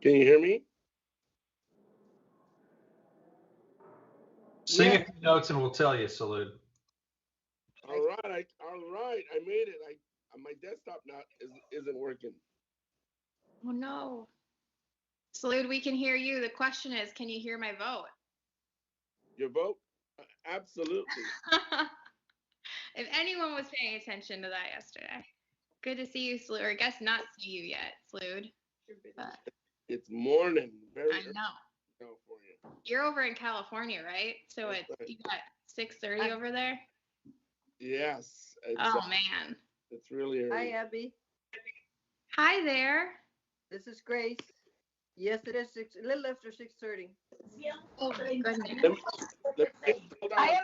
Can you hear me? Sing Yeah. a few notes and we'll tell you, Salute. All right, I made it. My desktop isn't working. Oh no. Salute, we can hear you. The question is, can you hear my vote? Your vote? Absolutely. If anyone was paying attention to that yesterday. Good to see you, Salute, or I guess not see you yet, Salute. But It's morning. Very I early know. now for you. You're over in California, right? So That's it's right. you got 6:30 over there? Yes. Oh man. It's really early. Hi, Abby. Hi there. This is Grace. Yes, it is a little after 6:30. Oh my goodness. Let me hold on. I'm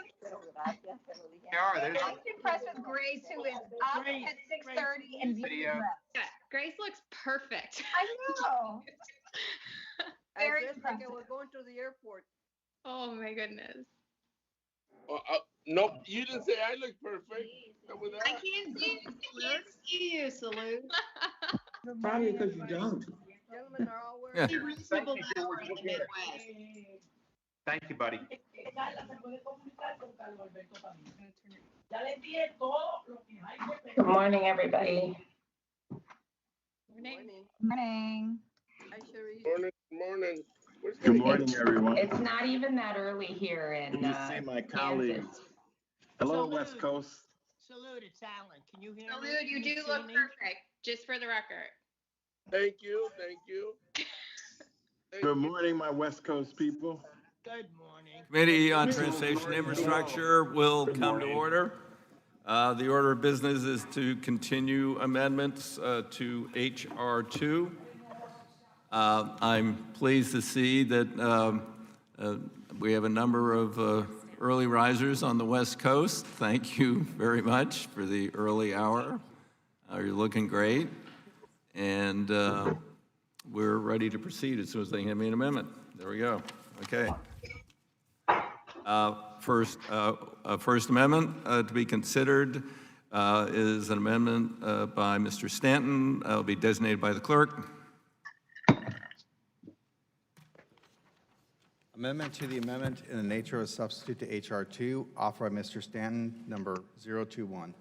impressed with Grace, who is up at 6:30 and beautiful. Yeah, Grace looks perfect. I know. I Very dressed like I impressive. was going to the airport. Oh my goodness. No, you didn't say I look perfect. With I that. can't see you, Salute. See you, Salute. Probably because you don't. Gentlemen are all wearing. Yeah. Reasonable hour in the Midwest. Thank you, buddy. Good morning, everybody. Morning. Morning. Hi, Cherise. Morning. Where's Good my- morning, everyone. It's not even that early here in Can you see my colleagues? Kansas. Hello, Salute. West Coast. Salute, it's Alan. Can you hear me? Salute, you Can do see look me? perfect, just for the record. Thank you. Thank Good morning, my West Coast people. Good morning. Committee on Transportation Infrastructure will come to order. The order of business is to continue amendments to HR 2. I'm pleased to see that we have a number of early risers on the West Coast. Thank you very much for the early hour. You're looking great. And we're ready to proceed as soon as they hand me an amendment. There we go. Okay. First amendment to be considered is an amendment by Mr. Stanton. Will be designated by the clerk. Amendment to the amendment in the nature of a substitute to H.R. 2, offered by Mr. Stanton, number 021.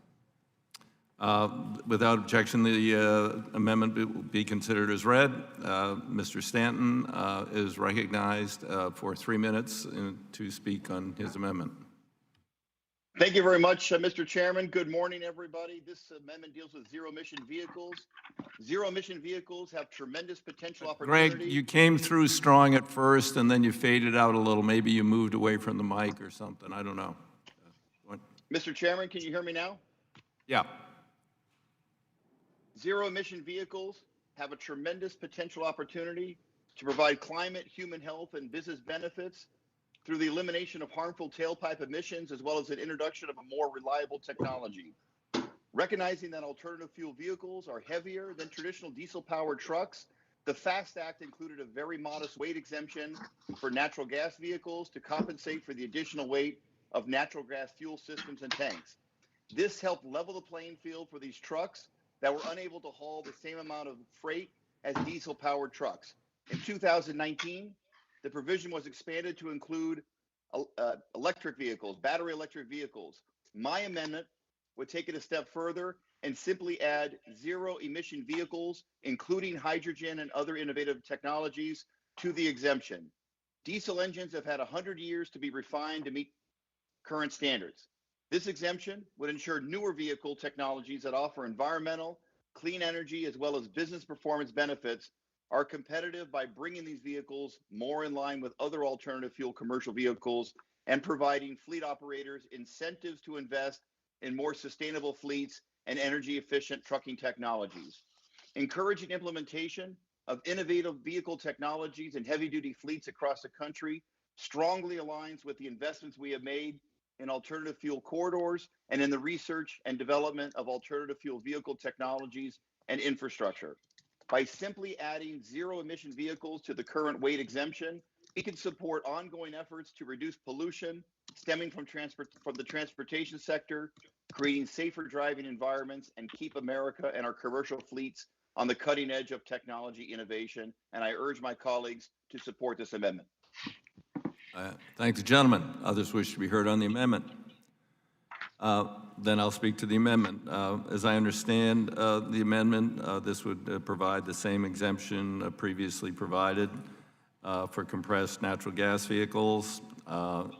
Without objection, the amendment will be considered as read. Mr. Stanton is recognized for 3 minutes to speak on his amendment. Thank you very much, Mr. Chairman. Good morning, everybody. This amendment deals with zero-emission vehicles. Zero-emission vehicles have tremendous potential opportunity. Greg, you came through strong at first, and then you faded out a little. Maybe you moved away from the mic or something. I don't know. Mr. Chairman, can you hear me now? Yeah. Zero-emission vehicles have a tremendous potential opportunity to provide climate, human health, and business benefits through the elimination of harmful tailpipe emissions, as well as an introduction of a more reliable technology. Recognizing that alternative fuel vehicles are heavier than traditional diesel-powered trucks, the FAST Act included a very modest weight exemption for natural gas vehicles to compensate for the additional weight of natural gas fuel systems and tanks. This helped level the playing field for these trucks that were unable to haul the same amount of freight as diesel-powered trucks. In 2019, the provision was expanded to include electric vehicles, battery electric vehicles. My amendment would take it a step further and simply add zero-emission vehicles, including hydrogen and other innovative technologies, to the exemption. Diesel engines have had 100 years to be refined to meet current standards. This exemption would ensure newer vehicle technologies that offer environmental, clean energy, as well as business performance benefits are competitive by bringing these vehicles more in line with other alternative fuel commercial vehicles and providing fleet operators incentives to invest in more sustainable fleets and energy efficient trucking technologies. Encouraging implementation of innovative vehicle technologies and heavy duty fleets across the country strongly aligns with the investments we have made in alternative fuel corridors and in the research and development of alternative fuel vehicle technologies and infrastructure. By simply adding zero-emission vehicles to the current weight exemption, we can support ongoing efforts to reduce pollution, stemming from the transportation sector, creating safer driving environments, and keep America and our commercial fleets on the cutting edge of technology innovation. And I urge my colleagues to support this amendment. Thank the gentleman. Others wish to be heard on the amendment. Then I'll speak to the amendment. As I understand the amendment, this would provide the same exemption previously provided for compressed natural gas vehicles.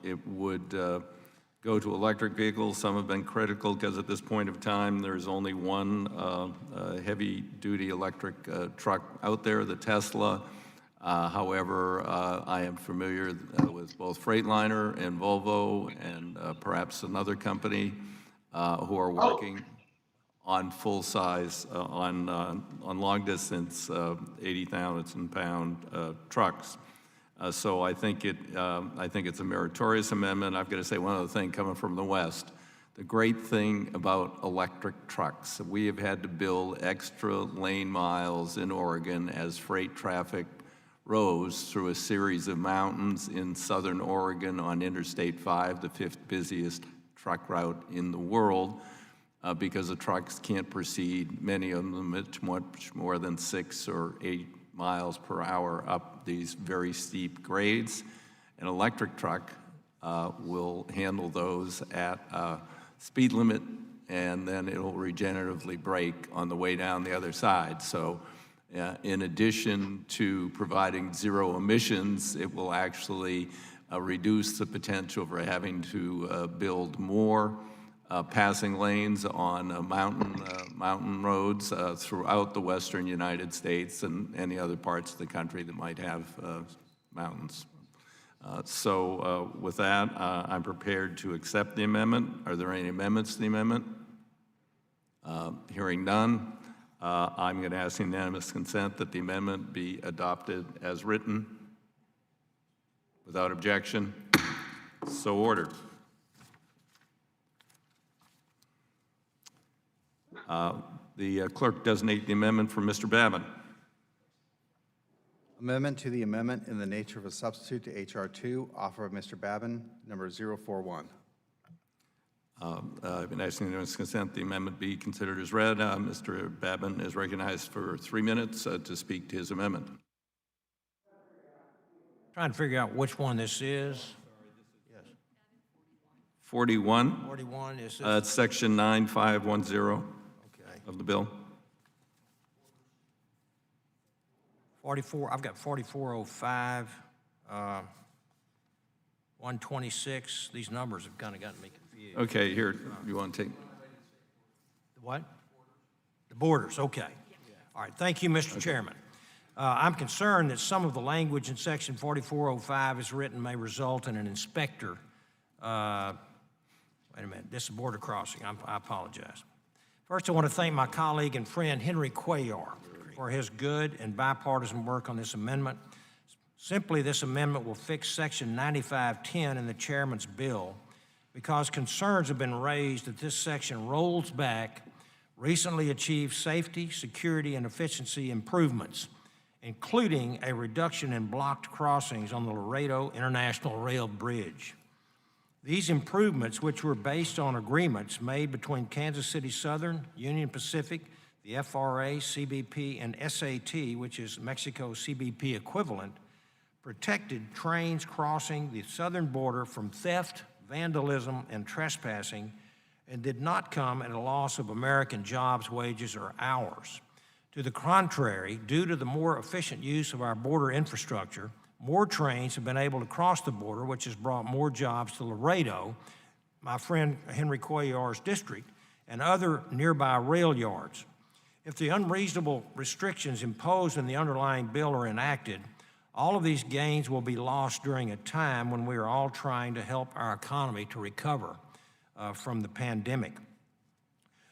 It would go to electric vehicles. Some have been critical because at this point of time, there's only one heavy-duty electric truck out there, the Tesla. However, I am familiar with both Freightliner and Volvo and perhaps another company who are working on full size, on long distance 80,000-pound trucks. So I think it's a meritorious amendment. I've got to say one other thing coming from the West. The great thing about electric trucks, we have had to build extra lane miles in Oregon as freight traffic rose through a series of mountains in southern Oregon on Interstate 5, the 5th busiest truck route in the world, because the trucks can't proceed, many of them much more than 6 or 8 miles per hour up these very steep grades. An electric truck will handle those at a speed limit, and then it'll regeneratively brake on the way down the other side. So in addition to providing zero emissions, it will actually reduce the potential for having to build more passing lanes on mountain roads throughout the western United States and any other parts of the country that might have mountains. So with that, I'm prepared to accept the amendment. Are there any amendments to the amendment? Hearing none, I'm going to ask unanimous consent that the amendment be adopted as written. Without objection, so ordered. The clerk designate the amendment for Mr. Babin. Amendment to the amendment in the nature of a substitute to H.R. 2, offer of Mr. Babin, number 041. I've been asking unanimous consent the amendment be considered as read. Mr. Babin is recognized for 3 minutes to speak to his amendment. Trying to figure out which one this is. 41. 41 is this? It's section 9510 of the bill. 44, I've got 4405, 126. These numbers have kind of gotten me confused. Okay, here, you want to take? The what? The borders, okay. All right, thank you, Mr. Chairman. I'm concerned that some of the language in section 4405 as written may result in an inspector. Wait a minute, this is border crossing. I apologize. First, I want to thank my colleague and friend Henry Cuellar for his good and bipartisan work on this amendment. Simply, this amendment will fix section 9510 in the chairman's bill because concerns have been raised that this section rolls back recently achieved safety, security, and efficiency improvements, including a reduction in blocked crossings on the Laredo International Rail Bridge. These improvements, which were based on agreements made between Kansas City Southern, Union Pacific, the FRA, CBP, and SAT, which is Mexico's CBP equivalent, protected trains crossing the southern border from theft, vandalism, and trespassing, and did not come at a loss of American jobs, wages, or hours. To the contrary, due to the more efficient use of our border infrastructure, more trains have been able to cross the border, which has brought more jobs to Laredo, my friend Henry Cuellar's district, and other nearby rail yards. If the unreasonable restrictions imposed in the underlying bill are enacted, all of these gains will be lost during a time when we are all trying to help our economy to recover from the pandemic.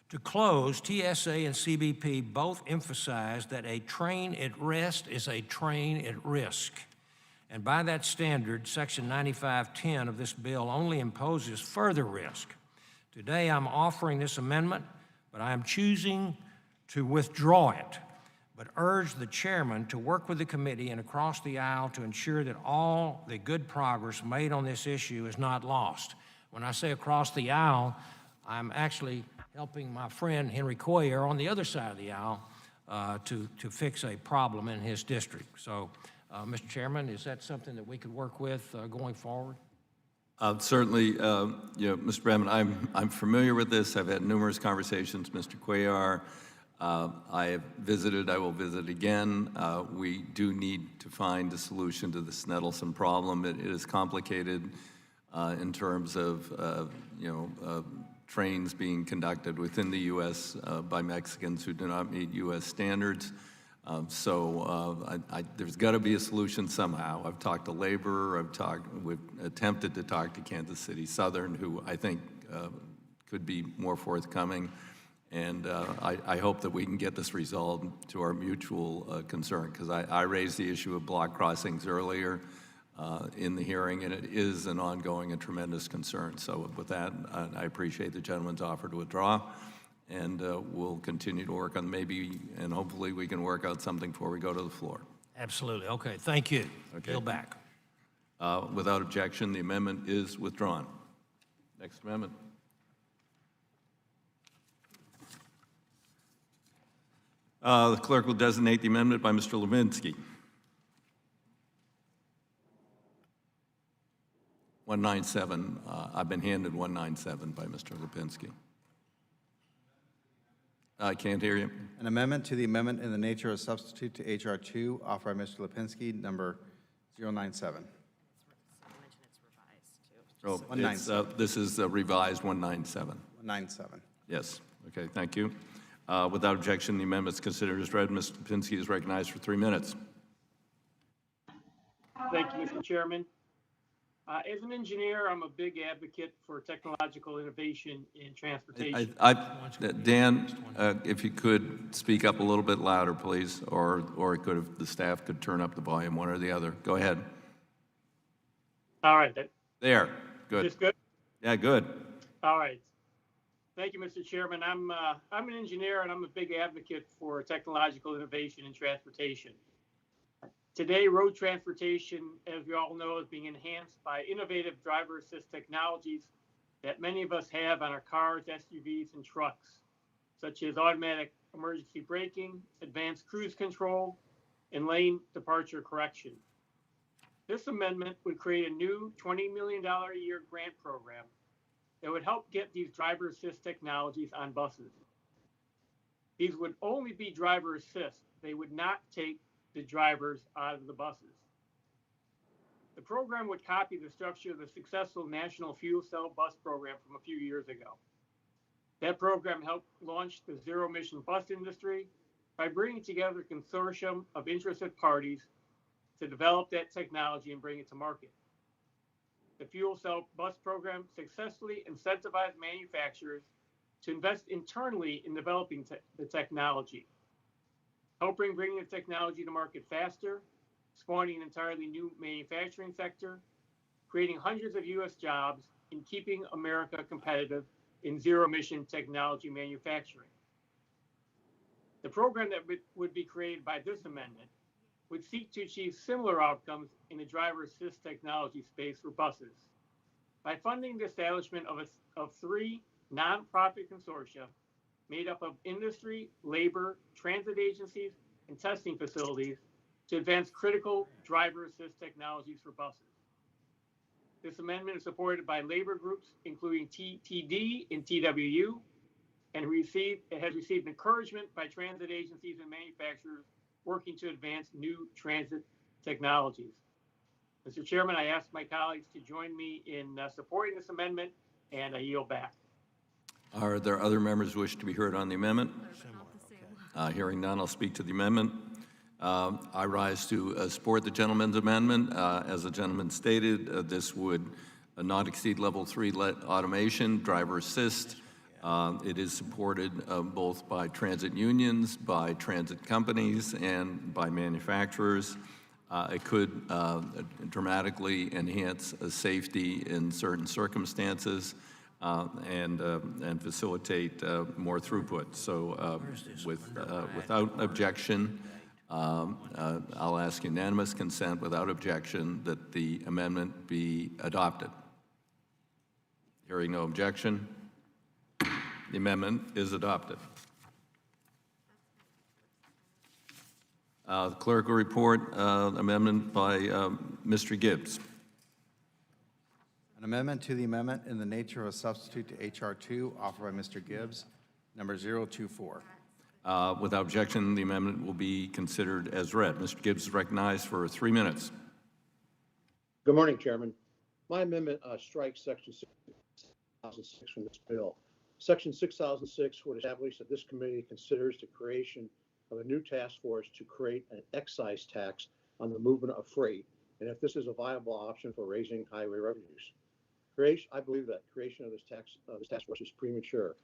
To close, TSA and CBP both emphasize that a train at rest is a train at risk. And by that standard, Section 9510 of this bill only imposes further risk. Today, I'm offering this amendment, but I am choosing to withdraw it. but urge the chairman to work with the committee and across the aisle to ensure that all the good progress made on this issue is not lost. When I say across the aisle, I'm actually helping my friend Henry Coyer on the other side of the aisle to fix a problem in his district. So, Mr. Chairman, is that something that we could work with going forward? Certainly, Mr. Bradman, I'm familiar with this. I've had numerous conversations, Mr. Cuellar. I have visited, I will visit again. We do need to find a solution to this nettlesome problem. It is complicated in terms of, trains being conducted within the U.S. By Mexicans who do not meet U.S. standards. There's got to be a solution somehow. I've talked to labor, we've attempted to talk to Kansas City Southern, who I think could be more forthcoming. And I hope that we can get this resolved to our mutual concern, because I raised the issue of block crossings earlier in the hearing, and it is an ongoing and tremendous concern. So with that, I appreciate the gentleman's offer to withdraw, and we'll continue to work on and hopefully we can work out something before we go to the floor. Absolutely. Okay, thank you. Okay. Yield back. Without objection, the amendment is withdrawn. Next amendment. The clerk will designate the amendment by Mr. Levinsky. 197. I've been handed 197 by Mr. Lipinski. I can't hear you. An amendment to the amendment in the nature of substitute to H.R. 2, offered by Mr. Lipinski, number 097. Oh, this is revised 197. 197. Yes. Okay, thank you. Without objection, the amendment is considered as read. Mr. Lipinski is recognized for 3 minutes. Thank you, Mr. Chairman. As an engineer, I'm a big advocate for technological innovation in transportation. Dan, if you could speak up a little bit louder, please, or if the staff could turn up the volume, one or the other. Go ahead. All right. There. Good. Is this good? Yeah, good. All right. Thank you, Mr. Chairman. I'm an engineer, and I'm a big advocate for technological innovation in transportation. Today, road transportation, as we all know, is being enhanced by innovative driver assist technologies that many of us have on our cars, SUVs, and trucks, such as automatic emergency braking, advanced cruise control, and lane departure correction. This amendment would create a new $20 million a year grant program that would help get these driver assist technologies on buses. These would only be driver assist. They would not take the drivers out of the buses. The program would copy the structure of the successful national fuel cell bus program from a few years ago. That program helped launch the zero-emission bus industry by bringing together a consortium of interested parties to develop that technology and bring it to market. The fuel cell bus program successfully incentivized manufacturers to invest internally in developing the technology, helping bring the technology to market faster, spawning an entirely new manufacturing sector, creating hundreds of U.S. jobs, and keeping America competitive in zero-emission technology manufacturing. The program that would be created by this amendment would seek to achieve similar outcomes in the driver assist technology space for buses by funding the establishment of 3 nonprofit consortia made up of industry, labor, transit agencies, and testing facilities to advance critical driver assist technologies for buses. This amendment is supported by labor groups, including TTD and TWU, and it has received encouragement by transit agencies and manufacturers working to advance new transit technologies. Mr. Chairman, I ask my colleagues to join me in supporting this amendment, and I yield back. Are there other members who wish to be heard on the amendment? Hearing none, I'll speak to the amendment. I rise to support the gentleman's amendment. As the gentleman stated, this would not exceed level 3 automation, driver assist. It is supported both by transit unions, by transit companies, and by manufacturers. It could dramatically enhance safety in certain circumstances. and facilitate more throughput. So without objection, I'll ask unanimous consent without objection that the amendment be adopted. Hearing no objection, the amendment is adopted. The clerk will report amendment by Mr. Gibbs. An amendment to the amendment in the nature of a substitute to H.R. 2 offered by Mr. Gibbs, number 024. Without objection, the amendment will be considered as read. Mr. Gibbs is recognized for 3 minutes. Good morning, Chairman. My amendment strikes Section 6006 from this bill. Section 6006 would establish that this committee considers the creation of a new task force to create an excise tax on the movement of freight, and if this is a viable option for raising highway revenues. I believe that creation of this task force is premature.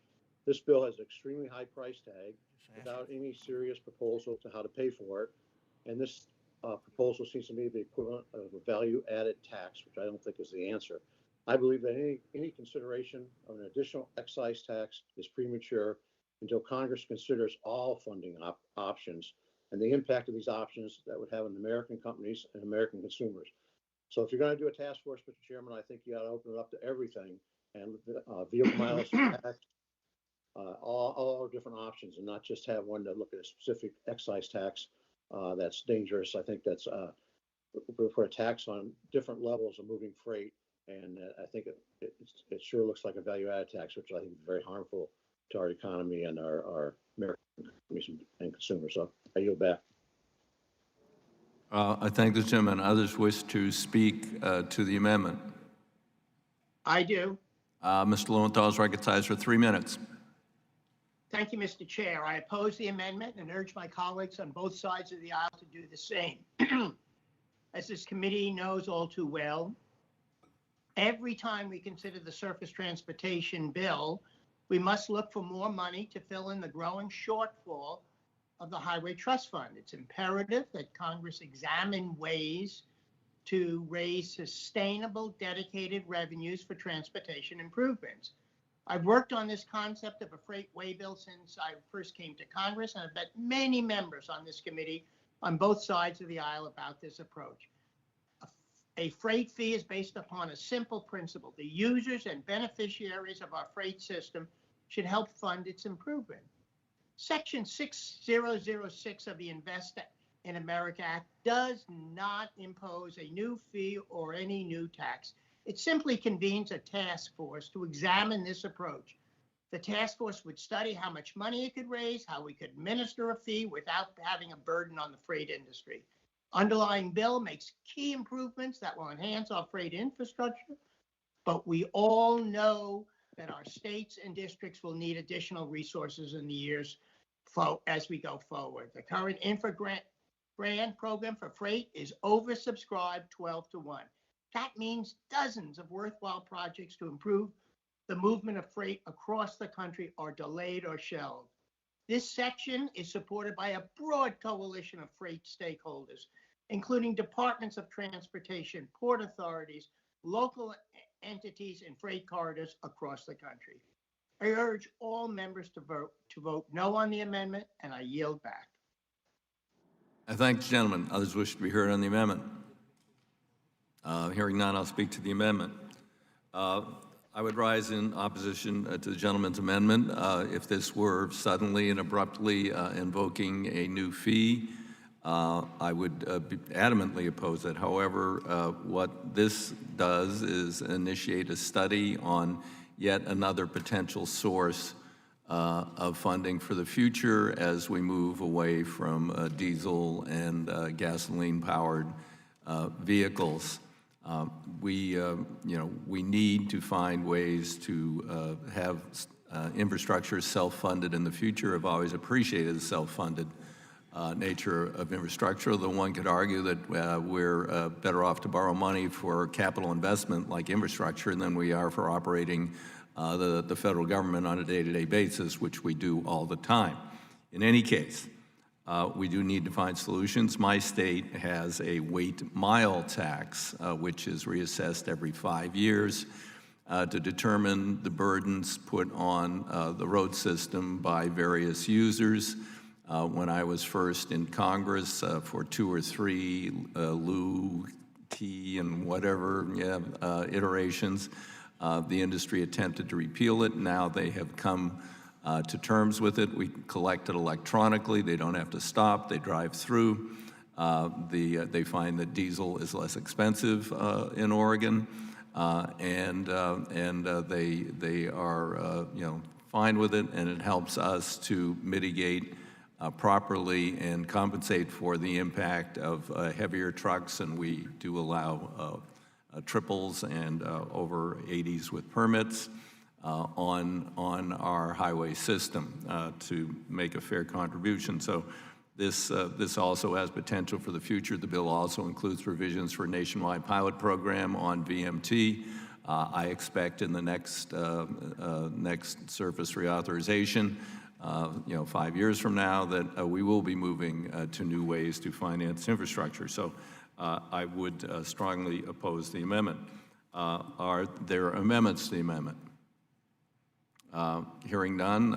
This bill has an extremely high price tag without any serious proposal to how to pay for it, and this proposal seems to me to be equivalent of a value-added tax, which I don't think is the answer. I believe that any consideration of an additional excise tax is premature until Congress considers all funding options and the impact of these options that would have on American companies and American consumers. So if you're going to do a task force, Mr. Chairman, I think you got to open it up to everything and vehicle mileage tax, all different options, and not just have one that look at a specific excise tax that's dangerous. I think that's for a tax on different levels of moving freight, and I think it sure looks like a value-added tax, which I think is very harmful to our economy and our American companies and consumers. So I yield back. I thank the gentleman. Others wish to speak to the amendment. I do. Mr. Lowenthal is recognized for 3 minutes. Thank you, Mr. Chair. I oppose the amendment and urge my colleagues on both sides of the aisle to do the same. As this committee knows all too well, every time we consider the surface transportation bill, we must look for more money to fill in the growing shortfall of the Highway Trust Fund. It's imperative that Congress examine ways to raise sustainable, dedicated revenues for transportation improvements. I've worked on this concept of a freight way bill since I first came to Congress, and I've met many members on this committee on both sides of the aisle about this approach. A freight fee is based upon a simple principle. The users and beneficiaries of our freight system should help fund its improvement. Section 6006 of the Invest in America Act does not impose a new fee or any new tax. It simply convenes a task force to examine this approach. The task force would study how much money it could raise, how we could administer a fee without having a burden on the freight industry. Underlying bill makes key improvements that will enhance our freight infrastructure, but we all know that our states and districts will need additional resources in the years as we go forward. The current infra grant program for freight is oversubscribed 12-1. That means dozens of worthwhile projects to improve the movement of freight across the country are delayed or shelved. This section is supported by a broad coalition of freight stakeholders, including departments of transportation, port authorities, local entities, and freight corridors across the country. I urge all members to vote no on the amendment, and I yield back. I thank the gentleman. Others wish to be heard on the amendment. Hearing none, I'll speak to the amendment. I would rise in opposition to the gentleman's amendment. If this were suddenly and abruptly invoking a new fee, I would be adamantly oppose it. However, what this does is initiate a study on yet another potential source of funding for the future as we move away from diesel and gasoline-powered vehicles. We need to find ways to have infrastructure self-funded in the future. I've always appreciated the self-funded nature of infrastructure, although one could argue that we're better off to borrow money for capital investment like infrastructure than we are for operating the federal government on a day-to-day basis, which we do all the time. In any case, we do need to find solutions. My state has a weight mile tax, which is reassessed every 5 years. to determine the burdens put on the road system by various users. When I was first in Congress for 2 or 3 Lou, T, and whatever iterations, the industry attempted to repeal it. Now they have come to terms with it. We collect it electronically. They don't have to stop. They drive through. They find that diesel is less expensive in Oregon, and they are fine with it, and it helps us to mitigate properly and compensate for the impact of heavier trucks, and we do allow triples and over 80s with permits on our highway system to make a fair contribution. So this also has potential for the future. The bill also includes provisions for a nationwide pilot program on VMT. I expect in the next surface reauthorization, 5 years from now, that we will be moving to new ways to finance infrastructure. So I would strongly oppose the amendment. Are there amendments to the amendment? Hearing none,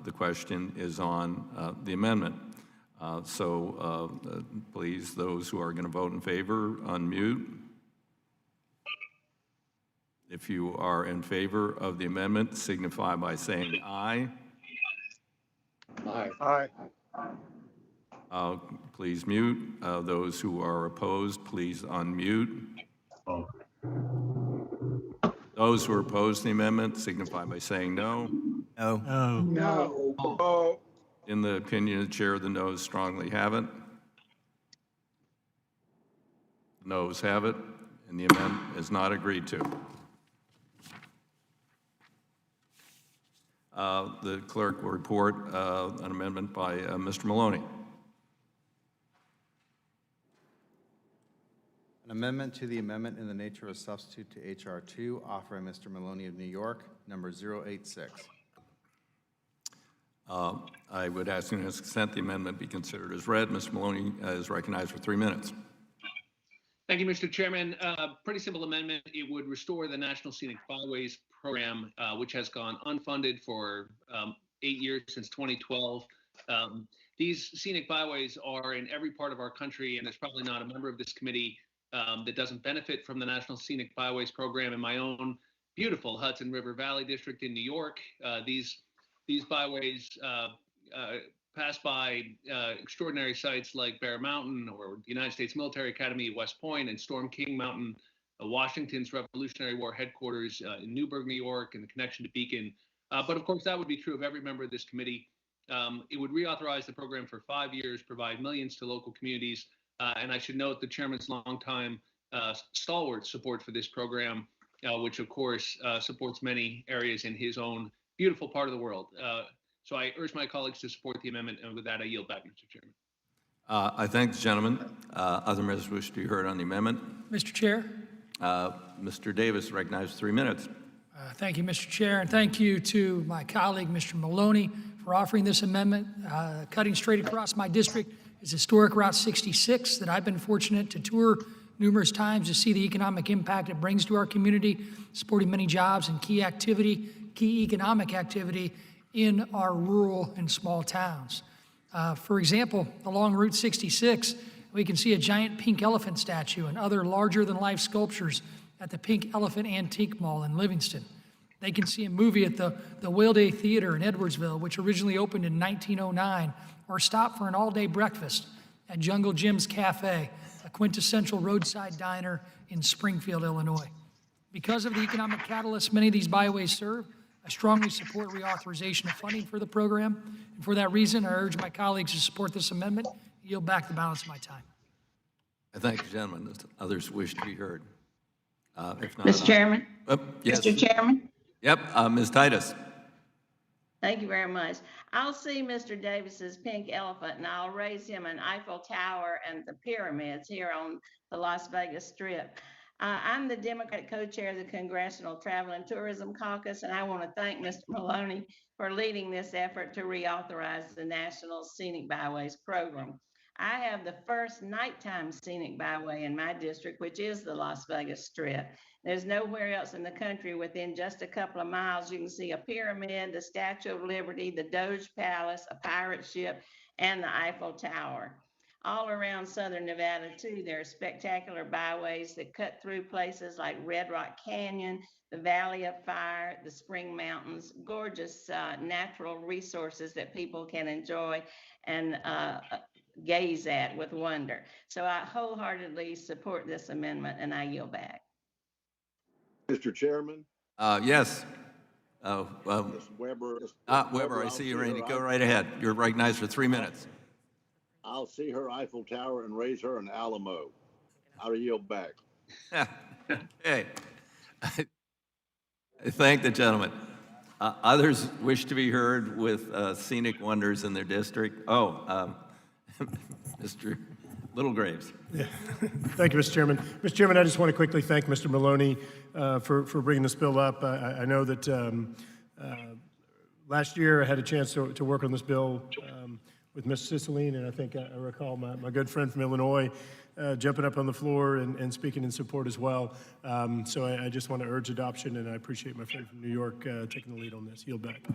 the question is on the amendment. Please, those who are going to vote in favor, unmute. If you are in favor of the amendment, signify by saying aye. Aye. Please mute. Those who are opposed, please unmute. Those who are opposed to the amendment, signify by saying no. No. No. In the opinion of the chair, the noes strongly have it. The noes have it, and the amendment is not agreed to. The clerk will report an amendment by Mr. Maloney. An amendment to the amendment in the nature of a substitute to H.R. 2, offered by Mr. Maloney of New York, number 086. I would ask unanimous consent the amendment be considered as read. Mr. Maloney is recognized for 3 minutes. Thank you, Mr. Chairman. Pretty simple amendment. It would restore the National Scenic Byways program, which has gone unfunded for 8 years since 2012. These scenic byways are in every part of our country, and there's probably not a member of this committee that doesn't benefit from the National Scenic Byways program. In my own beautiful Hudson River Valley district in New York, these byways pass by extraordinary sites like Bear Mountain or the United States Military Academy at West Point, and Storm King Mountain, Washington's Revolutionary War headquarters in Newburgh, New York, and the connection to Beacon. But of course, that would be true of every member of this committee. It would reauthorize the program for 5 years, provide millions to local communities, and I should note the chairman's longtime stalwart support for this program, which of course supports many areas in his own beautiful part of the world. So I urge my colleagues to support the amendment, and with that, I yield back, Mr. Chairman. I thank the gentleman. Other members wish to be heard on the amendment. Mr. Chair. Mr. Davis, recognized 3 minutes. Thank you, Mr. Chair, and thank you to my colleague, Mr. Maloney, for offering this amendment. Cutting straight across my district is historic Route 66 that I've been fortunate to tour numerous times to see the economic impact it brings to our community, supporting many jobs and key economic activity in our rural and small towns. For example, along Route 66, we can see a giant pink elephant statue and other larger-than-life sculptures at the Pink Elephant Antique Mall in Livingston. They can see a movie at the Whale Day Theater in Edwardsville, which originally opened in 1909, or stop for an all-day breakfast at Jungle Jim's Cafe, a quintessential roadside diner in Springfield, Illinois. Because of the economic catalyst many of these byways serve, I strongly support reauthorization of funding for the program. And for that reason, I urge my colleagues to support this amendment. Yield back the balance of my time. I thank the gentleman. Others wish to be heard. If not, Mr. Chairman? Yes. Mr. Chairman? Yep, Ms. Titus. Thank you very much. I'll see Mr. Davis's pink elephant, and I'll raise him an Eiffel Tower and the pyramids here on the Las Vegas Strip. I'm the Democratic co-chair of the Congressional Travel and Tourism Caucus, and I want to thank Mr. Maloney for leading this effort to reauthorize the National Scenic Byways program. I have the first nighttime scenic byway in my district, which is the Las Vegas Strip. There's nowhere else in the country within just a couple of miles you can see a pyramid, the Statue of Liberty, the Doge Palace, a pirate ship, and the Eiffel Tower. All around southern Nevada, too, there are spectacular byways that cut through places like Red Rock Canyon, the Valley of Fire, the Spring Mountains, gorgeous natural resources that people can enjoy and gaze at with wonder. So I wholeheartedly support this amendment, and I yield back. Mr. Chairman? Yes. Ms. Weber. Weber, I see you, Randy. Go right ahead. You're recognized for 3 minutes. I'll see her Eiffel Tower and raise her an Alamo. I'll yield back. Hey. I thank the gentleman. Others wish to be heard with scenic wonders in their district. Mr. Littlegraves. Yeah. Thank you, Mr. Chairman. Mr. Chairman, I just want to quickly thank Mr. Maloney for bringing this bill up. I know that last year I had a chance to work on this bill with Ms. Cicilline, and I think I recall my good friend from Illinois jumping up on the floor and speaking in support as well. So I just want to urge adoption, and I appreciate my friend from New York taking the lead on this. Yield back.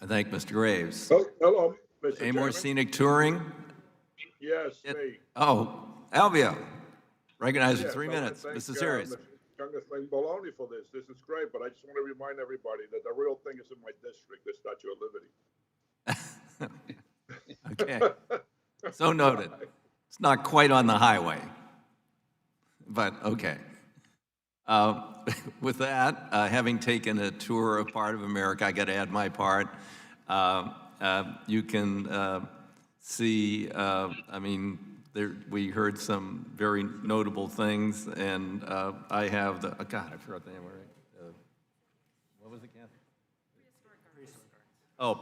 I thank Mr. Graves. Oh, hello, Mr. Any more Chairman. scenic touring? Yes, me. Alvia, recognized for Yes, 3 I wanna minutes. thank, Mrs. Series. Congressman Maloney for this. This is great, but I just want to remind everybody that the real thing is in my district, the Statue of Liberty. Okay. So noted. It's not quite on the highway, but okay. With that, having taken a tour of part of America, I got to add my part. You can see, we heard some very notable things, and I have I forgot the name already. What was it, Kathy?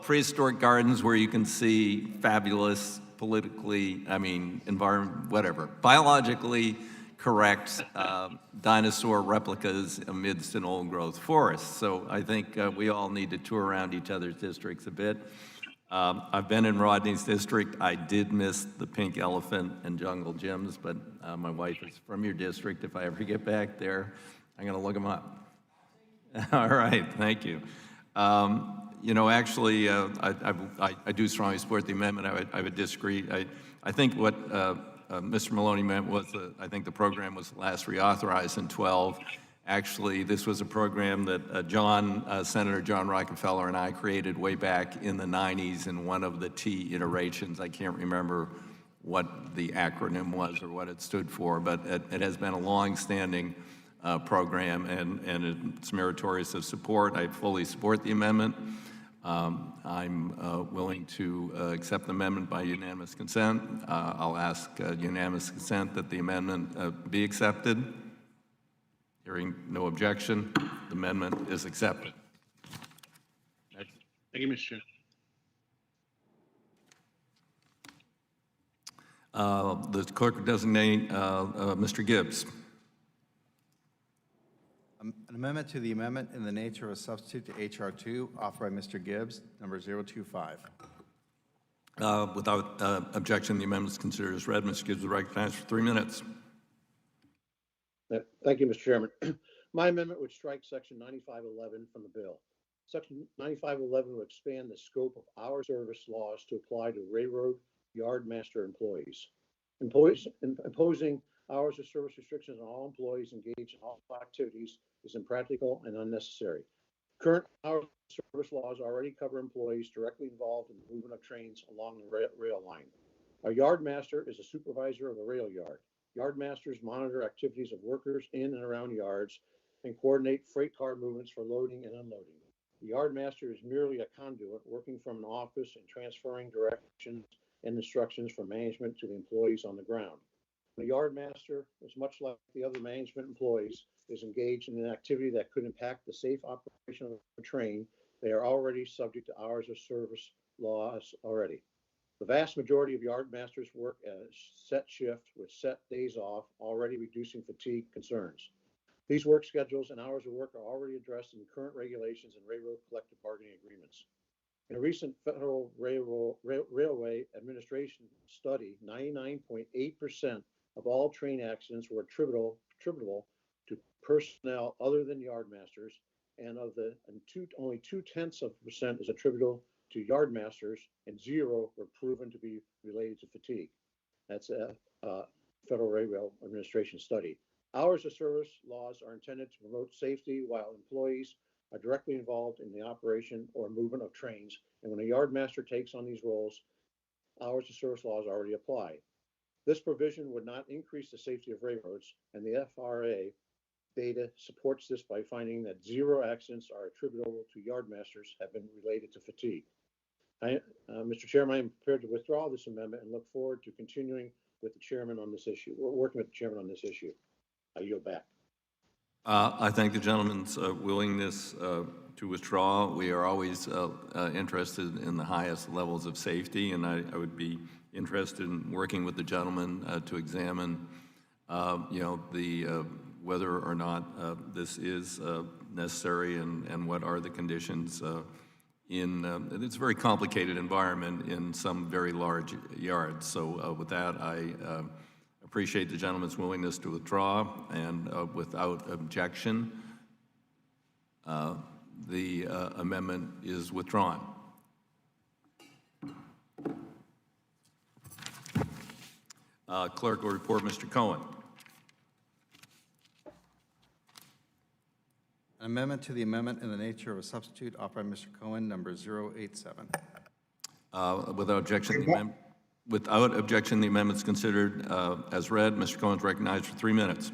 Prehistoric gardens, where you can see fabulous, biologically correct dinosaur replicas amidst an old growth forest. So I think we all need to tour around each other's districts a bit. I've been in Rodney's district. I did miss the pink elephant and jungle gyms, but my wife is from your district. If I ever get back there, I'm going to look them up. All right, thank you. Actually, I do strongly support the amendment. I would disagree. I think what Mr. Maloney meant was I think the program was last reauthorized in 12. Actually, this was a program that Senator John Rockefeller and I created way back in the 90s in one of the T iterations. I can't remember what the acronym was or what it stood for, but it has been a long-standing program, and it's meritorious of support. I fully support the amendment. I'm willing to accept the amendment by unanimous consent. I'll ask unanimous consent that the amendment be accepted. Hearing no objection, the amendment is accepted. Thank you, Mr. Chair. The clerk will designate Mr. Gibbs. An amendment to the amendment in the nature of a substitute to H.R. 2, offered by Mr. Gibbs, number 025. Without objection, the amendment is considered as read. Mr. Gibbs will recognize for 3 minutes. Thank you, Mr. Chairman. My amendment would strike section 9511 from the bill. Section 9511 would expand the scope of our service laws to apply to railroad yard master employees. Imposing hours of service restrictions on all employees engaged in all activities is impractical and unnecessary. Current hours of service laws already cover employees directly involved in the movement of trains along the rail line. A yard master is a supervisor of a rail yard. Yard masters monitor activities of workers in and around yards and coordinate freight car movements for loading and unloading. The yard master is merely a conduit working from an office and transferring directions and instructions from management to the employees on the ground. The yard master, as much like the other management employees, is engaged in an activity that could impact the safe operation of a train. They are already subject to hours of service laws already. The vast majority of yard masters work at a set shift with set days off, already reducing fatigue concerns. These work schedules and hours of work are already addressed in current regulations and railroad collective bargaining agreements. In a recent Federal Railway Administration study, 99.8% of all train accidents were attributable to personnel other than yardmasters, and only 0.2% is attributable to yardmasters, and 0 were proven to be related to fatigue. That's a Federal Railway Administration study. Hours of service laws are intended to promote safety while employees are directly involved in the operation or movement of trains. And when a yardmaster takes on these roles, hours of service laws already apply. This provision would not increase the safety of railroads, and the FRA data supports this by finding that 0 accidents are attributable to yardmasters have been related to fatigue. Mr. Chairman, I am prepared to withdraw this amendment and look forward to continuing with the chairman on this issue. We're working with the chairman on this issue. I yield back. I thank the gentleman's willingness to withdraw. We are always interested in the highest levels of safety, and I would be interested in working with the gentleman to examine, whether or not this is necessary and what are the conditions it's a very complicated environment in some very large yards. So with that, I appreciate the gentleman's willingness to withdraw, and without objection, the amendment is withdrawn. Clerk will report Mr. Cohen. An amendment to the amendment in the nature of a substitute offered by Mr. Cohen, number 087. Without objection, the amendment is considered as read. Mr. Cohen is recognized for 3 minutes.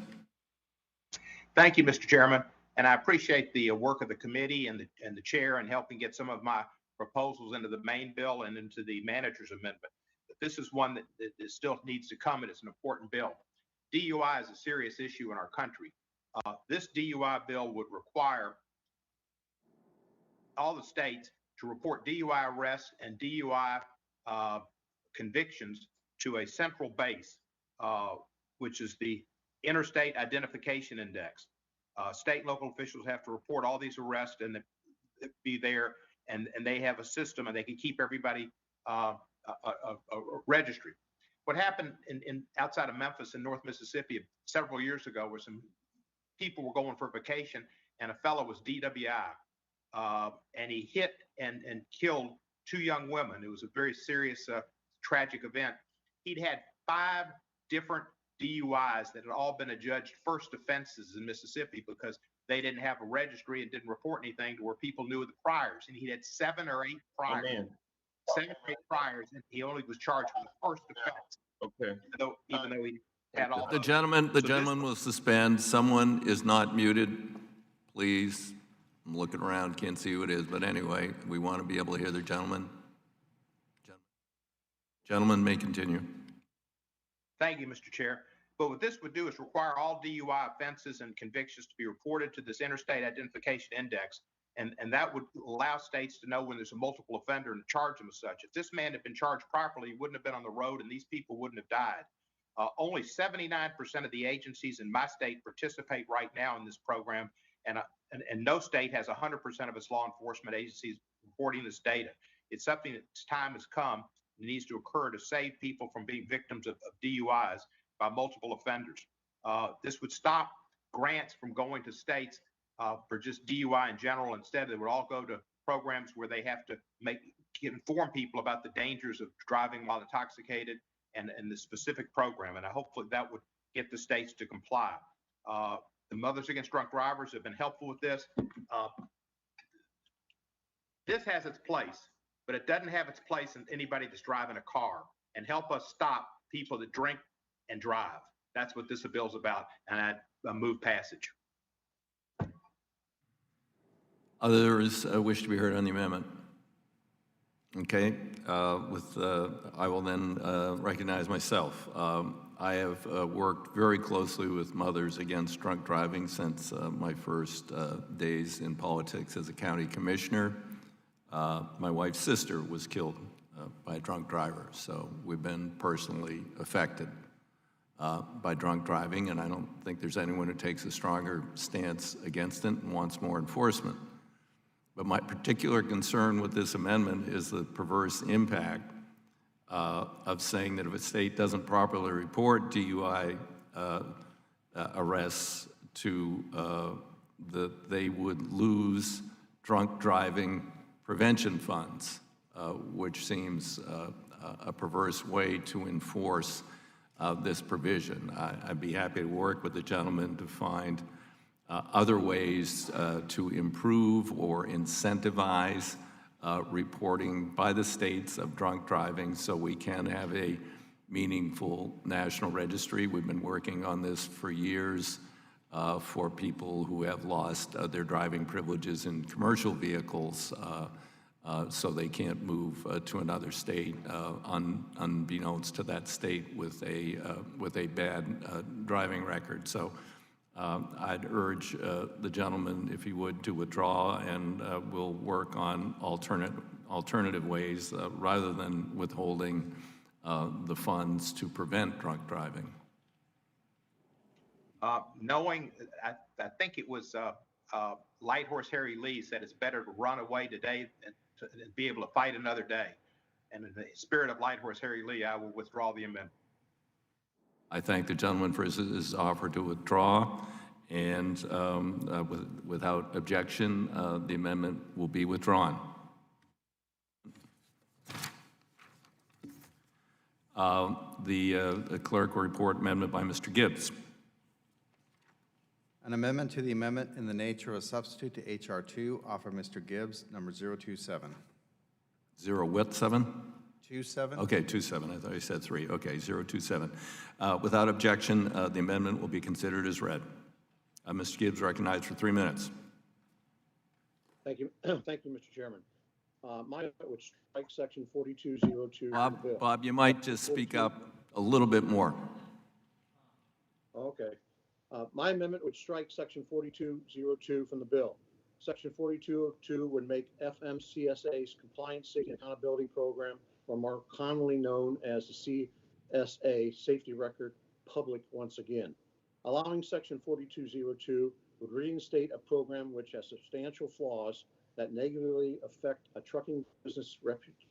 Thank you, Mr. Chairman, and I appreciate the work of the committee and the chair in helping get some of my proposals into the main bill and into the manager's amendment. But this is one that still needs to come, and it's an important bill. DUI is a serious issue in our country. This DUI bill would require all the states to report DUI arrests and DUI convictions to a central base, which is the Interstate Identification Index. State and local officials have to report all these arrests and be there, and they have a system, and they can keep everybody a registry. What happened in outside of Memphis in North Mississippi several years ago, where some people were going for vacation, and a fellow was DWI, and he hit and killed 2 young women. It was a very serious, tragic event. He'd had 5 different DUIs that had all been adjudged first offenses in Mississippi because they didn't have a registry and didn't report anything to where people knew the priors. And he had 7 or 8 priors. Oh, 7 or 8 priors, and he only was charged with the first offense. Okay. Even though he had all the gentleman will suspend. Someone is not muted, please. I'm looking around, can't see who it is, but anyway, we want to be able to hear the gentleman. Gentleman may continue. Thank you, Mr. Chair. But what this would do is require all DUI offenses and convictions to be reported to this Interstate Identification Index, and that would allow states to know when there's a multiple offender and charge them as such. If this man had been charged properly, he wouldn't have been on the road, and these people wouldn't have died. Only 79% of the agencies in my state participate right now in this program, and no state has 100% of its law enforcement agencies reporting this data. It's something that's time has come. It needs to occur to save people from being victims of DUIs by multiple offenders. This would stop grants from going to states for just DUI in general. Instead, they would all go to programs where they have to inform people about the dangers of driving while intoxicated and the specific program. And hopefully that would get the states to comply. The Mothers Against Drunk Drivers have been helpful with this. This has its place, but it doesn't have its place in anybody that's driving a car, and help us stop people that drink and drive. That's what this bill's about, and I move passage. Others wish to be heard on the amendment. Okay, I will then recognize myself. I have worked very closely with Mothers Against Drunk Driving since my first days in politics as a county commissioner. My wife's sister was killed by a drunk driver, so we've been personally affected by drunk driving, and I don't think there's anyone who takes a stronger stance against it and wants more enforcement. But my particular concern with this amendment is the perverse impact of saying that if a state doesn't properly report DUI arrests that they would lose drunk driving prevention funds, which seems a perverse way to enforce this provision. I'd be happy to work with the gentleman to find other ways to improve or incentivize reporting by the states of drunk driving so we can have a meaningful national registry. We've been working on this for years for people who have lost their driving privileges in commercial vehicles so they can't move to another state unbeknownst to that state with a bad driving record. So I'd urge the gentleman, if he would, to withdraw, and we'll work on alternative ways rather than withholding the funds to prevent drunk driving. Knowing, I think it was Light Horse Harry Lee said it's better to run away today than to be able to fight another day. And in the spirit of Light Horse Harry Lee, I will withdraw the amendment. I thank the gentleman for his offer to withdraw, and without objection, the amendment will be withdrawn. The clerk will report amendment by Mr. Gibbs. An amendment to the amendment in the nature of a substitute to H.R. 2, offered Mr. Gibbs, number 027. 027? 27. Okay, 27. I thought you said 3. Okay, 027. Without objection, the amendment will be considered as read. Mr. Gibbs recognized for 3 minutes. Thank you. Thank you, Mr. Chairman. My amendment would strike section 4202. Bob, you might just speak up a little bit more. Okay. My amendment would strike section 4202 from the bill. Section 4202 would make FMCSA's Compliance, Safety, and Accountability Program, or more commonly known as the CSA Safety Record, public once again. Allowing section 4202 would reinstate a program which has substantial flaws that negatively affect a trucking business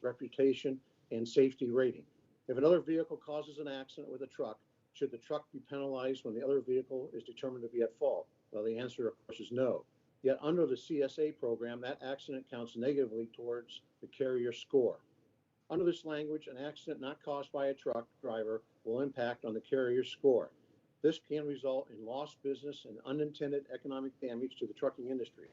reputation and safety rating. If another vehicle causes an accident with a truck, should the truck be penalized when the other vehicle is determined to be at fault? Well, the answer, of course, is no. Yet under the CSA program, that accident counts negatively towards the carrier score. Under this language, an accident not caused by a truck driver will impact on the carrier score. This can result in lost business and unintended economic damage to the trucking industry.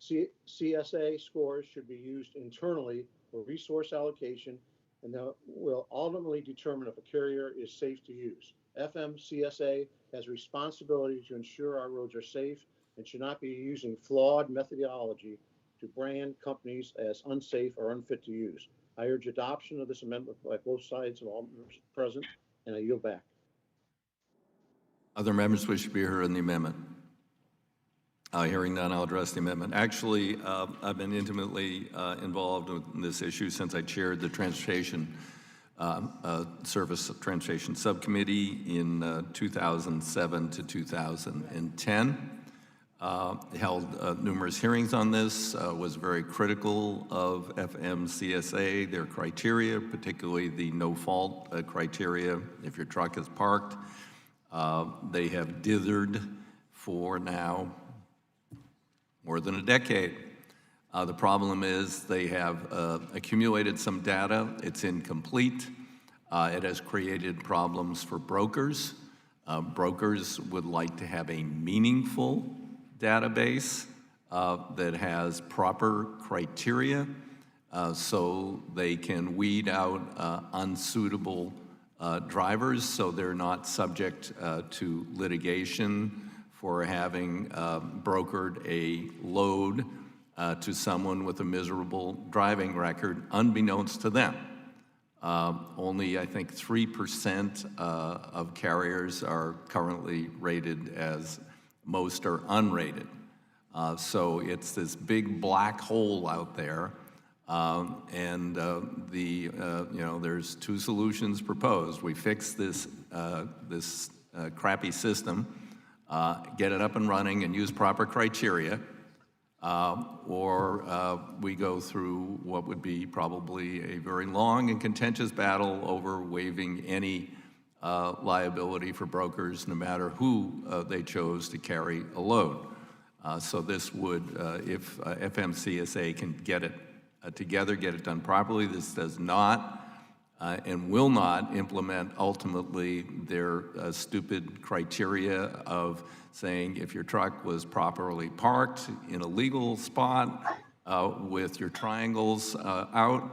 CSA scores should be used internally for resource allocation, and that will ultimately determine if a carrier is safe to use. FMCSA has responsibility to ensure our roads are safe and should not be using flawed methodology to brand companies as unsafe or unfit to use. I urge adoption of this amendment by both sides and all members present, and I yield back. Other members wish to be heard on the amendment? Hearing none, I'll address the amendment. Actually, I've been intimately involved in this issue since I chaired the Transportation Transportation Subcommittee in 2007 to 2010. Held numerous hearings on this, was very critical of FMCSA, their criteria, particularly the no-fault criteria if your truck is parked. They have dithered for now more than a decade. The problem is they have accumulated some data. It's incomplete. It has created problems for brokers. Brokers would like to have a meaningful database that has proper criteria so they can weed out unsuitable drivers so they're not subject to litigation for having brokered a load to someone with a miserable driving record unbeknownst to them. Only, I think, 3% of carriers are currently rated as most are unrated. So it's this big black hole out there, and there's two solutions proposed. We fix this crappy system, get it up and running, and use proper criteria, or we go through what would be probably a very long and contentious battle over waiving any liability for brokers, no matter who they chose to carry a load. So this would, if FMCSA can get it together, get it done properly, this does not and will not implement ultimately their stupid criteria of saying if your truck was properly parked in a legal spot with your triangles out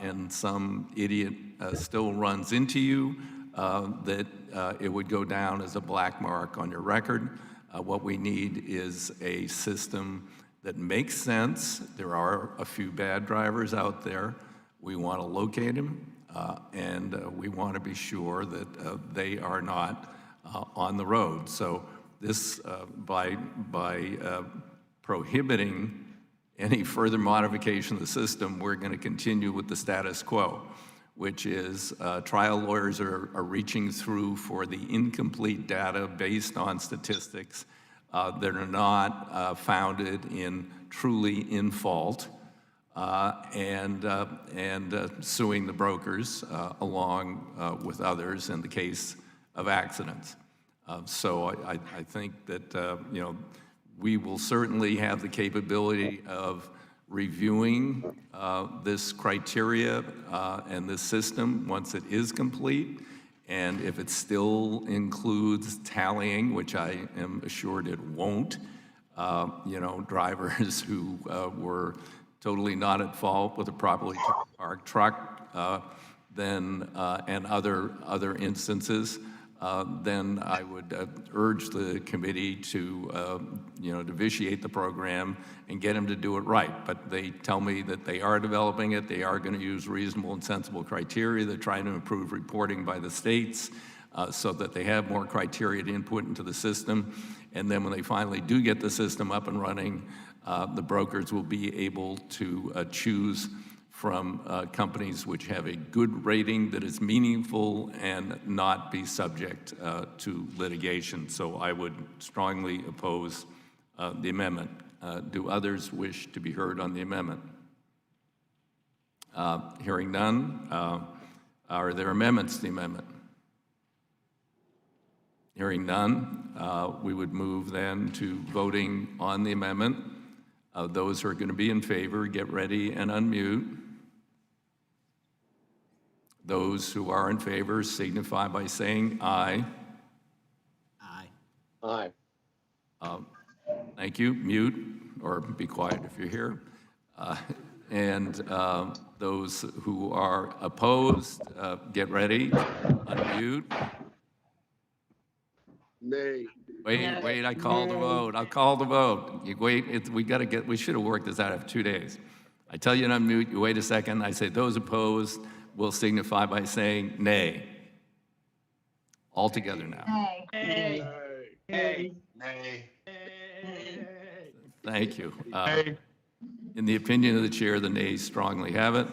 and some idiot still runs into you, that it would go down as a black mark on your record. What we need is a system that makes sense. There are a few bad drivers out there. We want to locate them, and we want to be sure that they are not on the road. So this, by prohibiting any further modification of the system, we're going to continue with the status quo, which is trial lawyers are reaching through for the incomplete data based on statistics that are not founded in truly in fault, and suing the brokers along with others in the case of accidents. So I think that we will certainly have the capability of reviewing this criteria and this system once it is complete. And if it still includes tallying, which I am assured it won't, drivers who were totally not at fault with a properly parked truck, then and other instances, then I would urge the committee to, to vitiate the program and get them to do it right. But they tell me that they are developing it. They are going to use reasonable and sensible criteria. They're trying to improve reporting by the states so that they have more criteria to input into the system. And then when they finally do get the system up and running, the brokers will be able to choose from companies which have a good rating that is meaningful and not be subject to litigation. So I would strongly oppose the amendment. Do others wish to be heard on the amendment? Hearing none, are there amendments to the amendment? Hearing none, we would move then to voting on the amendment. Those who are going to be in favor, get ready and unmute. Those who are in favor signify by saying aye. Aye. Thank you. Mute or be quiet if you're here. And those who are opposed, get ready, unmute. Nay. Wait, I called the vote. I'll call the vote. You wait, we should have worked this out after 2 days. I tell you to unmute, you wait a second. I say those opposed will signify by saying nay. All together now. Nay. Nay. Nay. Thank you. In the opinion of the chair, the nays strongly have it.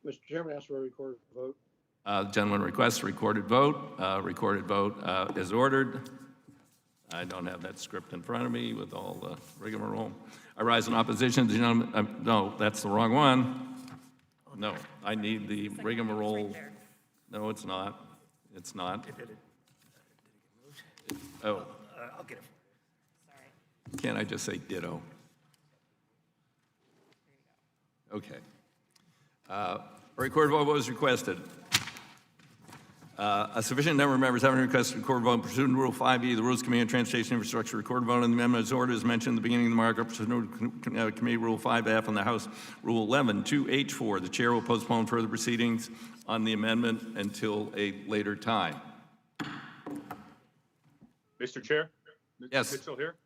Mr. Chairman, ask for a recorded vote. The gentleman requests a recorded vote. Recorded vote is ordered. I don't have that script in front of me with all the rigmarole. I rise in opposition to the gentleman. No, that's the wrong one. No, I need the rigmarole. No, it's not. It's not. Oh. I'll get it. Sorry. Can't I just say ditto? Okay. A recorded vote was requested. A sufficient number of members having requested a recorded vote pursuant to Rule 5E, the Rules Committee on Transportation Infrastructure, recorded vote on the amendment is ordered as mentioned at the beginning of the markup pursuant to Committee Rule 5F and the House Rule 11 2H4. The chair will postpone further proceedings on the amendment until a later time. Mr. Chair? Yes. Mitchell here?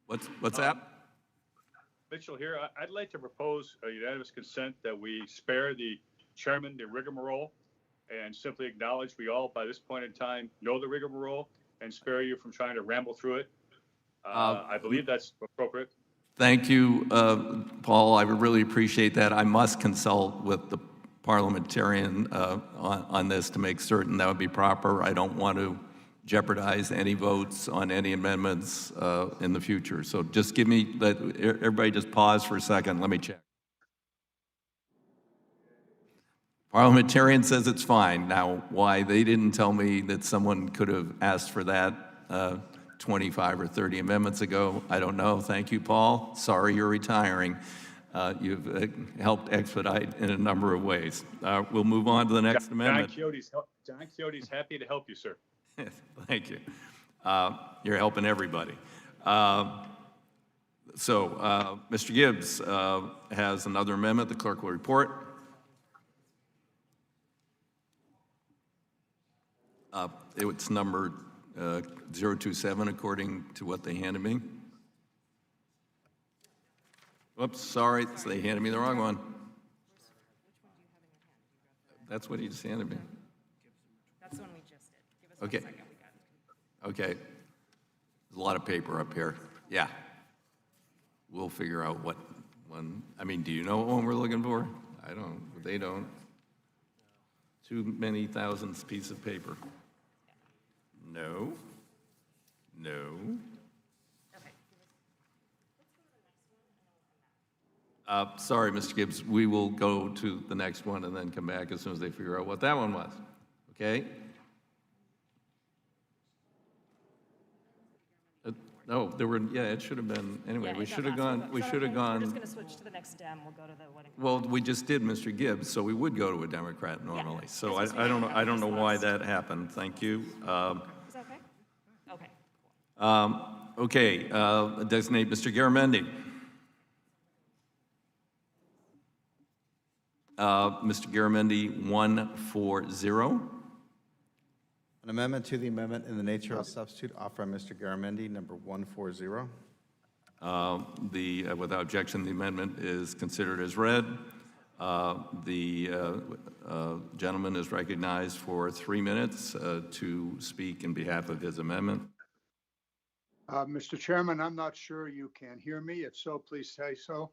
What's that? Mitchell here. I'd like to propose a unanimous consent that we spare the chairman the rigmarole and simply acknowledge we all, by this point in time, know the rigmarole and spare you from trying to ramble through it. I believe that's appropriate. Thank you, Paul. I would really appreciate that. I must consult with the parliamentarian on this to make certain that would be proper. I don't want to jeopardize any votes on any amendments in the future. So just give me, everybody just pause for a second. Let me check. Parliamentarian says it's fine. Now, why they didn't tell me that someone could have asked for that 25 or 30 amendments ago, I don't know. Thank you, Paul. Sorry you're retiring. You've helped expedite in a number of ways. We'll move on to the next amendment. John Quixote's happy to help you, sir. Thank you. You're helping everybody. Mr. Gibbs has another amendment. The clerk will report. It's number 027, according to what they handed me. Whoops, sorry, they handed me the wrong one. That's what he just handed me. That's the one we just did. Give us Okay. 1 second, we got it. Okay. There's a lot of paper up here. Yeah. We'll figure out what one. I mean, do you know what one we're looking for? I don't. They don't. Too many thousands pieces of paper. No. No. Sorry, Mr. Gibbs. We will go to the next one and then come back as soon as they figure out what that one was. Okay? No, there were, yeah, it should have been, anyway, Yeah, we it got should have lost. gone, we So should have We're gone, just going to switch to the next stem. We'll go to the wedding. well, we just did Mr. Gibbs, so we would go to a Democrat normally. So I This was I don't know why that happened. Thank you. Is that okay? Okay. Okay, designate Mr. Garamendi. Mr. Garamendi, 140. An amendment to the amendment in the nature of a substitute offered by Mr. Garamendi, number 140. Without objection, the amendment is considered as read. The gentleman is recognized for 3 minutes to speak in behalf of his amendment. Mr. Chairman, I'm not sure you can hear me. If so, please say so.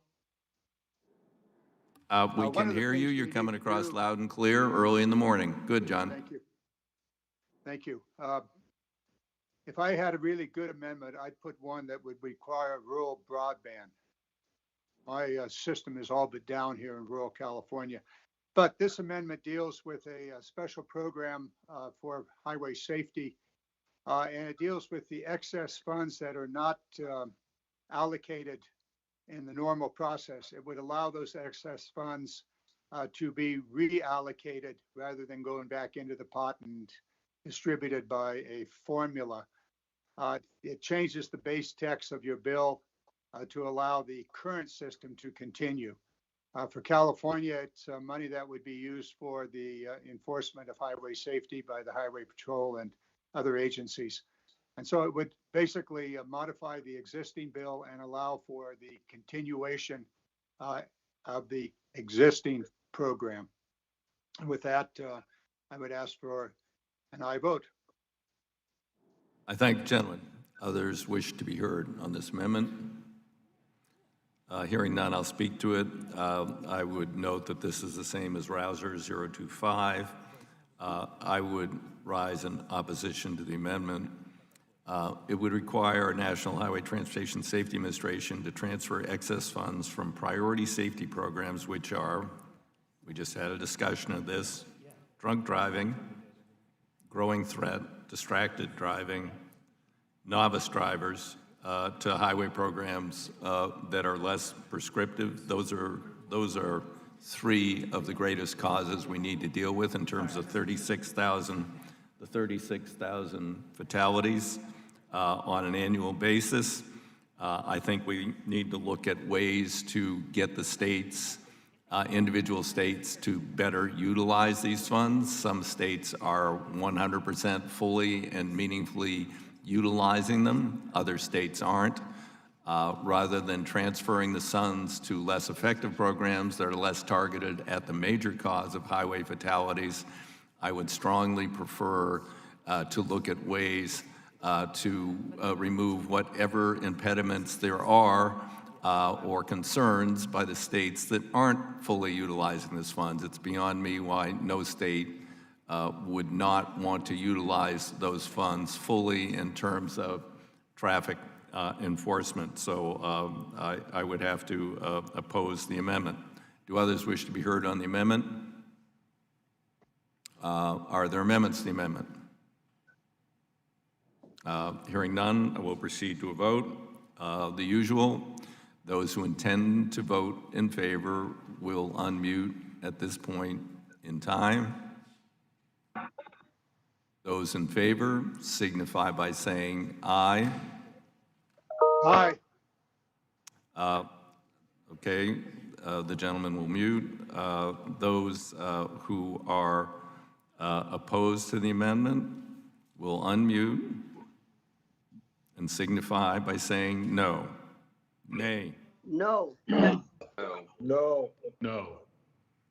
We can hear you. You're coming across loud and clear early in the morning. Good, John. Thank you. Thank you. If I had a really good amendment, I'd put one that would require rural broadband. My system is all but down here in rural California. But this amendment deals with a special program for highway safety, and it deals with the excess funds that are not allocated in the normal process. It would allow those excess funds to be reallocated rather than going back into the pot and distributed by a formula. It changes the base text of your bill to allow the current system to continue. For California, it's money that would be used for the enforcement of highway safety by the Highway Patrol and other agencies. And so it would basically modify the existing bill and allow for the continuation of the existing program. And with that, I would ask for an aye vote. I thank the gentleman. Others wish to be heard on this amendment. Hearing none, I'll speak to it. I would note that this is the same as Rouser 025. I would rise in opposition to the amendment. It would require National Highway Transportation Safety Administration to transfer excess funds from priority safety programs, which are, we just had a discussion of this, drunk driving, growing threat, distracted driving, novice drivers, to highway programs that are less prescriptive. Those are three of the greatest causes we need to deal with in terms of 36,000 fatalities on an annual basis. I think we need to look at ways to get the states, individual states, to better utilize these funds. Some states are 100% fully and meaningfully utilizing them. Other states aren't. Rather than transferring the funds to less effective programs that are less targeted at the major cause of highway fatalities, I would strongly prefer to look at ways to remove whatever impediments there are or concerns by the states that aren't fully utilizing these funds. It's beyond me why no state would not want to utilize those funds fully in terms of traffic enforcement. So I would have to oppose the amendment. Do others wish to be heard on the amendment? Are there amendments to the amendment? Hearing none, I will proceed to a vote. The usual, those who intend to vote in favor will unmute at this point in time. Those in favor signify by saying aye. Aye. Okay, the gentleman will mute. Those who are opposed to the amendment will unmute and signify by saying no. Nay. No. No. No.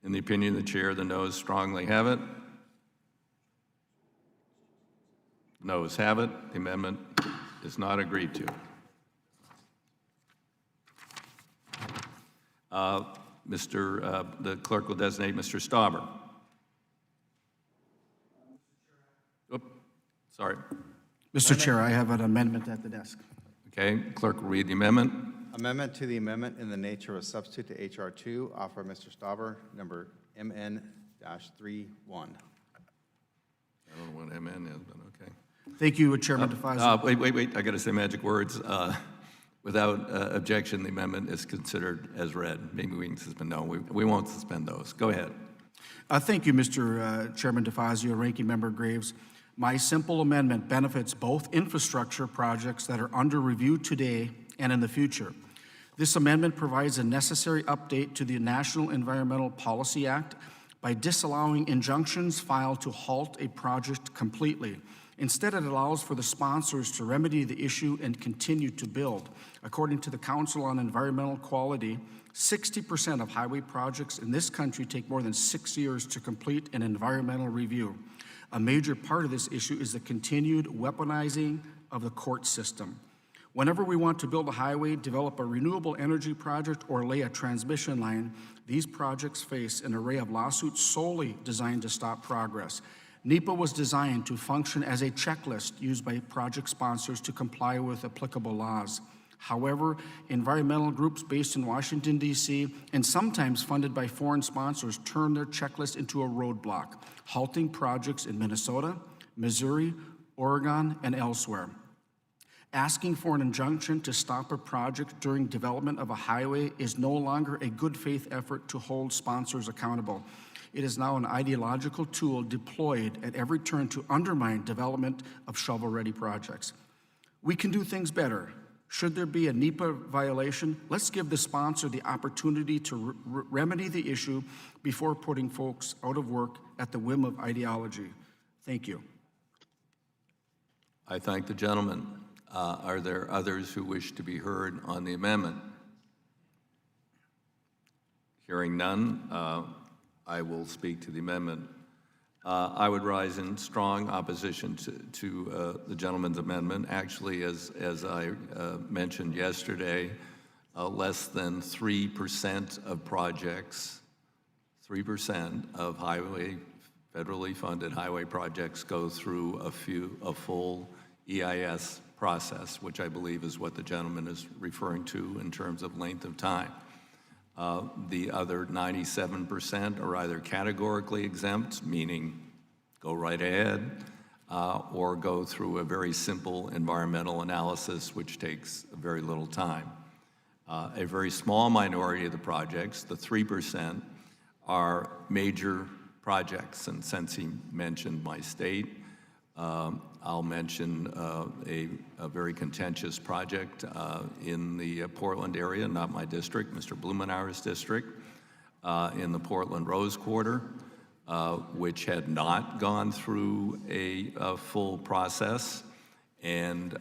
In the opinion of the chair, the noes strongly have it. Noes have it. The amendment is not agreed to. The clerk will designate Mr. Stauber. Sorry. Mr. Chair, I have an amendment at the desk. Okay, clerk will read the amendment. Amendment to the amendment in the nature of a substitute to H.R. 2, offered by Mr. Stauber, number MN-31. I don't know what MN is, but okay. Thank you, Chairman DeFazio. Wait, I got to say magic words. Without objection, the amendment is considered as read. Maybe we can suspend. No, we won't suspend those. Go ahead. Thank you, Mr. Chairman DeFazio, Ranking Member Graves. My simple amendment benefits both infrastructure projects that are under review today and in the future. This amendment provides a necessary update to the National Environmental Policy Act by disallowing injunctions filed to halt a project completely. Instead, it allows for the sponsors to remedy the issue and continue to build. According to the Council on Environmental Quality, 60% of highway projects in this country take more than 6 years to complete an environmental review. A major part of this issue is the continued weaponizing of the court system. Whenever we want to build a highway, develop a renewable energy project, or lay a transmission line, these projects face an array of lawsuits solely designed to stop progress. NEPA was designed to function as a checklist used by project sponsors to comply with applicable laws. However, environmental groups based in Washington, D.C., and sometimes funded by foreign sponsors turn their checklist into a roadblock, halting projects in Minnesota, Missouri, Oregon, and elsewhere. Asking for an injunction to stop a project during development of a highway is no longer a good faith effort to hold sponsors accountable. It is now an ideological tool deployed at every turn to undermine development of shovel-ready projects. We can do things better. Should there be a NEPA violation, let's give the sponsor the opportunity to remedy the issue before putting folks out of work at the whim of ideology. Thank you. I thank the gentleman. Are there others who wish to be heard on the amendment? Hearing none, I will speak to the amendment. I would rise in strong opposition to the gentleman's amendment. Actually, as I mentioned yesterday, less than 3% of projects, 3% of federally funded highway projects go through a full EIS process, which I believe is what the gentleman is referring to in terms of length of time. The other 97% are either categorically exempt, meaning go right ahead, or go through a very simple environmental analysis, which takes very little time. A very small minority of the projects, the 3%, are major projects, and since he mentioned my state, I'll mention a very contentious project in the Portland area, not my district, Mr. Blumenauer's district, in the Portland Rose Quarter, which had not gone through a full process, and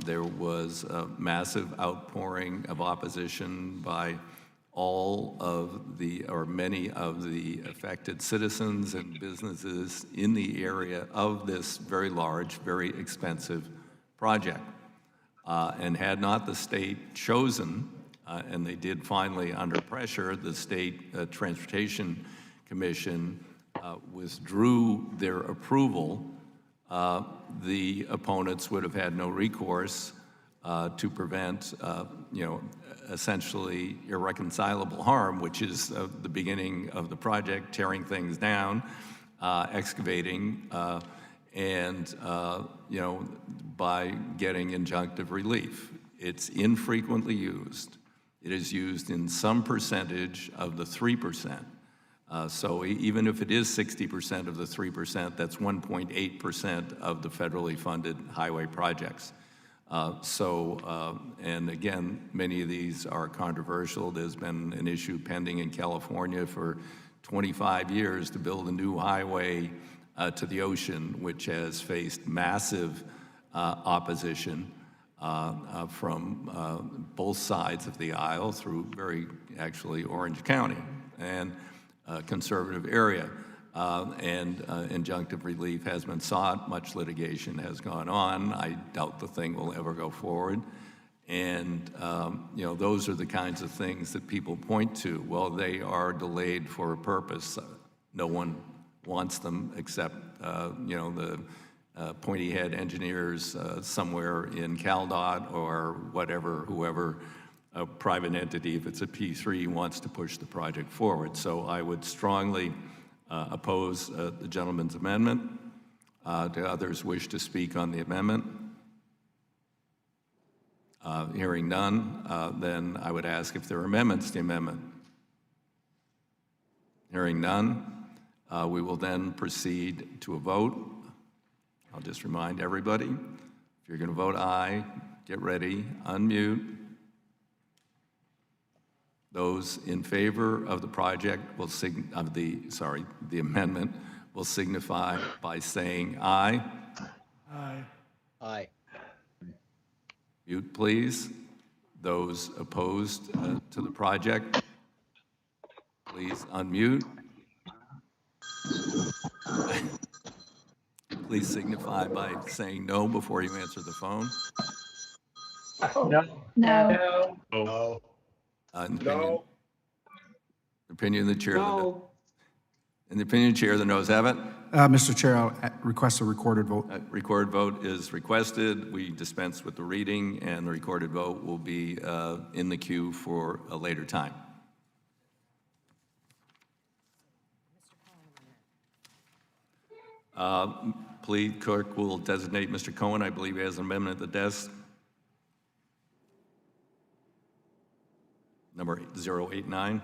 there was a massive outpouring of opposition by all of the, or many of the affected citizens and businesses in the area of this very large, very expensive project. And had not the state chosen, and they did finally under pressure, the State Transportation Commission withdrew their approval, the opponents would have had no recourse to prevent, essentially irreconcilable harm, which is the beginning of the project, tearing things down, excavating, and, by getting injunctive relief. It's infrequently used. It is used in some percentage of the 3%. So even if it is 60% of the 3%, that's 1.8% of the federally funded highway projects. And again, many of these are controversial. There's been an issue pending in California for 25 years to build a new highway to the ocean, which has faced massive opposition from both sides of the aisle through actually Orange County and conservative area. And injunctive relief has been sought. Much litigation has gone on. I doubt the thing will ever go forward. And, those are the kinds of things that people point to. Well, they are delayed for a purpose. No one wants them except, the pointy head engineers somewhere in CalDOT or whoever a private entity, if it's a P3, wants to push the project forward. So I would strongly oppose the gentleman's amendment. Do others wish to speak on the amendment? Hearing none, then I would ask if there are amendments to the amendment. Hearing none, we will then proceed to a vote. I'll just remind everybody, if you're going to vote aye, get ready, unmute. Those in favor of the project will the amendment will signify by saying aye. Aye. Aye. Mute, please. Those opposed to the project, please unmute. Please signify by saying no before you answer the phone. No. No. No. No. Opinion of the chair. No. In the opinion of the chair, the noes have it. Mr. Chair, I'll request a recorded vote. Recorded vote is requested. We dispense with the reading, and the recorded vote will be in the queue for a later time. Please, clerk will designate Mr. Cohen. I believe he has an amendment at the desk. Number 089. 089.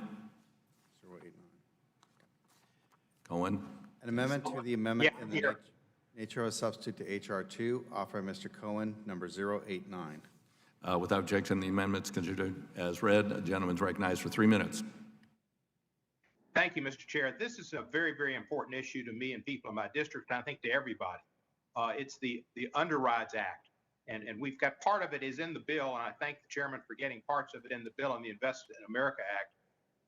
Cohen. An amendment to the amendment in the here. nature of a substitute to H.R. 2, offered by Mr. Cohen, number 089. Without objection, the amendment is considered as read. The gentleman's recognized for 3 minutes. Thank you, Mr. Chair. This is a very, very important issue to me and people in my district, and I think to everybody. It's the Underrides Act. And we've got part of it is in the bill, and I thank the chairman for getting parts of it in the bill on the Invest in America Act.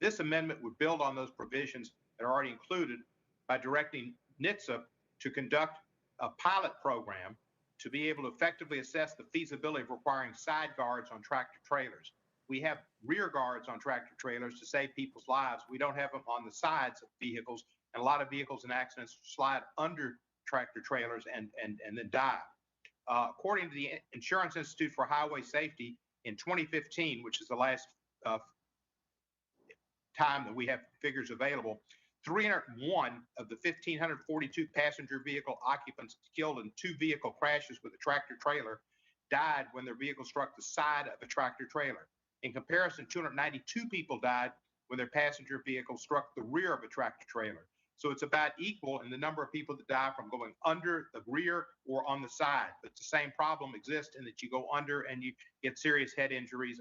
This amendment would build on those provisions that are already included by directing NHTSA to conduct a pilot program to be able to effectively assess the feasibility of requiring side guards on tractor trailers. We have rear guards on tractor trailers to save people's lives. We don't have them on the sides of vehicles, and a lot of vehicles in accidents slide under tractor trailers and then die. According to the Insurance Institute for Highway Safety, in 2015, which is the last time that we have figures available, 301 of the 1,542 passenger vehicle occupants killed in 2 vehicle crashes with a tractor trailer died when their vehicle struck the side of a tractor trailer. In comparison, 292 people died when their passenger vehicle struck the rear of a tractor trailer. So it's about equal in the number of people that die from going under the rear or on the side. But the same problem exists in that you go under and you get serious head injuries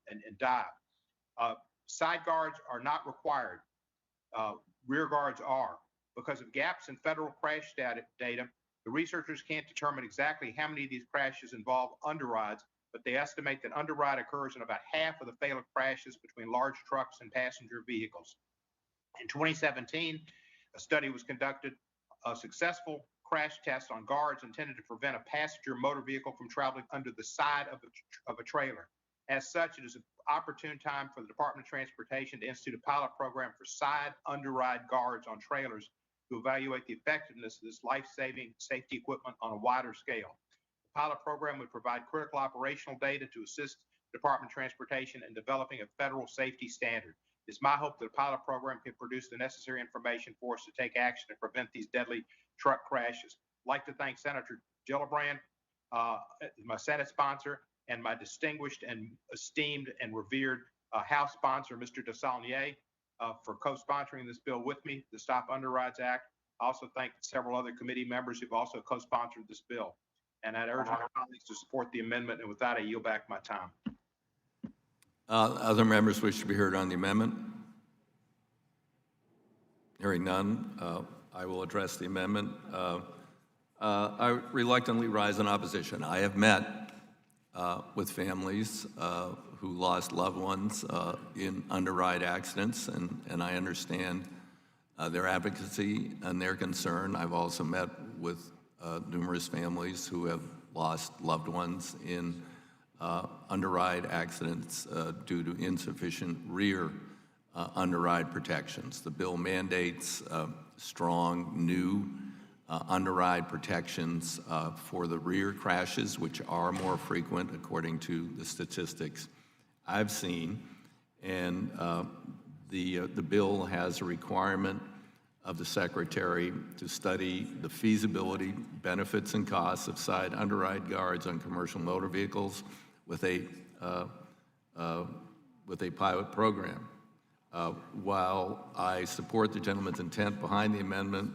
and die. Side guards are not required. Rear guards are. Because of gaps in federal crash data, the researchers can't determine exactly how many of these crashes involve underrides, but they estimate that underride occurs in about half of the fatal crashes between large trucks and passenger vehicles. In 2017, a study was conducted, a successful crash test on guards intended to prevent a passenger motor vehicle from traveling under the side of a trailer. As such, it is an opportune time for the Department of Transportation to institute a pilot program for side underride guards on trailers to evaluate the effectiveness of this life-saving safety equipment on a wider scale. The pilot program would provide critical operational data to assist the Department of Transportation in developing a federal safety standard. It's my hope that the pilot program can produce the necessary information for us to take action to prevent these deadly truck crashes. I'd like to thank Senator Gillibrand, my Senate sponsor, and my distinguished and esteemed and revered House sponsor, Mr. DeSaulnier, for co-sponsoring this bill with me, the Stop Underrides Act. I also thank several other committee members who've also co-sponsored this bill. And I'd urge my colleagues to support the amendment, and with that, I yield back my time. Other members wish to be heard on the amendment? Hearing none, I will address the amendment. I reluctantly rise in opposition. I have met with families who lost loved ones in underride accidents, and I understand their advocacy and their concern. I've also met with numerous families who have lost loved ones in underride accidents due to insufficient rear underride protections. The bill mandates strong new underride protections for the rear crashes, which are more frequent according to the statistics I've seen. And the bill has a requirement of the Secretary to study the feasibility, benefits, and costs of side underride guards on commercial motor vehicles with a pilot program. While I support the gentleman's intent behind the amendment,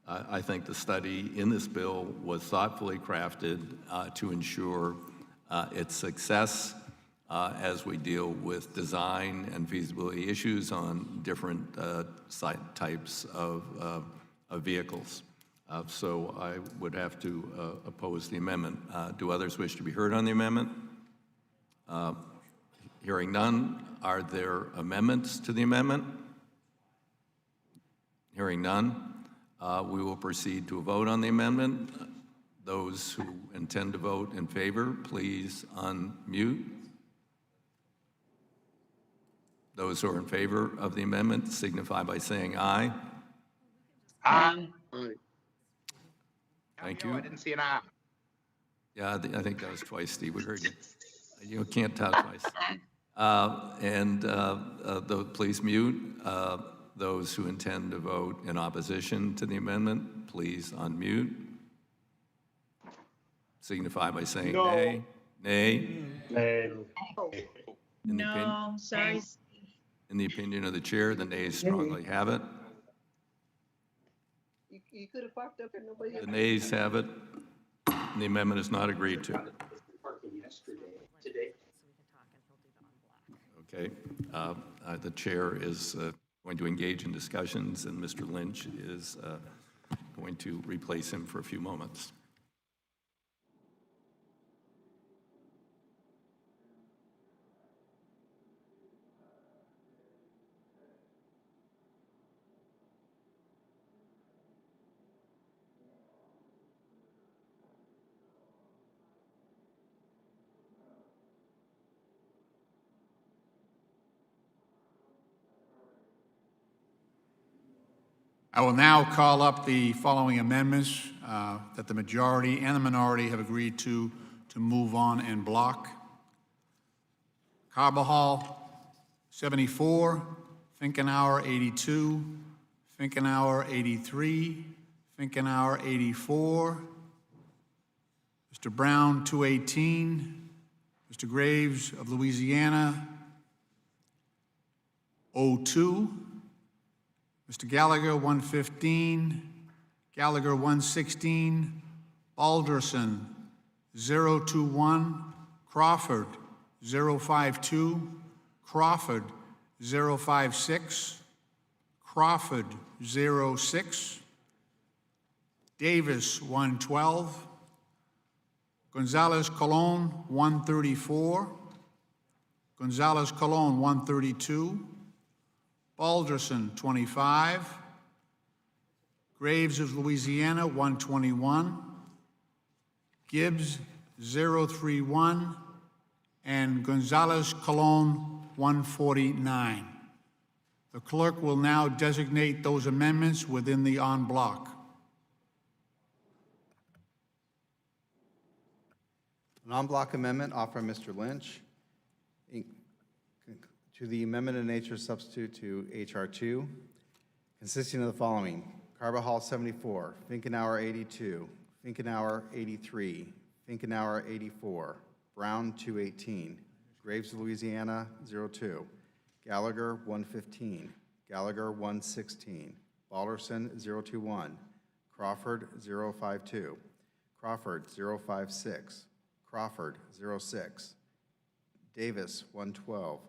I think the study in this bill was thoughtfully crafted to ensure its success as we deal with design and feasibility issues on different types of vehicles. So I would have to oppose the amendment. Do others wish to be heard on the amendment? Hearing none, are there amendments to the amendment? Hearing none, we will proceed to a vote on the amendment. Those who intend to vote in favor, please unmute. Those who are in favor of the amendment signify by saying aye. Aye. Thank you. I didn't see an aye. Yeah, I think that was twice, Steve. We heard you. You can't talk twice. Please mute. Those who intend to vote in opposition to the amendment, please unmute. Signify by saying No. nay. Nay. Nay. No, sorry. In the opinion of the chair, the nays strongly have it. You could have parked up and nobody. The nays have it. And the amendment is not agreed to. Okay. The chair is going to engage in discussions, and Mr. Lynch is going to replace him for a few moments. I will now call up the following amendments that the majority and the minority have agreed to move on en bloc. Carbajal, 74, Finkenauer, 82, Finkenauer, 83, Finkenauer, 84, Mr. Brown, 218, Mr. Graves of Louisiana, 02, Mr. Gallagher, 115, Gallagher, 116, Alderson, 021, Crawford, 052, Crawford, 056, Crawford, 06, Davis, 112, Gonzalez Colon, 134, Gonzalez Colon, 132, Balderson, 25, Graves of Louisiana, 121, Gibbs, 031, and Gonzalez Colon, 149. The clerk will now designate those amendments within the en bloc. An en bloc amendment offered by Mr. Lynch to the amendment in nature substitute to HR 2, consisting of the following: Carbajal 74, Finkenauer 82, Finkenauer 83, Finkenauer 84, Brown 218, Graves, Louisiana 02, Gallagher 115, Gallagher 116, Balderson 021, Crawford 052, Crawford 056, Crawford 06, Davis 112,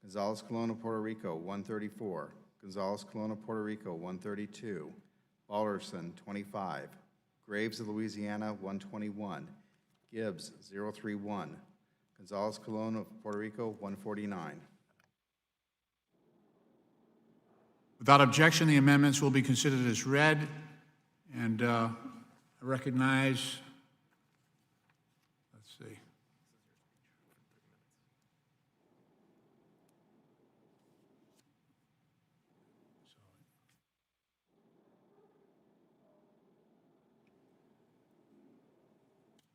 Gonzalez Colon of Puerto Rico 134, Gonzalez Colon of Puerto Rico 132, Balderson 25, Graves of Louisiana 121, Gibbs 031, Gonzalez Colon of Puerto Rico 149. Without objection, the amendments will be considered as read, and I recognize, let's see.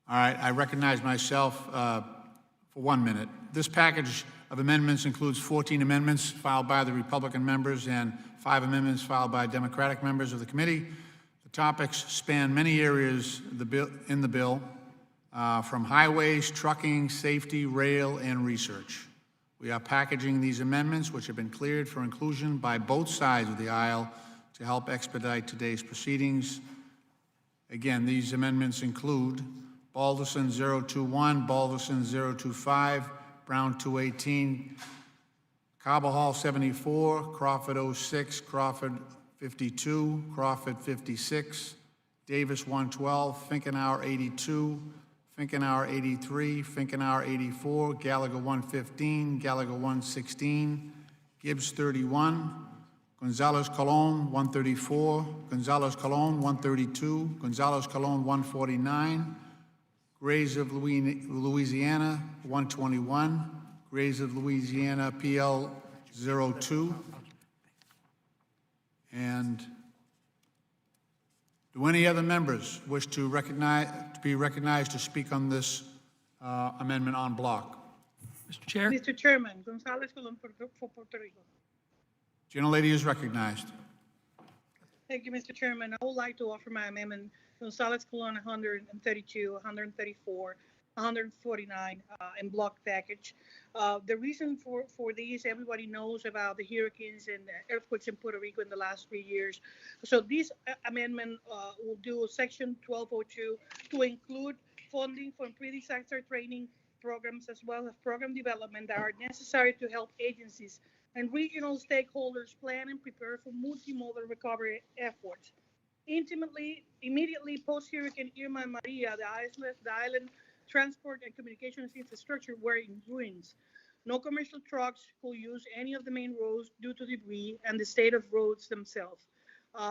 All right, I recognize myself for 1 minute. This package of amendments includes 14 amendments filed by the Republican members and 5 amendments filed by Democratic members of the committee. The topics span many areas in the bill, from highways, trucking, safety, rail, and research. We are packaging these amendments, which have been cleared for inclusion by both sides of the aisle, to help expedite today's proceedings. Again, these amendments include Balderson 021, Balderson 025, Brown 218, Carbajal 74, Crawford 06, Crawford 52, Crawford 56, Davis 112, Finkenauer 82, Finkenauer 83, Finkenauer 84, Gallagher 115, Gallagher 116, Gibbs 31, Gonzalez Colon 134, Gonzalez Colon 132, Gonzalez Colon 149, Graves of Louisiana 121, Graves of Louisiana PL 02. And do any other members wish to be recognized to speak on this amendment en bloc? Mr. Chair. Mr. Chairman, Gonzalez Colon for Puerto Rico. Gentlelady is recognized. Thank you, Mr. Chairman. I would like to offer my amendment, Gonzalez Colon 132, 134, 149 in block package. The reason for these, everybody knows about the hurricanes and the earthquakes in Puerto Rico in the last 3 years. So this amendment will do section 1202 to include funding for pre-disaster training programs as well as program development that are necessary to help agencies and regional stakeholders plan and prepare for multimodal recovery efforts. Immediately post-Hurricane Irma and Maria, the island transport and communications infrastructure were in ruins. No commercial trucks could use any of the main roads due to debris and the state of roads themselves.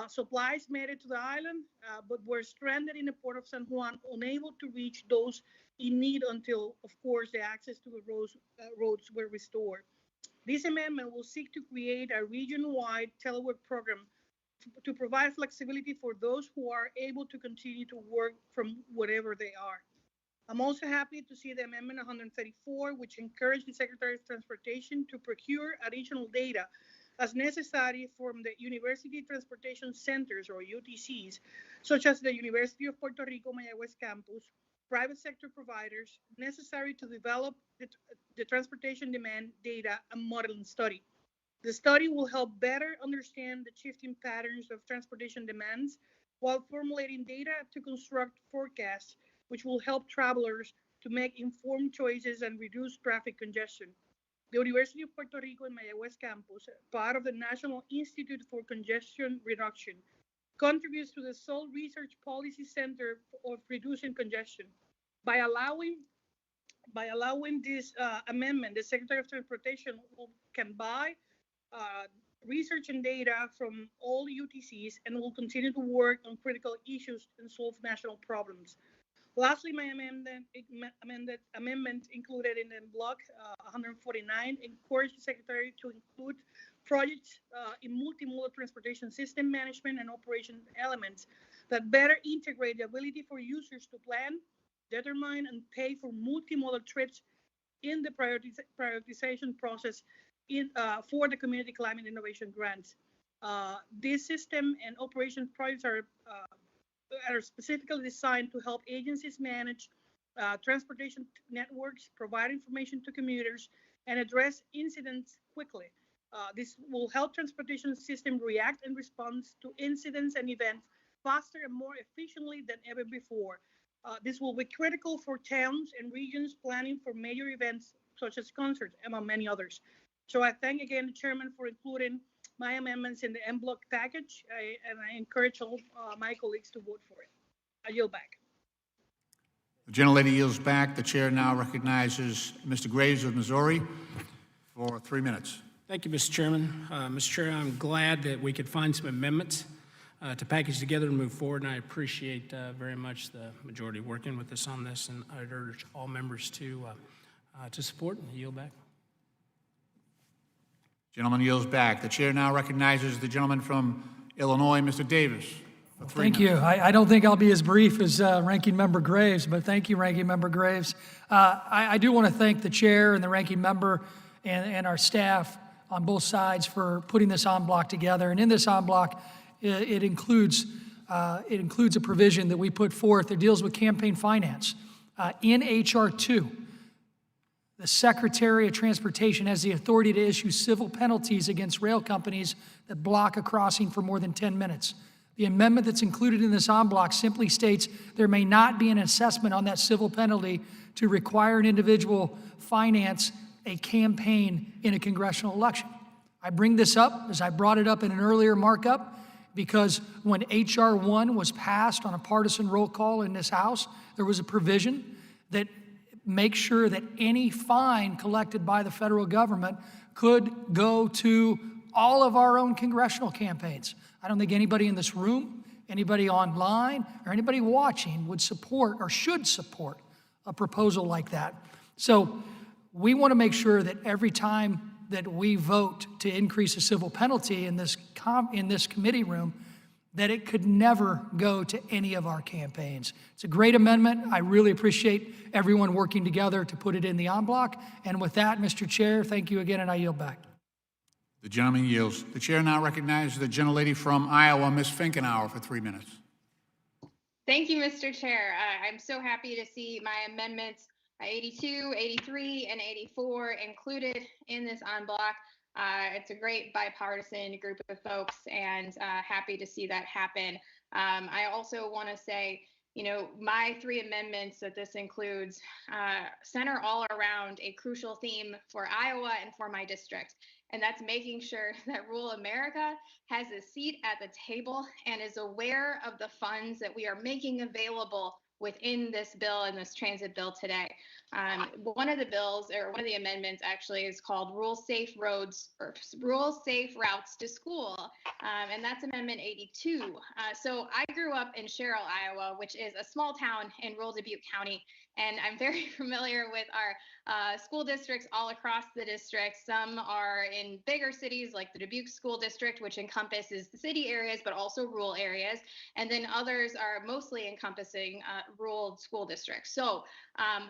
Supplies made it to the island, but were stranded in the port of San Juan, unable to reach those in need until, of course, the access to the roads were restored. This amendment will seek to create a region-wide telework program to provide flexibility for those who are able to continue to work from wherever they are. I'm also happy to see the Amendment 134, which encouraged the Secretary of Transportation to procure additional data as necessary from the University Transportation Centers, or UTCs, such as the University of Puerto Rico Mayagüez campus, private sector providers, necessary to develop the transportation demand data and modeling study. The study will help better understand the shifting patterns of transportation demands while formulating data to construct forecasts, which will help travelers to make informed choices and reduce traffic congestion. The University of Puerto Rico and Mayagüez campus, part of the National Institute for Congestion Reduction, contributes to the Sole Research Policy Center of Reducing Congestion. By allowing this amendment, the Secretary of Transportation can buy research and data from all UTCs and will continue to work on critical issues and solve national problems. Lastly, my amendment included in the block 149 encouraged the Secretary to include projects in multimodal transportation system management and operation elements that better integrate the ability for users to plan, determine, and pay for multimodal trips in the prioritization process for the Community Climate Innovation Grants. This system and operation projects are specifically designed to help agencies manage transportation networks, provide information to commuters, and address incidents quickly. This will help transportation system react and respond to incidents and events faster and more efficiently than ever before. This will be critical for towns and regions planning for major events such as concerts, among many others. So I thank again the chairman for including my amendments in the en bloc package, and I encourage all my colleagues to vote for it. I yield back. The gentlelady yields back. The chair now recognizes Mr. Graves of Missouri for 3 minutes. Thank you, Mr. Chairman. Mr. Chair, I'm glad that we could find some amendments to package together and move forward, and I appreciate very much the majority working with us on this, and I'd urge all members to support and yield back. Gentleman yields back. The chair now recognizes the gentleman from Illinois, Mr. Davis. For 3 Thank you. I don't think I'll be as brief as Ranking Member Graves, but thank you, Ranking Member Graves. I do want to thank the chair and the Ranking Member and our staff on both sides for putting this en bloc together. And in this en bloc, it includes a provision that we put forth that deals with campaign finance. In H.R. 2, the Secretary of Transportation has the authority to issue civil penalties against rail companies that block a crossing for more than 10 minutes. The amendment that's included in this en bloc simply states there may not be an assessment on that civil penalty to require an individual finance a campaign in a congressional election. I bring this up, as I brought it up in an earlier markup, because when H.R. 1 was passed on a partisan roll call in this House, there was a provision that makes sure that any fine collected by the federal government could go to all of our own congressional campaigns. I don't think anybody in this room, anybody online, or anybody watching would support or should support a proposal like that. So we want to make sure that every time that we vote to increase a civil penalty in this committee room, that it could never go to any of our campaigns. It's a great amendment. I really appreciate everyone working together to put it in the en bloc. And with that, Mr. Chair, thank you again, and I yield back. The gentleman yields. The chair now recognizes the gentlelady from Iowa, Ms. Finkenauer, for 3 minutes. Thank you, Mr. Chair. I'm so happy to see my amendments 82, 83, and 84 included in this en bloc. It's a great bipartisan group of folks, and happy to see that happen. I also want to say, you know, my 3 amendments that this includes center all around a crucial theme for Iowa and for my district, and that's making sure that rural America has a seat at the table and is aware of the funds that we are making available within this bill and this transit bill today. One of the bills, or one of the amendments actually, is called Rural Safe Roads, or Rural Safe Routes to School, and that's Amendment 82. So I grew up in Sherrill, Iowa, which is a small town in rural Dubuque County, and I'm very familiar with our school districts all across the district. Some are in bigger cities like the Dubuque School District, which encompasses the city areas, but also rural areas. And then others are mostly encompassing rural school districts. So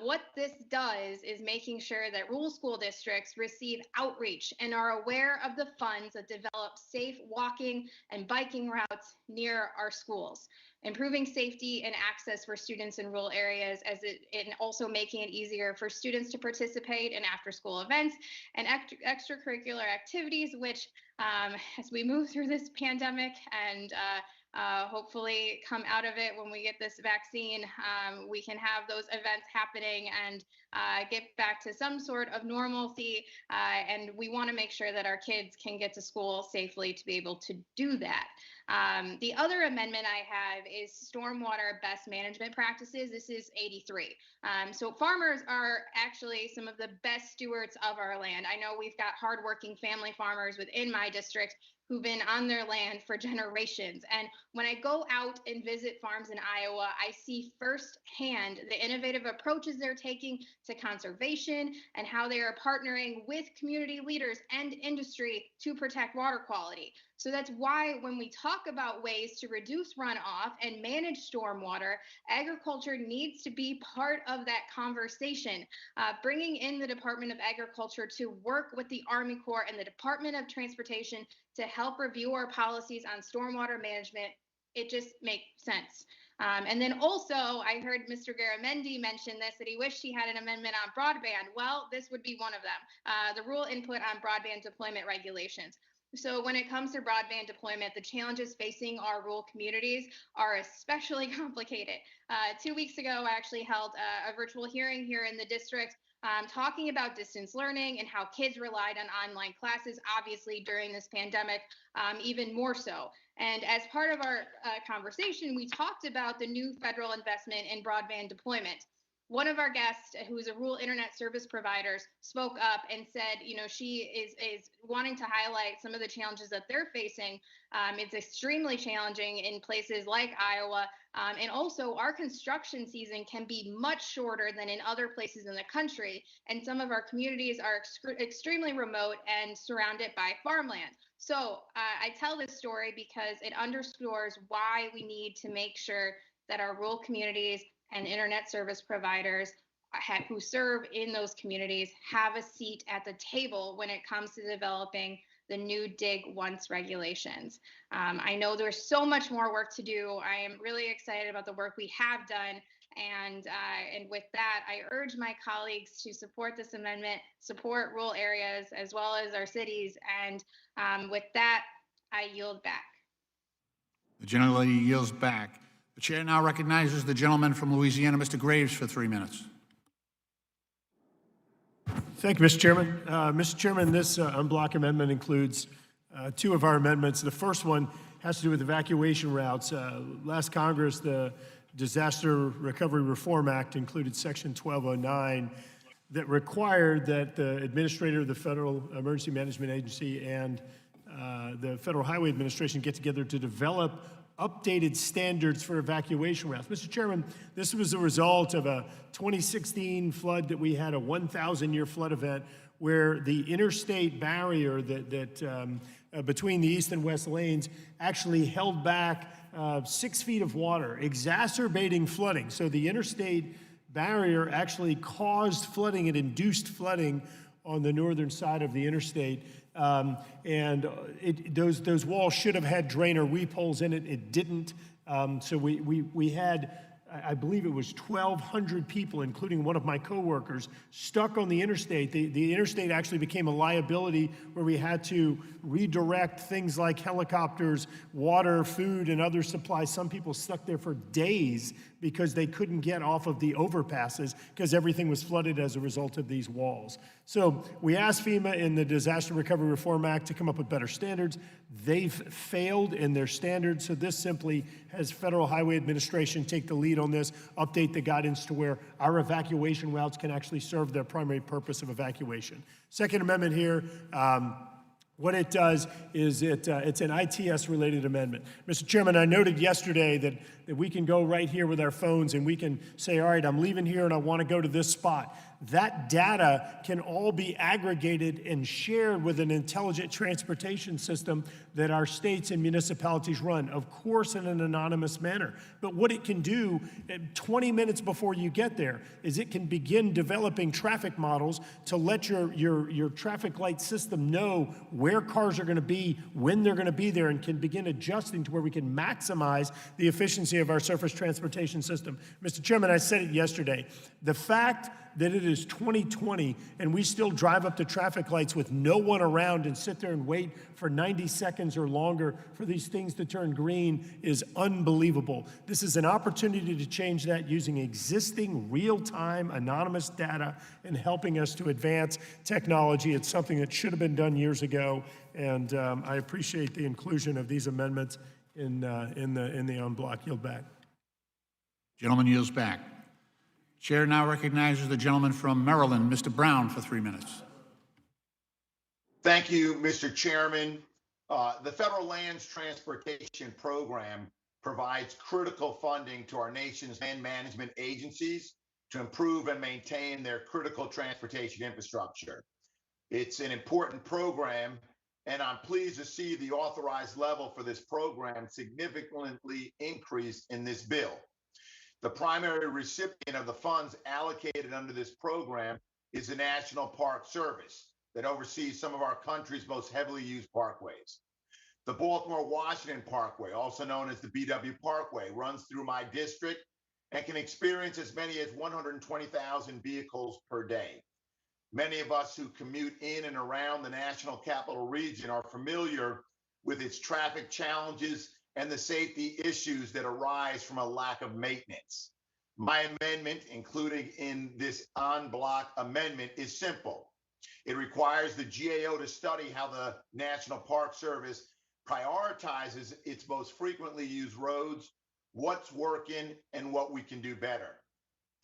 what this does is making sure that rural school districts receive outreach and are aware of the funds that develop safe walking and biking routes near our schools. Improving safety and access for students in rural areas, and also making it easier for students to participate in after-school events and extracurricular activities, which as we move through this pandemic and hopefully come out of it when we get this vaccine, we can have those events happening and get back to some sort of normalcy. And we want to make sure that our kids can get to school safely to be able to do that. The other amendment I have is stormwater best management practices. This is 83. So farmers are actually some of the best stewards of our land. I know we've got hardworking family farmers within my district who've been on their land for generations. And when I go out and visit farms in Iowa, I see firsthand the innovative approaches they're taking to conservation and how they are partnering with community leaders and industry to protect water quality. So that's why when we talk about ways to reduce runoff and manage stormwater, agriculture needs to be part of that conversation. Bringing in the Department of Agriculture to work with the Army Corps and the Department of Transportation to help review our policies on stormwater management, it just makes sense. And then also, I heard Mr. Garamendi mention this, that he wished he had an amendment on broadband. Well, this would be one of them, the rule input on broadband deployment regulations. So when it comes to broadband deployment, the challenges facing our rural communities are especially complicated. 2 weeks ago, I actually held a virtual hearing here in the district talking about distance learning and how kids relied on online classes, obviously during this pandemic, even more so. And as part of our conversation, we talked about the new federal investment in broadband deployment. One of our guests, who is a rural internet service provider, spoke up and said, you know, she is wanting to highlight some of the challenges that they're facing. It's extremely challenging in places like Iowa. And also our construction season can be much shorter than in other places in the country. And some of our communities are extremely remote and surrounded by farmland. So I tell this story because it underscores why we need to make sure that our rural communities and internet service providers who serve in those communities have a seat at the table when it comes to developing the new Dig Once regulations. I know there's so much more work to do. I am really excited about the work we have done. And with that, I urge my colleagues to support this amendment, support rural areas as well as our cities. And with that, I yield back. The gentlelady yields back. The chair now recognizes the gentleman from Louisiana, Mr. Graves, for 3 minutes. Thank you, Mr. Chairman. Mr. Chairman, this unblock amendment includes two of our amendments. The first one has to do with evacuation routes. Last Congress, the Disaster Recovery Reform Act included Section 1209 that required that the administrator of the Federal Emergency Management Agency and the Federal Highway Administration get together to develop updated standards for evacuation routes. Mr. Chairman, this was a result of a 2016 flood that we had, a 1,000-year flood event where the interstate barrier that between the east and west lanes actually held back 6 feet of water, exacerbating flooding. So the interstate barrier actually caused flooding and induced flooding on the northern side of the interstate. Those walls should have had drainer weep holes in it. It didn't. So we had, I believe it was 1,200 people, including one of my coworkers, stuck on the interstate. The interstate actually became a liability where we had to redirect things like helicopters, water, food, and other supplies. Some people stuck there for days because they couldn't get off of the overpasses because everything was flooded as a result of these walls. So we asked FEMA in the Disaster Recovery Reform Act to come up with better standards. They've failed in their standards, so this simply has Federal Highway Administration take the lead on this, update the guidance to where our evacuation routes can actually serve their primary purpose of evacuation. Second amendment here, what it does is it's an ITS-related amendment. Mr. Chairman, I noted yesterday that we can go right here with our phones and we can say, all right, I'm leaving here and I want to go to this spot. That data can all be aggregated and shared with an intelligent transportation system that our states and municipalities run, of course in an anonymous manner. But what it can do 20 minutes before you get there is it can begin developing traffic models to let your traffic light system know where cars are going to be, when they're going to be there, and can begin adjusting to where we can maximize the efficiency of our surface transportation system. Mr. Chairman, I said it yesterday. The fact that it is 2020 and we still drive up to traffic lights with no one around and sit there and wait for 90 seconds or longer for these things to turn green is unbelievable. This is an opportunity to change that using existing real-time anonymous data and helping us to advance technology. It's something that should have been done years ago, and I appreciate the inclusion of these amendments in the unblock. Yield back. Gentleman yields back. Chair now recognizes the gentleman from Maryland, Mr. Brown, for 3 minutes. Thank you, Mr. Chairman. The Federal Lands Transportation Program provides critical funding to our nation's land management agencies to improve and maintain their critical transportation infrastructure. It's an important program, and I'm pleased to see the authorized level for this program significantly increased in this bill. The primary recipient of the funds allocated under this program is the National Park Service that oversees some of our country's most heavily used parkways. The Baltimore-Washington Parkway, also known as the BW Parkway, runs through my district and can experience as many as 120,000 vehicles per day. Many of us who commute in and around the National Capital Region are familiar with its traffic challenges and the safety issues that arise from a lack of maintenance. My amendment, including in this en bloc amendment, is simple. It requires the GAO to study how the National Park Service prioritizes its most frequently used roads, what's working, and what we can do better.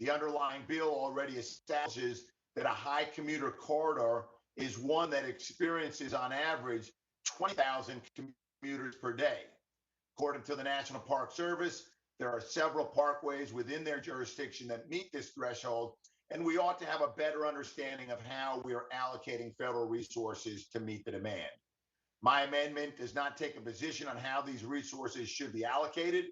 The underlying bill already establishes that a high commuter corridor is one that experiences on average 20,000 commuters per day. According to the National Park Service, there are several parkways within their jurisdiction that meet this threshold, and we ought to have a better understanding of how we are allocating federal resources to meet the demand. My amendment does not take a position on how these resources should be allocated.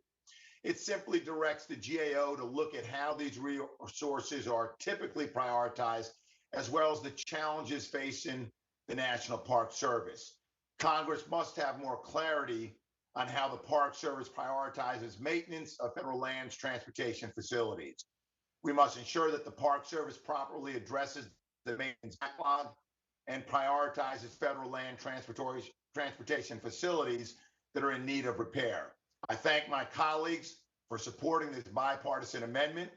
It simply directs the GAO to look at how these resources are typically prioritized, as well as the challenges facing the National Park Service. Congress must have more clarity on how the Park Service prioritizes maintenance of federal lands transportation facilities. We must ensure that the Park Service properly addresses the maintenance backlog and prioritizes federal land transportation facilities that are in need of repair. I thank my colleagues for supporting this bipartisan amendment,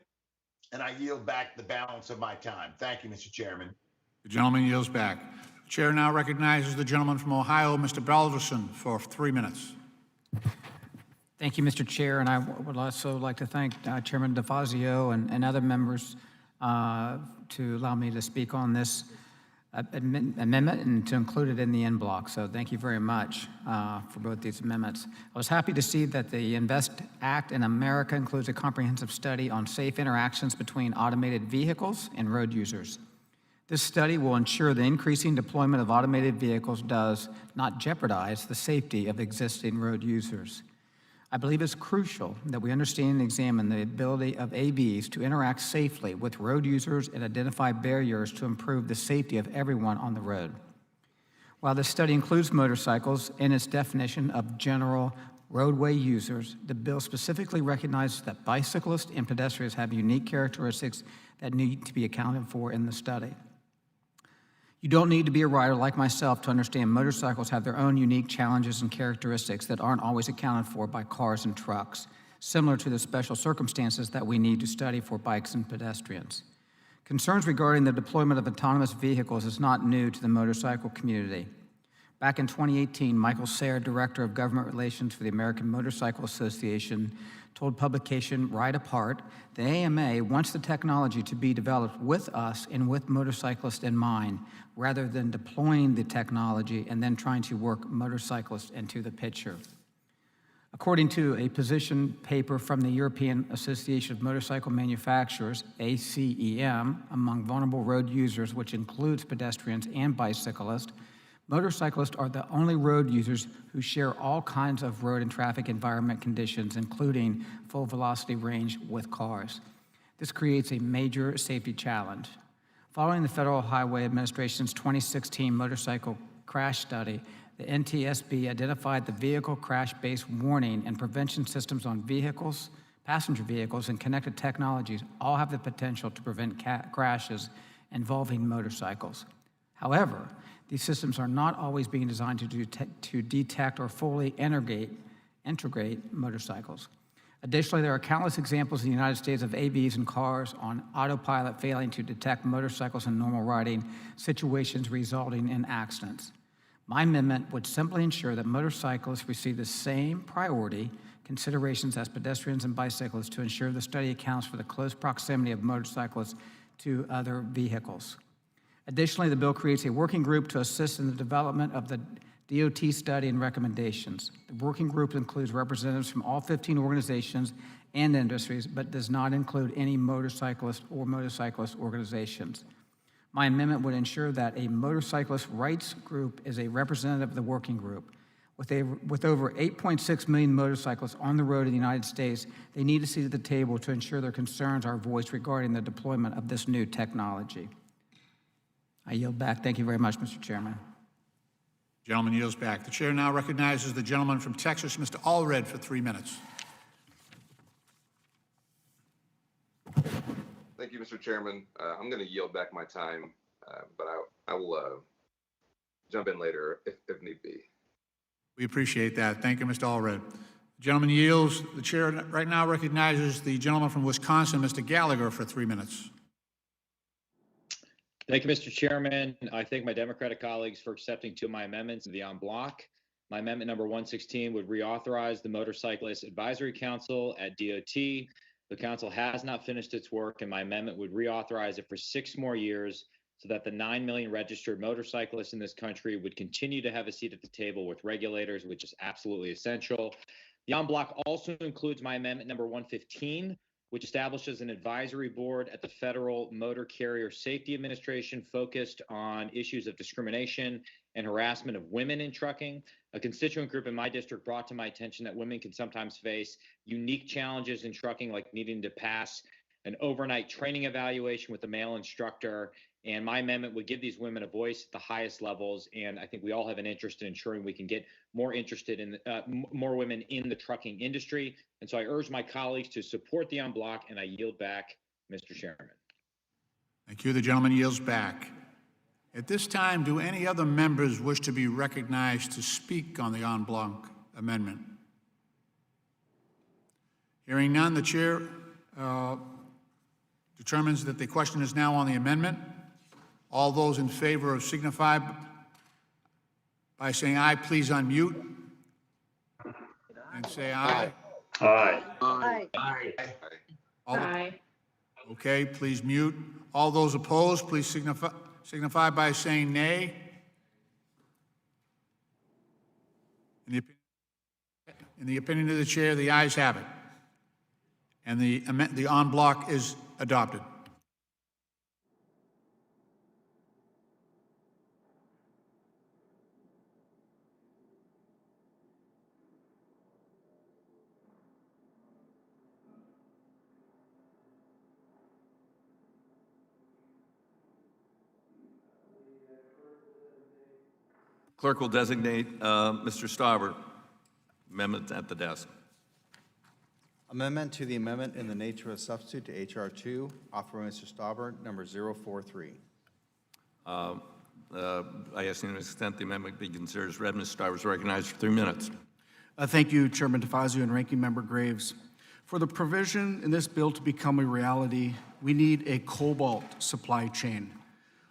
and I yield back the balance of my time. Thank you, Mr. Chairman. The gentleman yields back. The chair now recognizes the gentleman from Ohio, Mr. Balderson, for 3 minutes. Thank you, Mr. Chair, and I would also like to thank Chairman DeFazio and other members to allow me to speak on this amendment and to include it in the en bloc. So thank you very much for both these amendments. I was happy to see that the INVEST Act in America includes a comprehensive study on safe interactions between automated vehicles and road users. This study will ensure the increasing deployment of automated vehicles does not jeopardize the safety of existing road users. I believe it's crucial that we understand and examine the ability of AVs to interact safely with road users and identify barriers to improve the safety of everyone on the road. While this study includes motorcycles in its definition of general roadway users, the bill specifically recognizes that bicyclists and pedestrians have unique characteristics that need to be accounted for in the study. You don't need to be a rider like myself to understand motorcycles have their own unique challenges and characteristics that aren't always accounted for by cars and trucks, similar to the special circumstances that we need to study for bikes and pedestrians. Concerns regarding the deployment of autonomous vehicles is not new to the motorcycle community. Back in 2018, Michael Sayre, Director of Government Relations for the American Motorcycle Association, told publication Ride Apart, the AMA wants the technology to be developed with us and with motorcyclists in mind, rather than deploying the technology and then trying to work motorcyclists into the picture. According to a position paper from the European Association of Motorcycle Manufacturers, ACEM, among vulnerable road users, which includes pedestrians and bicyclists, motorcyclists are the only road users who share all kinds of road and traffic environment conditions, including full velocity range with cars. This creates a major safety challenge. Following the Federal Highway Administration's 2016 motorcycle crash study, the NTSB identified the vehicle crash-based warning and prevention systems on vehicles, passenger vehicles, and connected technologies all have the potential to prevent crashes involving motorcycles. However, these systems are not always being designed to detect or fully integrate motorcycles. Additionally, there are countless examples in the United States of AVs and cars on autopilot failing to detect motorcycles in normal riding situations, resulting in accidents. My amendment would simply ensure that motorcyclists receive the same priority considerations as pedestrians and bicyclists to ensure the study accounts for the close proximity of motorcyclists to other vehicles. Additionally, the bill creates a working group to assist in the development of the DOT study and recommendations. The working group includes representatives from all 15 organizations and industries, but does not include any motorcyclist or motorcyclist organizations. My amendment would ensure that a motorcyclist rights group is a representative of the working group. With over 8.6 million motorcyclists on the road in the United States, they need a seat at the table to ensure their concerns are voiced regarding the deployment of this new technology. I yield back. Thank you very much, Mr. Chairman. Gentleman yields back. The chair now recognizes the gentleman from Texas, Mr. Allred, for 3 minutes. Thank you, Mr. Chairman. I'm going to yield back my time, but I will jump in later if need be. We appreciate that. Thank you, Mr. Allred. The gentleman yields. The chair right now recognizes the gentleman from Wisconsin, Mr. Gallagher, for 3 minutes. Thank you, Mr. Chairman. I thank my Democratic colleagues for accepting two of my amendments of the en bloc. My amendment number 116 would reauthorize the Motorcyclist Advisory Council at DOT. The council has not finished its work, and my amendment would reauthorize it for 6 more years so that the 9 million registered motorcyclists in this country would continue to have a seat at the table with regulators, which is absolutely essential. The en bloc also includes my amendment number 115, which establishes an advisory board at the Federal Motor Carrier Safety Administration focused on issues of discrimination and harassment of women in trucking. A constituent group in my district brought to my attention that women can sometimes face unique challenges in trucking, like needing to pass an overnight training evaluation with a male instructor. And my amendment would give these women a voice at the highest levels. And I think we all have an interest in ensuring we can get more more women in the trucking industry. And so I urge my colleagues to support the en bloc, and I yield back, Mr. Chairman. Thank you. The gentleman yields back. At this time, do any other members wish to be recognized to speak on the en bloc amendment? Hearing none, the chair determines that the question is now on the amendment. All those in favor signify by saying aye. Please unmute and say aye. Aye. Aye. Aye. Okay, please mute. All those opposed, please signify by saying nay. In the opinion of the chair, the ayes have it, and the en bloc is adopted. Clerk will designate Mr. Stauber. Amendment at the desk. Amendment to the amendment in the nature of a substitute to H.R. 2, offered by Mr. Stauber, number 043. I ask in extent the amendment be considered as read. Mr. Stauber is recognized for 3 minutes. Thank you, Chairman DeFazio and Ranking Member Graves. For the provision in this bill to become a reality, we need a cobalt supply chain.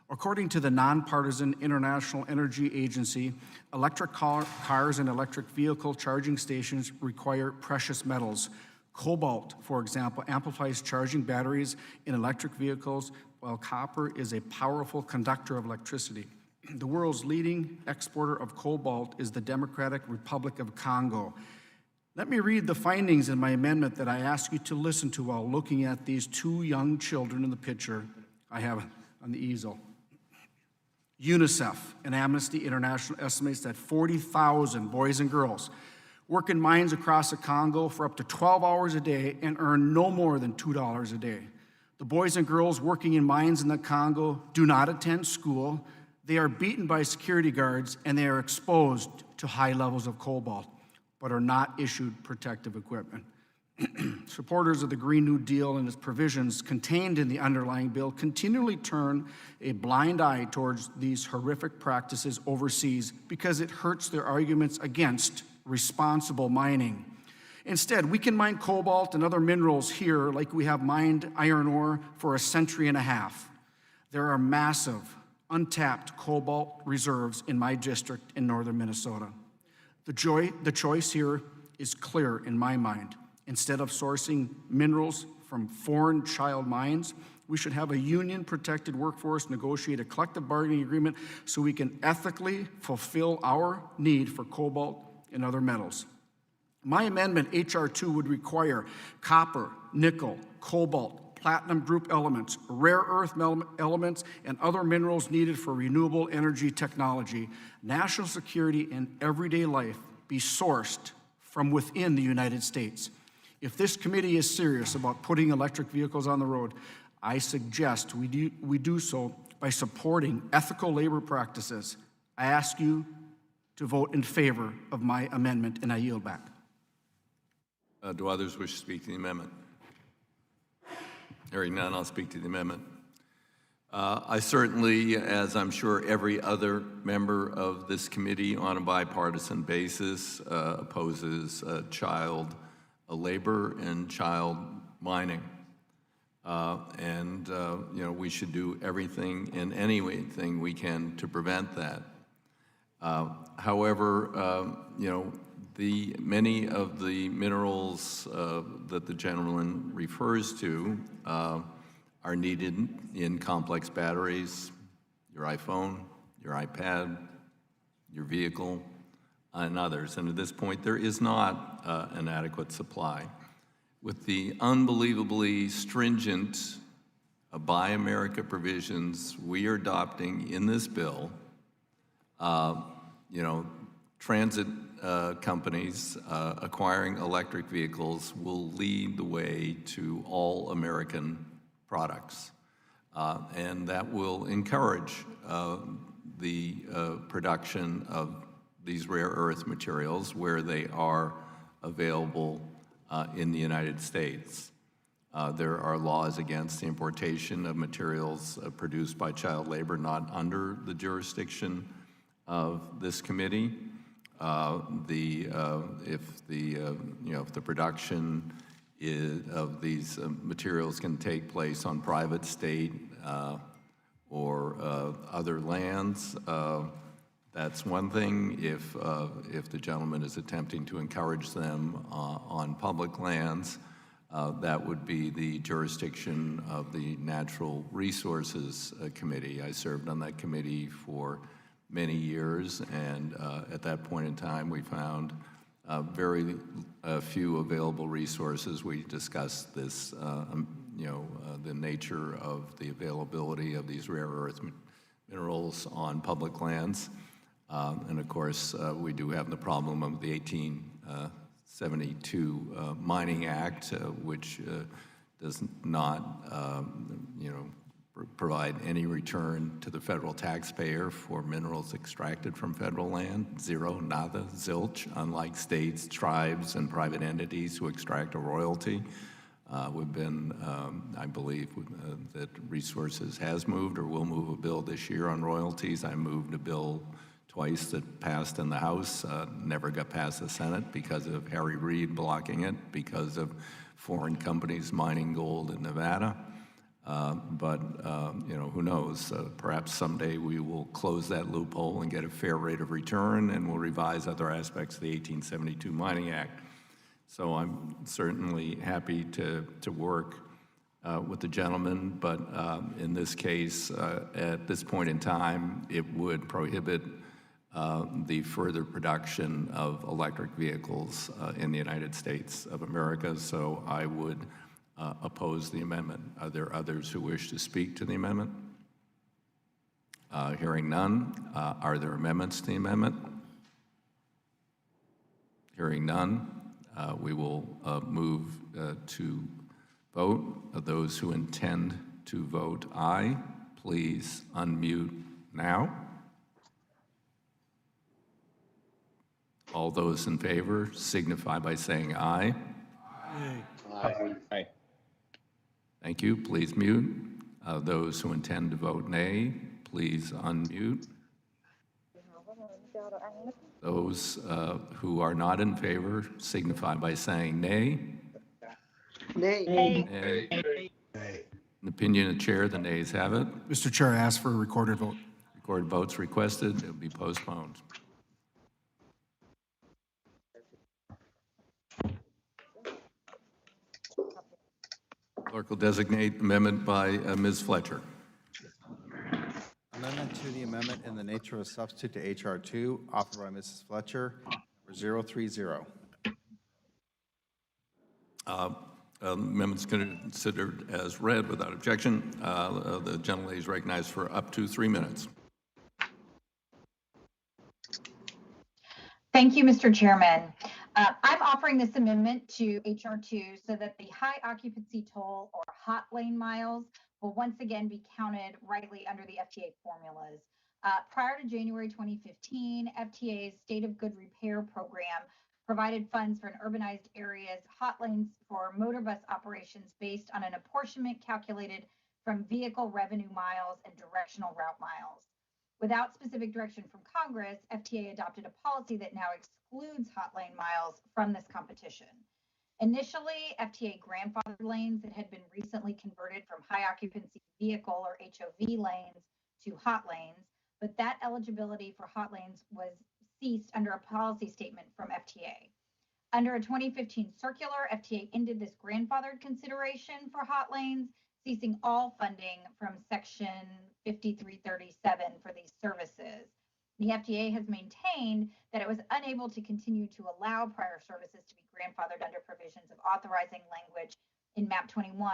According to the nonpartisan International Energy Agency, electric cars and electric vehicle charging stations require precious metals. Cobalt, for example, amplifies charging batteries in electric vehicles, while copper is a powerful conductor of electricity. The world's leading exporter of cobalt is the Democratic Republic of Congo. Let me read the findings in my amendment that I ask you to listen to while looking at these 2 young children in the picture I have on the easel. UNICEF and Amnesty International estimates that 40,000 boys and girls work in mines across the Congo for up to 12 hours a day and earn no more than $2 a day. The boys and girls working in mines in the Congo do not attend school. They are beaten by security guards, and they are exposed to high levels of cobalt, but are not issued protective equipment. Supporters of the Green New Deal and its provisions contained in the underlying bill continually turn a blind eye towards these horrific practices overseas because it hurts their arguments against responsible mining. Instead, we can mine cobalt and other minerals here like we have mined iron ore for a century and a half. There are massive, untapped cobalt reserves in my district in northern Minnesota. The choice here is clear in my mind. Instead of sourcing minerals from foreign child mines, We should have a union-protected workforce, negotiate a collective bargaining agreement so we can ethically fulfill our need for cobalt and other metals. My amendment, H.R. 2, would require copper, nickel, cobalt, platinum group elements, rare earth elements, and other minerals needed for renewable energy technology, national security, and everyday life be sourced from within the United States. If this committee is serious about putting electric vehicles on the road, I suggest we do so by supporting ethical labor practices. I ask you to vote in favor of my amendment, and I yield back. Do others wish to speak to the amendment? Hearing none, I'll speak to the amendment. I certainly, as I'm sure every other member of this committee on a bipartisan basis, opposes child labor and child mining. We should do everything and anything we can to prevent that. However, many of the minerals that the gentleman refers to are needed in complex batteries, your iPhone, your iPad, your vehicle, and others. And at this point, there is not an adequate supply. With the unbelievably stringent Buy America provisions we are adopting in this bill, transit companies acquiring electric vehicles will lead the way to all American products. And that will encourage the production of these rare earth materials where they are available in the United States. There are laws against the importation of materials produced by child labor not under the jurisdiction of this committee. If the production of these materials can take place on private, state, or other lands, that's one thing. If the gentleman is attempting to encourage them on public lands, that would be the jurisdiction of the Natural Resources Committee. I served on that committee for many years, and at that point in time, we found very few available resources. We discussed this, the nature of the availability of these rare earth minerals on public lands. And of course, we do have the problem of the 1872 Mining Act, which does not, provide any return to the federal taxpayer for minerals extracted from federal land. Zero, nada, zilch, unlike states, tribes, and private entities who extract a royalty. We've been, I believe, that Resources has moved or will move a bill this year on royalties. I moved a bill twice that passed in the House, never got past the Senate because of Harry Reid blocking it, because of foreign companies mining gold in Nevada. Who knows? Perhaps someday we will close that loophole and get a fair rate of return, and we'll revise other aspects of the 1872 Mining Act. So I'm certainly happy to work with the gentleman, but in this case, at this point in time, it would prohibit the further production of electric vehicles in the United States of America, so I would oppose the amendment. Are there others who wish to speak to the amendment? Hearing none, are there amendments to the amendment? Hearing none, we will move to vote. Those who intend to vote aye, please unmute now. All those in favor signify by saying aye. Aye. Aye. Thank you. Please mute. Those who intend to vote nay, please unmute. Those who are not in favor signify by saying nay. Nay. Nay. In the opinion of the chair, the nays have it. Mr. Chair, I ask for a recorded vote. Recorded votes requested. It will be postponed. Clerk will designate amendment by Ms. Fletcher. Amendment to the amendment in the nature of a substitute to H.R. 2, offered by Mrs. Fletcher, number 030. Amendment's considered as read without objection. The gentlelady is recognized for up to 3 minutes. Thank you, Mr. Chairman. I'm offering this amendment to HR 2 so that the high occupancy toll or hot lane miles will once again be counted rightly under the FTA formulas. Prior to January 2015, FTA's State of Good Repair program provided funds for an urbanized areas hot lanes for motor bus operations based on an apportionment calculated from vehicle revenue miles and directional route miles. Without specific direction from Congress, FTA adopted a policy that now excludes hot lane miles from this competition. Initially, FTA grandfathered lanes that had been recently converted from high occupancy vehicle or HOV lanes to hot lanes, but that eligibility for hot lanes was ceased under a policy statement from FTA. Under a 2015 circular, FTA ended this grandfathered consideration for hot lanes, ceasing all funding from Section 5337 for these services. The FTA has maintained that it was unable to continue to allow prior services to be grandfathered under provisions of authorizing language in MAP 21,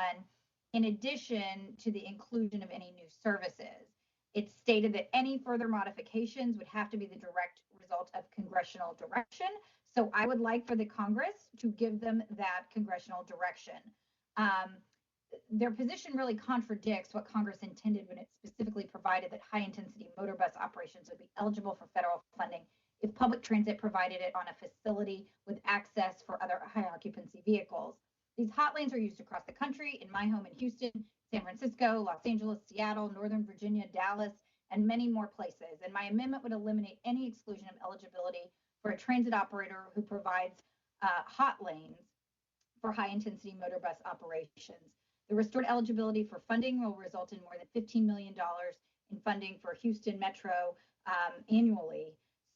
in addition to the inclusion of any new services. It stated that any further modifications would have to be the direct result of congressional direction. So I would like for the Congress to give them that congressional direction. Their position really contradicts what Congress intended when it specifically provided that high-intensity motor bus operations would be eligible for federal funding if public transit provided it on a facility with access for other high-occupancy vehicles. These hot lanes are used across the country, in my home in Houston, San Francisco, Los Angeles, Seattle, Northern Virginia, Dallas, and many more places. And my amendment would eliminate any exclusion of eligibility for a transit operator who provides hot lanes for high-intensity motor bus operations. The restored eligibility for funding will result in more than $15 million in funding for Houston Metro annually.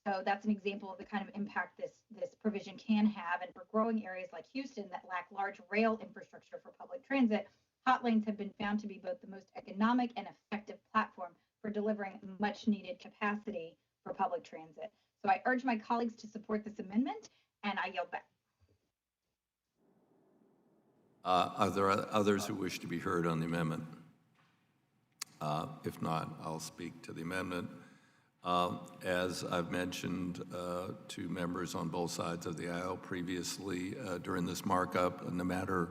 So that's an example of the kind of impact this provision can have. And for growing areas like Houston that lack large rail infrastructure for public transit, hot lanes have been found to be both the most economic and effective platform for delivering much needed capacity for public transit. So I urge my colleagues to support this amendment, and I yield back. Are there others who wish to be heard on the amendment? If not, I'll speak to the amendment. As I've mentioned to members on both sides of the aisle previously during this markup, no matter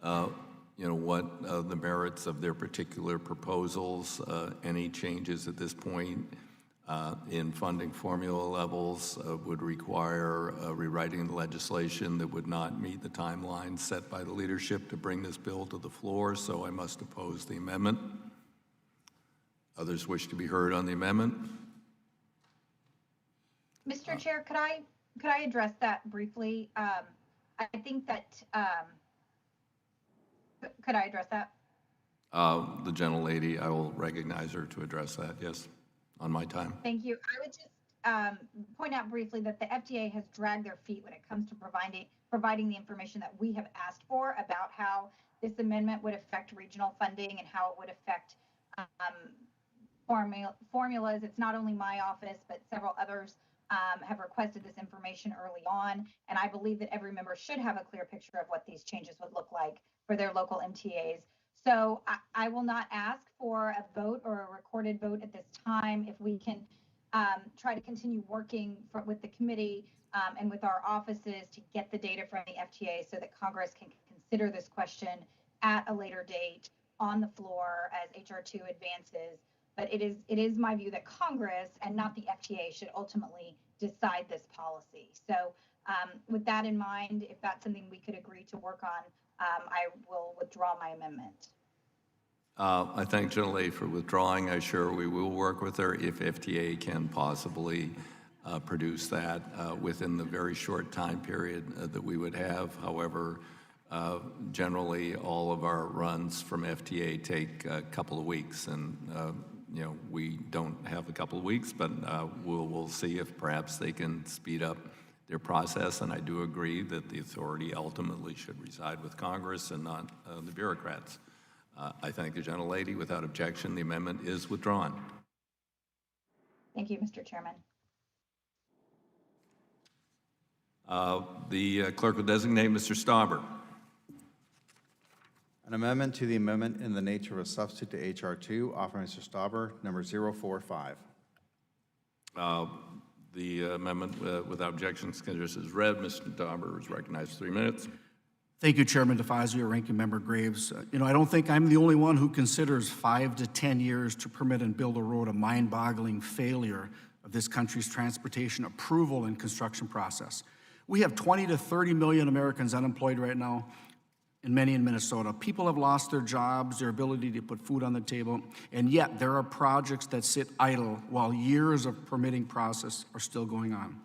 what the merits of their particular proposals, any changes at this point in funding formula levels would require rewriting the legislation that would not meet the timeline set by the leadership to bring this bill to the floor, so I must oppose the amendment. Others wish to be heard on the amendment? Mr. Chair, could I address that briefly? I think that, could I address that? The gentlelady, I will recognize her to address that, yes, on my time. Thank you. I would just point out briefly that the FDA has dragged their feet when it comes to providing the information that we have asked for about how this amendment would affect regional funding and how it would affect formulas. It's not only my office, but several others have requested this information early on, and I believe that every member should have a clear picture of what these changes would look like for their local MTAs. So I will not ask for a vote or a recorded vote at this time. If we can try to continue working with the committee and with our offices to get the data from the FTA so that Congress can consider this question at a later date on the floor as HR 2 advances. But it is my view that Congress and not the FTA should ultimately decide this policy. So with that in mind, if that's something we could agree to work on, I will withdraw my amendment. I thank gentlelady for withdrawing. I'm sure we will work with her if FTA can possibly produce that within the very short time period that we would have. However, generally all of our runs from FTA take a couple of weeks, and we don't have a couple of weeks, but we'll see if perhaps they can speed up their process, and I do agree that the authority ultimately should reside with Congress and not the bureaucrats. I thank the gentlelady. Without objection, the amendment is withdrawn. Thank you, Mr. Chairman. The clerk will designate Mr. Stauber. An amendment to the amendment in the nature of a substitute to H.R. 2, offered by Mr. Stauber, number 045. The amendment without objection considers as read. Mr. Stauber is recognized for 3 minutes. Thank you, Chairman DeFazio, Ranking Member Graves. I don't think I'm the only one who considers 5 to 10 years to permit and build a road a mind-boggling failure of this country's transportation approval and construction process. We have 20 to 30 million Americans unemployed right now, and many in Minnesota. People have lost their jobs, their ability to put food on the table, and yet there are projects that sit idle while years of permitting process are still going on.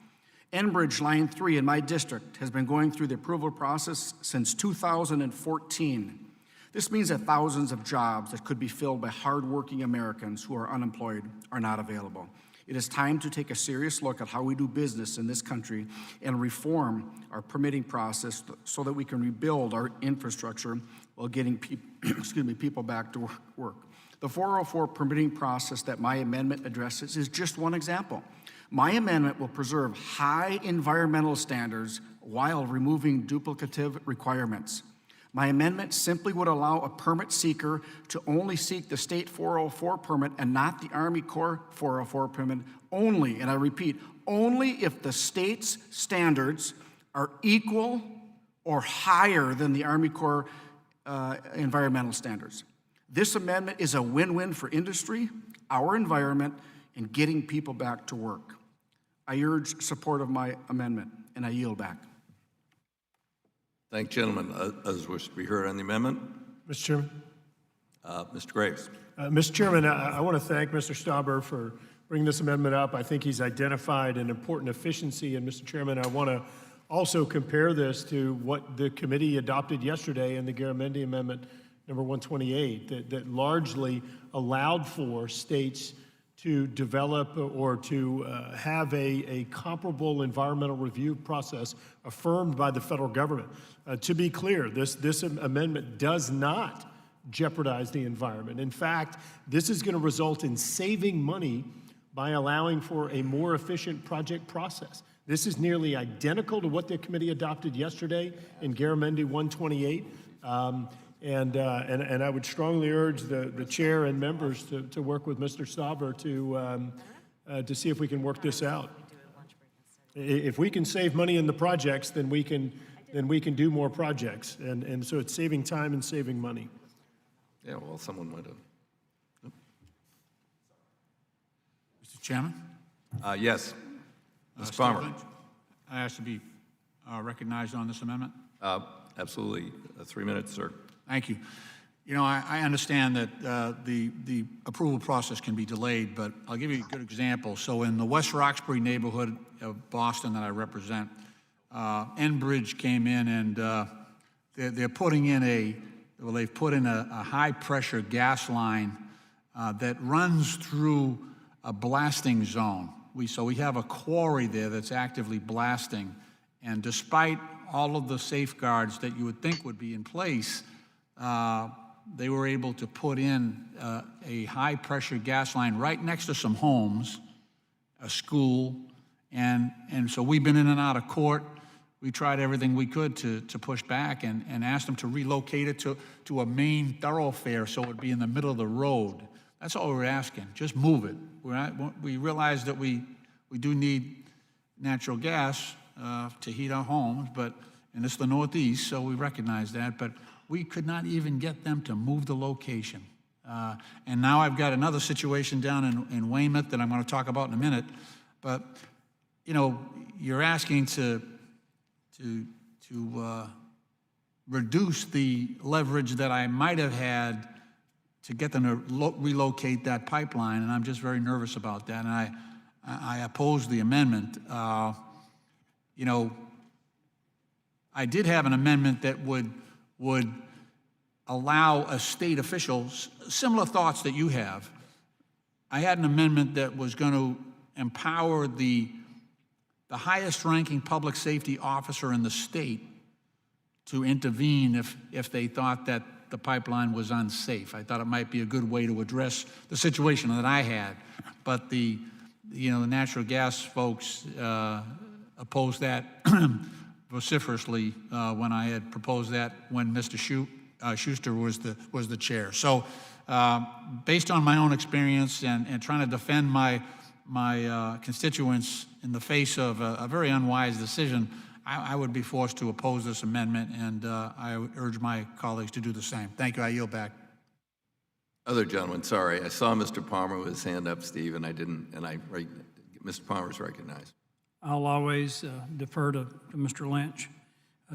Enbridge Line 3 in my district has been going through the approval process since 2014. This means that thousands of jobs that could be filled by hardworking Americans who are unemployed are not available. It is time to take a serious look at how we do business in this country and reform our permitting process so that we can rebuild our infrastructure while getting people back to work. The 404 permitting process that my amendment addresses is just one example. My amendment will preserve high environmental standards while removing duplicative requirements. My amendment simply would allow a permit seeker to only seek the state 404 permit and not the Army Corps 404 permit only, and I repeat, only if the state's standards are equal or higher than the Army Corps environmental standards. This amendment is a win-win for industry, our environment, and getting people back to work. I urge support of my amendment, and I yield back. Thank you, gentlemen. Others wish to be heard on the amendment? Mr. Chairman. Mr. Graves. Mr. Chairman, I want to thank Mr. Stauber for bringing this amendment up. I think he's identified an important efficiency. And Mr. Chairman, I want to also compare this to what the committee adopted yesterday in the Garamendi Amendment number 128 that largely allowed for states to develop or to have a comparable environmental review process affirmed by the federal government. To be clear, this amendment does not jeopardize the environment. In fact, this is going to result in saving money by allowing for a more efficient project process. This is nearly identical to what the committee adopted yesterday in Garamendi 128. And I would strongly urge the chair and members to work with Mr. Stauber to see if we can work this out. If we can save money in the projects, then we can do more projects. And so it's saving time and saving money. Yeah, well, someone might have. Mr. Chairman? Yes. Mr. Palmer. I ask to be recognized on this amendment. Absolutely. 3 minutes, sir. Thank you. You know, I understand that the approval process can be delayed, but I'll give you a good example. So in the West Roxbury neighborhood of Boston that I represent, Enbridge came in and they're putting in they've put in a high-pressure gas line that runs through a blasting zone. So we have a quarry there that's actively blasting, and despite all of the safeguards that you would think would be in place, they were able to put in a high-pressure gas line right next to some homes, a school, and so we've been in and out of court. We tried everything we could to push back and asked them to relocate it to a main thoroughfare so it would be in the middle of the road. That's all we're asking. Just move it. We realize that we do need natural gas to heat our homes, and it's the Northeast, so we recognize that, but we could not even get them to move the location. And now I've got another situation down in Weymouth that I'm going to talk about in a minute, but you know, you're asking to reduce the leverage that I might have had to get them to relocate that pipeline, and I'm just very nervous about that, and I oppose the amendment. You know, I did have an amendment that would allow a state official similar thoughts that you have. I had an amendment that was going to empower the the highest-ranking public safety officer in the state to intervene if they thought that the pipeline was unsafe. I thought it might be a good way to address the situation that I had. But the natural gas folks opposed that vociferously when I had proposed that when Mr. Schuster was the chair. So based on my own experience and trying to defend my constituents in the face of a very unwise decision, I would be forced to oppose this amendment, and I would urge my colleagues to do the same. Thank you. I yield back. Other gentleman, sorry. I saw Mr. Palmer with his hand up, Steve, and I didn't, Mr. Palmer's recognized. I'll always defer to Mr. Lynch.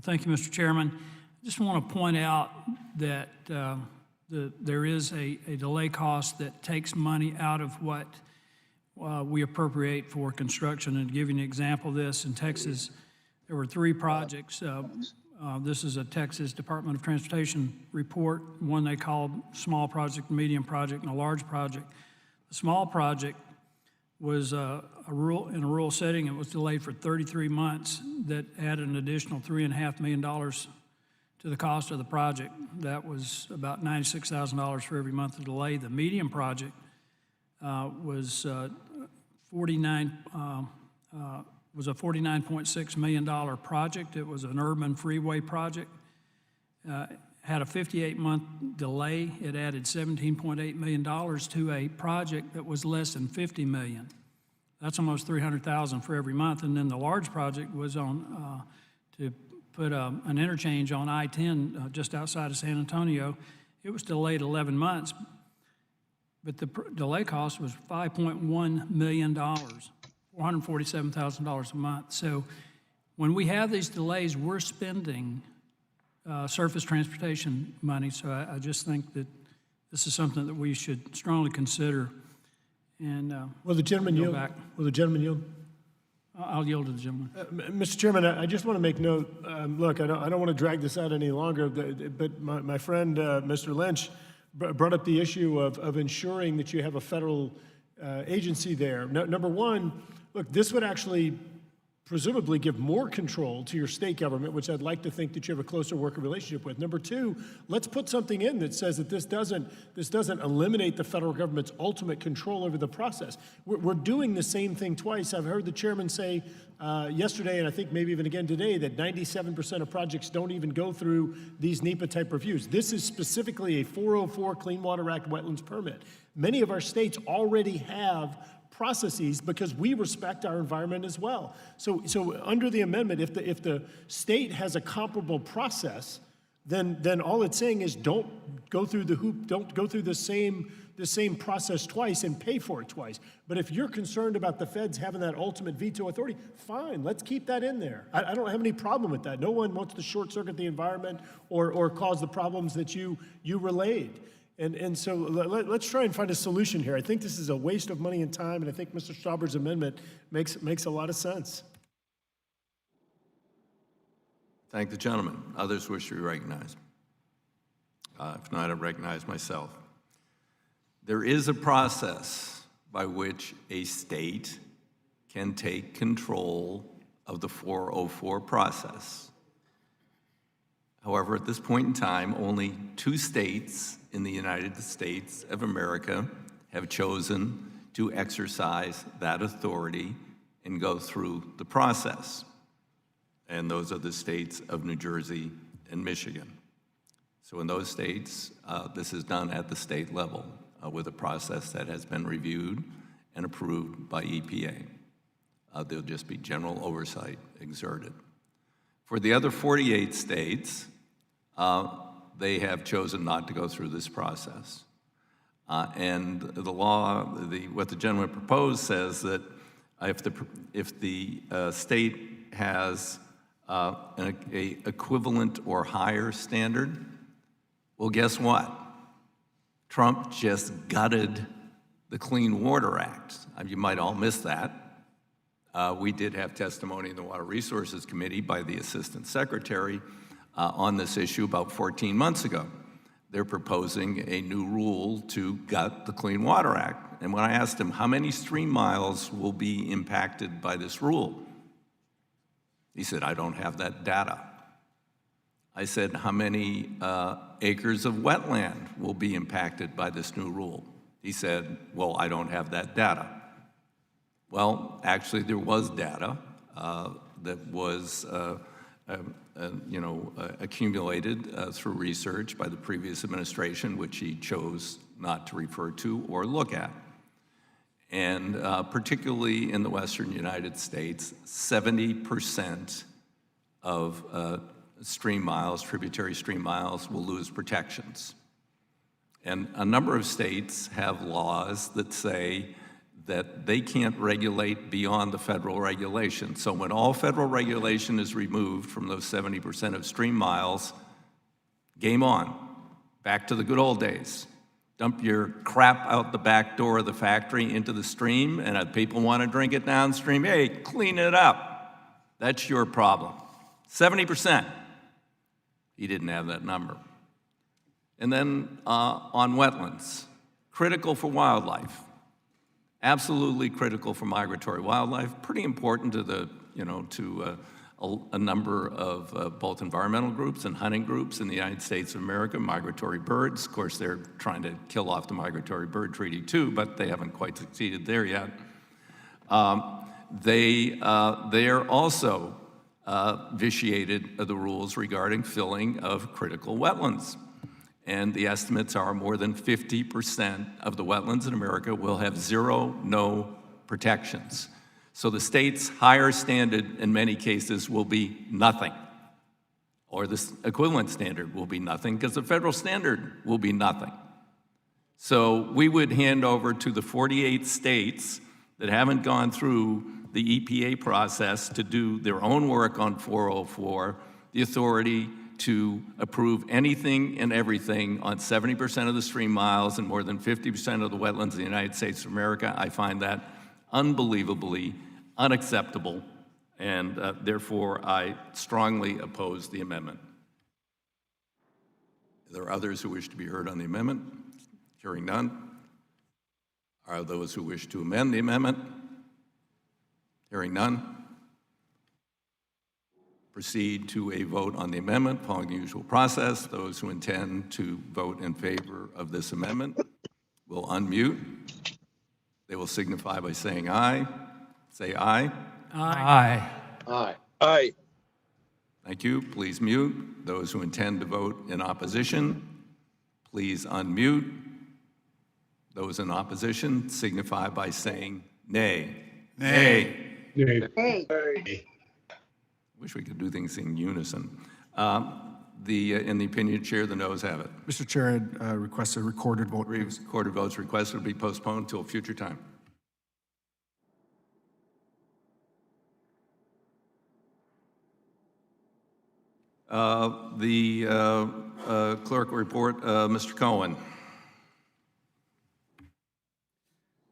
Thank you, Mr. Chairman. I just want to point out that there is a delay cost that takes money out of what we appropriate for construction. And to give you an example of this, in Texas, there were 3 projects. This is a Texas Department of Transportation report, one they called small project, medium project, and a large project. The small project was in a rural setting. It was delayed for 33 months. That added an additional $3.5 million to the cost of the project. That was about $96,000 for every month of delay. The medium project was a $49.6 million project. It was an urban freeway project. Had a 58-month delay. It added $17.8 million to a project that was less than $50 million. That's almost $300,000 for every month. And then the large project was on to put an interchange on I-10 just outside of San Antonio. It was delayed 11 months, but the delay cost was $5.1 million, $447,000 a month. So when we have these delays, we're spending surface transportation money. So I just think that this is something that we should strongly consider. And will the gentleman yield? Back. Will the gentleman yield? I'll yield to the gentleman. Mr. Chairman, I just want to make note. Look, I don't want to drag this out any longer, but my friend, Mr. Lynch, brought up the issue of ensuring that you have a federal agency there. Number one, look, this would actually presumably give more control to your state government, which I'd like to think that you have a closer working relationship with. Number two, let's put something in that says that this doesn't eliminate the federal government's ultimate control over the process. We're doing the same thing twice. I've heard the chairman say yesterday, and I think maybe even again today, that 97% of projects don't even go through these NEPA type reviews. This is specifically a 404 Clean Water Act wetlands permit. Many of our states already have processes because we respect our environment as well. So under the amendment, if the state has a comparable process, then all it's saying is don't go through the hoop, don't go through the same process twice and pay for it twice. But if you're concerned about the feds having that ultimate veto authority, fine, let's keep that in there. I don't have any problem with that. No one wants to short circuit the environment or cause the problems that you relayed. And so let's try and find a solution here. I think this is a waste of money and time, and I think Mr. Stauber's amendment makes a lot of sense. Thank the gentleman. Others wish to be recognized. If not, I recognize myself. There is a process by which a state can take control of the 404 process. However, at this point in time, only 2 states in the United States of America have chosen to exercise that authority and go through the process. And those are the states of New Jersey and Michigan. So in those states, this is done at the state level with a process that has been reviewed and approved by EPA. There'll just be general oversight exerted. For the other 48 states, they have chosen not to go through this process. And the law, what the gentleman proposed says that if the state has an equivalent or higher standard, well, guess what? Trump just gutted the Clean Water Act. You might all miss that. We did have testimony in the Water Resources Committee by the Assistant Secretary on this issue about 14 months ago. They're proposing a new rule to gut the Clean Water Act. And when I asked him how many stream miles will be impacted by this rule, He said, I don't have that data. I said, how many acres of wetland will be impacted by this new rule? He said, well, I don't have that data. Well, actually, there was data that was accumulated through research by the previous administration, which he chose not to refer to or look at. And particularly in the Western United States, 70% of stream miles, tributary stream miles, will lose protections. And a number of states have laws that say that they can't regulate beyond the federal regulation. So when all federal regulation is removed from those 70% of stream miles, game on, back to the good old days. Dump your crap out the back door of the factory into the stream, and if people want to drink it downstream, hey, clean it up. That's your problem. 70%. He didn't have that number. And then on wetlands, critical for wildlife, absolutely critical for migratory wildlife, pretty important to the, a number of both environmental groups and hunting groups in the United States of America, migratory birds. Of course, they're trying to kill off the Migratory Bird Treaty too, but they haven't quite succeeded there yet. They are also vitiated the rules regarding filling of critical wetlands. And the estimates are more than 50% of the wetlands in America will have no protections. So the state's higher standard in many cases will be nothing, or the equivalent standard will be nothing because the federal standard will be nothing. So we would hand over to the 48 states that haven't gone through the EPA process to do their own work on 404, the authority to approve anything and everything on 70% of the stream miles and more than 50% of the wetlands in the United States of America. I find that unbelievably unacceptable, and therefore I strongly oppose the amendment. Are there others who wish to be heard on the amendment? Hearing none. Are those who wish to amend the amendment? Hearing none. Proceed to a vote on the amendment following the usual process. Those who intend to vote in favor of this amendment will unmute. They will signify by saying aye. Say aye. Aye. Aye. Aye. Thank you. Please mute. Those who intend to vote in opposition, please unmute. Those in opposition signify by saying nay. Nay. Nay. Hey. Wish we could do things in unison. In the opinion of the chair, the noes have it. Mr. Chair, I'd request a recorded vote. Recorded votes requested to be postponed until a future time. The clerk will report, Mr. Cohen.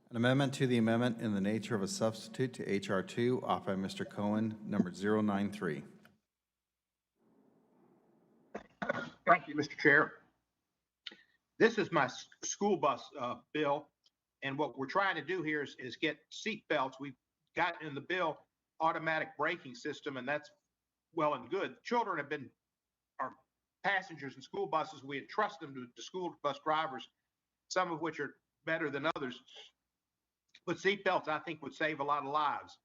An amendment to the amendment in the nature of a substitute to H.R. 2, offered by Mr. Cohen, number 093. Thank you, Mr. Chair. This is my school bus bill, and what we're trying to do here is get seat belts. We've got in the bill automatic braking system, and that's well and good. Children are passengers in school buses. We entrust them to school bus drivers, some of which are better than others. But seat belts, I think, would save a lot of lives.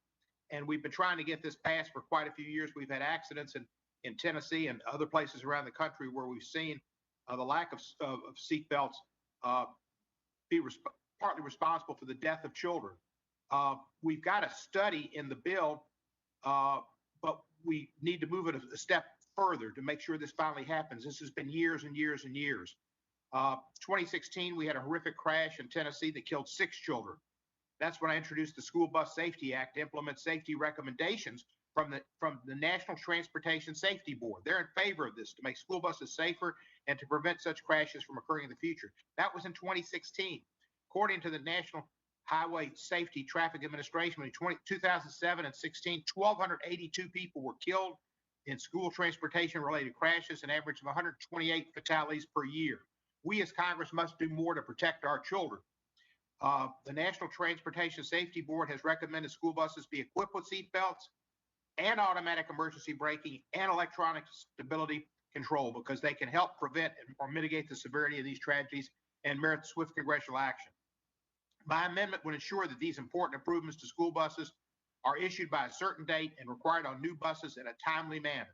And we've been trying to get this passed for quite a few years. We've had accidents in Tennessee and other places around the country where we've seen the lack of seat belts be partly responsible for the death of children. We've got a study in the bill, but we need to move it a step further to make sure this finally happens. This has been years and years and years. 2016, we had a horrific crash in Tennessee that killed 6 children. That's when I introduced the School Bus Safety Act to implement safety recommendations from the National Transportation Safety Board. They're in favor of this to make school buses safer and to prevent such crashes from occurring in the future. That was in 2016. According to the National Highway Safety Traffic Administration, between 2007 and 16, 1,282 people were killed in school transportation-related crashes, an average of 128 fatalities per year. We as Congress must do more to protect our children. The National Transportation Safety Board has recommended school buses be equipped with seat belts. and automatic emergency braking and electronic stability control, because they can help prevent or mitigate the severity of these tragedies and merit swift congressional action. My amendment would ensure that these important improvements to school buses are issued by a certain date and required on new buses in a timely manner.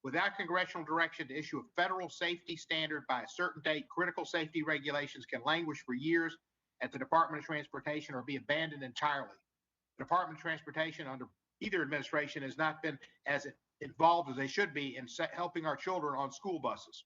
Without congressional direction to issue a federal safety standard by a certain date, critical safety regulations can languish for years at the Department of Transportation or be abandoned entirely. The Department of Transportation under either administration has not been as involved as they should be in helping our children on school buses.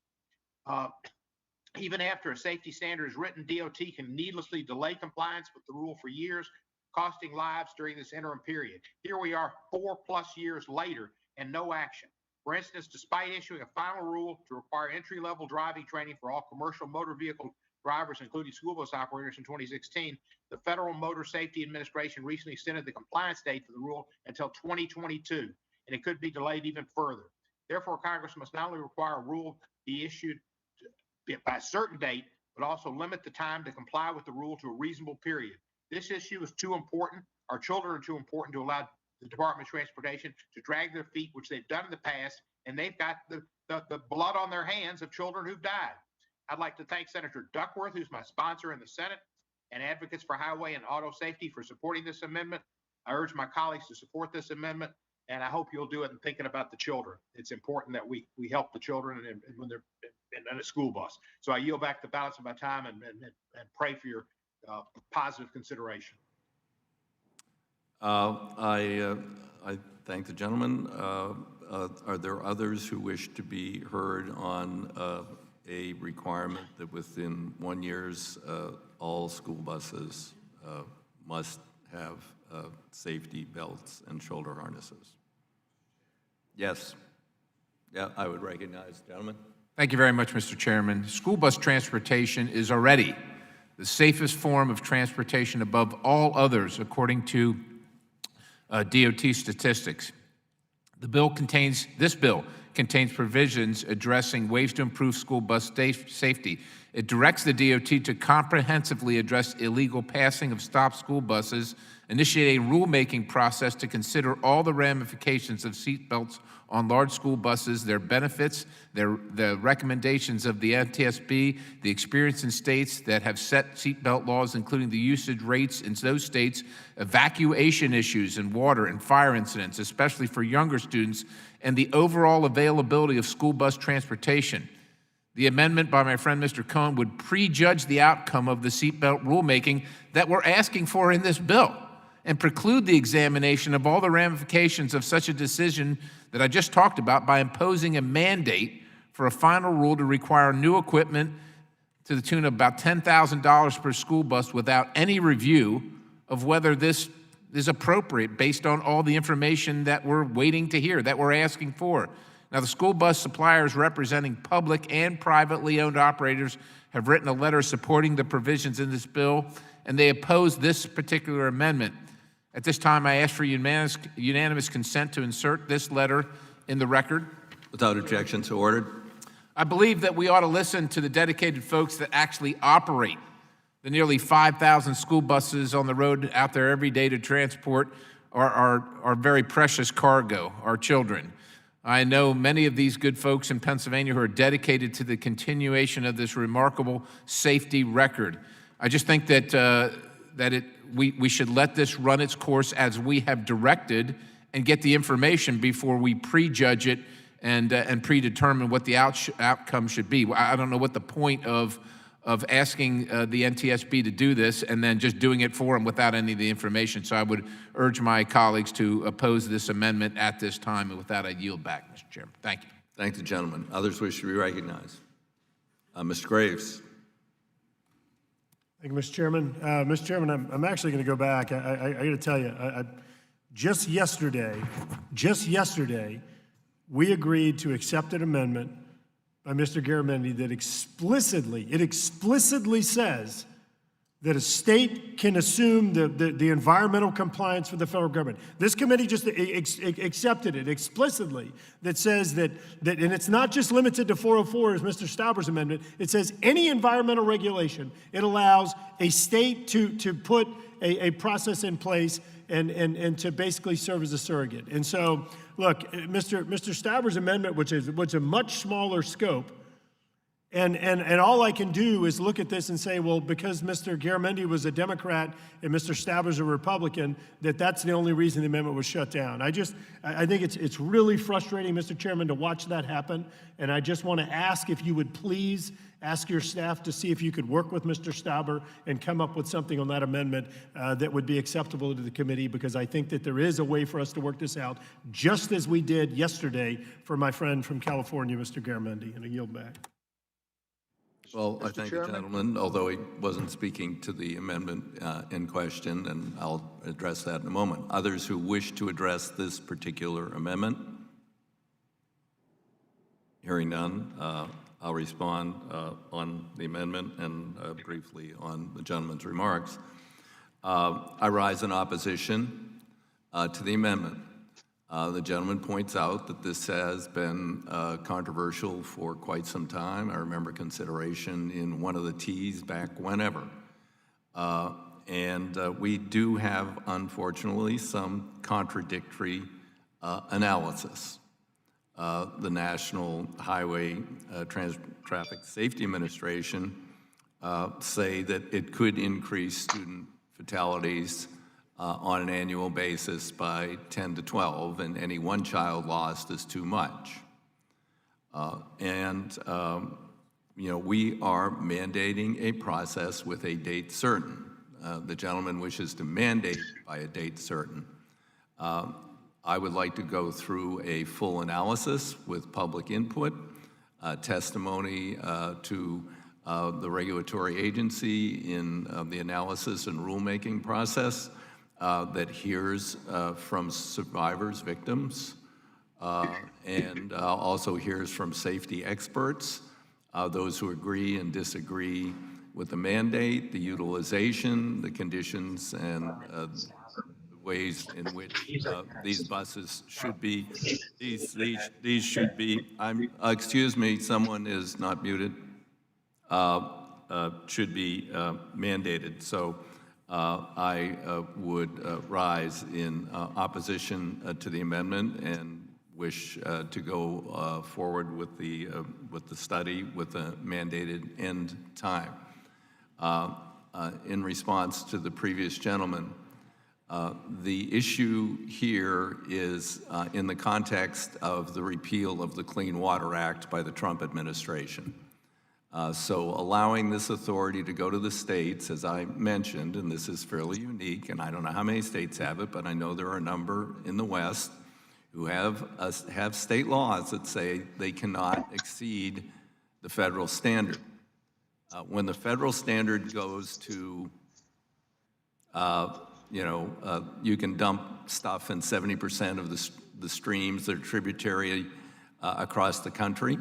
Even after a safety standard is written, DOT can needlessly delay compliance with the rule for years, costing lives during this interim period. Here we are 4+ years later and no action. For instance, despite issuing a final rule to require entry-level driving training for all commercial motor vehicle drivers, including school bus operators in 2016, the Federal Motor Safety Administration recently extended the compliance date for the rule until 2022, and it could be delayed even further. Therefore, Congress must not only require a rule be issued by a certain date, but also limit the time to comply with the rule to a reasonable period. This issue is too important. Our children are too important to allow the Department of Transportation to drag their feet, which they've done in the past, and they've got the blood on their hands of children who've died. I'd like to thank Senator Duckworth, who's my sponsor in the Senate, and Advocates for Highway and Auto Safety for supporting this amendment. I urge my colleagues to support this amendment, and I hope you'll do it in thinking about the children. It's important that we help the children and when they're in a school bus. So I yield back the balance of my time and pray for your positive consideration. I thank the gentleman. Are there others who wish to be heard on a requirement that within 1 year all school buses must have safety belts and shoulder harnesses? Yes. Yeah, I would recognize the gentleman. Thank you very much, Mr. Chairman. School bus transportation is already the safest form of transportation above all others, according to DOT statistics. This bill contains provisions addressing ways to improve school bus safety. It directs the DOT to comprehensively address illegal passing of stopped school buses, initiate a rulemaking process to consider all the ramifications of seatbelts on large school buses, their benefits, the recommendations of the NTSB, the experience in states that have set seatbelt laws, including the usage rates in those states, evacuation issues and water and fire incidents, especially for younger students, and the overall availability of school bus transportation. The amendment by my friend Mr. Cohen would prejudge the outcome of the seatbelt rulemaking that we're asking for in this bill and preclude the examination of all the ramifications of such a decision that I just talked about by imposing a mandate for a final rule to require new equipment to the tune of about $10,000 per school bus without any review of whether this is appropriate based on all the information that we're waiting to hear, that we're asking for. Now, the school bus suppliers representing public and privately owned operators have written a letter supporting the provisions in this bill, and they oppose this particular amendment. At this time, I ask for unanimous consent to insert this letter in the record. Without objection, so ordered. I believe that we ought to listen to the dedicated folks that actually operate the nearly 5,000 school buses on the road out there every day to transport our very precious cargo, our children. I know many of these good folks in Pennsylvania who are dedicated to the continuation of this remarkable safety record. I just think that we should let this run its course as we have directed and get the information before we prejudge it and predetermine what the outcome should be. I don't know what the point of asking the NTSB to do this and then just doing it for them without any of the information. So I would urge my colleagues to oppose this amendment at this time, and with that I yield back, Mr. Chairman. Thank you. Thank the gentleman. Others wish to be recognized. Mr. Graves. Thank you, Mr. Chairman. Mr. Chairman, I'm actually going to go back. I got to tell you, just yesterday, we agreed to accept an amendment by Mr. Garamendi that explicitly says that a state can assume the environmental compliance for the federal government. This committee just accepted it explicitly, that says that, and it's not just limited to 404 as Mr. Stauber's amendment, it says any environmental regulation, it allows a state to put a process in place and to basically serve as a surrogate. And so, look, Mr. Staber's amendment, which is a much smaller scope, and all I can do is look at this and say, well, because Mr. Garamendi was a Democrat and Mr. Staber's a Republican, that's the only reason the amendment was shut down. I think it's really frustrating, Mr. Chairman, to watch that happen. And I just want to ask if you would please ask your staff to see if you could work with Mr. Staber and come up with something on that amendment that would be acceptable to the committee, because I think that there is a way for us to work this out, just as we did yesterday for my friend from California, Mr. Garamendi. And I yield back. Well, I thank the gentleman, although he wasn't speaking to the amendment in question, and I'll address that in a moment. Others who wish to address this particular amendment? Hearing none, I'll respond on the amendment and briefly on the gentleman's remarks. I rise in opposition to the amendment. The gentleman points out that this has been controversial for quite some time. I remember consideration in one of the T's back whenever. And we do have, unfortunately, some contradictory analysis. The National Highway Traffic Safety Administration say that it could increase student fatalities on an annual basis by 10 to 12, and any one child lost is too much. We are mandating a process with a date certain. The gentleman wishes to mandate by a date certain. I would like to go through a full analysis with public input, testimony to the regulatory agency in the analysis and rulemaking process, that hears from survivors, victims, and also hears from safety experts, those who agree and disagree with the mandate, the utilization, the conditions, and ways in which these buses should be, these should be, excuse me, someone is not muted, should be mandated. So I would rise in opposition to the amendment and wish to go forward with the study with a mandated end time. In response to the previous gentleman, the issue here is in the context of the repeal of the Clean Water Act by the Trump administration. So allowing this authority to go to the states, as I mentioned, and this is fairly unique, and I don't know how many states have it, but I know there are a number in the West who have state laws that say they cannot exceed the federal standard. When the federal standard goes to, you can dump stuff in 70% of the streams that are tributary across the country,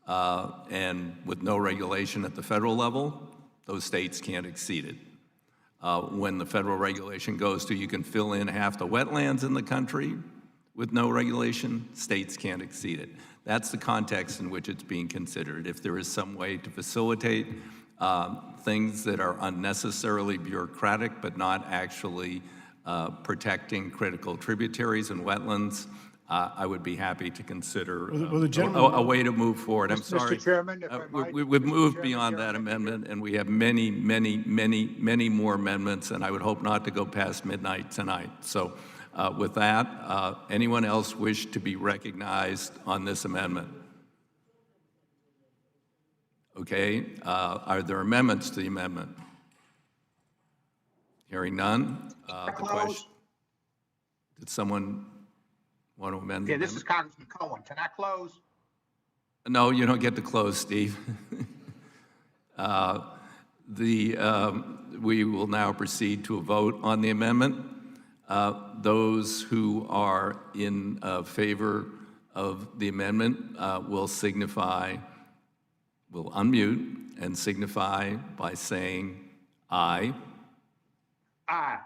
and with no regulation at the federal level, those states can't exceed it. When the federal regulation goes to, you can fill in half the wetlands in the country with no regulation, states can't exceed it. That's the context in which it's being considered. If there is some way to facilitate things that are unnecessarily bureaucratic but not actually protecting critical tributaries and wetlands, I would be happy to consider a way to move forward. I'm sorry. Mr. Chairman, if I might, we've moved beyond that amendment, and we have many, many, many, many more amendments, and I would hope not to go past midnight tonight. So with that, anyone else wish to be recognized on this amendment? Okay, are there amendments to the amendment? Hearing none. The question, did someone want to amend the amendment? This is Congressman Cohen. Can I close? No, you don't get to close, Steve. We will now proceed to a vote on the amendment. Those who are in favor of the amendment will unmute and signify by saying aye. Aye.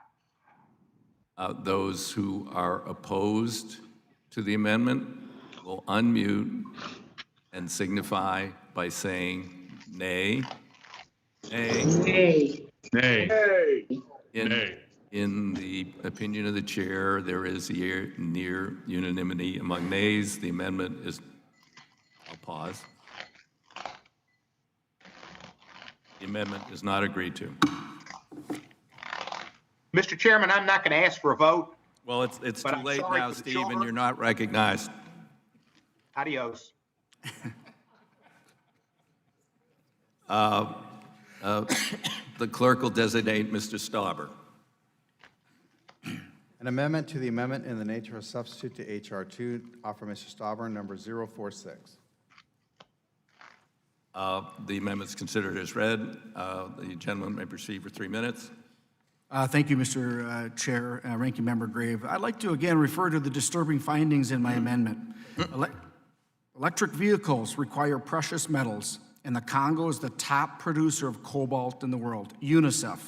Those who are opposed to the amendment will unmute and signify by saying nay. Nay. Nay. Nay. Nay. In the opinion of the chair, there is near unanimity among nays. The amendment is, I'll pause. The amendment is not agreed to. Mr. Chairman, I'm not going to ask for a vote. Well, it's But too I'm late sorry now, for the Steve, and children. you're not recognized. Adios. The clerk will designate Mr. Stauber. An amendment to the amendment in the nature of substitute to H.R. 2, offer Mr. Stauber, number 046. The amendment is considered as read. The gentleman may proceed for 3 minutes. Thank you, Mr. Chair, Ranking Member Grave. I'd like to again refer to the disturbing findings in my amendment. Electric vehicles require precious metals, and the Congo is the top producer of cobalt in the world. UNICEF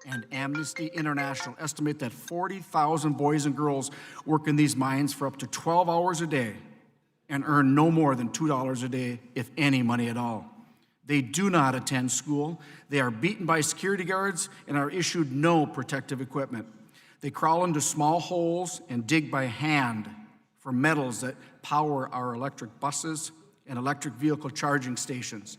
and Amnesty International estimate that 40,000 boys and girls work in these mines for up to 12 hours a day and earn no more than $2 a day, if any money at all. They do not attend school. They are beaten by security guards and are issued no protective equipment. They crawl into small holes and dig by hand for metals that power our electric buses and electric vehicle charging stations.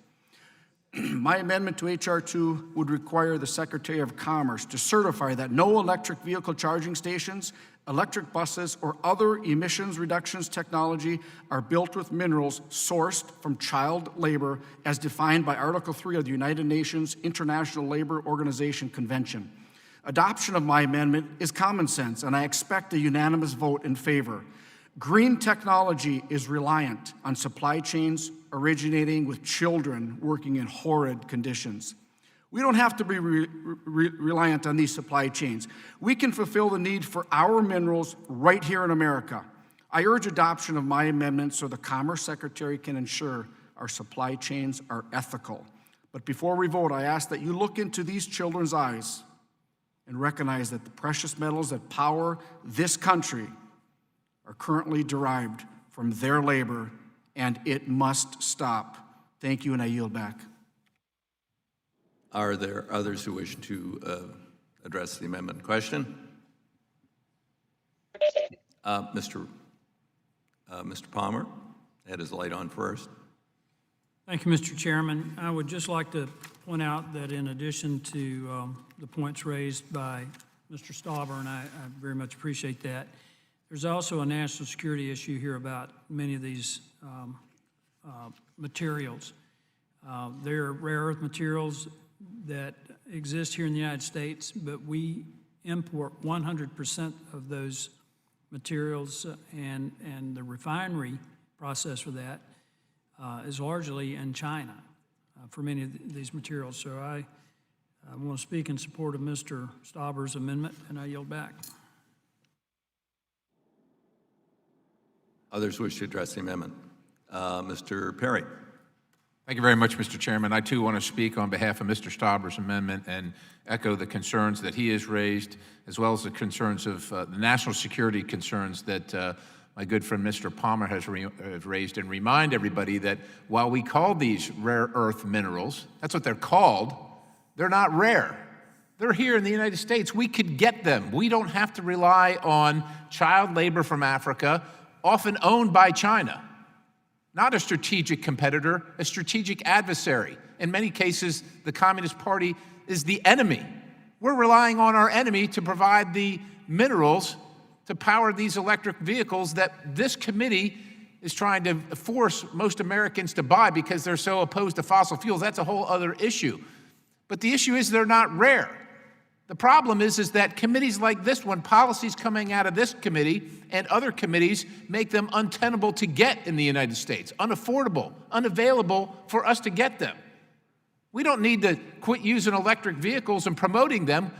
My amendment to H.R. 2 would require the Secretary of Commerce to certify that no electric vehicle charging stations, electric buses, or other emissions reductions technology are built with minerals sourced from child labor as defined by Article 3 of the United Nations International Labor Organization Convention. Adoption of my amendment is common sense, and I expect a unanimous vote in favor. Green technology is reliant on supply chains originating with children working in horrid conditions. We don't have to be reliant on these supply chains. We can fulfill the need for our minerals right here in America. I urge adoption of my amendment so the Commerce Secretary can ensure our supply chains are ethical. But before we vote, I ask that you look into these children's eyes and recognize that the precious metals that power this country are currently derived from their labor, and it must stop. Thank you, and I yield back. Are there others who wish to address the amendment question? Mr. Palmer had his light on first. Thank you, Mr. Chairman. I would just like to point out that in addition to the points raised by Mr. Stauber, and I very much appreciate that, there's also a national security issue here about many of these materials. There are rare earth materials that exist here in the United States, but we import 100% of those materials, and the refinery process for that is largely in China for many of these materials. So I want to speak in support of Mr. Stauber's amendment, and I yield back. Others wish to address the amendment. Mr. Perry. Thank you very much, Mr. Chairman. I, too, want to speak on behalf of Mr. Stauber's amendment and echo the concerns that he has raised, as well as the concerns of the national security concerns that my good friend Mr. Palmer has raised, and remind everybody that while we call these rare earth minerals, that's what they're called, they're not rare. They're here in the United States. We could get them. We don't have to rely on child labor from Africa, often owned by China. Not a strategic competitor, a strategic adversary. In many cases, the Communist Party is the enemy. We're relying on our enemy to provide the minerals to power these electric vehicles that this committee is trying to force most Americans to buy because they're so opposed to fossil fuels. That's a whole other issue. But the issue is they're not rare. The problem is that committees like this one, policies coming out of this committee and other committees, make them untenable to get in the United States, unaffordable, unavailable for us to get them. We don't need to quit using electric vehicles and promoting them.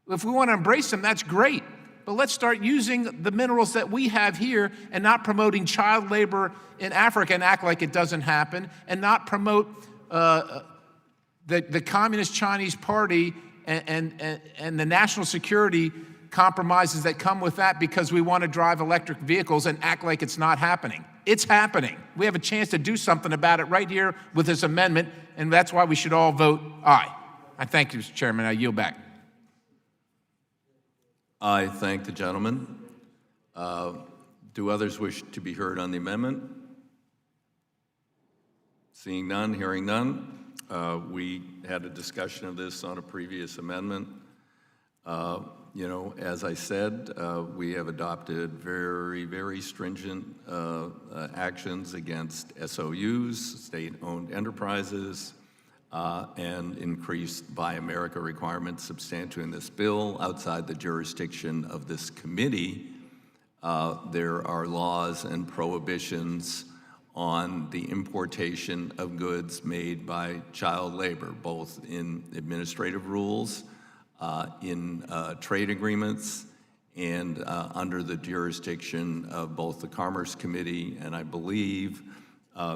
If we want to embrace them, that's great. But let's start using the minerals that we have here and not promoting child labor in Africa and act like it doesn't happen, and not promote the Communist Chinese Party and the national security compromises that come with that because we want to drive electric vehicles and act like it's not happening. It's happening. We have a chance to do something about it right here with this amendment, and that's why we should all vote aye. I thank you, Mr. Chairman. I yield back. I thank the gentleman. Do others wish to be heard on the amendment? Seeing none, hearing none. We had a discussion of this on a previous amendment. As I said, we have adopted very, very stringent actions against SOUs, state-owned enterprises, and increased Buy America requirements substantially in this bill outside the jurisdiction of this committee. There are laws and prohibitions on the importation of goods made by child labor, both in administrative rules, in trade agreements, and under the jurisdiction of both the Commerce Committee and I believe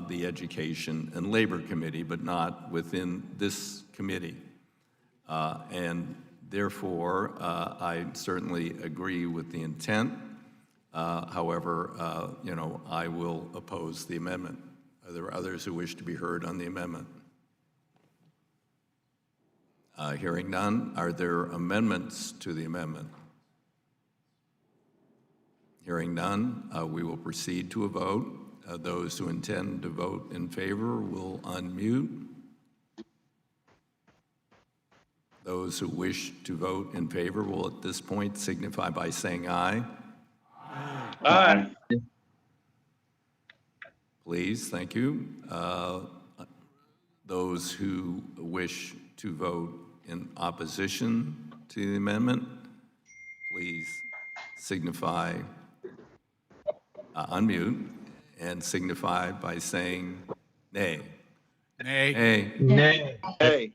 the Education and Labor Committee, but not within this committee. And therefore, I certainly agree with the intent. However, I will oppose the amendment. Are there others who wish to be heard on the amendment? Hearing none, are there amendments to the amendment? Hearing none, we will proceed to a vote. Those who intend to vote in favor will unmute. Those who wish to vote in favor will at this point signify by saying aye. Aye. Please, thank you. Those who wish to vote in opposition to the amendment, please signify, unmute, and signify by saying nay. Nay. Nay. Nay.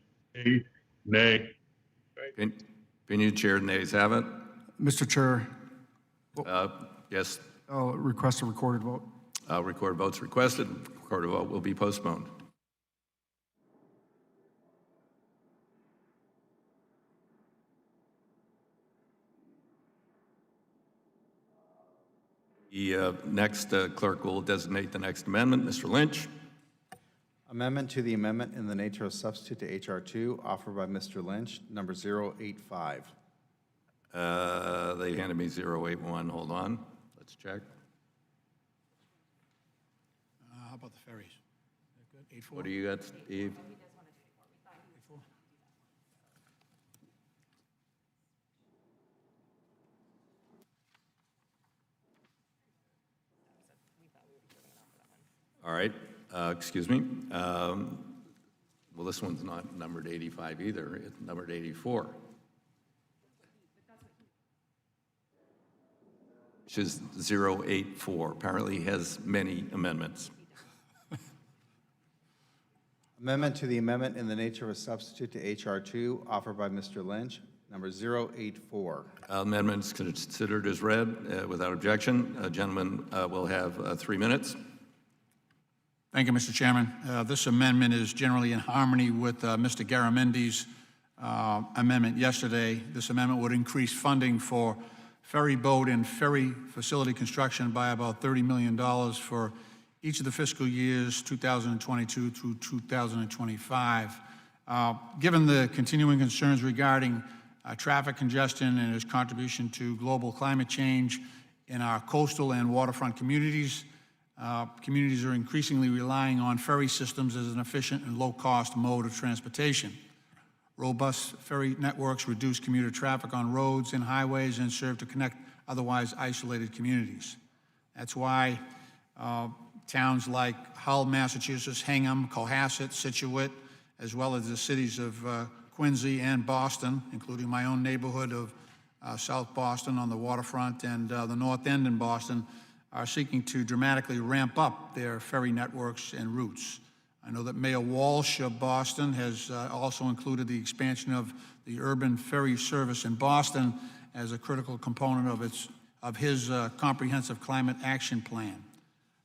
Nay. Opinion chair, nays have it. Mr. Chair, Yes, I'll request a recorded vote. recorded votes requested. Recorded vote will be postponed. The next clerk will designate the next amendment. Mr. Lynch. Amendment to the amendment in the nature of substitute to H.R. 2, offered by Mr. Lynch, number 085. They handed me 081. Hold on. Let's check. How about the ferries? Good. 84. What do you got, Steve? All right. Excuse me. Well, this one's not numbered 85 either. It's numbered 84. Which is 084. Apparently has many amendments. Amendment to the amendment in the nature of a substitute to H.R. 2, offered by Mr. Lynch, number 084. Amendments considered as read without objection. Gentlemen will have 3 minutes. Thank you, Mr. Chairman. This amendment is generally in harmony with Mr. Garamendi's amendment yesterday. This amendment would increase funding for ferry boat and ferry facility construction by about $30 million for each of the fiscal years 2022 through 2025. Given the continuing concerns regarding traffic congestion and its contribution to global climate change in our coastal and waterfront communities, communities are increasingly relying on ferry systems as an efficient and low-cost mode of transportation. Robust ferry networks reduce commuter traffic on roads and highways and serve to connect otherwise isolated communities. That's why towns like Hull, Massachusetts, Hingham, Cohasset, Scituate, as well as the cities of Quincy and Boston, including my own neighborhood of South Boston on the waterfront and the North End in Boston, are seeking to dramatically ramp up their ferry networks and routes. I know that Mayor Walsh of Boston has also included the expansion of the urban ferry service in Boston as a critical component of his comprehensive climate action plan.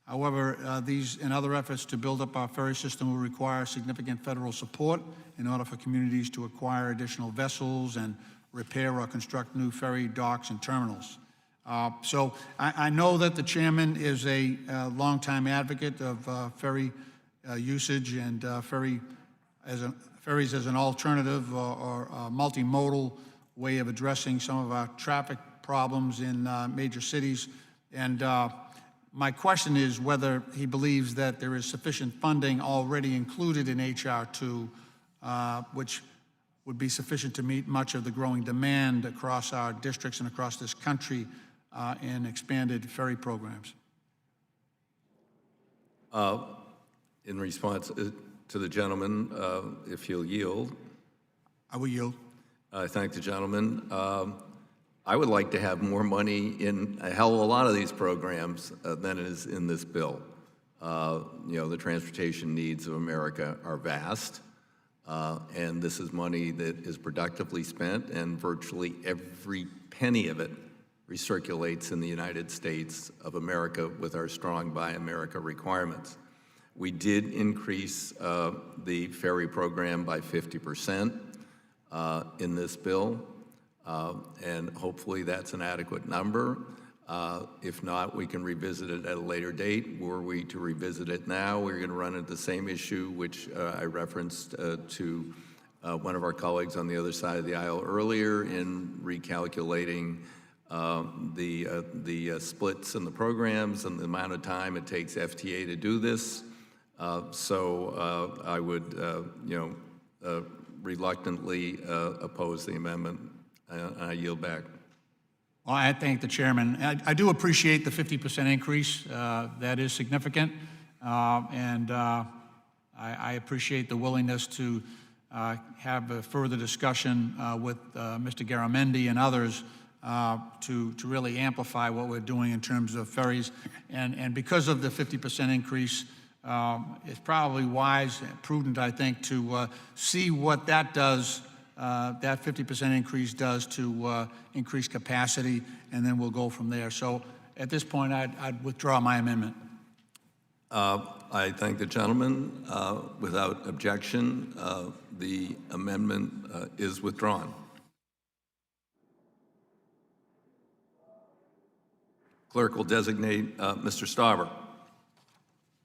However, these and other efforts to build up our ferry system will require significant federal support in order for communities to acquire additional vessels and repair or construct new ferry docks and terminals. So I know that the chairman is a longtime advocate of ferry usage and ferries as an alternative or multimodal way of addressing some of our traffic problems in major cities. And my question is whether he believes that there is sufficient funding already included in H.R. 2, which would be sufficient to meet much of the growing demand across our districts and across this country in expanded ferry programs. In response to the gentleman, if he'll yield. I will yield. I thank the gentleman. I would like to have more money in a hell of a lot of these programs than is in this bill. The transportation needs of America are vast, and this is money that is productively spent, and virtually every penny of it recirculates in the United States of America with our strong Buy America requirements. We did increase the ferry program by 50% in this bill, and hopefully that's an adequate number. If not, we can revisit it at a later date. Were we to revisit it now, we're going to run into the same issue, which I referenced to one of our colleagues on the other side of the aisle earlier in recalculating the splits in the programs and the amount of time it takes FTA to do this. So I would, reluctantly oppose the amendment. I yield back. Well, I thank the chairman. I do appreciate the 50% increase. That is significant. And I appreciate the willingness to have a further discussion with Mr. Garamendi and others to really amplify what we're doing in terms of ferries. And because of the 50% increase, it's probably wise and prudent, I think, to see what that does, that 50% increase does to increase capacity, and then we'll go from there. So at this point, I'd withdraw my amendment. I thank the gentleman. Without objection, the amendment is withdrawn. Clerk will designate Mr. Stauber.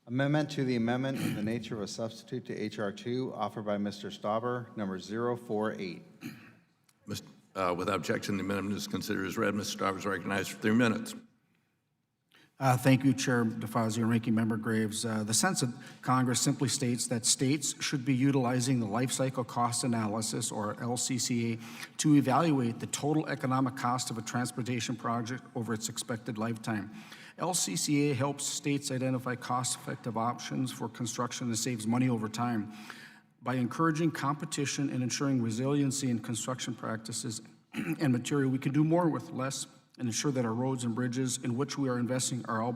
Amendment to the amendment in the nature of a substitute to H.R. 2 offered by Mr. Stauber, number 048. Without objection, the amendment is considered as read. Mr. Stauber is recognized for 3 minutes. Thank you, Chair DeFazio and Ranking Member Graves. The sense of Congress simply states that states should be utilizing the life cycle cost analysis, or LCCA, to evaluate the total economic cost of a transportation project over its expected lifetime. LCCA helps states identify cost-effective options for construction and saves money over time. By encouraging competition and ensuring resiliency in construction practices and material, we can do more with less and ensure that our roads and bridges in which we are investing are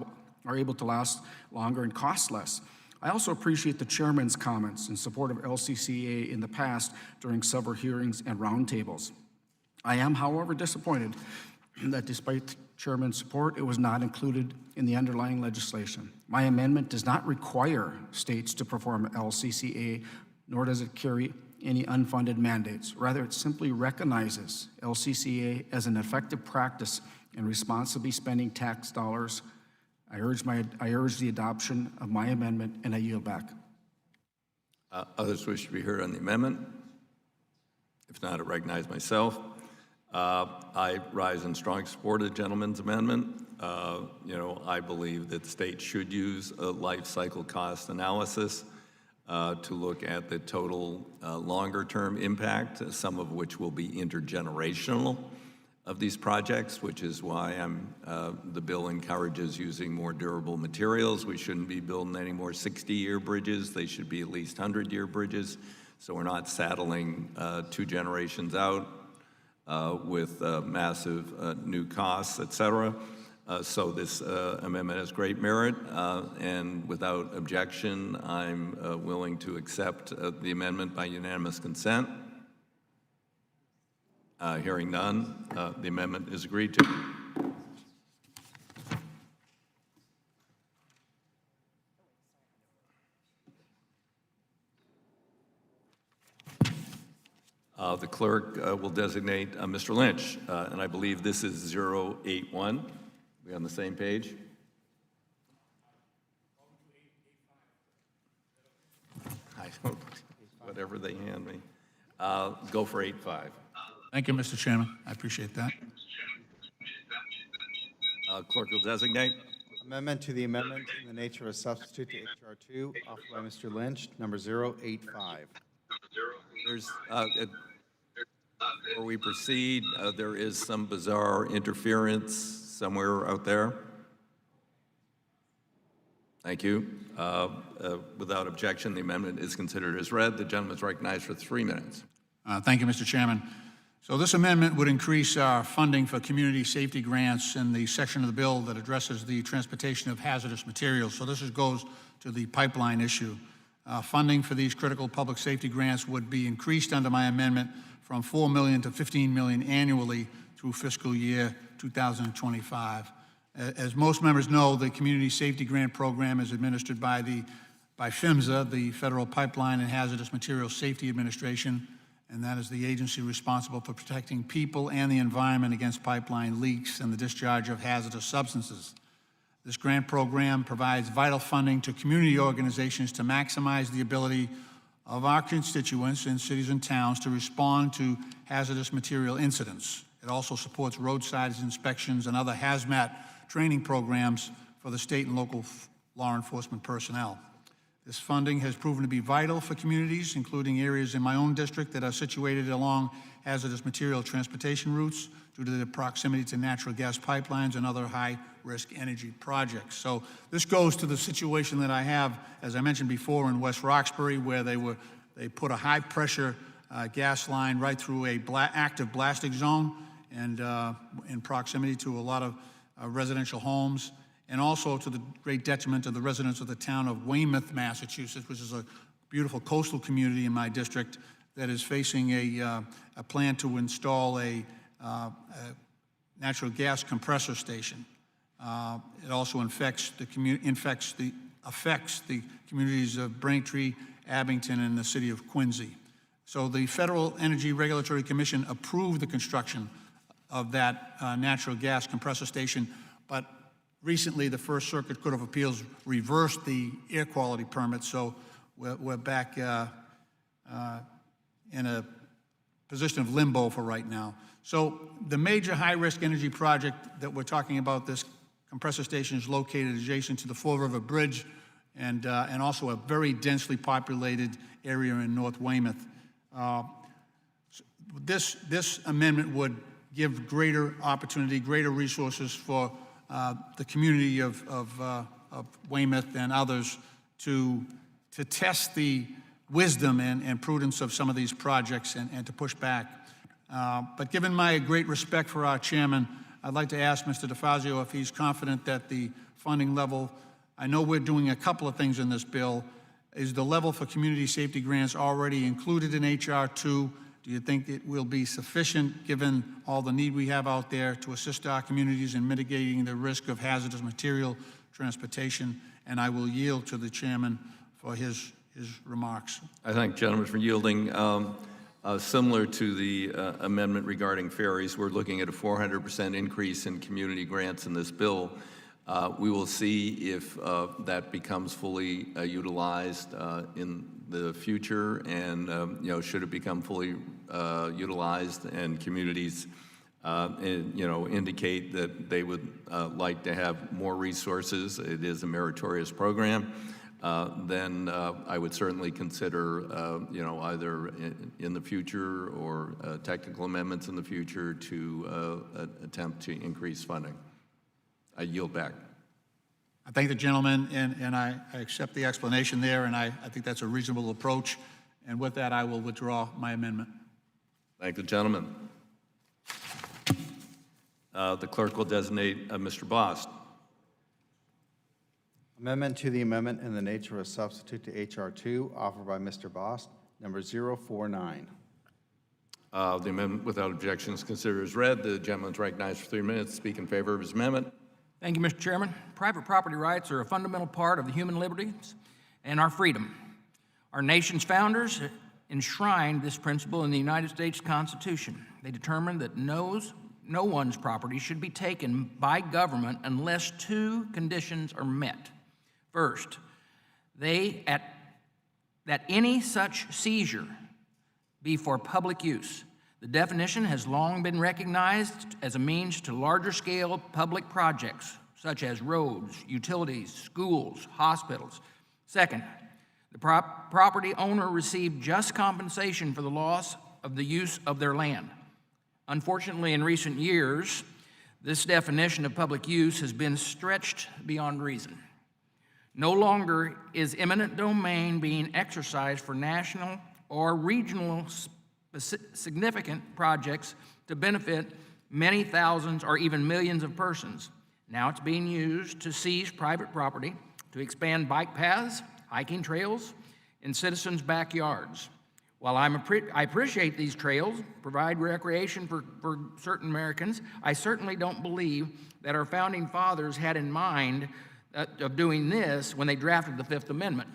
able to last longer and cost less. I also appreciate the chairman's comments in support of LCCA in the past during several hearings and roundtables. I am, however, disappointed that despite the chairman's support, it was not included in the underlying legislation. My amendment does not require states to perform LCCA, nor does it carry any unfunded mandates. Rather, it simply recognizes LCCA as an effective practice in responsibly spending tax dollars. I urge the adoption of my amendment, and I yield back. Others wish to be heard on the amendment? If not, I recognize myself. I rise in strong support of the gentleman's amendment. I believe that states should use a life cycle cost analysis to look at the total longer-term impact, some of which will be intergenerational of these projects, which is why the bill encourages using more durable materials. We shouldn't be building any more 60-year bridges. They should be at least 100-year bridges, so we're not saddling 2 generations out with massive new costs, et cetera. So this amendment has great merit, and without objection, I'm willing to accept the amendment by unanimous consent. Hearing none, the amendment is agreed to. The clerk will designate Mr. Lynch, and I believe this is 081. We on the same page? I don't, whatever they hand me. Go for 85. Thank you, Mr. Chairman. I appreciate that. Clerk will designate. Amendment to the amendment in the nature of a substitute to HR 2, offered by Mr. Lynch, number 085. There's, before we proceed, there is some bizarre interference somewhere out there. Thank you. Without objection, the amendment is considered as read. The gentleman is recognized for 3 minutes. Thank you, Mr. Chairman. So this amendment would increase our funding for community safety grants in the section of the bill that addresses the transportation of hazardous materials. So this goes to the pipeline issue. Funding for these critical public safety grants would be increased under my amendment from $4 million to $15 million annually through fiscal year 2025. As most members know, the Community Safety Grant Program is administered by PHMSA, the Federal Pipeline and Hazardous Materials Safety Administration, and that is the agency responsible for protecting people and the environment against pipeline leaks and the discharge of hazardous substances. This grant program provides vital funding to community organizations to maximize the ability of our constituents in cities and towns to respond to hazardous material incidents. It also supports roadside inspections and other hazmat training programs for the state and local law enforcement personnel. This funding has proven to be vital for communities, including areas in my own district that are situated along hazardous material transportation routes due to their proximity to natural gas pipelines and other high-risk energy projects. So this goes to the situation that I have, as I mentioned before, in West Roxbury, where they put a high-pressure gas line right through a active blasting zone and in proximity to a lot of residential homes, and also to the great detriment of the residents of the town of Weymouth, Massachusetts, which is a beautiful coastal community in my district that is facing a plan to install a natural gas compressor station. It also affects the communities of Braintree, Abington, and the city of Quincy. So the Federal Energy Regulatory Commission approved the construction of that natural gas compressor station, but recently the First Circuit Court of Appeals reversed the air quality permit, so we're back in a position of limbo for right now. So the major high-risk energy project that we're talking about, this compressor station, is located adjacent to the Fall River Bridge and also a very densely populated area in North Weymouth. This amendment would give greater opportunity, greater resources for the community of Weymouth and others to test the wisdom and prudence of some of these projects and to push back. But given my great respect for our chairman, I'd like to ask Mr. DeFazio if he's confident that the funding level, I know we're doing a couple of things in this bill, is the level for community safety grants already included in HR 2? Do you think it will be sufficient, given all the need we have out there, to assist our communities in mitigating the risk of hazardous material transportation? And I will yield to the chairman for his remarks. I thank gentlemen for yielding. Similar to the amendment regarding ferries, we're looking at a 400% increase in community grants in this bill. We will see if that becomes fully utilized in the future, and should it become fully utilized and communities indicate that they would like to have more resources, it is a meritorious program, then I would certainly consider either in the future or technical amendments in the future to attempt to increase funding. I yield back. I thank the gentleman, and I accept the explanation there, and I think that's a reasonable approach. And with that, I will withdraw my amendment. Thank the gentleman. The clerk will designate Mr. Bost. Amendment to the amendment in the nature of a substitute to HR 2, offered by Mr. Bost, number 049. The amendment without objection is considered as read. The gentleman is recognized for 3 minutes to speak in favor of his amendment. Thank you, Mr. Chairman. Private property rights are a fundamental part of the human liberties and our freedom. Our nation's founders enshrined this principle in the United States Constitution. They determined that no one's property should be taken by government unless two conditions are met. First, that any such seizure be for public use, The definition has long been recognized as a means to larger scale public projects, such as roads, utilities, schools, hospitals. Second, the property owner received just compensation for the loss of the use of their land. Unfortunately, in recent years, this definition of public use has been stretched beyond reason. No longer is eminent domain being exercised for national or regional significant projects to benefit many thousands or even millions of persons. Now it's being used to seize private property, to expand bike paths, hiking trails, in citizens' backyards. While I appreciate these trails provide recreation for certain Americans, I certainly don't believe that our founding fathers had in mind of doing this when they drafted the Fifth Amendment.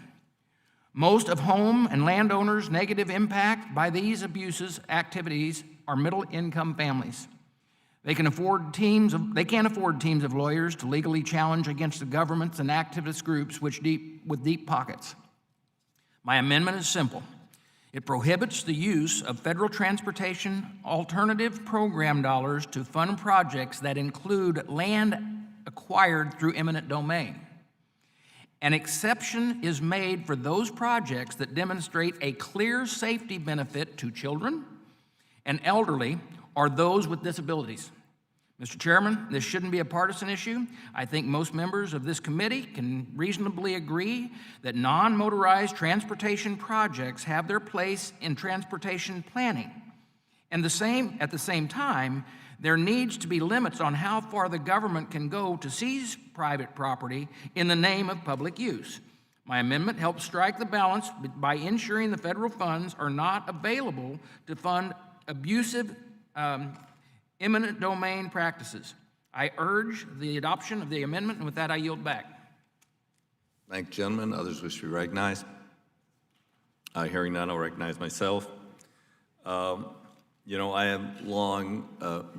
Most of home and landowners' negative impact by these abuses activities are middle-income families. They can't afford teams of lawyers to legally challenge against the governments and activist groups with deep pockets. My amendment is simple. It prohibits the use of federal transportation alternative program dollars to fund projects that include land acquired through eminent domain. An exception is made for those projects that demonstrate a clear safety benefit to children and elderly or those with disabilities. Mr. Chairman, this shouldn't be a partisan issue. I think most members of this committee can reasonably agree that non-motorized transportation projects have their place in transportation planning. And at the same time, there needs to be limits on how far the government can go to seize private property in the name of public use. My amendment helps strike the balance by ensuring the federal funds are not available to fund abusive eminent domain practices. I urge the adoption of the amendment, and with that, I yield back. Thank you, gentlemen. Others wish to be recognized? Hearing none, I'll recognize myself. I have long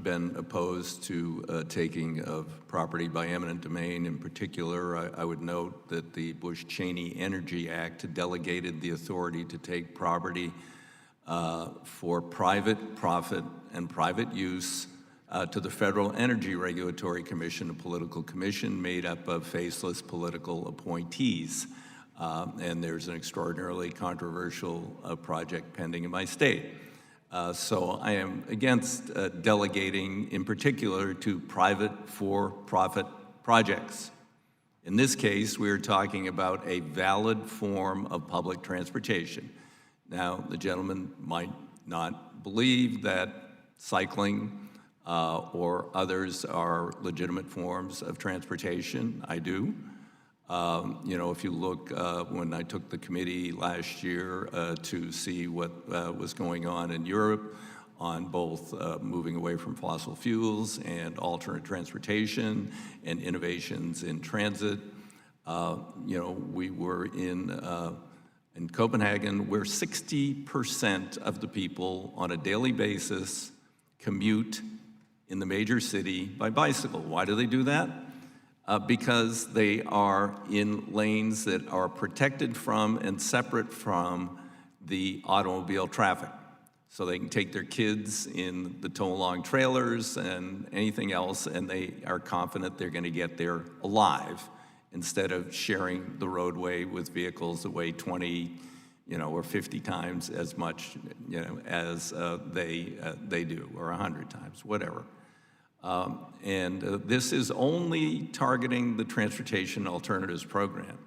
been opposed to taking of property by eminent domain. In particular, I would note that the Bush-Cheney Energy Act delegated the authority to take property for private profit and private use to the Federal Energy Regulatory Commission, a political commission made up of faceless political appointees. And there's an extraordinarily controversial project pending in my state. So I am against delegating, in particular, to private for-profit projects. In this case, we are talking about a valid form of public transportation. Now, the gentleman might not believe that cycling or others are legitimate forms of transportation. I do. If you look, when I took the committee last year to see what was going on in Europe on both moving away from fossil fuels and alternate transportation and innovations in transit, we were in Copenhagen, where 60% of the people on a daily basis commute in the major city by bicycle. Why do they do that? Because they are in lanes that are protected from and separate from the automobile traffic. So they can take their kids in the tow-along trailers and anything else, and they are confident they're going to get there alive, instead of sharing the roadway with vehicles that weigh 20, or 50 times as much, as they do, or 100 times, whatever. This is only targeting the Transportation Alternatives Program.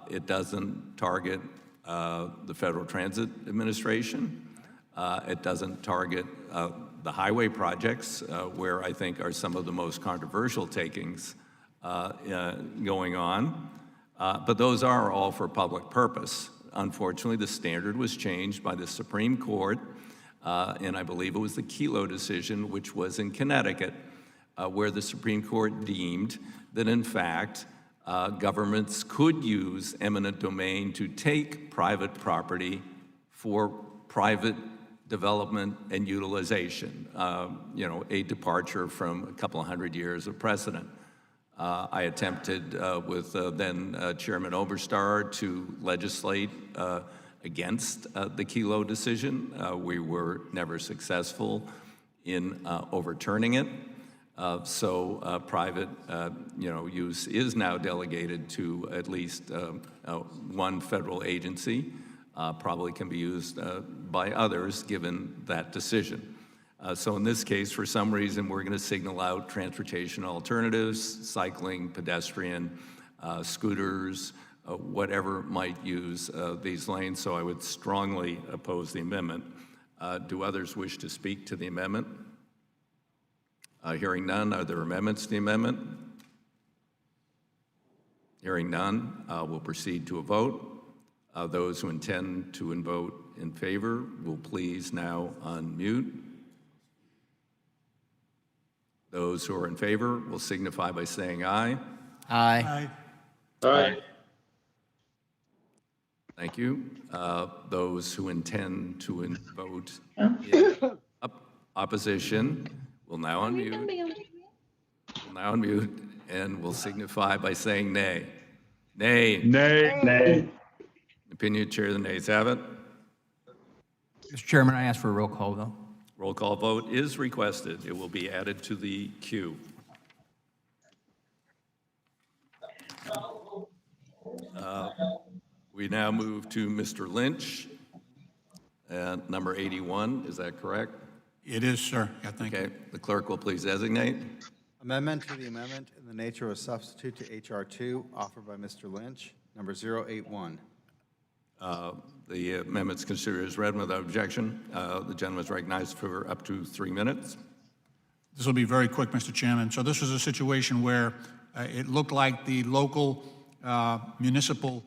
It doesn't target the Federal Transit Administration. It doesn't target the highway projects, where I think are some of the most controversial takings going on. But those are all for public purpose. Unfortunately, the standard was changed by the Supreme Court, and I believe it was the Kelo decision, which was in Connecticut, where the Supreme Court deemed that, in fact, governments could use eminent domain to take private property for private development and utilization, a departure from a couple of hundred years of precedent. I attempted with then Chairman Oberstar to legislate against the Kelo decision. We were never successful in overturning it. So private, use is now delegated to at least one federal agency. Probably can be used by others given that decision. So in this case, for some reason, we're going to signal out transportation alternatives, cycling, pedestrian, scooters, whatever might use these lanes. So I would strongly oppose the amendment. Do others wish to speak to the amendment? Hearing none, are there amendments to the amendment? Hearing none, we'll proceed to a vote. Those who intend to vote in favor will please now unmute. Those who are in favor will signify by saying aye. Aye. Aye. Thank you. Those who intend to vote in opposition will now unmute. And will signify by saying nay. Nay. Nay. Nay. Opinion, Chair, the nays have it. Mr. Chairman, I ask for a roll call vote. Roll call vote is requested. It will be added to the queue. We now move to Mr. Lynch at number 81. Is that correct? It is, sir. Yeah, thank you. Okay. The clerk will please designate. Amendment to the amendment in the nature of a substitute to H.R. 2 offered by Mr. Lynch, number 081. The amendment is considered as read without objection. The gentleman is recognized for up to 3 minutes. This will be very quick, Mr. Chairman. So this was a situation where it looked like the local municipal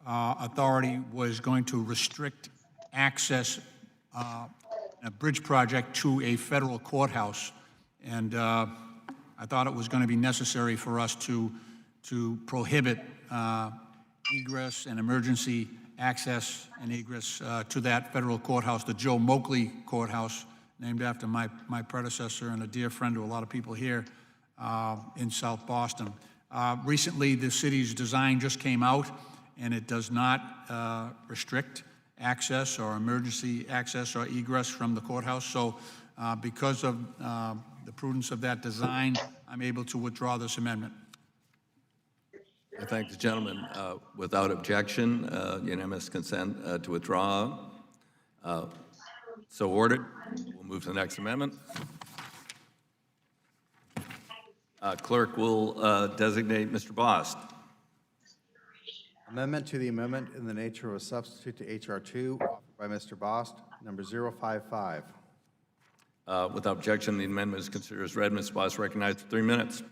authority was going to restrict access a bridge project to a federal courthouse. And I thought it was going to be necessary for us to prohibit egress and emergency access and egress to that federal courthouse, the Joe Moakley Courthouse, named after my predecessor and a dear friend to a lot of people here in South Boston. Recently, the city's design just came out, and it does not restrict access or emergency access or egress from the courthouse. So because of the prudence of that design, I'm able to withdraw this amendment. I thank the gentleman. Without objection, unanimous consent to withdraw. So ordered. We'll move to the next amendment. Clerk will designate Mr. Bost. Amendment to the amendment in the nature of a substitute to H.R. 2 offered by Mr. Bost, number 055. Without objection, the amendment is considered as read. Mr. Bost recognized for 3 minutes.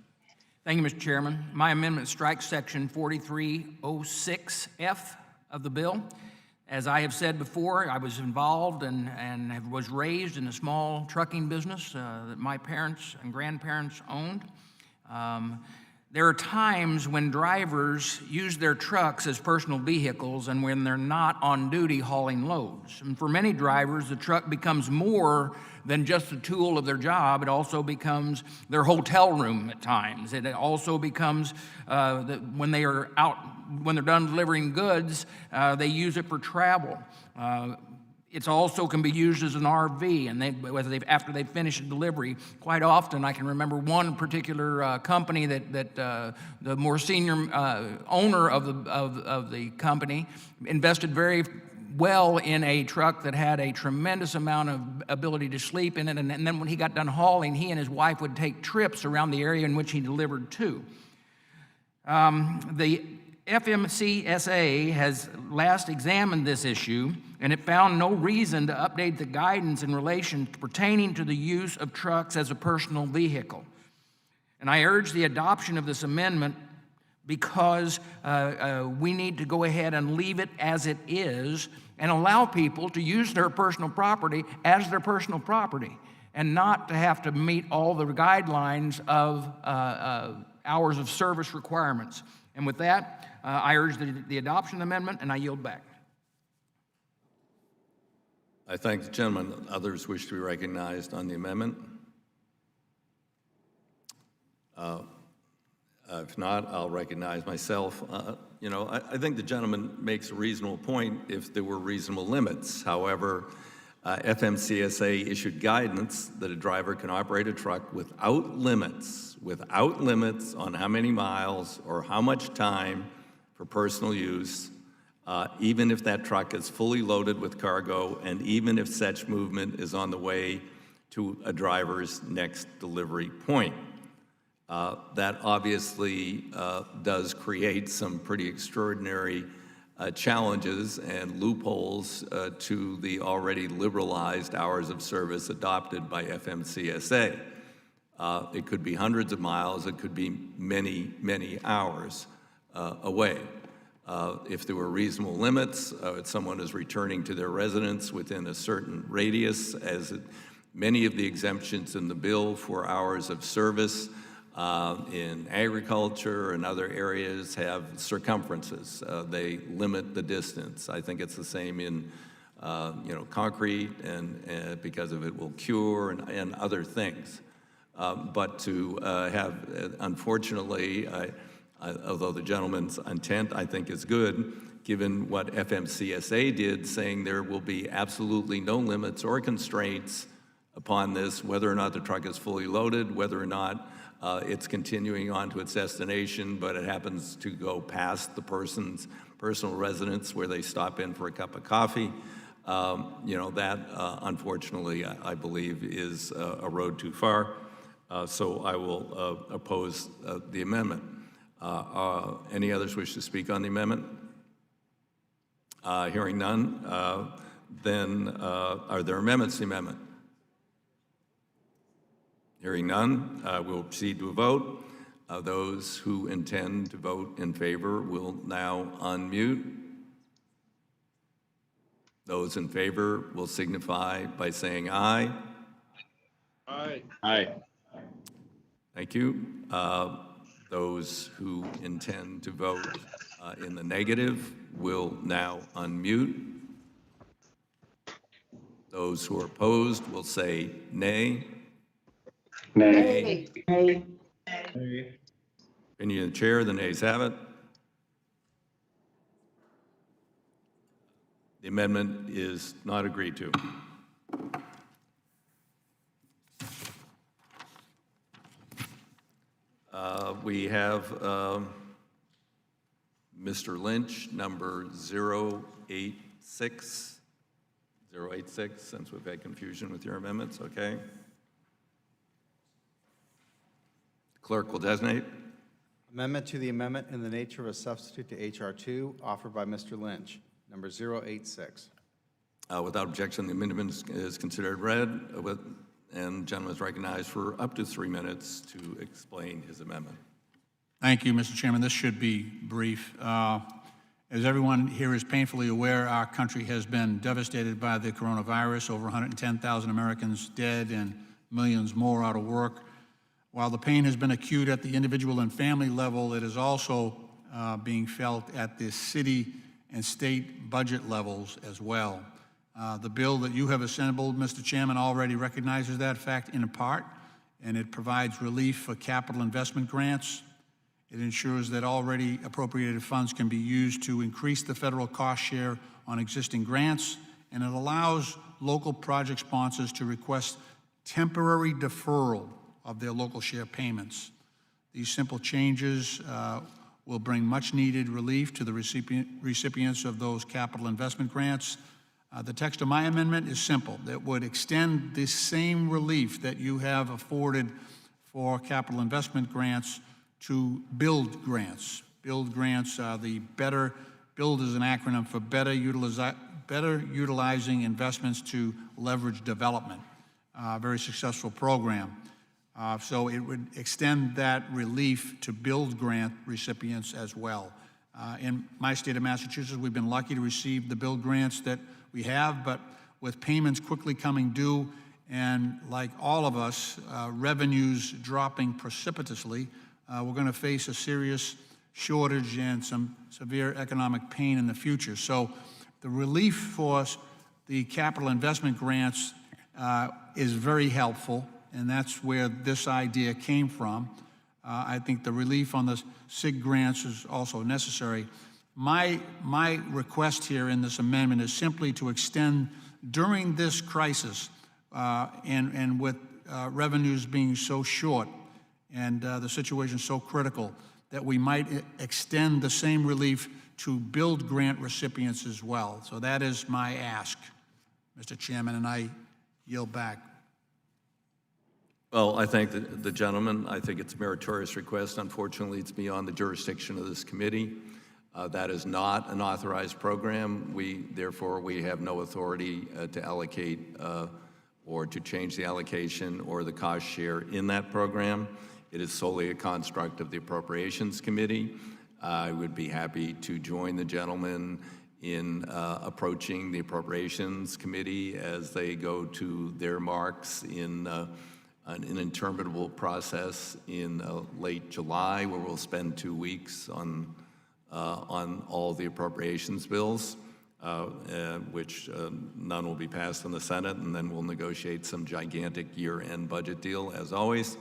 Thank you, Mr. Chairman. My amendment strikes section 4306F of the bill. As I have said before, I was involved and was raised in a small trucking business that my parents and grandparents owned. There are times when drivers use their trucks as personal vehicles and when they're not on duty hauling loads. And for many drivers, the truck becomes more than just a tool of their job. It also becomes their hotel room at times. It also becomes when they are out, when they're done delivering goods, they use it for travel. It also can be used as an RV, and after they finish a delivery. Quite often, I can remember one particular company that the more senior owner of the company invested very well in a truck that had a tremendous amount of ability to sleep in it, and then when he got done hauling, he and his wife would take trips around the area in which he delivered to. The FMCSA has last examined this issue, and it found no reason to update the guidance in relation pertaining to the use of trucks as a personal vehicle. And I urge the adoption of this amendment because we need to go ahead and leave it as it is and allow people to use their personal property as their personal property and not to have to meet all the guidelines of hours of service requirements. And with that, I urge the adoption amendment, and I yield back. I thank the gentleman. Others wish to be recognized on the amendment. If not, I'll recognize myself. I think the gentleman makes a reasonable point if there were reasonable limits. However, FMCSA issued guidance that a driver can operate a truck without limits on how many miles or how much time for personal use, even if that truck is fully loaded with cargo and even if such movement is on the way to a driver's next delivery point. That obviously does create some pretty extraordinary challenges and loopholes to the already liberalized hours of service adopted by FMCSA. It could be hundreds of miles, it could be many, many hours away. If there were reasonable limits, if someone is returning to their residence within a certain radius, many of the exemptions in the bill for hours of service in agriculture and other areas have circumferences. They limit the distance. I think it's the same in concrete, and because of it will cure and other things. But to have, unfortunately, although the gentleman's intent I think is good, given what FMCSA did, saying there will be absolutely no limits or constraints upon this, whether or not the truck is fully loaded, whether or not it's continuing on to its destination, but it happens to go past the person's personal residence where they stop in for a cup of coffee. That unfortunately, I believe, is a road too far. So I will oppose the amendment. Any others wish to speak on the amendment? Hearing none, then are there amendments to the amendment? Hearing none, we'll proceed to a vote. Those who intend to vote in favor will now unmute. Those in favor will signify by saying aye. Aye. Aye. Thank you. Those who intend to vote in the negative will now unmute. Those who are opposed will say nay. Nay. Nay. Opinion of the chair, the nays have it. The amendment is not agreed to. We have Mr. Lynch, number 086, since we've had confusion with your amendments, okay? Clerk will designate. Amendment to the amendment in the nature of a substitute to H.R. 2, offered by Mr. Lynch, number 086. Without objection, the amendment is considered read, and the gentleman is recognized for up to 3 minutes to explain his amendment. Thank you, Mr. Chairman. This should be brief. As everyone here is painfully aware, our country has been devastated by the coronavirus, over 110,000 Americans dead and millions more out of work. While the pain has been acute at the individual and family level, it is also being felt at the city and state budget levels as well. The bill that you have assembled, Mr. Chairman, already recognizes that fact in part, and it provides relief for capital investment grants. It ensures that already appropriated funds can be used to increase the federal cost share on existing grants, and it allows local project sponsors to request temporary deferral of their local share payments. These simple changes will bring much needed relief to the recipients of those capital investment grants. The text of my amendment is simple. It would extend this same relief that you have afforded for capital investment grants to build grants. Build grants are the better, build is an acronym for better utilizing investments to leverage development. Very successful program. So it would extend that relief to build grant recipients as well. In my state of Massachusetts, we've been lucky to receive the build grants that we have, but with payments quickly coming due and, like all of us, revenues dropping precipitously, we're going to face a serious shortage and some severe economic pain in the future. So the relief for the capital investment grants is very helpful, and that's where this idea came from. I think the relief on the SIG grants is also necessary. My request here in this amendment is simply to extend during this crisis and with revenues being so short and the situation so critical, that we might extend the same relief to build grant recipients as well. So that is my ask, Mr. Chairman, and I yield back. Well, I thank the gentleman. I think it's a meritorious request. Unfortunately, it's beyond the jurisdiction of this committee. That is not an authorized program. Therefore, we have no authority to allocate or to change the allocation or the cost share in that program. It is solely a construct of the Appropriations Committee. I would be happy to join the gentleman in approaching the Appropriations Committee as they go to their marks in an interminable process in late July, where we'll spend 2 weeks on all the appropriations bills, which none will be passed in the Senate, and then we'll negotiate some gigantic year-end budget deal, as always.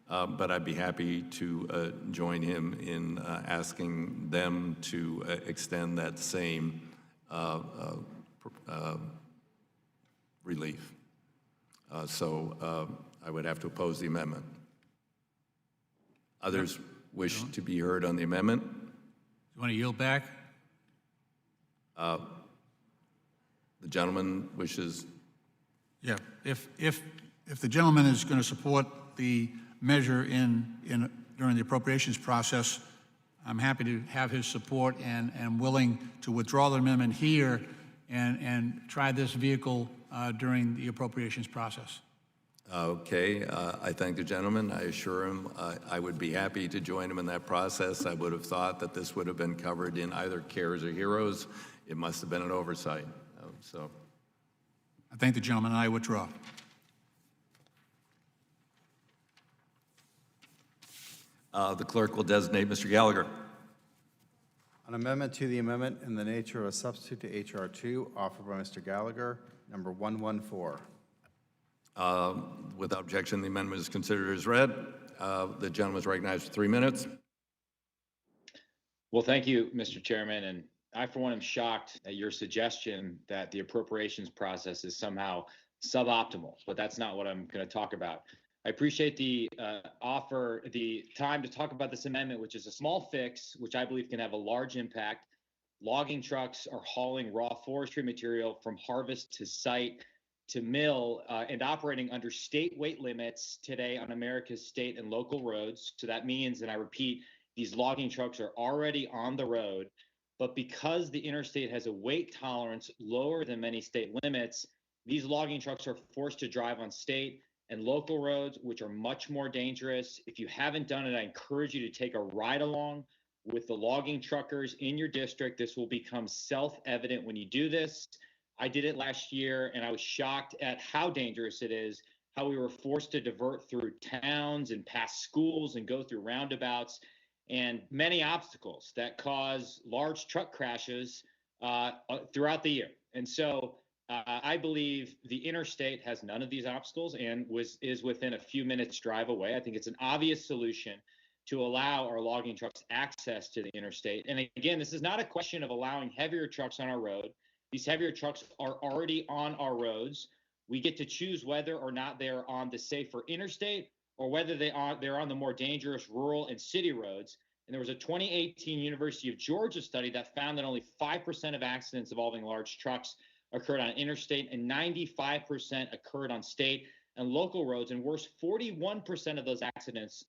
But I'd be happy to join him in asking them to extend that same relief. So I would have to oppose the amendment. Others wish to be heard on the amendment? You want to yield back? The gentleman wishes. Yeah, if the gentleman is going to support the measure during the appropriations process, I'm happy to have his support and willing to withdraw the amendment here and try this vehicle during the appropriations process. Okay, I thank the gentleman. I assure him I would be happy to join him in that process. I would have thought that this would have been covered in either CARES or HEROES. It must have been an oversight. So, I thank the gentleman, and I withdraw. The clerk will designate Mr. Gallagher. An amendment to the amendment in the nature of a substitute to H.R. 2 offered by Mr. Gallagher, number 114. Without objection, the amendment is considered as read. The gentleman is recognized for 3 minutes. Well, thank you, Mr. Chairman. And I, for one, am shocked at your suggestion that the appropriations process is somehow suboptimal, but that's not what I'm going to talk about. I appreciate the the time to talk about this amendment, which is a small fix, which I believe can have a large impact. Logging trucks are hauling raw forestry material from harvest to site to mill and operating under state weight limits today on America's state and local roads. So that means, and I repeat, these logging trucks are already on the road, but because the interstate has a weight tolerance lower than many state limits, these logging trucks are forced to drive on state and local roads, which are much more dangerous. If you haven't done it, I encourage you to take a ride along with the logging truckers in your district. This will become self-evident when you do this. I did it last year, and I was shocked at how dangerous it is, how we were forced to divert through towns and past schools and go through roundabouts and many obstacles that cause large truck crashes throughout the year. And so I believe the interstate has none of these obstacles and is within a few minutes drive away. I think it's an obvious solution to allow our logging trucks access to the interstate. And again, this is not a question of allowing heavier trucks on our road. These heavier trucks are already on our roads. We get to choose whether or not they're on the safer interstate or whether they're on the more dangerous rural and city roads. And there was a 2018 University of Georgia study that found that only 5% of accidents involving large trucks occurred on interstate and 95% occurred on state and local roads. And worse, 41% of those accidents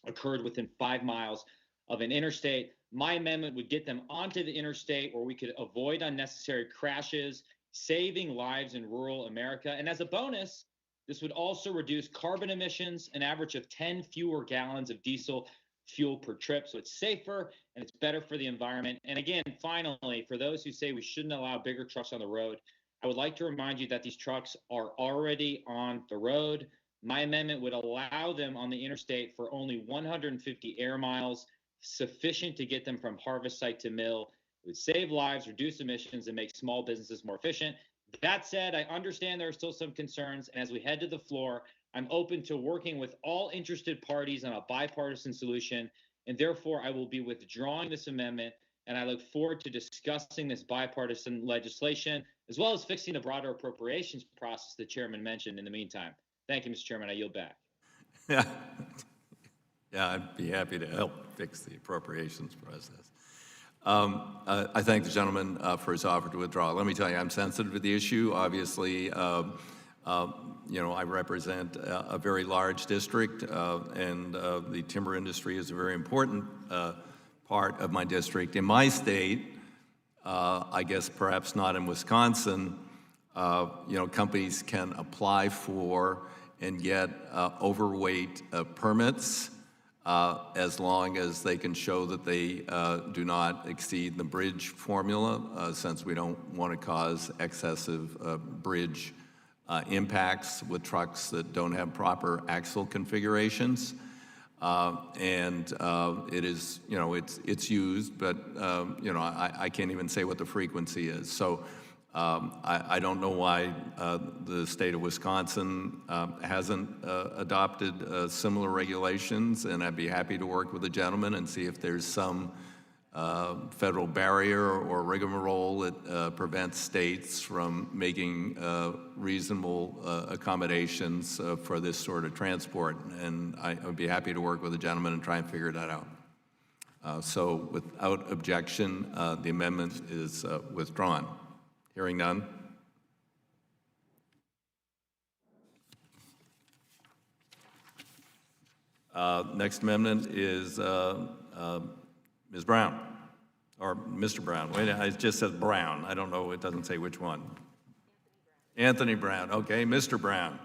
occurred within 5 miles of an interstate. My amendment would get them onto the interstate where we could avoid unnecessary crashes, saving lives in rural America. And as a bonus, this would also reduce carbon emissions, an average of 10 fewer gallons of diesel fuel per trip. So it's safer and it's better for the environment. And again, finally, for those who say we shouldn't allow bigger trucks on the road, I would like to remind you that these trucks are already on the road. My amendment would allow them on the interstate for only 150 air miles, sufficient to get them from harvest site to mill. It would save lives, reduce emissions, and make small businesses more efficient. That said, I understand there are still some concerns, and as we head to the floor, I'm open to working with all interested parties on a bipartisan solution, and therefore I will be withdrawing this amendment, and I look forward to discussing this bipartisan legislation, as well as fixing the broader appropriations process the chairman mentioned in the meantime. Thank you, Mr. Chairman. I yield back. Yeah, yeah, I'd be happy to help fix the appropriations process. I thank the gentleman for his offer to withdraw. Let me tell you, I'm sensitive to the issue. Obviously, I represent a very large district, and the timber industry is a very important part of my district. In my state, I guess perhaps not in Wisconsin, companies can apply for and get overweight permits as long as they can show that they do not exceed the bridge formula, since we don't want to cause excessive bridge impacts with trucks that don't have proper axle configurations. And it is, it's used, but, I can't even say what the frequency is. So I don't know why the state of Wisconsin hasn't adopted similar regulations, and I'd be happy to work with the gentleman and see if there's some federal barrier or rigmarole that prevents states from making reasonable accommodations for this sort of transport. And I would be happy to work with the gentleman and try and figure that out. So without objection, the amendment is withdrawn. Hearing none. Next amendment is Ms. Brown, or Mr. Brown. Wait, it just says Brown. I don't know, it doesn't say which one. Anthony Brown, okay, Mr. Brown.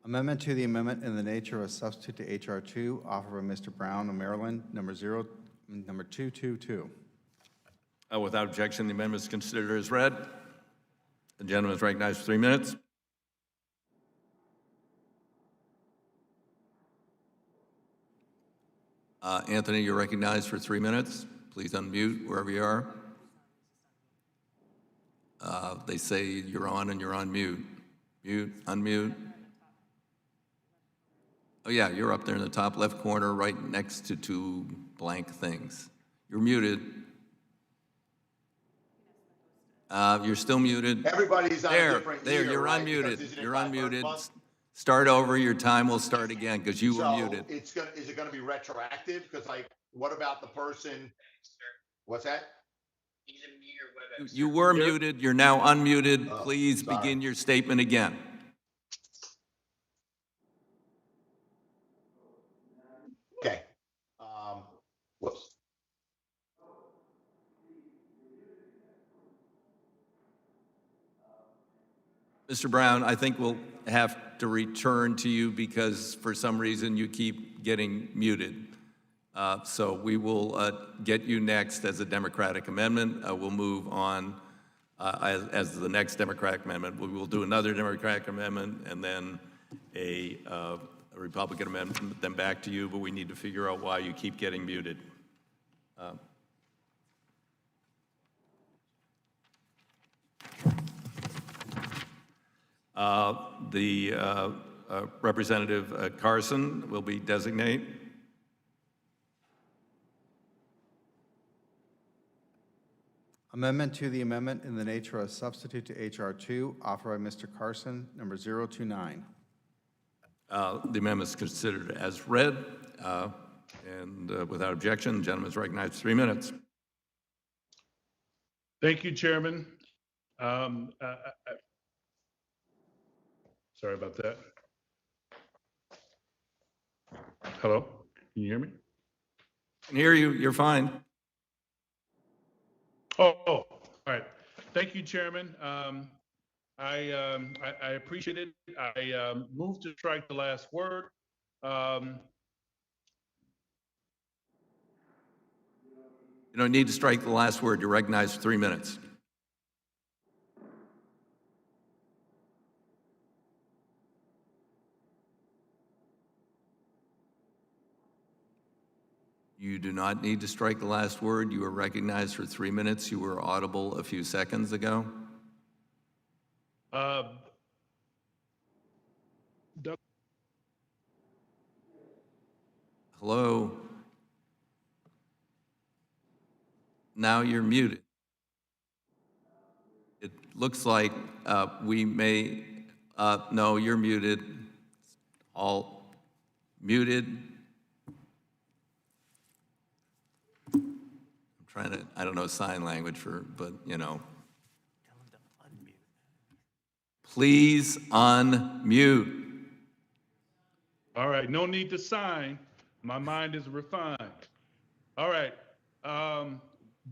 Amendment to the amendment in the nature of a substitute to H.R. 2, offered by Mr. Brown of Maryland, number 222. Without objection, the amendment is considered as read. The gentleman is recognized for 3 minutes. Anthony, you're recognized for 3 minutes. Please unmute wherever you are. They say you're on and you're on mute. Mute, unmute. Oh yeah, you're up there in the top left corner right next to two blank things. You're muted. You're still muted. Everybody's on a different year, you're right? unmuted. You're unmuted. Start over. Your time will start again because you were muted. Is it gonna be retroactive? Because what about the person? What's that? You were muted. You're now unmuted. Please begin your statement again. Okay. Whoops. Mr. Brown, I think we'll have to return to you because for some reason you keep getting muted. So we will get you next as a Democratic amendment. We'll move on as the next Democratic amendment. We will do another Democratic amendment and then a Republican amendment, then back to you, but we need to figure out why you keep getting muted. Representative Carson will be designated. Amendment to the amendment in the nature of a substitute to H.R. 2, offered by Mr. Carson, number 029. The amendment is considered as read, and without objection, the gentleman is recognized for 3 minutes. Thank you, Chairman. Sorry about that. Hello, can you hear me? I can hear you. You're fine. All right. Thank you, Chairman. I appreciate it. I move to strike the last word. You don't need to strike the last word. You're recognized for 3 minutes. You do not need to strike the last word. You are recognized for 3 minutes. You were audible a few seconds ago. Duck, Hello? Now you're muted. It looks like we may, no, you're muted. All muted. I'm trying to, I don't know sign language but you know. Please unmute. all right, no need to sign. My mind is refined. All right.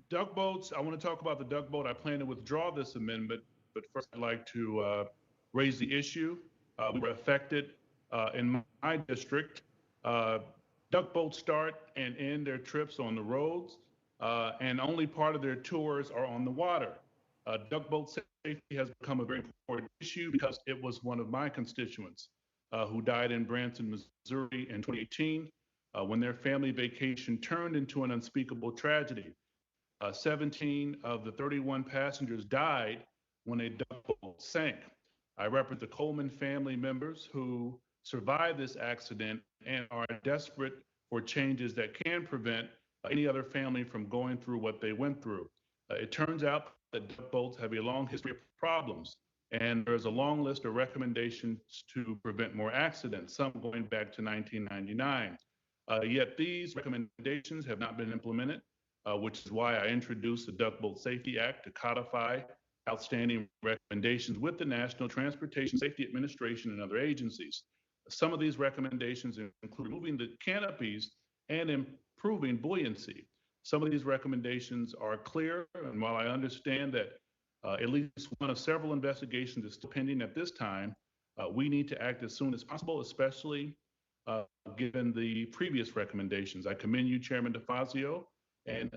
Duck boats, I want to talk about the duck boat. I plan to withdraw this amendment, but first I'd like to raise the issue. We were affected in my district. Duck boats start and end their trips on the roads, and only part of their tours are on the water. Duck boat safety has become a very important issue because it was one of my constituents who died in Branson, Missouri in 2018 when their family vacation turned into an unspeakable tragedy. 17 of the 31 passengers died when a duck boat sank. I represent the Coleman family members who survived this accident and are desperate for changes that can prevent any other family from going through what they went through. It turns out that duck boats have a long history of problems, and there's a long list of recommendations to prevent more accidents, some going back to 1999. Yet these recommendations have not been implemented, which is why I introduced the Duck Boat Safety Act to codify outstanding recommendations with the National Transportation Safety Administration and other agencies. Some of these recommendations include removing the canopies and improving buoyancy. Some of these recommendations are clear, and while I understand that at least one of several investigations is still pending at this time, we need to act as soon as possible, especially given the previous recommendations. I commend you, Chairman DeFazio, and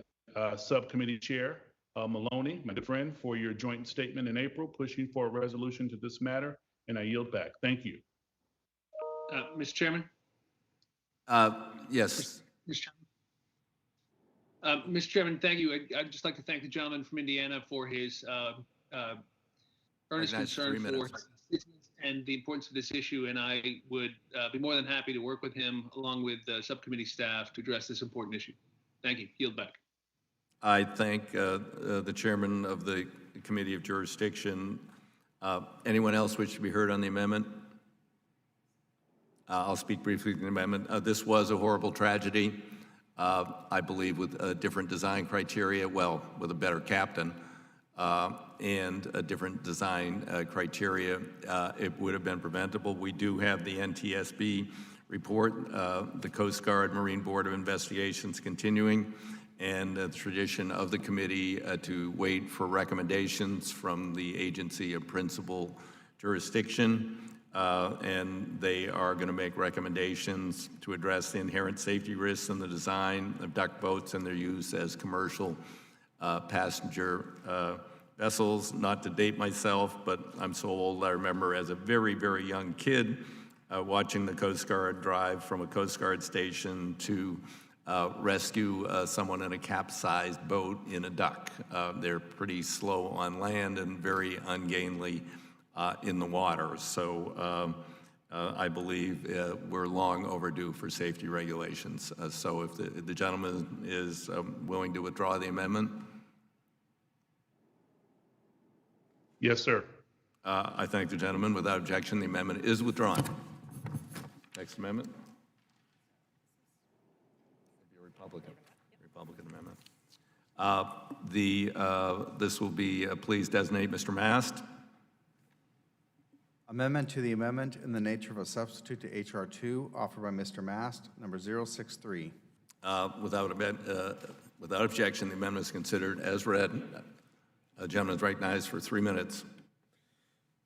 Subcommittee Chair Maloney, my good friend, for your joint statement in April, pushing for a resolution to this matter, and I yield back. Thank you. Mr. Chairman? Yes. Mr. Chairman? Mr. Chairman, thank you. I'd just like to thank the gentleman from Indiana for his earnest concern for citizens and the importance of this issue, and I would be more than happy to work with him along with subcommittee staff to address this important issue. Thank you. Yield back. I thank the chairman of the Committee of Jurisdiction. Anyone else wish to be heard on the amendment? I'll speak briefly to the amendment. This was a horrible tragedy. I believe with different design criteria, well, with a better captain and a different design criteria, it would have been preventable. We do have the NTSB report, the Coast Guard Marine Board of Investigations continuing, and the tradition of the committee to wait for recommendations from the agency of principal jurisdiction. And they are going to make recommendations to address the inherent safety risks in the design of duck boats and their use as commercial passenger vessels. Not to date myself, but I'm so old I remember as a very, very young kid watching the Coast Guard drive from a Coast Guard station to rescue someone in a capsized boat in a duck. They're pretty slow on land and very ungainly in the water. So I believe we're long overdue for safety regulations. So if the gentleman is willing to withdraw the amendment. Yes, sir. I thank the gentleman. Without objection, the amendment is withdrawn. Next amendment. Republican amendment. This will be, please designate Mr. Mast. Amendment to the amendment in the nature of a substitute to H.R. 2, offered by Mr. Mast, number 063. Without objection, the amendment is considered as read. The gentleman is recognized for 3 minutes.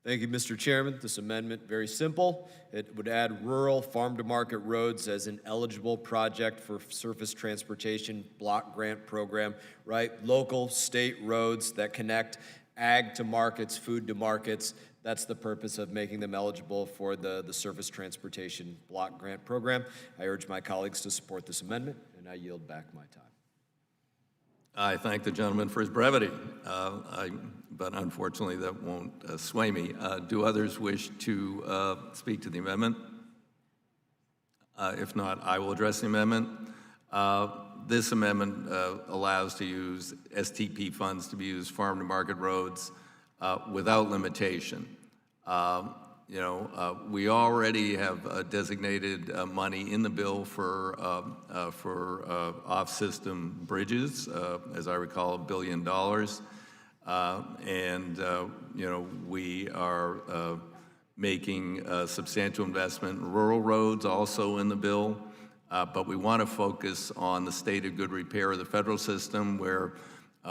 Thank you, Mr. Chairman. This amendment, very simple. It would add rural farm-to-market roads as an eligible project for surface transportation block grant program, right? Local state roads that connect ag to markets, food to markets. That's the purpose of making them eligible for the surface transportation block grant program. I urge my colleagues to support this amendment, and I yield back my time. I thank the gentleman for his brevity, but unfortunately that won't sway me. Do others wish to speak to the amendment? If not, I will address the amendment. This amendment allows to use STP funds to be used farm-to-market roads without limitation. We already have designated money in the bill for off-system bridges, as I recall, $1 billion. We are making a substantial investment in rural roads also in the bill, but we want to focus on the state of good repair of the federal system, where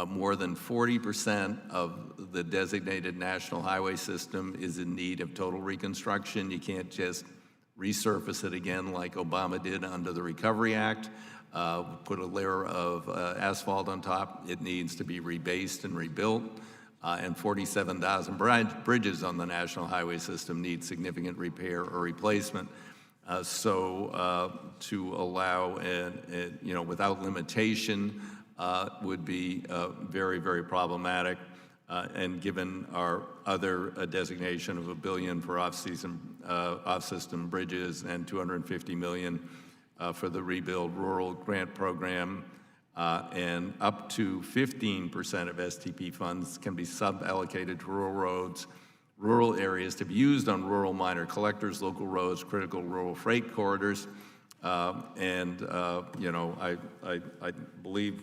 more than 40% of the designated national highway system is in need of total reconstruction. You can't just resurface it again like Obama did under the Recovery Act, put a layer of asphalt on top. It needs to be rebased and rebuilt. And 47,000 bridges on the national highway system need significant repair or replacement. To allow, without limitation, would be very, very problematic. And given our other designation of $1 billion for off-system bridges and $250 million for the Rebuild Rural Grant Program, and up to 15% of STP funds can be sub-allocated to rural roads, rural areas to be used on rural minor collectors, local roads, critical rural freight corridors. I believe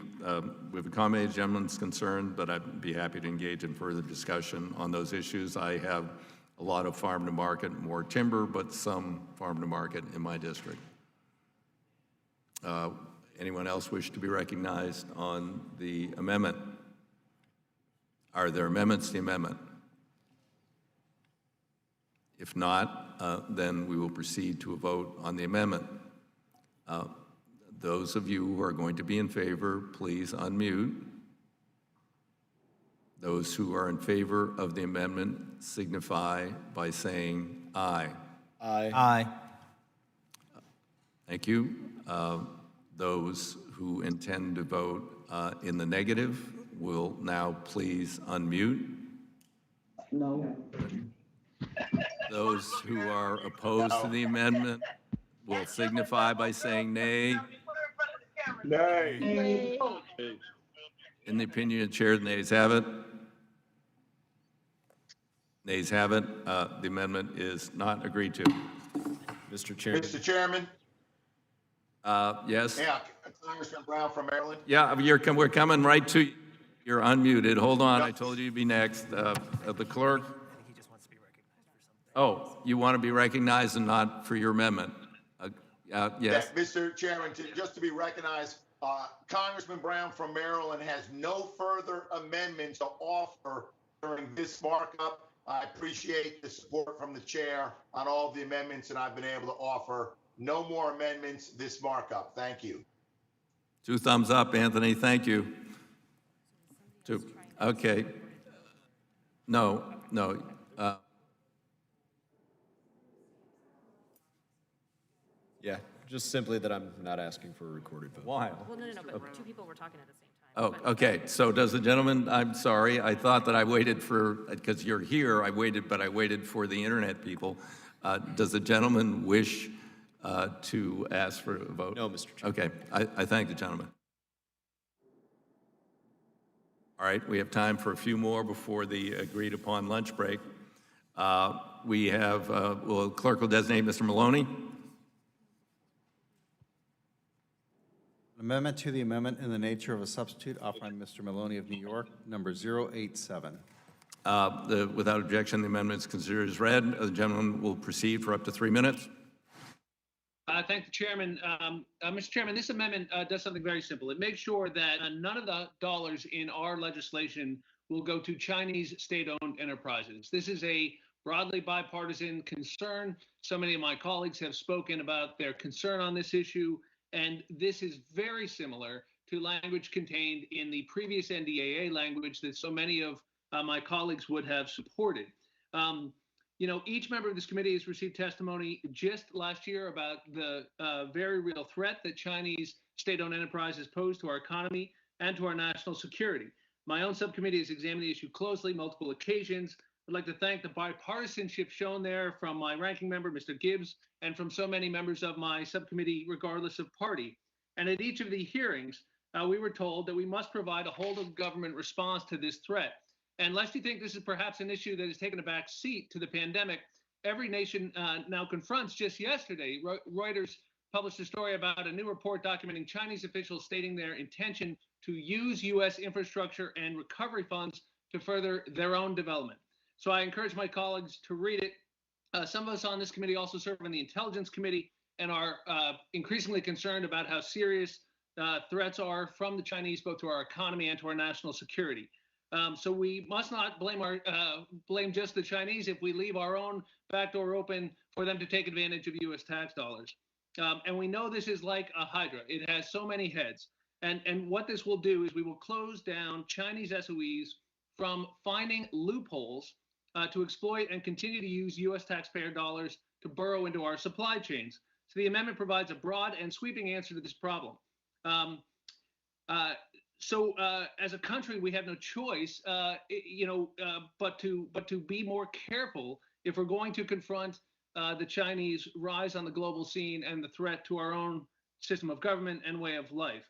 we've accommodated the gentleman's concern, but I'd be happy to engage in further discussion on those issues. I have a lot of farm-to-market, more timber, but some farm-to-market in my district. Anyone else wish to be recognized on the amendment? Are there amendments to the amendment? If not, then we will proceed to a vote on the amendment. Those of you who are going to be in favor, please unmute. Those who are in favor of the amendment signify by saying aye. Aye. Aye. Thank you. Those who intend to vote in the negative will now please unmute. No. Those who are opposed to the amendment will signify by saying nay. Nay. In the opinion of the chair, the nays have it. Nays have it. The amendment is not agreed to. Mr. Chairman. Mr. Chairman? Yes? Yeah, Congressman Brown from Maryland. Yeah, we're coming right to you. You're unmuted. Hold on. I told you you'd be next. The clerk. Oh, you want to be recognized and not for your amendment? Yes. Yeah, Mr. Chairman, just to be recognized, Congressman Brown from Maryland has no further amendments to offer during this markup. I appreciate the support from the chair on all the amendments that I've been able to offer. No more amendments this markup. Thank you. 2 thumbs up, Anthony. Thank you. 2. Okay. No. Yeah, just simply that I'm not asking for a recorded vote. Why? Well, no, but 2 people were talking at the same time. Oh, But- okay. So does the gentleman, I'm sorry, I thought that I waited because you're here, I waited for the internet people. Does the gentleman wish to ask for a vote? No, Mr. Chairman. Okay, I thank the gentleman. All right, we have time for a few more before the agreed upon lunch break. We have, clerk will designate Mr. Maloney. An amendment to the amendment in the nature of a substitute offered by Mr. Maloney of New York, number 087. Without objection, the amendment is considered as read. The gentleman will proceed for up to 3 minutes. Thank the chairman. Mr. Chairman, this amendment does something very simple. It makes sure that none of the dollars in our legislation will go to Chinese state-owned enterprises. This is a broadly bipartisan concern. So many of my colleagues have spoken about their concern on this issue, and this is very similar to language contained in the previous NDAA language that so many of my colleagues would have supported. Each member of this committee has received testimony just last year about the very real threat that Chinese state-owned enterprises pose to our economy and to our national security. My own subcommittee has examined the issue closely, multiple occasions. I'd like to thank the bipartisanship shown there from my ranking member, Mr. Gibbs, and from so many members of my subcommittee, regardless of party. And at each of the hearings, we were told that we must provide a whole-of-government response to this threat. And lest you think this is perhaps an issue that has taken a back seat to the pandemic, every nation now confronts. Just yesterday, Reuters published a story about a new report documenting Chinese officials stating their intention to use U.S. infrastructure and recovery funds to further their own development. So I encourage my colleagues to read it. Some of us on this committee also serve on the Intelligence Committee and are increasingly concerned about how serious threats are from the Chinese, both to our economy and to our national security. So we must not blame just the Chinese if we leave our own back door open for them to take advantage of U.S. tax dollars. And we know this is like a hydra. It has so many heads. And what this will do is we will close down Chinese SOEs from finding loopholes to exploit and continue to use U.S. taxpayer dollars to burrow into our supply chains. So the amendment provides a broad and sweeping answer to this problem. As a country, we have no choice, but to be more careful if we're going to confront the Chinese rise on the global scene and the threat to our own system of government and way of life.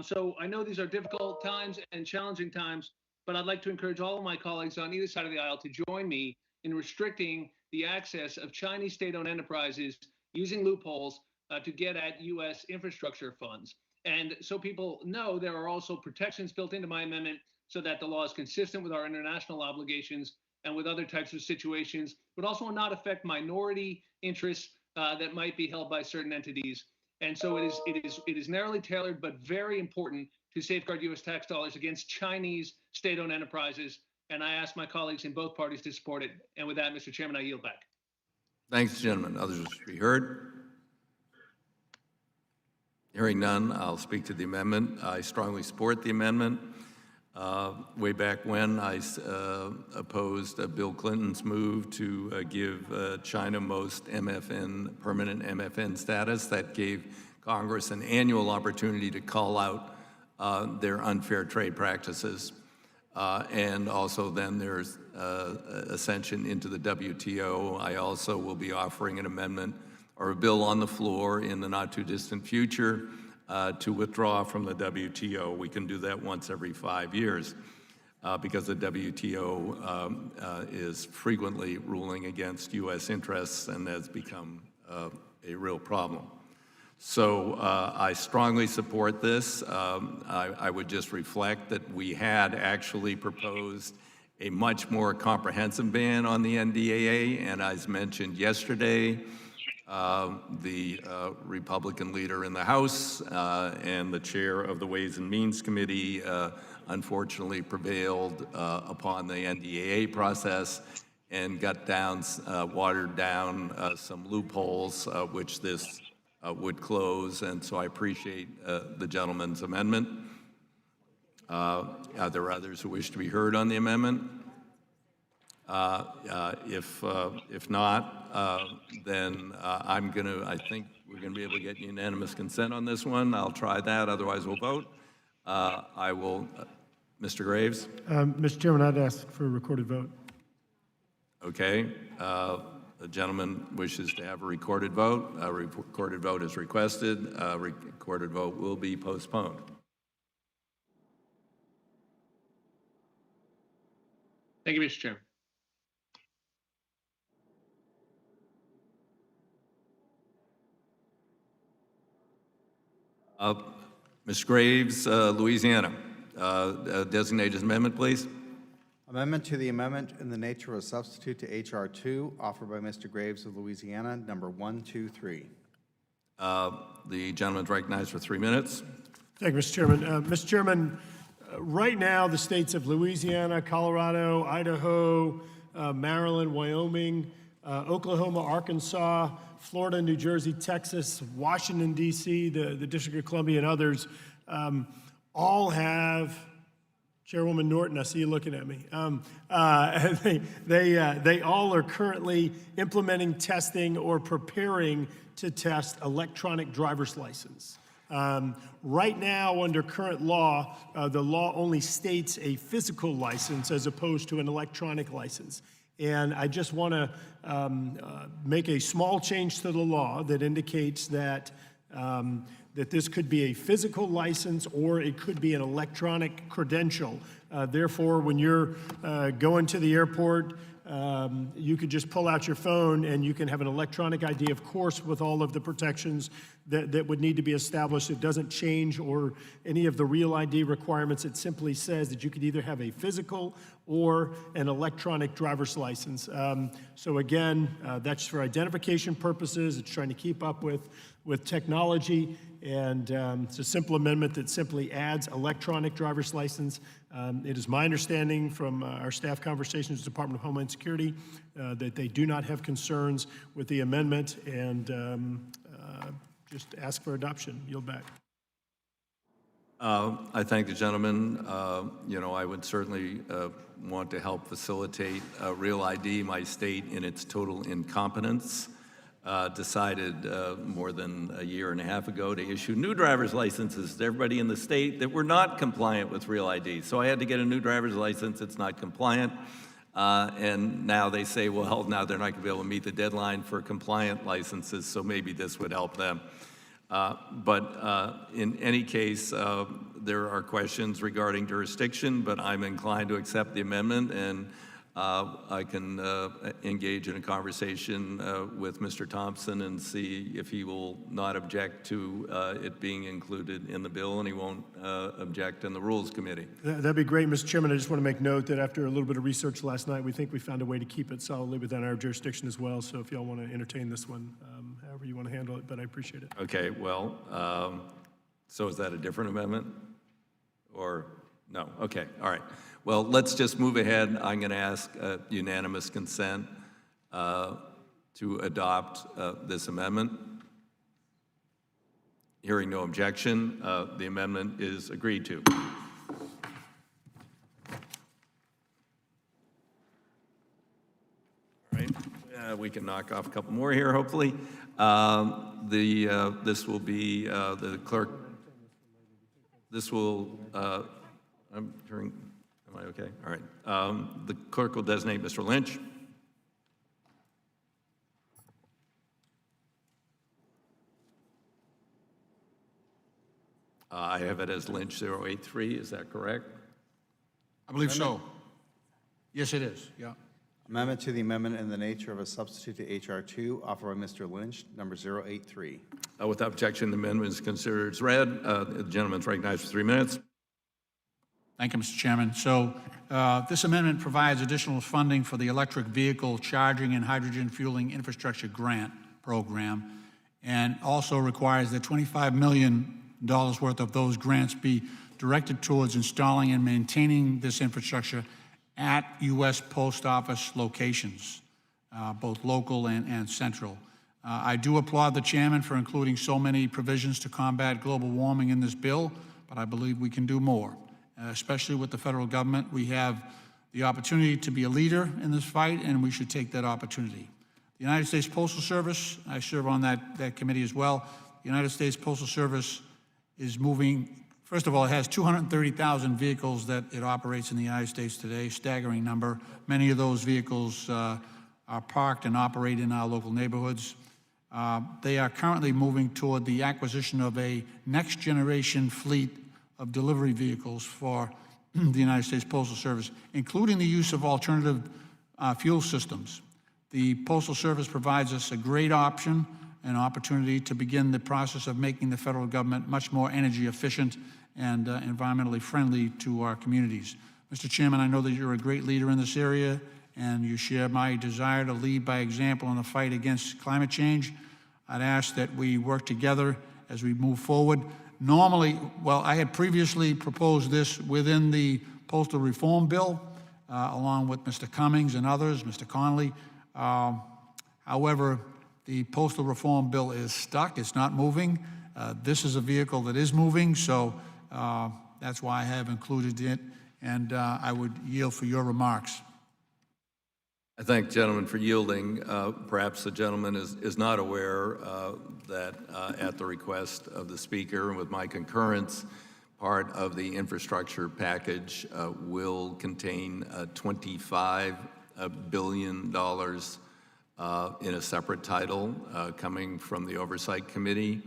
So I know these are difficult times and challenging times, but I'd like to encourage all of my colleagues on either side of the aisle to join me in restricting the access of Chinese state-owned enterprises using loopholes to get at U.S. infrastructure funds. And so people know there are also protections built into my amendment so that the law is consistent with our international obligations and with other types of situations, but also will not affect minority interests that might be held by certain entities. And so it is narrowly tailored, but very important to safeguard U.S. tax dollars against Chinese state-owned enterprises. And I ask my colleagues in both parties to support it. And with that, Mr. Chairman, I yield back. Thanks, gentlemen. Others wish to be heard? Hearing none, I'll speak to the amendment. I strongly support the amendment. Way back when, I opposed Bill Clinton's move to give China most MFN, permanent MFN status. That gave Congress an annual opportunity to call out their unfair trade practices. And also then there's ascension into the WTO. I also will be offering an amendment or a bill on the floor in the not too distant future to withdraw from the WTO. We can do that once every 5 years because the WTO is frequently ruling against U.S. interests and has become a real problem. So I strongly support this. I would just reflect that we had actually proposed a much more comprehensive ban on the NDAA, and as mentioned yesterday, the Republican leader in the House and the chair of the Ways and Means Committee unfortunately prevailed upon the NDAA process and got down, watered down some loopholes which this would close, and so I appreciate the gentleman's amendment. Are there others who wish to be heard on the amendment? If not, then I think we're gonna be able to get unanimous consent on this one. I'll try that, otherwise we'll vote. I will, Mr. Graves? Mr. Chairman, I'd ask for a recorded vote. Okay. The gentleman wishes to have a recorded vote. A recorded vote is requested. A recorded vote will be postponed. Thank you, Mr. Chairman. Ms. Graves, Louisiana. Designated amendment, please. Amendment to the amendment in the nature of a substitute to H.R. 2, offered by Mr. Graves of Louisiana, number 123. The gentleman is recognized for 3 minutes. Thank you, Mr. Chairman. Mr. Chairman, right now the states of Louisiana, Colorado, Idaho, Maryland, Wyoming, Oklahoma, Arkansas, Florida, New Jersey, Texas, Washington, D.C., the District of Columbia, and others all have, Chairwoman Norton, I see you looking at me. They all are currently implementing, testing, or preparing to test electronic driver's license. Right now, under current law, the law only states a physical license as opposed to an electronic license. And I just want to make a small change to the law that indicates that that this could be a physical license or it could be an electronic credential. Therefore, when you're going to the airport, you could just pull out your phone and you can have an electronic ID, of course, with all of the protections that would need to be established. It doesn't change or any of the real ID requirements. It simply says that you could either have a physical or an electronic driver's license. So again, that's for identification purposes. It's trying to keep up with technology, and it's a simple amendment that simply adds electronic driver's license. It is my understanding from our staff conversations with the Department of Homeland Security that they do not have concerns with the amendment, and just ask for adoption. Yield back. I thank the gentleman. You know, I would certainly want to help facilitate Real ID. My state, in its total incompetence, decided more than a year and a half ago to issue new driver's licenses to everybody in the state that were not compliant with Real ID. So I had to get a new driver's license. It's not compliant. And now they say, well, now they're not going to be able to meet the deadline for compliant licenses, so maybe this would help them. But in any case, there are questions regarding jurisdiction, but I'm inclined to accept the amendment, and I can engage in a conversation with Mr. Thompson and see if he will not object to it being included in the bill, and he won't object in the Rules Committee. That'd be great, Mr. Chairman. I just want to make note that after a little bit of research last night, we think we found a way to keep it solidly within our jurisdiction as well. So if y'all want to entertain this one, however you want to handle it, but I appreciate it. Okay, well, so is that a different amendment? Or no? Okay, all right. Well, let's just move ahead. I'm going to ask unanimous consent to adopt this amendment. Hearing no objection, the amendment is agreed to. All right, we can knock off a couple more here, hopefully. This will be the clerk. This will, I'm hearing. Am I okay? All right. The clerk will designate Mr. Lynch. I have it as Lynch 083. Is that correct? I believe so. Yes, it is. Yeah. Amendment to the amendment in the nature of a substitute to H.R. 2, offered by Mr. Lynch, number 083. Without objection, the amendment is considered as read. The gentleman's recognized for 3 minutes. Thank you, Mr. Chairman. So this amendment provides additional funding for the electric vehicle charging and hydrogen fueling infrastructure grant program, and also requires that $25 million worth of those grants be directed towards installing and maintaining this infrastructure at U.S. Post Office locations, both local and central. I do applaud the chairman for including so many provisions to combat global warming in this bill, but I believe we can do more. Especially with the federal government, we have the opportunity to be a leader in this fight, and we should take that opportunity. The United States Postal Service, I serve on that committee as well. The United States Postal Service is moving, first of all, it has 230,000 vehicles that it operates in the United States today, staggering number. Many of those vehicles are parked and operate in our local neighborhoods. They are currently moving toward the acquisition of a next-generation fleet of delivery vehicles for the United States Postal Service, including the use of alternative fuel systems. The Postal Service provides us a great option, an opportunity to begin the process of making the federal government much more energy efficient and environmentally friendly to our communities. Mr. Chairman, I know that you're a great leader in this area, and you share my desire to lead by example in the fight against climate change. I'd ask that we work together as we move forward. Normally, well, I had previously proposed this within the postal reform bill, along with Mr. Cummings and others, Mr. Connolly. However, the postal reform bill is stuck. It's not moving. This is a vehicle that is moving, so that's why I have included it, and I would yield for your remarks. I thank the gentleman for yielding. Perhaps the gentleman is not aware that at the request of the Speaker and with my concurrence, part of the infrastructure package will contain $25 billion in a separate title coming from the Oversight Committee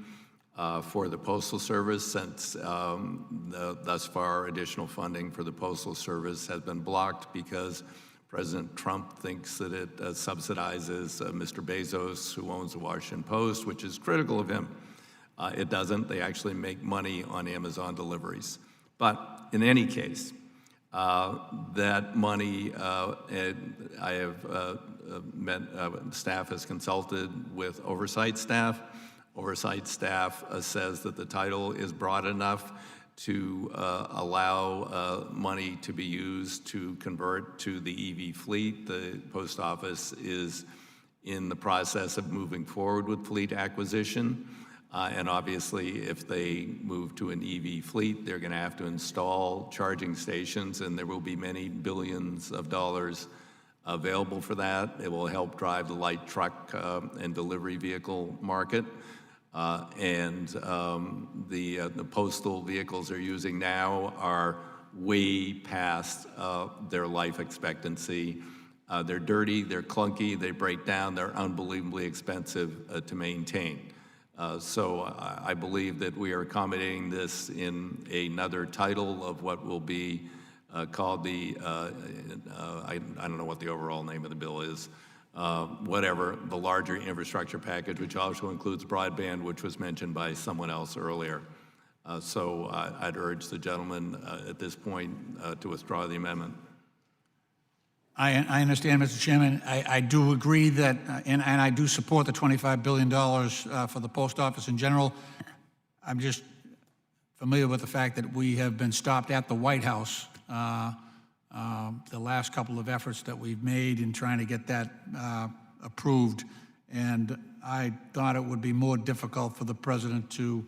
for the Postal Service, since thus far additional funding for the Postal Service has been blocked because President Trump thinks that it subsidizes Mr. Bezos, who owns the Washington Post, which is critical of him. It doesn't. They actually make money on Amazon deliveries. But in any case, that money, I have met, staff has consulted with oversight staff. Oversight staff says that the title is broad enough to allow money to be used to convert to the EV fleet. The post office is in the process of moving forward with fleet acquisition. And obviously, if they move to an EV fleet, they're going to have to install charging stations, and there will be many billions of dollars available for that. It will help drive the light truck and delivery vehicle market. The postal vehicles they're using now are way past their life expectancy. They're dirty, they're clunky, they break down, they're unbelievably expensive to maintain. So I believe that we are accommodating this in another title of what will be called the, I don't know what the overall name of the bill is, whatever, the larger infrastructure package, which also includes broadband, which was mentioned by someone else earlier. So I'd urge the gentleman at this point to withdraw the amendment. I understand, Mr. Chairman. I do agree that, and I do support the $25 billion for the post office in general. I'm just familiar with the fact that we have been stopped at the White House the last couple of efforts that we've made in trying to get that approved. And I thought it would be more difficult for the president to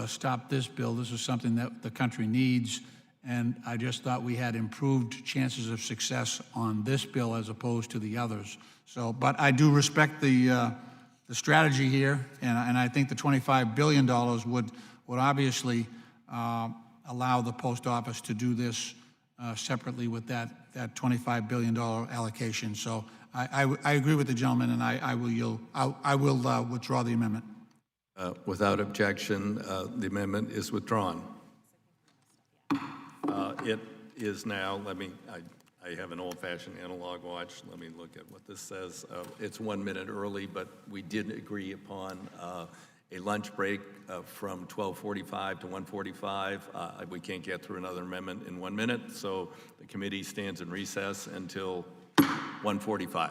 stop this bill. This is something that the country needs. And I just thought we had improved chances of success on this bill as opposed to the others. So, but I do respect the strategy here, and I think the $25 billion would obviously allow the post office to do this separately with that $25 billion allocation. So I agree with the gentleman, and I will withdraw the amendment. Without objection, the amendment is withdrawn. It is now, I have an old-fashioned analog watch. Let me look at what this says. It's 1 minute early, but we did agree upon a lunch break from 12:45 to 1:45. We can't get through another amendment in 1 minute, so the committee stands in recess until 1:45.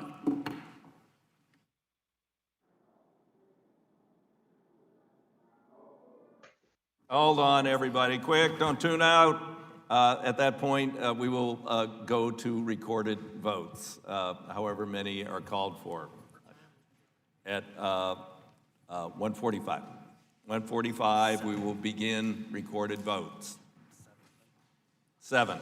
Hold on, everybody. Quick, don't tune out. At that point, we will go to recorded votes, however many are called for. At 1:45. 1:45, we will begin recorded votes. 7.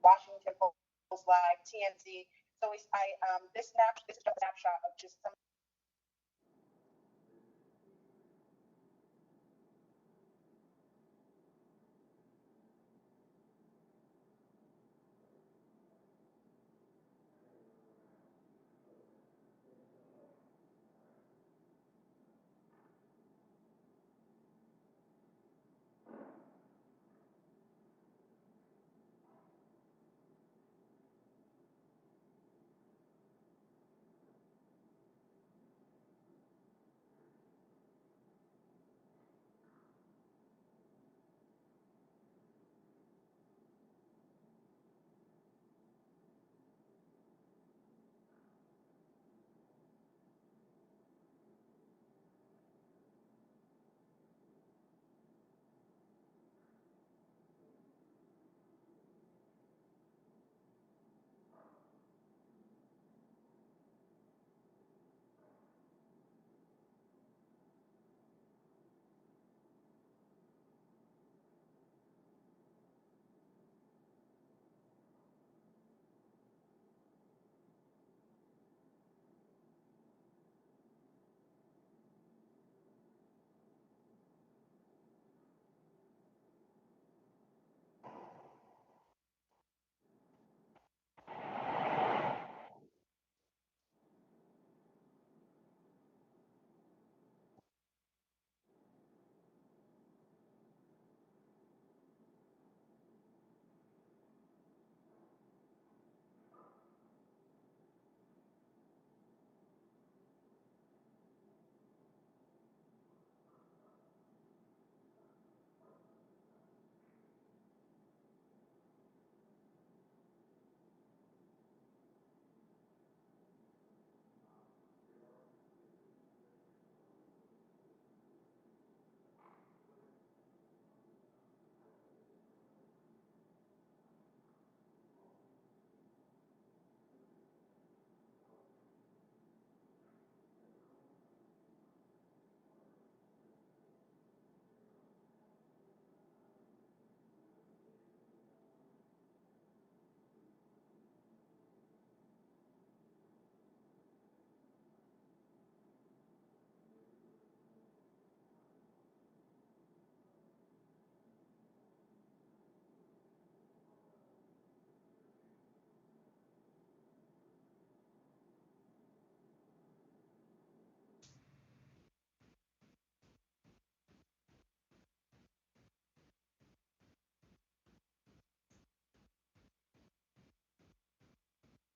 Washington Post Live, TNC. So this is just a snapshot of just some.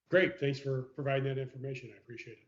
Great, thanks for providing that information. I appreciate it.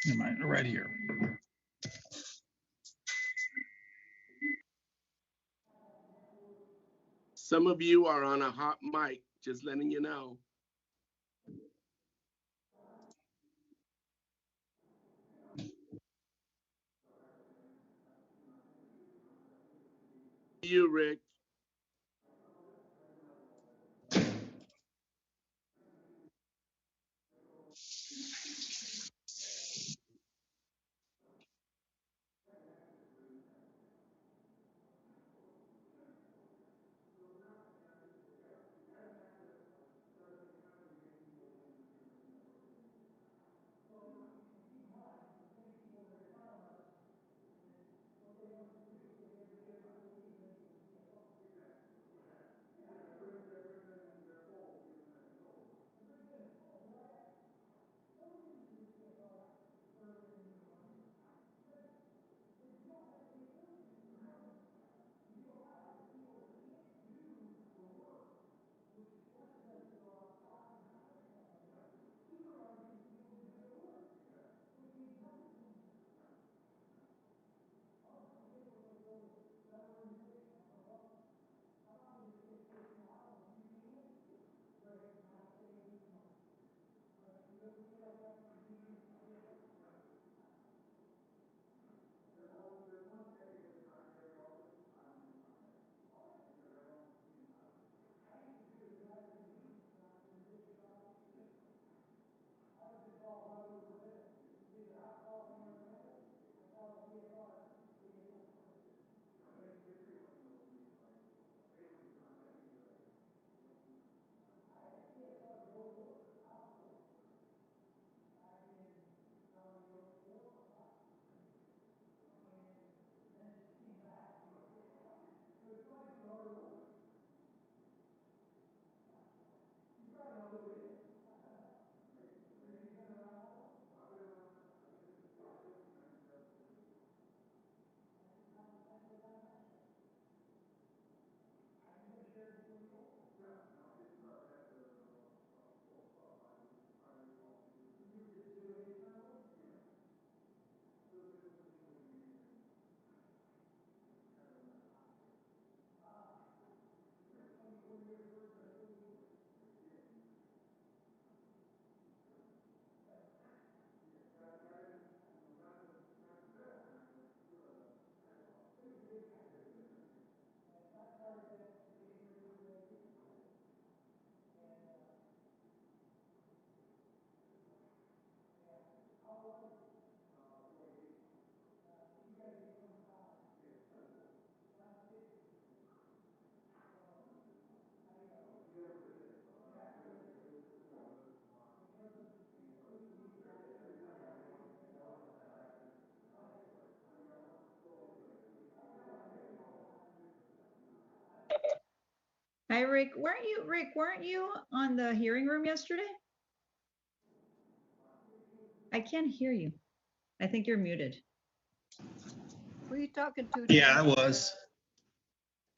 Am I right here? Some of you are on a hot mic, just letting you know. You, Rick. Hi, Rick. Weren't you on the hearing room yesterday? I can't hear you. I think you're muted. Who are you talking to? Yeah, I was.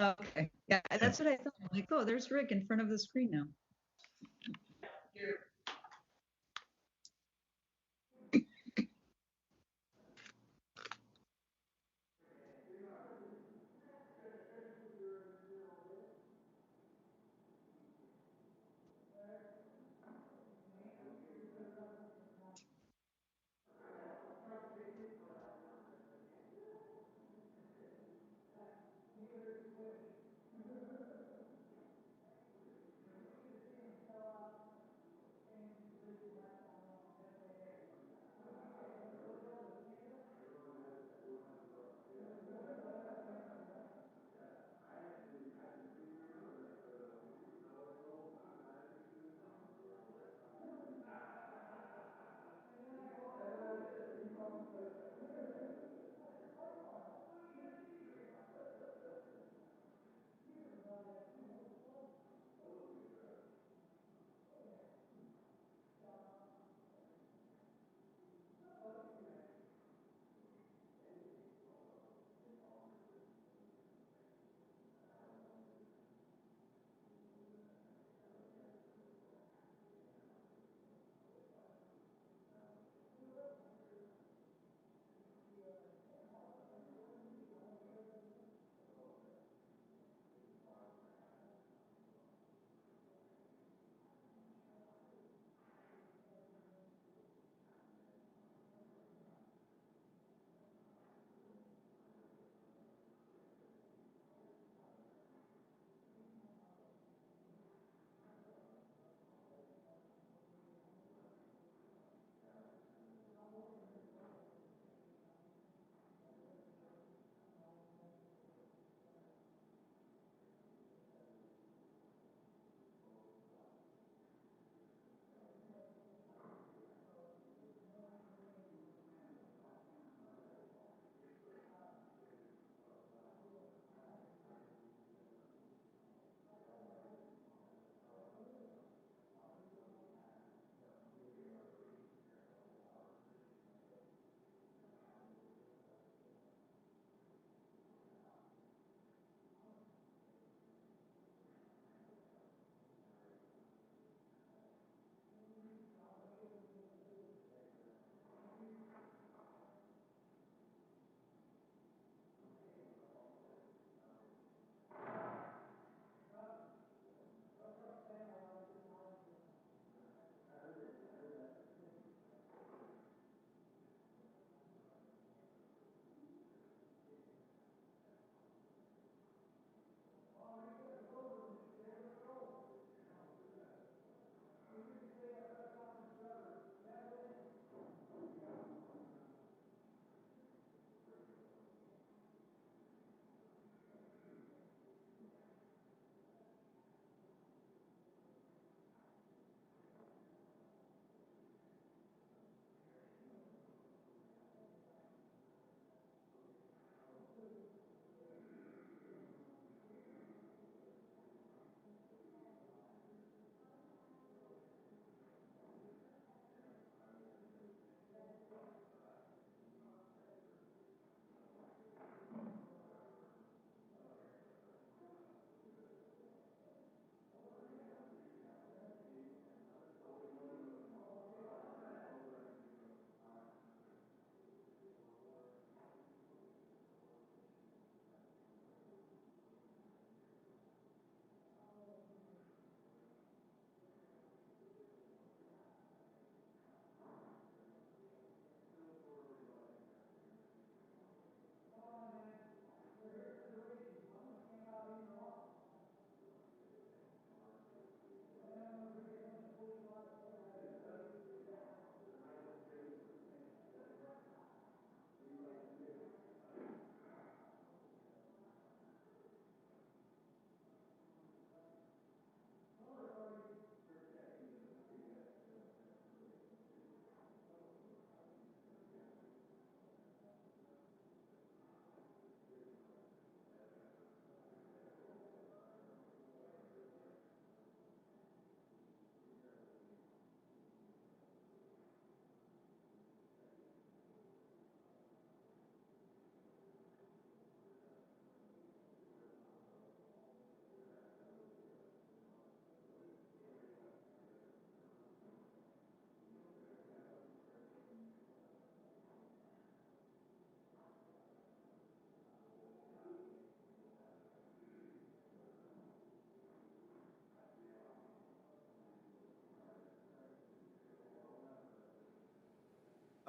Okay. Yeah, that's what I thought. I'm like, oh, there's Rick in front of the screen now.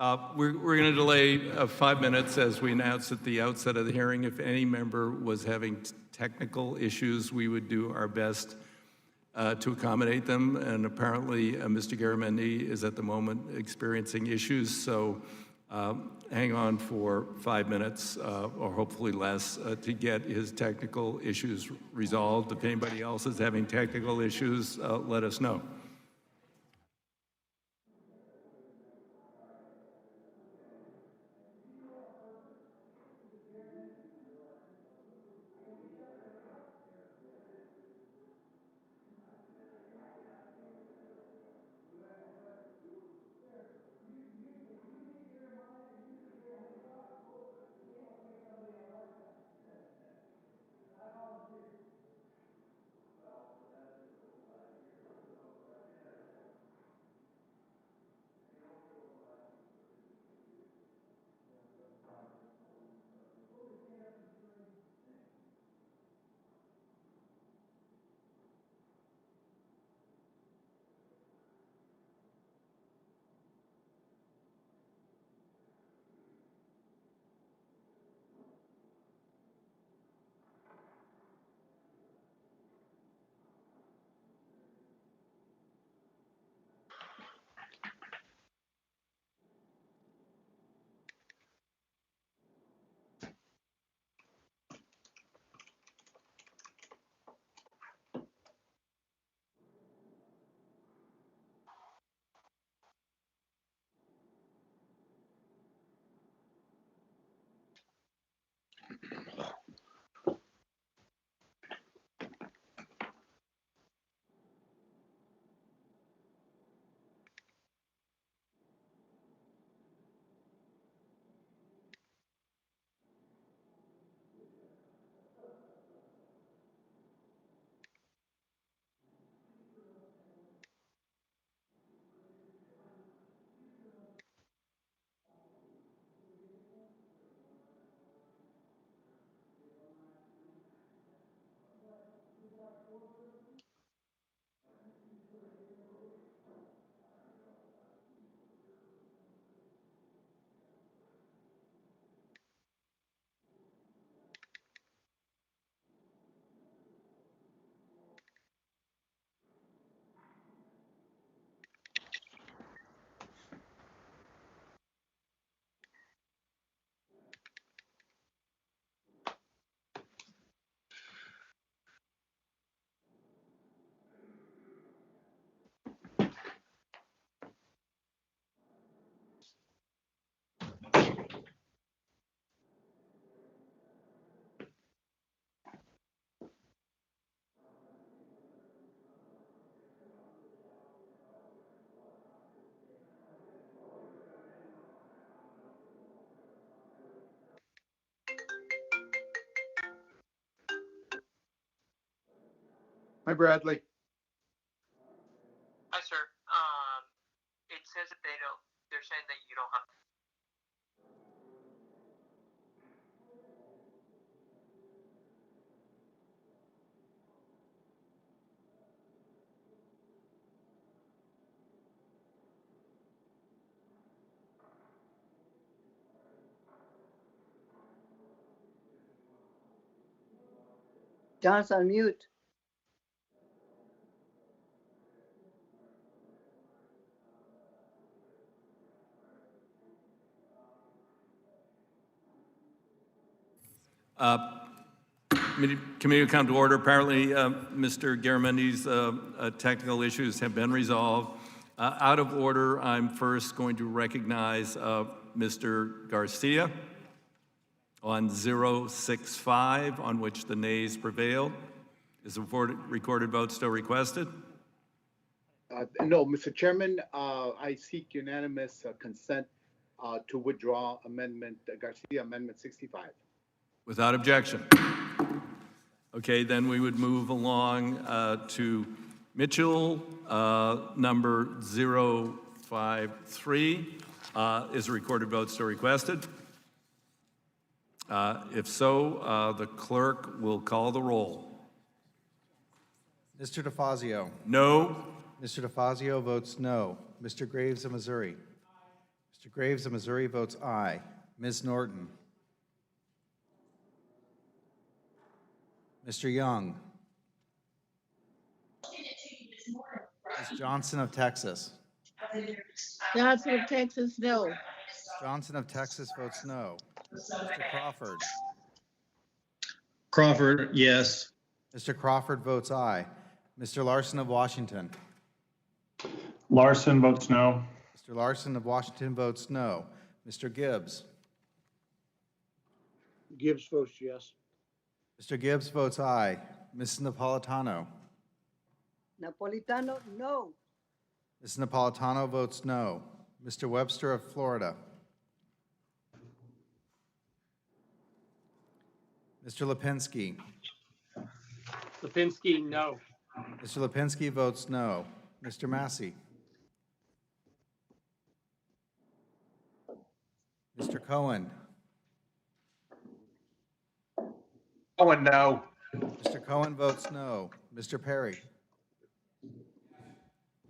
We're going to delay 5 minutes, as we announced at the outset of the hearing. If any member was having technical issues, we would do our best to accommodate them. And apparently, Mr. Garamendi is at the moment experiencing issues. So hang on for 5 minutes, or hopefully less, to get his technical issues resolved. If anybody else is having technical issues, let us know. Hi, Bradley. Hi, sir. It says that they're saying that you don't have. John's on mute. Committee will come to order. Apparently, Mr. Garamendi's technical issues have been resolved. Out of order, I'm first going to recognize Mr. Garcia on 065, on which the nays prevailed. Is the recorded vote still requested? No, Mr. Chairman, I seek unanimous consent to withdraw Garcia Amendment 65. Without objection. Okay, then we would move along to Mitchell, number 053. Is a recorded vote still requested? If so, the clerk will call the roll. Mr. DeFazio. No. Mr. DeFazio votes no. Mr. Graves of Missouri. Mr. Graves of Missouri votes aye. Ms. Norton. Mr. Young. Ms. Johnson of Texas. Johnson of Texas, no. Ms. Johnson of Texas votes no. Mr. Crawford. Crawford, yes. Mr. Crawford votes aye. Mr. Larson of Washington. Larson votes no. Mr. Larson of Washington votes no. Mr. Gibbs. Gibbs votes yes. Mr. Gibbs votes aye. Ms. Napolitano. Napolitano, no. Ms. Napolitano votes no. Mr. Webster of Florida. Mr. Lipinski. Lipinski, no. Mr. Lipinski votes no. Mr. Massey. Mr. Cohen. Cohen, no. Mr. Cohen votes no. Mr. Perry.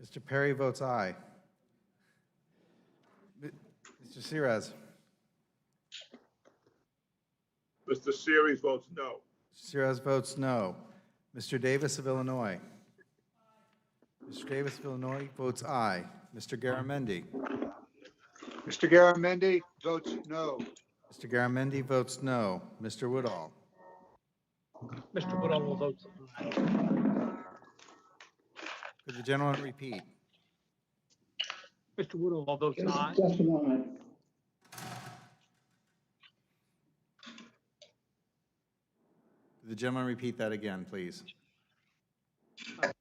Mr. Perry votes aye. Mr. Sears. Mr. Series votes no. Mr. Sears votes no. Mr. Davis of Illinois. Mr. Davis of Illinois votes aye. Mr. Garamendi. Mr. Garamendi votes no. Mr. Garamendi votes no. Mr. Woodall. Mr. Woodall votes aye. Could the gentleman repeat? Mr. Woodall votes aye. Could the gentleman repeat that again, please?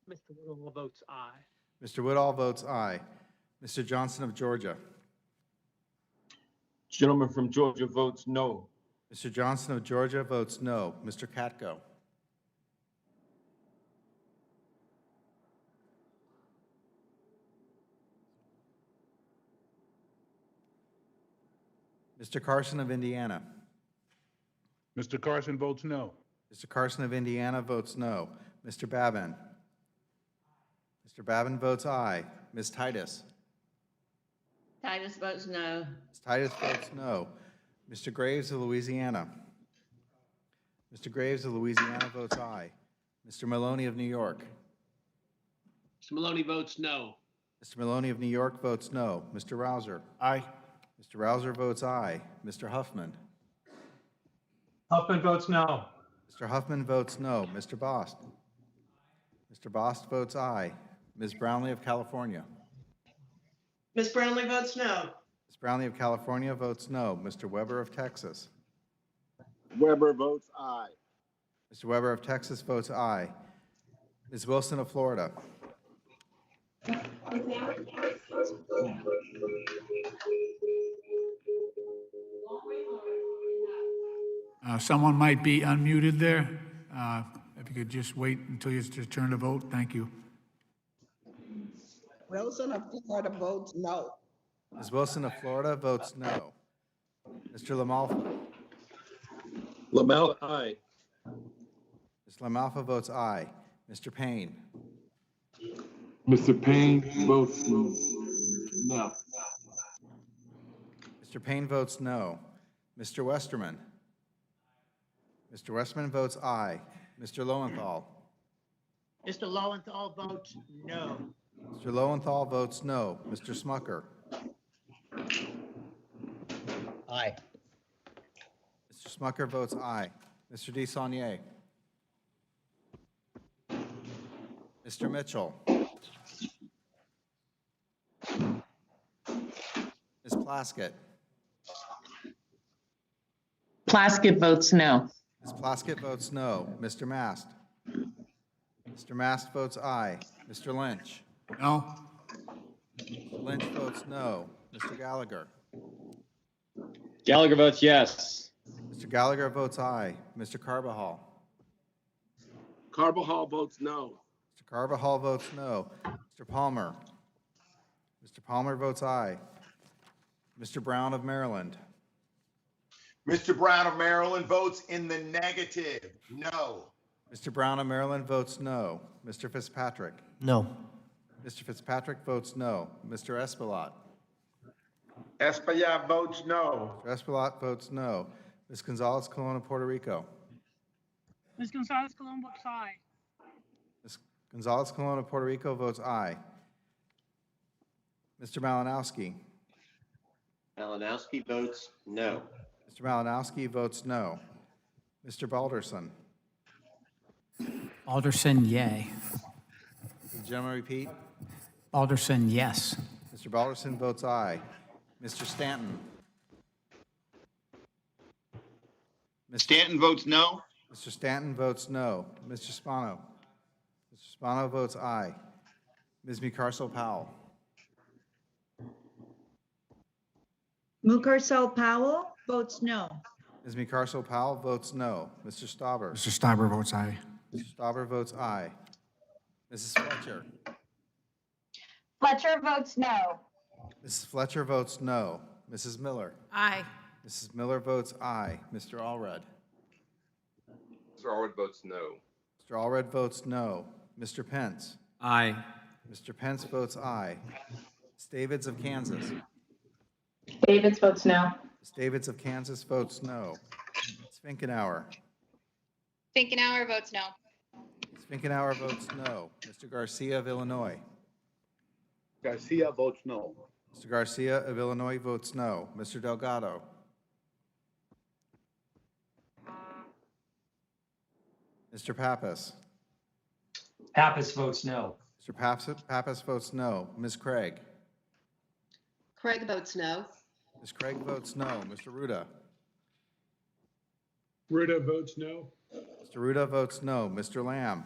Mr. Woodall votes aye. Mr. Woodall votes aye. Mr. Johnson of Georgia. Gentleman from Georgia votes no. Mr. Johnson of Georgia votes no. Mr. Katko. Mr. Carson of Indiana. Mr. Carson votes no. Mr. Carson of Indiana votes no. Mr. Babin. Mr. Babin votes aye. Ms. Titus. Titus votes no. Ms. Titus votes no. Mr. Graves of Louisiana. Mr. Graves of Louisiana votes aye. Mr. Maloney of New York. Mr. Maloney votes no. Mr. Maloney of New York votes no. Mr. Rouser. Aye. Mr. Rouser votes aye. Mr. Huffman. Huffman votes no. Mr. Huffman votes no. Mr. Bost. Mr. Bost votes aye. Ms. Brownlee of California. Ms. Brownlee votes no. Ms. Brownlee of California votes no. Mr. Weber of Texas. Weber votes aye. Mr. Weber of Texas votes aye. Ms. Wilson of Florida. Someone might be unmuted there. If you could just wait until you turn to vote, thank you. Wilson of Florida votes no. Ms. Wilson of Florida votes no. Mr. Lamalfa. Lamalfa, aye. Ms. Lamalfa votes aye. Mr. Payne. Mr. Payne votes no. Mr. Payne votes no. Mr. Westerman. Mr. Westerman votes aye. Mr. Lowenthal. Mr. Lowenthal votes no. Mr. Lowenthal votes no. Mr. Smucker. Aye. Mr. Smucker votes aye. Mr. DeSaulnier. Mr. Mitchell. Ms. Plaskett. Plaskett votes no. Ms. Plaskett votes no. Mr. Mast. Mr. Mast votes aye. Mr. Lynch. No. Mr. Lynch votes no. Mr. Gallagher. Gallagher votes yes. Mr. Gallagher votes aye. Mr. Carbajal. Carbajal votes no. Mr. Carbajal votes no. Mr. Palmer. Mr. Palmer votes aye. Mr. Brown of Maryland. Mr. Brown of Maryland votes in the negative. No. Mr. Brown of Maryland votes no. Mr. Fitzpatrick. No. Mr. Fitzpatrick votes no. Mr. Espilot. Espaillat votes no. Mr. Espillat votes no. Ms. Gonzalez Colon of Puerto Rico. Ms. Gonzalez Colon votes aye. Ms. Gonzalez Colon of Puerto Rico votes aye. Mr. Malinowski. Malinowski votes no. Mr. Malinowski votes no. Mr. Balderson. Alderson, yay. Will the gentleman repeat? Alderson, yes. Mr. Balderson votes aye. Mr. Stanton. Stanton votes no. Mr. Stanton votes no. Mr. Spano. Mr. Spano votes aye. Ms. Mucarsel Powell. Mucarsel Powell votes no. Ms. Mucarsel Powell votes no. Mr. Stauber. Mr. Stauber votes aye. Mr. Stauber votes aye. Mrs. Fletcher. Fletcher votes no. Mrs. Fletcher votes no. Mrs. Miller. Aye. Mrs. Miller votes aye. Mr. Allred. Mr. Allred votes no. Mr. Allred votes no. Mr. Pence. Aye. Mr. Pence votes aye. Ms. Davids of Kansas. Davids votes no. Ms. Davids of Kansas votes no. Ms. Finkenauer. Finkenauer votes no. Ms. Finkenauer votes no. Mr. Garcia of Illinois. Garcia votes no. Mr. Garcia of Illinois votes no. Mr. Delgado. Mr. Pappas. Pappas votes no. Mr. Pappas votes no. Ms. Craig. Craig votes no. Ms. Craig votes no. Mr. Ruda. Ruda votes no. Mr. Ruda votes no. Mr. Lamb.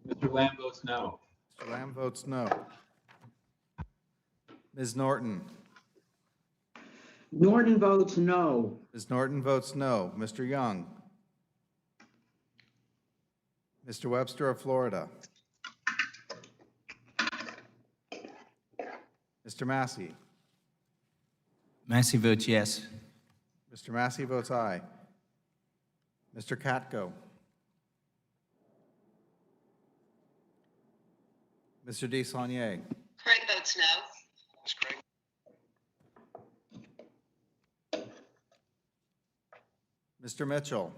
Mr. Lamb votes no. Mr. Lamb votes no. Ms. Norton. Norton votes no. Ms. Norton votes no. Mr. Young. Mr. Webster of Florida. Mr. Massey. Massey votes yes. Mr. Massey votes aye. Mr. Katko. Mr. Desaulnier. Craig votes no. Ms. Craig? Mr. Mitchell.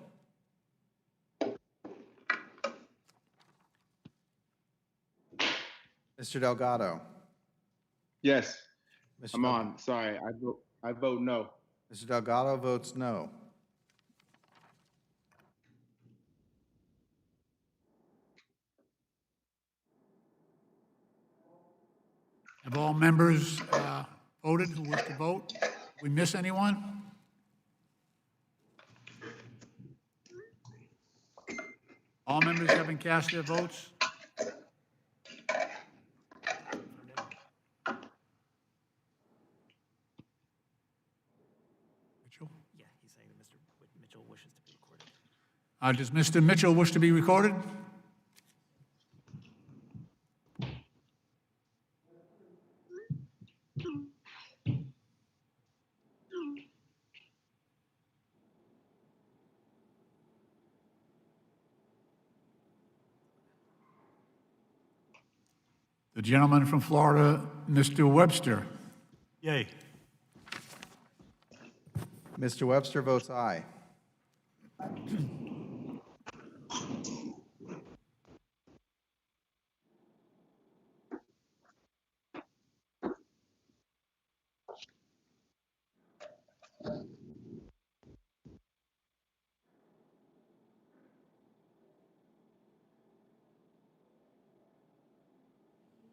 Mr. Delgado. Yes, Mr. I'm on. Sorry, I vote no. Mr. Delgado votes no. Have all members voted who wish to vote? We miss anyone? All members having cast their votes? Mitchell? Yeah, he's saying that Mr. Mitchell wishes to be recorded. Does Mr. Mitchell wish to be recorded? The gentleman from Florida, Mr. Webster. Yay. Mr. Webster votes aye.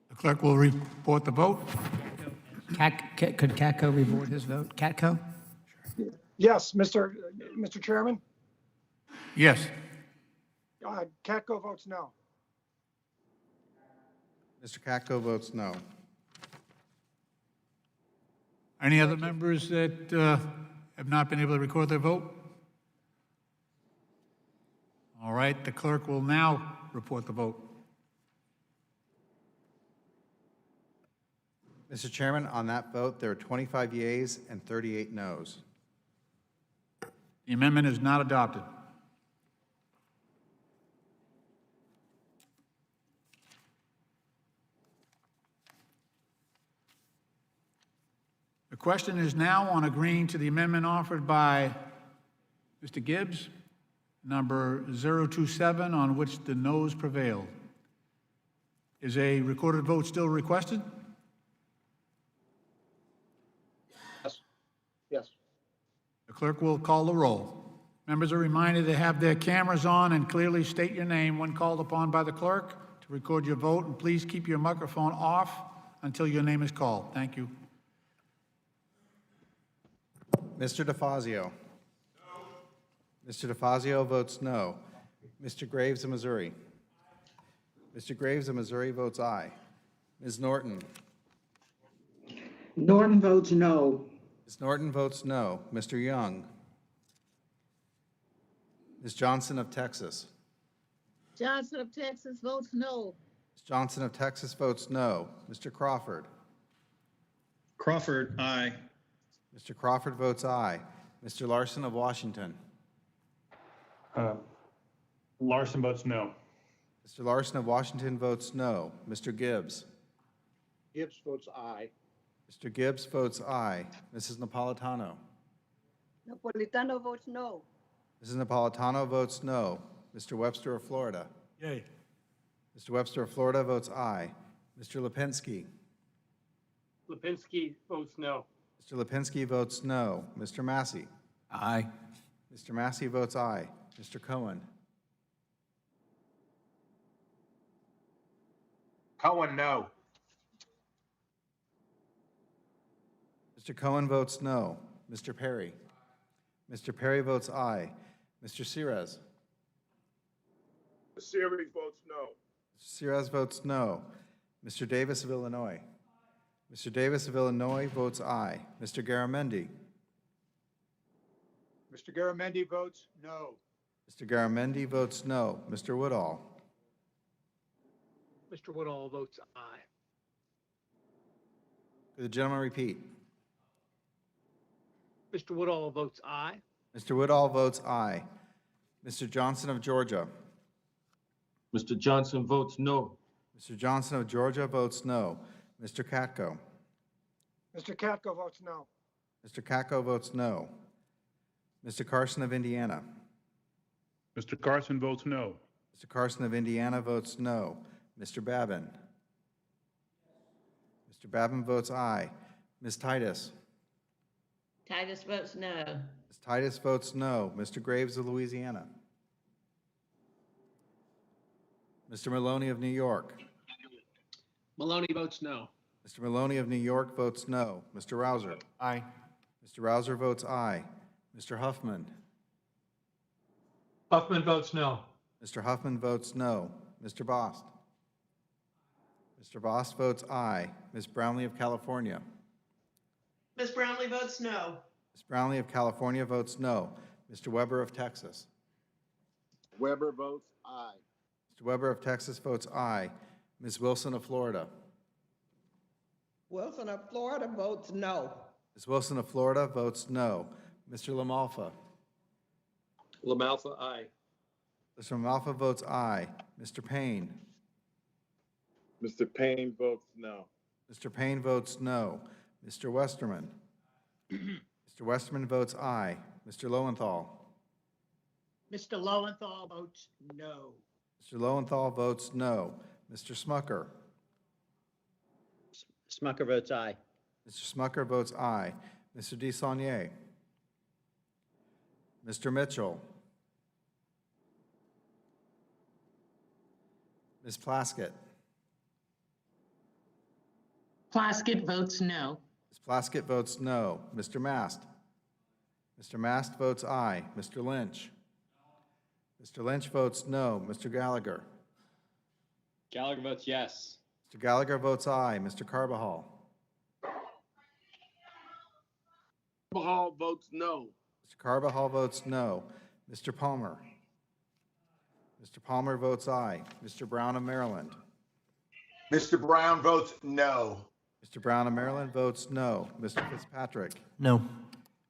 The clerk will report the vote. Could Catco report his vote? Catco? Yes, Mr. Chairman, Yes. Catco votes no. Mr. Katko votes no. Any other members that have not been able to record their vote? All right, the clerk will now report the vote. Mr. Chairman, on that vote, there are 25 yeas and 38 noes. The amendment is not adopted. The The question is now on agreeing to the amendment offered by Mr. Gibbs, number 027, on which the noes prevailed. Is a recorded vote still requested? Yes. Yes. The clerk will call the roll. Members are reminded to have their cameras on and clearly state your name when called upon by the clerk to record your vote, and please keep your microphone off until your name is called. Thank you. Mr. DeFazio. No. Mr. DeFazio votes no. Mr. Graves of Missouri. Mr. Graves of Missouri votes aye. Ms. Norton. Norton votes no. Ms. Norton votes no. Mr. Young. Ms. Johnson of Texas. Johnson of Texas votes no. Ms. Johnson of Texas votes no. Mr. Crawford. Crawford, aye. Mr. Crawford votes aye. Mr. Larson of Washington. Larson votes no. Mr. Larson of Washington votes no. Mr. Gibbs. Gibbs votes aye. Mr. Gibbs votes aye. Mrs. Napolitano. Napolitano votes no. Mrs. Napolitano votes no. Mr. Webster of Florida. Yay. Mr. Webster of Florida votes aye. Mr. Lipinski. Lipinski votes no. Mr. Lipinski votes no. Mr. Massey. Aye. Mr. Massey votes aye. Mr. Cohen. Cohen, no. Mr. Cohen votes no. Mr. Perry. Mr. Perry votes aye. Mr. Sirez. Series votes no. Mr. Sirez votes no. Mr. Davis of Illinois. Mr. Davis of Illinois votes aye. Mr. Garamendi. Mr. Garamendi votes no. Mr. Garamendi votes no. Mr. Woodall. Mr. Woodall votes aye. Could the gentleman repeat? Mr. Woodall votes aye. Mr. Woodall votes aye. Mr. Johnson of Georgia. Mr. Johnson votes no. Mr. Johnson of Georgia votes no. Mr. Katko. Mr. Katko votes no. Mr. Katko votes no. Mr. Carson of Indiana. Mr. Carson votes no. Mr. Carson of Indiana votes no. Mr. Babin. Mr. Babin votes aye. Ms. Titus. Titus votes no. Ms. Titus votes no. Mr. Graves of Louisiana. Mr. Maloney of New York. Maloney votes no. Mr. Maloney of New York votes no. Mr. Rouser. Aye. Mr. Rouser votes aye. Mr. Huffman. Huffman votes no. Mr. Huffman votes no. Mr. Bost. Mr. Bost votes aye. Ms. Brownlee of California. Ms. Brownlee votes no. Ms. Brownlee of California votes no. Mr. Weber of Texas. Weber votes aye. Mr. Weber of Texas votes aye. Ms. Wilson of Florida. Wilson of Florida votes no. Ms. Wilson of Florida votes no. Mr. LaMalfa. LaMalfa, aye. Mr. LaMalfa votes aye. Mr. Payne. Mr. Payne votes no. Mr. Payne votes no. Mr. Westerman. Mr. Westerman votes aye. Mr. Lowenthal. Mr. Lowenthal votes no. Mr. Lowenthal votes no. Mr. Smucker. Smucker votes aye. Mr. Smucker votes aye. Mr. DeSaulnier. Mr. Mitchell. Ms. Plaskett. Plaskett votes no. Ms. Plaskett votes no. Mr. Mast. Mr. Mast votes aye. Mr. Lynch. Mr. Lynch votes no. Mr. Gallagher. Gallagher votes yes. Mr. Gallagher votes aye. Mr. Carbajal. Carbajal votes no. Mr. Carbajal votes no. Mr. Palmer. Mr. Palmer votes aye. Mr. Brown of Maryland. Mr. Brown votes no. Mr. Brown of Maryland votes no. Mr. Fitzpatrick. No.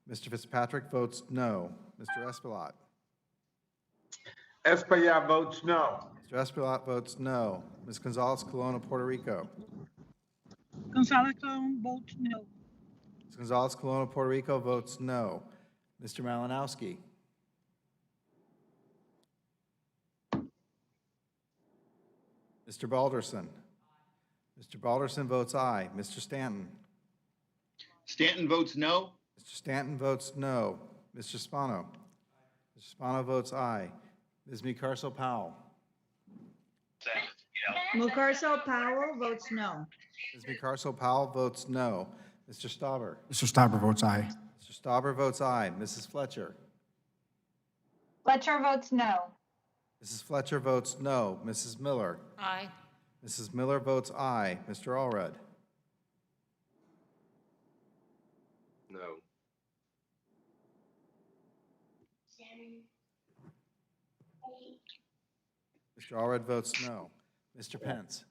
Mr. Fitzpatrick votes no. Mr. Espillat. Espaillat votes no. Mr. Espillat votes no. Ms. Gonzalez Colon of Puerto Rico. Gonzalez Colon votes no. Ms. Gonzalez Colon of Puerto Rico votes no. Mr. Malinowski. Mr. Balderson. Mr. Balderson votes aye. Mr. Stanton. Stanton votes no. Mr. Stanton votes no. Mr. Spano. Mr. Spano votes aye. Ms. Mucarso Powell. Mucarso Powell votes no. Ms. Mucarso Powell votes no. Mr. Stauber. Mr. Stauber votes aye. Mr. Stauber votes aye. Mrs. Fletcher. Fletcher votes no. Mrs. Fletcher votes no. Mrs. Miller. Aye. Mrs. Miller votes aye. Mr. Allred. No. Mr. Allred votes no. Mr. Pence.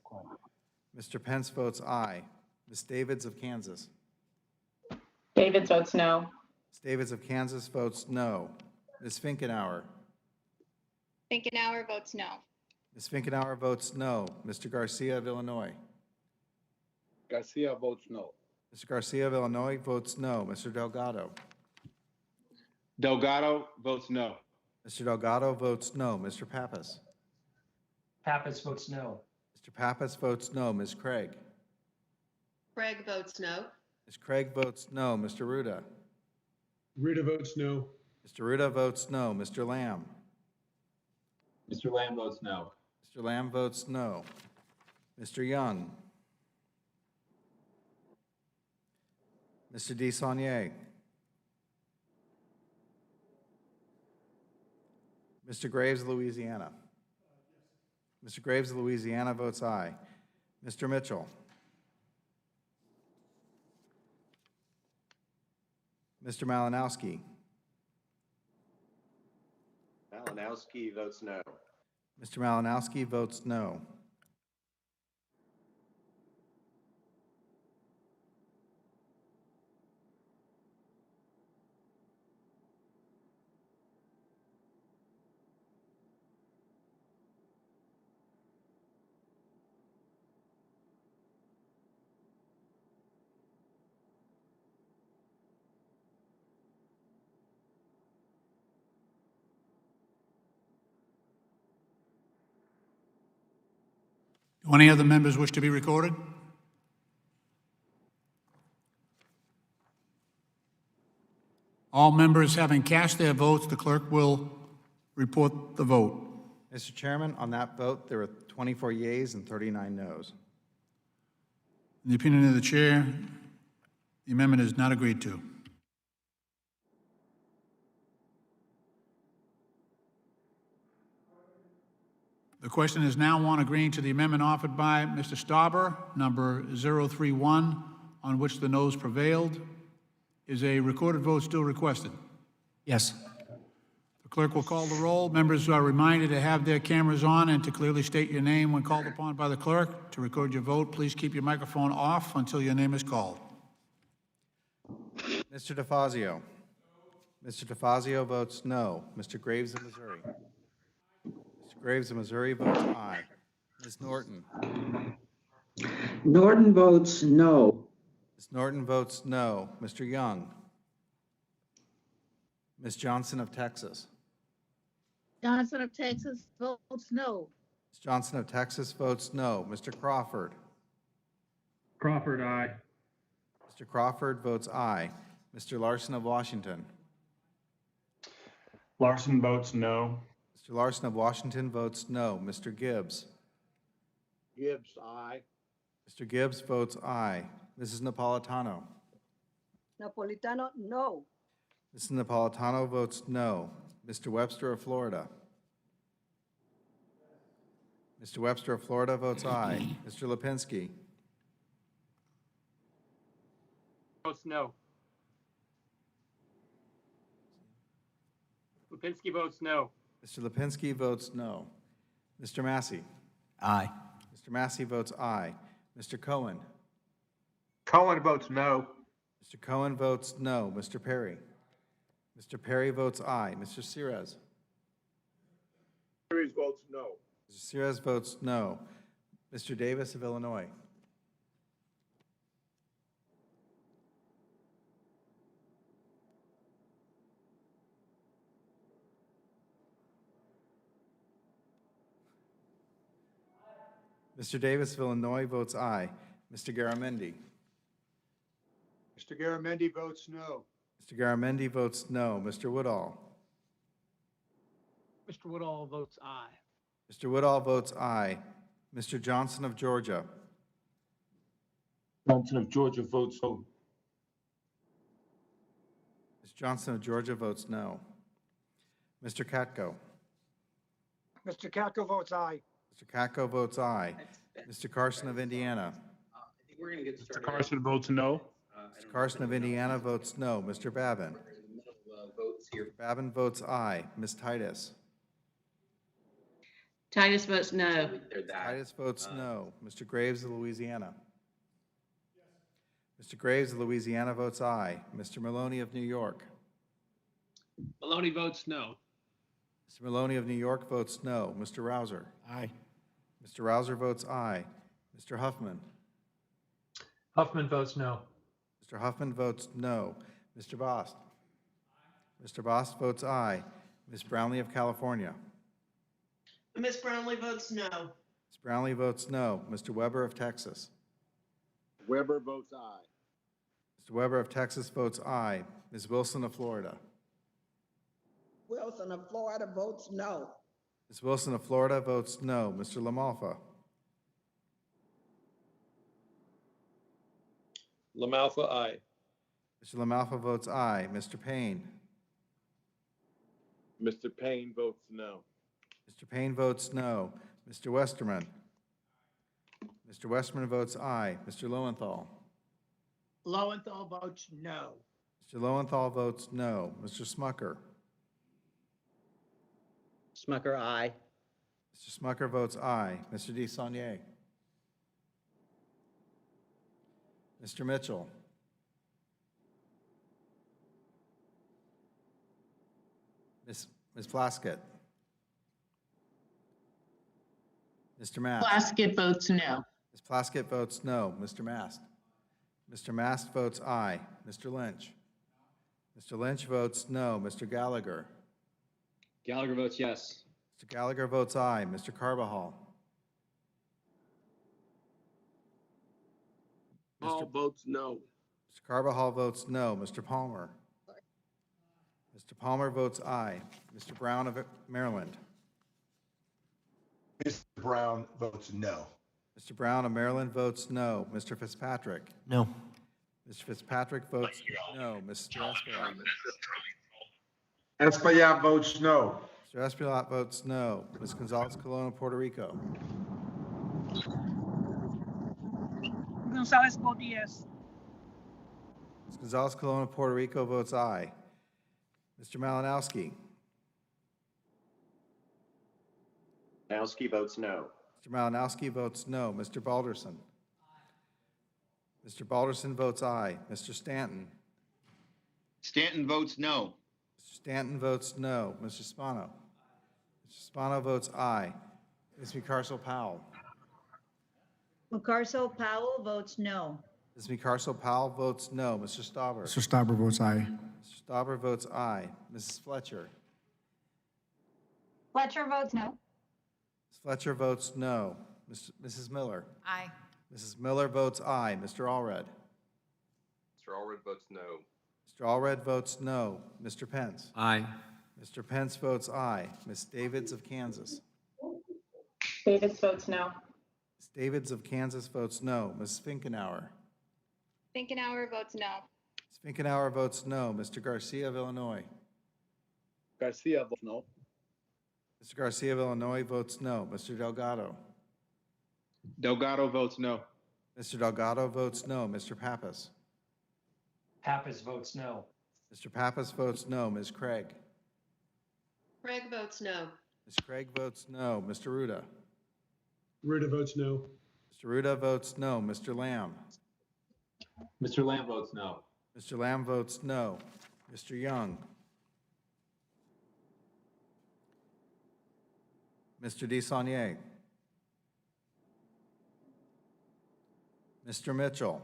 Mr. Pence votes aye. Ms. Davids of Kansas. Davids votes no. Ms. Davids of Kansas votes no. Ms. Finkenauer. Finkenauer votes no. Ms. Finkenauer votes no. Mr. Garcia of Illinois. Garcia votes no. Mr. Garcia of Illinois votes no. Mr. Delgado. Delgado votes no. Mr. Delgado votes no. Mr. Pappas. Pappas votes no. Mr. Pappas votes no. Ms. Craig. Craig votes no. Ms. Craig votes no. Mr. Ruda. Ruda votes no. Mr. Ruda votes no. Mr. Lamb. Mr. Lamb votes no. Mr. Lamb votes no. Mr. Young. Mr. DeSaulnier. Mr. Graves, Louisiana. Mr. Graves, Louisiana votes aye. Mr. Mitchell. Mr. Malinowski. Malinowski votes no. Mr. Malinowski votes no. Do any other members wish to be recorded? All members having cast their votes, the clerk will report the vote. Mr. Chairman, on that vote, there were 24 yeas and 39 noes. In the opinion of the chair, the amendment is not agreed to. The question is now on agreeing to the amendment offered by Mr. Stauber, number 031, on which the noes prevailed. Is a recorded vote still requested? Yes. The clerk will call the roll. Members are reminded to have their cameras on and to clearly state your name when called upon by the clerk. To record your vote, please keep your microphone off until your name is called. Mr. DeFazio. Mr. DeFazio votes no. Mr. Graves of Missouri. Mr. Graves of Missouri votes aye. Ms. Norton. Norton votes no. Ms. Norton votes no. Mr. Young. Ms. Johnson of Texas. Johnson of Texas votes no. Ms. Johnson of Texas votes no. Mr. Crawford. Crawford, aye. Mr. Crawford votes aye. Mr. Larson of Washington. Larson votes no. Mr. Larson of Washington votes no. Mr. Gibbs. Gibbs, aye. Mr. Gibbs votes aye. Mrs. Napolitano. Napolitano, no. Mrs. Napolitano votes no. Mr. Webster of Florida. Mr. Webster of Florida votes aye. Mr. Lipinski. Votes no. Lipinski votes no. Mr. Lipinski votes no. Mr. Massey. Aye. Mr. Massey votes aye. Mr. Cohen. Cohen votes no. Mr. Cohen votes no. Mr. Perry. Mr. Perry votes aye. Mr. Cirez. Series votes no. Mr. Cirez votes no. Mr. Davis of Illinois. Mr. Davis of Illinois votes aye. Mr. Garamendi. Mr. Garamendi votes no. Mr. Garamendi votes no. Mr. Woodall. Mr. Woodall votes aye. Mr. Woodall votes aye. Mr. Johnson of Georgia. Johnson of Georgia votes no. Ms. Johnson of Georgia votes no. Mr. Katko. Mr. Katko votes aye. Mr. Katko votes aye. Mr. Carson of Indiana. We're going to get Mr. Carson votes no. Mr. Carson of Indiana votes no. Mr. Babin. votes here. Babin votes aye. Ms. Titus. Titus votes no. Titus votes no. Mr. Graves of Louisiana. Mr. Graves of Louisiana votes aye. Mr. Maloney of New York. Maloney votes no. Mr. Maloney of New York votes no. Mr. Rouser. Aye. Mr. Rouser votes aye. Mr. Huffman. Huffman votes no. Mr. Huffman votes no. Mr. Bost. Mr. Bost votes aye. Ms. Brownlee of California. Miss Brownlee votes no. Ms. Brownlee votes no. Mr. Weber of Texas. Weber votes aye. Mr. Weber of Texas votes aye. Ms. Wilson of Florida. Wilson of Florida votes no. Ms. Wilson of Florida votes no. Mr. LaMalfa. LaMalfa, aye. Mr. LaMalfa votes aye. Mr. Payne. Mr. Payne votes no. Mr. Payne votes no. Mr. Westerman. Mr. Westerman votes aye. Mr. Lowenthal. Lowenthal votes no. Mr. Lowenthal votes no. Mr. Smucker. Smucker, aye. Mr. Smucker votes aye. Mr. DeSaulnier. Mr. Mitchell. Ms. Plaskett. Mr. Mast. Plaskett votes no. Ms. Plaskett votes no. Mr. Mast. Mr. Mast votes aye. Mr. Lynch. Mr. Lynch votes no. Mr. Gallagher. Gallagher votes yes. Mr. Gallagher votes aye. Mr. Carbajal. Hall votes no. Mr. Carbajal votes no. Mr. Palmer. Mr. Palmer votes aye. Mr. Brown of Maryland. Mr. Brown votes no. Mr. Brown of Maryland votes no. Mr. Fitzpatrick. No. Mr. Fitzpatrick votes no. Mr. Espaillat. Espaillat votes no. Mr. Espaillat votes no. Ms. Gonzalez Colon of Puerto Rico. Gonzalez votes yes. Ms. Gonzalez Colon of Puerto Rico votes aye. Mr. Malinowski. Malinowski votes no. Mr. Malinowski votes no. Mr. Balderson. Mr. Balderson votes aye. Mr. Stanton. Stanton votes no. Mr. Stanton votes no. Mr. Spano. Mr. Spano votes aye. Ms. McCarcel Powell. McCarcel Powell votes no. Ms. McCarcel Powell votes no. Mr. Stauber. Mr. Stauber votes aye. Mr. Stauber votes aye. Mrs. Fletcher. Fletcher votes no. Ms. Fletcher votes no. Mrs. Miller. Aye. Mrs. Miller votes aye. Mr. Allred. Mr. Allred votes no. Mr. Allred votes no. Mr. Pence. Aye. Mr. Pence votes aye. Ms. Davids of Kansas. Davis votes no. Ms. Davids of Kansas votes no. Ms. Finkenauer. Finkenauer votes no. Ms. Finkenauer votes no. Mr. Garcia of Illinois. Garcia votes no. Mr. Garcia of Illinois votes no. Mr. Delgado. Delgado votes no. Mr. Delgado votes no. Mr. Pappas. Pappas votes no. Mr. Pappas votes no. Ms. Craig. Craig votes no. Ms. Craig votes no. Mr. Ruda. Ruda votes no. Mr. Ruda votes no. Mr. Lamb. Mr. Lamb votes no. Mr. Lamb votes no. Mr. Young. Mr. DeSaulnier. Mr. Mitchell.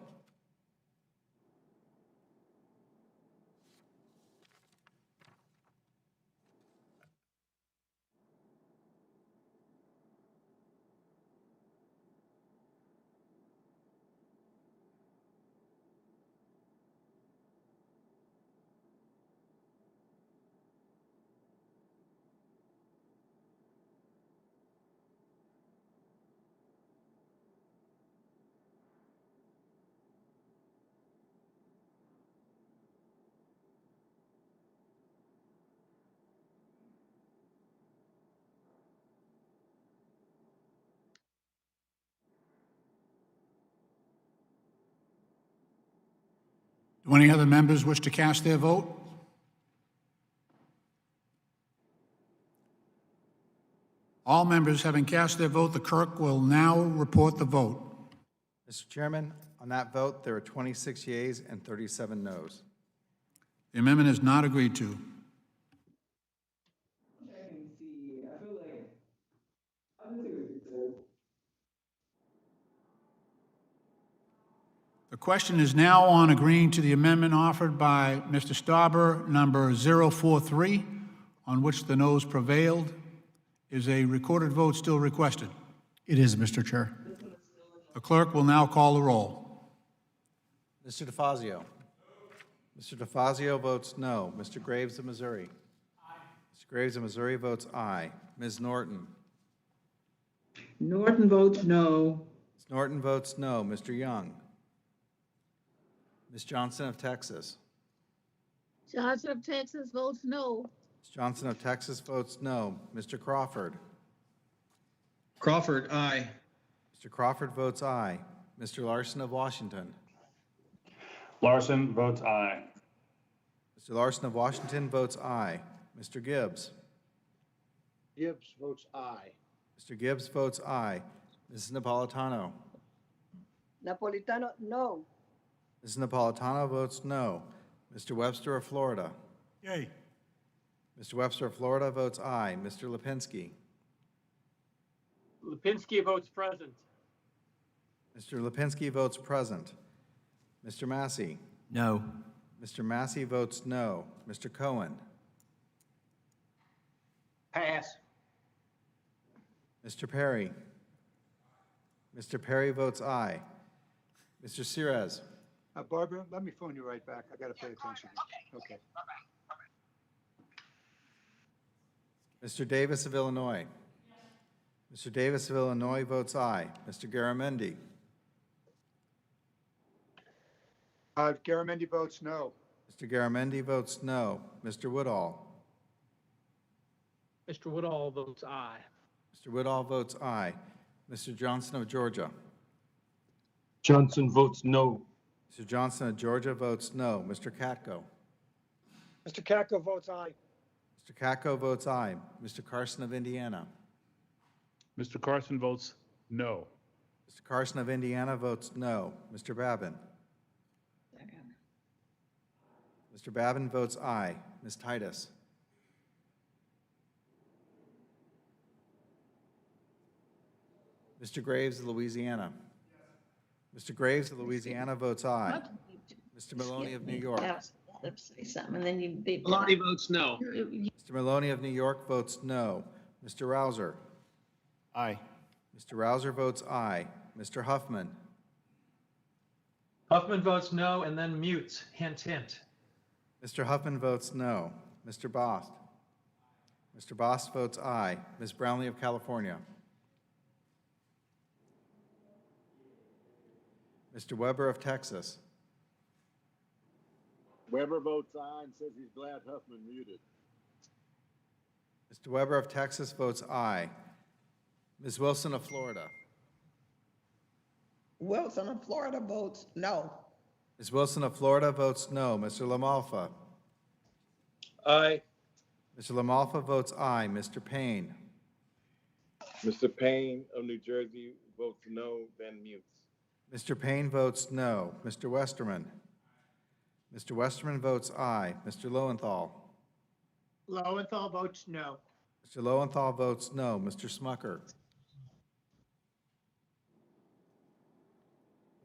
Do any other members wish to cast their vote? All members having cast their vote, the clerk will now report the vote. Mr. Chairman, on that vote, there are 26 yeas and 37 noes. The amendment is not agreed to. The question is now on agreeing to the amendment offered by Mr. Stauber, number 043, on which the noes prevailed. Is a recorded vote still requested? It is, Mr. Chair. The clerk will now call the roll. Mr. DeFazio. Mr. DeFazio votes no. Mr. Graves of Missouri. Mr. Graves of Missouri votes aye. Ms. Norton. Norton votes no. Ms. Norton votes no. Mr. Young. Ms. Johnson of Texas. Johnson of Texas votes no. Ms. Johnson of Texas votes no. Mr. Crawford. Crawford, aye. Mr. Crawford votes aye. Mr. Larson of Washington. Larson votes aye. Mr. Larson of Washington votes aye. Mr. Gibbs. Gibbs votes aye. Mr. Gibbs votes aye. Mrs. Napolitano. Napolitano, no. Mrs. Napolitano votes no. Mr. Webster of Florida. Yay. Mr. Webster of Florida votes aye. Mr. Lipinski. Lipinski votes present. Mr. Lipinski votes present. Mr. Massey. No. Mr. Massey votes no. Mr. Cohen. Pass. Mr. Perry. Mr. Perry votes aye. Mr. Sirez. Barbara, let me phone you right back. I got to pay attention. Okay. Mr. Davis of Illinois. Mr. Davis of Illinois votes aye. Mr. Garamendi. Garamendi votes no. Mr. Garamendi votes no. Mr. Woodall. Mr. Woodall votes aye. Mr. Woodall votes aye. Mr. Johnson of Georgia. Johnson votes no. Mr. Johnson of Georgia votes no. Mr. Katko. Mr. Katko votes aye. Mr. Katko votes aye. Mr. Carson of Indiana. Mr. Carson votes no. Mr. Carson of Indiana votes no. Mr. Babin. Mr. Babin votes aye. Ms. Titus. Mr. Graves of Louisiana. Mr. Graves of Louisiana votes aye. Mr. Maloney of New York. Say something, and then you beat. Maloney votes no. Mr. Maloney of New York votes no. Mr. Rouser. Aye. Mr. Rouser votes aye. Mr. Huffman. Huffman votes no and then mutes. Hint, hint. Mr. Huffman votes no. Mr. Bost. Mr. Bost votes aye. Ms. Brownlee of California. Mr. Weber of Texas. Weber votes aye and says he's glad Huffman muted. Mr. Weber of Texas votes aye. Ms. Wilson of Florida. Wilson of Florida votes no. Ms. Wilson of Florida votes no. Mr. LaMalfa. Aye. Mr. LaMalfa votes aye. Mr. Payne. Mr. Payne of New Jersey votes no, then mutes. Mr. Payne votes no. Mr. Westerman. Mr. Westerman votes aye. Mr. Lowenthal. Lowenthal votes no. Mr. Lowenthal votes no. Mr. Smucker.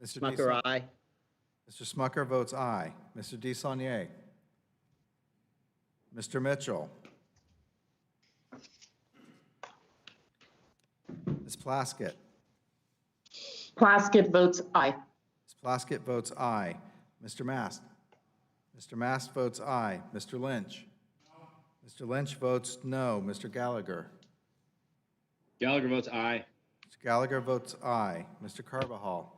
Mr. Smucker, aye. Mr. Smucker votes aye. Mr. DeSaulnier. Mr. Mitchell. Ms. Plaskett. Plaskett votes aye. Ms. Plaskett votes aye. Mr. Mast. Mr. Mast votes aye. Mr. Lynch. Mr. Lynch votes no. Mr. Gallagher. Gallagher votes aye. Mr. Gallagher votes aye. Mr. Carbajal.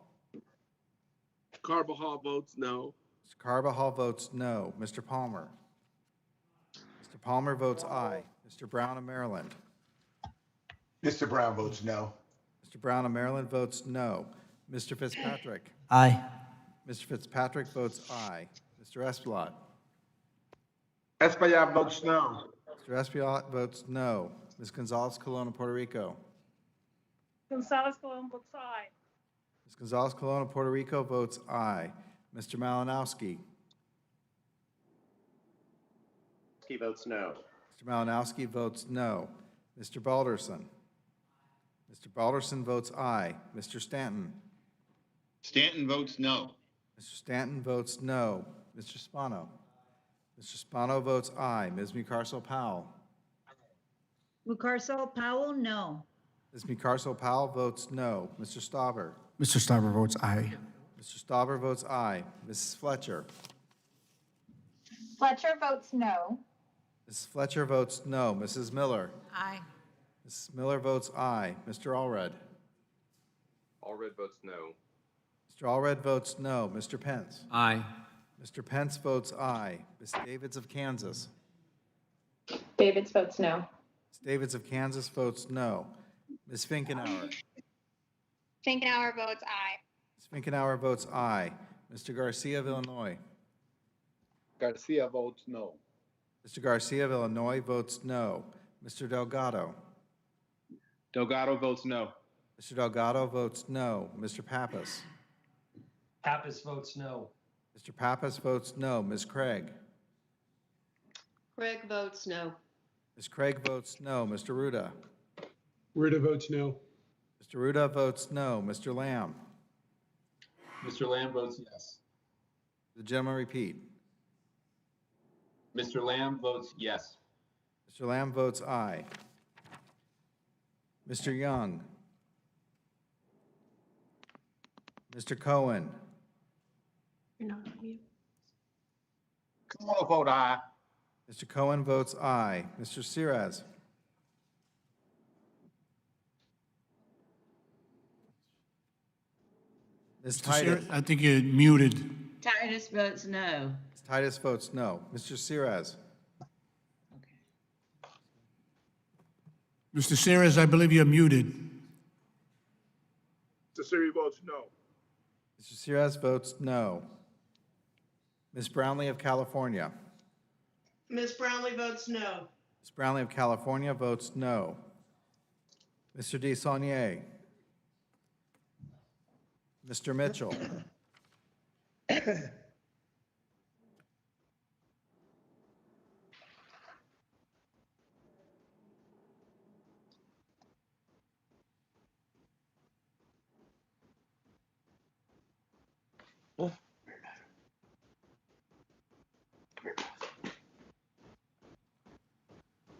Carbajal votes no. Mr. Carbajal votes no. Mr. Palmer. Mr. Palmer votes aye. Mr. Brown of Maryland. Mr. Brown votes no. Mr. Brown of Maryland votes no. Mr. Fitzpatrick. Aye. Mr. Fitzpatrick votes aye. Ms. Mr. Espilot. Espaillat votes no. Mr. Espilot votes no. Ms. Gonzalez Colon of Puerto Rico. Gonzalez Colon votes aye. Ms. Gonzalez Colon of Puerto Rico votes aye. Mr. Malinowski. He votes no. Mr. Malinowski votes no. Mr. Balderson. Mr. Balderson votes aye. Mr. Stanton. Stanton votes no. Mr. Stanton votes no. Mr. Spano. Mr. Spano votes aye. Ms. Mucarsel Powell. Mucarsel Powell, no. Ms. Mucarsel Powell votes no. Mr. Stauber. Mr. Stauber votes aye. Mr. Stauber votes aye. Mrs. Fletcher. Fletcher votes no. Mrs. Fletcher votes no. Mrs. Miller. Aye. Mrs. Miller votes aye. Mr. Allred. Allred votes no. Mr. Allred votes no. Mr. Pence. Aye. Mr. Pence votes aye. Ms. Davids of Kansas. Davids votes no. Ms. Davids of Kansas votes no. Ms. Finkenauer. Finkenauer votes aye. Ms. Finkenauer votes aye. Mr. Garcia of Illinois. Garcia votes no. Mr. Garcia of Illinois votes no. Mr. Delgado. Delgado votes no. Mr. Delgado votes no. Mr. Pappas. Pappas votes no. Mr. Pappas votes no. Ms. Craig. Craig votes no. Ms. Craig votes no. Mr. Ruda. Ruda votes no. Mr. Ruda votes no. Mr. Lamb. Mr. Lamb votes yes. The gentleman repeat. Mr. Lamb votes yes. Mr. Lamb votes aye. Mr. Young. Mr. Cohen. You're not on mute. Cohen vote aye. Mr. Cohen votes aye. Mr. Sirez. Ms. Titus. I think you're muted. Titus votes no. Ms. Titus votes no. Mr. Sirez. Mr. Sears, I believe you're muted. Mr. Siri votes no. Mr. Sirez votes no. Ms. Brownlee of California. Ms. Brownlee votes no. Ms. Brownlee of California votes no. Mr. DeSaulnier. Mr. Mitchell.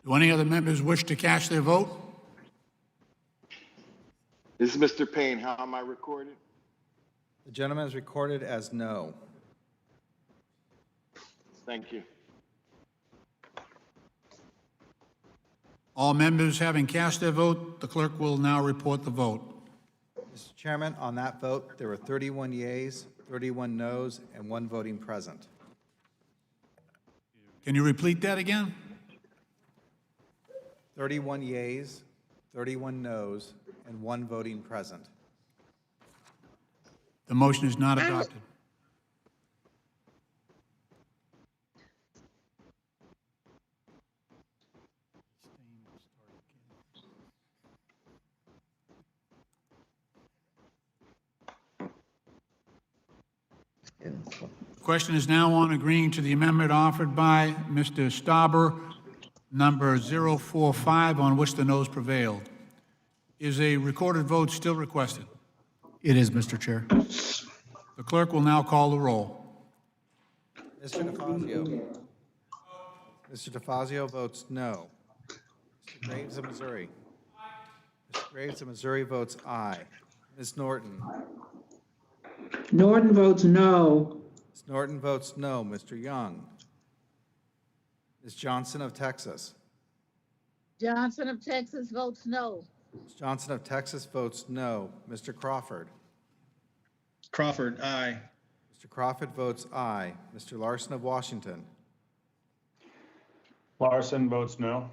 Do any other members wish to cast their vote? This is Mr. Payne. How am I recorded? The gentleman is recorded as no. Thank you. All members having cast their vote, the clerk will now report the vote. Mr. Chairman, on that vote, there were 31 yeas, 31 noes, and 1 voting present. Can you repeat that again? 31 yeas, 31 noes, and 1 voting present. The motion is not adopted. The question is now on agreeing to the amendment offered by Mr. Stauber, number 045, on which the noes prevailed. Is a recorded vote still requested? It is, Mr. Chair. The clerk will now call the roll. Mr. DeFazio. Mr. DeFazio votes no. Mr. Graves of Missouri. Mr. Graves of Missouri votes aye. Ms. Norton. Norton votes no. Ms. Norton votes no. Mr. Young. Ms. Johnson of Texas. Johnson of Texas votes no. Ms. Johnson of Texas votes no. Mr. Crawford. Crawford, aye. Mr. Crawford votes aye. Mr. Larson of Washington. Larson votes no.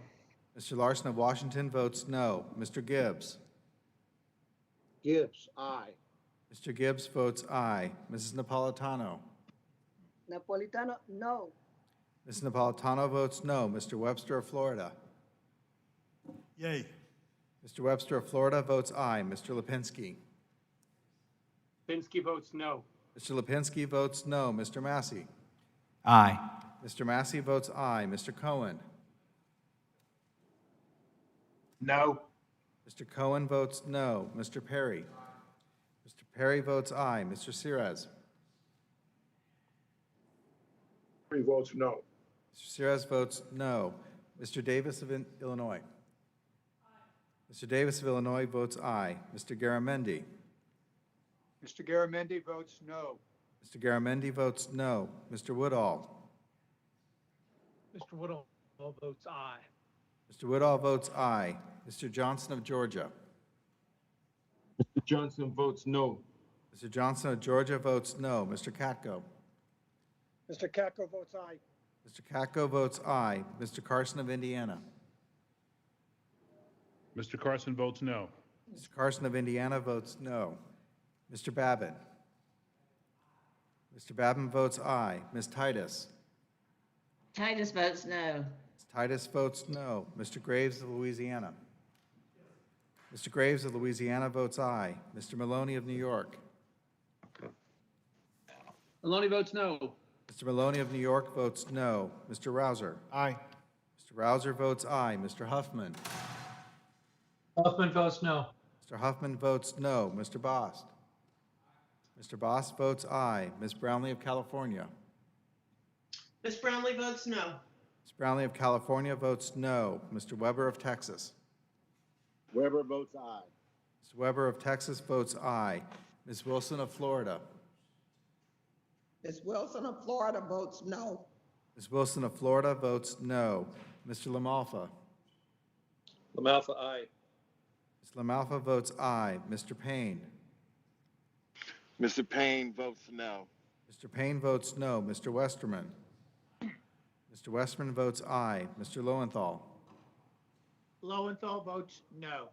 Mr. Larson of Washington votes no. Mr. Gibbs. Gibbs, aye. Mr. Gibbs votes aye. Mrs. Napolitano. Napolitano, no. Ms. Napolitano votes no. Mr. Webster of Florida. Yay. Mr. Webster of Florida votes aye. Mr. Lipinski. Lipinski votes no. Mr. Lipinski votes no. Mr. Massey. Aye. Mr. Massey votes aye. Mr. Cohen. No. Mr. Cohen votes no. Mr. Perry. Mr. Perry votes aye. Mr. Sirez. Three votes no. Mr. Sirez votes no. Mr. Davis of Illinois. Mr. Davis of Illinois votes aye. Mr. Garamendi. Mr. Garamendi votes no. Mr. Garamendi votes no. Mr. Woodall. Mr. Woodall votes aye. Mr. Woodall votes aye. Mr. Johnson of Georgia. Mr. Johnson votes no. Mr. Johnson of Georgia votes no. Mr. Katko. Mr. Katko votes aye. Mr. Katko votes aye. Mr. Carson of Indiana. Mr. Carson votes no. Mr. Carson of Indiana votes no. Mr. Babin. Mr. Babin votes aye. Ms. Titus. Titus votes no. Ms. Titus votes no. Mr. Graves of Louisiana. Mr. Graves of Louisiana votes aye. Mr. Maloney of New York. Maloney votes no. Mr. Maloney of New York votes no. Mr. Rouser. Aye. Mr. Rouser votes aye. Mr. Huffman. Huffman votes no. Mr. Huffman votes no. Mr. Bost. Mr. Bost votes aye. Ms. Brownlee of California. Ms. Brownlee votes no. Ms. Brownlee of California votes no. Mr. Weber of Texas. Weber votes aye. Mr. Weber of Texas votes aye. Ms. Wilson of Florida. Ms. Wilson of Florida votes no. Ms. Wilson of Florida votes no. Mr. Lamalfa. Lamalfa aye. Ms. Lamalfa votes aye. Mr. Payne. Mr. Payne votes no. Mr. Payne votes no. Mr. Westerman. Mr. Westerman votes aye. Mr. Lowenthal. Lowenthal votes no.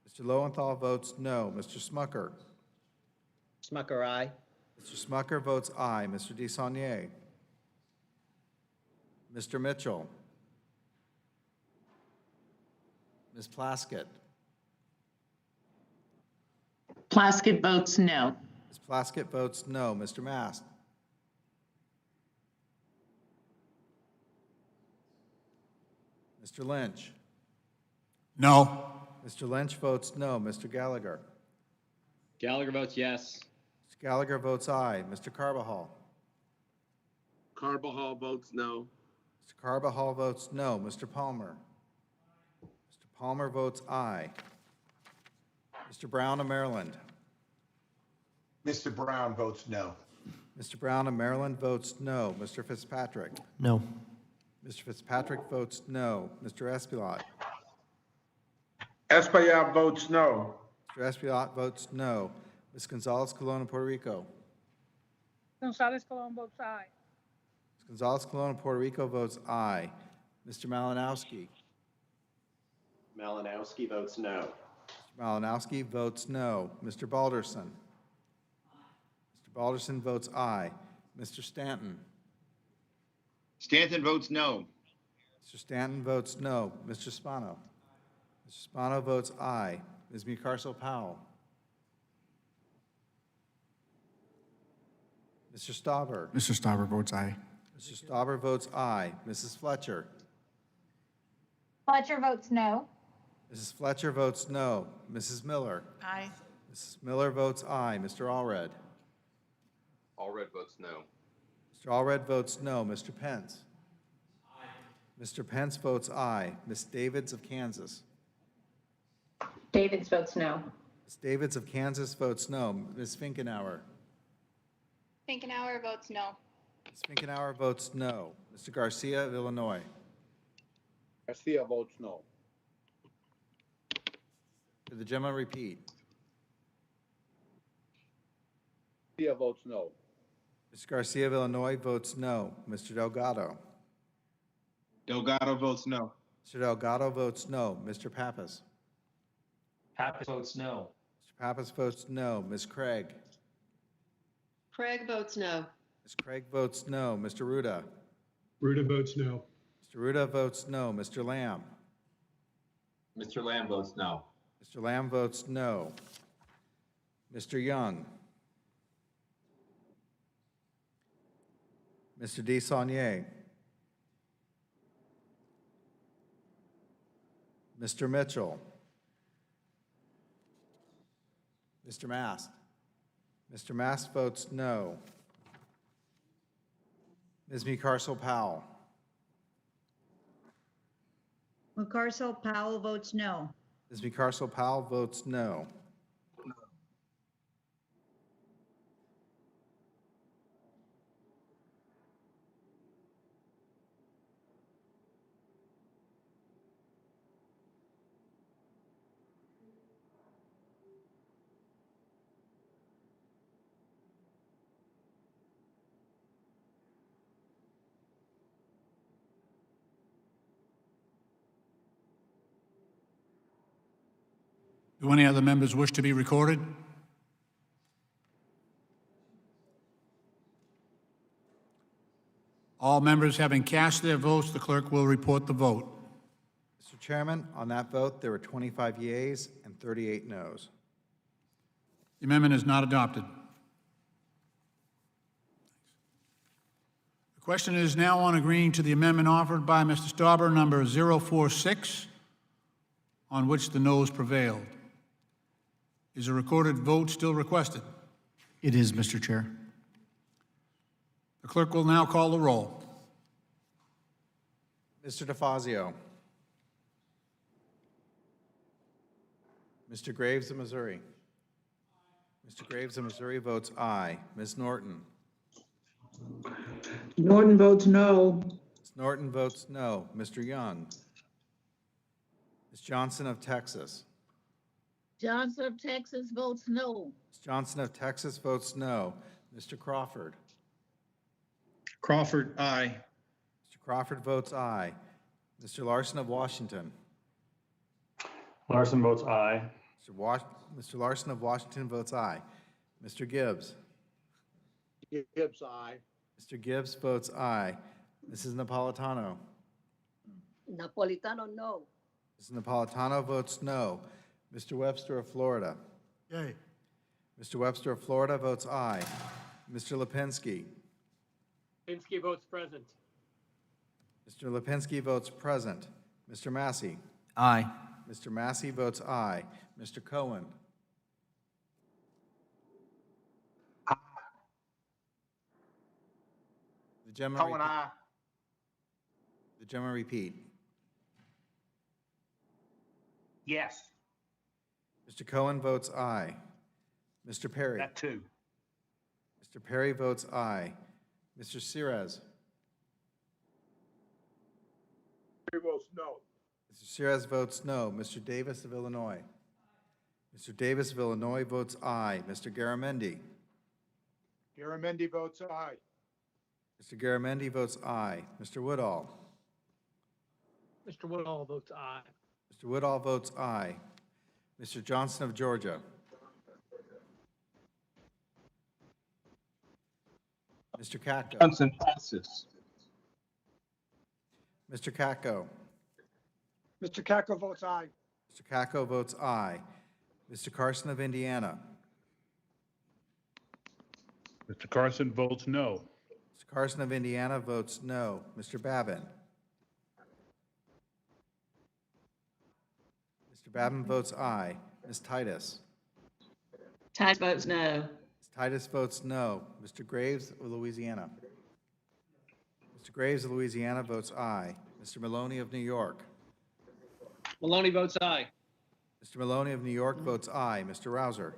Mr. Lowenthal votes no. Mr. Smucker. Smucker, aye. Mr. Smucker votes aye. Mr. DeSaulnier. Mr. Mitchell. Ms. Plaskett. Plaskett votes no. Ms. Plaskett votes no. Mr. Mast. Mr. Lynch. No. Mr. Lynch votes no. Mr. Gallagher. Gallagher votes yes. Mr. Gallagher votes aye. Mr. Carbajal. Carbajal votes no. Mr. Carbajal votes no. Mr. Palmer. Mr. Palmer votes aye. Mr. Brown of Maryland. Mr. Brown votes no. Mr. Brown of Maryland votes no. Mr. Fitzpatrick. No. Mr. Fitzpatrick votes no. Mr. Espilot. Espaillat votes no. Mr. Espilot votes no. Ms. Gonzalez Colon of Puerto Rico. Gonzalez Colon votes aye. Ms. Gonzalez Colon of Puerto Rico votes aye. Mr. Malinowski. Malinowski votes no. Mr. Malinowski votes no. Mr. Balderson. Mr. Balderson votes aye. Mr. Stanton. Stanton votes no. Mr. Stanton votes no. Mr. Spano. Mr. Spano votes aye. Ms. Mucarso Powell. Mr. Stauber. Mr. Stauber votes aye. Mr. Stauber votes aye. Mrs. Fletcher. Fletcher votes no. Mrs. Fletcher votes no. Mrs. Miller. Aye. Mrs. Miller votes aye. Mr. Allred. Allred votes no. Mr. Allred votes no. Mr. Pence. Mr. Pence votes aye. Ms. Davids of Kansas. Davids votes no. Ms. Davids of Kansas votes no. Ms. Finkenauer. Finkenauer votes no. Ms. Finkenauer votes no. Mr. Garcia of Illinois. Garcia votes no. Did the gentleman repeat? Garcia votes no. Mr. Garcia of Illinois votes no. Mr. Delgado. Delgado votes no. Mr. Delgado votes no. Mr. Pappas. Pappas votes no. Mr. Pappas votes no. Ms. Craig. Craig votes no. Ms. Craig votes no. Mr. Ruda. Ruda votes no. Mr. Ruda votes no. Mr. Lamb. Mr. Lamb votes no. Mr. Lamb votes no. Mr. Young. Mr. Desaulnier. Mr. Mitchell. Mr. Mast. Mr. Mast votes no. Ms. McCarcel-Powell. McCarcel Powell votes no. Ms. McCarcel-Powell votes no. Do any other members wish to be recorded? All members having cast their votes, the clerk will report the vote. Mr. Chairman, on that vote, there were 25 yeas and 38 noes. The amendment is not adopted. The question is now on agreeing to the amendment offered by Mr. Stauber, number 046, on which the noes prevailed. Is a recorded vote still requested? It is, Mr. Chair. The clerk will now call the roll. Mr. DeFazio. Mr. Graves of Missouri. Mr. Graves of Missouri votes aye. Ms. Norton. Norton votes no. Ms. Norton votes no. Mr. Young. Ms. Johnson of Texas. Johnson of Texas votes no. Ms. Johnson of Texas votes no. Mr. Crawford. Crawford, aye. Mr. Crawford votes aye. Mr. Larson of Washington. Larson votes aye. Mr. Larson of Washington votes aye. Mr. Gibbs. Gibbs, aye. Mr. Gibbs votes aye. Mrs. Napolitano. Napolitano, no. Mrs. Napolitano votes no. Mr. Webster of Florida. Yay. Mr. Webster of Florida votes aye. Mr. Lipinski. Lipinski votes present. Mr. Lipinski votes present. Mr. Massey. Aye. Mr. Massey votes aye. Mr. Cohen. The gentleman Cohen, repeat. aye. The gentleman repeat. Yes. Mr. Cohen votes aye. Mr. Perry. That too. Mr. Perry votes aye. Mr. Sirez. Perry votes no. Mr. Sirez votes no. Mr. Davis of Illinois. Mr. Davis of Illinois votes aye. Mr. Garamendi. Garamendi votes aye. Mr. Garamendi votes aye. Mr. Woodall. Mr. Woodall votes aye. Mr. Woodall votes aye. Mr. Johnson of Georgia. Mr. Katko. Johnson passes. Mr. Katko. Mr. Kako votes aye. Mr. Katko votes aye. Mr. Carson of Indiana. Mr. Carson votes no. Mr. Carson of Indiana votes no. Mr. Babin. Mr. Babin votes aye. Ms. Titus. Titus votes no. Ms. Titus votes no. Mr. Graves of Louisiana. Mr. Graves of Louisiana votes aye. Mr. Maloney of New York. Maloney votes aye. Mr. Maloney of New York votes aye. Mr. Rouser.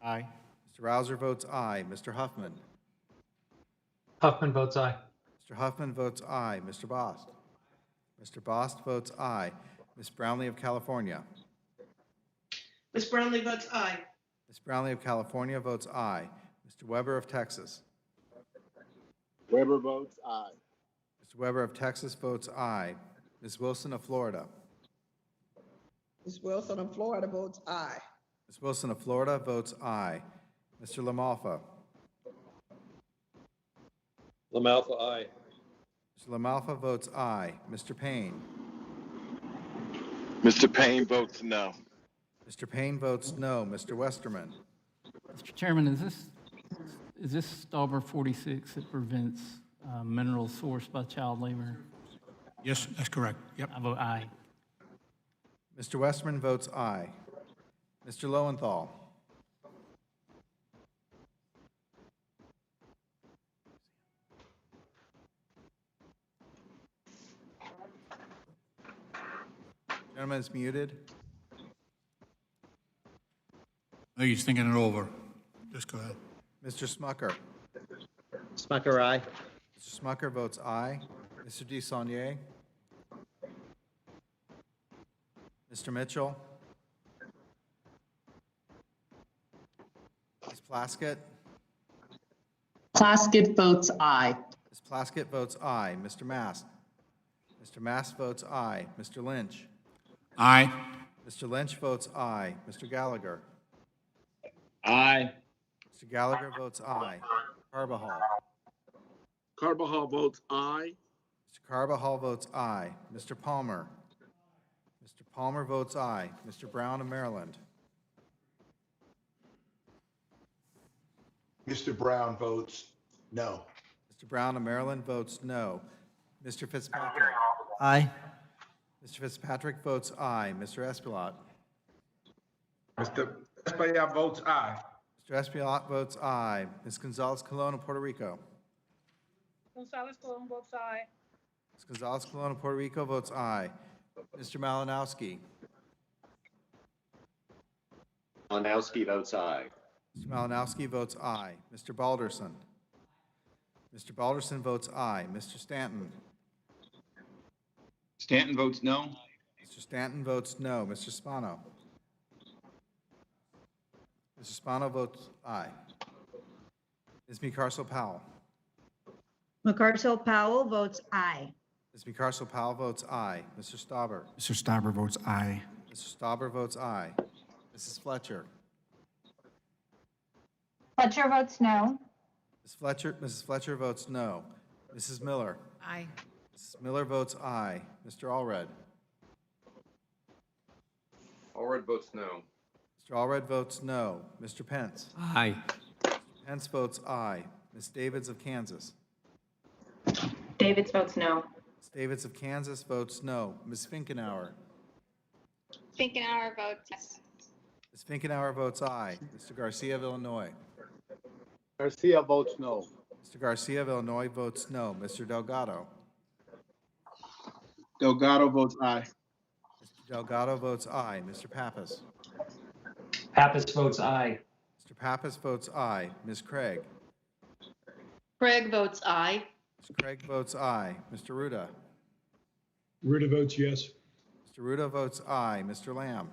Aye. Mr. Rouser votes aye. Mr. Huffman. Huffman votes aye. Mr. Huffman votes aye. Mr. Bost. Mr. Bost votes aye. Ms. Brownlee of California. Ms. Brownlee votes aye. Ms. Brownlee of California votes aye. Mr. Weber of Texas. Weber votes aye. Mr. Weber of Texas votes aye. Ms. Wilson of Florida. Ms. Wilson of Florida votes aye. Ms. Wilson of Florida votes aye. Mr. LaMalfa. LaMalfa, aye. Mr. LaMalfa votes aye. Mr. Payne. Mr. Payne votes no. Mr. Payne votes no. Mr. Westerman. Mr. Chairman, is this Stauber 46 that prevents mineral sourced by child labor? Yes, that's correct. Yep. I vote aye. Mr. Westerman votes aye. Mr. Lowenthal. Gentleman is muted. I think he's thinking it over. Just go ahead. Mr. Smucker. Smucker, aye. Mr. Smucker votes aye. Mr. DeSaulnier. Mr. Mitchell. Ms. Plaskett. Plaskett votes aye. Ms. Plaskett votes aye. Mr. Mast. Mr. Mast votes aye. Mr. Lynch. Aye. Mr. Lynch votes aye. Mr. Gallagher. Aye. Mr. Gallagher votes aye. Carbajal. Carbajal votes aye. Mr. Carbajal votes aye. Mr. Palmer. Mr. Palmer votes aye. Mr. Brown of Maryland. Mr. Brown votes no. Mr. Brown of Maryland votes no. Mr. Fitzpatrick. Aye. Mr. Fitzpatrick votes aye. Mr. Espilot. Mr. Espaillat votes aye. Mr. Espilot votes aye. Ms. Gonzalez Colon of Puerto Rico. Gonzalez Colon votes aye. Ms. Gonzalez Colon of Puerto Rico votes aye. Mr. Malinowski. Malinowski votes aye. Mr. Malinowski votes aye. Mr. Balderson. Mr. Balderson votes aye. Mr. Stanton. Stanton votes no. Mr. Stanton votes no. Mr. Spano. Mr. Spano votes aye. Ms. McCarcel Powell. McCarcel Powell votes aye. Ms. McCarcel Powell votes aye. Mr. Stauber. Mr. Stauber votes aye. Mr. Stauber votes aye. Mrs. Fletcher. Fletcher votes no. Mrs. Fletcher votes no. Mrs. Miller. Aye. Mrs. Miller votes aye. Mr. Allred. Allred votes no. Mr. Allred votes no. Mr. Pence. Aye. Pence votes aye. Ms. Davids of Kansas. Davids votes no. Ms. Davids of Kansas votes no. Ms. Finkenauer. Finkenauer votes yes. Ms. Finkenauer votes aye. Mr. Garcia of Illinois. Garcia votes no. Mr. Garcia of Illinois votes no. Mr. Delgado. Delgado votes aye. Mr. Delgado votes aye. Mr. Pappas. Pappas votes aye. Mr. Pappas votes aye. Ms. Craig. Craig votes aye. Ms. Craig votes aye. Mr. Ruda. Ruda votes yes. Mr. Ruda votes aye. Mr. Lamb.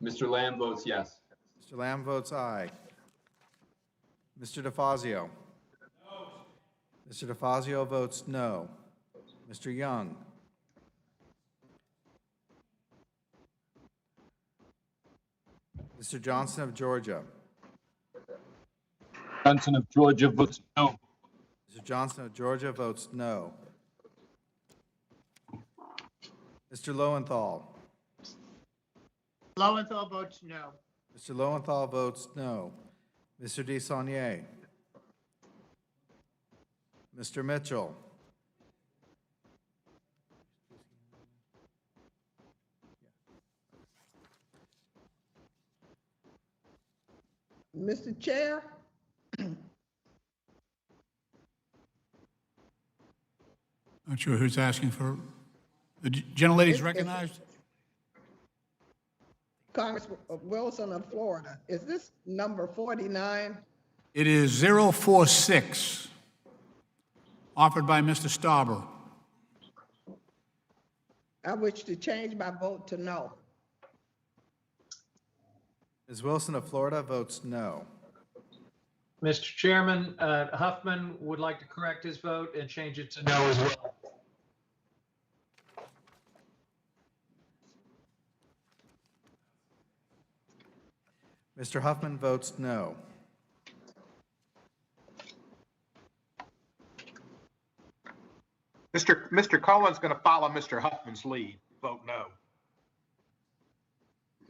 Mr. Lamb votes yes. Mr. Lamb votes aye. Mr. DeFazio. Mr. DeFazio votes no. Mr. Young. Mr. Johnson of Georgia. Johnson of Georgia votes no. Mr. Johnson of Georgia votes no. Mr. Lowenthal. Lowenthal votes no. Mr. Lowenthal votes no. Mr. DeSaulnier. Mr. Mitchell. Mr. Chair, Not sure who's asking for, the gentlelady's recognized? Congressman Wilson of Florida, is this number 49? It is 046, offered by Mr. Stauber. I wish to change my vote to no. Ms. Wilson of Florida votes no. Mr. Chairman, Huffman would like to correct his vote and change it to no as well. Mr. Huffman votes no. Mr. Cohen's going to follow Mr. Huffman's lead. Vote no.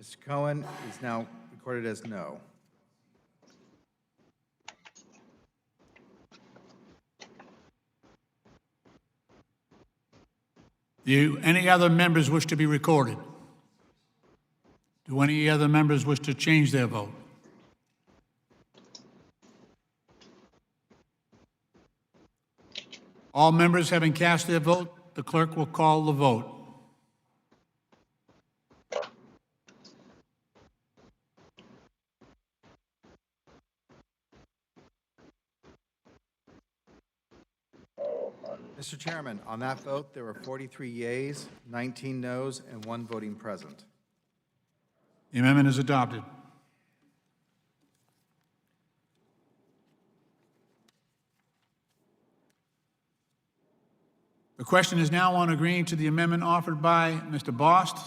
Mr. Cohen is now recorded as no. Do any other members wish to be recorded? Do any other members wish to change their vote? All members having cast their vote, the clerk will call the vote. Mr. Chairman, on that vote, there were 43 yeas, 19 noes, and 1 voting present. The amendment is adopted. The question is now on agreeing to the amendment offered by Mr. Bost,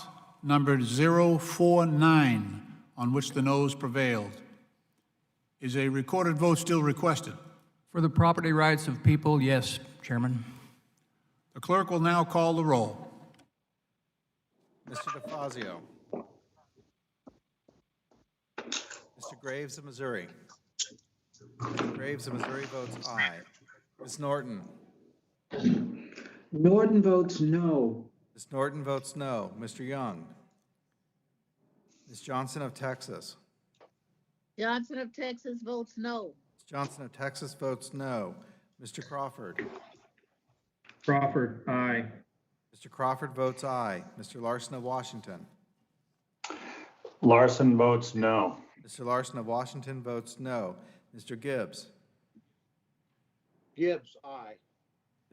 numbered 049, on which the noes prevailed. Is a recorded vote still requested? For the property rights of people, yes, Chairman. The clerk will now call the roll. Mr. DeFazio. Mr. Graves of Missouri. Mr. Graves of Missouri votes aye. Ms. Norton. Norton votes no. Ms. Norton votes no. Mr. Young. Ms. Johnson of Texas. Johnson of Texas votes no. Ms. Johnson of Texas votes no. Mr. Crawford. Crawford, aye. Mr. Crawford votes aye. Mr. Larson of Washington. Larson votes no. Mr. Larson of Washington votes no. Mr. Gibbs. Gibbs, aye.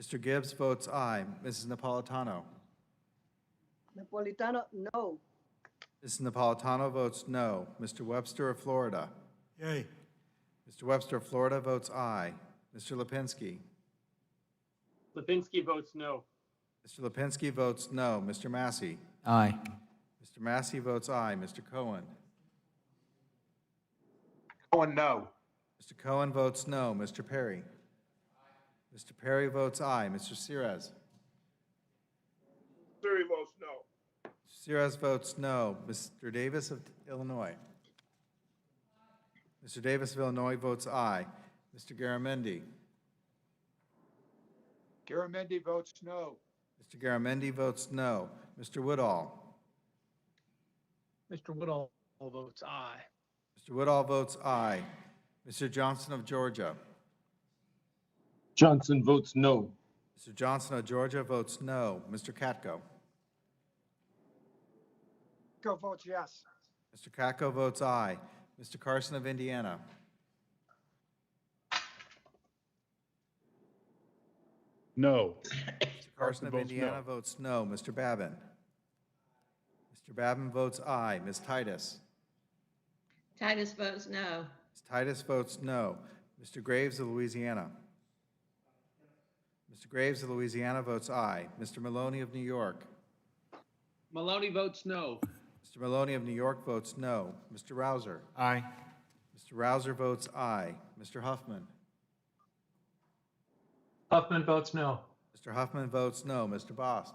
Mr. Gibbs votes aye. Mrs. Napolitano. Napolitano, no. Mrs. Napolitano votes no. Mr. Webster of Florida. Yay. Mr. Webster of Florida votes aye. Mr. Lipinski. Lipinski votes no. Mr. Lipinski votes no. Mr. Massey. Aye. Mr. Massey votes aye. Mr. Cohen. Cohen, no. Mr. Cohen votes no. Mr. Perry. Mr. Perry votes aye. Mr. Sires. Missouri votes no. Mr. Sires votes no. Mr. Davis of Illinois. Mr. Davis of Illinois votes aye. Mr. Garamendi. Garamendi votes no. Mr. Garamendi votes no. Mr. Woodall. Mr. Woodall votes aye. Mr. Woodall votes aye. Mr. Johnson of Georgia. Johnson votes no. Mr. Johnson of Georgia votes no. Mr. Katko. Go votes yes. Mr. Katko votes aye. Mr. Carson of Indiana. No. Mr. Carson of votes Indiana no. votes no. Mr. Babin. Mr. Babin votes aye. Ms. Titus. Titus votes no. Ms. Titus votes no. Mr. Graves of Louisiana. Mr. Graves of Louisiana votes aye. Mr. Maloney of New York. Maloney votes no. Mr. Maloney of New York votes no. Mr. Rouser. Aye. Mr. Rouser votes aye. Mr. Huffman. Huffman votes no. Mr. Huffman votes no. Mr. Bost.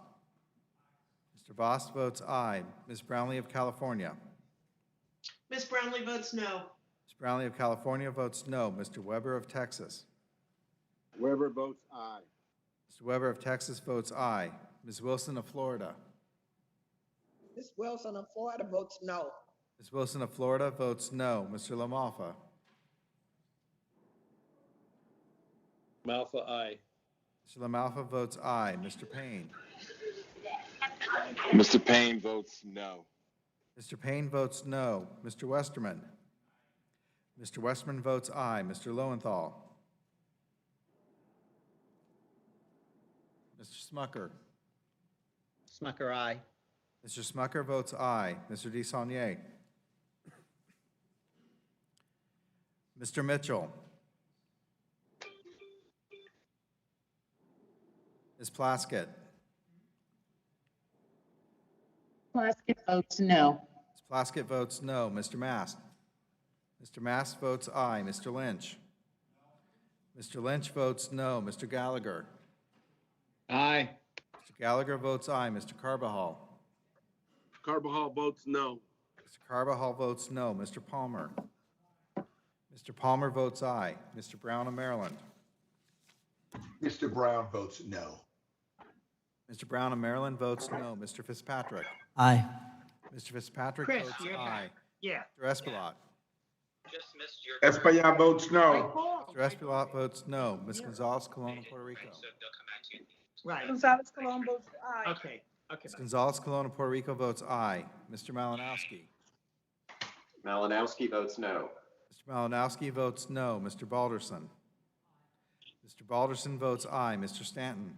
Mr. Bost votes aye. Ms. Brownlee of California. Ms. Brownlee votes no. Ms. Brownlee of California votes no. Mr. Weber of Texas. Weber votes aye. Mr. Weber of Texas votes aye. Ms. Wilson of Florida. Ms. Wilson of Florida votes no. Ms. Wilson of Florida votes no. Mr. LaMalfa. Malfa, aye. Mr. LaMalfa votes aye. Mr. Payne. Mr. Payne votes no. Mr. Payne votes no. Mr. Westerman. Mr. Westerman votes aye. Mr. Lowenthal. Mr. Smucker. Smucker, aye. Mr. Smucker votes aye. Mr. DeSaulnier. Mr. Mitchell. Ms. Plaskett. Plaskett votes no. Ms. Plaskett votes no. Mr. Mast. Mr. Mast votes aye. Mr. Lynch. Mr. Lynch votes no. Mr. Gallagher. Aye. Mr. Gallagher votes aye. Mr. Carbajal. Carbajal votes no. Mr. Carbajal votes no. Mr. Palmer. Mr. Palmer votes aye. Mr. Brown of Maryland. Mr. Brown votes no. Mr. Brown of Maryland votes no. Mr. Fitzpatrick. Aye. Mr. Fitzpatrick Chris, votes you're aye. Yeah. Mr. Espilot. Espaillat votes no. Mr. Espilot votes no. Ms. Gonzalez Colon of Puerto Rico. Right. Gonzalez Colon votes aye. Okay. Ms. Gonzalez Colon of Puerto Rico votes aye. Mr. Malinowski. Malinowski votes no. Mr. Malinowski votes no. Mr. Balderson. Mr. Balderson votes aye. Mr. Stanton.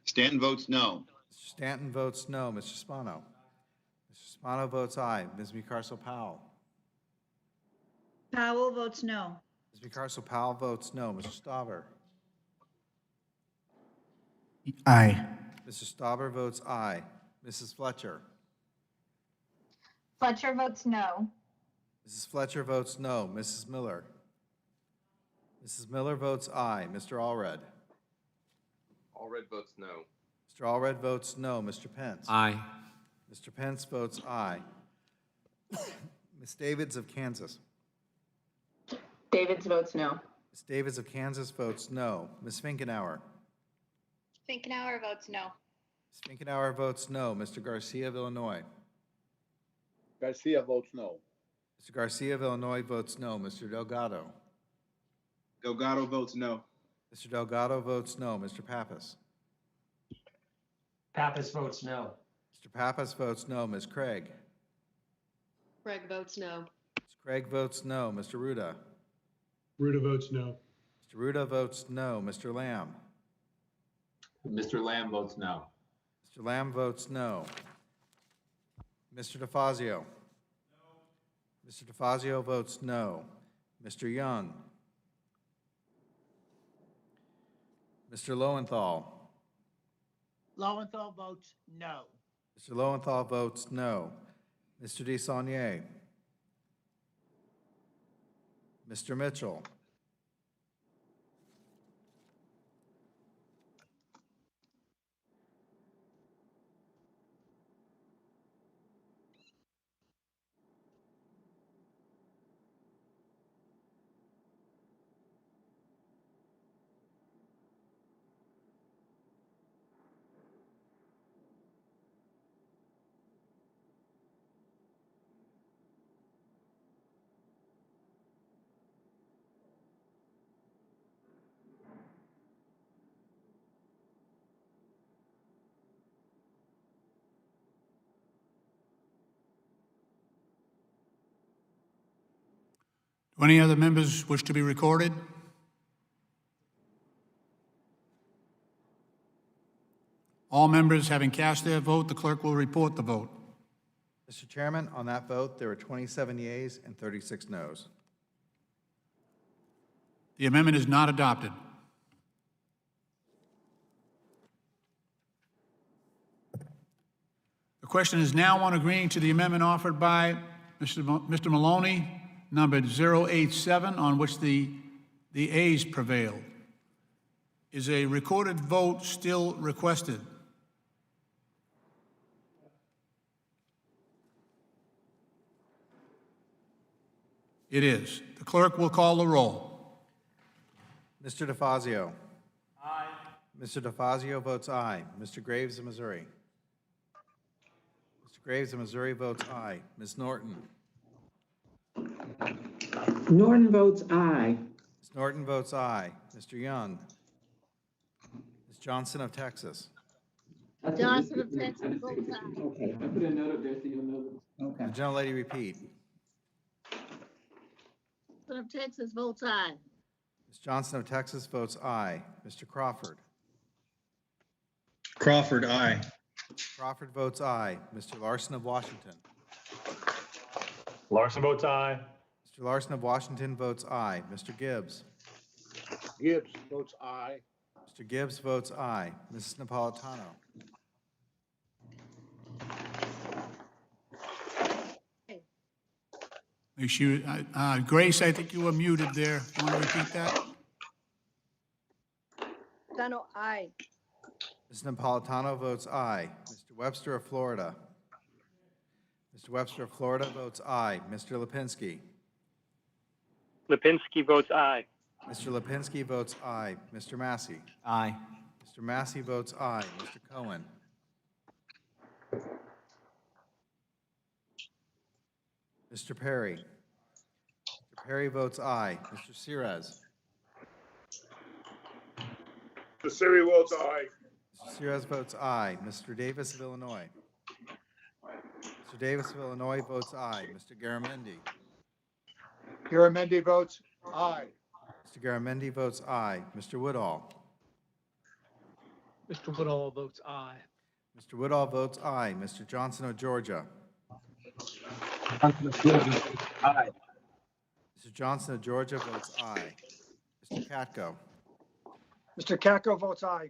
Stanton votes no. Mr. Stanton votes no. Mr. Spano. Mr. Spano votes aye. Ms. Micarso Powell. Powell votes no. Ms. Micarso Powell votes no. Mr. Stauber. Aye. Mr. Stauber votes aye. Mrs. Fletcher. Fletcher votes no. Mrs. Fletcher votes no. Mrs. Miller. Mrs. Miller votes aye. Mr. Allred. Allred votes no. Mr. Allred votes no. Mr. Pence. Aye. Mr. Pence votes aye. Ms. Davids of Kansas. Davids votes no. Ms. Davids of Kansas votes no. Ms. Finkenauer. Finkenauer votes no. Ms. Finkenauer votes no. Mr. Garcia of Illinois. Garcia votes no. Mr. Garcia of Illinois votes no. Mr. Delgado. Delgado votes no. Mr. Delgado votes no. Mr. Pappas. Pappas votes no. Mr. Pappas votes no. Ms. Craig. Craig votes no. Ms. Craig votes no. Mr. Ruda. Ruda votes no. Mr. Ruda votes no. Mr. Lamb. Mr. Lamb votes no. Mr. Lamb votes no. Mr. DeFazio. Mr. DeFazio votes no. Mr. Young. Mr. Lowenthal. Lowenthal votes no. Mr. Lowenthal votes no. Mr. DeSaulnier. Mr. Mitchell. Do any other members wish to be recorded? All members having cast their vote, the clerk will report the vote. Mr. Chairman, on that vote, there were 27 yeas and 36 noes. The amendment is not adopted. The question is now on agreeing to the amendment offered by Mr. Maloney, numbered 087, on which the ayes prevailed. Is a recorded vote still requested? It is. The clerk will call the roll. Mr. DeFazio. Aye. Mr. DeFazio votes aye. Mr. Graves of Missouri. Mr. Graves of Missouri votes aye. Ms. Norton. Norton votes aye. Ms. Norton votes aye. Mr. Young. Ms. Johnson of Texas. Johnson of Texas votes aye. Okay, I put a note up there so you'll know. Okay. The gentlelady repeat. Johnson of Texas votes aye. Ms. Johnson of Texas votes aye. Mr. Crawford. Crawford, aye. Crawford votes aye. Mr. Larson of Washington. Larson votes aye. Mr. Larson of Washington votes aye. Mr. Gibbs. Gibbs votes aye. Mr. Gibbs votes aye. Mrs. Napolitano. Make sure, Grace, I think you were muted there. You want to repeat that? Dano, aye. Ms. Napolitano votes aye. Mr. Webster of Florida. Mr. Webster of Florida votes aye. Mr. Lipinski. Lipinski votes aye. Mr. Lipinski votes aye. Mr. Massey. Aye. Mr. Massey votes aye. Mr. Cohen. Mr. Perry. Mr. Perry votes aye. Mr. Sirez. Mr. Siri votes aye. Mr. Sirez votes aye. Mr. Davis of Illinois. Mr. Davis of Illinois votes aye. Mr. Garamendi. Garamendi votes aye. Mr. Garamendi votes aye. Mr. Woodall. Mr. Woodall votes aye. Mr. Woodall votes aye. Mr. Johnson of Georgia. Aye. Mr. Johnson of Georgia votes aye. Mr. Katko. Mr. Katko votes aye.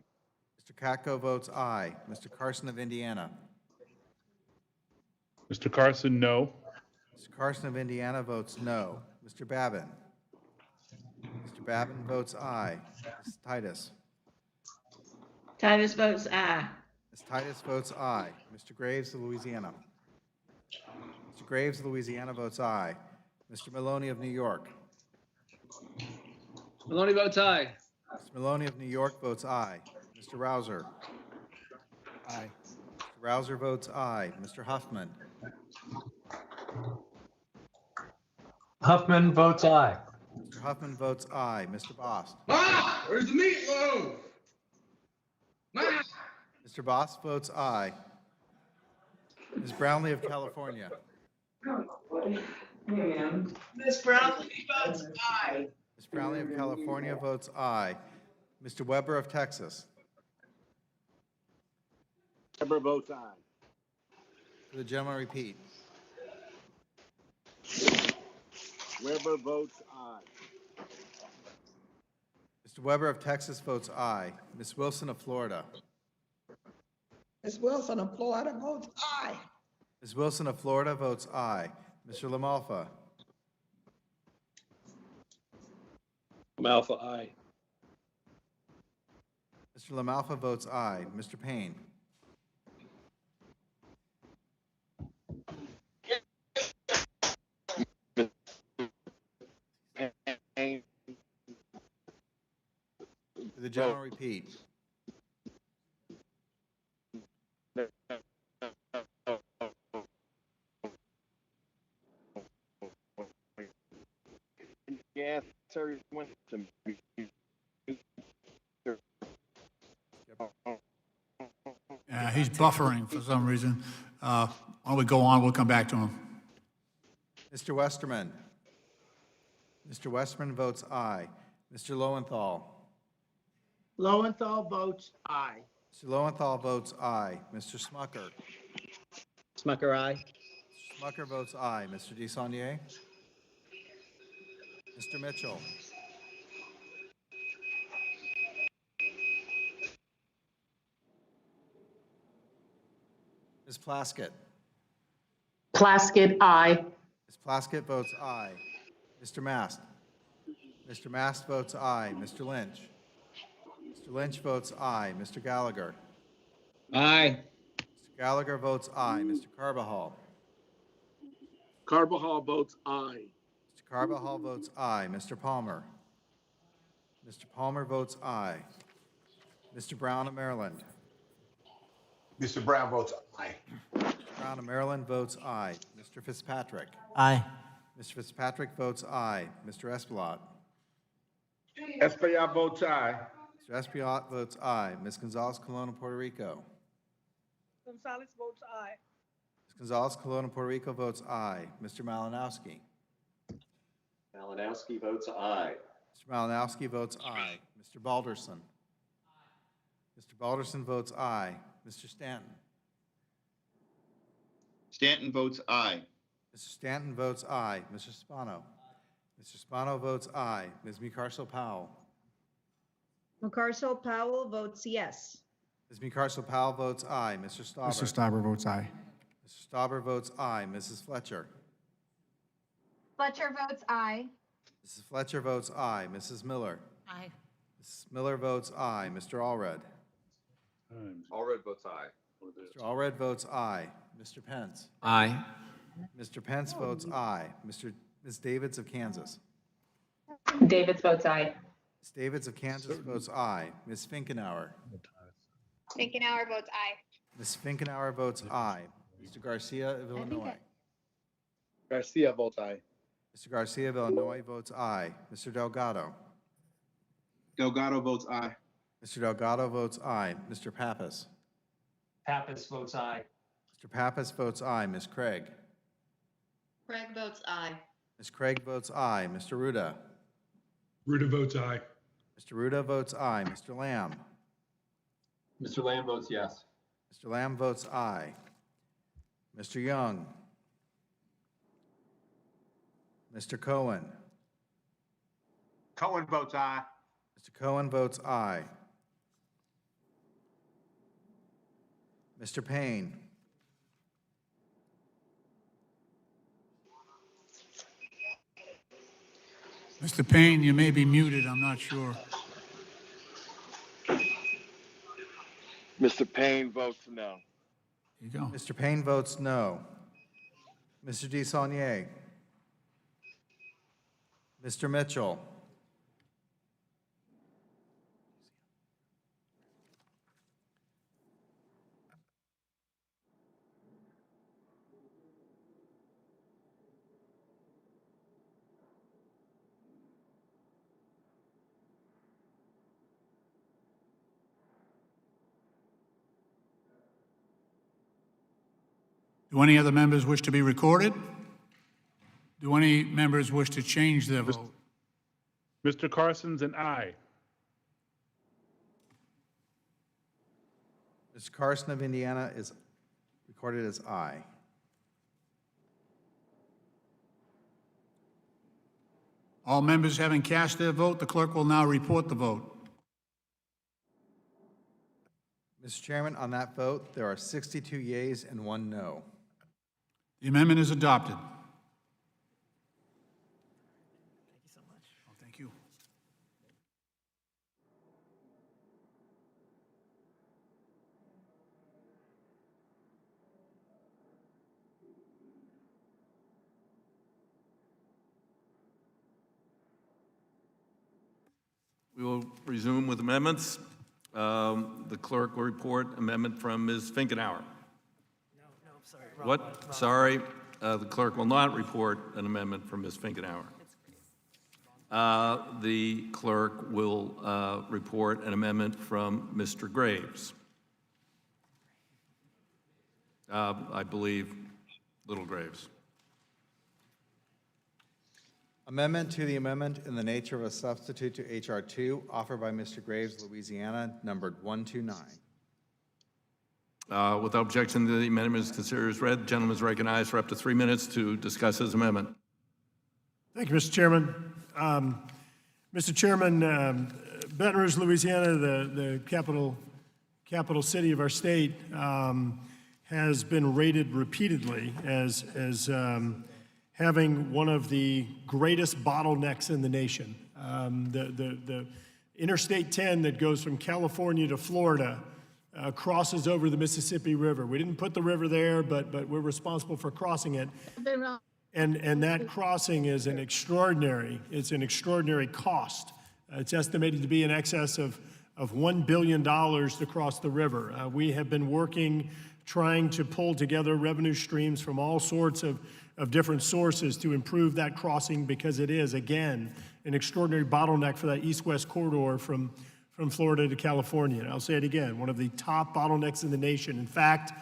Mr. Katko votes aye. Mr. Carson of Indiana. Mr. Carson, no. Mr. Carson of Indiana votes no. Mr. Babin. Mr. Babin votes aye. Ms. Titus. Titus votes aye. Ms. Titus votes aye. Mr. Graves of Louisiana. Mr. Graves of Louisiana votes aye. Mr. Maloney of New York. Maloney votes aye. Mr. Maloney of New York votes aye. Mr. Rouser. Aye. Mr. Rouser votes aye. Mr. Huffman. Huffman votes aye. Mr. Huffman votes aye. Mr. Bost. Ah, where's the meatloaf? Mr. Bost votes aye. Ms. Brownlee of California. Ms. Brownlee votes aye. Ms. Brownlee of California votes aye. Mr. Weber of Texas. Weber votes aye. For the gentleman repeat. Weber votes aye. Mr. Weber of Texas votes aye. Ms. Wilson of Florida. Ms. Wilson of Florida votes aye. Ms. Wilson of Florida votes aye. Mr. Lamalfa. Malfa aye. Mr. Lamalfa votes aye. Mr. Payne. For the general repeat. Yes, sir. Winston. He's buffering for some reason. Why don't we go on? We'll come back to him. Mr. Westerman. Mr. Westerman votes aye. Mr. Lowenthal. Lowenthal votes aye. Mr. Lowenthal votes aye. Mr. Smucker. Smucker, aye. Mr. Smucker votes aye. Mr. DeSaulnier. Mr. Mitchell. Ms. Plaskett. Plaskett, aye. Ms. Plaskett votes aye. Mr. Mast. Mr. Mast votes aye. Mr. Lynch. Mr. Lynch votes aye. Mr. Gallagher. Aye. Mr. Gallagher votes aye. Mr. Carbajal. Carbajal votes aye. Mr. Carbajal votes aye. Mr. Palmer. Mr. Palmer votes aye. Mr. Brown of Maryland. Mr. Brown votes aye. Mr. Brown of Maryland votes aye. Mr. Fitzpatrick. Aye. Mr. Fitzpatrick votes aye. Mr. Espilot. Espaillat votes aye. Mr. Espilot votes aye. Ms. Gonzalez Colon of Puerto Rico. Gonzalez votes aye. Ms. Gonzalez Colon of Puerto Rico votes aye. Mr. Malinowski. Malinowski votes aye. Mr. Malinowski votes aye. Mr. Balderson. Mr. Balderson votes aye. Mr. Stanton. Stanton votes aye. Mr. Stanton votes aye. Mr. Spano. Mr. Spano votes aye. Ms. Micarso Powell. McCarcel Powell votes yes. Ms. Micarso Powell votes aye. Mr. Stauber. Mr. Stauber votes aye. Mr. Stauber votes aye. Mrs. Fletcher. Fletcher votes aye. Mrs. Fletcher votes aye. Mrs. Miller. Aye. Mrs. Miller votes aye. Mr. Allred. All red votes aye. Mr. Allred votes aye. Mr. Pence? Aye. Mr. Pence votes aye. Ms. Davids of Kansas? Davis votes aye. Ms. Davids of Kansas votes aye. Ms. Finkenauer? Finkenauer votes aye. Ms. Finkenauer votes aye. Mr. Garcia of Illinois? Garcia votes aye. Mr. Garcia of Illinois votes aye. Mr. Delgado? Delgado votes aye. Mr. Delgado votes aye. Mr. Pappas? Pappas votes aye. Mr. Pappas votes aye. Ms. Craig? Craig votes aye. Ms. Craig votes aye. Mr. Ruda? Ruda votes aye. Mr. Ruda votes aye. Mr. Lamb? Mr. Lamb votes yes. Mr. Lamb votes aye. Mr. Young? Mr. Cohen? Cohen votes aye. Mr. Cohen votes aye. Mr. Payne? Mr. Payne, you may be muted, I'm not sure. Mr. Payne votes no. There you go. Mr. Payne votes no. Mr. DeSaulnier? Mr. Mitchell? Do any other members wish to be recorded? Do any members wish to change their vote? Mr. Carson's an aye. Mr. Carson of Indiana is recorded as aye. All members having cast their vote, the clerk will now report the vote. Mr. Chairman, on that vote, there are 62 yeas and 1 no. The amendment is adopted. Thank you so much. Oh, thank you. We will resume with amendments. The clerk will report amendment from Ms. Finkenauer. No, I'm sorry. What? Sorry, the clerk will not report an amendment from Ms. Finkenauer. The clerk will report an amendment from Mr. Graves. I believe Little Graves. Amendment to the amendment in the nature of a substitute to H.R. 2, offered by Mr. Graves, Louisiana, numbered 129. Without objection, the amendment is considered as read. The gentleman is recognized for up to 3 minutes to discuss his amendment. Thank you, Mr. Chairman. Mr. Chairman, Baton Rouge, Louisiana, the capital city of our state, has been rated repeatedly as having one of the greatest bottlenecks in the nation. The Interstate 10 that goes from California to Florida crosses over the Mississippi River. We didn't put the river there, but we're responsible for crossing it. And that crossing is it's an extraordinary cost. It's estimated to be in excess of $1 billion to cross the river. We have been working, trying to pull together revenue streams from all sorts of different sources to improve that crossing, because it is, again, an extraordinary bottleneck for that east-west corridor from Florida to California. And I'll say it again, one of the top bottlenecks in the nation. In fact,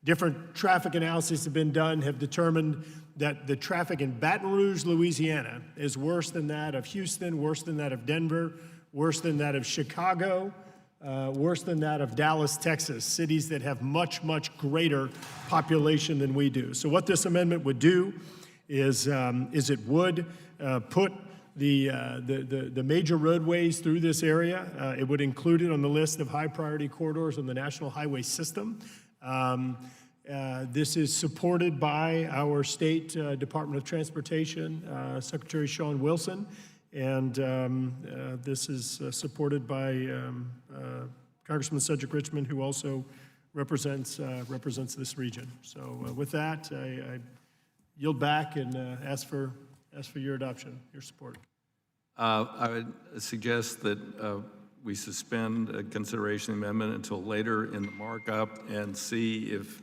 different traffic analyses have been done, have determined that the traffic in Baton Rouge, Louisiana is worse than that of Houston, worse than that of Denver, worse than that of Chicago, worse than that of Dallas, Texas, cities that have much, much greater population than we do. So what this amendment would do is it would put the major roadways through this area. It would include it on the list of high priority corridors on the National Highway System. This is supported by our state Department of Transportation, Secretary Sean Wilson, and this is supported by Congressman Cedric Richmond, who also represents this region. So with that, I yield back and ask for your adoption, your support. I would suggest that we suspend consideration of the amendment until later in the markup and see if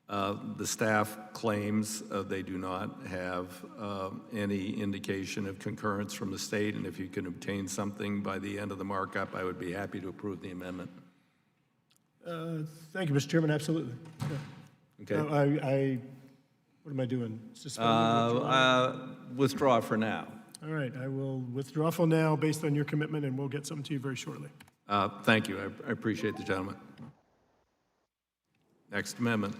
the staff claims they do not have any indication of concurrence from the state, and if you can obtain something by the end of the markup, I would be happy to approve the amendment. Thank you, Mr. Chairman, absolutely. Yeah. Okay. What am I doing? Suspending, withdraw for now. All right, I will withdraw for now based on your commitment, and we'll get something to you very shortly. Thank you. I appreciate the gentleman. Next amendment.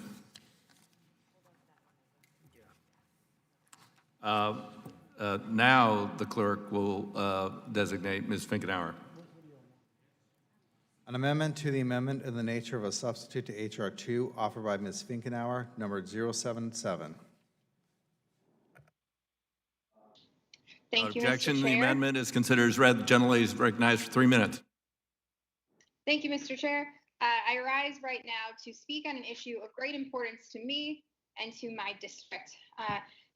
Now the clerk will designate Ms. Finkenauer. An amendment to the amendment in the nature of a substitute to H.R. 2 offered by Ms. Finkenauer, number 077. Thank you, Objection, Mr. the Chair. amendment is considered as read. The gentlelady is recognized for 3 minutes. Thank you, Mr. Chair. I rise right now to speak on an issue of great importance to me and to my district.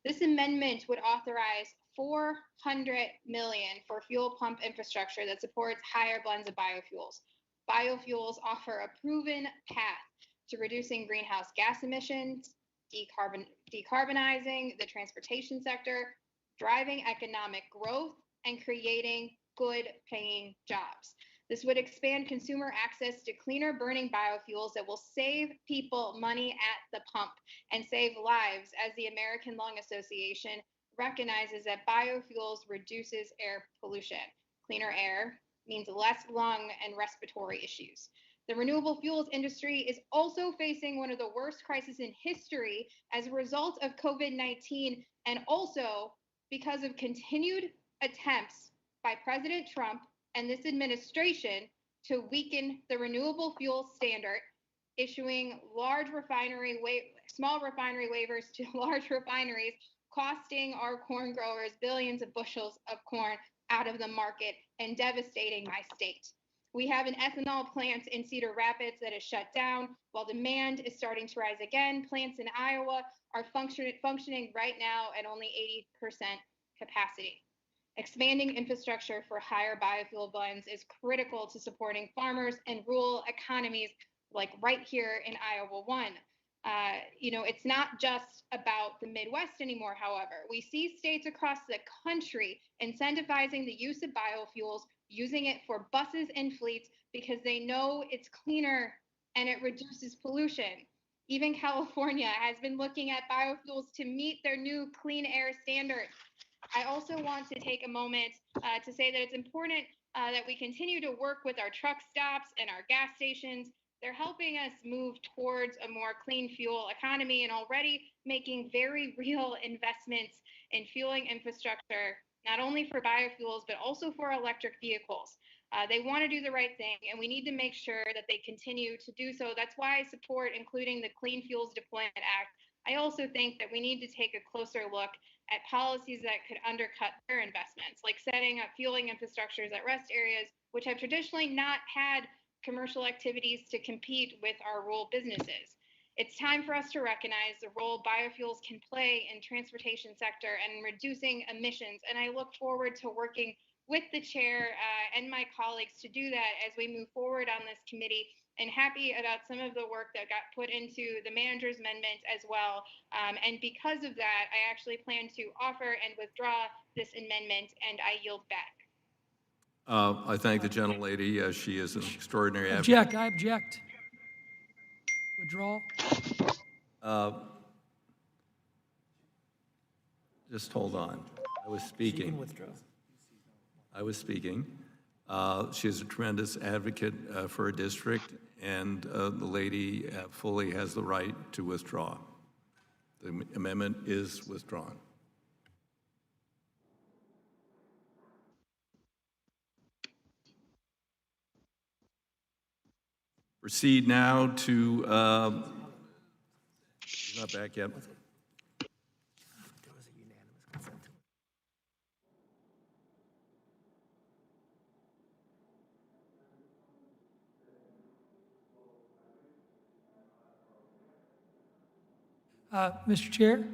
This amendment would authorize $400 million for fuel pump infrastructure that supports higher blends of biofuels. Biofuels offer a proven path to reducing greenhouse gas emissions, decarbonizing the transportation sector, driving economic growth, and creating good-paying jobs. This would expand consumer access to cleaner burning biofuels that will save people money at the pump and save lives, as the American Lung Association recognizes that biofuels reduces air pollution. Cleaner air means less lung and respiratory issues. The renewable fuels industry is also facing one of the worst crises in history as a result of COVID-19, and also because of continued attempts by President Trump and this administration to weaken the renewable fuel standard, issuing small refinery waivers to large refineries, costing our corn growers billions of bushels of corn out of the market and devastating my state. We have an ethanol plant in Cedar Rapids that is shut down while demand is starting to rise again. Plants in Iowa are functioning right now at only 80% capacity. Expanding infrastructure for higher biofuel blends is critical to supporting farmers and rural economies like right here in Iowa 1. It's not just about the Midwest anymore, however. We see states across the country incentivizing the use of biofuels, using it for buses and fleets because they know it's cleaner and it reduces pollution. Even California has been looking at biofuels to meet their new clean air standards. I also want to take a moment to say that it's important that we continue to work with our truck stops and our gas stations. They're helping us move towards a more clean fuel economy and already making very real investments in fueling infrastructure, not only for biofuels, but also for electric vehicles. They want to do the right thing, and we need to make sure that they continue to do so. That's why I support including the Clean Fuels Deployment Act. I also think that we need to take a closer look at policies that could undercut their investments, like setting up fueling infrastructures at rest areas, which have traditionally not had commercial activities to compete with our rural businesses. It's time for us to recognize the role biofuels can play in transportation sector and in reducing emissions. And I look forward to working with the chair and my colleagues to do that as we move forward on this committee, and happy about some of the work that got put into the manager's amendment as well. And because of that, I actually plan to offer and withdraw this amendment, and I yield back. I thank the gentlelady. She is an extraordinary advocate. I object. Withdrawal. Just hold on. I was speaking. I was speaking. She is a tremendous advocate for her district, and the lady fully has the right to withdraw. The amendment is withdrawn. Proceed now to, he's not back yet. Mr. Chair?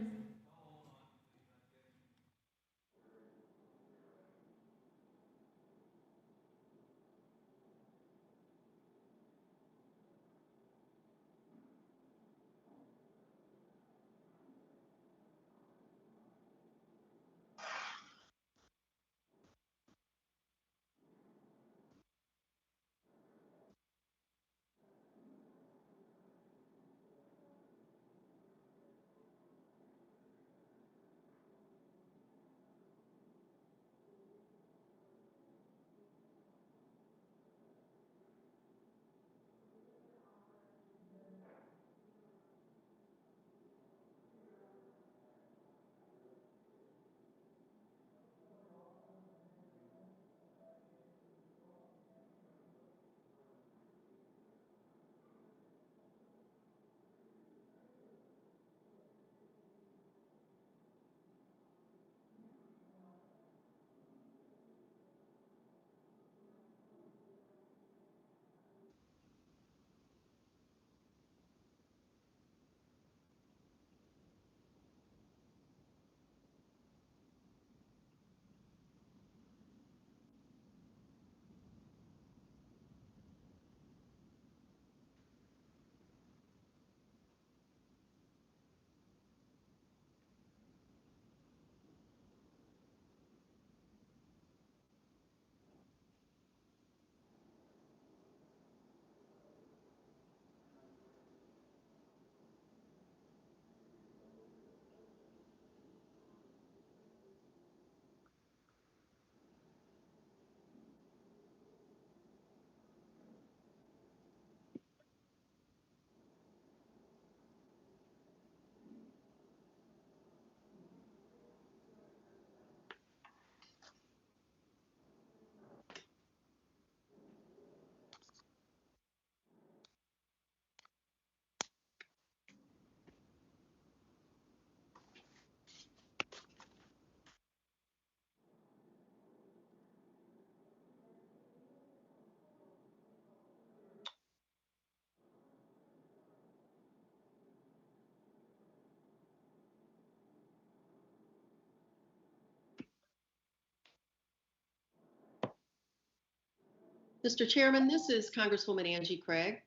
Mr. Chairman, this is Congresswoman Angie Craig.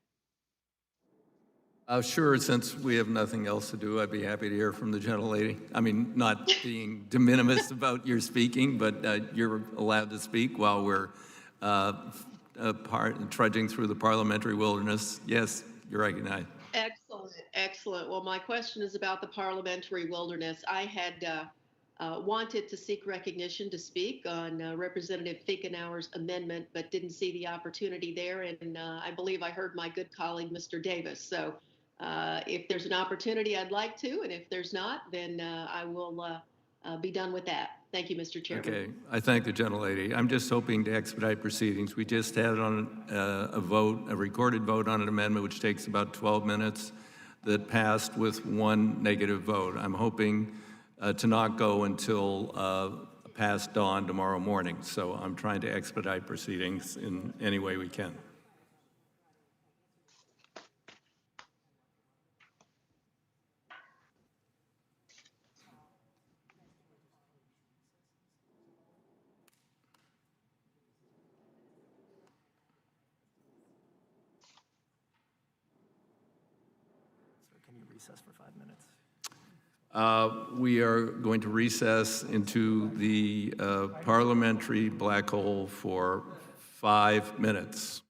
Sure, since we have nothing else to do, I'd be happy to hear from the gentlelady. I mean, not being de minimis about your speaking, but you're allowed to speak while we're trudging through the parliamentary wilderness. Yes, you're recognized. Excellent, excellent. Well, my question is about the parliamentary wilderness. I had wanted to seek recognition to speak on Representative Finkenauer's amendment, but didn't see the opportunity there. And I believe I heard my good colleague, Mr. Davis. So if there's an opportunity, I'd like to. And if there's not, then I will be done with that. Thank you, Mr. Chairman. Okay, I thank the gentlelady. I'm just hoping to expedite proceedings. We just had on a recorded vote on an amendment which takes about 12 minutes that passed with one negative vote. I'm hoping to not go until past dawn tomorrow morning. So I'm trying to expedite proceedings in any way we can. Can you recess for 5 minutes? We are going to recess into the parliamentary black hole for 5 minutes.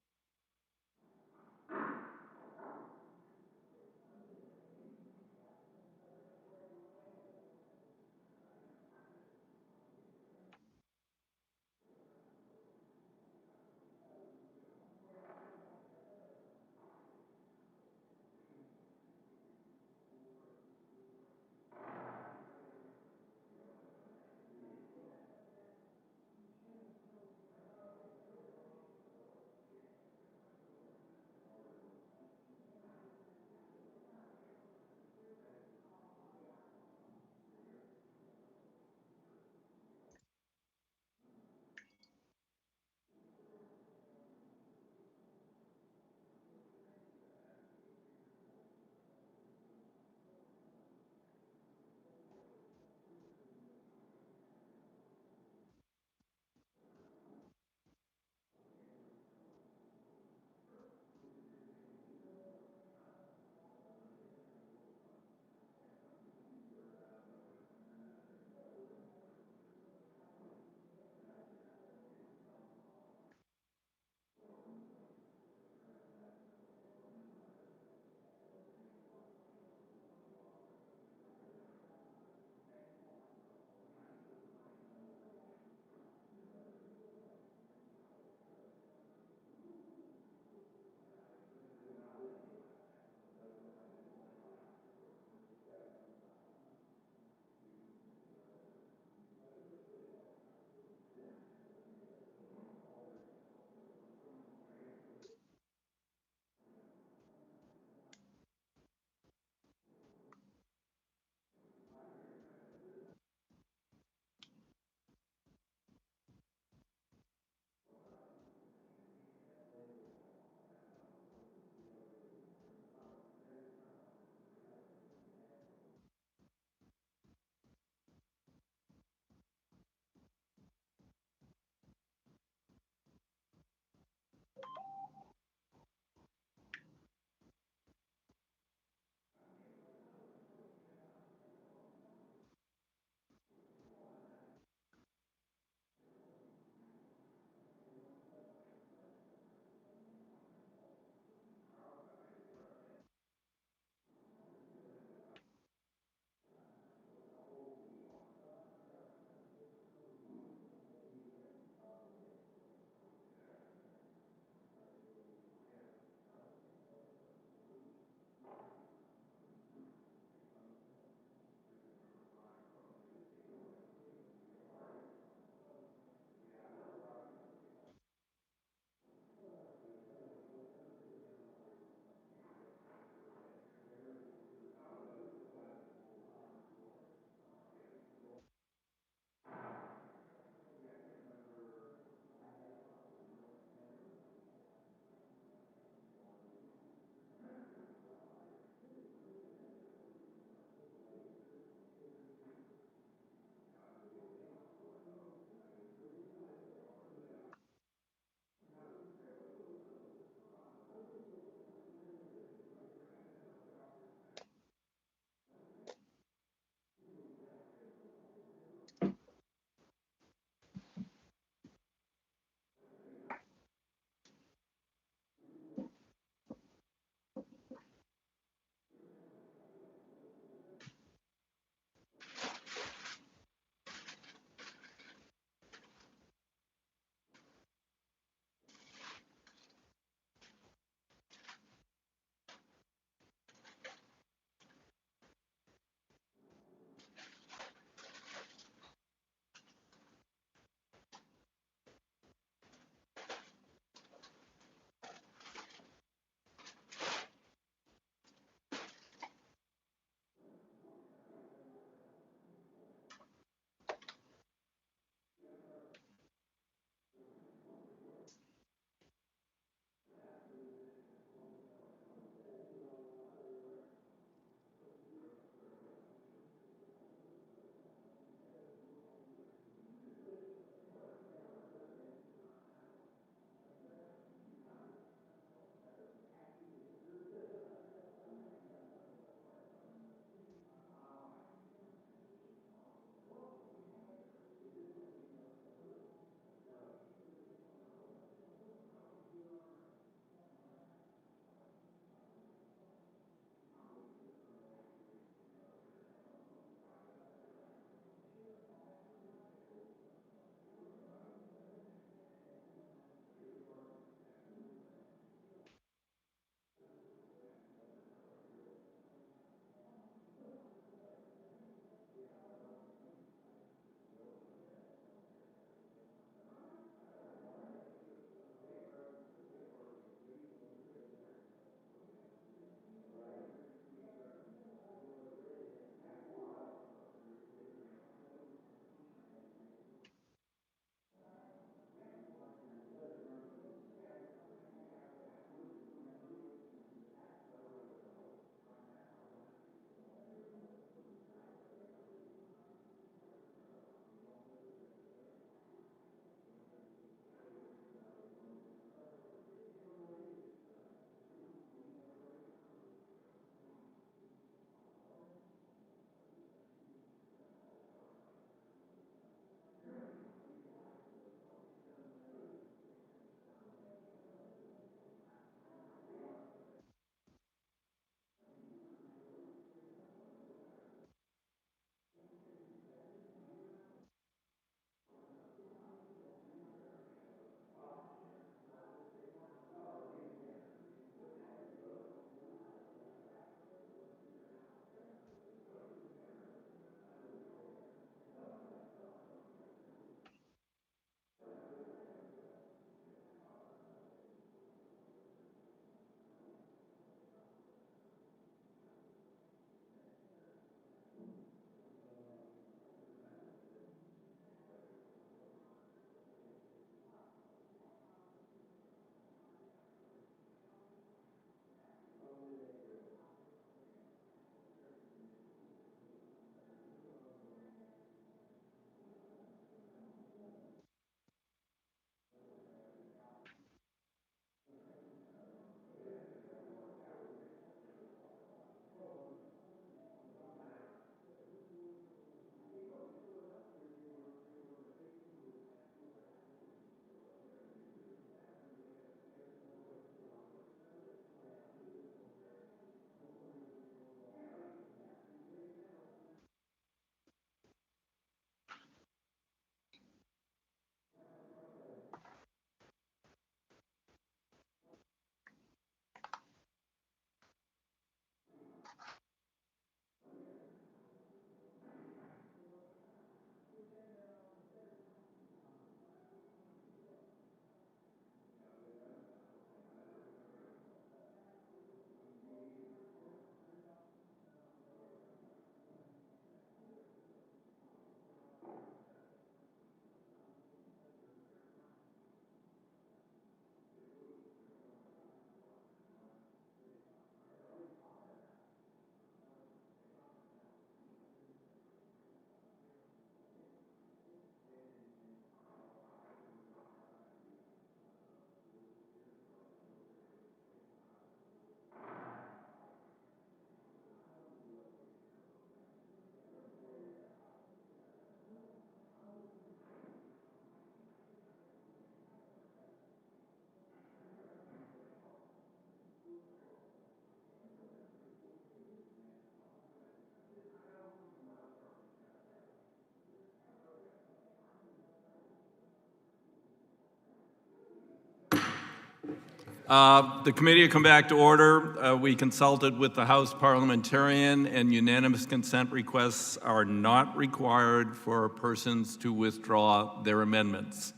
The committee will come back to order. We consulted with the House parliamentarian, and unanimous consent requests are not required for persons to withdraw their amendments.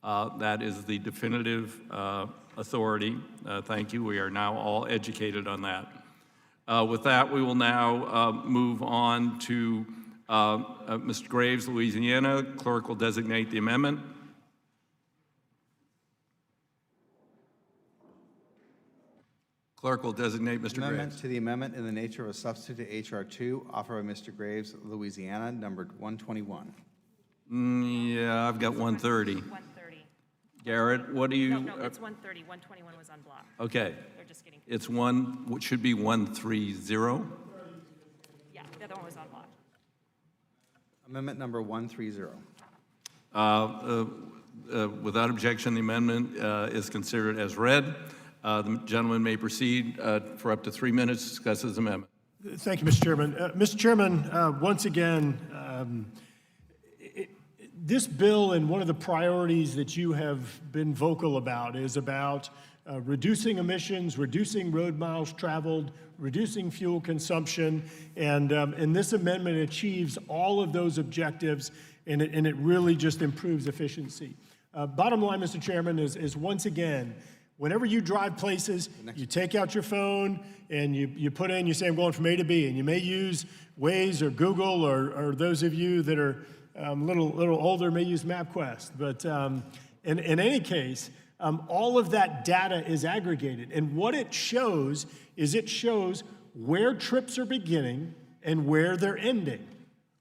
That is the definitive authority. Thank you. We are now all educated on that. With that, we will now move on to Mr. Graves, Louisiana. Clerk will designate the amendment. Clerk will designate Mr. Amendment Graves. to the amendment in the nature of a substitute to H.R. 2, offered by Mr. Graves, Louisiana, numbered 121. Yeah, I've got 130. 130. Garrett, what do you? No, it's 130. 121 was on block. Okay. They're just getting. It's what should be 130. Yeah, the other one was on block. Amendment number 130. Without objection, the amendment is considered as read. The gentleman may proceed for up to 3 minutes to discuss his amendment. Thank you, Mr. Chairman. Mr. Chairman, once again, this bill and one of the priorities that you have been vocal about is about reducing emissions, reducing road miles traveled, reducing fuel consumption, and this amendment achieves all of those objectives, and it really just improves efficiency. Bottom line, Mr. Chairman, is once again, whenever you drive places, you take out your phone and you put in, you say, I'm going from A to B, and you may use Waze or Google, or those of you that are a little older may use MapQuest. But in any case, all of that data is aggregated. And what it shows is it shows where trips are beginning and where they're ending.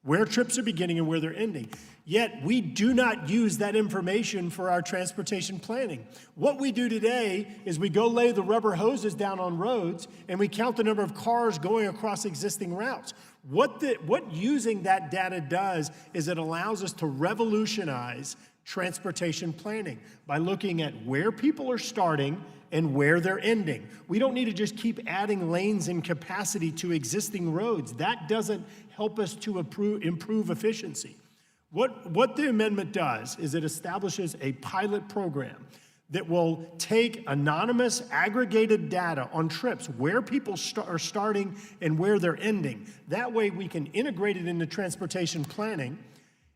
Where trips are beginning and where they're ending. Yet we do not use that information for our transportation planning. What we do today is we go lay the rubber hoses down on roads and we count the number of cars going across existing routes. What using that data does is it allows us to revolutionize transportation planning by looking at where people are starting and where they're ending. We don't need to just keep adding lanes and capacity to existing roads. That doesn't help us to improve efficiency. What the amendment does is it establishes a pilot program that will take anonymous aggregated data on trips, where people are starting and where they're ending. That way we can integrate it into transportation planning,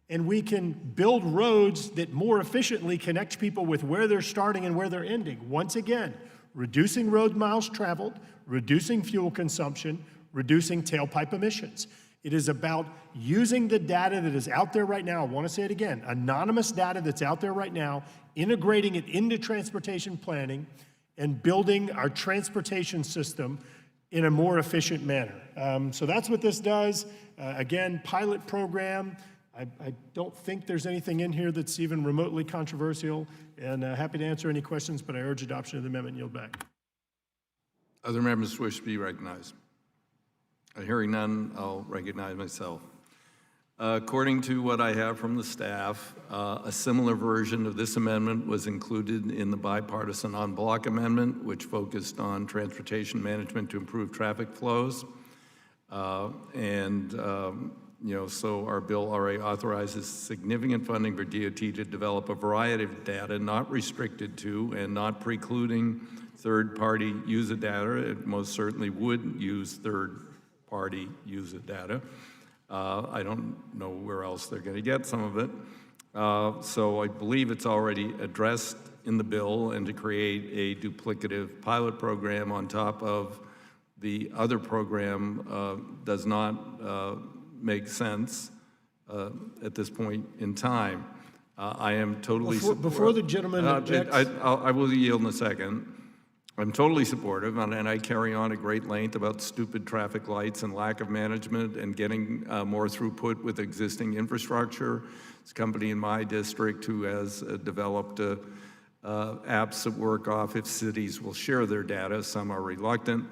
and we can build roads that more efficiently connect people with where they're starting and where they're ending. Once again, reducing road miles traveled, reducing fuel consumption, reducing tailpipe emissions. It is about using the data that is out there right now. I want to say it again, anonymous data that's out there right now, integrating it into transportation planning and building our transportation system in a more efficient manner. So that's what this does. Again, pilot program. I don't think there's anything in here that's even remotely controversial, and happy to answer any questions, but I urge adoption of the amendment and yield back. Other members wish to be recognized. Hearing none, I'll recognize myself. According to what I have from the staff, a similar version of this amendment was included in the bipartisan en bloc amendment, which focused on transportation management to improve traffic flows. So our bill already authorizes significant funding for DOT to develop a variety of data, not restricted to and not precluding third-party user data. It most certainly would use third-party user data. I don't know where else they're going to get some of it. So I believe it's already addressed in the bill, and to create a duplicative pilot program on top of the other program does not make sense at this point in time. I am totally before the gentleman objects. I will yield in a second. I'm totally supportive, and I carry on at great length about stupid traffic lights and lack of management and getting more throughput with existing infrastructure. It's a company in my district who has developed apps that work off if cities will share their data. Some are reluctant.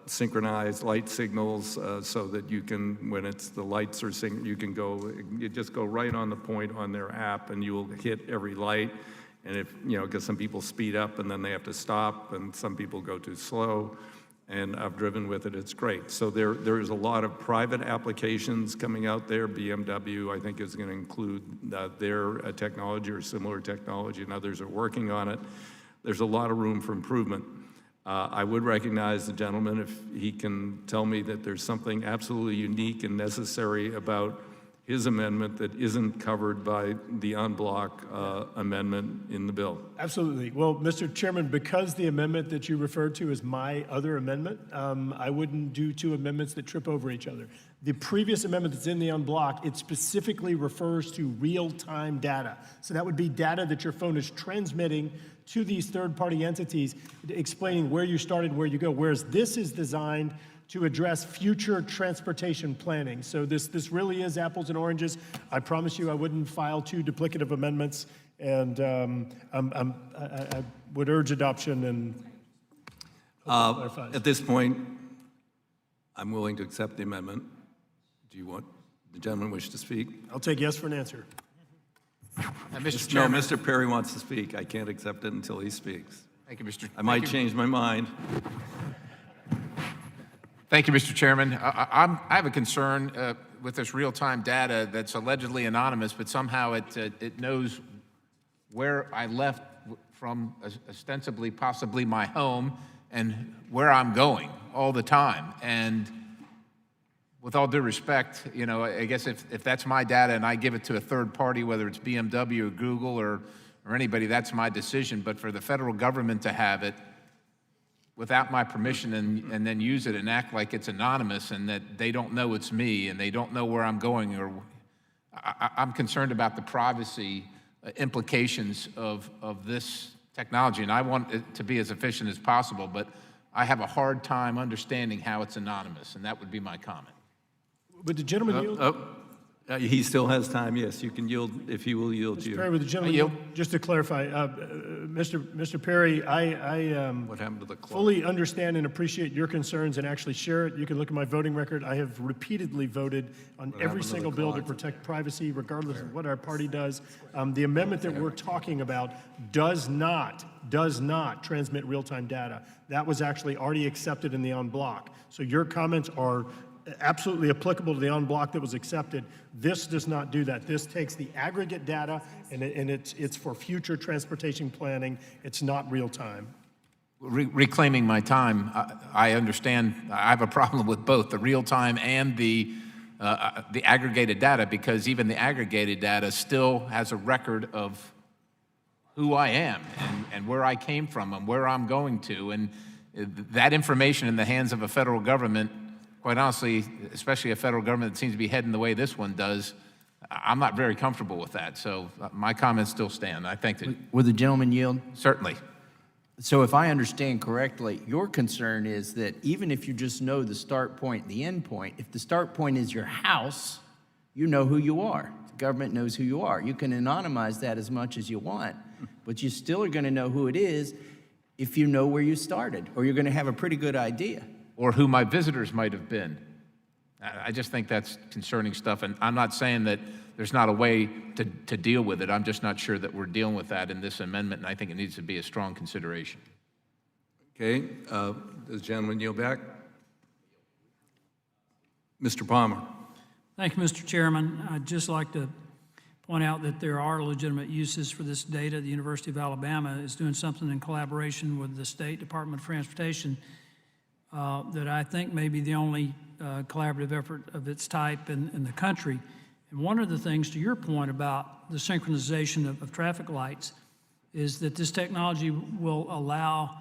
Synchronized light signals so that you can, when it's the lights are you just go right on the point on their app and you will hit every light. And if, because some people speed up and then they have to stop, and some people go too slow, and I've driven with it, it's great. So there is a lot of private applications coming out there. BMW, I think, is going to include their technology or similar technology, and others are working on it. there's a lot of room for improvement. I would recognize the gentleman if he can tell me that there's something absolutely unique and necessary about his amendment that isn't covered by the en bloc amendment in the bill. Absolutely. Well, Mr. Chairman, because the amendment that you referred to is my other amendment, I wouldn't do two amendments that trip over each other. The previous amendment that's in the en bloc, it specifically refers to real-time data. So that would be data that your phone is transmitting to these third-party entities, explaining where you started, where you go, whereas this is designed to address future transportation planning. So this really is apples and oranges. I promise you I wouldn't file two duplicative amendments, and I would urge adoption and at this point, I'm willing to accept the amendment. Do you want the gentleman wish to speak? I'll take yes for an answer. Mr. Chairman. No, Mr. Perry wants to speak. I can't accept it until he speaks. Thank you, Mr. I might change my mind. Thank you, Mr. Chairman. I have a concern with this real-time data that's allegedly anonymous, but somehow it knows where I left from ostensibly, possibly my home, and where I'm going all the time. And with all due respect, you know, I guess if that's my data and I give it to a third party, whether it's BMW or Google or anybody, that's my decision. But for the federal government to have it without my permission and then use it and act like it's anonymous and that they don't know it's me and they don't know where I'm going, or I'm concerned about the privacy implications of this technology. And I want it to be as efficient as possible, but I have a hard time understanding how it's anonymous, and that would be my comment. Would the gentleman yield? He still has time, yes. You can yield if he will yield to you. Mr. Perry, would the gentleman yield? Just to clarify, Mr. Perry, I what happened to the clock? Fully understand and appreciate your concerns and actually share it. You can look at my voting record. I have repeatedly voted on every single bill to protect privacy, regardless of what our party does. The amendment that we're talking about does not transmit real-time data. That was actually already accepted in the en bloc. So your comments are absolutely applicable to the en bloc that was accepted. This does not do that. This takes the aggregate data and it's for future transportation planning. It's not real time. Reclaiming my time, I understand. I have a problem with both the real time and the aggregated data, because even the aggregated data still has a record of who I am and where I came from and where I'm going to. And that information in the hands of a federal government, quite honestly, especially a federal government that seems to be heading the way this one does, I'm not very comfortable with that. So my comments still stand. I think that... Would the gentleman yield? Certainly. So if I understand correctly, your concern is that even if you just know the start point, the end point, if the start point is your house, you know who you are. The government knows who you are. You can anonymize that as much as you want, but you still are going to know who it is if you know where you started, or you're going to have a pretty good idea. Or who my visitors might have been. I just think that's concerning stuff, and I'm not saying that there's not a way to deal with it. I'm just not sure that we're dealing with that in this amendment, and I think it needs to be a strong consideration. Okay, does the gentleman yield back? Mr. Palmer. Thank you, Mr. Chairman. I'd just like to point out that there are legitimate uses for this data. The University of Alabama is doing something in collaboration with the State Department of Transportation that I think may be the only collaborative effort of its type in the country. And one of the things, to your point about the synchronization of traffic lights, is that this technology will allow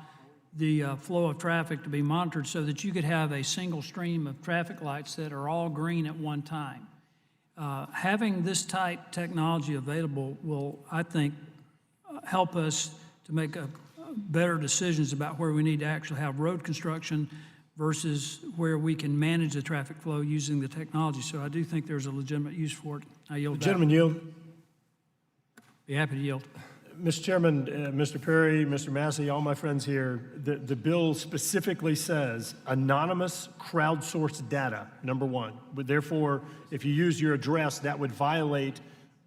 the flow of traffic to be monitored so that you could have a single stream of traffic lights that are all green at one time. Having this type technology available will, I think, help us to make better decisions about where we need to actually have road construction versus where we can manage the traffic flow using the technology. So I do think there's a legitimate use for it. I yield back. Gentleman yield. Be happy to yield. Mr. Chairman, Mr. Perry, Mr. Massey, all my friends here, the bill specifically says anonymous crowdsourced data, number one. But therefore, if you use your address, that would violate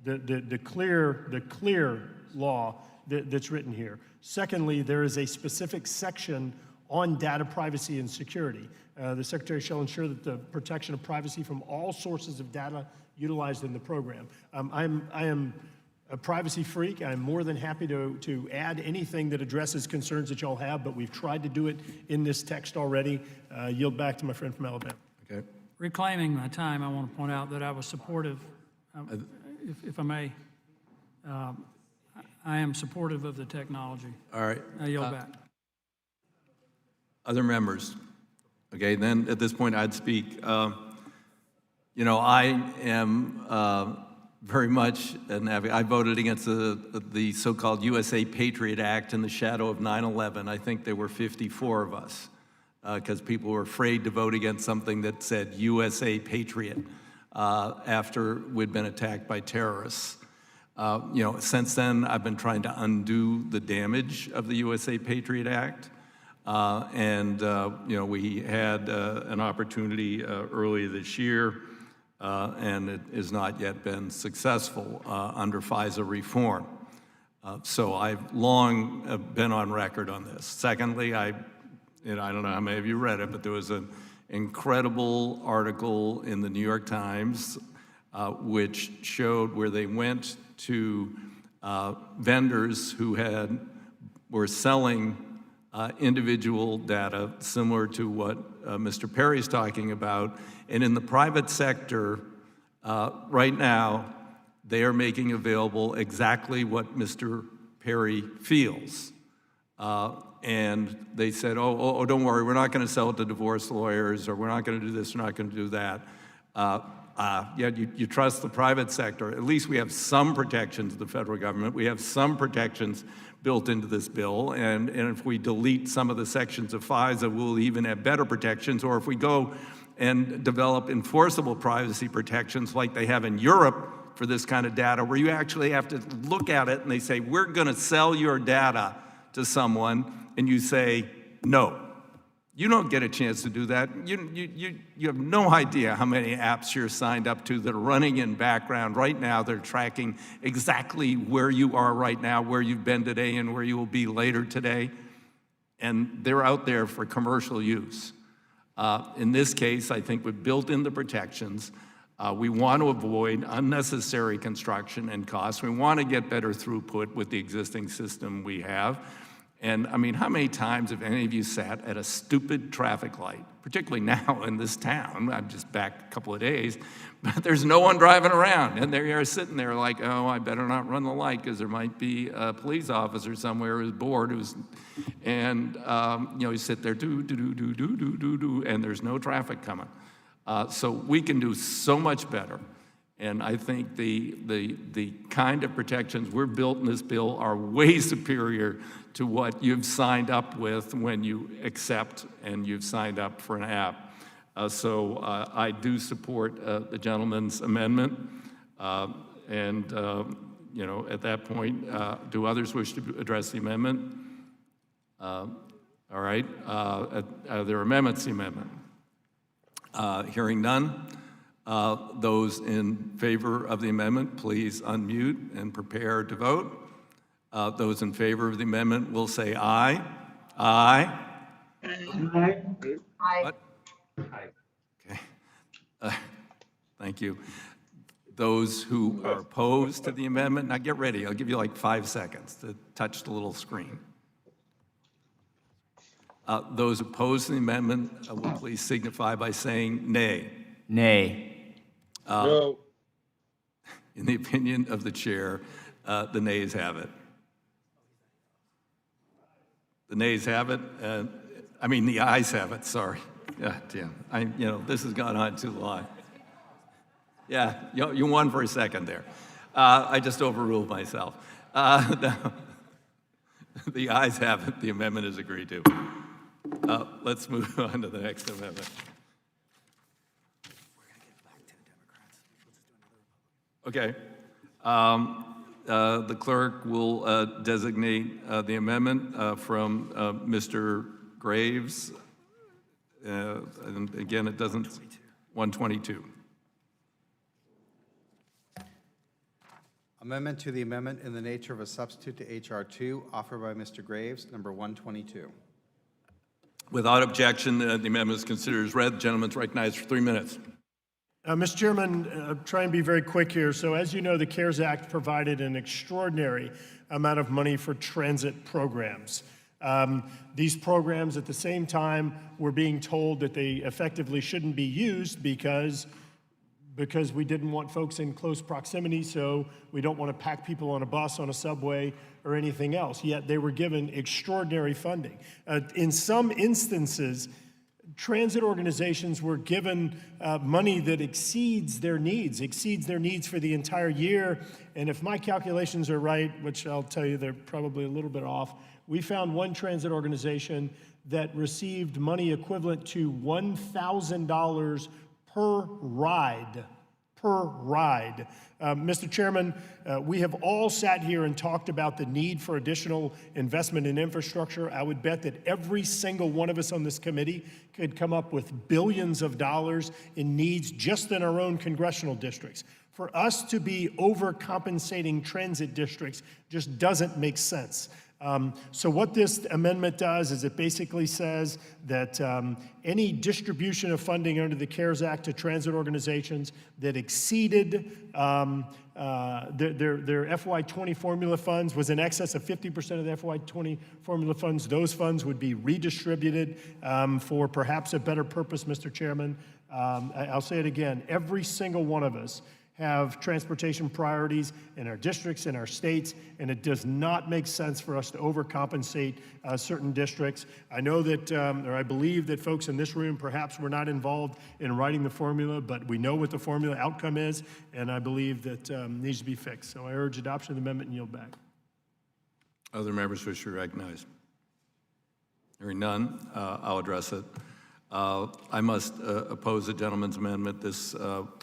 the clear law that's written here. Secondly, there is a specific section on data privacy and security. The Secretary shall ensure that the protection of privacy from all sources of data utilized in the program. I am a privacy freak. I'm more than happy to add anything that addresses concerns that y'all have, but we've tried to do it in this text already. Yield back to my friend from Alabama. Okay. Reclaiming my time, I want to point out that I was supportive, if I may, I am supportive of the technology. All right. I yield back. Other members? Okay, then at this point I'd speak. You know, I am very much an advocate. I voted against the so-called USA Patriot Act in the shadow of 9/11. I think there were 54 of us because people were afraid to vote against something that said USA Patriot after we'd been attacked by terrorists. You know, since then, I've been trying to undo the damage of the USA Patriot Act. You know, we had an opportunity earlier this year, and it has not yet been successful under FISA reform. So I've long been on record on this. Secondly, I don't know how many of you read it, but there was an incredible article in the New York Times which showed where they went to vendors who were selling individual data similar to what Mr. Perry's talking about. And in the private sector, right now, they are making available exactly what Mr. Perry feels. And they said, oh, don't worry, we're not going to sell it to divorce lawyers, or we're not going to do this, we're not going to do that. Yeah, you trust the private sector. At least we have some protections of the federal government. We have some protections built into this bill. And if we delete some of the sections of FISA, we'll even have better protections. Or if we go and develop enforceable privacy protections like they have in Europe for this kind of data, where you actually have to look at it and they say, we're going to sell your data to someone, and you say, no. You don't get a chance to do that. You have no idea how many apps you're signed up to that are running in background right now. They're tracking exactly where you are right now, where you've been today, and where you will be later today. And they're out there for commercial use. In this case, I think we've built in the protections. We want to avoid unnecessary construction and costs. We want to get better throughput with the existing system we have. And I mean, how many times have any of you sat at a stupid traffic light, particularly now in this town? I'm just back a couple of days, but there's no one driving around. And there you are sitting there like, oh, I better not run the light because there might be a police officer somewhere who's bored, and you know, you sit there, and there's no traffic coming. So we can do so much better. And I think the kind of protections we're built in this bill are way superior to what you've signed up with when you accept and you've signed up for an app. So I do support the gentleman's amendment. You know, at that point, do others wish to address the amendment? All right. Are there amendments to the amendment? Hearing none. Those in favor of the amendment, please unmute and prepare to vote. Those in favor of the amendment will say aye. Aye. Aye. What? Aye. Okay. Thank you. Those who are opposed to the amendment, now get ready. I'll give you like 5 seconds to touch the little screen. Those opposed to the amendment will please signify by saying nay. Nay. No. In the opinion of the chair, the nays have it. The nays have it. I mean, the ayes have it. Sorry. Yeah, damn. You know, this has gone on too long. Yeah, you won for a second there. I just overruled myself. No. The ayes have it. The amendment is agreed to. Let's move on to the next amendment. Okay. The clerk will designate the amendment from Mr. Graves. And again, it doesn't, 122. Amendment to the amendment in the nature of a substitute to H.R. 2, offered by Mr. Graves, number 122. Without objection, the amendment is considered as read. The gentleman is recognized for 3 minutes. Mr. Chairman, try and be very quick here. So as you know, the CARES Act provided an extraordinary amount of money for transit programs. These programs at the same time were being told that they effectively shouldn't be used because we didn't want folks in close proximity, so we don't want to pack people on a bus, on a subway, or anything else. Yet they were given extraordinary funding. In some instances, transit organizations were given money that exceeds their needs for the entire year. And if my calculations are right, which I'll tell you they're probably a little bit off, we found one transit organization that received money equivalent to $1,000 per ride. Mr. Chairman, we have all sat here and talked about the need for additional investment in infrastructure. I would bet that every single one of us on this committee could come up with billions of dollars in needs just in our own congressional districts. For us to be overcompensating transit districts just doesn't make sense. So what this amendment does is it basically says that any distribution of funding under the CARES Act to transit organizations that exceeded their FY20 formula funds, was in excess of 50% of the FY20 formula funds, those funds would be redistributed for perhaps a better purpose, Mr. Chairman. I'll say it again, every single one of us have transportation priorities in our districts, in our states, and it does not make sense for us to overcompensate certain districts. I know that, or I believe that folks in this room perhaps were not involved in writing the formula, but we know what the formula outcome is, and I believe that needs to be fixed. So I urge adoption of the amendment and yield back. Other members wish to be recognized? Hearing none, I'll address it. I must oppose the gentleman's amendment. This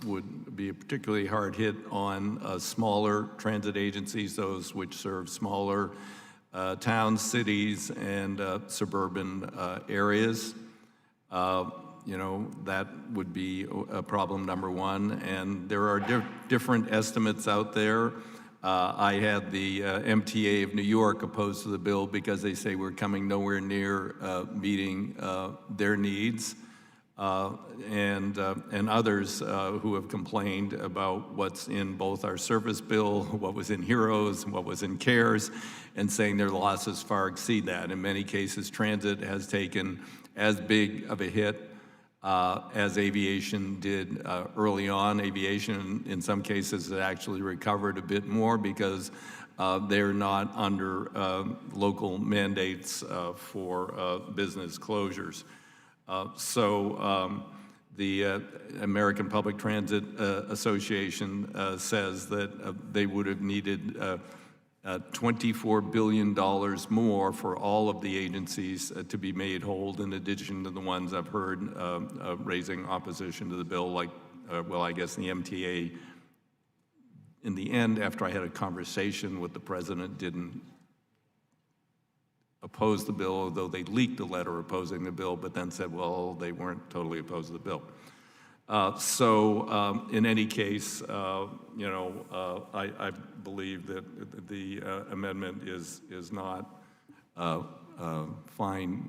would be a particularly hard hit on smaller transit agencies, those which serve smaller towns, cities, and suburban areas. You know, that would be a problem number one. And there are different estimates out there. I had the MTA of New York opposed to the bill because they say we're coming nowhere near meeting their needs, and others who have complained about what's in both our service bill, what was in HEROES, and what was in CARES, and saying their losses far exceed that. In many cases, transit has taken as big of a hit as aviation did early on. Aviation, in some cases, has actually recovered a bit more because they're not under local mandates for business closures. The American Public Transit Association says that they would have needed $24 billion more for all of the agencies to be made whole, in addition to the ones I've heard raising opposition to the bill, like, well, I guess the MTA, in the end, after I had a conversation with the president, didn't oppose the bill, although they leaked a letter opposing the bill, but then said, well, they weren't totally opposed to the bill. In any case, you know, I believe that the amendment is not fine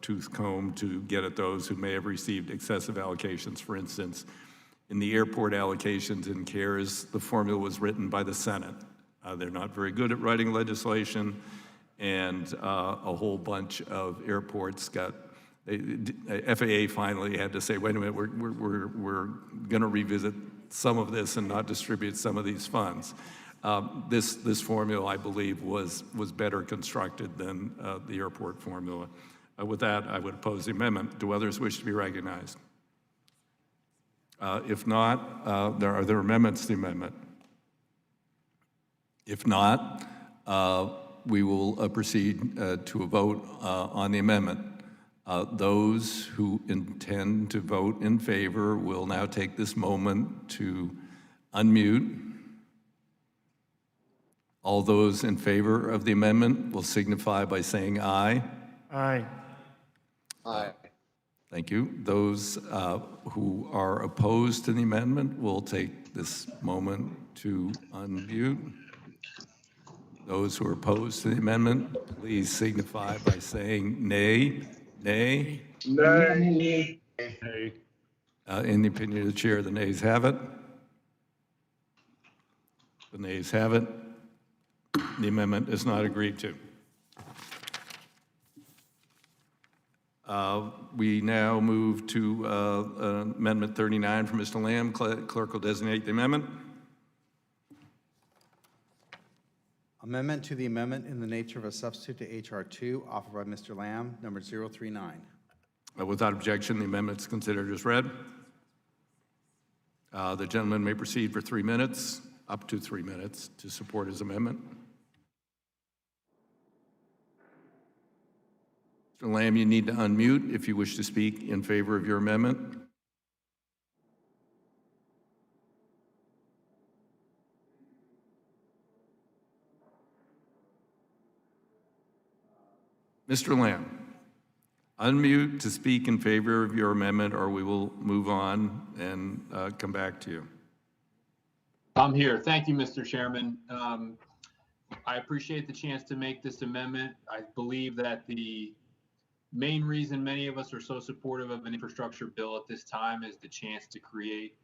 tooth comb to get at those who may have received excessive allocations. For instance, in the airport allocations in CARES, the formula was written by the Senate. They're not very good at writing legislation, and a whole bunch of airports got FAA finally had to say, wait a minute, we're going to revisit some of this and not distribute some of these funds. This formula, I believe, was better constructed than the airport formula. With that, I would oppose the amendment. Do others wish to be recognized? If not, are there amendments to the amendment? If not, we will proceed to a vote on the amendment. Those who intend to vote in favor will now take this moment to unmute. All those in favor of the amendment will signify by saying aye. Aye. Aye. Thank you. Those who are opposed to the amendment will take this moment to unmute. Those who are opposed to the amendment, please signify by saying nay. Nay. Nay. Nay. In the opinion of the chair, the nays have it. The nays have it. The amendment is not agreed to. We now move to Amendment 39 from Mr. Lamb. Clerk will designate the amendment. Amendment to the amendment in the nature of a substitute to H.R. 2, offered by Mr. Lamb, number 039. Without objection, the amendment is considered as read. The gentleman may proceed for 3 minutes, up to 3 minutes, to support his amendment. Mr. Lamb, you need to unmute if you wish to speak in favor of your amendment. Mr. Lamb, unmute to speak in favor of your amendment, or we will move on and come back to you. I'm here. Thank you, Mr. Chairman. I appreciate the chance to make this amendment. I believe that the main reason many of us are so supportive of an infrastructure bill at this time is the chance to create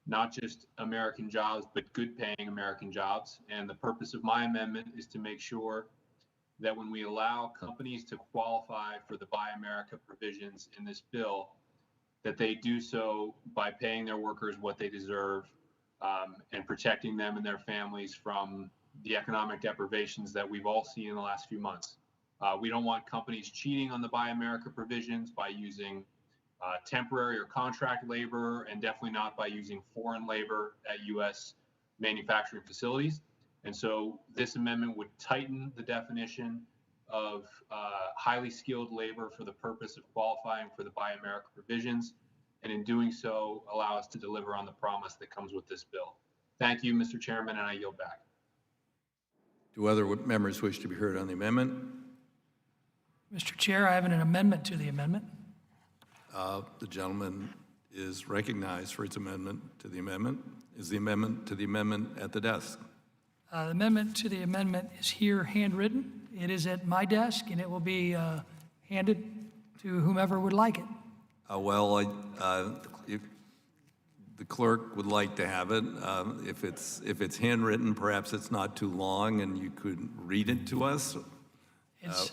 not just American jobs, but good paying American jobs. And the purpose of my amendment is to make sure that when we allow companies to qualify for the Buy America provisions in this bill, that they do so by paying their workers what they deserve and protecting them and their families from the economic deprivations that we've all seen in the last few months. We don't want companies cheating on the Buy America provisions by using temporary or contract labor, and definitely not by using foreign labor at U.S. manufacturing facilities. And so this amendment would tighten the definition of highly skilled labor for the purpose of qualifying for the Buy America provisions, and in doing so, allow us to deliver on the promise that comes with this bill. Thank you, Mr. Chairman, and I yield back. Do other members wish to be heard on the amendment? Mr. Chair, I have an amendment to the amendment. The gentleman is recognized for his amendment to the amendment. Is the amendment to the amendment at the desk? The amendment to the amendment is here handwritten. It is at my desk, and it will be handed to whomever would like it. If the clerk would like to have it, if it's handwritten, perhaps it's not too long, and you could read it to us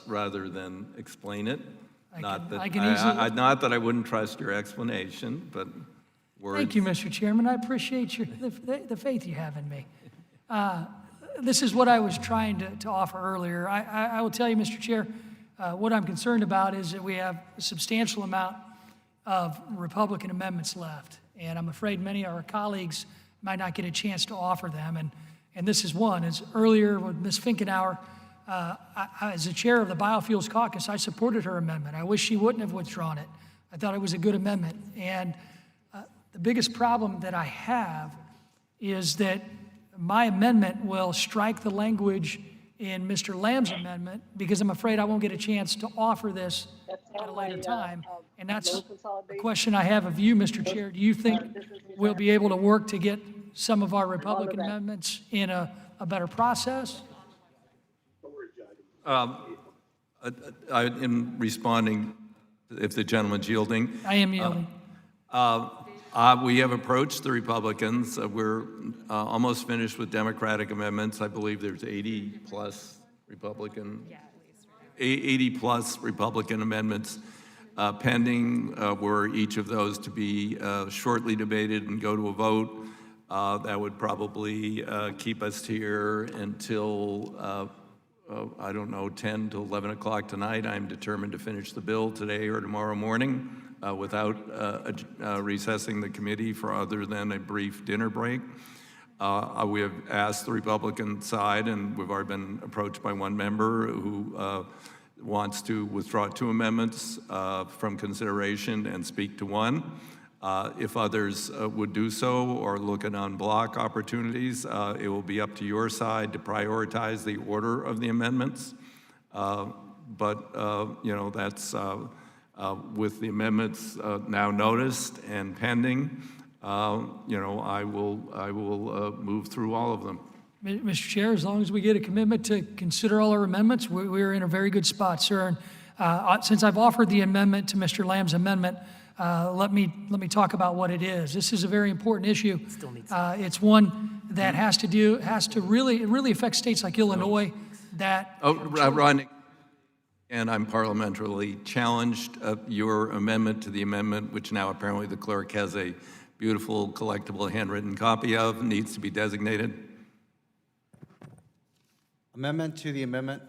rather than explain it. Not that I wouldn't trust your explanation, but words. Thank you, Mr. Chairman. I appreciate the faith you have in me. This is what I was trying to offer earlier. I will tell you, Mr. Chair, what I'm concerned about is that we have a substantial amount of Republican amendments left, and I'm afraid many of our colleagues might not get a chance to offer them, and this is one. As earlier with Ms. Finkenauer, as the chair of the Biofuels Caucus, I supported her amendment. I wish she wouldn't have withdrawn it. I thought it was a good amendment, and the biggest problem that I have is that my amendment will strike the language in Mr. Lamb's amendment because I'm afraid I won't get a chance to offer this at a later time. And that's the question I have of you, Mr. Chair. Do you think we'll be able to work to get some of our Republican amendments in a better process? In responding, if the gentleman's yielding. I am yielding. We have approached the Republicans. We're almost finished with Democratic amendments. I believe there's 80 plus Republican amendments pending. Were each of those to be shortly debated and go to a vote, that would probably keep us here until I don't know, 10 to 11 o'clock tonight. I'm determined to finish the bill today or tomorrow morning without recessing the committee for other than a brief dinner break. We have asked the Republican side, and we've already been approached by one member who wants to withdraw 2 amendments from consideration and speak to one. If others would do so or look at en bloc opportunities, it will be up to your side to prioritize the order of the amendments. That's with the amendments now noticed and pending. I will move through all of them. Mr. Chair, as long as we get a commitment to consider all our amendments, we're in a very good spot, sir. And since I've offered the amendment to Mr. Lamb's amendment, let me talk about what it is. This is a very important issue. It's one that has to really affect states like Illinois that. Ron, and I'm parliamentarily challenged. Your amendment to the amendment, which now apparently the clerk has a beautiful collectible handwritten copy of, needs to be designated. Amendment to the amendment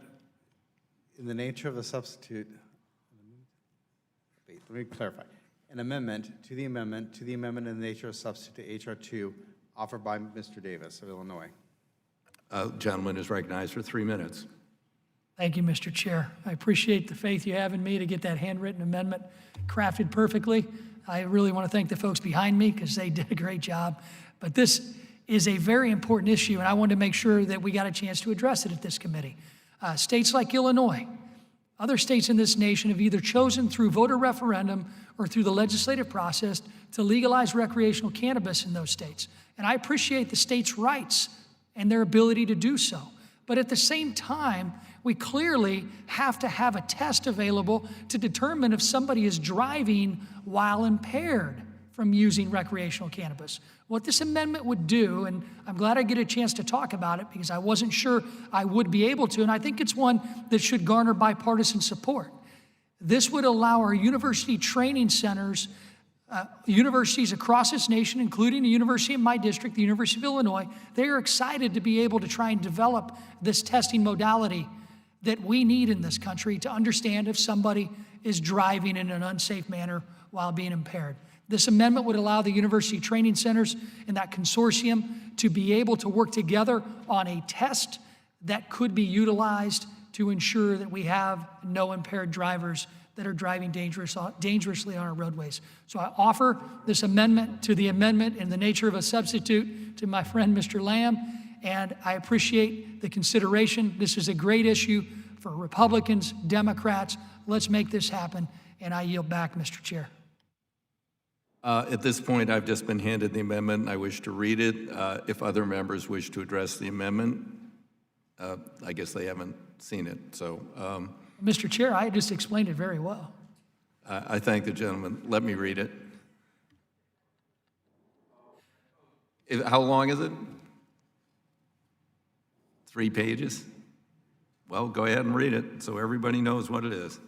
in the nature of a substitute. Wait, let me clarify. An amendment to the amendment in the nature of substitute to H.R. 2 offered by Mr. Davis of Illinois. Gentleman is recognized for 3 minutes. Thank you, Mr. Chair. I appreciate the faith you have in me to get that handwritten amendment crafted perfectly. I really want to thank the folks behind me because they did a great job. But this is a very important issue, and I wanted to make sure that we got a chance to address it at this committee. States like Illinois, other states in this nation have either chosen through voter referendum or through the legislative process to legalize recreational cannabis in those states. And I appreciate the states' rights and their ability to do so. But at the same time, we clearly have to have a test available to determine if somebody is driving while impaired from using recreational cannabis. What this amendment would do, and I'm glad I get a chance to talk about it because I wasn't sure I would be able to, and I think it's one that should garner bipartisan support. This would allow our university training centers, universities across this nation, including the university in my district, the University of Illinois, they are excited to be able to try and develop this testing modality that we need in this country to understand if somebody is driving in an unsafe manner while being impaired. This amendment would allow the university training centers and that consortium to be able to work together on a test that could be utilized to ensure that we have no impaired drivers that are driving dangerously on our roadways. So I offer this amendment to the amendment in the nature of a substitute to my friend Mr. Lamb, and I appreciate the consideration. This is a great issue for Republicans, Democrats. Let's make this happen, and I yield back, Mr. Chair. At this point, I've just been handed the amendment, and I wish to read it. If other members wish to address the amendment, I guess they haven't seen it. So, Mr. Chair, I just explained it very well. I thank the gentleman. Let me read it. How long is it? 3 pages? Well, go ahead and read it so everybody knows what it is.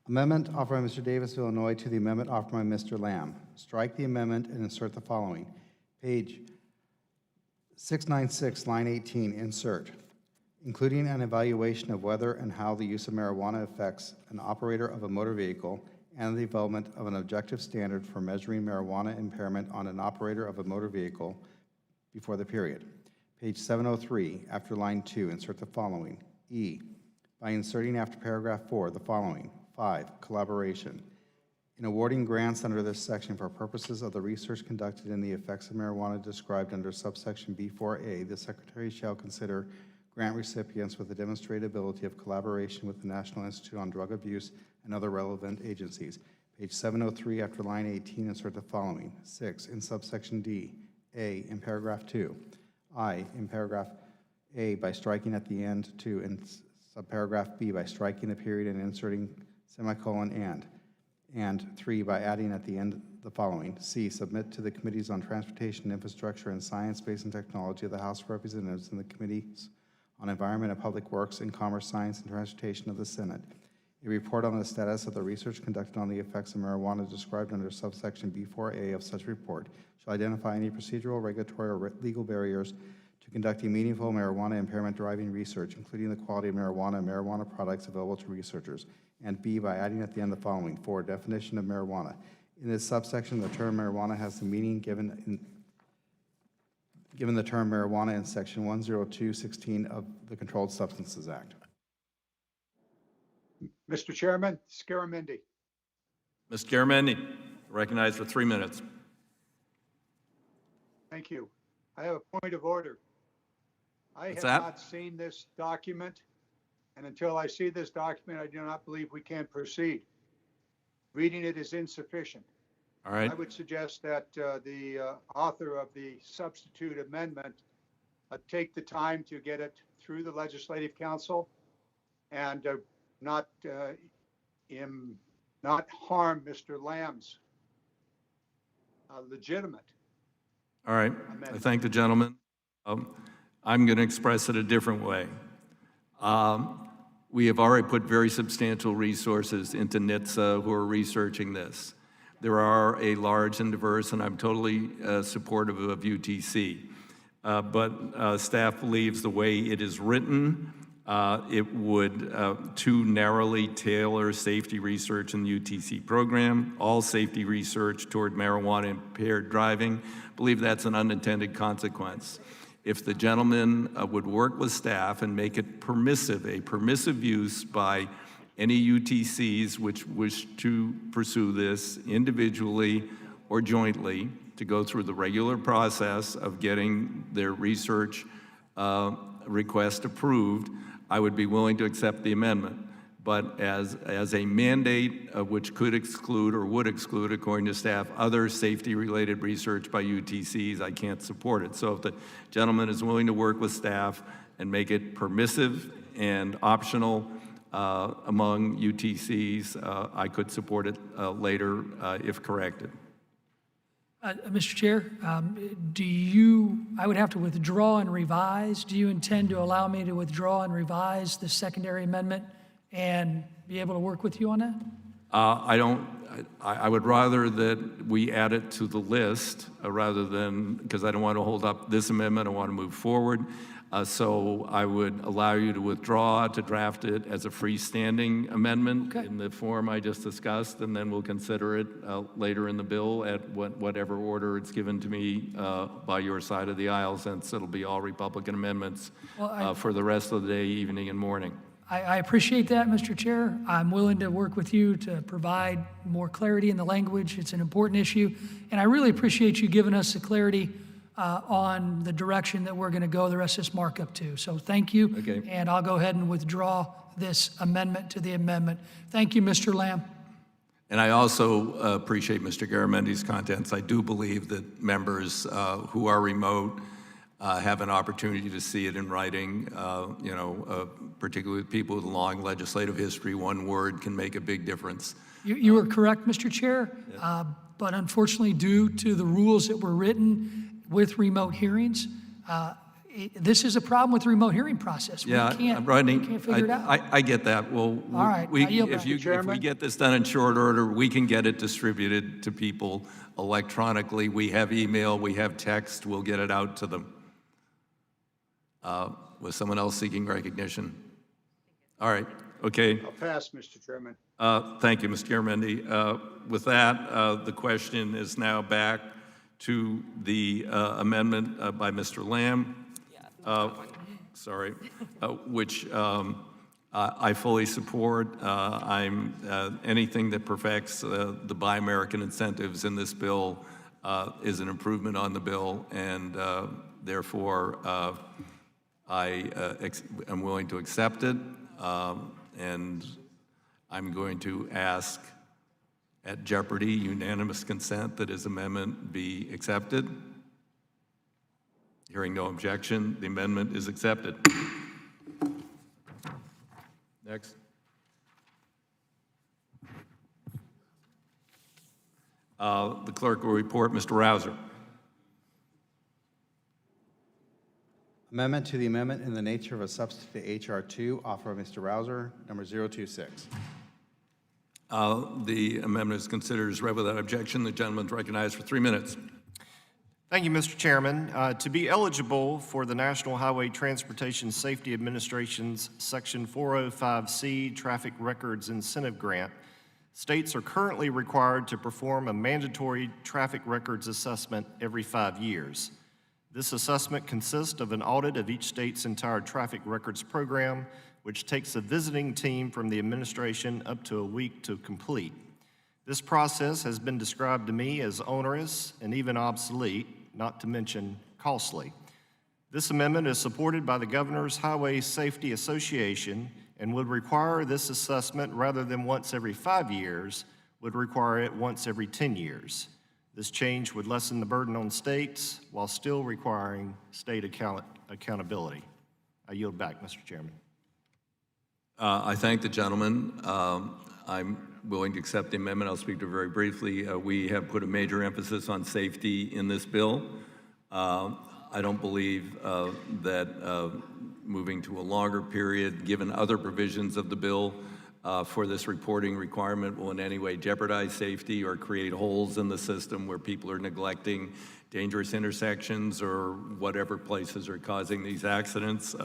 Amendment offered by Mr. Davis of Illinois to the amendment offered by Mr. Lamb. Strike the amendment and insert the following. Page 696, line 18, insert. Including an evaluation of whether and how the use of marijuana affects an operator of a motor vehicle and the development of an objective standard for measuring marijuana impairment on an operator of a motor vehicle before the period. Page 703, after line 2, insert the following. E, by inserting after paragraph 4 the following. 5, collaboration. In awarding grants under this section for purposes of the research conducted in the effects of marijuana described under subsection B4A, the Secretary shall consider grant recipients with a demonstrated ability of collaboration with the National Institute on Drug Abuse and other relevant agencies. Page 703, after line 18, insert the following. 6, in subsection D, A, in paragraph 2. I, in paragraph A, by striking at the end. 2, in subparagraph B, by striking the period and inserting semicolon and 3, by adding at the end the following. C, submit to the Committees on Transportation, Infrastructure, and Science, Space, and Technology of the House of Representatives and the Committees on Environment and Public Works and Commerce, Science, and Transportation of the Senate a report on the status of the research conducted on the effects of marijuana described under subsection B4A of such report, shall identify any procedural, regulatory, or legal barriers to conducting meaningful marijuana impairment driving research, including the quality of marijuana and marijuana products available to researchers, and B, by adding at the end the following. 4, definition of marijuana. In this subsection, the term marijuana has the meaning given the term marijuana in section 102.16 of the Controlled Substances Act. Mr. Chairman, Scaramindi. Ms. Garamendi, recognized for 3 minutes. Thank you. I have a point of order. I What's have that? not seen this document, and until I see this document, I do not believe we can proceed. Reading it is insufficient. All right. I would suggest that the author of the substitute amendment take the time to get it through the Legislative Council and not not harm Mr. Lamb's legitimate. All right, I thank the gentleman. I'm going to express it a different way. We have already put very substantial resources into NHTSA who are researching this. There are a large and diverse, and I'm totally supportive of UTC. But staff believes the way it is written, it would too narrowly tailor safety research in the UTC program, all safety research toward marijuana-impaired driving. I believe that's an unintended consequence. If the gentleman would work with staff and make it permissive, a permissive use by any UTCs which wish to pursue this individually or jointly, to go through the regular process of getting their research request approved, I would be willing to accept the amendment. But as a mandate which could exclude or would exclude, according to staff, other safety-related research by UTCs, I can't support it. So if the gentleman is willing to work with staff and make it permissive and optional among UTCs, I could support it later if corrected. Mr. Chair, I would have to withdraw and revise. Do you intend to allow me to withdraw and revise the secondary amendment and be able to work with you on that? I would rather that we add it to the list rather than, because I don't want to hold up this amendment, I want to move forward. So I would allow you to withdraw, to draft it as a freestanding amendment in the form I just discussed, and then we'll consider it later in the bill at whatever order it's given to me by your side of the aisle, since it'll be all Republican amendments for the rest of the day, evening, and morning. I appreciate that, Mr. Chair. I'm willing to work with you to provide more clarity in the language. It's an important issue, and I really appreciate you giving us the clarity on the direction that we're going to go the rest of this markup to. So thank you, and I'll go ahead and withdraw this amendment to the amendment. Thank you, Mr. Lamb. And I also appreciate Mr. Garamendi's contents. I do believe that members who are remote have an opportunity to see it in writing. Particularly with people with long legislative history, one word can make a big difference. You are correct, Mr. Chair, but unfortunately, due to the rules that were written with remote hearings, this is a problem with the remote hearing process. Rodney, we can't figure it out. I get that. Well, all right, if we get this done in short order, we can get it distributed to people electronically. We have email, we have text, we'll get it out to them. Was someone else seeking recognition? All right, okay. I'll pass, Mr. Chairman. Thank you, Mr. Garamendi. With that, the question is now back to the amendment by Mr. Lamb, which I fully support. Anything that perfects the Buy American incentives in this bill is an improvement on the bill, and therefore I am willing to accept it, and I'm going to ask at jeopardy, unanimous consent that his amendment be accepted. Hearing no objection, the amendment is accepted. Next. The clerk will report, Mr. Rouser. Amendment to the amendment in the nature of a substitute to H.R. 2, offer of Mr. Rouser, number 026. The amendment is considered as read without objection. The gentleman is recognized for 3 minutes. Thank you, Mr. Chairman. To be eligible for the National Highway Transportation Safety Administration's Section 405C Traffic Records Incentive Grant, states are currently required to perform a mandatory traffic records assessment every 5 years. This assessment consists of an audit of each state's entire traffic records program, which takes a visiting team from the administration up to a week to complete. This process has been described to me as onerous and even obsolete, not to mention costly. This amendment is supported by the Governor's Highway Safety Association and would require this assessment rather than once every 5 years, would require it once every 10 years. This change would lessen the burden on states while still requiring state accountability. I yield back, Mr. Chairman. I thank the gentleman. I'm willing to accept the amendment. I'll speak to it very briefly. We have put a major emphasis on safety in this bill. I don't believe that moving to a longer period, given other provisions of the bill for this reporting requirement, will in any way jeopardize safety or create holes in the system where people are neglecting dangerous intersections or whatever places are causing these accidents.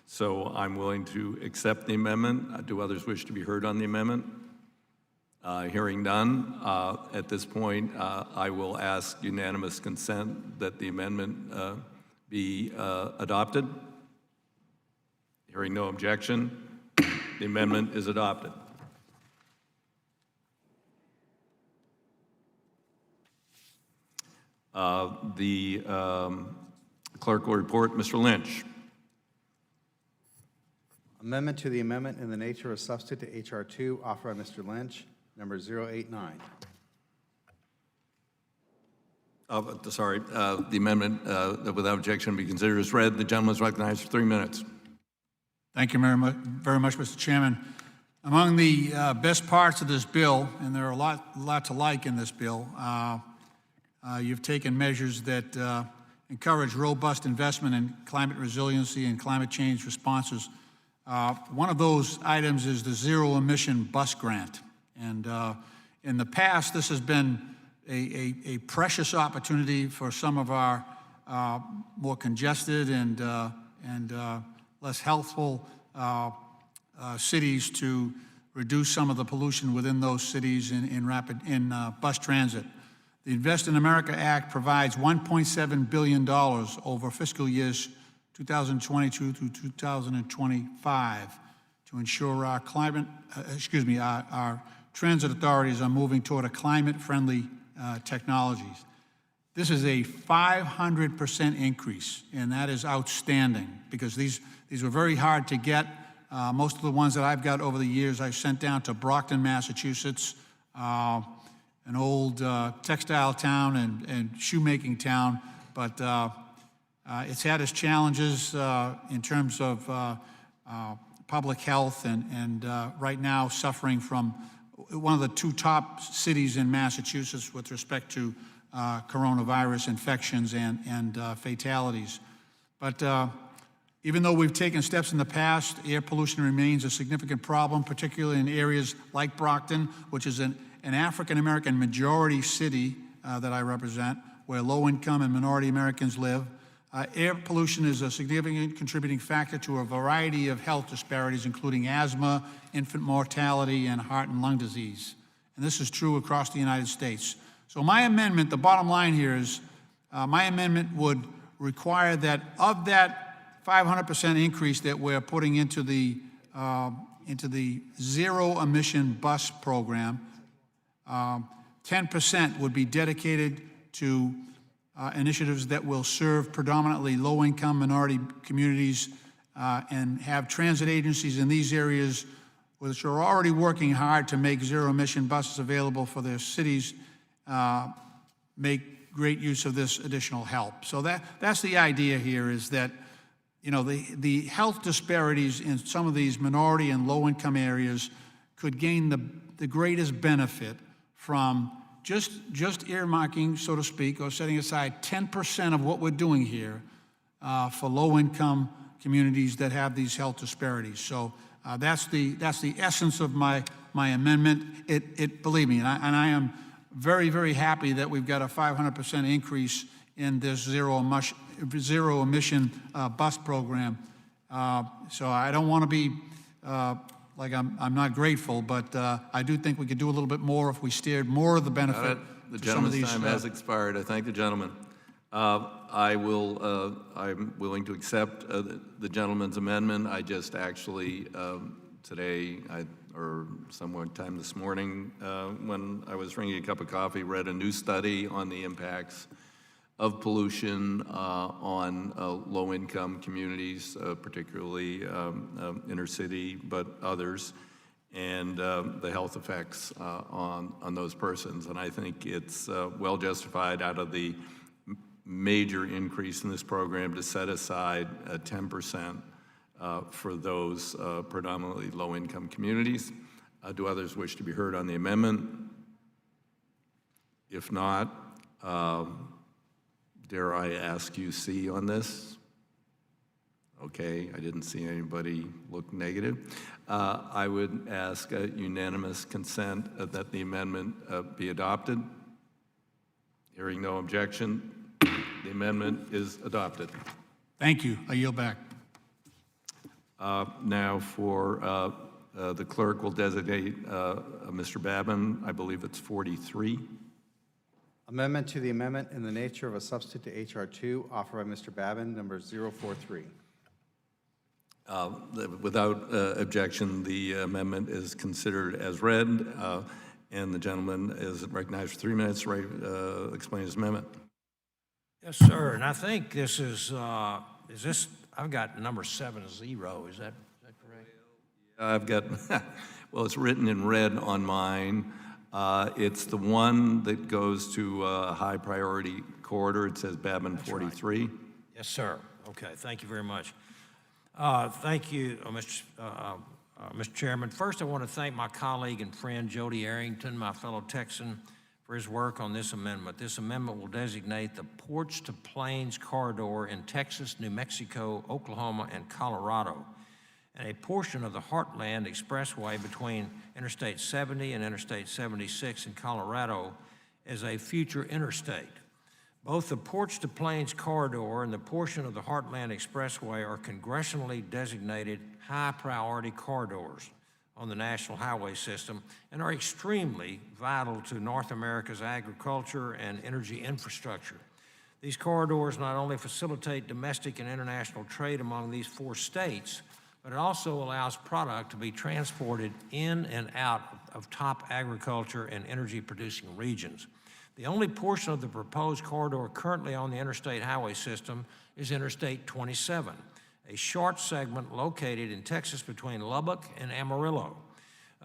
So I'm willing to accept the amendment. Do others wish to be heard on the amendment? Hearing none, at this point, I will ask unanimous consent that the amendment be adopted. Hearing no objection, the amendment is adopted. The clerk will report. Mr. Lynch. Amendment to the amendment in the nature of substitute to H.R. 2, offered by Mr. Lynch, number 089. The amendment without objection be considered as read. The gentleman is recognized for 3 minutes. Thank you very much, Mr. Chairman. Among the best parts of this bill, and there are a lot to like in this bill, you've taken measures that encourage robust investment in climate resiliency and climate change responses. One of those items is the zero emission bus grant. And in the past, this has been a precious opportunity for some of our more congested and less healthful cities to reduce some of the pollution within those cities in bus transit. The Invest in America Act provides $1.7 billion over fiscal years 2022 through 2025 to ensure our our transit authorities are moving toward a climate-friendly technologies. This is a 500% increase, and that is outstanding because these were very hard to get. Most of the ones that I've got over the years, I've sent down to Brockton, Massachusetts, an old textile town and shoemaking town, but it's had its challenges in terms of public health and right now suffering from one of the two top cities in Massachusetts with respect to coronavirus infections and fatalities. But even though we've taken steps in the past, air pollution remains a significant problem, particularly in areas like Brockton, which is an African-American majority city that I represent, where low-income and minority Americans live. Air pollution is a significant contributing factor to a variety of health disparities, including asthma, infant mortality, and heart and lung disease. And this is true across the United States. So my amendment, the bottom line here is, my amendment would require that of that 500% increase that we're putting into the zero emission bus program, 10% would be dedicated to initiatives that will serve predominantly low-income minority communities and have transit agencies in these areas which are already working hard to make zero-emission buses available for their cities, make great use of this additional help. So that's the idea here, is that the health disparities in some of these minority and low-income areas could gain the greatest benefit from just earmarking, so to speak, or setting aside 10% of what we're doing here for low-income communities that have these health disparities. So that's the essence of my amendment. Believe me, and I am very, very happy that we've got a 500% increase in this zero emission bus program. So I don't want to be like I'm not grateful, but I do think we could do a little bit more if we steered more of the benefit. The to some of gentleman's these, time has expired. I thank the gentleman. I'm willing to accept the gentleman's amendment. I just actually today, or sometime this morning, when I was drinking a cup of coffee, read a new study on the impacts of pollution on low-income communities, particularly inner city, but others, and the health effects on those persons. And I think it's well justified out of the major increase in this program to set aside 10% for those predominantly low-income communities. Do others wish to be heard on the amendment? If not, dare I ask you C on this? Okay, I didn't see anybody look negative. I would ask unanimous consent that the amendment be adopted. Hearing no objection, the amendment is adopted. Thank you. I yield back. Now for the clerk will designate Mr. Babin. I believe it's 43. Amendment to the amendment in the nature of a substitute to H.R. 2, offered by Mr. Babin, number 043. Without objection, the amendment is considered as read, and the gentleman is recognized for 3 minutes to explain his amendment. Yes, sir. And I think this is this, I've got number 70. Is that correct? I've got, well, it's written in red on mine. It's the one that goes to a high priority corridor. It says Babin 43. Right. Yes, sir. Okay, thank you very much. Thank you, Mr. Chairman. First, I want to thank my colleague and friend Jody Arrington, my fellow Texan, for his work on this amendment. This amendment will designate the Porch to Plains corridor in Texas, New Mexico, Oklahoma, and Colorado, and a portion of the Heartland Expressway between Interstate 70 and Interstate 76 in Colorado as a future interstate. Both the Porch to Plains corridor and the portion of the Heartland Expressway are congressionally designated high-priority corridors on the National Highway System and are extremely vital to North America's agriculture and energy infrastructure. These corridors not only facilitate domestic and international trade among these 4 states, but it also allows product to be transported in and out of top agriculture and energy-producing regions. The only portion of the proposed corridor currently on the interstate highway system is Interstate 27, a short segment located in Texas between Lubbock and Amarillo.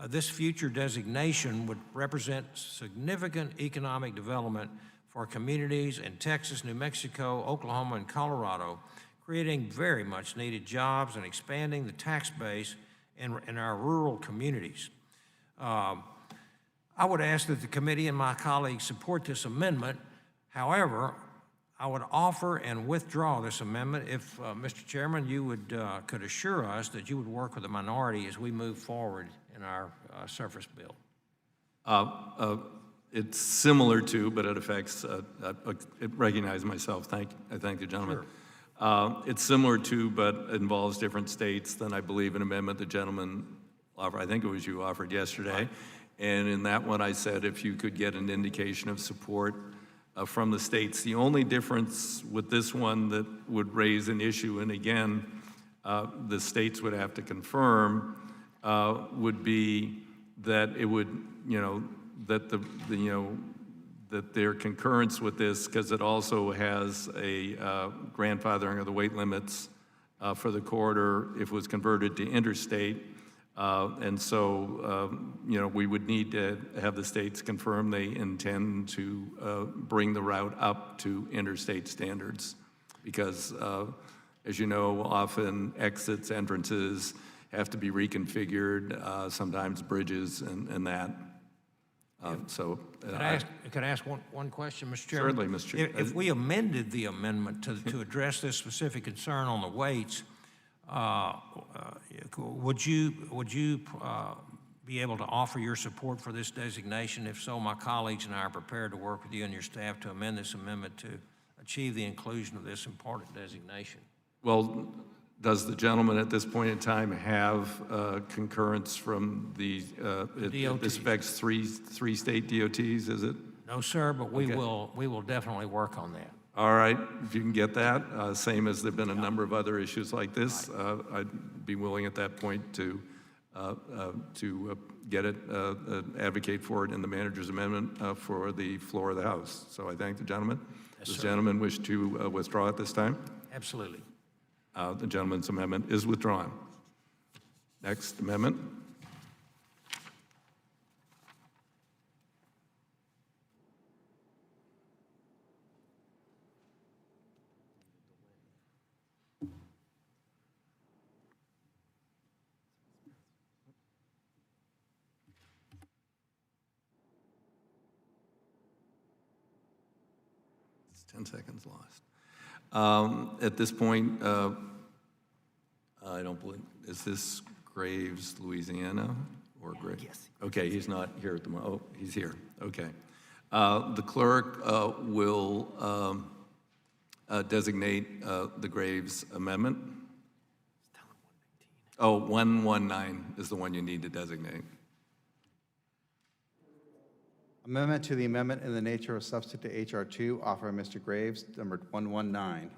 This future designation would represent significant economic development for communities in Texas, New Mexico, Oklahoma, and Colorado, creating very much needed jobs and expanding the tax base in our rural communities. I would ask that the committee and my colleagues support this amendment. However, I would offer and withdraw this amendment if, Mr. Chairman, you would could assure us that you would work with the minority as we move forward in our surface bill. It's similar to, but it affects, recognize myself. I thank the gentleman. Sure. It's similar to, but involves different states than I believe an amendment the gentleman offered, I think it was you offered yesterday. Right. And in that one, I said if you could get an indication of support from the states. The only difference with this one that would raise an issue, and again, the states would have to confirm, would be that it would, that that their concurrence with this, because it also has a grandfathering of the weight limits for the corridor if it was converted to interstate. And so, we would need to have the states confirm they intend to bring the route up to interstate standards. Because, as you know, often exits, entrances have to be reconfigured, sometimes bridges and that. Could I ask one question, Mr. Chairman? Certainly, Mr. Chairman. If we amended the amendment to address this specific concern on the weights, would you be able to offer your support for this designation? If so, my colleagues and I are prepared to work with you and your staff to amend this amendment to achieve the inclusion of this important designation. Well, does the gentleman at this point in time have concurrence from the this affects three state DOTs? Is it? No, sir, but we will definitely work on that. All right, if you can get that, same as there've been a number of other issues like this, I'd be willing at that point to get it, advocate for it in the manager's amendment for the floor of the House. So I thank the gentleman. Yes, Does the sir. gentleman wish to withdraw at this time? Absolutely. The gentleman's amendment is withdrawn. Next amendment. 10 seconds lost. At this point, I don't believe, is this Graves, Louisiana, or Graves? Yes. Okay, he's not here at the moment. Oh, he's here. Okay. The clerk will designate the Graves amendment. Oh, 119 is the one you need to designate. Amendment to the amendment in the nature of substitute to H.R. 2, offered by Mr. Graves, numbered 119.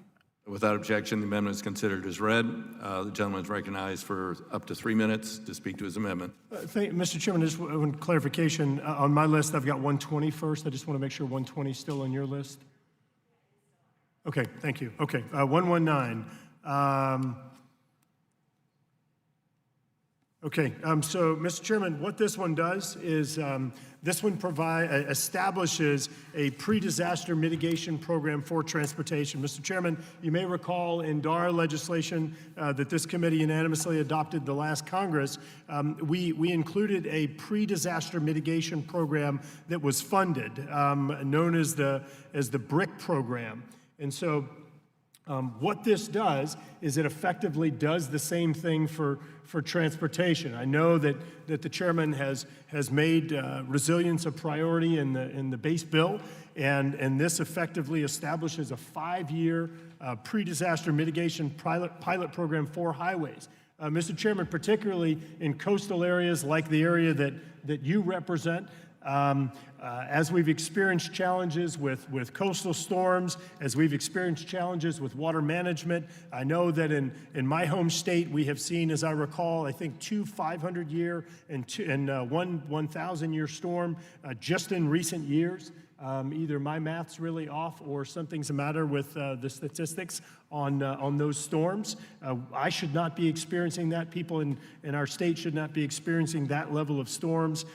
Without objection, the amendment is considered as read. The gentleman is recognized for up to 3 minutes to speak to his amendment. Mr. Chairman, just one clarification. On my list, I've got 120 first. I just want to make sure 120 is still on your list. Okay, thank you. Okay, 119. Okay, so Mr. Chairman, what this one does is this one establishes a pre-disaster mitigation program for transportation. Mr. Chairman, you may recall in DARA legislation that this committee unanimously adopted the last Congress, we included a pre-disaster mitigation program that was funded, known as the BRIC program. And so what this does is it effectively does the same thing for transportation. I know that the chairman has made resilience a priority in the base bill, and this effectively establishes a 5-year pre-disaster mitigation pilot program for highways. Mr. Chairman, particularly in coastal areas like the area that you represent, as we've experienced challenges with coastal storms, as we've experienced challenges with water management, I know that in my home state we have seen, as I recall, I think 2 500-year and one 1,000-year storm just in recent years. Either my math's really off or something's the matter with the statistics on those storms. I should not be experiencing that. People in our state should not be experiencing that level of storms.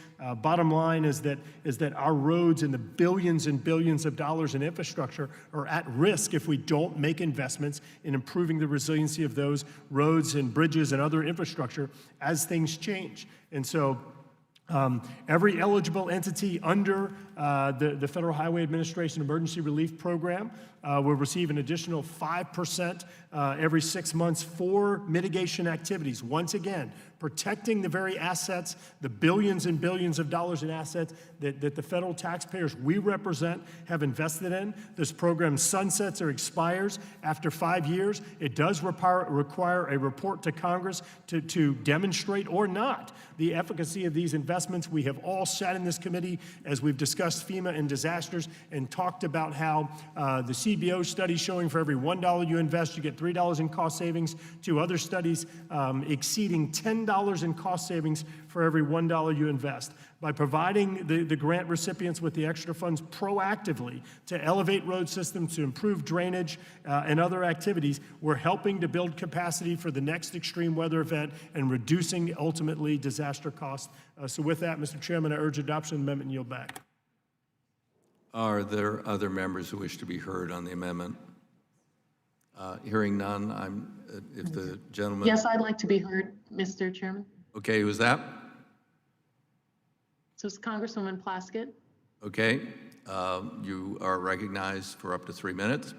Bottom line is that our roads and the billions and billions of dollars in infrastructure are at risk if we don't make investments in improving the resiliency of those roads and bridges and other infrastructure as things change. And so every eligible entity under the Federal Highway Administration Emergency Relief Program will receive an additional 5% every 6 months for mitigation activities. Once again, protecting the very assets, the billions and billions of dollars in assets that the federal taxpayers we represent have invested in. This program sunsets or expires after 5 years. It does require a report to Congress to demonstrate or not the efficacy of these investments. We have all sat in this committee as we've discussed FEMA and disasters and talked about how the CBO study showing for every $1 you invest, you get $3 in cost savings, to other studies exceeding $10 in cost savings for every $1 you invest. By providing the grant recipients with the extra funds proactively to elevate road systems, to improve drainage and other activities, we're helping to build capacity for the next extreme weather event and reducing ultimately disaster costs. So with that, Mr. Chairman, I urge adoption of the amendment and yield back. Are there other members who wish to be heard on the amendment? Hearing none, if the gentleman... Yes, I'd like to be heard, Mr. Chairman. Okay, who's that? So it's Congresswoman Plaskett. Okay, you are recognized for up to 3 minutes.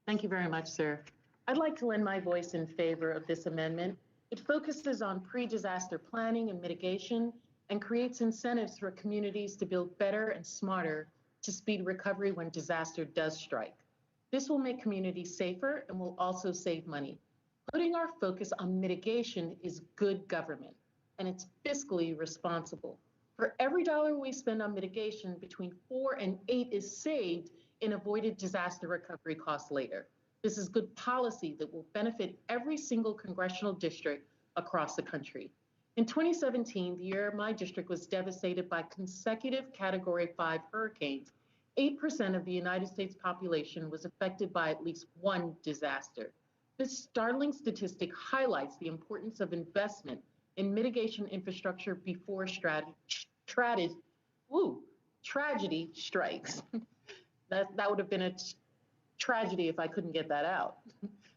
Thank you very much, sir. I'd like to lend my voice in favor of this amendment. It focuses on pre-disaster planning and mitigation and creates incentives for communities to build better and smarter to speed recovery when disaster does strike. This will make communities safer and will also save money. Putting our focus on mitigation is good government, and it's fiscally responsible. For every dollar we spend on mitigation, between 4 and 8 is saved in avoided disaster recovery costs later. This is good policy that will benefit every single congressional district across the country. In 2017, the year my district was devastated by consecutive Category 5 hurricanes, 8% of the United States population was affected by at least one disaster. This startling statistic highlights the importance of investment in mitigation infrastructure before tragedy strikes. That would have been a tragedy if I couldn't get that out.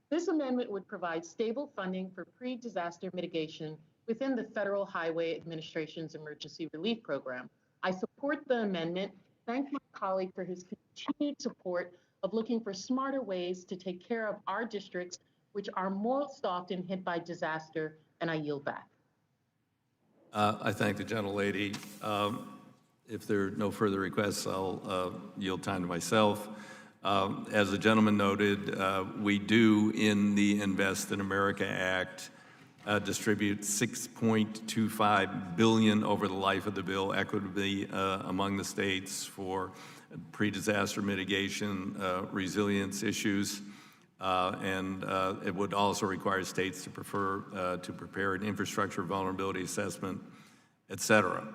This amendment would provide stable funding for pre-disaster mitigation within the Federal Highway Administration's Emergency Relief Program. I support the amendment thank my colleague for his continued support of looking for smarter ways to take care of our districts, which are most often hit by disaster, and I yield back. I thank the gentlelady. If there are no further requests, I'll yield time to myself. As the gentleman noted, we do, in the Invest in America Act, distribute $6.25 billion over the life of the bill equitably among the states for pre-disaster mitigation, resilience issues, and it would also require states to prepare an infrastructure vulnerability assessment, et cetera.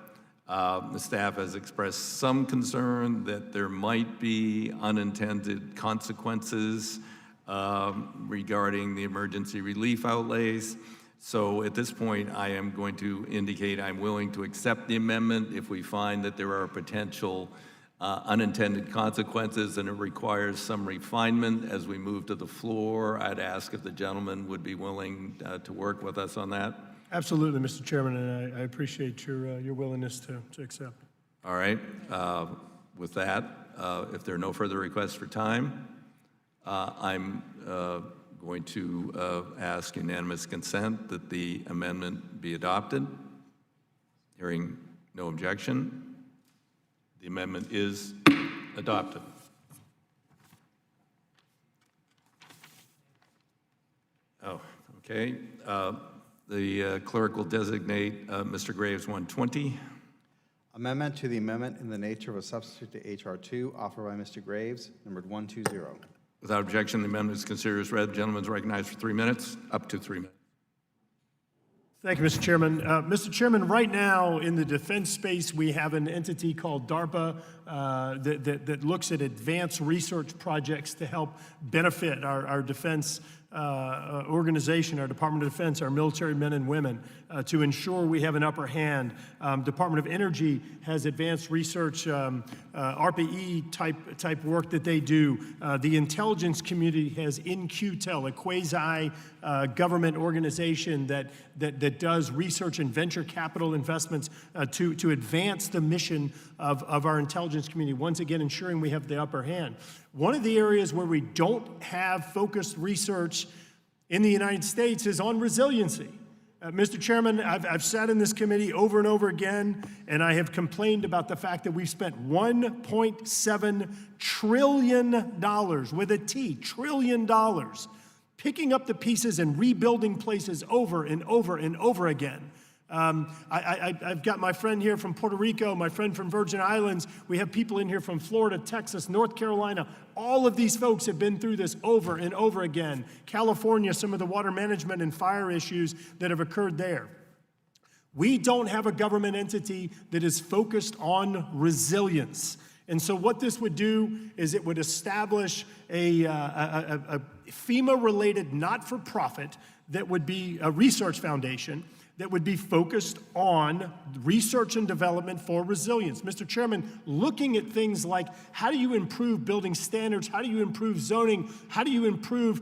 The staff has expressed some concern that there might be unintended consequences regarding the emergency relief outlays. So at this point, I am going to indicate I'm willing to accept the amendment if we find that there are potential unintended consequences and it requires some refinement as we move to the floor. I'd ask if the gentleman would be willing to work with us on that. Absolutely, Mr. Chairman, and I appreciate your willingness to accept. All right. With that, if there are no further requests for time, I'm going to ask unanimous consent that the amendment be adopted. Hearing no objection, the amendment is adopted. Oh, okay. The clerk will designate Mr. Graves 120. Amendment to the amendment in the nature of a substitute to H.R. 2, offered by Mr. Graves, numbered 120. Without objection, the amendment is considered as read. The gentleman is recognized for 3 minutes, up to 3 minutes. Thank you, Mr. Chairman. Mr. Chairman, right now in the defense space, we have an entity called DARPA that looks at advanced research projects to help benefit our defense organization, our Department of Defense, our military men and women, to ensure we have an upper hand. Department of Energy has advanced research, RPE type work that they do. The intelligence community has InQtel, a quasi government organization that does research and venture capital investments to advance the mission of our intelligence community, once again ensuring we have the upper hand. One of the areas where we don't have focused research in the United States is on resiliency. Mr. Chairman, I've sat in this committee over and over again, and I have complained about the fact that we've spent $1.7 trillion, with a T, trillion dollars, picking up the pieces and rebuilding places over and over and over again. I've got my friend here from Puerto Rico, my friend from Virgin Islands. We have people in here from Florida, Texas, North Carolina. All of these folks have been through this over and over again. California, some of the water management and fire issues that have occurred there. We don't have a government entity that is focused on resilience. And so what this would do is it would establish a FEMA-related not-for-profit that would be a research foundation that would be focused on research and development for resilience. Mr. Chairman, looking at things like how do you improve building standards, how do you improve zoning, how do you improve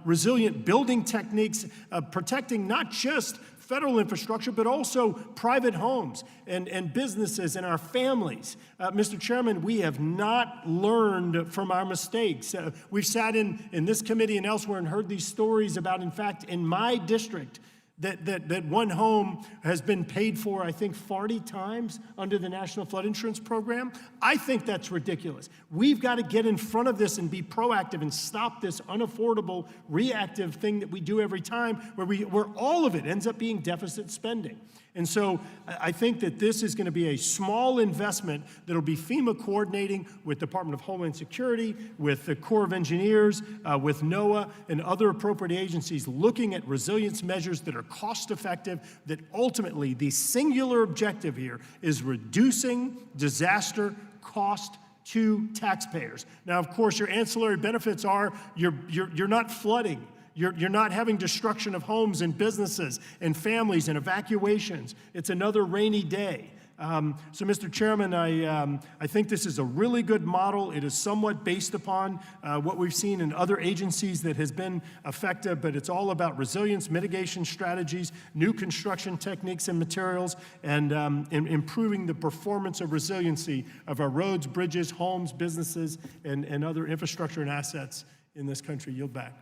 resilient building techniques, protecting not just federal infrastructure, but also private homes and businesses and our families. Mr. Chairman, we have not learned from our mistakes. We've sat in this committee and elsewhere and heard these stories about, in fact, in my district, that one home has been paid for, I think, 40 times under the National Flood Insurance Program. I think that's ridiculous. We've got to get in front of this and be proactive and stop this unaffordable, reactive thing that we do every time where all of it ends up being deficit spending. And so I think that this is going to be a small investment that will be FEMA coordinating with Department of Homeland Security, with the Corps of Engineers, with NOAA, and other appropriate agencies looking at resilience measures that are cost-effective, that ultimately the singular objective here is reducing disaster cost to taxpayers. Now, of course, your ancillary benefits are you're not flooding. You're not having destruction of homes and businesses and families and evacuations. It's another rainy day. So, Mr. Chairman, I think this is a really good model. It is somewhat based upon what we've seen in other agencies that has been effective, but it's all about resilience, mitigation strategies, new construction techniques and materials, and improving the performance of resiliency of our roads, bridges, homes, businesses, and other infrastructure and assets in this country. Yield back.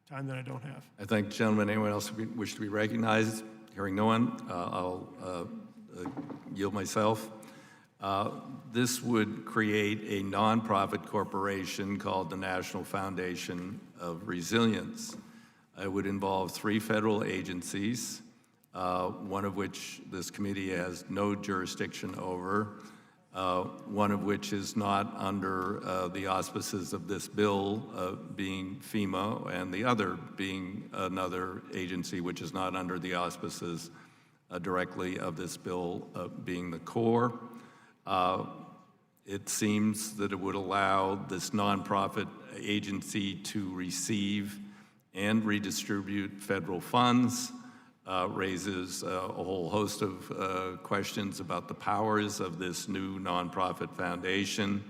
Time that I don't have. I thank the gentleman. Anyone else wish to be recognized? Hearing no one, I'll yield myself. This would create a nonprofit corporation called the National Foundation of Resilience. It would involve 3 federal agencies, one of which this committee has no jurisdiction over, one of which is not under the auspices of this bill, being FEMA, and the other being another agency which is not under the auspices directly of this bill, being the Corps. It seems that it would allow this nonprofit agency to receive and redistribute federal funds, raises a whole host of questions about the powers of this new nonprofit foundation.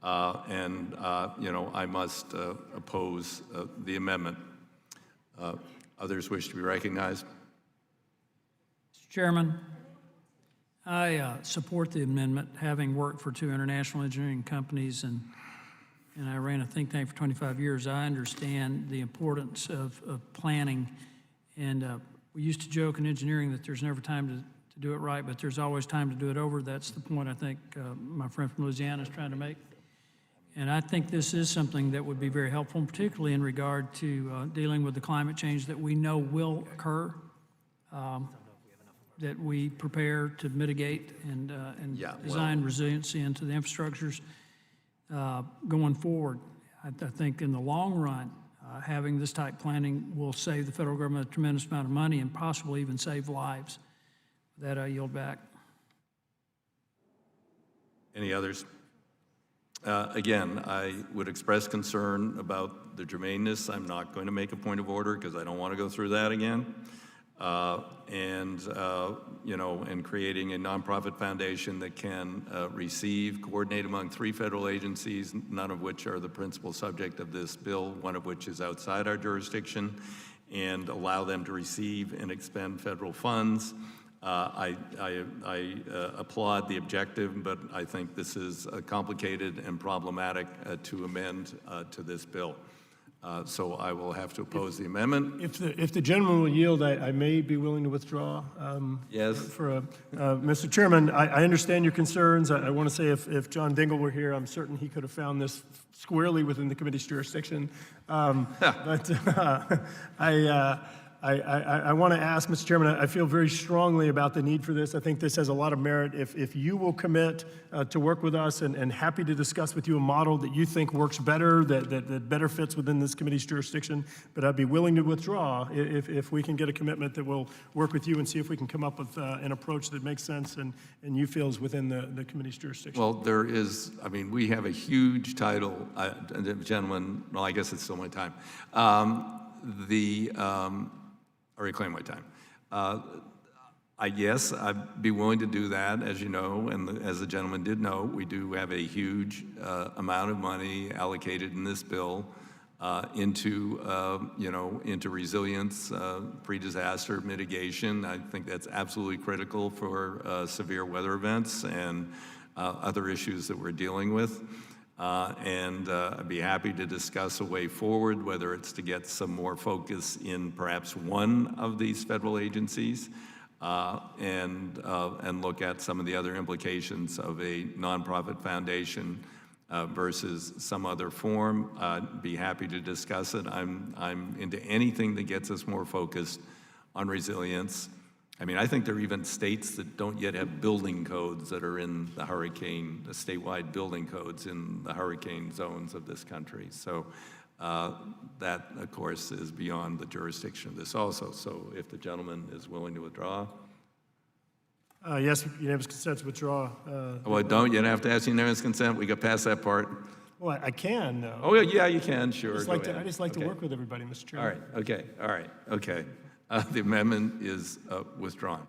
I must oppose the amendment. Others wish to be recognized? Mr. Chairman, I support the amendment. Having worked for 2 international engineering companies and I ran a think tank for 25 years, I understand the importance of planning. And we used to joke in engineering that there's never time to do it right, but there's always time to do it over. That's the point I think my friend from Louisiana is trying to make. And I think this is something that would be very helpful, particularly in regard to dealing with the climate change that we know will occur, that we prepare to mitigate and design resiliency into the infrastructures going forward. I think in the long run, having this type planning will save the federal government a tremendous amount of money and possibly even save lives. With that, I yield back. Any others? Again, I would express concern about the germaneness. I'm not going to make a point of order because I don't want to go through that again. And creating a nonprofit foundation that can coordinate among 3 federal agencies, none of which are the principal subject of this bill, one of which is outside our jurisdiction, and allow them to receive and expend federal funds. I applaud the objective, but I think this is complicated and problematic to amend to this bill. So I will have to oppose the amendment. If the gentleman will yield, I may be willing to withdraw. Yes. Mr. Chairman, I understand your concerns. I want to say if John Dingell were here, I'm certain he could have found this squarely within the committee's jurisdiction. But I want to ask, Mr. Chairman, I feel very strongly about the need for this. I think this has a lot of merit. If you will commit to work with us and happy to discuss with you a model that you think works better, that better fits within this committee's jurisdiction, but I'd be willing to withdraw if we can get a commitment that will work with you and see if we can come up with an approach that makes sense and you feel is within the committee's jurisdiction. Well, we have a huge title, gentlemen, well, I guess it's still my time. I reclaim my time. Yes, I'd be willing to do that, as you know, and as the gentleman did know, we do have a huge amount of money allocated in this bill into resilience, pre-disaster mitigation. I think that's absolutely critical for severe weather events and other issues that we're dealing with. I'd be happy to discuss a way forward, whether it's to get some more focus in perhaps one of these federal agencies and look at some of the other implications of a nonprofit foundation versus some other form. I'd be happy to discuss it. I'm into anything that gets us more focused on resilience. I think there are even states that don't yet have building codes that are in the statewide building codes in the hurricane zones of this country. So that, of course, is beyond the jurisdiction of this also. So if the gentleman is willing to withdraw. Yes, unanimous consent to withdraw. Well, don't you have to ask unanimous consent? We got past that part. Well, I can, though. Oh, yeah, you can, sure. I just like to work with everybody, Mr. Chairman. All right, okay. The amendment is withdrawn.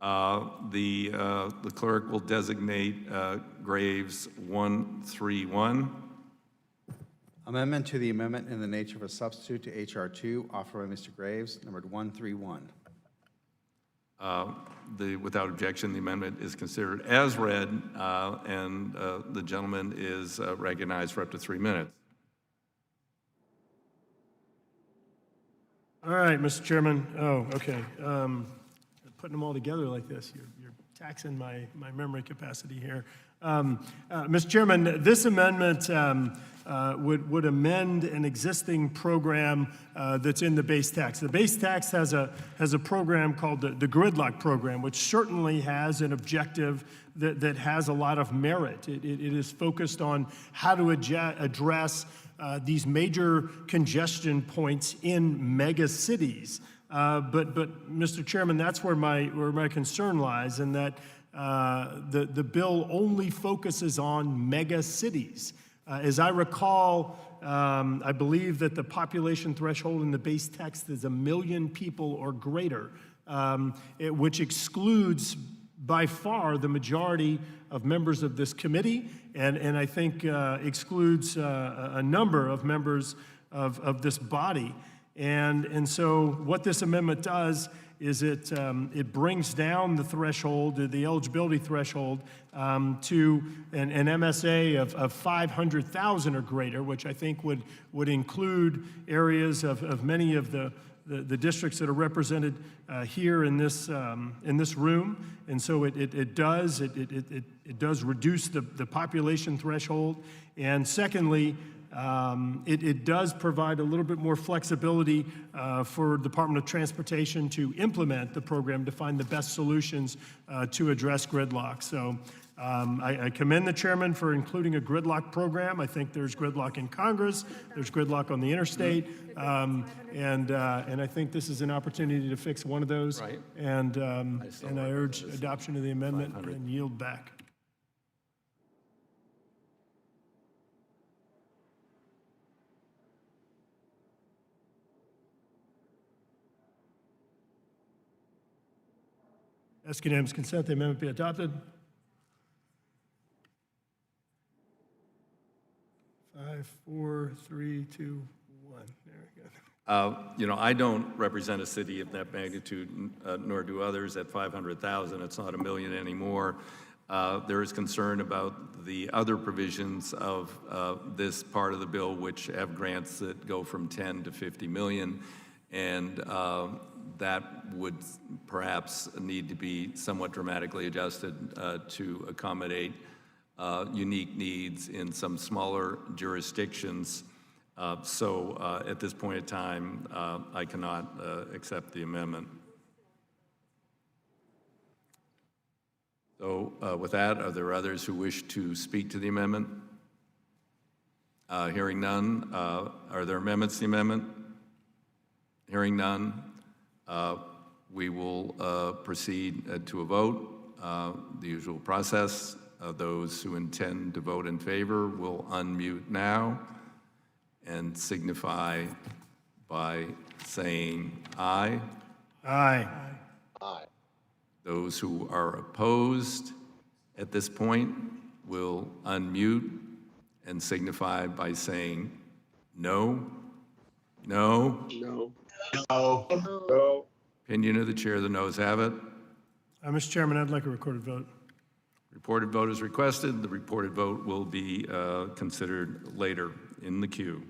The clerk will designate Graves 131. Amendment to the amendment in the nature of a substitute to H.R. 2, offered by Mr. Graves, numbered 131. Without objection, the amendment is considered as read, and the gentleman is recognized for up to 3 minutes. All right, Mr. Chairman. Oh, okay. Putting them all together like this, you're taxing my memory capacity here. Mr. Chairman, this amendment would amend an existing program that's in the base tax. The base tax has a program called the gridlock program, which certainly has an objective that has a lot of merit. It is focused on how to address these major congestion points in mega cities. But Mr. Chairman, that's where my concern lies, in that the bill only focuses on mega cities. As I recall, I believe that the population threshold in the base text is 1 million people or greater, which excludes by far the majority of members of this committee, and I think excludes a number of members of this body. And so what this amendment does is it brings down the threshold, the eligibility threshold, to an MSA of 500,000 or greater, which I think would include areas of many of the districts that are represented here in this room. And so it does reduce the population threshold. And secondly, it does provide a little bit more flexibility for the Department of Transportation to implement the program to find the best solutions to address gridlock. So I commend the chairman for including a gridlock program. I think there's gridlock in Congress, there's gridlock on the interstate, and I think this is an opportunity to fix one of those. Right. And I urge adoption of the amendment and yield back. Ask unanimous consent the amendment be adopted. 5, 4, 3, 2, 1. There we go. I don't represent a city of that magnitude, nor do others at 500,000. It's not 1 million anymore. There is concern about the other provisions of this part of the bill, which have grants that go from 10 to 50 million, and that would perhaps need to be somewhat dramatically adjusted to accommodate unique needs in some smaller jurisdictions. So at this point in time, I cannot accept the amendment. So with that, are there others who wish to speak to the amendment? Hearing none. Are there amendments to the amendment? Hearing none. We will proceed to a vote, the usual process. Those who intend to vote in favor will unmute now and signify by saying aye. Aye. Aye. Those who are opposed at this point will unmute and signify by saying no. No. No. No. No. Opinion of the chair, the noes have it. Mr. Chairman, I'd like a recorded vote. Reported vote is requested. The reported vote will be considered later in the queue.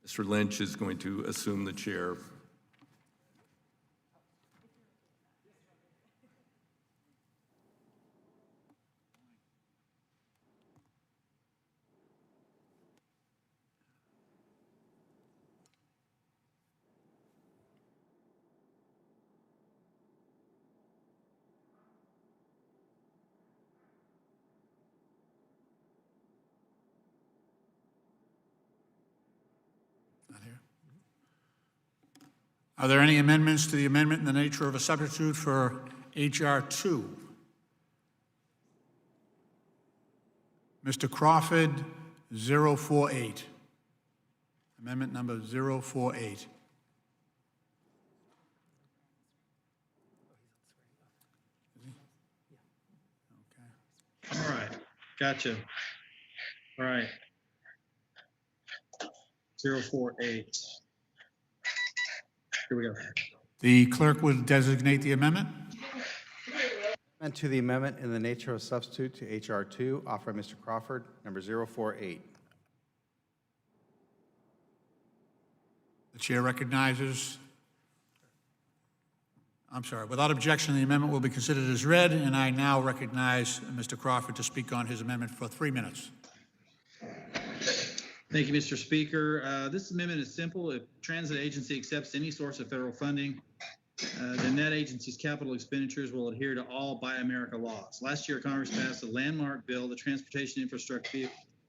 Mr. Lynch is going to assume the chair. Are there any amendments to the amendment in the nature of a substitute for H.R. 2? Mr. Crawford, 048. Amendment number 048. Gotcha. All right. 048. Here we go. The clerk will designate the amendment. Amendment to the amendment in the nature of substitute to H.R. 2, offered by Mr. Crawford, number 048. The chair recognizes. I'm sorry. Without objection, the amendment will be considered as read, and I now recognize Mr. Crawford to speak on his amendment for 3 minutes. Thank you, Mr. Speaker. This amendment is simple. If transit agency accepts any source of federal funding, then that agency's capital expenditures will adhere to all Buy America laws. Last year, Congress passed a landmark bill, the Transportation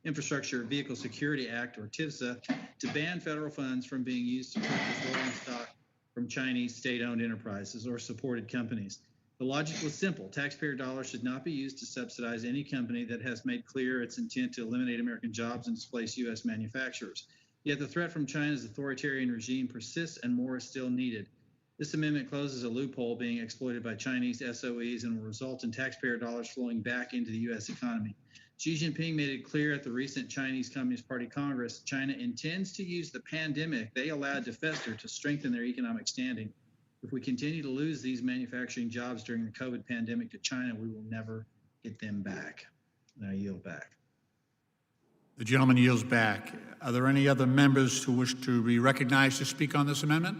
Infrastructure Vehicle Security Act, or TIVSA, to ban federal funds from being used to purchase rolling stock from Chinese state-owned enterprises or supported companies. The logic was simple. Taxpayer dollars should not be used to subsidize any company that has made clear its intent to eliminate American jobs and displace U.S. manufacturers. Yet the threat from China's authoritarian regime persists, and more is still needed. This amendment closes a loophole being exploited by Chinese SOEs and will result in taxpayer dollars flowing back into the U.S. economy. Xi Jinping made it clear at the recent Chinese Communist Party Congress, China intends to use the pandemic they allowed to fester to strengthen their economic standing. If we continue to lose these manufacturing jobs during the COVID pandemic to China, we will never get them back. And I yield back. The gentleman yields back. Are there any other members who wish to be recognized to speak on this amendment?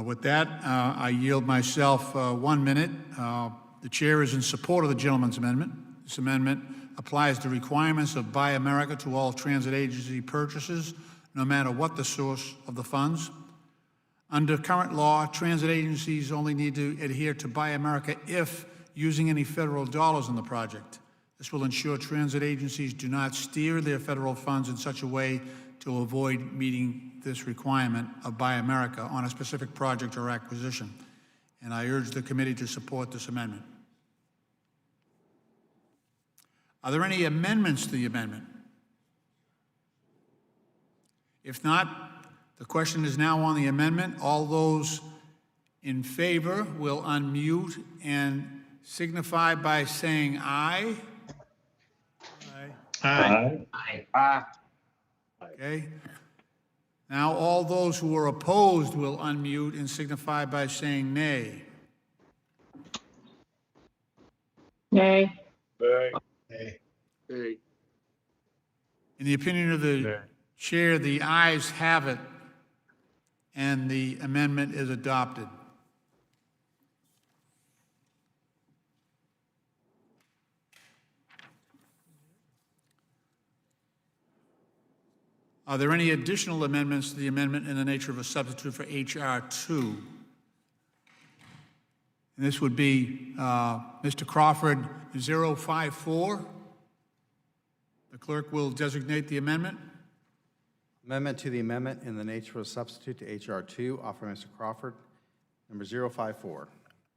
With that, I yield myself 1 minute. The chair is in support of the gentleman's amendment. This amendment applies the requirements of Buy America to all transit agency purchases, no matter what the source of the funds. Under current law, transit agencies only need to adhere to Buy America if using any federal dollars on the project. This will ensure transit agencies do not steer their federal funds in such a way to avoid meeting this requirement of Buy America on a specific project or acquisition. And I urge the committee to support this amendment. Are there any amendments to the amendment? If not, the question is now on the amendment. All those in favor will unmute and signify by saying aye. Aye. Aye. Okay. Now all those who are opposed will unmute and signify by saying nay. Nay. Nay. Nay. In the opinion of the chair, the ayes have it, and the amendment is adopted. Are there any additional amendments to the amendment in the nature of a substitute for H.R. 2? And this would be Mr. Crawford 054. The clerk will designate the amendment. Amendment to the amendment in the nature of a substitute to H.R. 2, offered by Mr. Crawford, number 054.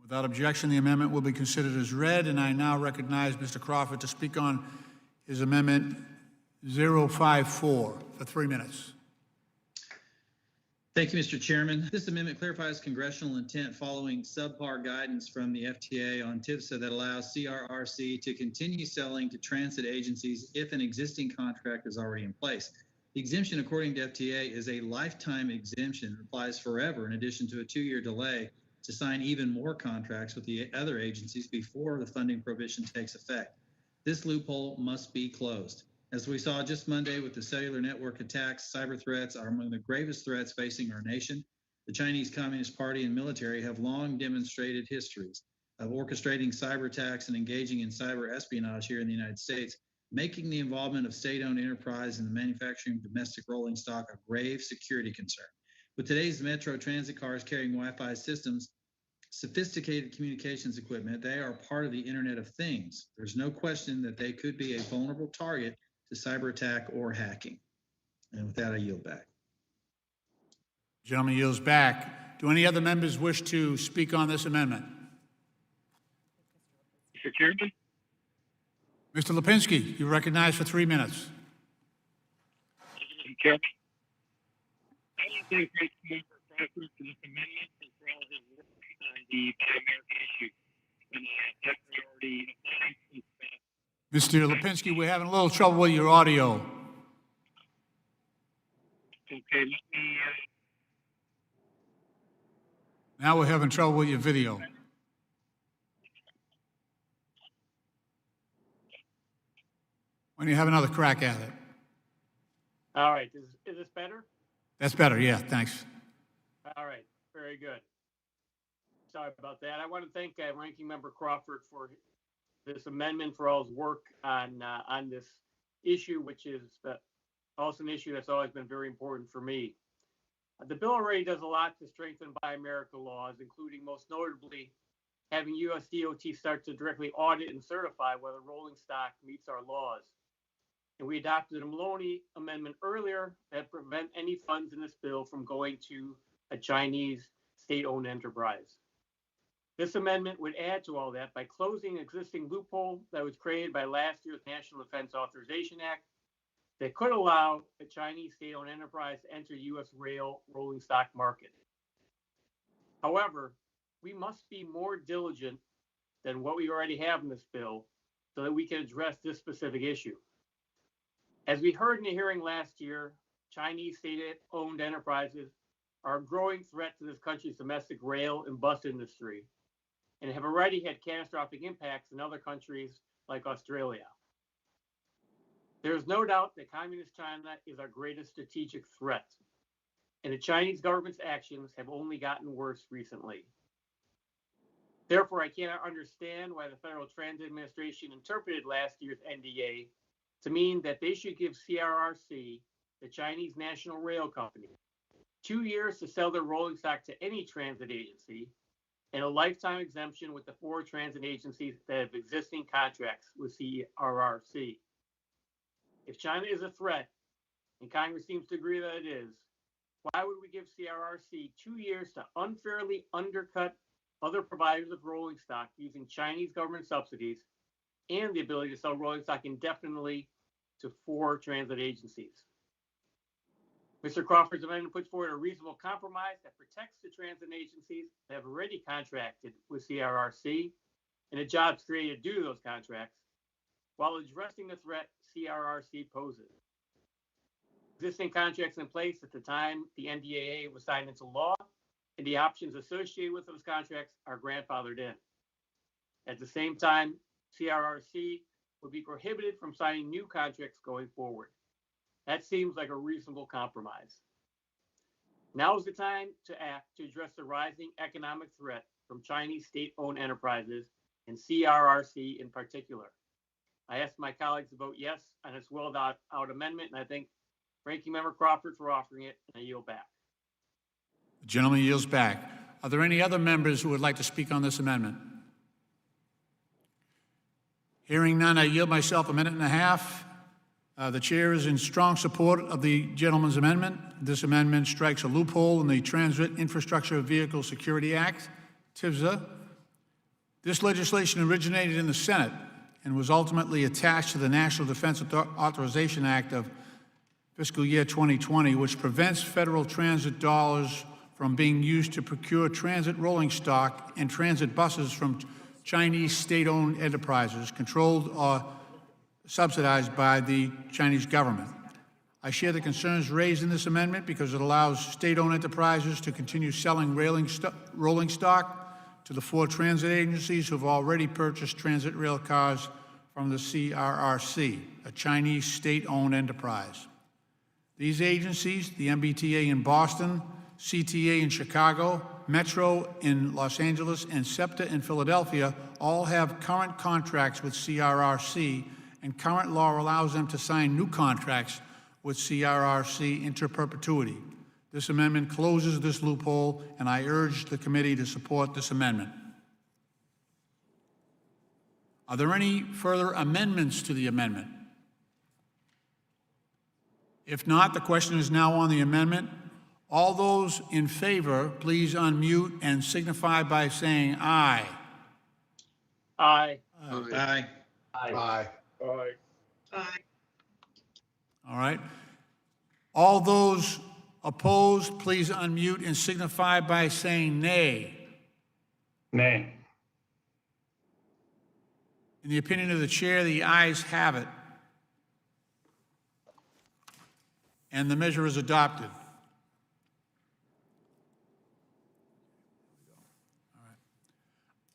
Without objection, the amendment will be considered as read, and I now recognize Mr. Crawford to speak on his amendment 054 for 3 minutes. Thank you, Mr. Chairman. This amendment clarifies congressional intent following subpar guidance from the FTA on TIVSA that allows CRRC to continue selling to transit agencies if an existing contract is already in place. The exemption, according to FTA, is a lifetime exemption, applies forever in addition to a 2-year delay to sign even more contracts with the other agencies before the funding prohibition takes effect. This loophole must be closed. As we saw just Monday with the cellular network attacks, cyber threats are among the gravest threats facing our nation. The Chinese Communist Party and military have long demonstrated histories of orchestrating cyber attacks and engaging in cyber espionage here in the United States, making the involvement of state-owned enterprise in the manufacturing of domestic rolling stock a grave security concern. With today's metro transit cars carrying Wi-Fi systems, sophisticated communications equipment, they are part of the Internet of Things. There's no question that they could be a vulnerable target to cyber attack or hacking. And with that, I yield back. The gentleman yields back. Do any other members wish to speak on this amendment? Mr. Chairman? Mr. Lipinski, you're recognized for 3 minutes. Mr. Chairman? I want to thank Member Crawford for this amendment and for all his work on the Buy America issue. Mr. Lipinski, we're having a little trouble with your audio. Okay, let me, Now we're having trouble with your video. Why don't you have another crack at it? all right, is this better? That's better, yeah, thanks. All right, very good. Sorry about that. I want to thank Ranking Member Crawford for this amendment, for all his work on this issue, which is also an issue that's always been very important for me. The bill already does a lot to strengthen Buy America laws, including most notably having US DOT start to directly audit and certify whether rolling stock meets our laws. And we adopted a Maloney amendment earlier that prevent any funds in this bill from going to a Chinese state-owned enterprise. This amendment would add to all that by closing an existing loophole that was created by last year's National Defense Authorization Act that could allow a Chinese state-owned enterprise to enter the U.S. rail rolling stock market. However, we must be more diligent than what we already have in this bill so that we can address this specific issue. As we heard in the hearing last year, Chinese state-owned enterprises are a growing threat to this country's domestic rail and bus industry and have already had catastrophic impacts in other countries like Australia. There is no doubt that Communist China is our greatest strategic threat, and the Chinese government's actions have only gotten worse recently. Therefore, I cannot understand why the Federal Transit Administration interpreted last year's NDA to mean that they should give CRRC, the Chinese National Rail Company, 2 years to sell their rolling stock to any transit agency and a lifetime exemption with the 4 transit agencies that have existing contracts with CRRC. If China is a threat, and Congress seems to agree that it is, why would we give CRRC 2 years to unfairly undercut other providers of rolling stock using Chinese government subsidies and the ability to sell rolling stock indefinitely to 4 transit agencies? Mr. Crawford's amendment puts forward a reasonable compromise that protects the transit agencies that have already contracted with CRRC and the jobs created due to those contracts, while addressing the threat CRRC poses. Existing contracts in place at the time the NDAA was signed into law and the options associated with those contracts are grandfathered in. At the same time, CRRC would be prohibited from signing new contracts going forward. That seems like a reasonable compromise. Now is the time to act to address the rising economic threat from Chinese state-owned enterprises and CRRC in particular. I ask my colleagues to vote yes on this well-thought out amendment, and I thank Ranking Member Crawford for offering it, and I yield back. The gentleman yields back. Are there any other members who would like to speak on this amendment? Hearing none, I yield myself a minute and a half. The chair is in strong support of the gentleman's amendment. This amendment strikes a loophole in the Transit Infrastructure Vehicle Security Act, TIVSA. This legislation originated in the Senate and was ultimately attached to the National Defense Authorization Act of fiscal year 2020, which prevents federal transit dollars from being used to procure transit rolling stock and transit buses from Chinese state-owned enterprises controlled or subsidized by the Chinese government. I share the concerns raised in this amendment because it allows state-owned enterprises to continue selling rolling stock to the 4 transit agencies who have already purchased transit rail cars from the CRRC, a Chinese state-owned enterprise. These agencies, the MBTA in Boston, CTA in Chicago, Metro in Los Angeles, and SEPTA in Philadelphia, all have current contracts with CRRC, and current law allows them to sign new contracts with CRRC inter perpetuity. This amendment closes this loophole, and I urge the committee to support this amendment. Are there any further amendments to the amendment? If not, the question is now on the amendment. All those in favor, please unmute and signify by saying aye. Aye. Aye. Aye. Aye. Aye. All right. All those opposed, please unmute and signify by saying nay. Nay. In the opinion of the chair, the ayes have it. And the measure is adopted.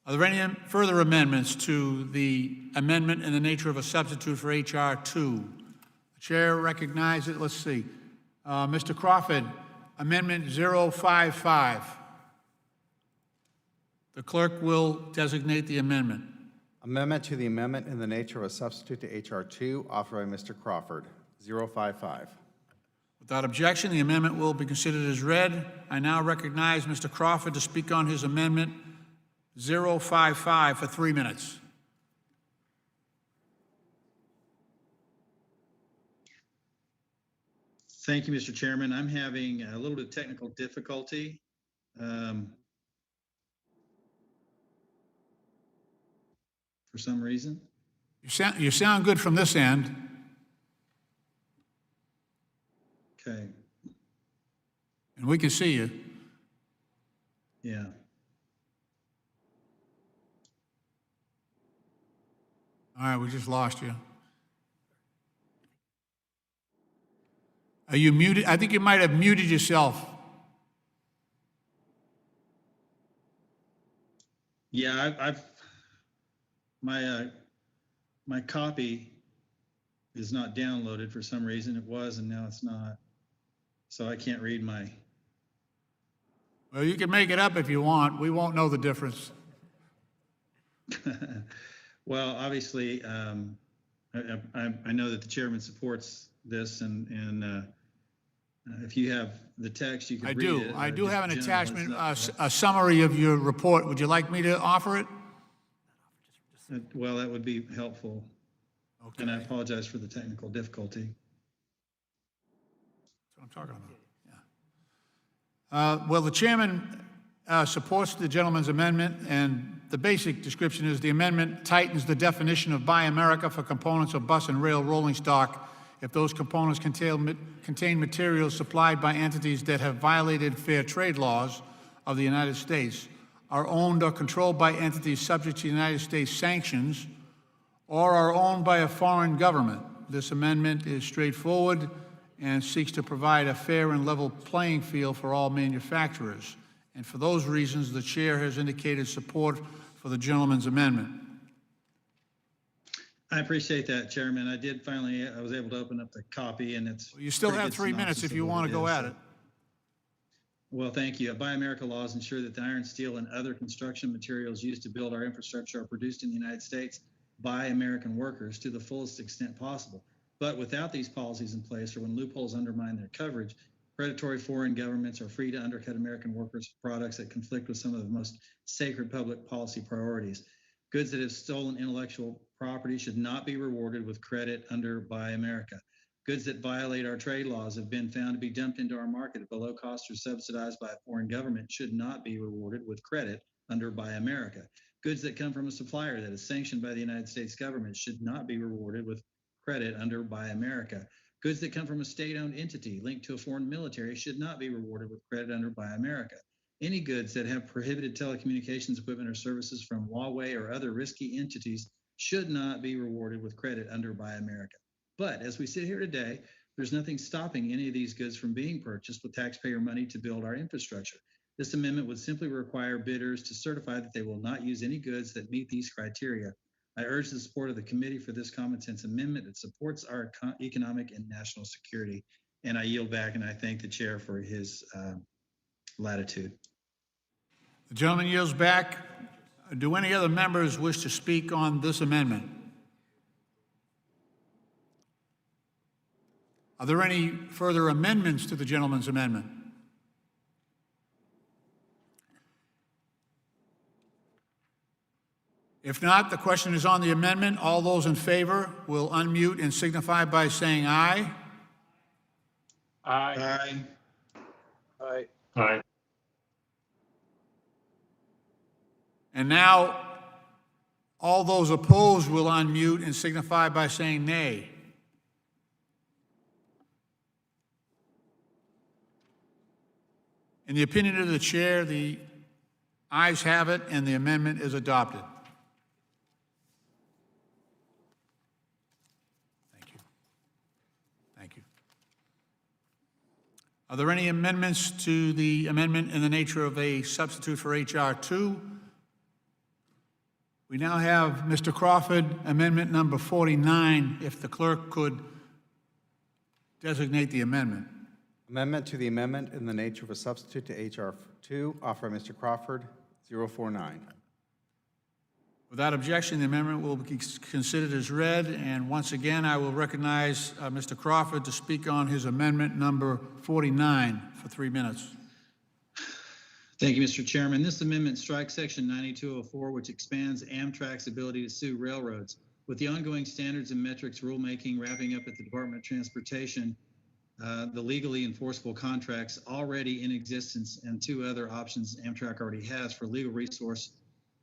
Are there any further amendments to the amendment in the nature of a substitute for H.R. 2? The chair recognizes, let's see, Mr. Crawford, Amendment 055. The clerk will designate the amendment. Amendment to the amendment in the nature of a substitute to H.R. 2, offered by Mr. Crawford, 055. Without objection, the amendment will be considered as read. I now recognize Mr. Crawford to speak on his amendment 055 for 3 minutes. Thank you, Mr. Chairman. I'm having a little bit of technical difficulty. For some reason. You sound good from this end. Okay. And we can see you. Yeah. All right, we just lost you. Are you muted? I think you might have muted yourself. Yeah, I've my copy is not downloaded for some reason. It was, and now it's not. So I can't read my. Well, you can make it up if you want. We won't know the difference. Well, obviously, I know that the chairman supports this, and if you have the text, you can read it. I do have an attachment, a summary of your report. Would you like me to offer it? Well, that would be helpful. Okay. And I apologize for the technical difficulty. That's what I'm talking about. Yeah. Well, the chairman supports the gentleman's amendment, and the basic description is the amendment tightens the definition of Buy America for components of bus and rail rolling stock if those components contain materials supplied by entities that have violated fair trade laws of the United States, are owned or controlled by entities subject to United States sanctions, or are owned by a foreign government. This amendment is straightforward and seeks to provide a fair and level playing field for all manufacturers. And for those reasons, the chair has indicated support for the gentleman's amendment. I appreciate that, Chairman. I was able to open up the copy, and it's. You still have 3 minutes if you want to go at it. Well, thank you. Buy America laws ensure that the iron, steel, and other construction materials used to build our infrastructure are produced in the United States by American workers to the fullest extent possible. But without these policies in place, or when loopholes undermine their coverage, predatory foreign governments are free to undercut American workers' products that conflict with some of the most sacred public policy priorities. Goods that have stolen intellectual property should not be rewarded with credit under Buy America. Goods that violate our trade laws have been found to be dumped into our market at below cost or subsidized by a foreign government should not be rewarded with credit under Buy America. Goods that come from a supplier that is sanctioned by the United States government should not be rewarded with credit under Buy America. Goods that come from a state-owned entity linked to a foreign military should not be rewarded with credit under Buy America. Any goods that have prohibited telecommunications equipment or services from Huawei or other risky entities should not be rewarded with credit under Buy America. But as we sit here today, there's nothing stopping any of these goods from being purchased with taxpayer money to build our infrastructure. This amendment would simply require bidders to certify that they will not use any goods that meet these criteria. I urge the support of the committee for this common sense amendment that supports our economic and national security. And I yield back, and I thank the chair for his latitude. The gentleman yields back. Do any other members wish to speak on this amendment? Are there any further amendments to the gentleman's amendment? If not, the question is on the amendment. All those in favor will unmute and signify by saying aye. Aye. Aye. Aye. And now, all those opposed will unmute and signify by saying nay. In the opinion of the chair, the ayes have it and the amendment is adopted. Are there any amendments to the amendment in the nature of a substitute for H.R. 2? We now have Mr. Crawford, amendment number 49, if the clerk could designate the amendment. Amendment to the amendment in the nature of a substitute to H.R. 2, offered by Mr. Crawford, 049. Without objection, the amendment will be considered as read, and once again, I will recognize Mr. Crawford to speak on his amendment number 49 for 3 minutes. Thank you, Mr. Chairman. This amendment strikes Section 9204, which expands Amtrak's ability to sue railroads. With the ongoing standards and metrics rulemaking wrapping up at the Department of Transportation, the legally enforceable contracts already in existence, and 2 other options Amtrak already has for legal recourse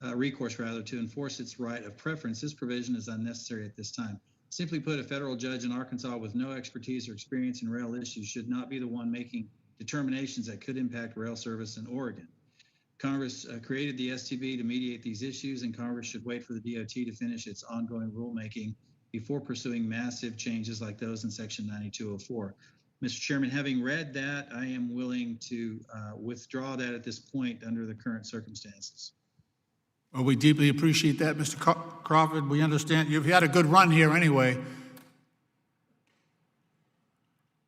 to enforce its right of preference, this provision is unnecessary at this time. Simply put, a federal judge in Arkansas with no expertise or experience in rail issues should not be the one making determinations that could impact rail service in Oregon. Congress created the STB to mediate these issues, and Congress should wait for the DOT to finish its ongoing rulemaking before pursuing massive changes like those in Section 9204. Mr. Chairman, having read that, I am willing to withdraw that at this point under the current circumstances. Well, we deeply appreciate that, Mr. Crawford. We understand you've had a good run here anyway.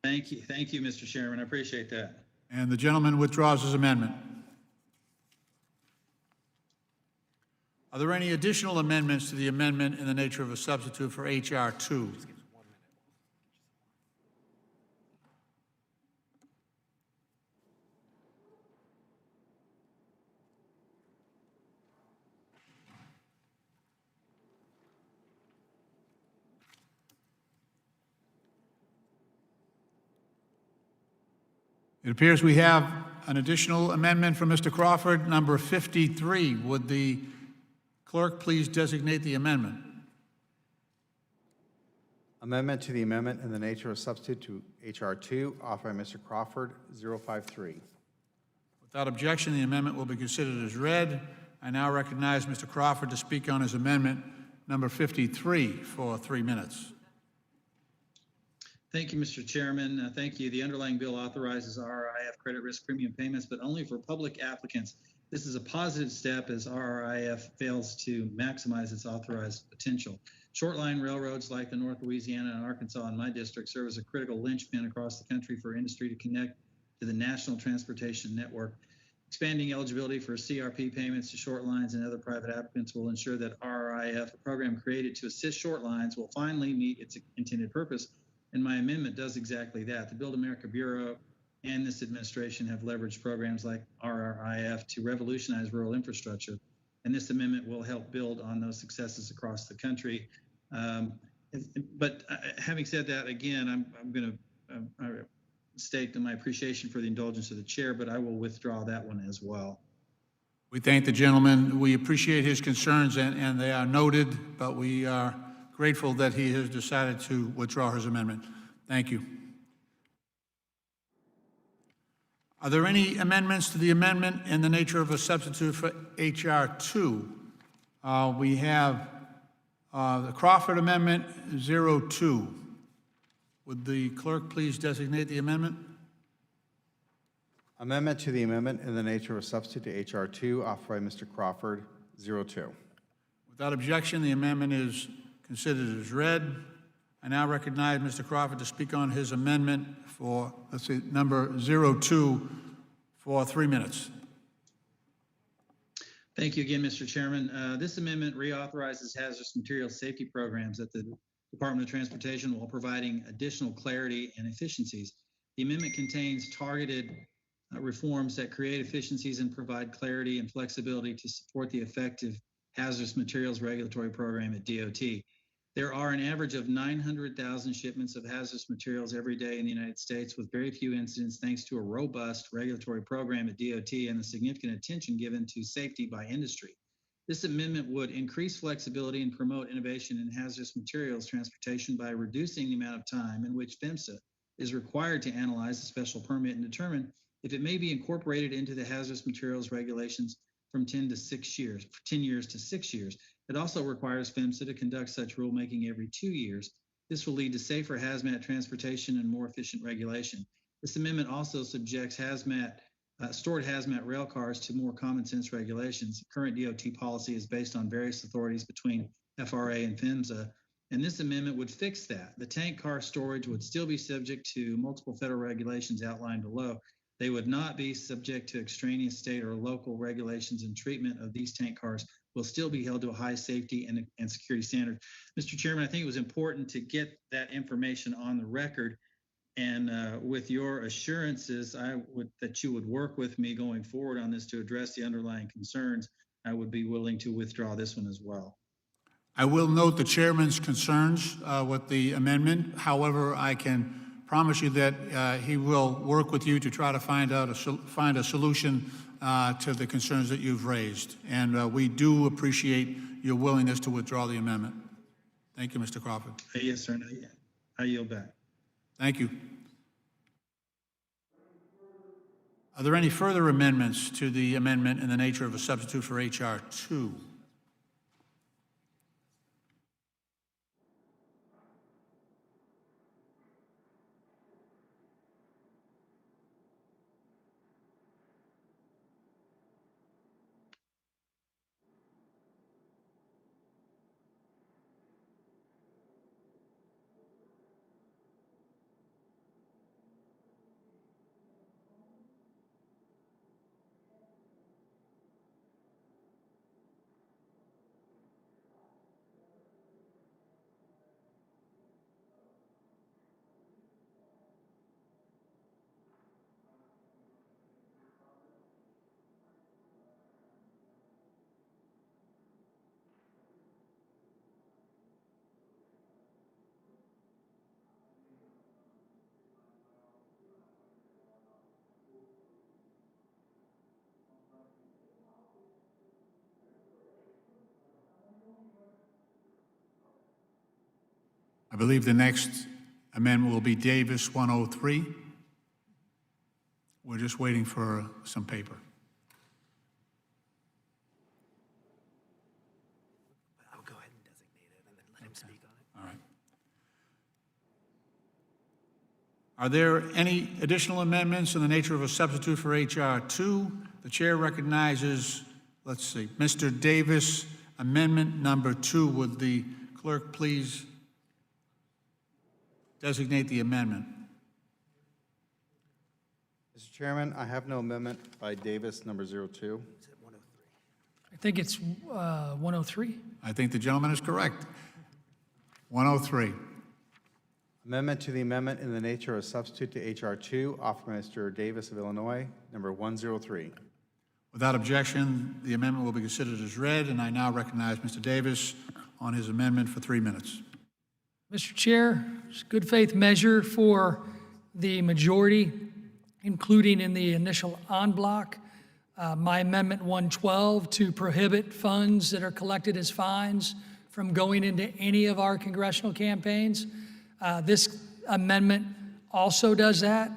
Thank you, Mr. Chairman. I appreciate that. And the gentleman withdraws his amendment. Are there any additional amendments to the amendment in the nature of a substitute for H.R. 2? It appears we have an additional amendment from Mr. Crawford, number 53. Would the clerk please designate the amendment? Amendment to the amendment in the nature of substitute to H.R. 2, offered by Mr. Crawford, 053. Without objection, the amendment will be considered as read. I now recognize Mr. Crawford to speak on his amendment number 53 for 3 minutes. Thank you, Mr. Chairman. Thank you. The underlying bill authorizes RRIF credit risk premium payments, but only for public applicants. This is a positive step as RRIF fails to maximize its authorized potential. Short-line railroads like the North Louisiana and Arkansas in my district serve as a critical linchpin across the country for industry to connect to the national transportation network. Expanding eligibility for CRP payments to short lines and other private applicants will ensure that RRIF, a program created to assist short lines, will finally meet its intended purpose. And my amendment does exactly that. The Build America Bureau and this administration have leveraged programs like RRIF to revolutionize rural infrastructure. And this amendment will help build on those successes across the country. But having said that, again, I'm going to state my appreciation for the indulgence of the chair, but I will withdraw that one as well. We thank the gentleman. We appreciate his concerns, and they are noted, but we are grateful that he has decided to withdraw his amendment. Thank you. Are there any amendments to the amendment in the nature of a substitute for H.R. 2? We have the Crawford Amendment 02. Would the clerk please designate the amendment? Amendment to the amendment in the nature of a substitute to H.R. 2, offered by Mr. Crawford, 02. Without objection, the amendment is considered as read. I now recognize Mr. Crawford to speak on his amendment for, number 02 for 3 minutes. Thank you again, Mr. Chairman. This amendment reauthorizes hazardous materials safety programs at the Department of Transportation while providing additional clarity and efficiencies. The amendment contains targeted reforms that create efficiencies and provide clarity and flexibility to support the effective hazardous materials regulatory program at DOT. There are an average of 900,000 shipments of hazardous materials every day in the United States, with very few incidents thanks to a robust regulatory program at DOT and the significant attention given to safety by industry. This amendment would increase flexibility and promote innovation in hazardous materials transportation by reducing the amount of time in which PHMSA is required to analyze a special permit and determine if it may be incorporated into the hazardous materials regulations from 10 years to 6 years. It also requires PHMSA to conduct such rulemaking every 2 years. This will lead to safer hazmat transportation and more efficient regulation. This amendment also subjects stored hazmat rail cars to more common sense regulations. Current DOT policy is based on various authorities between FRA and PHMSA, and this amendment would fix that. The tank car storage would still be subject to multiple federal regulations outlined below. They would not be subject to extraneous state or local regulations, and treatment of these tank cars will still be held to a high safety and security standard. Mr. Chairman, I think it was important to get that information on the record. And with your assurances, that you would work with me going forward on this to address the underlying concerns, I would be willing to withdraw this one as well. I will note the chairman's concerns with the amendment. However, I can promise you that he will work with you to try to find a solution to the concerns that you've raised. And we do appreciate your willingness to withdraw the amendment. Thank you, Mr. Crawford. Yes, sir. I yield back. Thank you. Are there any further amendments to the amendment in the nature of a substitute for H.R. 2? I believe the next amendment will be Davis 103. We're just waiting for some paper. I'll go ahead and designate it and then let him speak on it. All right. Are there any additional amendments in the nature of a substitute for H.R. 2? The chair recognizes, let's see, Mr. Davis, amendment number 2. Would the clerk please designate the amendment? Mr. Chairman, I have no amendment by Davis, number 02. I think it's 103. I think the gentleman is correct. 103. Amendment to the amendment in the nature of a substitute to H.R. 2, offered by Mr. Davis of Illinois, number 103. Without objection, the amendment will be considered as read, and I now recognize Mr. Davis on his amendment for 3 minutes. Mr. Chair, it's a good faith measure for the majority, including in the initial en bloc. My amendment 112 to prohibit funds that are collected as fines from going into any of our congressional campaigns. This amendment also does that.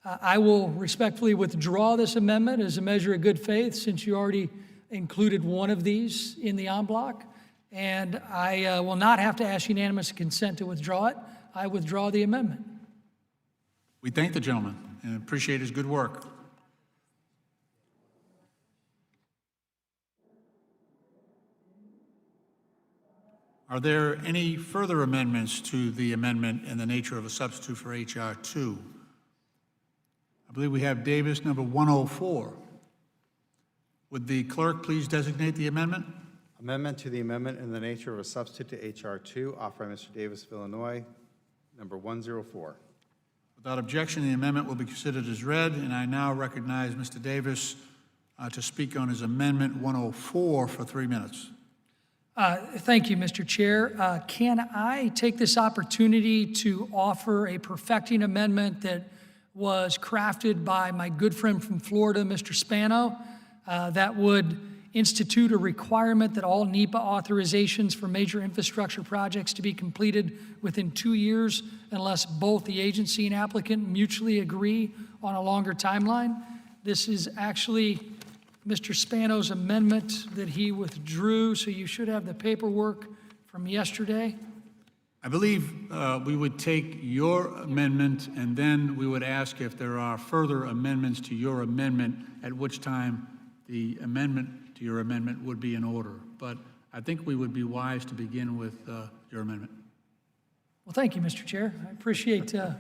I will respectfully withdraw this amendment as a measure of good faith, since you already included one of these in the en bloc. And I will not have to ask unanimous consent to withdraw it. I withdraw the amendment. We thank the gentleman and appreciate his good work. Are there any further amendments to the amendment in the nature of a substitute for H.R. 2? I believe we have Davis number 104. Would the clerk please designate the amendment? Amendment to the amendment in the nature of a substitute to H.R. 2, offered by Mr. Davis of Illinois, number 104. Without objection, the amendment will be considered as read, and I now recognize Mr. Davis to speak on his amendment 104 for 3 minutes. Thank you, Mr. Chair. Can I take this opportunity to offer a perfecting amendment that was crafted by my good friend from Florida, Mr. Spano, that would institute a requirement that all NEPA authorizations for major infrastructure projects to be completed within 2 years unless both the agency and applicant mutually agree on a longer timeline. This is actually Mr. Spano's amendment that he withdrew, so you should have the paperwork from yesterday. I believe we would take your amendment, and then we would ask if there are further amendments to your amendment, at which time the amendment to your amendment would be in order. But I think we would be wise to begin with your amendment. Well, thank you, Mr. Chair. I appreciate that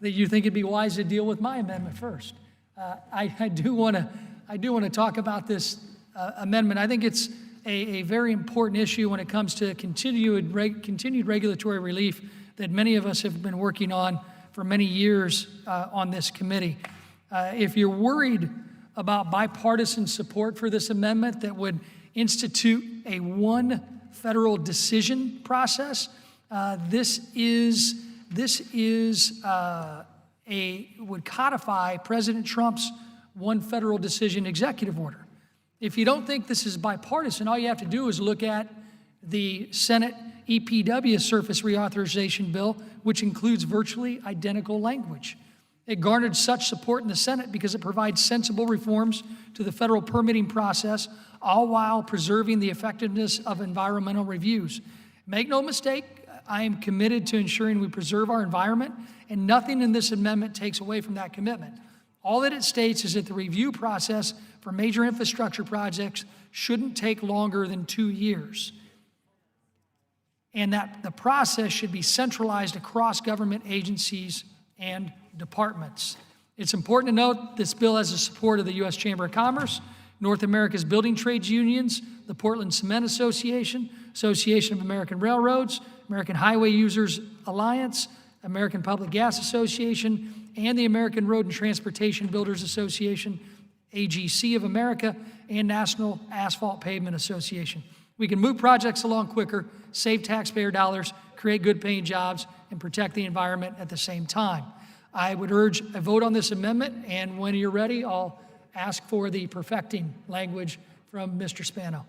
you think it'd be wise to deal with my amendment first. I do want to talk about this amendment. I think it's a very important issue when it comes to continued regulatory relief that many of us have been working on for many years on this committee. If you're worried about bipartisan support for this amendment that would institute a one federal decision process, this would codify President Trump's one federal decision executive order. If you don't think this is bipartisan, all you have to do is look at the Senate EPW surface reauthorization bill, which includes virtually identical language. It garnered such support in the Senate because it provides sensible reforms to the federal permitting process, all while preserving the effectiveness of environmental reviews. Make no mistake, I am committed to ensuring we preserve our environment, and nothing in this amendment takes away from that commitment. All that it states is that the review process for major infrastructure projects shouldn't take longer than 2 years, and that the process should be centralized across government agencies and departments. It's important to note this bill has the support of the U.S. Chamber of Commerce, North America's building trades unions, the Portland Cement Association, Association of American Railroads, American Highway Users Alliance, American Public Gas Association, and the American Road and Transportation Builders Association, AGC of America, and National Asphalt Pavement Association. We can move projects along quicker, save taxpayer dollars, create good-paying jobs, and protect the environment at the same time. I would urge a vote on this amendment, and when you're ready, I'll ask for the perfecting language from Mr. Spano.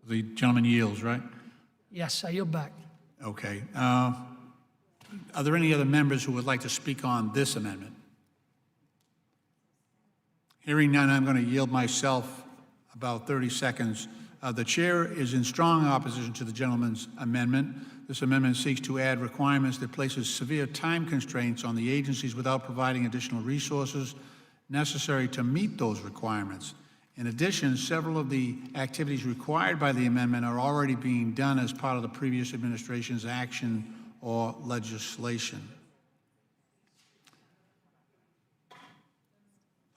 The gentleman yields, right? Yes, I yield back. Okay. Are there any other members who would like to speak on this amendment? Hearing none, I'm going to yield myself about 30 seconds. The chair is in strong opposition to the gentleman's amendment. This amendment seeks to add requirements that places severe time constraints on the agencies without providing additional resources necessary to meet those requirements. In addition, several of the activities required by the amendment are already being done as part of the previous administration's action or legislation.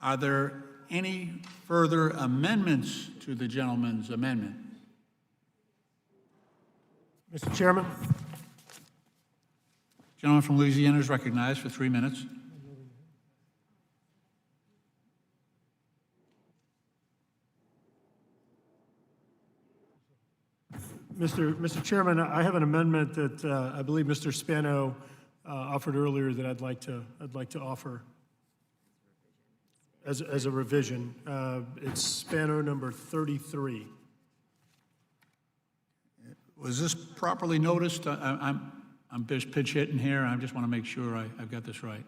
Are there any further amendments to the gentleman's amendment? Mr. Chairman. Gentleman from Louisiana is recognized for 3 minutes. Mr. Chairman, I have an amendment that I believe Mr. Spano offered earlier that I'd like to offer as a revision. It's Spano number 33. Was this properly noticed? I'm just pitch hitting here. I just want to make sure I've got this right.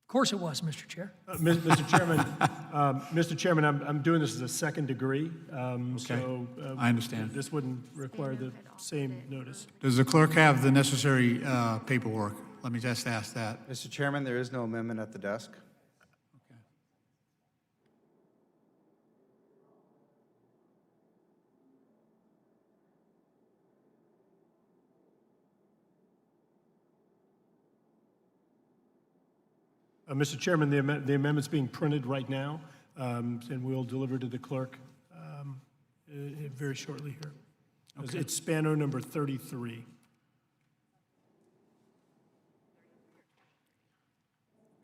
Of course it was, Mr. Chair. Mr. Chairman, I'm doing this as a second degree. Okay. So I understand. This wouldn't require the same notice. Does the clerk have the necessary paperwork? Let me just ask that. Mr. Chairman, there is no amendment at the desk. Mr. Chairman, the amendment's being printed right now, and we'll deliver to the clerk very shortly here. Okay. It's Spano number 33.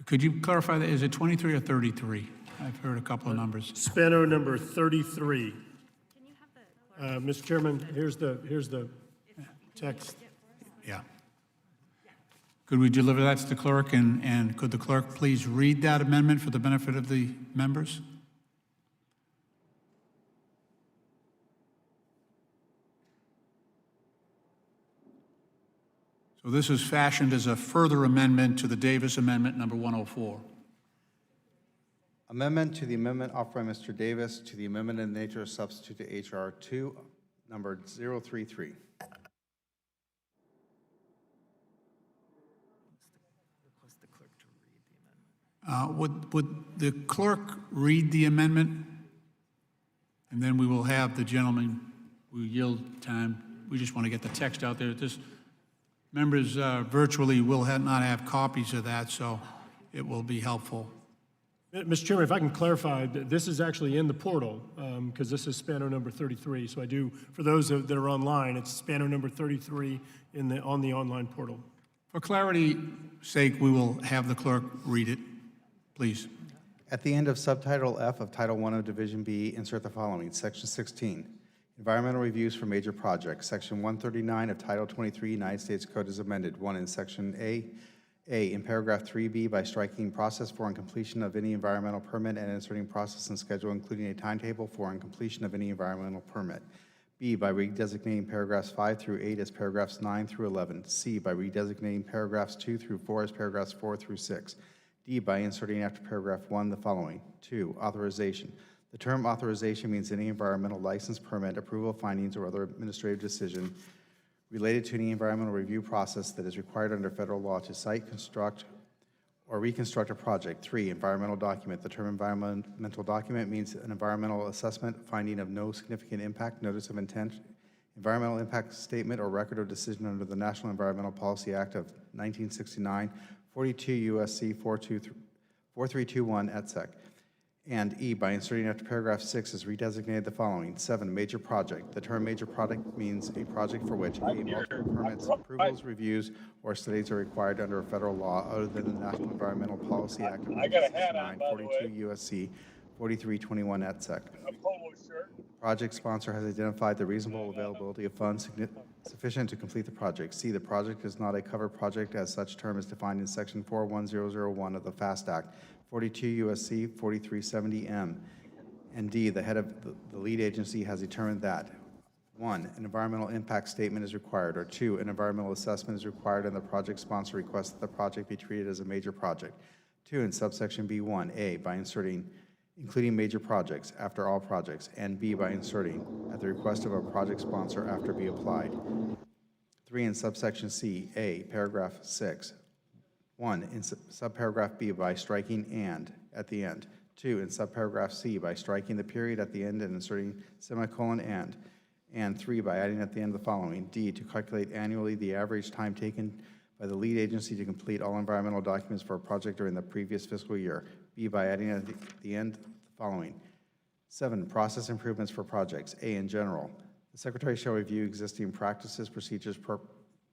Could you clarify that? Is it 23 or 33? I've heard a couple of numbers. Spano number 33. Mr. Chairman, here's the text. Yeah. Could we deliver that to the clerk, and could the clerk please read that amendment for the benefit of the members? So this is fashioned as a further amendment to the Davis Amendment number 104. Amendment to the amendment offered by Mr. Davis to the amendment in nature of substitute to H.R. 2, number 033. Would the clerk read the amendment? And then we will have the gentleman, we yield time. We just want to get the text out there. Members virtually will not have copies of that, so it will be helpful. Mr. Chairman, if I can clarify, this is actually in the portal, because this is Spano number 33. So I do, for those that are online, it's Spano number 33 on the online portal. For clarity's sake, we will have the clerk read it, please. At the end of Subtitle F of Title I of Division B, insert the following, Section 16, Environmental Reviews for Major Projects. Section 139 of Title 23 United States Code is amended. 1. In Section A, in paragraph 3B, by striking process for and completion of any environmental permit and inserting process and schedule, including a timetable for and completion of any environmental permit. B, by redesignating paragraphs 5 through 8 as paragraphs 9 through 11. C, by redesignating paragraphs 2 through 4 as paragraphs 4 through 6. D, by inserting after paragraph 1 the following. 2, authorization. The term authorization means any environmental license, permit, approval, findings, or other administrative decision related to any environmental review process that is required under federal law to site, construct, or reconstruct a project. 3, environmental document. The term environmental document means an environmental assessment, finding of no significant impact, notice of intent, environmental impact statement, or record of decision under the National Environmental Policy Act of 1969, 42 U.S.C. 4321 et seq. And E, by inserting after paragraph 6, is redesignated the following. 7, major project. The term major project means a project for which A, multiple permits, approvals, reviews, or studies are required under a federal law other than the National Environmental Policy Act of 1969, 42 U.S.C. 4321 et seq. Project sponsor has identified the reasonable availability of funds sufficient to complete the project. C, the project is not a covered project as such term is defined in Section 41001 of the FAST Act, 42 U.S.C. 4370M. And D, the head of the lead agency has determined that 1, an environmental impact statement is required, or 2, an environmental assessment is required and the project sponsor requests that the project be treated as a major project. 2, in subsection B1, A, by inserting including major projects after all projects, and B, by inserting at the request of a project sponsor after B applied. 3, in subsection C, A, paragraph 6. 1, in subparagraph B, by striking and at the end. 2, in subparagraph C, by striking the period at the end and inserting semicolon and 3, by adding at the end the following. D, to calculate annually the average time taken by the lead agency to complete all environmental documents for a project during the previous fiscal year. B, by adding at the end the following. 7, process improvements for projects. A, in general, the Secretary shall review existing practices, procedures,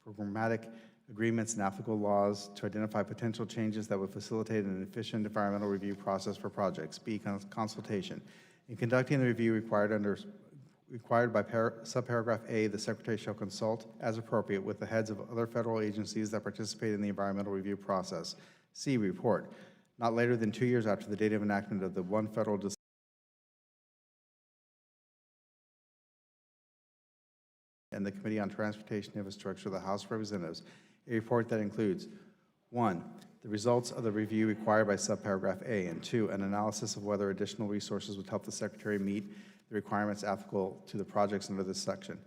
programmatic agreements, and applicable laws to identify potential changes that would facilitate an efficient environmental review process for projects. B, consultation. In conducting the review required by subparagraph A, the Secretary shall consult, as appropriate, with the heads of other federal agencies that participate in the environmental review process. C, report. Not later than 2 years after the date of enactment of the one federal decision and the Committee on Transportation Infrastructure of the House of Representatives, a report that includes 1, the results of the review required by subparagraph A, and 2, an analysis of whether additional resources would help the Secretary meet the requirements applicable to the projects under this section.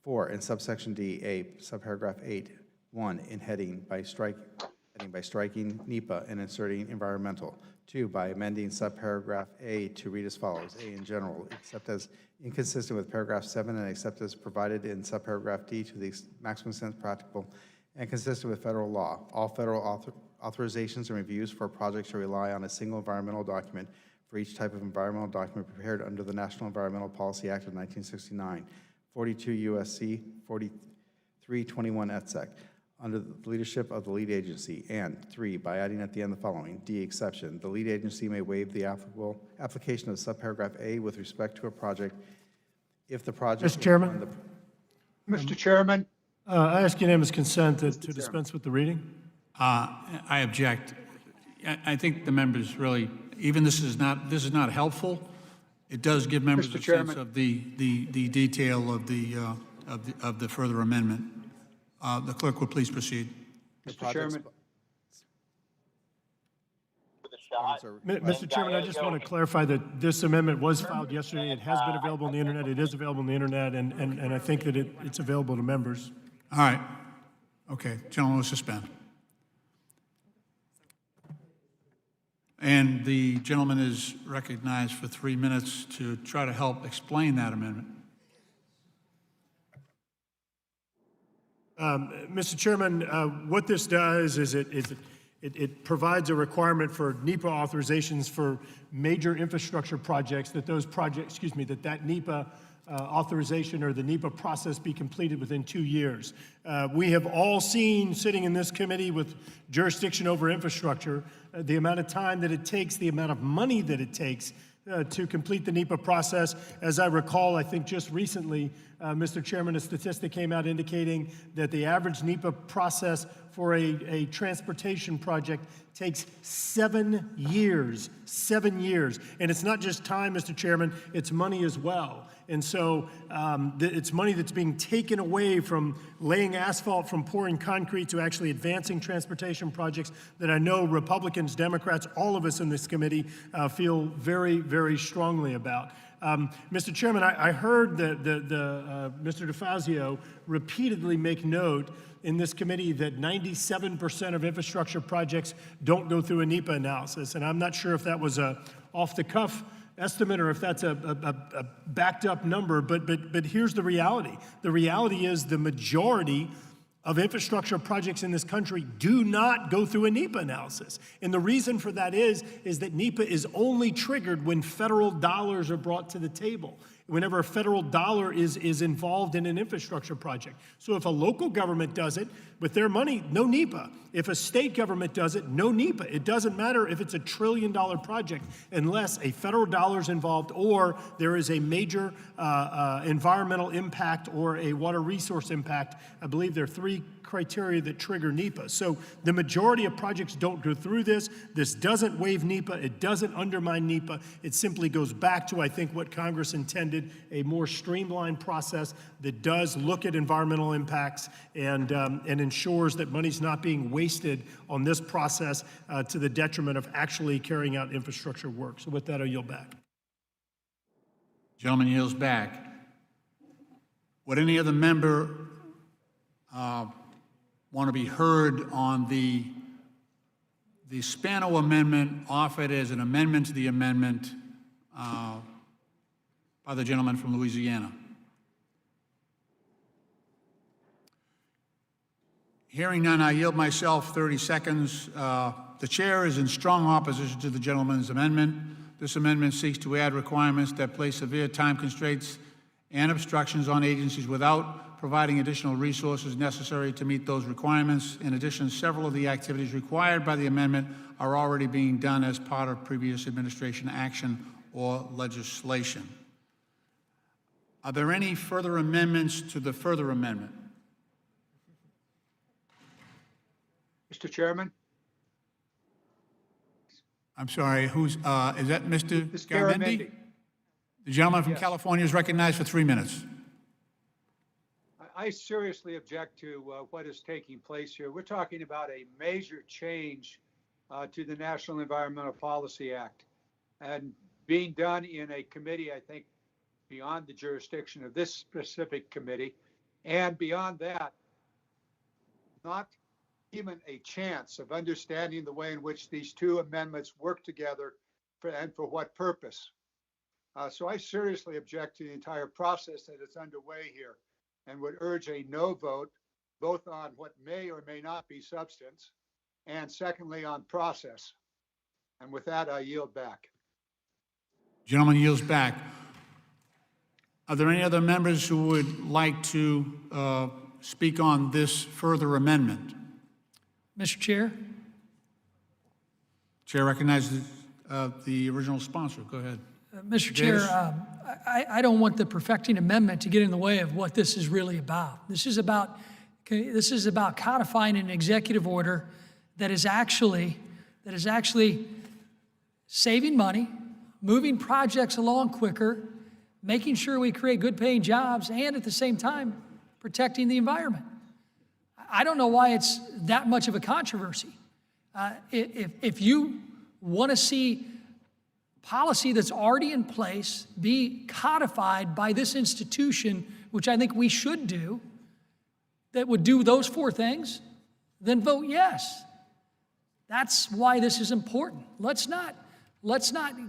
4, in subsection D, A, subparagraph 8, 1, in heading by striking NEPA and inserting environmental. 2, by amending subparagraph A to read as follows. A, in general, except as inconsistent with paragraph 7 and except as provided in subparagraph D to the maximum extent practicable and consistent with federal law. All federal authorizations and reviews for projects shall rely on a single environmental document for each type of environmental document prepared under the National Environmental Policy Act of 1969, 42 U.S.C. 4321 et seq. Under the leadership of the lead agency. And 3, by adding at the end the following. D, exception. The lead agency may waive the application of subparagraph A with respect to a project if the project... Mr. Chairman? Mr. Chairman? I ask unanimous consent to dispense with the reading. I object. I think the members really, even this is not helpful. It does give members a sense of the detail of the further amendment. The clerk will please proceed. Mr. Chairman. Mr. Chairman, I just want to clarify that this amendment was filed yesterday. It has been available on the internet. It is available on the internet, and I think that it's available to members. All right. Okay. Gentlemen, will suspend. And the gentleman is recognized for 3 minutes to try to help explain that amendment. Mr. Chairman, what this does is it provides a requirement for NEPA authorizations for major infrastructure projects, that those projects, that NEPA authorization or the NEPA process be completed within 2 years. We have all seen, sitting in this committee with jurisdiction over infrastructure, the amount of time that it takes, the amount of money that it takes to complete the NEPA process. As I recall, I think just recently, Mr. Chairman, a statistic came out indicating that the average NEPA process for a transportation project takes 7 years, 7 years. And it's not just time, Mr. Chairman, it's money as well. And so it's money that's being taken away from laying asphalt, from pouring concrete, to actually advancing transportation projects that I know Republicans, Democrats, all of us in this committee feel very, very strongly about. Mr. Chairman, I heard Mr. DeFazio repeatedly make note in this committee that 97% of infrastructure projects don't go through a NEPA analysis. And I'm not sure if that was a off-the-cuff estimate or if that's a backed up number, but here's the reality. The reality is the majority of infrastructure projects in this country do not go through a NEPA analysis. And the reason for that is that NEPA is only triggered when federal dollars are brought to the table, whenever a federal dollar is involved in an infrastructure project. So if a local government does it with their money, no NEPA. If a state government does it, no NEPA. It doesn't matter if it's a $1 trillion project unless a federal dollar is involved or there is a major environmental impact or a water resource impact. I believe there are 3 criteria that trigger NEPA. So the majority of projects don't go through this. This doesn't waive NEPA. It doesn't undermine NEPA. It simply goes back to, I think, what Congress intended, a more streamlined process that does look at environmental impacts and ensures that money's not being wasted on this process to the detriment of actually carrying out infrastructure work. So with that, I'll yield back. Gentleman yields back. Would any other member want to be heard on the Spano amendment offered as an amendment to the amendment by the gentleman from Louisiana? Hearing none, I yield myself 30 seconds. The chair is in strong opposition to the gentleman's amendment. This amendment seeks to add requirements that place severe time constraints and obstructions on agencies without providing additional resources necessary to meet those requirements. In addition, several of the activities required by the amendment are already being done as part of previous administration action or legislation. Are there any further amendments to the further amendment? Mr. Chairman? I'm sorry, who's, is that Mr. Mr. Garamendi? Garamendi. The gentleman from Yes. California is recognized for 3 minutes. I seriously object to what is taking place here. We're talking about a major change to the National Environmental Policy Act and being done in a committee, I think, beyond the jurisdiction of this specific committee. And beyond that, not even a chance of understanding the way in which these 2 amendments work together and for what purpose. So I seriously object to the entire process that is underway here and would urge a no vote, both on what may or may not be substance, and secondly, on process. And with that, I yield back. Gentleman yields back. Are there any other members who would like to speak on this further amendment? Mr. Chair? Chair recognizes the original sponsor. Go ahead. Mr. Chair, I don't want the perfecting amendment to get in the way of what this is really about. This is about codifying an executive order that is actually saving money, moving projects along quicker, making sure we create good paying jobs, and at the same time, protecting the environment. I don't know why it's that much of a controversy. If you want to see policy that's already in place be codified by this institution, which I think we should do, that would do those 4 things, then vote yes. That's why this is important. Let's not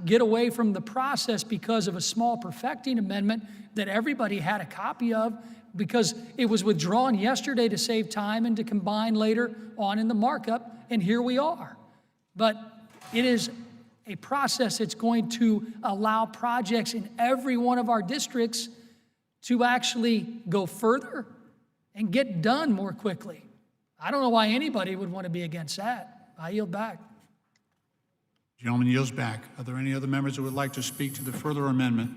get away from the process because of a small perfecting amendment that everybody had a copy of, because it was withdrawn yesterday to save time and to combine later on in the markup, and here we are. But it is a process that's going to allow projects in every one of our districts to actually go further and get done more quickly. I don't know why anybody would want to be against that. I yield back. Gentleman yields back. Are there any other members who would like to speak to the further amendment?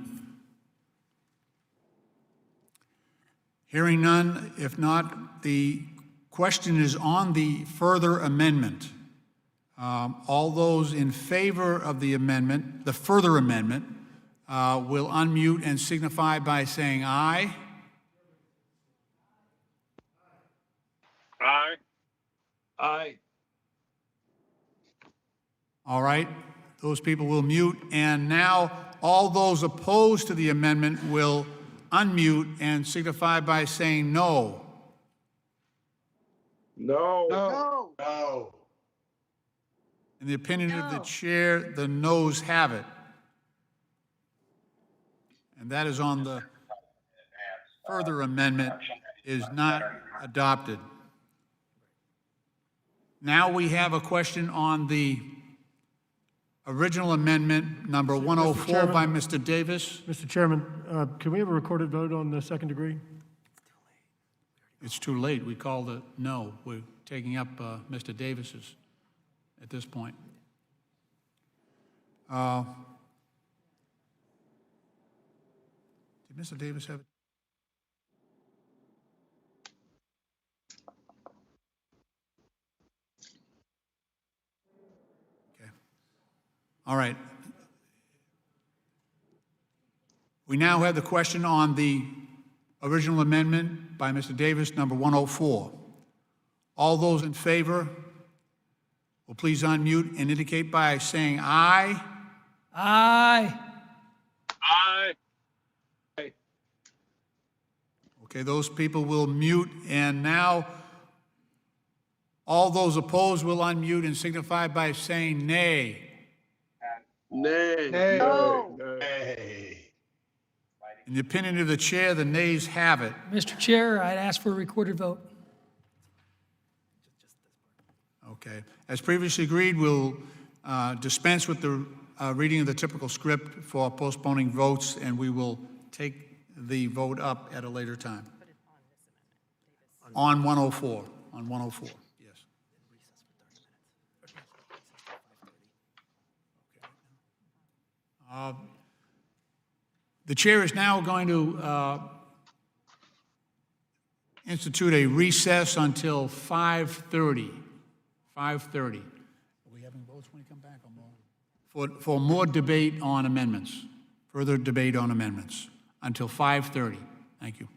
Hearing none, if not, the question is on the further amendment. All those in favor of the amendment, the further amendment, will unmute and signify by saying aye. Aye. Aye. All right, those people will mute, and now all those opposed to the amendment will unmute and signify by saying no. No. No. No. In the opinion of the chair, the noes have it. And that is on the further amendment is not adopted. Now we have a question on the original amendment, number 104 by Mr. Davis. Mr. Chairman, can we have a recorded vote on the second degree? It's too late. We called it no. We're taking up Mr. Davis's at this point. Did Mr. Davis have it? Okay. All right. We now have the question on the original amendment by Mr. Davis, number 104. All those in favor will please unmute and indicate by saying aye. Aye. Aye. Okay, those people will mute, and now all those opposed will unmute and signify by saying nay. Nay. Nay. No. Nay. In the opinion of the chair, the nays have it. Mr. Chair, I'd ask for a recorded vote. Okay. As previously agreed, we'll dispense with the reading of the typical script for postponing votes, and we will take the vote up at a later time. On 104. On 104, yes. The chair is now going to institute a recess until 5:30. 5:30. Are we having votes when we come back or more? For more debate on amendments, further debate on amendments, until 5:30. Thank you.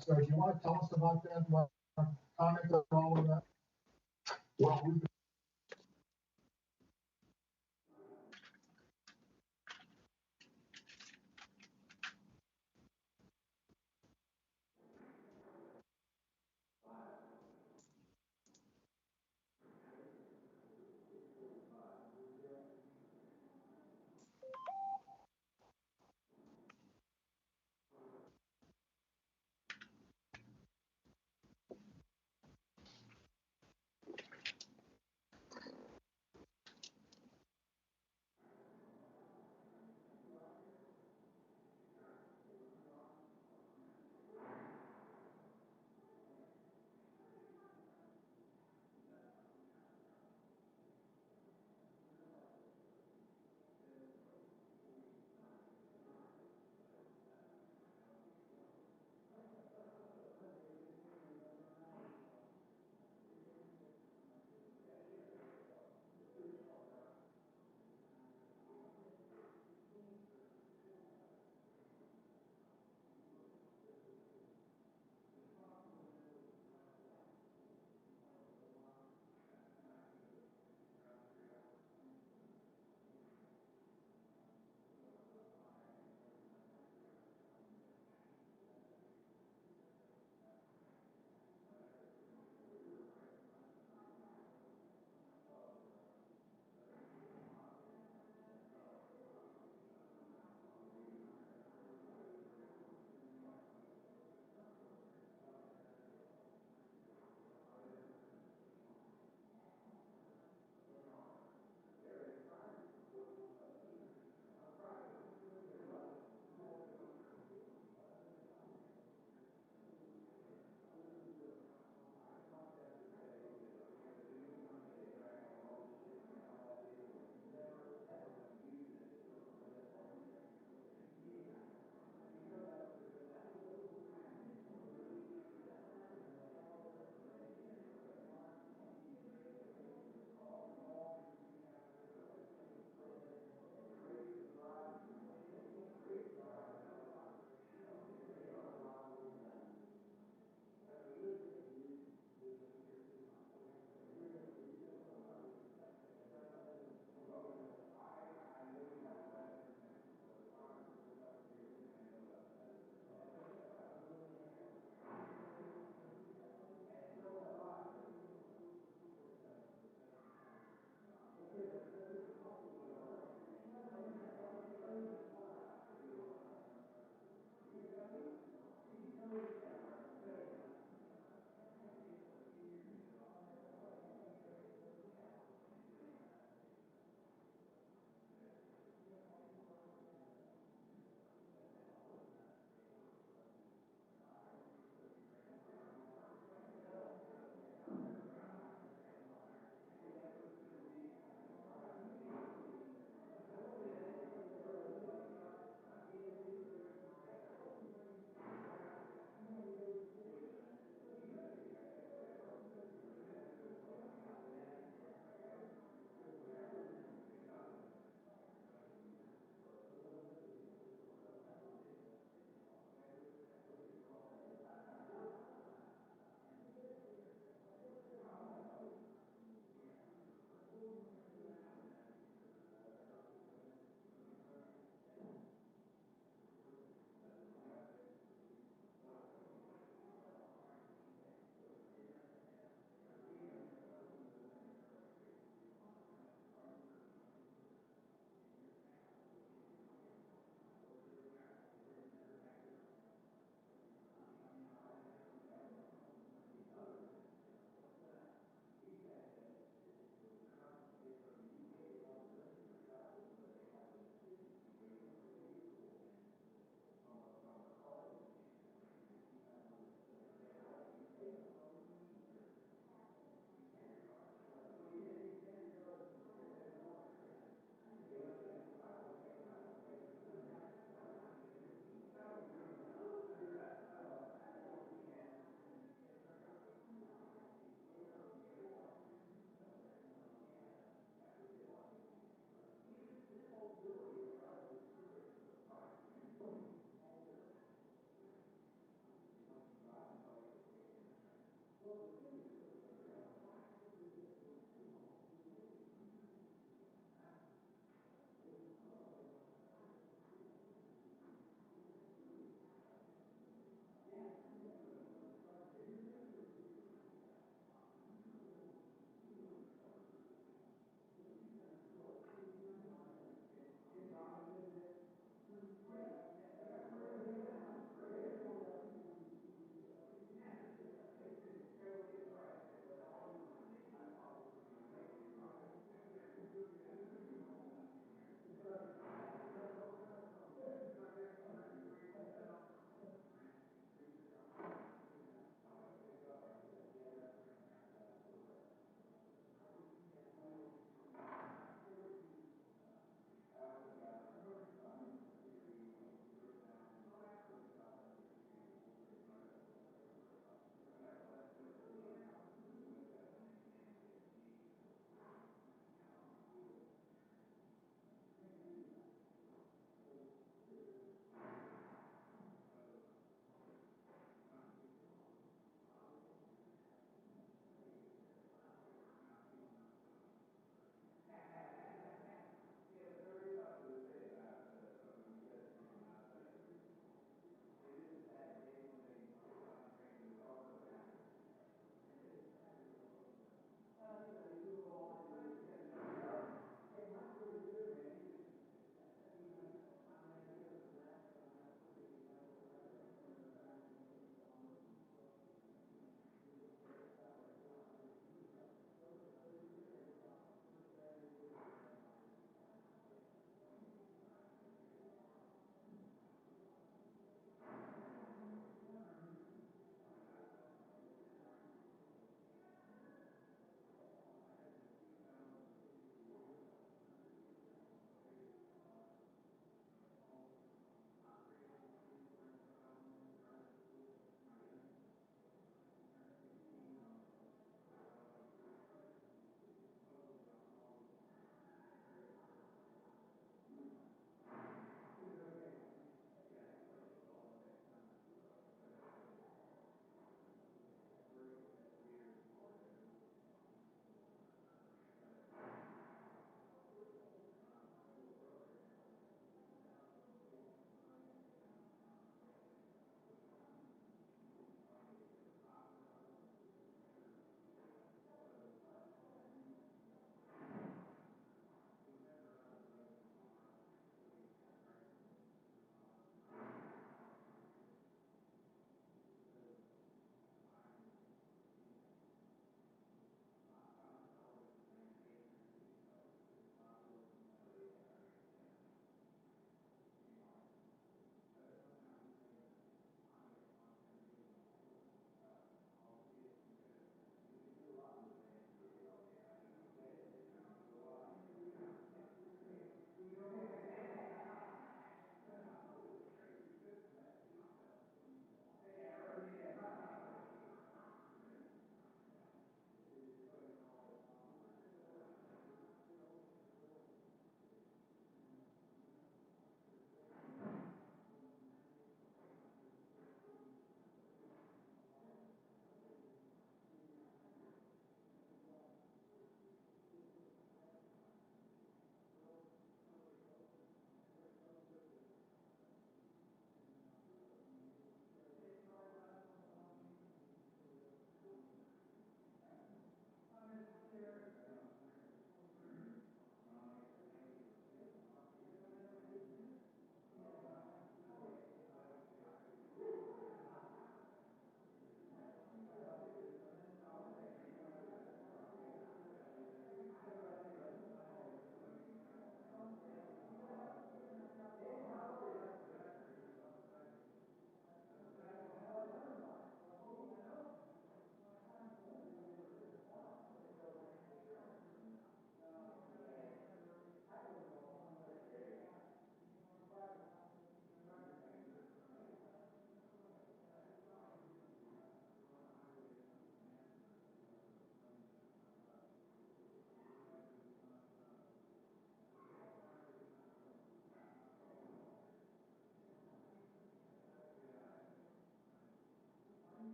So do you want to tell us about that? What comments on all of that? Well,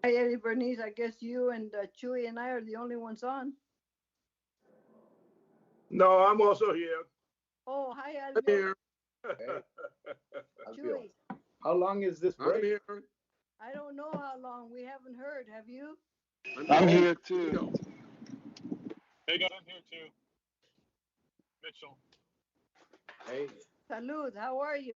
Hi, Eddie Bernice. I guess you and Chewy and I are the only ones on. No, I'm also here. Oh, hi, I'm Alvin. here. Chewy. How long is this break? I'm here. I don't know how long. We haven't heard. Have you? I'm here too. Hey, got in here too. Mitchell. Hey. Salud. How are you?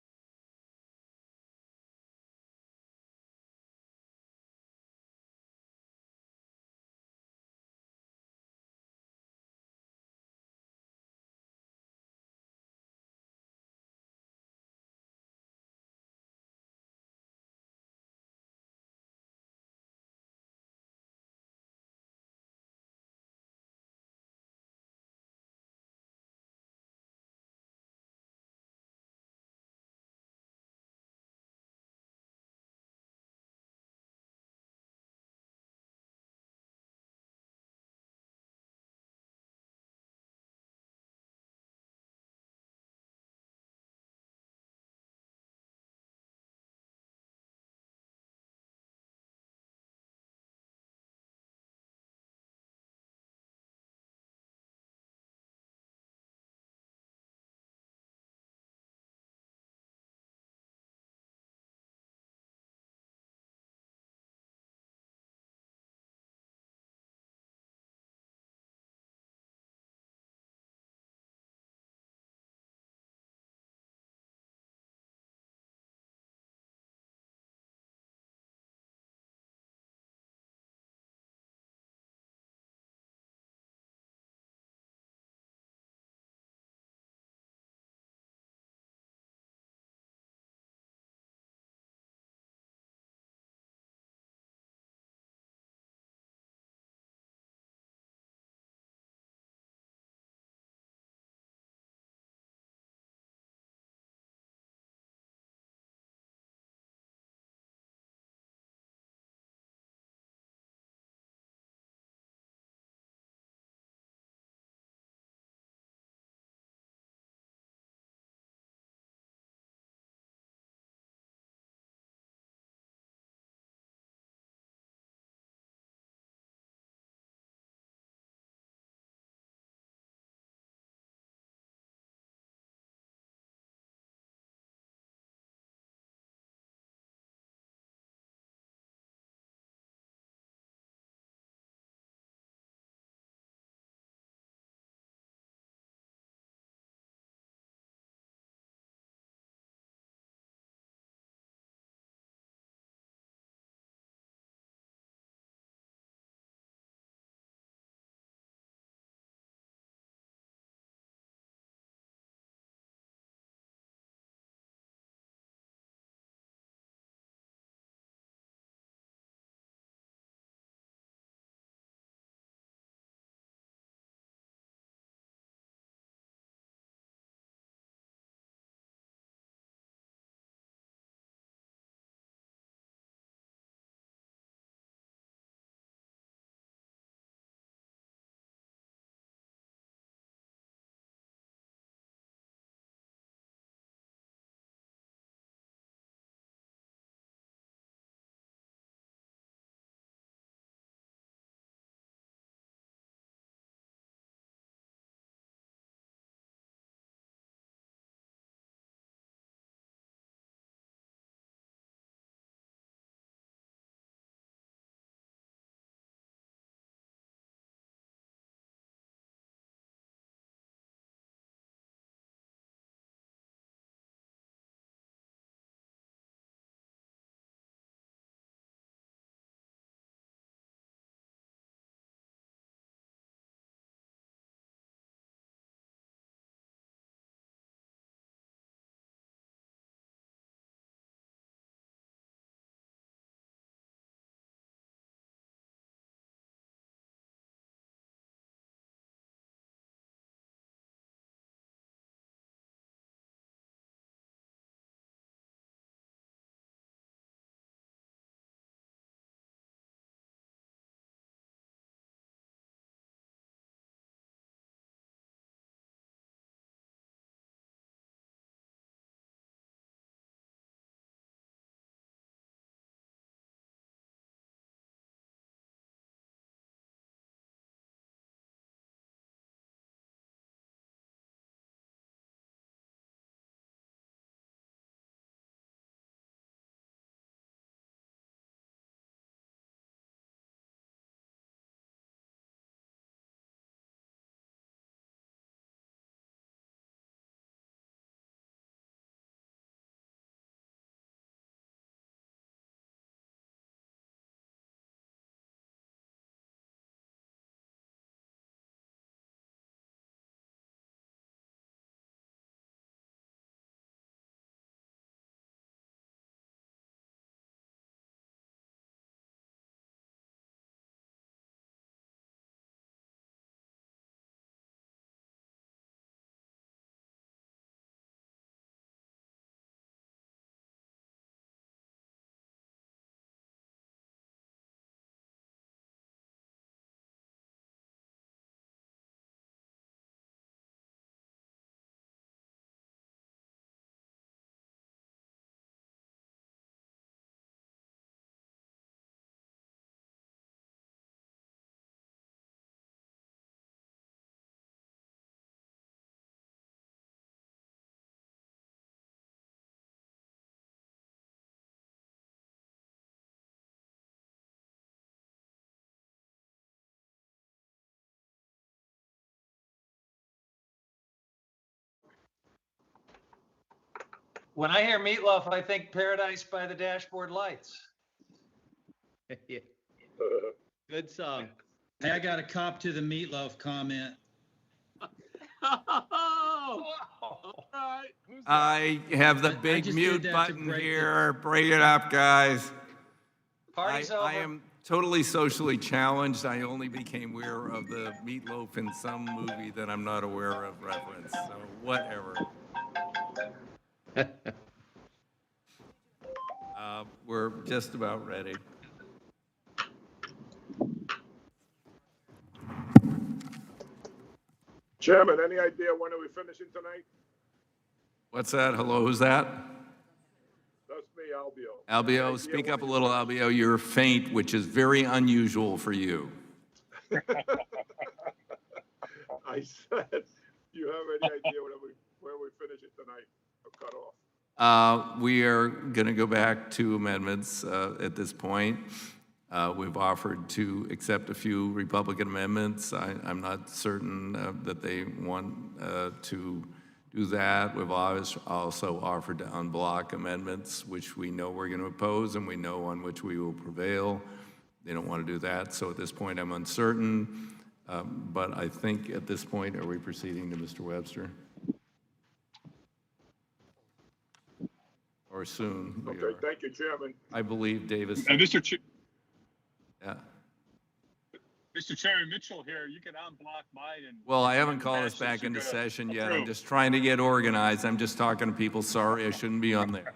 When I hear meatloaf, I think Paradise by the Dashboard Lights. Yeah. Good song. Hey, I got a cop to the meatloaf comment. Oh, all right. I have the big just mute did that to button break the- here. Bring it up, guys. Party's over. I am totally socially challenged. I only became aware of the meatloaf in some movie that I'm not aware of reference, so whatever. We're just about ready. Chairman, any idea when are we finishing tonight? What's that? Hello, who's that? That's me, Albio. Albio, speak up a little, Albio. You're faint, which is very unusual for you. I said, do you have any idea when we finish it tonight? Or cut off? We are going to go back to amendments at this point. We've offered to accept a few Republican amendments. I'm not certain that they want to do that. We've also offered to unblock amendments, which we know we're going to oppose and we know on which we will prevail. They don't want to do that. So at this point, I'm uncertain. But I think at this point, are we proceeding to Mr. Webster? Or soon? We Okay, are. thank you, Chairman. I believe Davis. Yeah. Mr. Chairman Mitchell here, you can unblock mine and. Well, I haven't called us back into session yet. I'm just trying to get organized. I'm just talking to people. Sorry, I shouldn't be on there.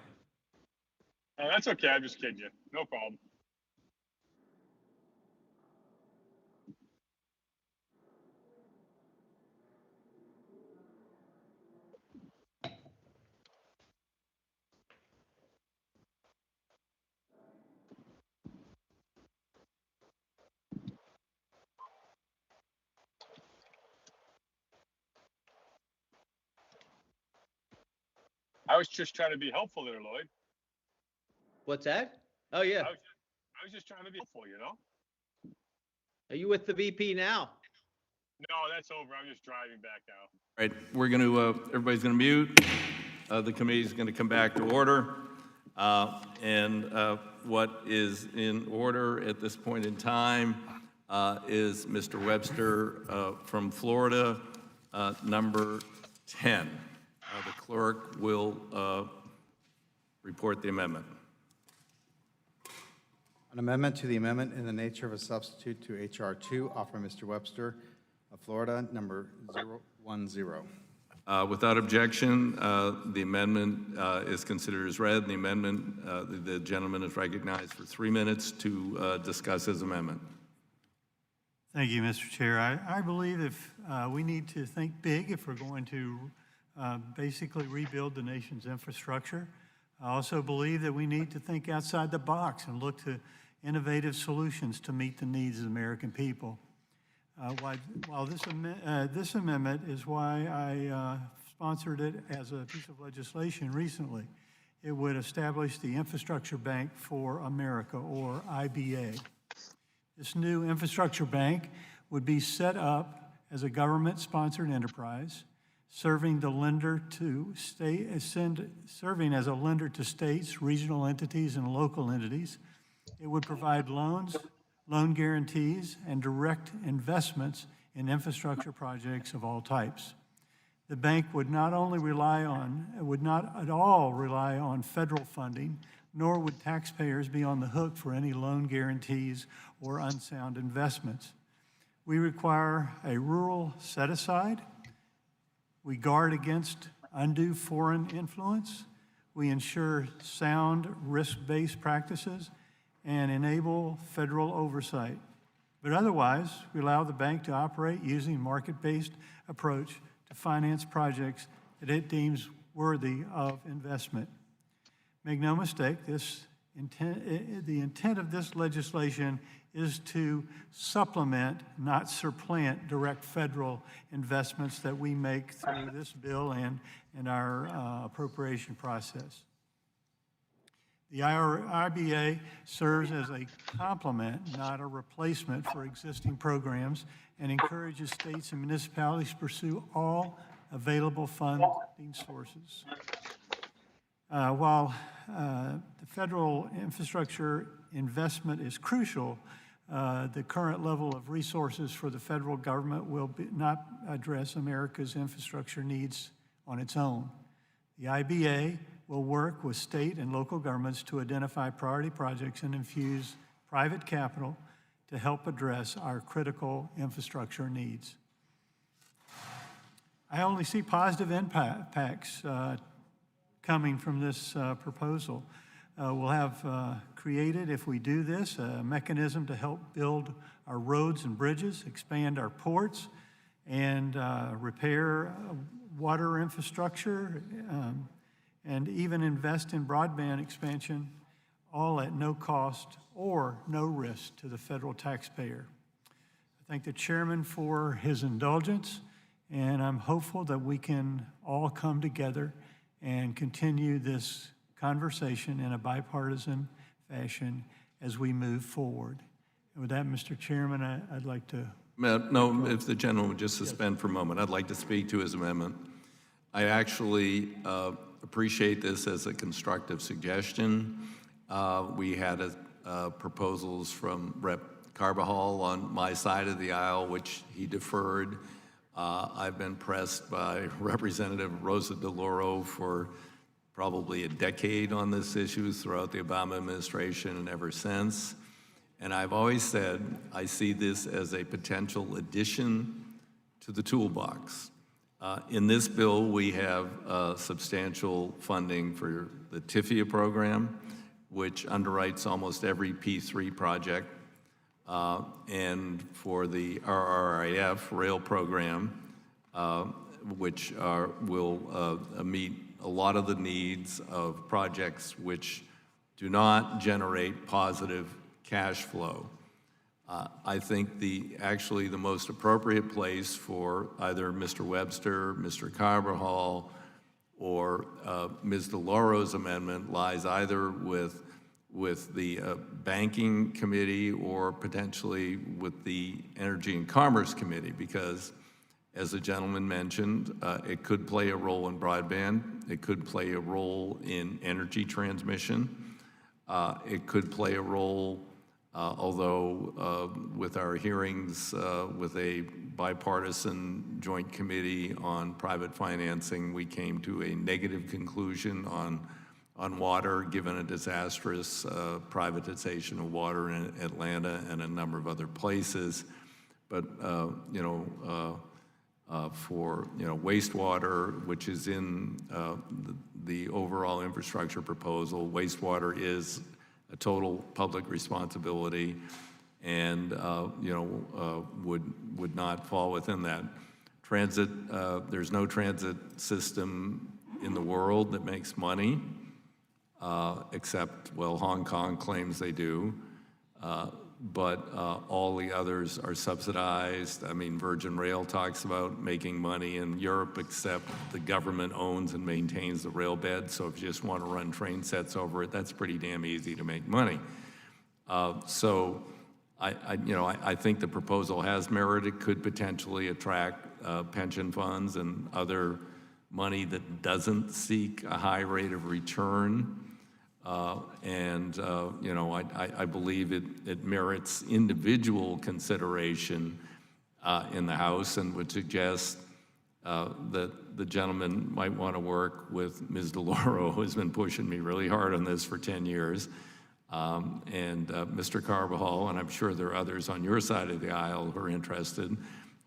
Oh, that's okay. I'm just kidding you. No problem. I was just trying to be helpful there, Lloyd. What's that? Oh, yeah. I was just trying to be helpful, you know? Are you with the VP now? No, that's over. I'm just driving back now. All right, we're going to, everybody's going to mute. The committee's going to come back to order. What is in order at this point in time is Mr. Webster from Florida, number 10. The clerk will report the amendment. An amendment to the amendment in the nature of a substitute to H.R. 2, offered by Mr. Webster of Florida, number 010. Without objection, the amendment is considered as read. The amendment, the gentleman is recognized for 3 minutes to discuss his amendment. Thank you, Mr. Chair. I believe if we need to think big if we're going to basically rebuild the nation's infrastructure. I also believe that we need to think outside the box and look to innovative solutions to meet the needs of the American people. While this amendment is why I sponsored it as a piece of legislation recently, it would establish the Infrastructure Bank for America, or IBA. This new infrastructure bank would be set up as a government-sponsored enterprise, serving as a lender to states, regional entities, and local entities. It would provide loans, loan guarantees, and direct investments in infrastructure projects of all types. The bank would not at all rely on federal funding, nor would taxpayers be on the hook for any loan guarantees or unsound investments. We require a rural set-aside. We guard against undue foreign influence. We ensure sound risk-based practices and enable federal oversight. But otherwise, we allow the bank to operate using a market-based approach to finance projects that it deems worthy of investment. Make no mistake, the intent of this legislation is to supplement, not supplant, direct federal investments that we make through this bill and our appropriation process. The IBA serves as a complement, not a replacement for existing programs, and encourages states and municipalities to pursue all available funding sources. While the federal infrastructure investment is crucial, the current level of resources for the federal government will not address America's infrastructure needs on its own. The IBA will work with state and local governments to identify priority projects and infuse private capital to help address our critical infrastructure needs. I only see positive impacts coming from this proposal. We'll have created, if we do this, a mechanism to help build our roads and bridges, expand our ports, and repair water infrastructure, and even invest in broadband expansion, all at no cost or no risk to the federal taxpayer. I thank the chairman for his indulgence, and I'm hopeful that we can all come together and continue this conversation in a bipartisan fashion as we move forward. And with that, Mr. Chairman, I'd like to... No, if the gentleman would just suspend for a moment, I'd like to speak to his amendment. I actually appreciate this as a constructive suggestion. We had proposals from Rep. Carbajal on my side of the aisle, which he deferred. I've been pressed by Representative Rosa DeLauro for probably a decade on this issue throughout the Obama administration and ever since. And I've always said I see this as a potential addition to the toolbox. In this bill, we have substantial funding for the TIFIA program, which underwrites almost every P3 project, and for the RRIF rail program, which will meet a lot of the needs of projects which do not generate positive cash flow. I think actually the most appropriate place for either Mr. Webster, Mr. Carbajal, or Ms. DeLauro's amendment lies either with the Banking Committee or potentially with the Energy and Commerce Committee, because as the gentleman mentioned, it could play a role in broadband, it could play a role in energy transmission, it could play a role, although with our hearings with a bipartisan joint committee on private financing, we came to a negative conclusion on water, given a disastrous privatization of water in Atlanta and a number of other places. But for wastewater, which is in the overall infrastructure proposal, wastewater is a total public responsibility, and would not fall within that. Transit, there's no transit system in the world that makes money, except, well, Hong Kong claims they do, but all the others are subsidized. I mean, Virgin Rail talks about making money in Europe, except the government owns and maintains the rail bed, so if you just want to run train sets over it, that's pretty damn easy to make money. So I think the proposal has merit. It could potentially attract pension funds and other money that doesn't seek a high rate of return. I believe it merits individual consideration in the House, and would suggest that the gentleman might want to work with Ms. DeLauro, who has been pushing me really hard on this for 10 years, and Mr. Carbajal, and I'm sure there are others on your side of the aisle who are interested.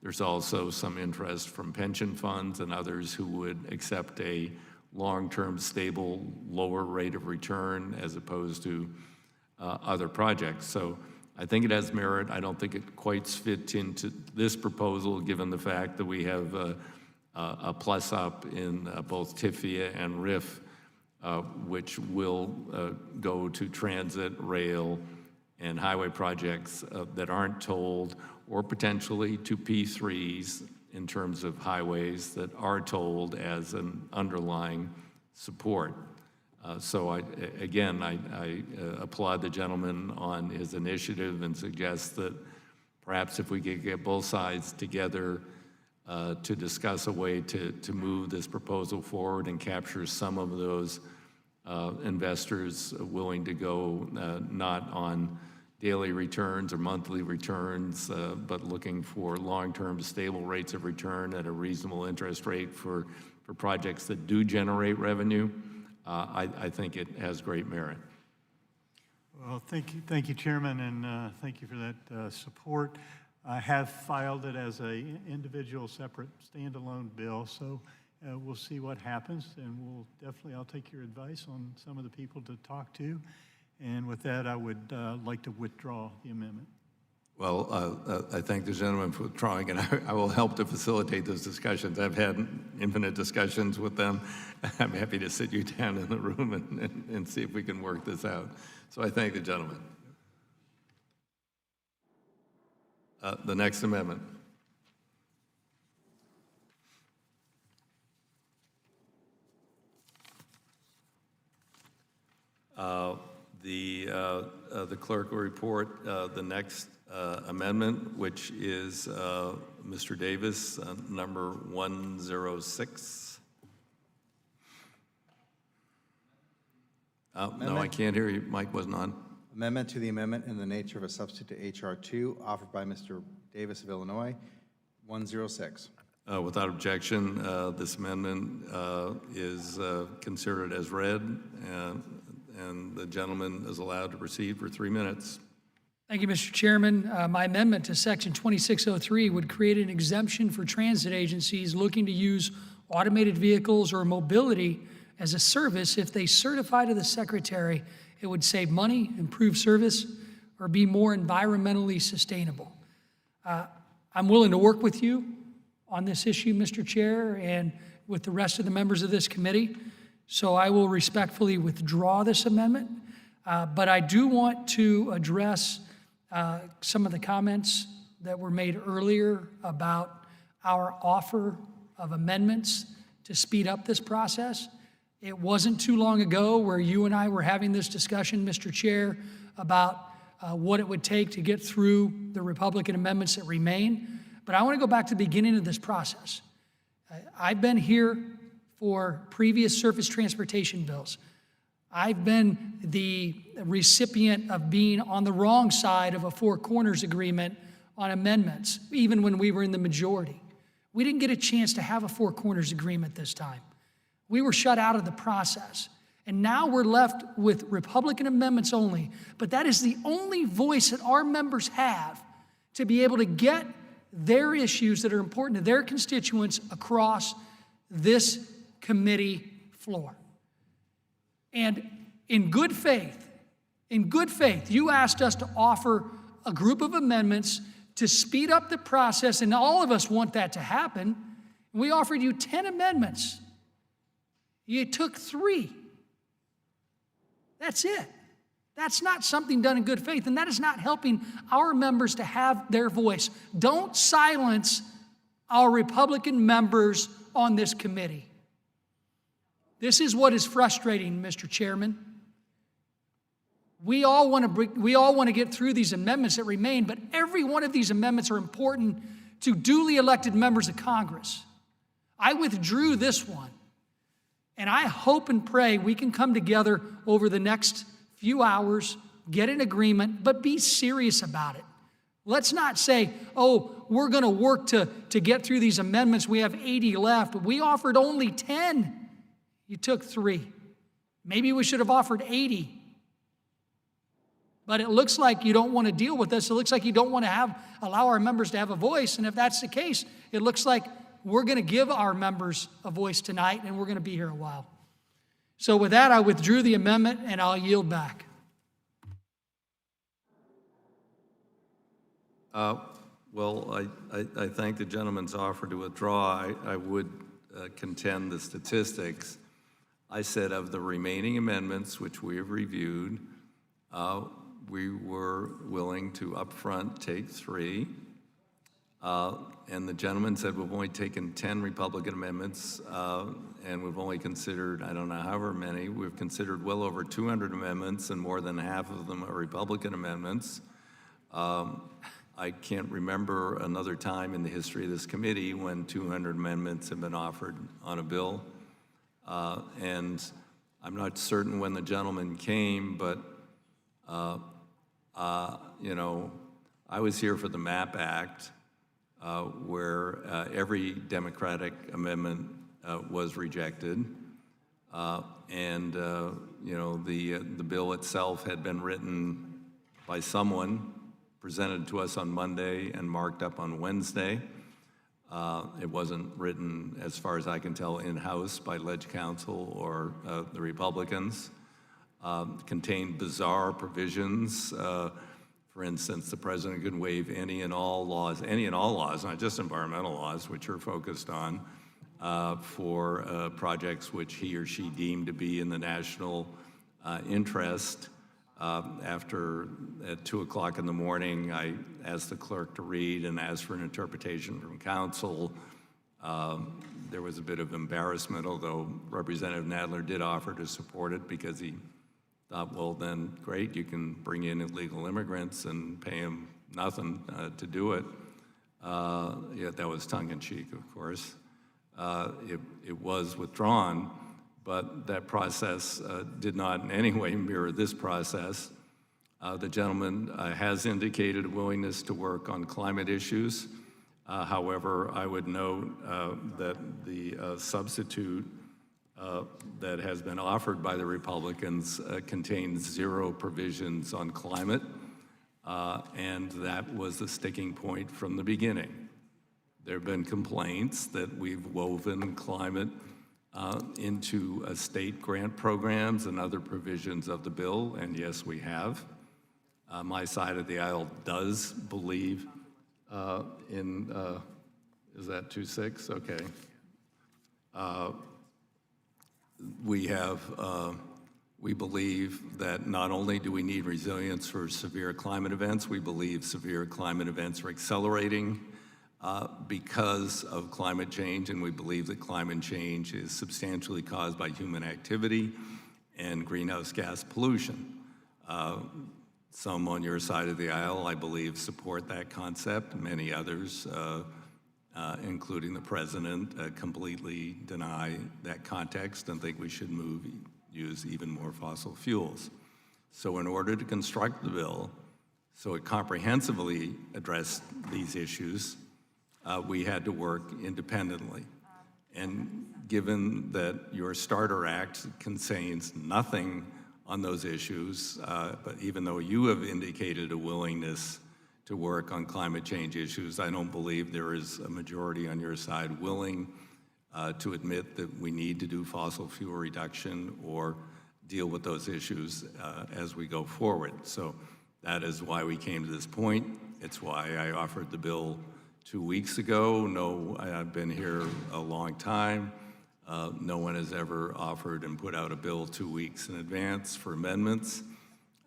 There's also some interest from pension funds and others who would accept a long-term, stable, lower rate of return as opposed to other projects. So I think it has merit. I don't think it quite fits into this proposal, given the fact that we have a plus up in both TIFIA and RIF, which will go to transit, rail, and highway projects that aren't tolled, or potentially to P3s in terms of highways that are tolled as an underlying support. So I applaud the gentleman on his initiative and suggest that perhaps if we could get both sides together to discuss a way to move this proposal forward and capture some of those investors willing to go not on daily returns or monthly returns, but looking for long-term stable rates of return at a reasonable interest rate for projects that do generate revenue. I think it has great merit. Well, thank you, Chairman, and thank you for that support. I have filed it as a individual, separate, standalone bill, so we'll see what happens, and I'll take your advice on some of the people to talk to. And with that, I would like to withdraw the amendment. Well, I thank the gentleman for withdrawing, and I will help to facilitate those discussions. I've had infinite discussions with them. I'm happy to sit you down in the room and see if we can work this out. So I thank the gentleman. The next amendment. The clerk will report the next amendment, which is Mr. Davis, number 106. No, I can't hear you. Mic wasn't on. Amendment to the amendment in the nature of a substitute to H.R. 2, offered by Mr. Davis of Illinois, 106. Without objection, this amendment is considered as read, and the gentleman is allowed to proceed for 3 minutes. Thank you, Mr. Chairman. My amendment to Section 2603 would create an exemption for transit agencies looking to use automated vehicles or mobility as a service if they certify to the Secretary it would save money, improve service, or be more environmentally sustainable. I'm willing to work with you on this issue, Mr. Chair, and with the rest of the members of this committee. So I will respectfully withdraw this amendment. But I do want to address some of the comments that were made earlier about our offer of amendments to speed up this process. It wasn't too long ago where you and I were having this discussion, Mr. Chair, about what it would take to get through the Republican amendments that remain. But I want to go back to the beginning of this process. I've been here for previous surface transportation bills. I've been the recipient of being on the wrong side of a Four Corners agreement on amendments, even when we were in the majority. We didn't get a chance to have a Four Corners agreement this time. We were shut out of the process. And now we're left with Republican amendments only. But that is the only voice that our members have to be able to get their issues that are important to their constituents across this committee floor. And in good faith, you asked us to offer a group of amendments to speed up the process, and all of us want that to happen. We offered you 10 amendments. You took 3. That's it. That's not something done in good faith, and that is not helping our members to have their voice. Don't silence our Republican members on this committee. This is what is frustrating, Mr. Chairman. We all want to get through these amendments that remain, but every one of these amendments are important to duly elected members of Congress. I withdrew this one, and I hope and pray we can come together over the next few hours, get an agreement, but be serious about it. Let's not say, oh, we're going to work to get through these amendments. We have 80 left, but we offered only 10. You took 3. Maybe we should have offered 80. But it looks like you don't want to deal with this. It looks like you don't want to allow our members to have a voice. And if that's the case, it looks like we're going to give our members a voice tonight, and we're going to be here a while. So with that, I withdrew the amendment, and I'll yield back. Well, I thank the gentleman's offer to withdraw. I would contend the statistics. I said of the remaining amendments, which we have reviewed, we were willing to upfront take 3. And the gentleman said we've only taken 10 Republican amendments, and we've only considered, I don't know, however many. We've considered well over 200 amendments, and more than half of them are Republican amendments. I can't remember another time in the history of this committee when 200 amendments have been offered on a bill. And I'm not certain when the gentleman came, but, you know, I was here for the MAP Act, where every Democratic amendment was rejected. And you know, the bill itself had been written by someone, presented to us on Monday and marked up on Wednesday. It wasn't written, as far as I can tell, in-house by Ledge Council or the Republicans. Contained bizarre provisions. For instance, the president could waive any and all laws, not just environmental laws, which are focused on, for projects which he or she deemed to be in the national interest. After, at 2 o'clock in the morning, I asked the clerk to read and asked for an interpretation from counsel. There was a bit of embarrassment, although Representative Nadler did offer to support it because he thought, well, then great, you can bring in illegal immigrants and pay them nothing to do it. Yet that was tongue-in-cheek, of course. It was withdrawn, but that process did not in any way mirror this process. The gentleman has indicated a willingness to work on climate issues. However, I would note that the substitute that has been offered by the Republicans contains 0 provisions on climate, and that was the sticking point from the beginning. There have been complaints that we've woven climate into state grant programs and other provisions of the bill, and yes, we have. My side of the aisle does believe in, is that 2.6? Okay. We believe that not only do we need resilience for severe climate events, we believe severe climate events are accelerating because of climate change, and we believe that climate change is substantially caused by human activity and greenhouse gas pollution. Some on your side of the aisle, I believe, support that concept. Many others, including the president, completely deny that context and think we should use even more fossil fuels. So in order to construct the bill so it comprehensively addressed these issues, we had to work independently. And given that your Starter Act contains nothing on those issues, but even though you have indicated a willingness to work on climate change issues, I don't believe there is a majority on your side willing to admit that we need to do fossil fuel reduction or deal with those issues as we go forward. So that is why we came to this point. It's why I offered the bill 2 weeks ago. No, I've been here a long time. No one has ever offered and put out a bill 2 weeks in advance for amendments.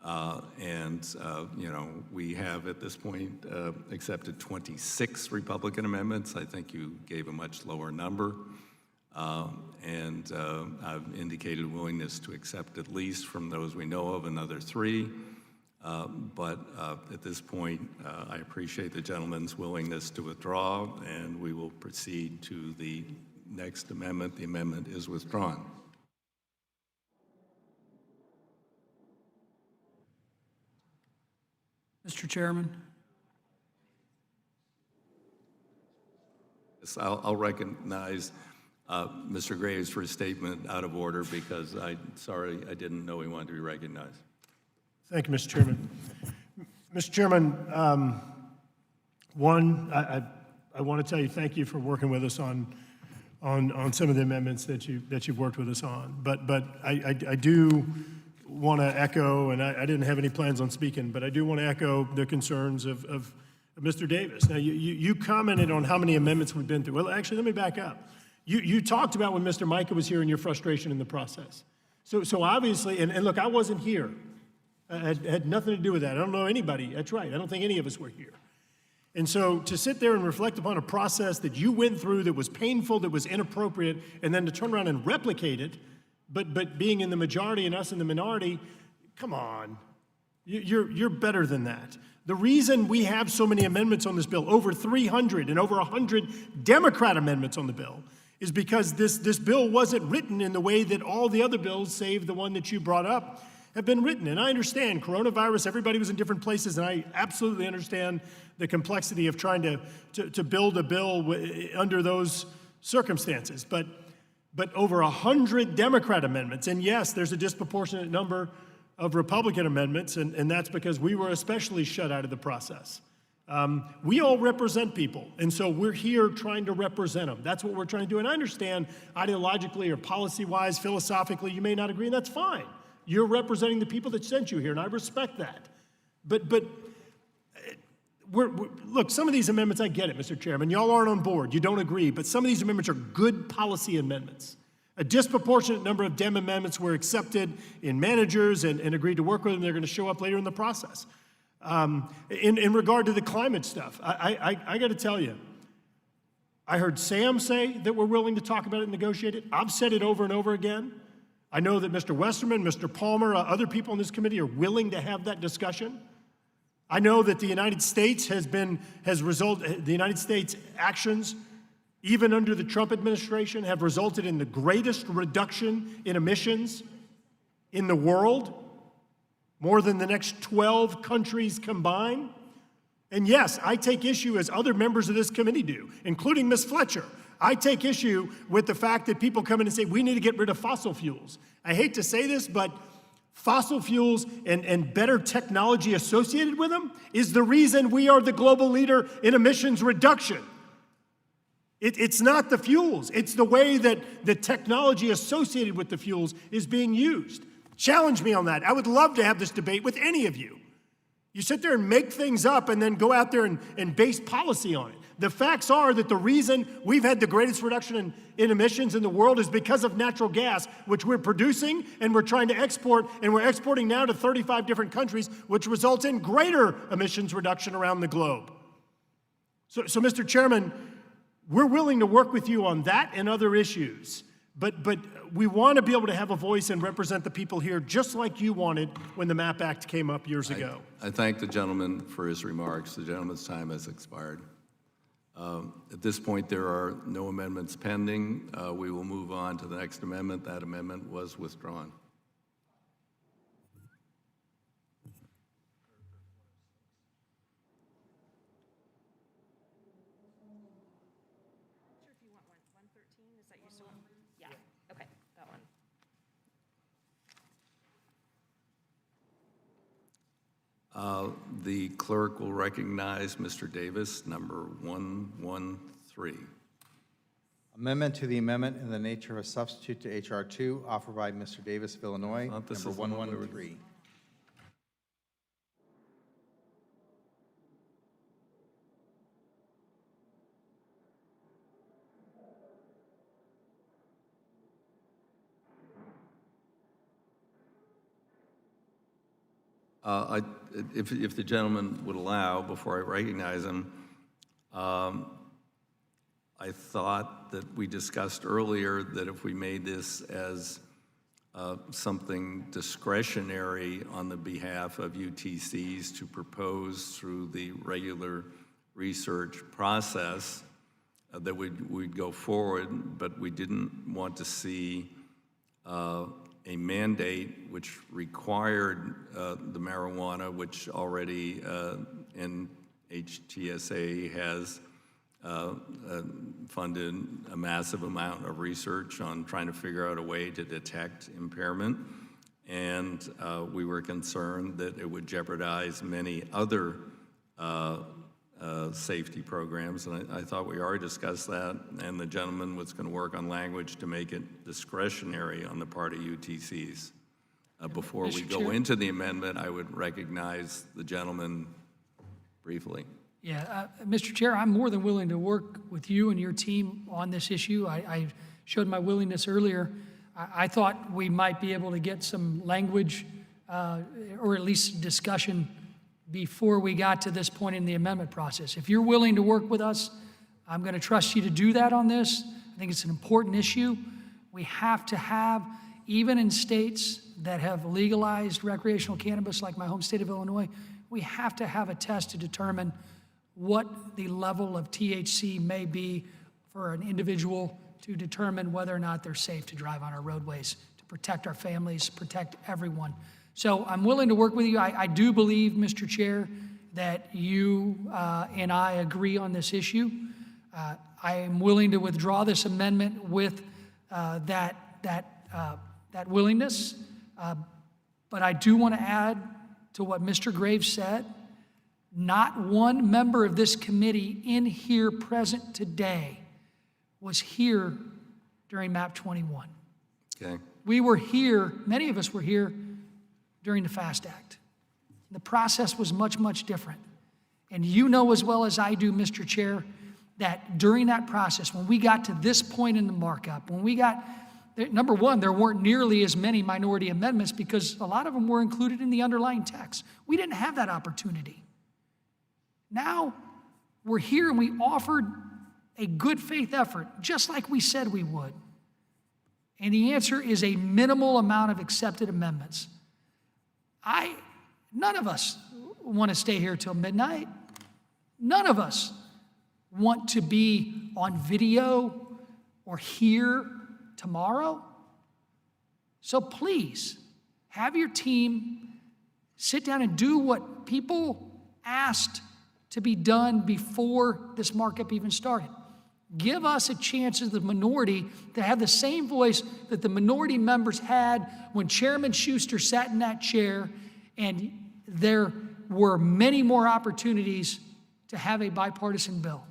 You know, we have at this point accepted 26 Republican amendments. I think you gave a much lower number. I've indicated willingness to accept at least from those we know of another 3. But at this point, I appreciate the gentleman's willingness to withdraw, and we will proceed to the next amendment. The amendment is withdrawn. Mr. Chairman? Yes, I'll recognize Mr. Graves for his statement out of order because I didn't know he wanted to be recognized. Thank you, Mr. Chairman. Mr. Chairman, one, I want to tell you thank you for working with us on some of the amendments that you've worked with us on. But I do want to echo, and I didn't have any plans on speaking, but I do want to echo the concerns of Mr. Davis. Now, you commented on how many amendments we've been through. Well, actually, let me back up. You talked about when Mr. Micah was here and your frustration in the process. So obviously, and look, I wasn't here. It had nothing to do with that. I don't know anybody. That's right. I don't think any of us were here. And so to sit there and reflect upon a process that you went through that was painful, that was inappropriate, and then to turn around and replicate it, but being in the majority and us in the minority, come on. You're better than that. The reason we have so many amendments on this bill, over 300 and over 100 Democrat amendments on the bill, is because this bill wasn't written in the way that all the other bills, save the one that you brought up, have been written. And I understand coronavirus, everybody was in different places, and I absolutely understand the complexity of trying to build a bill under those circumstances. But over 100 Democrat amendments, and yes, there's a disproportionate number of Republican amendments, and that's because we were especially shut out of the process. We all represent people, and so we're here trying to represent them. That's what we're trying to do. And I understand ideologically or policy-wise, philosophically, you may not agree, and that's fine. You're representing the people that sent you here, and I respect that. But look, some of these amendments, I get it, Mr. Chairman. Y'all aren't on board. You don't agree. But some of these amendments are good policy amendments. A disproportionate number of Dem amendments were accepted in managers and agreed to work with them. They're going to show up later in the process. In regard to the climate stuff, I got to tell you, I heard Sam say that we're willing to talk about it and negotiate it. I've said it over and over again. I know that Mr. Westerman, Mr. Palmer, other people in this committee are willing to have that discussion. I know that the United States the United States actions, even under the Trump administration, have resulted in the greatest reduction in emissions in the world, more than the next 12 countries combined. And yes, I take issue, as other members of this committee do, including Ms. Fletcher. I take issue with the fact that people come in and say, we need to get rid of fossil fuels. I hate to say this, but fossil fuels and better technology associated with them is the reason we are the global leader in emissions reduction. It's not the fuels. It's the way that the technology associated with the fuels is being used. Challenge me on that. I would love to have this debate with any of you. You sit there and make things up and then go out there and base policy on it. The facts are that the reason we've had the greatest reduction in emissions in the world is because of natural gas, which we're producing and we're trying to export, and we're exporting now to 35 different countries, which results in greater emissions reduction around the globe. So Mr. Chairman, we're willing to work with you on that and other issues, but we want to be able to have a voice and represent the people here just like you wanted when the MAP Act came up years ago. I thank the gentleman for his remarks. The gentleman's time has expired. At this point, there are no amendments pending. We will move on to the next amendment. That amendment was withdrawn. The clerk will recognize Mr. Davis, number 113. Amendment to the amendment in the nature of a substitute to H.R. 2, offered by Mr. Davis of Illinois, number 113. If the gentleman would allow, before I recognize him, I thought that we discussed earlier that if we made this as something discretionary on the behalf of UTCs to propose through the regular research process, that we'd go forward, but we didn't want to see a mandate which required the marijuana, which already NHTSA has funded a massive amount of research on trying to figure out a way to detect impairment. And we were concerned that it would jeopardize many other safety programs, and I thought we already discussed that, and the gentleman was going to work on language to make it discretionary on the part of UTCs. Before we go into the amendment, I would recognize the gentleman briefly. Yeah, Mr. Chair, I'm more than willing to work with you and your team on this issue. I showed my willingness earlier. I thought we might be able to get some language or at least discussion before we got to this point in the amendment process. If you're willing to work with us, I'm going to trust you to do that on this. I think it's an important issue. We have to have, even in states that have legalized recreational cannabis, like my home state of Illinois, we have to have a test to determine what the level of THC may be for an individual to determine whether or not they're safe to drive on our roadways, to protect our families, protect everyone. So I'm willing to work with you. I do believe, Mr. Chair, that you and I agree on this issue. I am willing to withdraw this amendment with that willingness. But I do want to add to what Mr. Graves said. Not one member of this committee in here present today was here during MAP 21. Okay. We were here, many of us were here during the FAST Act. The process was much, much different. And you know as well as I do, Mr. Chair, that during that process, when we got to this point in the markup, when we got, number one, there weren't nearly as many minority amendments because a lot of them were included in the underlying text. We didn't have that opportunity. Now we're here and we offered a good faith effort, just like we said we would. And the answer is a minimal amount of accepted amendments. None of us want to stay here till midnight. None of us want to be on video or here tomorrow. So please, have your team sit down and do what people asked to be done before this markup even started. Give us a chance as the minority to have the same voice that the minority members had when Chairman Schuster sat in that chair, and there were many more opportunities to have a bipartisan bill.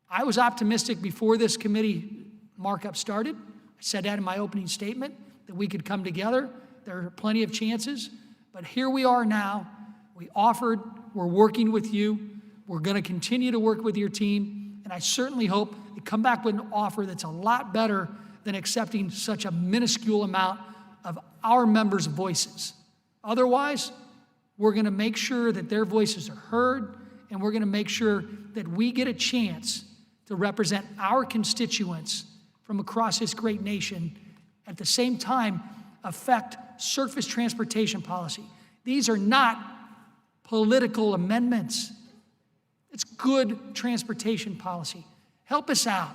I was optimistic before this committee markup started. I said that in my opening statement, that we could come together. There are plenty of chances, but here we are now. We offered, we're working with you. We're going to continue to work with your team, and I certainly hope you come back with an offer that's a lot better than accepting such a minuscule amount of our members' voices. Otherwise, we're going to make sure that their voices are heard, and we're going to make sure that we get a chance to represent our constituents from across this great nation, at the same time affect surface transportation policy. These are not political amendments. It's good transportation policy. Help us out.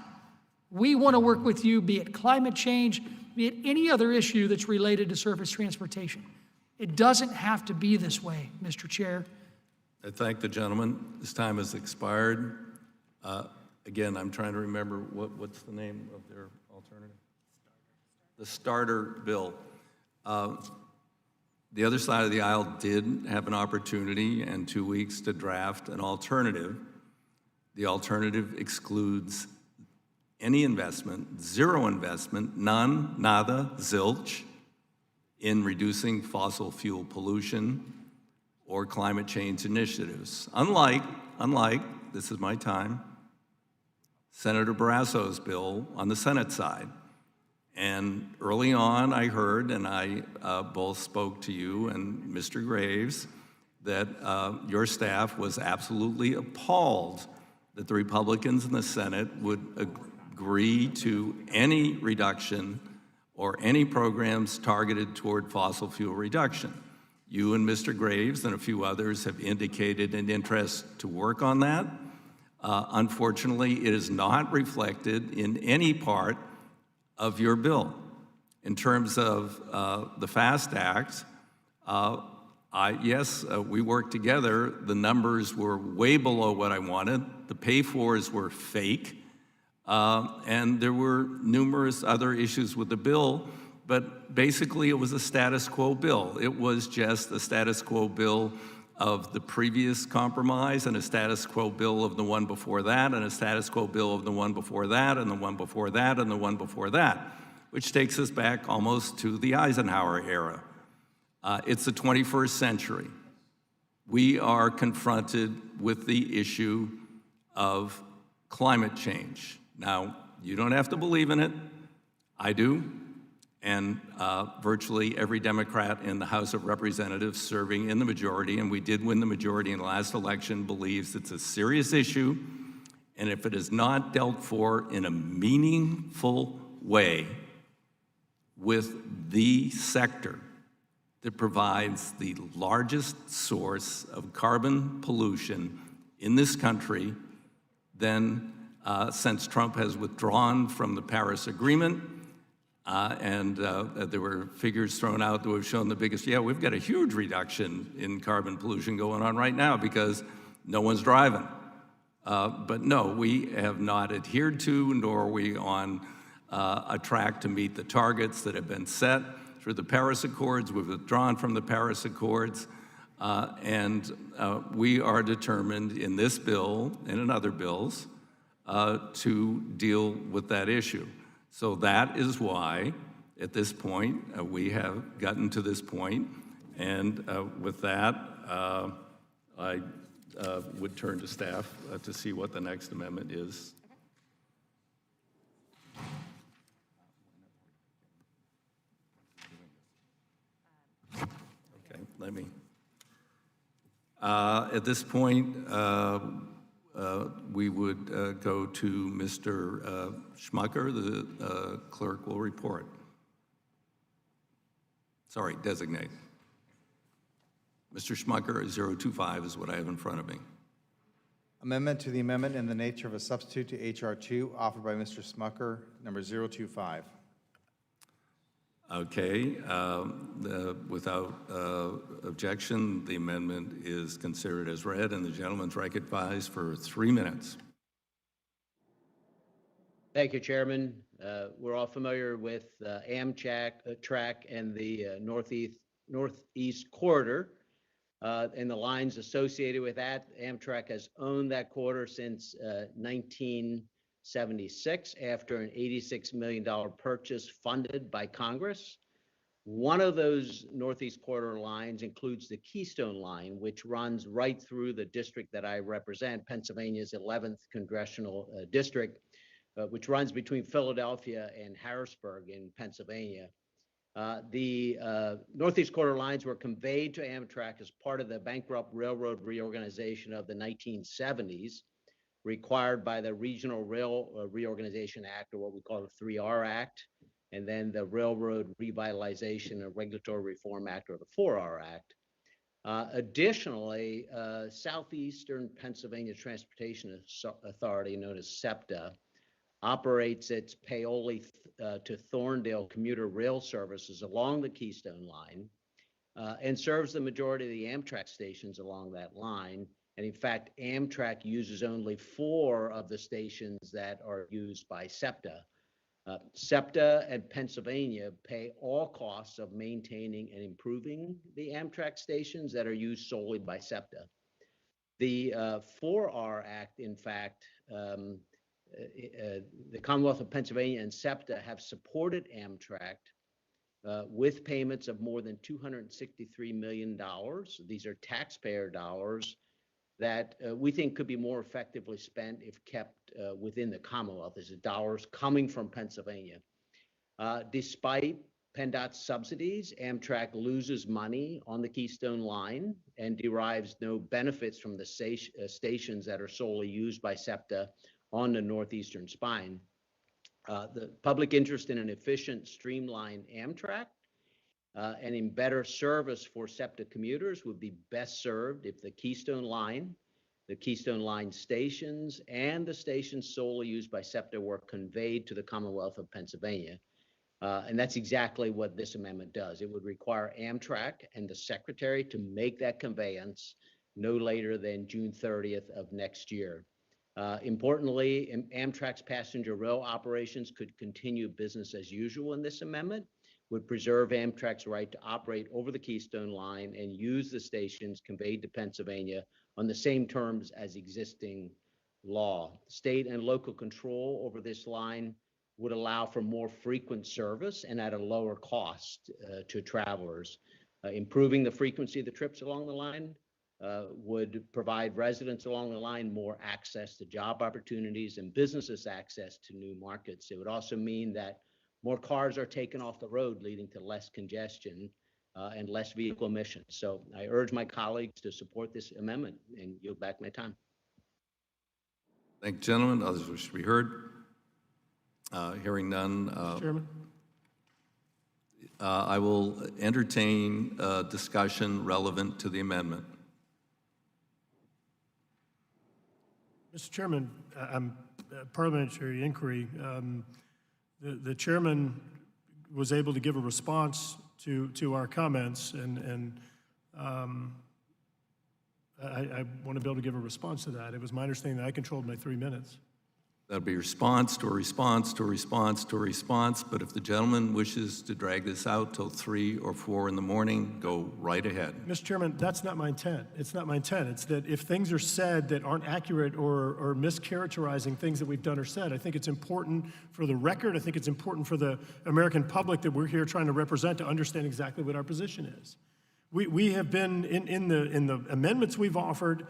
We want to work with you, be it climate change, be it any other issue that's related to surface transportation. It doesn't have to be this way, Mr. Chair. I thank the gentleman. His time has expired. Again, I'm trying to remember what's the name of their alternative? The starter bill. The other side of the aisle did have an opportunity and 2 weeks to draft an alternative. The alternative excludes any investment, zero investment, none, nada, zilch, in reducing fossil fuel pollution or climate change initiatives. Unlike, this is my time, Senator Barrasso's bill on the Senate side. And early on, I heard, and I both spoke to you and Mr. Graves, that your staff was absolutely appalled that the Republicans in the Senate would agree to any reduction or any programs targeted toward fossil fuel reduction. You and Mr. Graves and a few others have indicated an interest to work on that. Unfortunately, it is not reflected in any part of your bill. In terms of the FAST Act, yes, we worked together. The numbers were way below what I wanted. The pay-fors were fake. And there were numerous other issues with the bill, but basically it was a status quo bill. It was just a status quo bill of the previous compromise, and a status quo bill of the one before that, and a status quo bill of the one before that, and the one before that, and the one before that, which takes us back almost to the Eisenhower era. It's the 21st century. We are confronted with the issue of climate change. Now, you don't have to believe in it. I do. And virtually every Democrat in the House of Representatives serving in the majority, and we did win the majority in the last election, believes it's a serious issue. And if it is not dealt for in a meaningful way with the sector that provides the largest source of carbon pollution in this country, then since Trump has withdrawn from the Paris Agreement. There were figures thrown out that have shown the biggest, we've got a huge reduction in carbon pollution going on right now because no one's driving. But no, we have not adhered to, nor are we on a track to meet the targets that have been set through the Paris Accords. We've withdrawn from the Paris Accords. We are determined in this bill and in other bills to deal with that issue. So that is why, at this point, we have gotten to this point. And with that, I would turn to staff to see what the next amendment is. Okay, let me. At this point, we would go to Mr. Schmucker. The clerk will report. Sorry, designate. Mr. Schmucker, 025 is what I have in front of me. Amendment to the amendment in the nature of a substitute to H.R. 2 offered by Mr. Schmucker, number 025. Okay, without objection, the amendment is considered as read, and the gentleman's recognized for 3 minutes. Thank you, Chairman. We're all familiar with Amtrak and the Northeast Corridor and the lines associated with that. Amtrak has owned that corridor since 1976 after an $86 million purchase funded by Congress. One of those Northeast Corridor lines includes the Keystone Line, which runs right through the district that I represent, Pennsylvania's 11th Congressional District, which runs between Philadelphia and Harrisburg in Pennsylvania. The Northeast Corridor lines were conveyed to Amtrak as part of the bankrupt railroad reorganization of the 1970s, required by the Regional Rail Reorganization Act, or what we call the 3R Act, and then the Railroad Revitalization and Regulatory Reform Act, or the 4R Act. Additionally, Southeastern Pennsylvania Transportation Authority, known as SEPTA, operates its Paoli to Thorndale commuter rail services along the Keystone Line and serves the majority of the Amtrak stations along that line. And in fact, Amtrak uses only 4 of the stations that are used by SEPTA. SEPTA and Pennsylvania pay all costs of maintaining and improving the Amtrak stations that are used solely by SEPTA. The 4R Act, in fact, the Commonwealth of Pennsylvania and SEPTA have supported Amtrak with payments of more than $263 million. These are taxpayer dollars that we think could be more effectively spent if kept within the Commonwealth. These are dollars coming from Pennsylvania. Despite PennDOT's subsidies, Amtrak loses money on the Keystone Line and derives no benefits from the stations that are solely used by SEPTA on the Northeastern Spine. The public interest in an efficient, streamlined Amtrak and in better service for SEPTA commuters would be best served if the Keystone Line stations, and the stations solely used by SEPTA were conveyed to the Commonwealth of Pennsylvania. And that's exactly what this amendment does. It would require Amtrak and the Secretary to make that conveyance no later than June 30th of next year. Importantly, Amtrak's passenger rail operations could continue business as usual in this amendment, would preserve Amtrak's right to operate over the Keystone Line and use the stations conveyed to Pennsylvania on the same terms as existing law. State and local control over this line would allow for more frequent service and at a lower cost to travelers. Improving the frequency of the trips along the line would provide residents along the line more access to job opportunities and businesses access to new markets. It would also mean that more cars are taken off the road, leading to less congestion and less vehicle emissions. So I urge my colleagues to support this amendment and yield back my time. Thank you, gentlemen. Others wish to be heard. Hearing none. Chairman? I will entertain discussion relevant to the amendment. Mr. Chairman, parliamentary inquiry. The chairman was able to give a response to our comments, and I want to be able to give a response to that. It was my understanding that I controlled my 3 minutes. That'll be response to a response to a response to a response, but if the gentleman wishes to drag this out till 3 or 4 in the morning, go right ahead. Mr. Chairman, that's not my intent. It's not my intent. It's that if things are said that aren't accurate or mischaracterizing things that we've done or said, I think it's important for the record. I think it's important for the American public that we're here trying to represent to understand exactly what our position is. We have been in the amendments we've offered.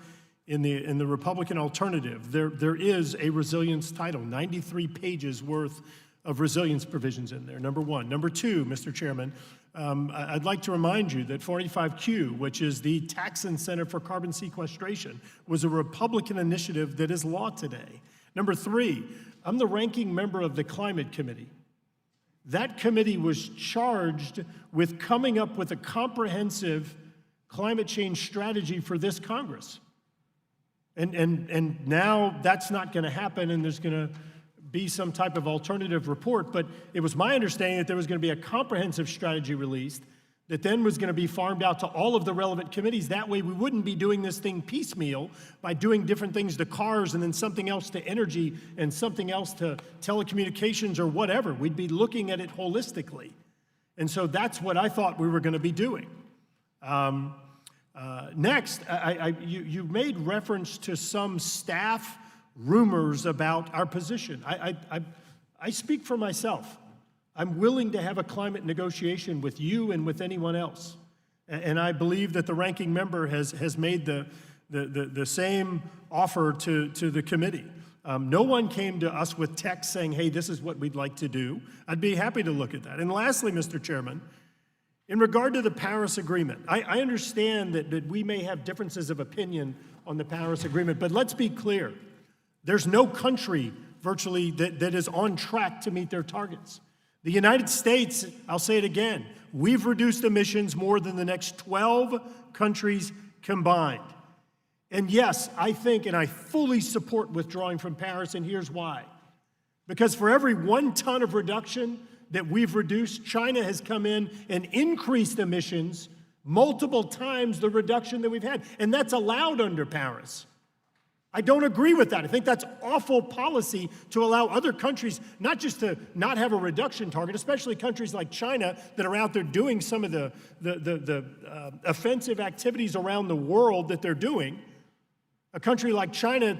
In the Republican alternative, there is a resilience title, 93 pages worth of resilience provisions in there, number one. Number two, Mr. Chairman, I'd like to remind you that 45Q, which is the tax incentive for carbon sequestration, was a Republican initiative that is law today. Number three, I'm the ranking member of the Climate Committee. That committee was charged with coming up with a comprehensive climate change strategy for this Congress. And now that's not going to happen, and there's going to be some type of alternative report. But it was my understanding that there was going to be a comprehensive strategy released that then was going to be farmed out to all of the relevant committees. That way we wouldn't be doing this thing piecemeal by doing different things to cars and then something else to energy and something else to telecommunications or whatever. We'd be looking at it holistically. And so that's what I thought we were going to be doing. Next, you made reference to some staff rumors about our position. I speak for myself. I'm willing to have a climate negotiation with you and with anyone else. And I believe that the ranking member has made the same offer to the committee. No one came to us with text saying, hey, this is what we'd like to do. I'd be happy to look at that. And lastly, Mr. Chairman, in regard to the Paris Agreement, I understand that we may have differences of opinion on the Paris Agreement, but let's be clear. There's no country virtually that is on track to meet their targets. The United States, I'll say it again, we've reduced emissions more than the next 12 countries combined. And yes, I think and I fully support withdrawing from Paris, and here's why. Because for every 1 ton of reduction that we've reduced, China has come in and increased emissions multiple times the reduction that we've had. And that's allowed under Paris. I don't agree with that. I think that's awful policy to allow other countries not just to not have a reduction target, especially countries like China that are out there doing some of the offensive activities around the world that they're doing. A country like China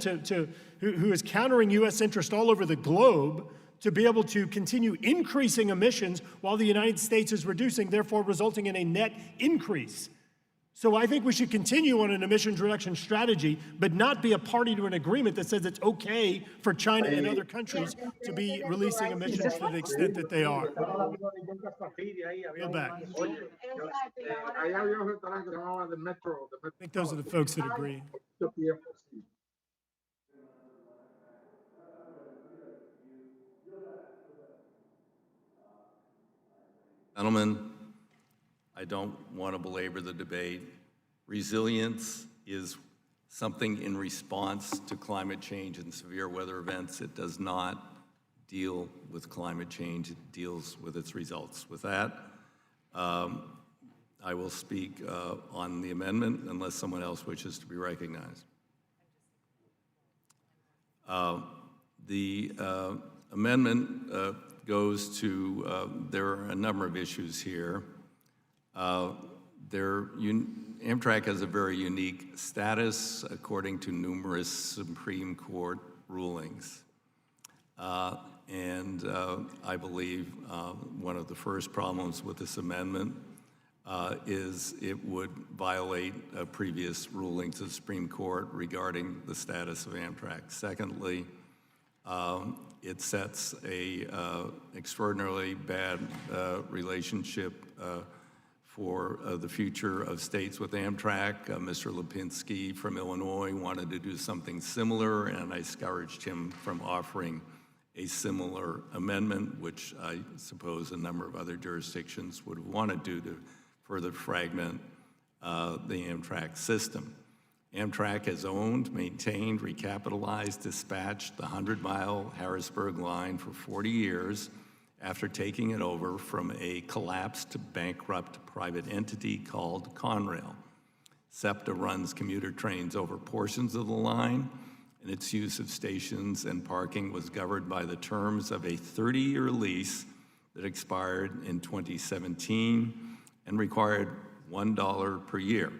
who is countering U.S. interest all over the globe to be able to continue increasing emissions while the United States is reducing, therefore resulting in a net increase. So I think we should continue on an emissions reduction strategy, but not be a party to an agreement that says it's okay for China and other countries to be releasing emissions to the extent that they are. Go back. I think those are the folks that agree. Gentlemen, I don't want to belabor the debate. Resilience is something in response to climate change and severe weather events. It does not deal with climate change. It deals with its results. With that, I will speak on the amendment unless someone else wishes to be recognized. The amendment goes to, there are a number of issues here. Amtrak has a very unique status according to numerous Supreme Court rulings. And I believe one of the first problems with this amendment is it would violate previous rulings of the Supreme Court regarding the status of Amtrak. Secondly, it sets a extraordinarily bad relationship for the future of states with Amtrak. Mr. Lipinski from Illinois wanted to do something similar, and I discouraged him from offering a similar amendment, which I suppose a number of other jurisdictions would want to do to further fragment the Amtrak system. Amtrak has owned, maintained, recapitalized, dispatched the 100-mile Harrisburg line for 40 years after taking it over from a collapsed, bankrupt private entity called Conrail. SEPTA runs commuter trains over portions of the line, and its use of stations and parking was governed by the terms of a 30-year lease that expired in 2017 and required $1 per year.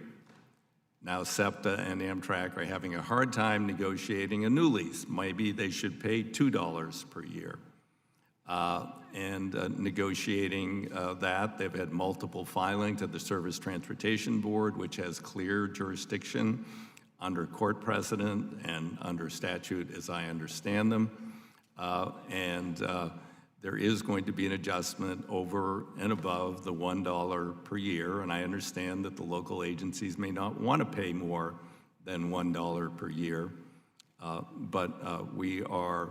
Now SEPTA and Amtrak are having a hard time negotiating a new lease. Maybe they should pay $2 per year. Negotiating that, they've had multiple filings to the Surface Transportation Board, which has clear jurisdiction under court precedent and under statute, as I understand them. There is going to be an adjustment over and above the $1 per year, and I understand that the local agencies may not want to pay more than $1 per year, but we are,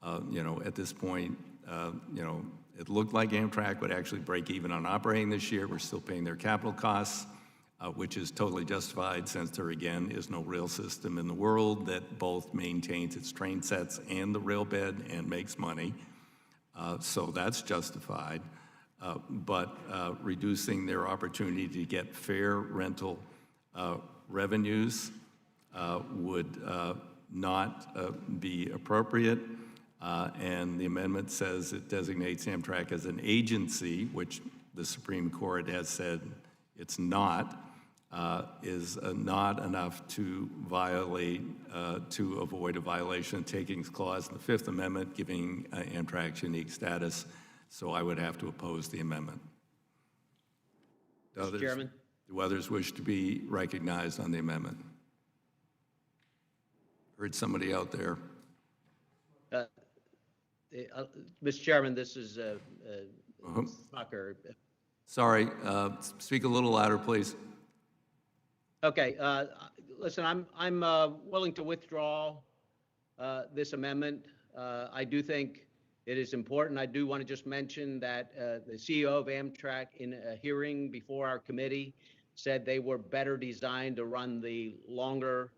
at this point, it looked like Amtrak would actually break even on operating this year. We're still paying their capital costs, which is totally justified since there, again, is no rail system in the world that both maintains its train sets and the rail bed and makes money. So that's justified. But reducing their opportunity to get fair rental revenues would not be appropriate. And the amendment says it designates Amtrak as an agency, which the Supreme Court has said it's not, is not enough to violate, to avoid a violation of takings clause in the Fifth Amendment, giving Amtrak's unique status. So I would have to oppose the amendment. Mr. Chairman? Do others wish to be recognized on the amendment? Heard somebody out there. Mr. Chairman, this is Smucker. Sorry, speak a little louder, please. Okay, listen, I'm willing to withdraw this amendment. I do think it is important. I do want to just mention that the CEO of Amtrak, in a hearing before our committee, said they were better designed to run the longer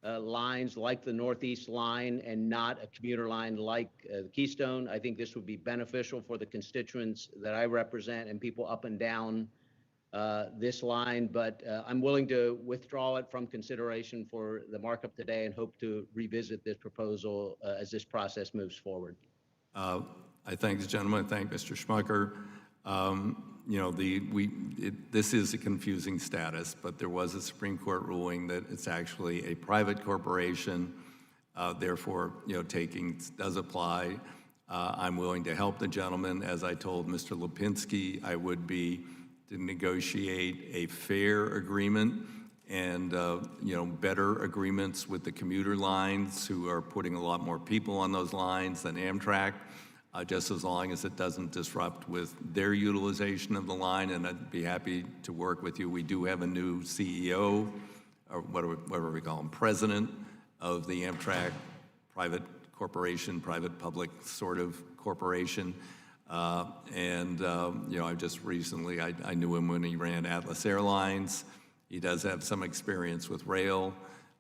lines like the Northeast line and not a commuter line like the Keystone. I think this would be beneficial for the constituents that I represent and people up and down this line, but I'm willing to withdraw it from consideration for the markup today and hope to revisit this proposal as this process moves forward. I thank the gentleman. I thank Mr. Schmucker. This is a confusing status, but there was a Supreme Court ruling that it's actually a private corporation. Therefore, takings does apply. I'm willing to help the gentleman. As I told Mr. Lipinski, I would be to negotiate a fair agreement and better agreements with the commuter lines who are putting a lot more people on those lines than Amtrak, just as long as it doesn't disrupt with their utilization of the line, and I'd be happy to work with you. We do have a new CEO, or whatever we call him, president of the Amtrak private corporation, private public sort of corporation. I just recently, I knew him when he ran Atlas Airlines. He does have some experience with rail,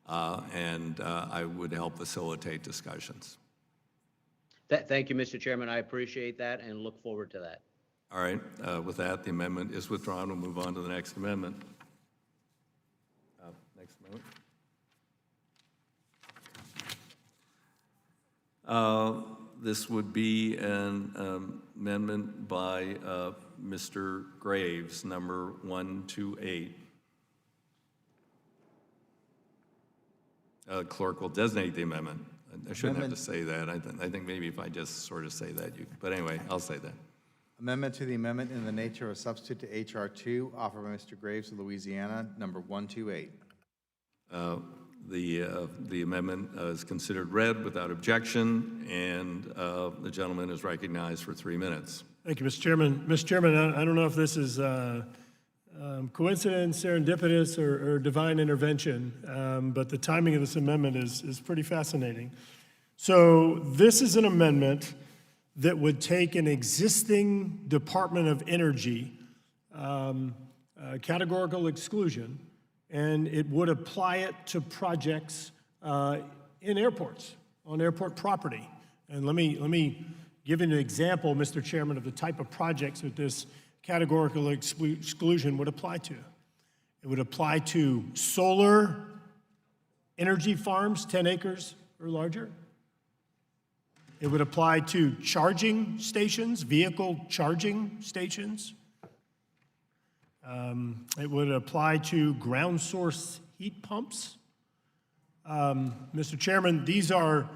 and I would help facilitate discussions. Thank you, Mr. Chairman. I appreciate that and look forward to that. All right. With that, the amendment is withdrawn. We'll move on to the next amendment. Next amendment. This would be an amendment by Mr. Graves, number 128. Clerk will designate the amendment. I shouldn't have to say that. I think maybe if I just sort of say that, but anyway, I'll say that. Amendment to the amendment in the nature of a substitute to H.R. 2, offered by Mr. Graves of Louisiana, number 128. The amendment is considered read without objection, and the gentleman is recognized for 3 minutes. Thank you, Mr. Chairman. Mr. Chairman, I don't know if this is coincidence, serendipitous, or divine intervention, but the timing of this amendment is pretty fascinating. So this is an amendment that would take an existing Department of Energy categorical exclusion and it would apply it to projects in airports, on airport property. And let me give you an example, Mr. Chairman, of the type of projects that this categorical exclusion would apply to. It would apply to solar energy farms, 10 acres or larger. It would apply to charging stations, vehicle charging stations. It would apply to ground source heat pumps. Mr. Chairman, these are,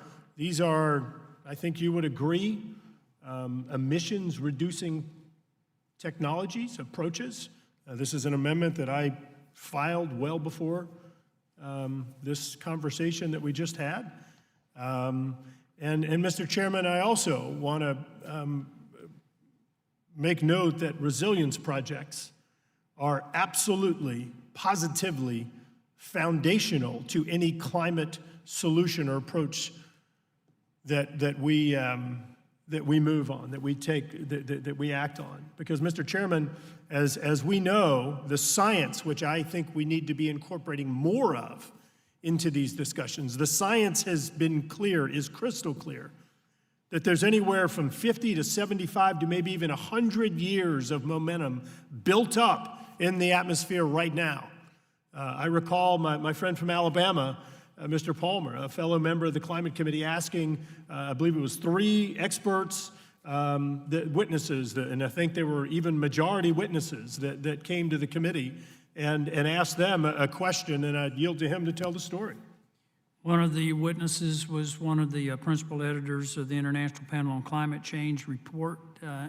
I think you would agree, emissions reducing technologies, approaches. This is an amendment that I filed well before this conversation that we just had. And Mr. Chairman, I also want to make note that resilience projects are absolutely, positively foundational to any climate solution or approach that we move on, that we take, that we act on. Because, Mr. Chairman, as we know, the science, which I think we need to be incorporating more of into these discussions, the science has been clear, is crystal clear, that there's anywhere from 50 to 75 to maybe even 100 years of momentum built up in the atmosphere right now. I recall my friend from Alabama, Mr. Palmer, a fellow member of the Climate Committee, asking, I believe it was 3 experts, the witnesses, and I think there were even majority witnesses that came to the committee and asked them a question, and I'd yield to him to tell the story. One of the witnesses was one of the principal editors of the International Panel on Climate Change report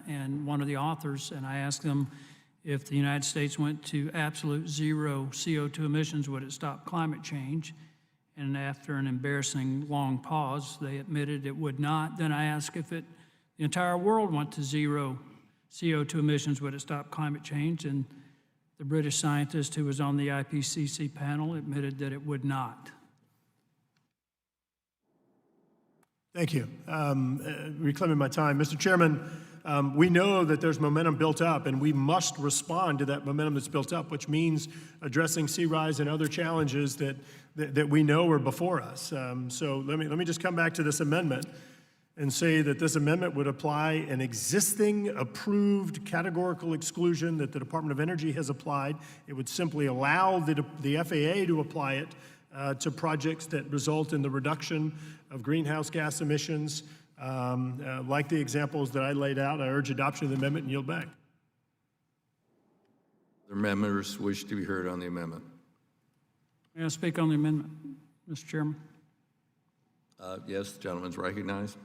and one of the authors, and I asked them if the United States went to absolute zero CO2 emissions, would it stop climate change? And after an embarrassing long pause, they admitted it would not. Then I asked if the entire world went to zero CO2 emissions, would it stop climate change? And the British scientist who was on the IPCC panel admitted that it would not. Thank you. Reclaiming my time. Mr. Chairman, we know that there's momentum built up, and we must respond to that momentum that's built up, which means addressing sea rise and other challenges that we know are before us. So let me just come back to this amendment and say that this amendment would apply an existing approved categorical exclusion that the Department of Energy has applied. It would simply allow the FAA to apply it to projects that result in the reduction of greenhouse gas emissions. Like the examples that I laid out, I urge adoption of the amendment and yield back. The members wish to be heard on the amendment. May I speak on the amendment, Mr. Chairman? Yes, the gentleman's recognized.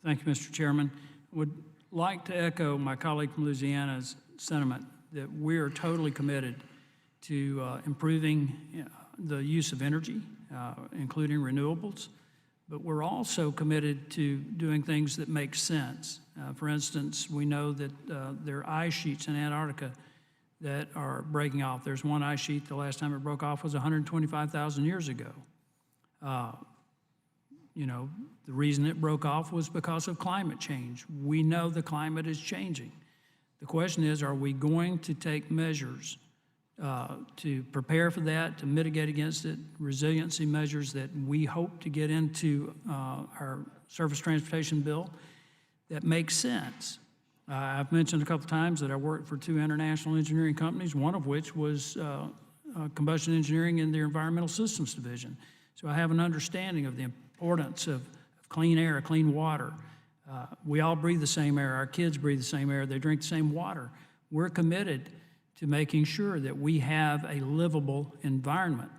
Thank you, Mr. Chairman. Would like to echo my colleague from Louisiana's sentiment that we are totally committed to improving the use of energy, including renewables, but we're also committed to doing things that make sense. For instance, we know that there are ice sheets in Antarctica that are breaking off. There's one ice sheet, the last time it broke off was 125,000 years ago. You know, the reason it broke off was because of climate change. We know the climate is changing. The question is, are we going to take measures to prepare for that, to mitigate against it, resiliency measures that we hope to get into our surface transportation bill that make sense? I've mentioned a couple times that I worked for 2 international engineering companies, one of which was combustion engineering in their environmental systems division. So I have an understanding of the importance of clean air, clean water. We all breathe the same air. Our kids breathe the same air. They drink the same water. We're committed to making sure that we have a livable environment.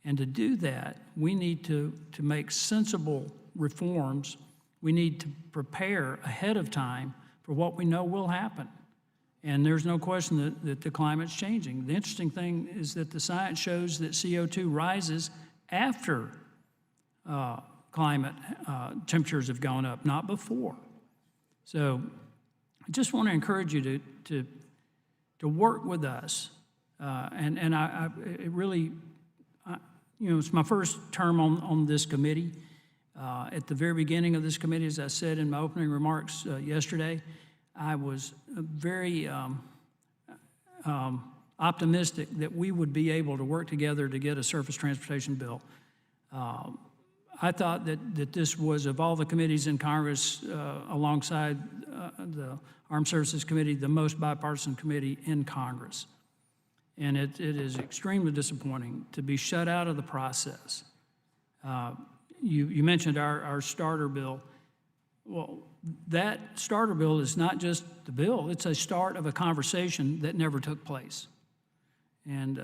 And to do that, we need to make sensible reforms. We need to prepare ahead of time for what we know will happen. And there's no question that the climate's changing. The interesting thing is that the science shows that CO2 rises after climate temperatures have gone up, not before. So I just want to encourage you to work with us. It really, you know, it's my first term on this committee. At the very beginning of this committee, as I said in my opening remarks yesterday, I was very optimistic that we would be able to work together to get a surface transportation bill. I thought that this was, of all the committees in Congress, alongside the Armed Services Committee, the most bipartisan committee in Congress. And it is extremely disappointing to be shut out of the process. You mentioned our starter bill. Well, that starter bill is not just the bill, it's a start of a conversation that never took place. And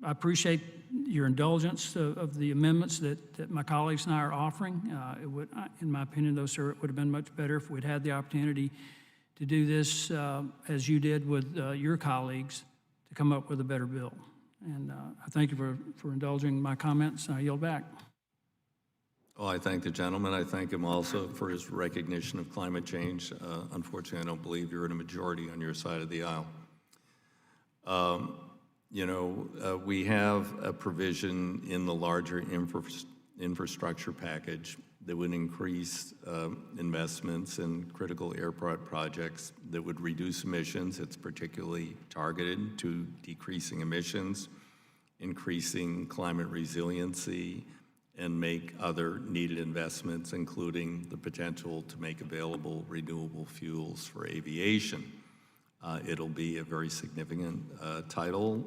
I appreciate your indulgence of the amendments that my colleagues and I are offering. It would, in my opinion, though, sir, it would have been much better if we'd had the opportunity to do this as you did with your colleagues to come up with a better bill. And I thank you for indulging my comments. I yield back. Well, I thank the gentleman. I thank him also for his recognition of climate change. Unfortunately, I don't believe you're in a majority on your side of the aisle. We have a provision in the larger infrastructure package that would increase investments in critical airport projects that would reduce emissions. It's particularly targeted to decreasing emissions, increasing climate resiliency, and make other needed investments, including the potential to make available renewable fuels for aviation. It'll be a very significant title,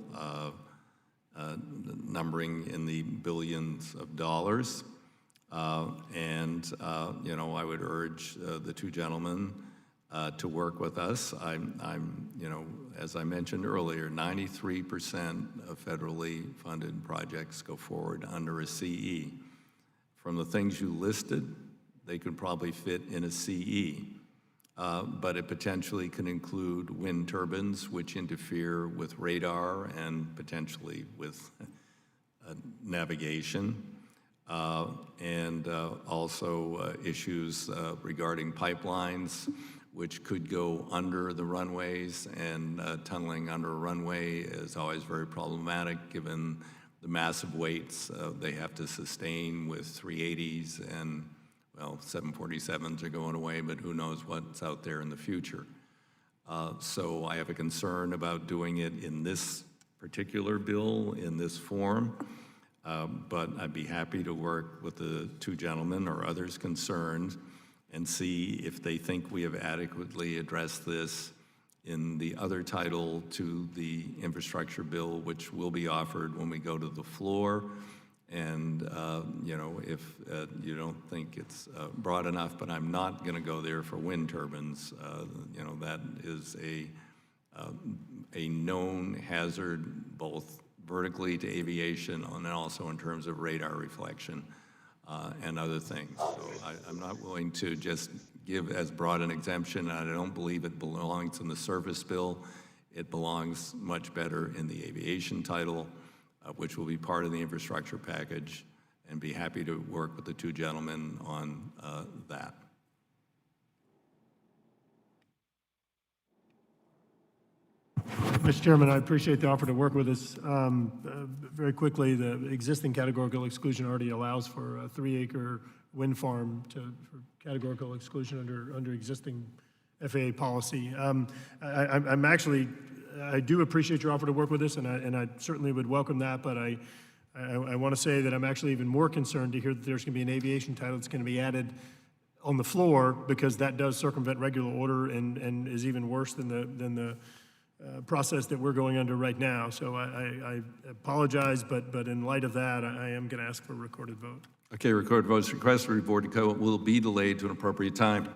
numbering in the billions of dollars. I would urge the two gentlemen to work with us. As I mentioned earlier, 93% of federally funded projects go forward under a CE. From the things you listed, they could probably fit in a CE, but it potentially can include wind turbines, which interfere with radar and potentially with navigation. And also issues regarding pipelines, which could go under the runways, and tunneling under a runway is always very problematic given the massive weights they have to sustain with 380s, and, well, 747s are going away, but who knows what's out there in the future. So I have a concern about doing it in this particular bill, in this form. But I'd be happy to work with the two gentlemen or others concerned and see if they think we have adequately addressed this in the other title to the infrastructure bill, which will be offered when we go to the floor. And, if you don't think it's broad enough, but I'm not going to go there for wind turbines. That is a known hazard, both vertically to aviation and also in terms of radar reflection and other things. So I'm not willing to just give as broad an exemption. I don't believe it belongs in the surface bill. It belongs much better in the aviation title, which will be part of the infrastructure package, and be happy to work with the two gentlemen on that. Mr. Chairman, I appreciate the offer to work with us. Very quickly, the existing categorical exclusion already allows for a 3-acre wind farm for categorical exclusion under existing FAA policy. I do appreciate your offer to work with us, and I certainly would welcome that, but I want to say that I'm actually even more concerned to hear that there's going to be an aviation title that's going to be added on the floor, because that does circumvent regular order and is even worse than the process that we're going under right now. So I apologize, but in light of that, I am going to ask for a recorded vote. Okay, recorded votes. Request for report to go will be delayed to an appropriate time.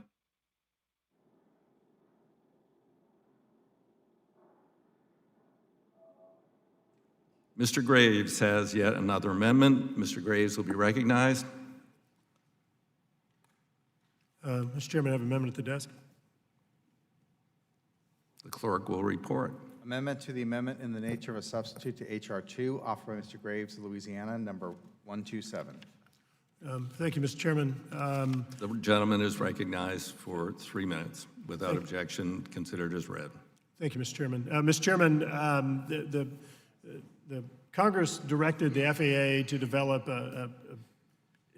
Mr. Graves has yet another amendment. Mr. Graves will be recognized. Mr. Chairman, I have an amendment at the desk. The clerk will report. Amendment to the amendment in the nature of a substitute to H.R. 2, offered by Mr. Graves of Louisiana, number 127. Thank you, Mr. Chairman. The gentleman is recognized for 3 minutes. Without objection, considered as read. Thank you, Mr. Chairman. Mr. Chairman, the Congress directed the FAA to develop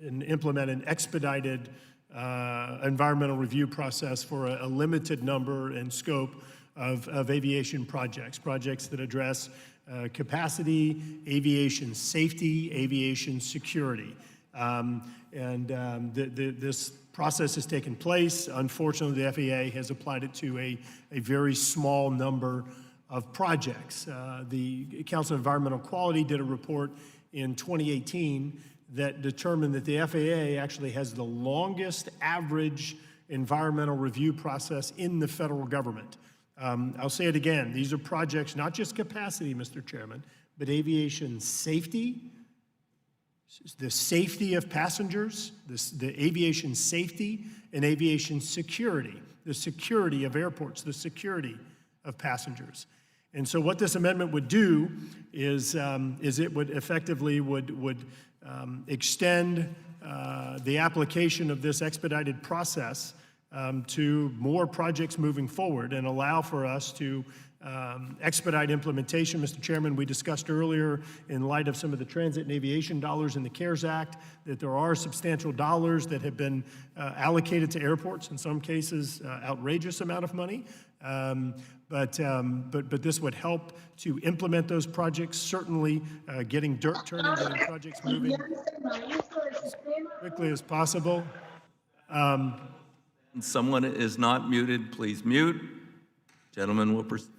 and implement an expedited environmental review process for a limited number and scope of aviation projects, projects that address capacity, aviation safety, aviation security. This process has taken place. Unfortunately, the FAA has applied it to a very small number of projects. The Council of Environmental Quality did a report in 2018 that determined that the FAA actually has the longest average environmental review process in the federal government. I'll say it again, these are projects, not just capacity, Mr. Chairman, but aviation safety, the safety of passengers, the aviation safety and aviation security, the security of airports, the security of passengers. And so what this amendment would do is it would effectively extend the application of this expedited process to more projects moving forward and allow for us to expedite implementation. Mr. Chairman, we discussed earlier, in light of some of the transit and aviation dollars in the CARES Act, that there are substantial dollars that have been allocated to airports, in some cases outrageous amount of money. But this would help to implement those projects, certainly getting dirt turning, getting projects moving as quickly as possible. Someone is not muted, please mute. Gentleman will proceed.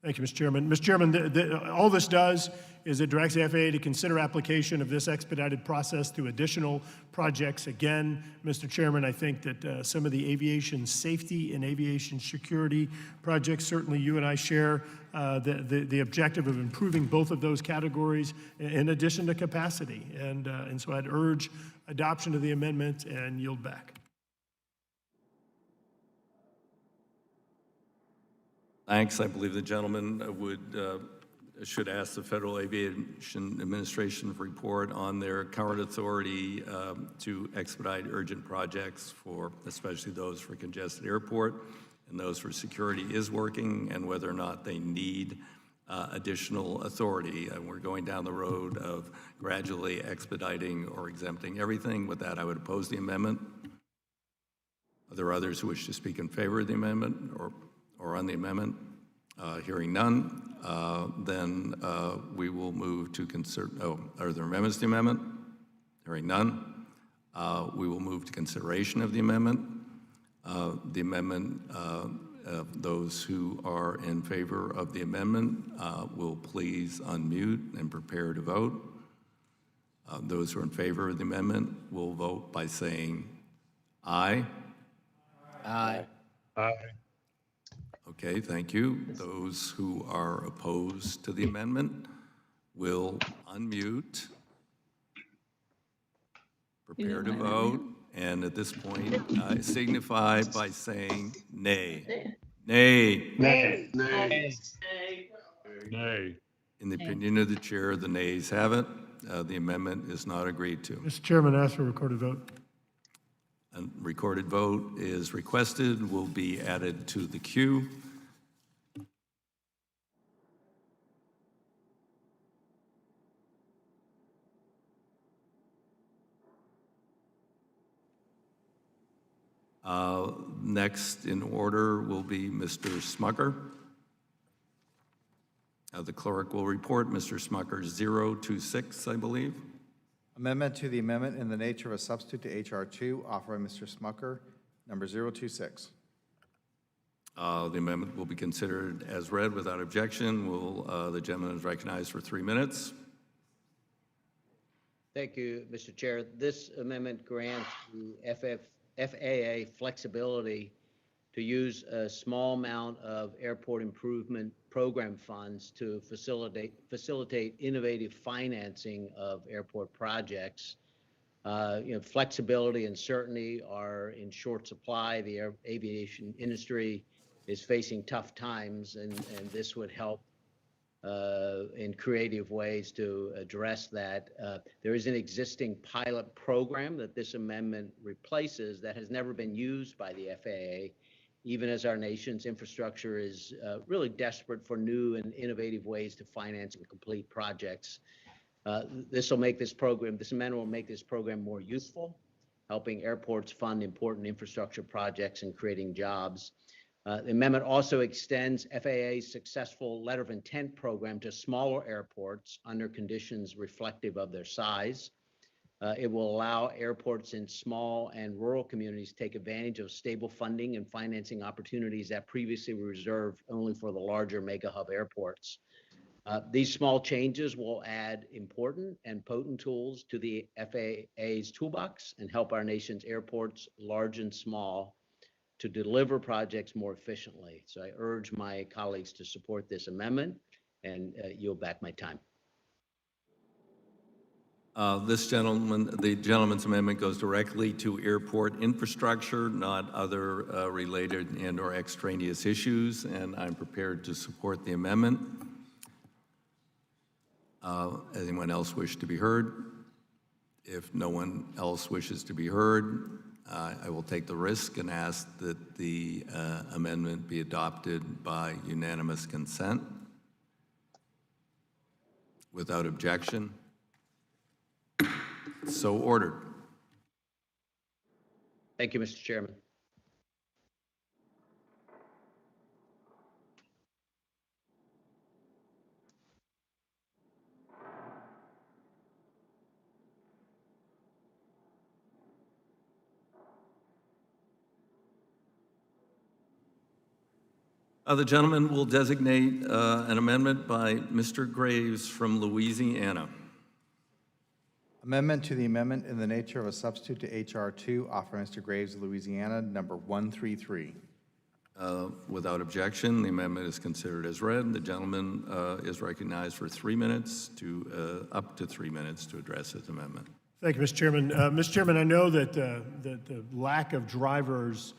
Thank you, Mr. Chairman. Mr. Chairman, all this does is it directs the FAA to consider application of this expedited process to additional projects. Again, Mr. Chairman, I think that some of the aviation safety and aviation security projects, certainly you and I share the objective of improving both of those categories in addition to capacity. And so I'd urge adoption of the amendment and yield back. Thanks. I believe the gentleman should ask the Federal Aviation Administration report on their current authority to expedite urgent projects, for especially those for congested airport and those for security is working, and whether or not they need additional authority. And we're going down the road of gradually expediting or exempting everything. With that, I would oppose the amendment. Are there others who wish to speak in favor of the amendment or on the amendment? Hearing none, then we will move to are there amendments to the amendment? Hearing none, we will move to consideration of the amendment. Those who are in favor of the amendment will please unmute and prepare to vote. Those who are in favor of the amendment will vote by saying aye. Aye. Aye. Okay, thank you. Those who are opposed to the amendment will unmute, prepare to vote, and at this point, signify by saying nay. Nay. Nay. Nay. Nay. In the opinion of the chair, the nays have it. The amendment is not agreed to. Mr. Chairman, I ask for a recorded vote. A recorded vote is requested, will be added to the queue. Next in order will be Mr. Smucker. The clerk will report Mr. Smucker 026, I believe. Amendment to the amendment in the nature of a substitute to H.R. 2, offered by Mr. Smucker, number 026. The amendment will be considered as read without objection. The gentleman is recognized for 3 minutes. Thank you, Mr. Chair. This amendment grants the FAA flexibility to use a small amount of airport improvement program funds to facilitate innovative financing of airport projects. Flexibility and certainty are in short supply. The aviation industry is facing tough times, and this would help in creative ways to address that. There is an existing pilot program that this amendment replaces that has never been used by the FAA, even as our nation's infrastructure is really desperate for new and innovative ways to finance and complete projects. This amendment will make this program more useful, helping airports fund important infrastructure projects and creating jobs. The amendment also extends FAA's successful letter of intent program to smaller airports under conditions reflective of their size. It will allow airports in small and rural communities to take advantage of stable funding and financing opportunities that previously were reserved only for the larger mega hub airports. These small changes will add important and potent tools to the FAA's toolbox and help our nation's airports, large and small, to deliver projects more efficiently. So I urge my colleagues to support this amendment and yield back my time. The gentleman's amendment goes directly to airport infrastructure, not other related and or extraneous issues, and I'm prepared to support the amendment. Anyone else wish to be heard? If no one else wishes to be heard, I will take the risk and ask that the amendment be adopted by unanimous consent. Without objection. So ordered. Thank you, Mr. Chairman. The gentleman will designate an amendment by Mr. Graves from Louisiana. Amendment to the amendment in the nature of a substitute to H.R. 2, offered by Mr. Graves of Louisiana, number 133. Without objection, the amendment is considered as read. The gentleman is recognized for 3 minutes to up to 3 minutes to address his amendment. Thank you, Mr. Chairman. Mr. Chairman, I know that the lack of drivers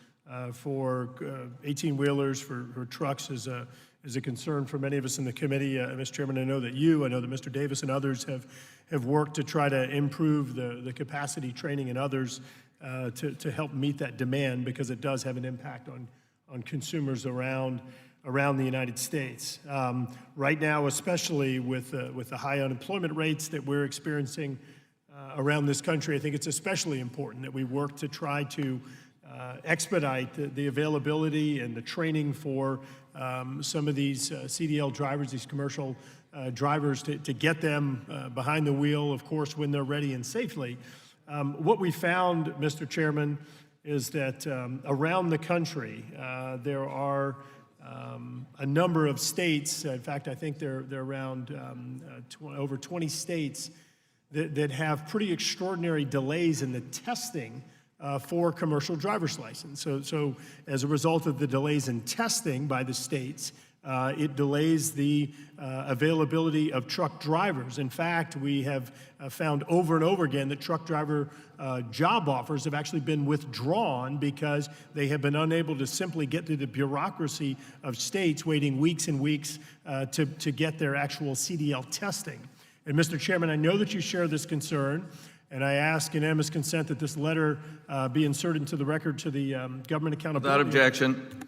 for 18-wheelers, for trucks is a concern for many of us in the committee. Mr. Chairman, I know that Mr. Davis and others have worked to try to improve the capacity training and others to help meet that demand, because it does have an impact on consumers around the United States. Right now, especially with the high unemployment rates that we're experiencing around this country, I think it's especially important that we work to try to expedite the availability and the training for some of these CDL drivers, these commercial drivers, to get them behind the wheel, of course, when they're ready and safely. What we found, Mr. Chairman, is that around the country, there are a number of states, in fact, I think they're around over 20 states that have pretty extraordinary delays in the testing for commercial driver's license. So as a result of the delays in testing by the states, it delays the availability of truck drivers. In fact, we have found over and over again that truck driver job offers have actually been withdrawn because they have been unable to simply get through the bureaucracy of states, waiting weeks and weeks to get their actual CDL testing. And Mr. Chairman, I know that you share this concern, and I ask unanimous consent that this letter be inserted into the record to the Government Accountability. Without objection.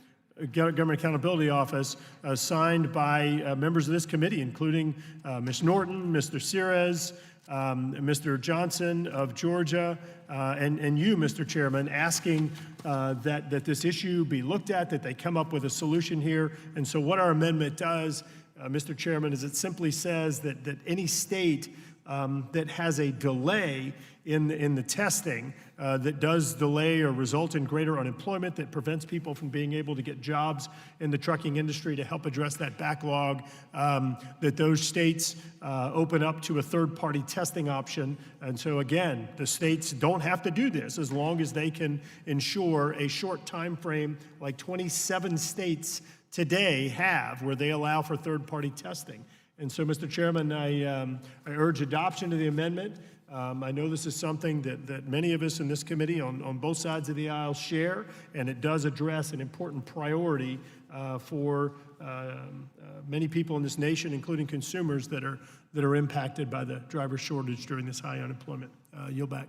Government Accountability Office, signed by members of this committee, including Ms. Norton, Mr. Sires, Mr. Johnson of Georgia, and you, Mr. Chairman, asking that this issue be looked at, that they come up with a solution here. And so what our amendment does, Mr. Chairman, is it simply says that any state that has a delay in the testing that does delay or result in greater unemployment, that prevents people from being able to get jobs in the trucking industry, to help address that backlog, that those states open up to a third-party testing option. And so again, the states don't have to do this as long as they can ensure a short time frame, like 27 states today have, where they allow for third-party testing. And so, Mr. Chairman, I urge adoption of the amendment. I know this is something that many of us in this committee on both sides of the aisle share, and it does address an important priority for many people in this nation, including consumers that are impacted by the driver shortage during this high unemployment. Yield back.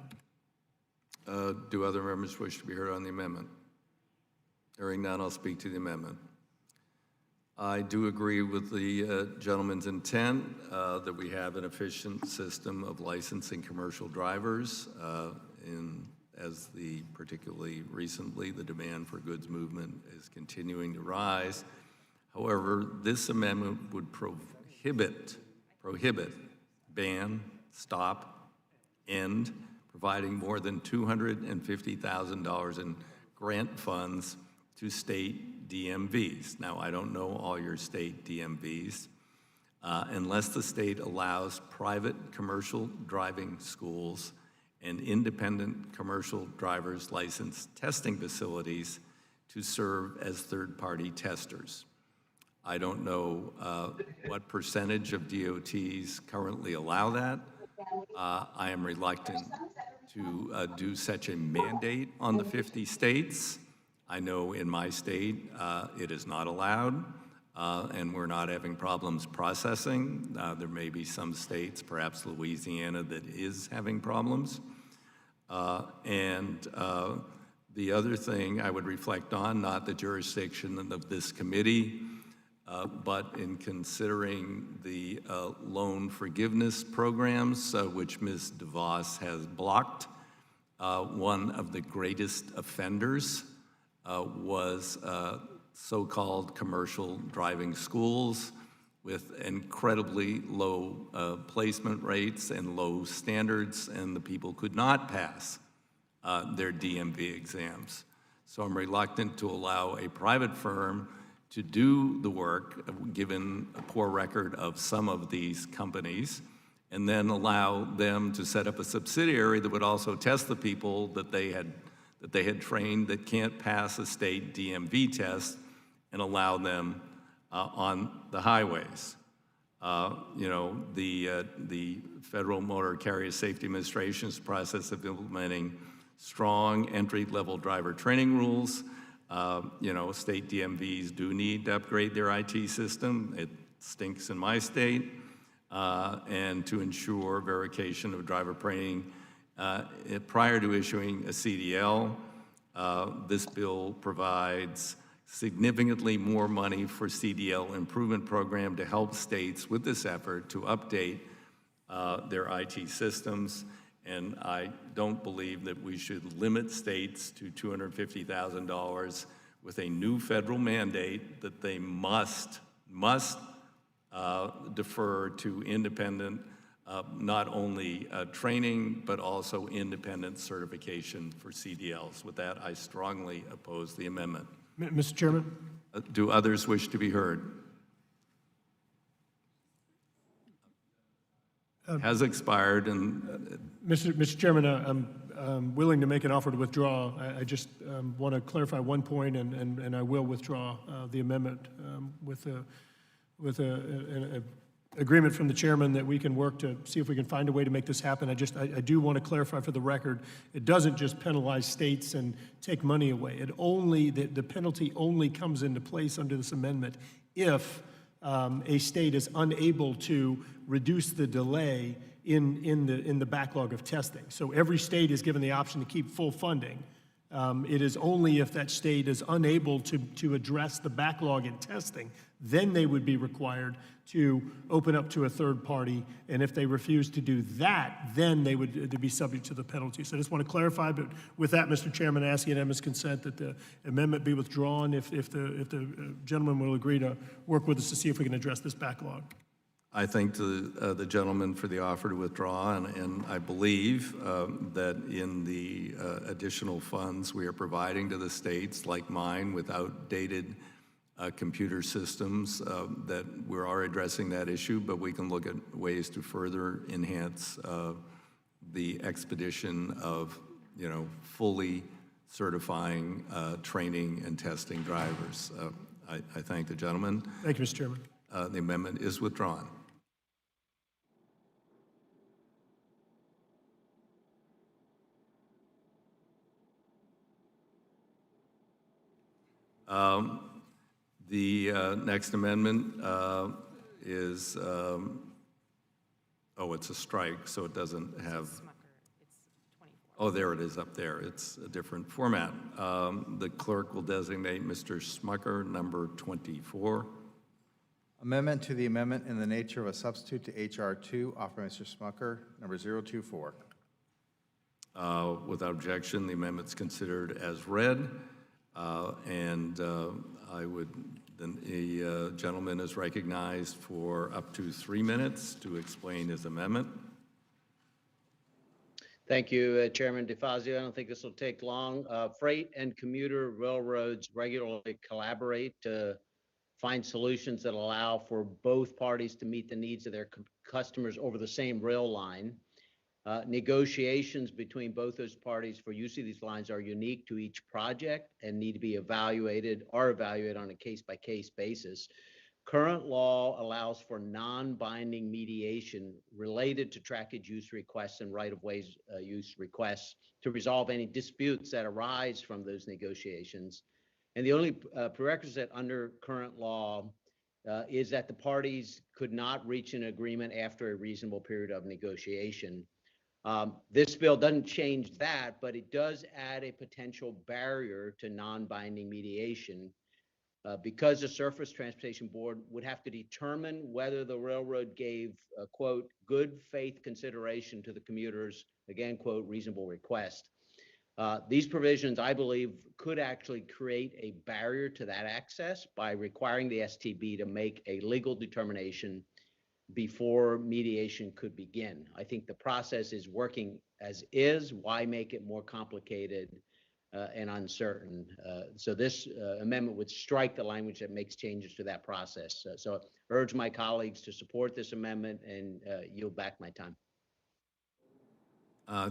Do other members wish to be heard on the amendment? Hearing none, I'll speak to the amendment. I do agree with the gentleman's intent that we have an efficient system of licensing commercial drivers as particularly recently, the demand for goods movement is continuing to rise. However, this amendment would prohibit, ban, stop, end providing more than $250,000 in grant funds to state DMVs. Now, I don't know all your state DMVs. Unless the state allows private commercial driving schools and independent commercial driver's license testing facilities to serve as third-party testers. I don't know what percentage of DOTs currently allow that. I am reluctant to do such a mandate on the 50 states. I know in my state it is not allowed, and we're not having problems processing. There may be some states, perhaps Louisiana, that is having problems. The other thing I would reflect on, not the jurisdiction of this committee, but in considering the loan forgiveness programs, which Ms. DeVos has blocked, one of the greatest offenders was so-called commercial driving schools with incredibly low placement rates and low standards, and the people could not pass their DMV exams. So I'm reluctant to allow a private firm to do the work, given a poor record of some of these companies, and then allow them to set up a subsidiary that would also test the people that they had trained that can't pass a state DMV test and allow them on the highways. The Federal Motor Carrier Safety Administration's process of implementing strong entry-level driver training rules. State DMVs do need to upgrade their IT system. It stinks in my state. And to ensure verification of driver training prior to issuing a CDL. This bill provides significantly more money for CDL improvement program to help states with this effort to update their IT systems. And I don't believe that we should limit states to $250,000 with a new federal mandate that they must defer to independent, not only training, but also independent certification for CDLs. With that, I strongly oppose the amendment. Mr. Chairman? Do others wish to be heard? Has expired and... Mr. Chairman, I'm willing to make an offer to withdraw. I just want to clarify one point, and I will withdraw the amendment with an agreement from the chairman that we can work to see if we can find a way to make this happen. I do want to clarify for the record, it doesn't just penalize states and take money away. The penalty only comes into place under this amendment if a state is unable to reduce the delay in the backlog of testing. So every state is given the option to keep full funding. It is only if that state is unable to address the backlog in testing, then they would be required to open up to a third party. And if they refuse to do that, then they would be subject to the penalty. So I just want to clarify, but with that, Mr. Chairman, I ask unanimous consent that the amendment be withdrawn if the gentleman will agree to work with us to see if we can address this backlog. I thank the gentleman for the offer to withdraw, and I believe that in the additional funds we are providing to the states, like mine, with outdated computer systems, that we are addressing that issue, but we can look at ways to further enhance the expedition of, fully certifying, training, and testing drivers. I thank the gentleman. Thank you, Mr. Chairman. The amendment is withdrawn. The next amendment is, it's a strike, so it doesn't have, oh, there it is up there. It's a different format. The clerk will designate Mr. Smucker, number 24. Amendment to the amendment in the nature of a substitute to H.R. 2, offered by Mr. Smucker, number 024. Without objection, the amendment's considered as read. And I would, then the gentleman is recognized for up to 3 minutes to explain his amendment. Thank you, Chairman DeFazio. I don't think this will take long. Freight and commuter railroads regularly collaborate to find solutions that allow for both parties to meet the needs of their customers over the same rail line. Negotiations between both those parties for use of these lines are unique to each project and need to be evaluated on a case-by-case basis. Current law allows for non-binding mediation related to trackage use requests and right-of-way use requests to resolve any disputes that arise from those negotiations. And the only prerequisite under current law is that the parties could not reach an agreement after a reasonable period of negotiation. This bill doesn't change that, but it does add a potential barrier to non-binding mediation because the Surface Transportation Board would have to determine whether the railroad gave, quote, good faith consideration to the commuters, again, quote, reasonable request. These provisions, I believe, could actually create a barrier to that access by requiring the STB to make a legal determination before mediation could begin. I think the process is working as is. Why make it more complicated and uncertain? So this amendment would strike the language that makes changes to that process. So I urge my colleagues to support this amendment and yield back my time.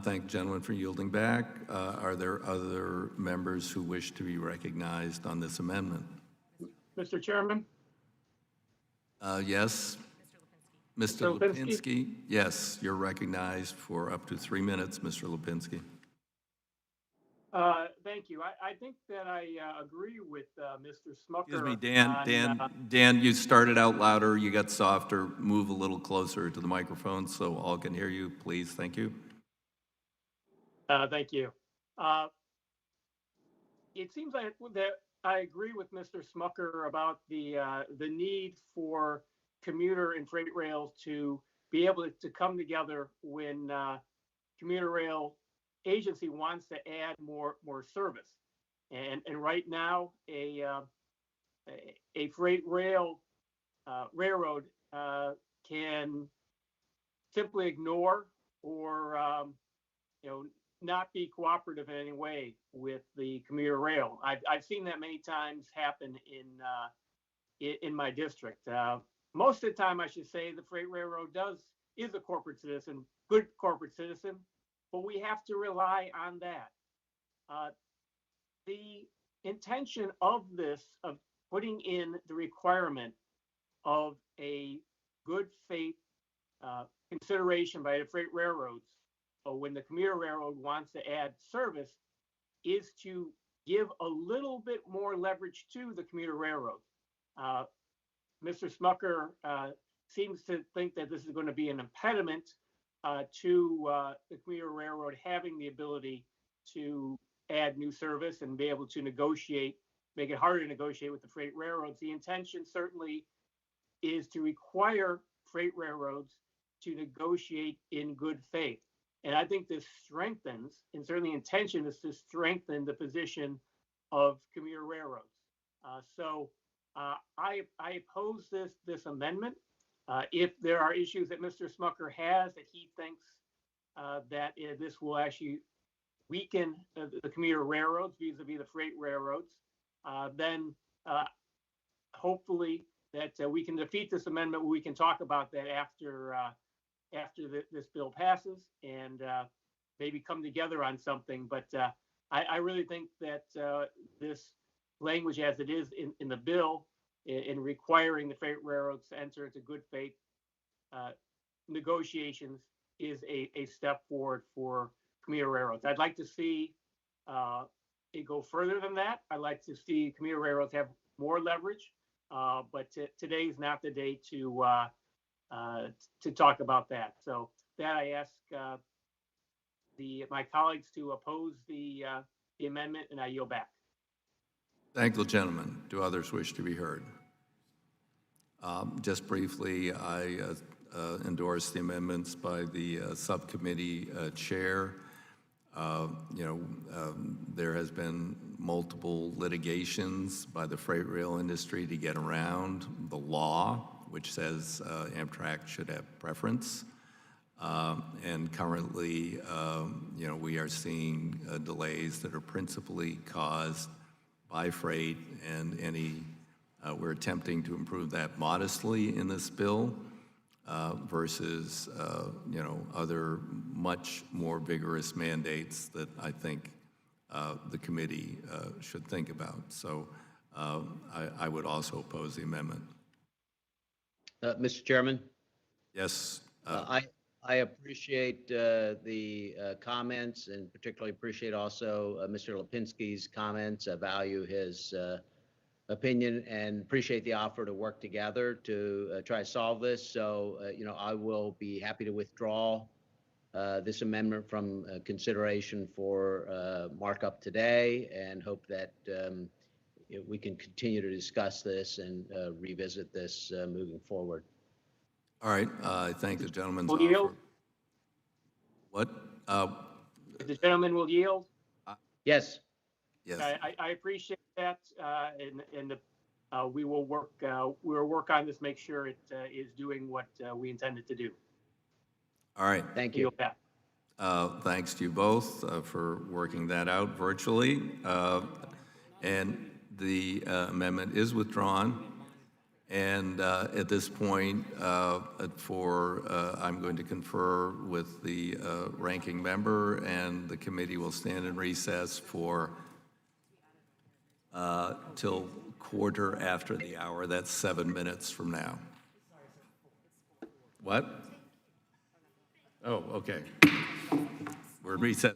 Thank the gentleman for yielding back. Are there other members who wish to be recognized on this amendment? Mr. Chairman? Yes. Mr. Lipinski? Yes, you're recognized for up to 3 minutes, Mr. Lipinski. Thank you. I think that I agree with Mr. Smucker. Excuse me, Dan, you started out louder, you got softer. Move a little closer to the microphone so all can hear you, please. Thank you. Thank you. It seems like that I agree with Mr. Smucker about the need for commuter and freight rails to be able to come together when commuter rail agency wants to add more service. And right now, a freight railroad can simply ignore or not be cooperative in any way with the commuter rail. I've seen that many times happen in my district. Most of the time, I should say, the freight railroad is a corporate citizen, good corporate citizen, but we have to rely on that. The intention of this, of putting in the requirement of a good faith consideration by the freight railroads when the commuter railroad wants to add service, is to give a little bit more leverage to the commuter railroad. Mr. Smucker seems to think that this is going to be an impediment to the commuter railroad having the ability to add new service and be able to negotiate, make it harder to negotiate with the freight railroads. The intention certainly is to require freight railroads to negotiate in good faith. And I think this strengthens, and certainly intention is to strengthen the position of commuter railroads. I oppose this amendment. If there are issues that Mr. Smucker has that he thinks that this will actually weaken the commuter railroads vis-a-vis the freight railroads, then hopefully that we can defeat this amendment. We can talk about that after this bill passes and maybe come together on something. But I really think that this language as it is in the bill in requiring the freight railroads to enter into good faith negotiations is a step forward for commuter railroads. I'd like to see it go further than that. I'd like to see commuter railroads have more leverage, but today is not the day to talk about that. So that I ask my colleagues to oppose the amendment, and I yield back. Thank the gentleman. Do others wish to be heard? Just briefly, I endorse the amendments by the subcommittee chair. There has been multiple litigations by the freight rail industry to get around the law, which says Amtrak should have preference. And currently, we are seeing delays that are principally caused by freight, and we're attempting to improve that modestly in this bill versus, other much more vigorous mandates that I think the committee should think about. So I would also oppose the amendment. Mr. Chairman? Yes. I appreciate the comments, and particularly appreciate also Mr. Lipinski's comments. I value his opinion and appreciate the offer to work together to try to solve this. So, I will be happy to withdraw this amendment from consideration for markup today, and hope that we can continue to discuss this and revisit this moving forward. All right. I thank the gentleman's Will yield? offer. What? The gentleman will yield? Yes. Yes. I appreciate that, and we will work on this, make sure it is doing what we intended to do. All right. Thank you. Thanks to you both for working that out virtually. And the amendment is withdrawn. And at this point, I'm going to confer with the ranking member, and the committee will stand in recess for till 1:15. That's 7 minutes from now. What? Oh, okay. We're in recess.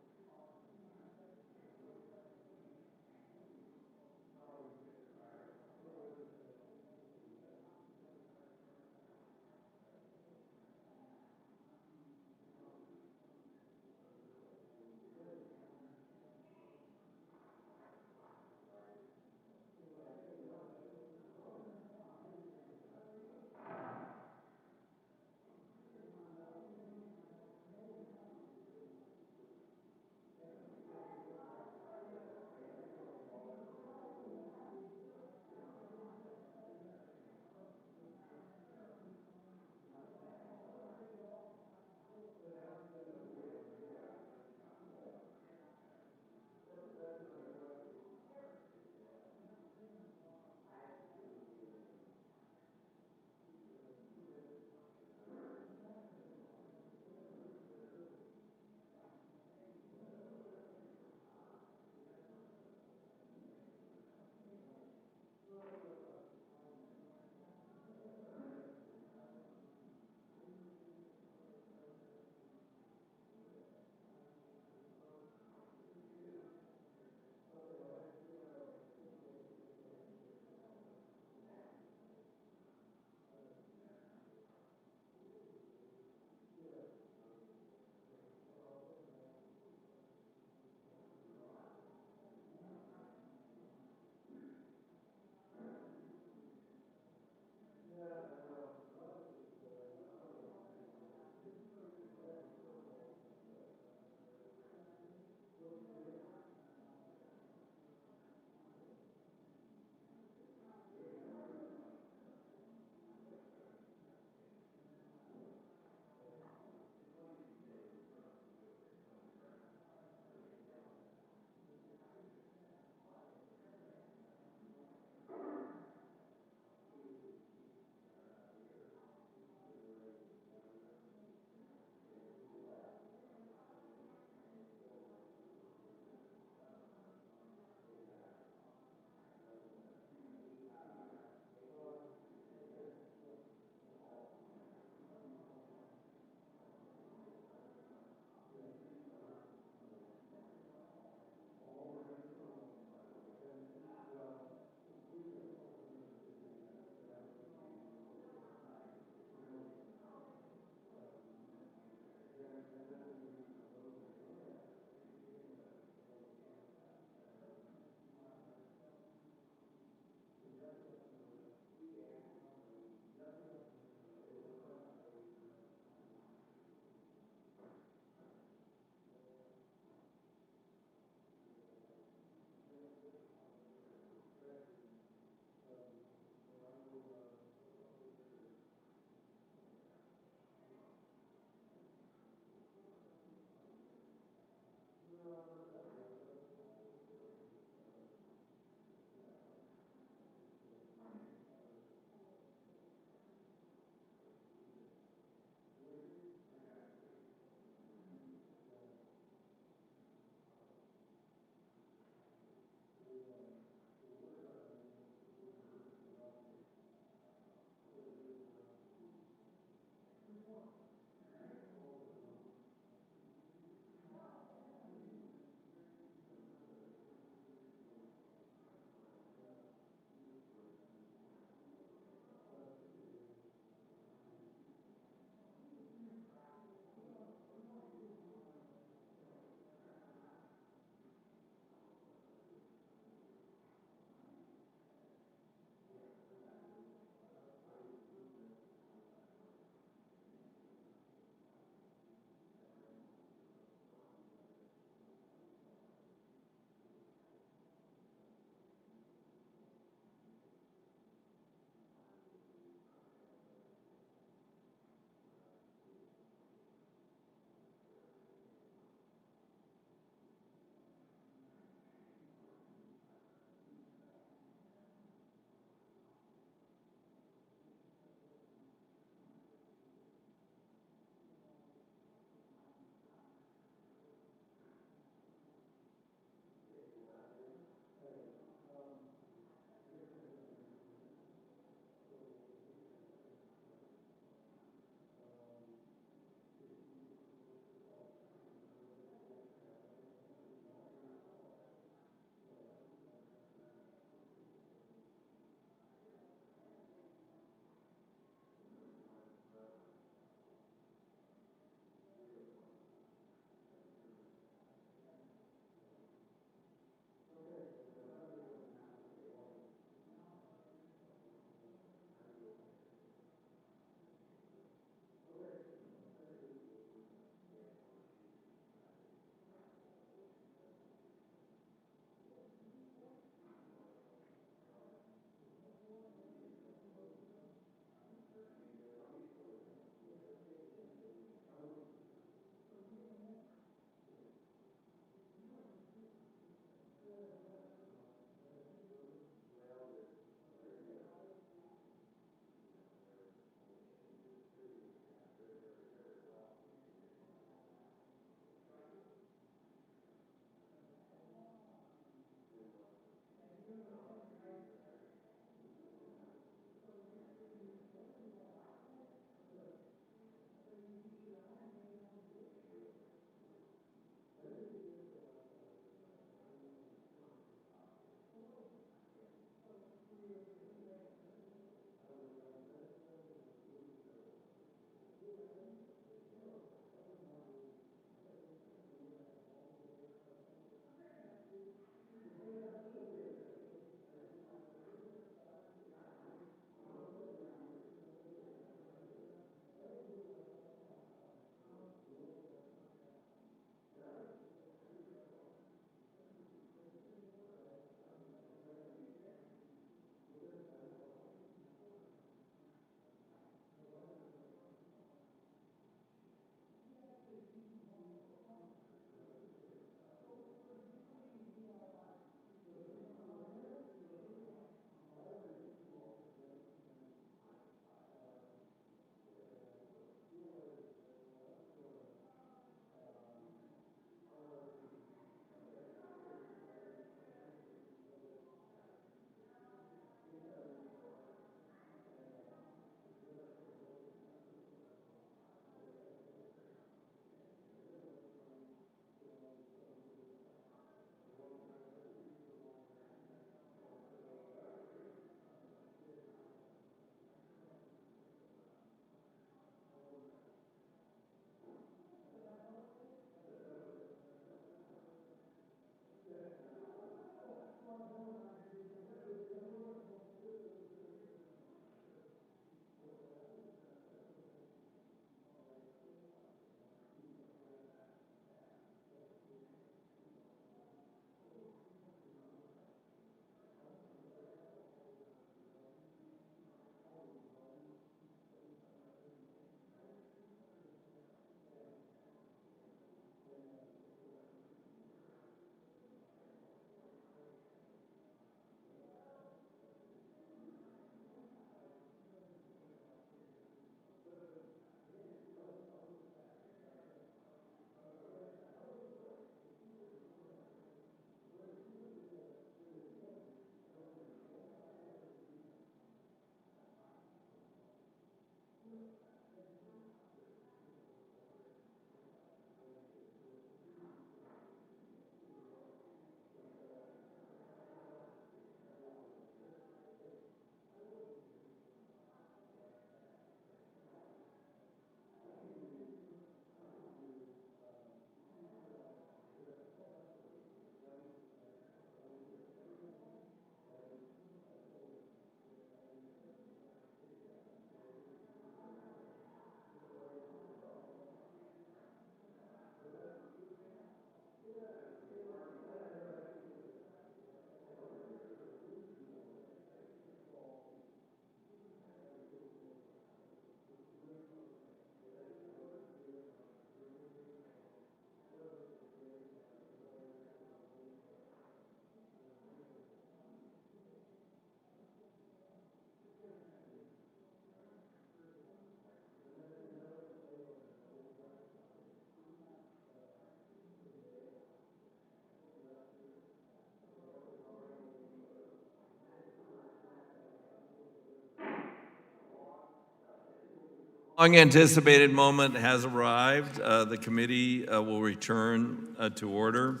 Long-anticipated moment has arrived. The committee will return to order.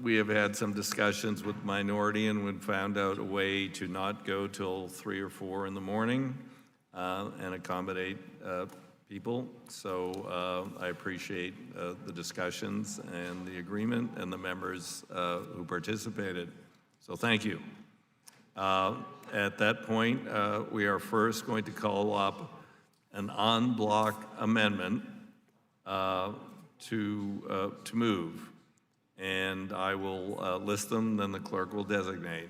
We have had some discussions with minority and we found out a way to not go till 3 or 4 in the morning and accommodate people. So I appreciate the discussions and the agreement and the members who participated. So thank you. At that point, we are first going to call up an en bloc amendment to move. And I will list them, then the clerk will designate.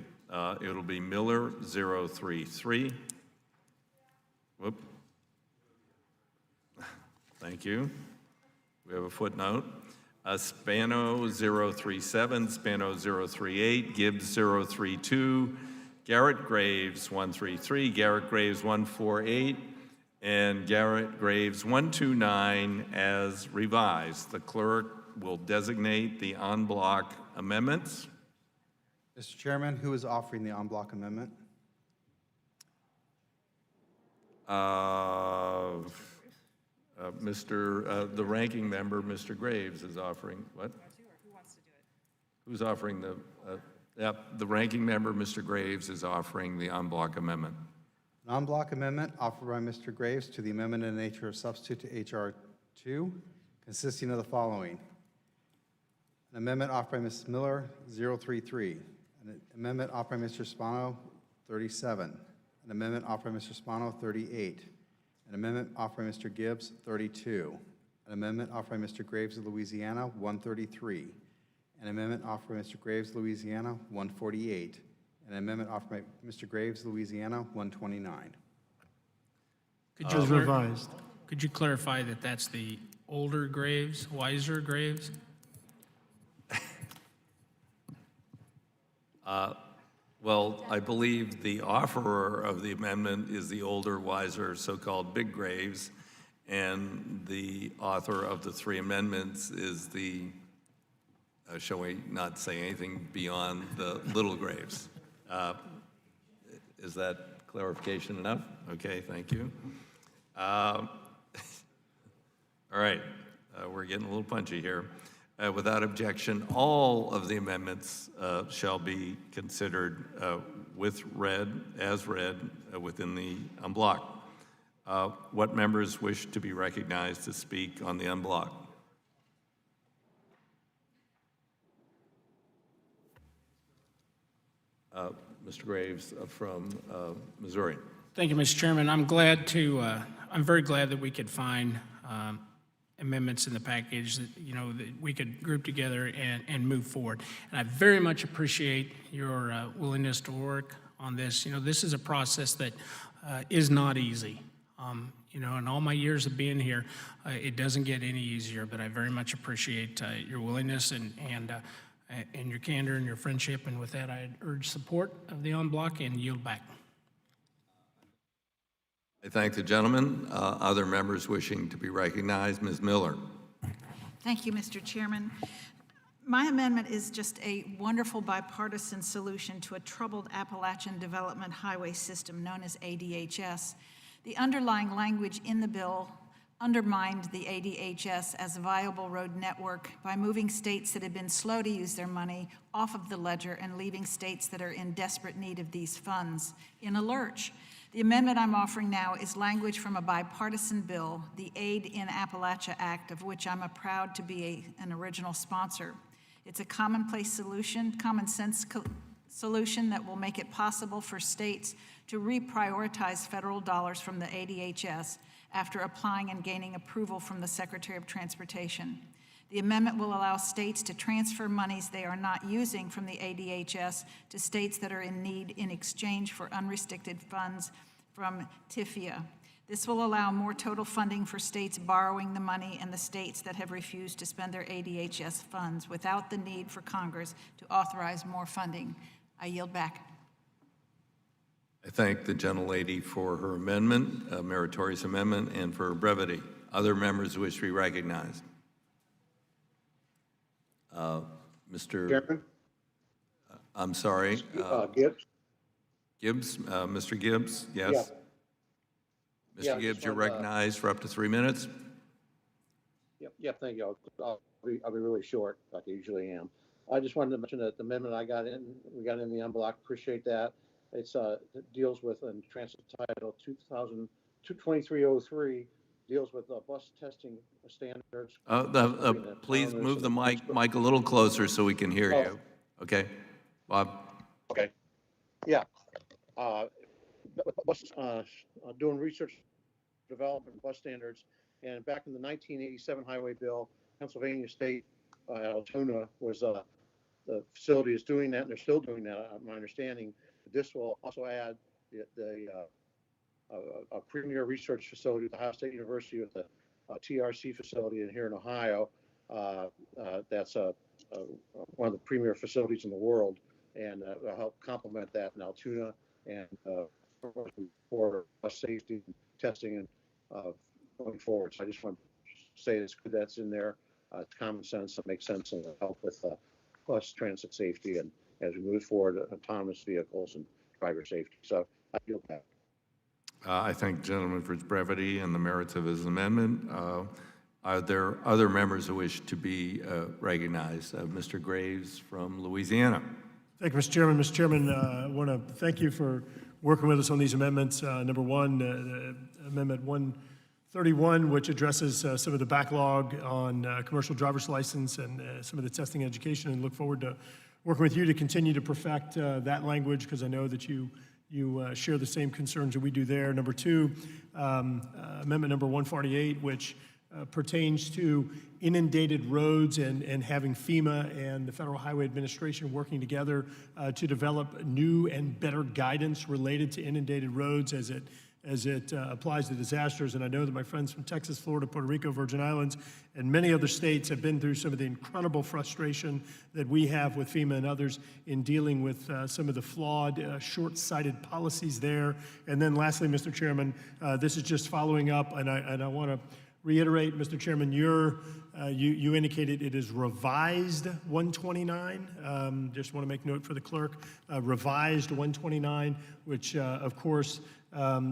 It'll be Miller 033. Whoop. Thank you. We have a footnote. Spano 037, Spano 038, Gibbs 032, Garrett Graves 133, Garrett Graves 148, and Garrett Graves 129 as revised. The clerk will designate the en bloc amendments. Mr. Chairman, who is offering the en bloc amendment? The ranking member, Mr. Graves, is offering, what? Who's offering the, the ranking member, Mr. Graves, is offering the en bloc amendment. An en bloc amendment offered by Mr. Graves to the amendment in the nature of substitute to H.R. 2, consisting of the following. An amendment offered by Ms. Miller, 033. An amendment offered by Mr. Spano, 37. An amendment offered by Mr. Spano, 38. An amendment offered by Mr. Gibbs, 32. An amendment offered by Mr. Graves of Louisiana, 133. An amendment offered by Mr. Graves, Louisiana, 148. An amendment offered by Mr. Graves, Louisiana, 129. As revised. Could you clarify that that's the older Graves, wiser Graves? Well, I believe the offerer of the amendment is the older, wiser, so-called Big Graves, and the author of the 3 amendments is the, shall we not say anything beyond the little Graves? Is that clarification enough? Okay, thank you. All right, we're getting a little punchy here. Without objection, all of the amendments shall be considered as read within the en bloc. What members wish to be recognized to speak on the en bloc? Mr. Graves from Missouri. Thank you, Mr. Chairman. I'm very glad that we could find amendments in the package that, that we could group together and move forward. And I very much appreciate your willingness to work on this. This is a process that is not easy. In all my years of being here, it doesn't get any easier, but I very much appreciate your willingness and your candor and your friendship. And with that, I urge support of the en bloc and yield back. I thank the gentleman. Other members wishing to be recognized, Ms. Miller. Thank you, Mr. Chairman. My amendment is just a wonderful bipartisan solution to a troubled Appalachian Development Highway System known as ADHS. The underlying language in the bill undermined the ADHS as a viable road network by moving states that had been slow to use their money off of the ledger and leaving states that are in desperate need of these funds in a lurch. The amendment I'm offering now is language from a bipartisan bill, the Aid in Appalachia Act, of which I'm proud to be an original sponsor. It's a commonplace solution, common sense solution that will make it possible for states to reprioritize federal dollars from the ADHS after applying and gaining approval from the Secretary of Transportation. The amendment will allow states to transfer monies they are not using from the ADHS to states that are in need in exchange for unrestricted funds from TIFIA. This will allow more total funding for states borrowing the money and the states that have refused to spend their ADHS funds without the need for Congress to authorize more funding. I yield back. I thank the gentlelady for her amendment, a meritorious amendment, and for her brevity. Other members wish to be recognized. Mr. Chairman? I'm sorry. Gibbs? Gibbs, Mr. Gibbs, yes. Yeah, I Mr. just Gibbs, you're wanted to- recognized for up to 3 minutes. Yep, thank you. I'll be really short, like I usually am. I just wanted to mention that the amendment we got in the unblock, appreciate that. It deals with, in transit title 2303, deals with bus testing standards. Please move the mic a little closer so we can hear you. Okay, Bob? Okay. Yeah. Bus, doing research development bus standards, and back in the 1987 highway bill, Pennsylvania State, Altoona was the facility is doing that, and they're still doing that, my understanding. This will also add a premier research facility at the Ohio State University with a TRC facility in here in Ohio. That's one of the premier facilities in the world, and will help complement that in Altoona and for bus safety testing and going forward. So I just want to say it's good that's in there. It's common sense. It makes sense and it'll help with bus transit safety and as we move forward, autonomous vehicles and driver safety. So I feel that. I thank the gentleman for his brevity and the merits of his amendment. Are there other members who wish to be recognized? Mr. Graves from Louisiana. Thank you, Mr. Chairman. Mr. Chairman, I want to thank you for working with us on these amendments. Number one, Amendment 131, which addresses some of the backlog on commercial driver's license and some of the testing education, and look forward to working with you to continue to perfect that language, because I know that you share the same concerns that we do there. Number two, Amendment number 148, which pertains to inundated roads and having FEMA and the Federal Highway Administration working together to develop new and better guidance related to inundated roads as it applies to disasters. And I know that my friends from Texas, Florida, Puerto Rico, Virgin Islands, and many other states have been through some of the incredible frustration that we have with FEMA and others in dealing with some of the flawed, short-sighted policies there. And then lastly, Mr. Chairman, this is just following up, and I want to reiterate, Mr. Chairman, you indicated it is revised 129. Just want to make note for the clerk, revised 129, which of course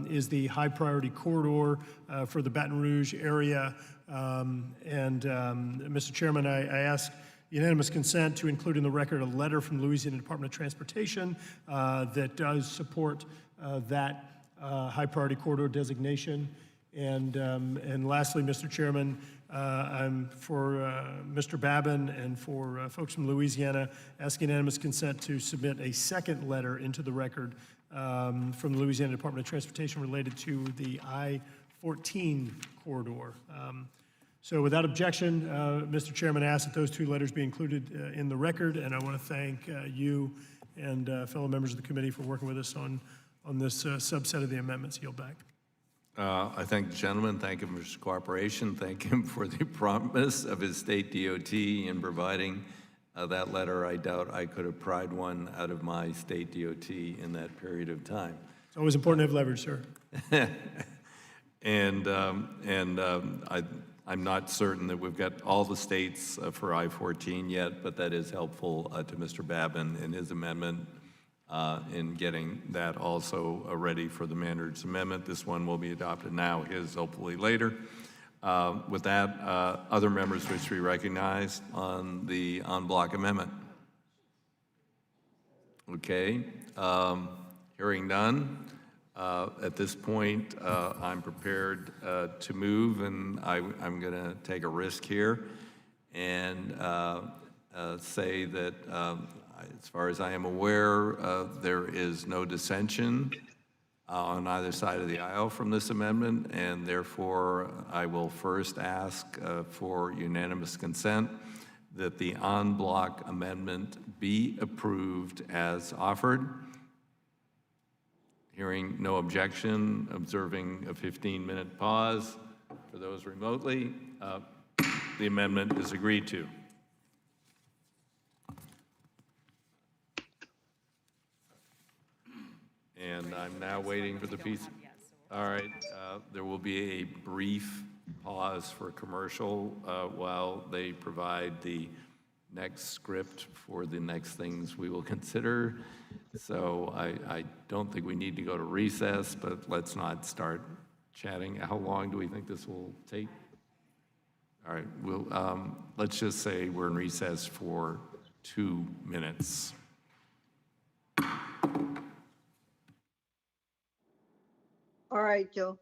is the high priority corridor for the Baton Rouge area. Mr. Chairman, I ask unanimous consent to include in the record a letter from the Louisiana Department of Transportation that does support that high priority corridor designation. And lastly, Mr. Chairman, I'm for Mr. Babin and for folks from Louisiana asking unanimous consent to submit a second letter into the record from the Louisiana Department of Transportation related to the I-14 corridor. So without objection, Mr. Chairman, I ask that those two letters be included in the record, and I want to thank you and fellow members of the committee for working with us on this subset of the amendments. Yield back. I thank the gentleman, thank him for his cooperation, thank him for the promise of his state DOT in providing that letter. I doubt I could have pried one out of my state DOT in that period of time. It's always important to have leverage, sir. I'm not certain that we've got all the states for I-14 yet, but that is helpful to Mr. Babin in his amendment in getting that also ready for the manager's amendment. This one will be adopted now, his hopefully later. With that, other members wish to be recognized on the en-bloc amendment. Okay, hearing none. At this point, I'm prepared to move, and I'm going to take a risk here and say that as far as I am aware, there is no dissension on either side of the aisle from this amendment, and therefore I will first ask for unanimous consent that the en bloc amendment be approved as offered. Hearing no objection, observing a 15-minute pause for those remotely, the amendment is agreed to. And I'm now waiting for the piece. All right, there will be a brief pause for commercial while they provide the next script for the next things we will consider. So I don't think we need to go to recess, but let's not start chatting. How long do we think this will take? All right, we'll, let's just say we're in recess for 2 minutes. All right, Joe.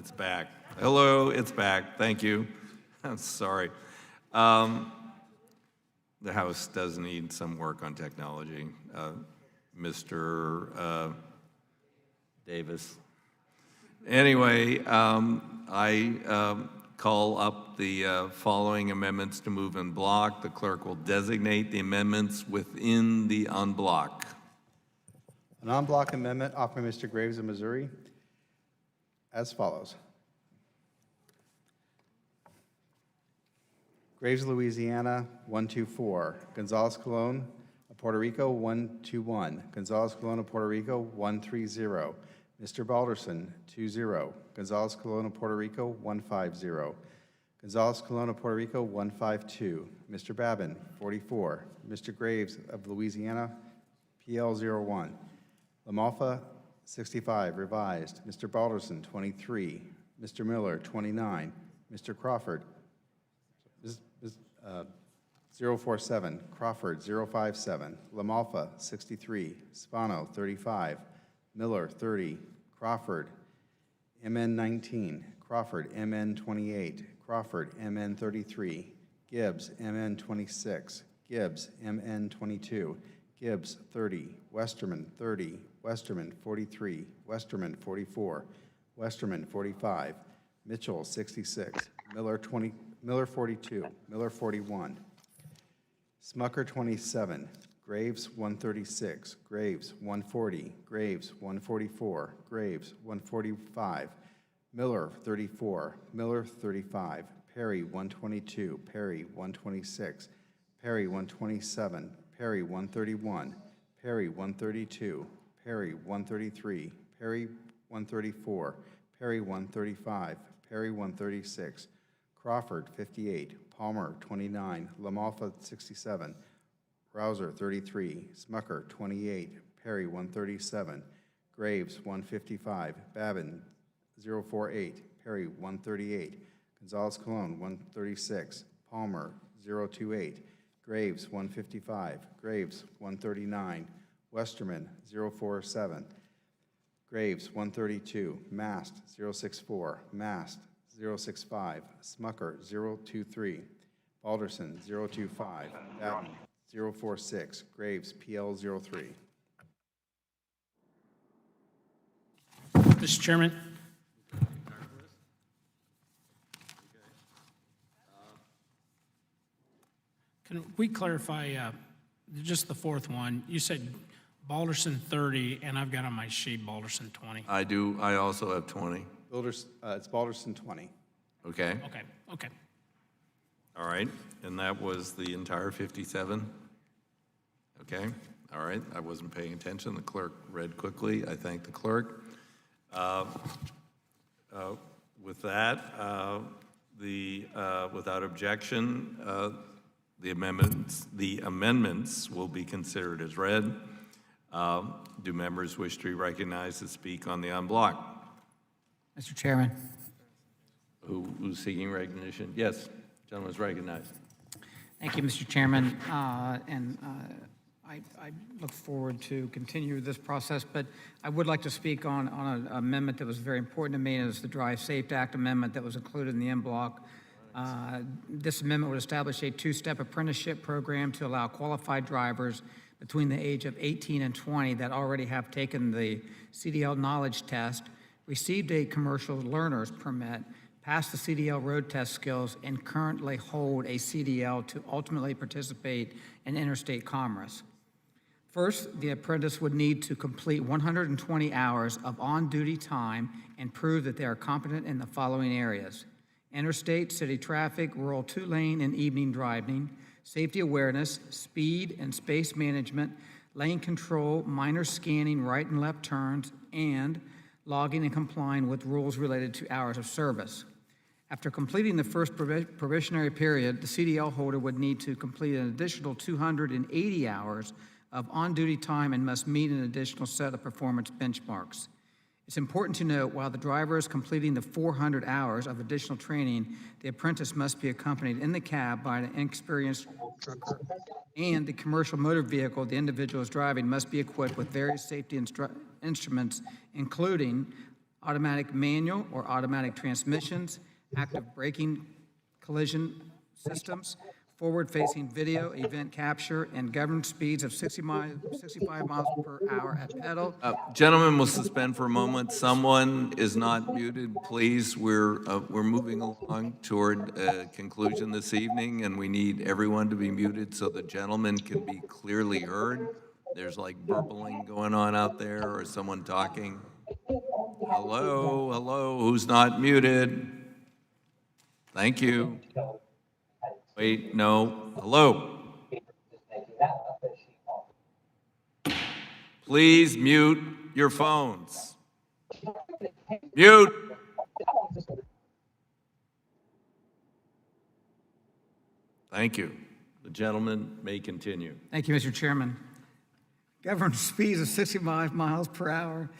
it's back. Hello, it's back. Thank you. I'm sorry. The House does need some work on technology. Mr. Davis. Anyway, I call up the following amendments to move in block. The clerk will designate the amendments within the en bloc. An en bloc amendment offered by Mr. Graves of Missouri as follows. Graves, Louisiana, 124. Gonzales Colon of Puerto Rico, 121. Gonzales Colon of Puerto Rico, 130. Mr. Balderson, 20. Gonzales Colon of Puerto Rico, 150. Gonzales Colon of Puerto Rico, 152. Mr. Babin, 44. Mr. Graves of Louisiana, PL01. Lamalfa, 65, revised. Mr. Balderson, 23. Mr. Miller, 29. Mr. Crawford, 047. Crawford, 057. Lamalfa, 63. Spano, 35. Miller, 30. Crawford, MN 19. Crawford, MN 28. Crawford, MN 33. Gibbs, MN 26. Gibbs, MN 22. Gibbs, 30. Westerman, 30. Westerman, 43. Westerman, 44. Westerman, 45. Mitchell, 66. Miller, 20. Miller, 42. Miller, 41. Smucker, 27. Graves, 136. Graves, 140. Graves, 144. Graves, 145. Miller, 34. Miller, 35. Perry, 122. Perry, 126. Perry, 127. Perry, 131. Perry, 132. Perry, 133. Perry, 134. Perry, 135. Perry, 136. Crawford, 58. Palmer, 29. Lamalfa, 67. Rouser, 33. Smucker, 28. Perry, 137. Graves, 155. Babin, 048. Perry, 138. Gonzales Colon, 136. Palmer, 028. Graves, 155. Graves, 139. Westerman, 047. Graves, 132. Mast, 064. Mast, 065. Smucker, 023. Balderson, 025. Babin, 046. Graves, PL 03. Mr. Chairman. Can we clarify just the fourth one? You said Balderson 30, and I've got on my sheet Balderson 20. I do. I also have 20. It's Balderson 20. Okay. Okay. All right. And that was the entire 57? Okay. All right. I wasn't paying attention. The clerk read quickly. I thank the clerk. With that, without objection, the amendments will be considered as read. Do members wish to be recognized to speak on the en bloc? Mr. Chairman. Who's seeking recognition? Yes, gentleman is recognized. Thank you, Mr. Chairman. I look forward to continue this process, but I would like to speak on an amendment that was very important to me, and it was the Drive Safe Act amendment that was included in the en bloc. This amendment would establish a two-step apprenticeship program to allow qualified drivers between the age of 18 and 20 that already have taken the CDL knowledge test, received a commercial learner's permit, passed the CDL road test skills, and currently hold a CDL to ultimately participate in interstate commerce. First, the apprentice would need to complete 120 hours of on-duty time and prove that they are competent in the following areas: interstate, city traffic, rural two-lane and evening driving, safety awareness, speed and space management, lane control, minor scanning, right and left turns, and logging and complying with rules related to hours of service. After completing the first probationary period, the CDL holder would need to complete an additional 280 hours of on-duty time and must meet an additional set of performance benchmarks. It's important to note, while the driver is completing the 400 hours of additional training, the apprentice must be accompanied in the cab by an experienced trucker, and the commercial motor vehicle the individual is driving must be equipped with various safety instruments, including automatic manual or automatic transmissions, active braking collision systems, forward-facing video, event capture, and governed speeds of 65 miles per hour at pedal. Gentlemen, we'll suspend for a moment. Someone is not muted, please. We're moving along toward a conclusion this evening, and we need everyone to be muted so the gentleman can be clearly heard. There's like burbling going on out there, or someone talking. Hello, hello, who's not muted? Thank you. Wait, no, hello. Please mute your phones. Mute. Thank you. The gentleman may continue. Thank you, Mr. Chairman. Governed speeds of 65 miles per hour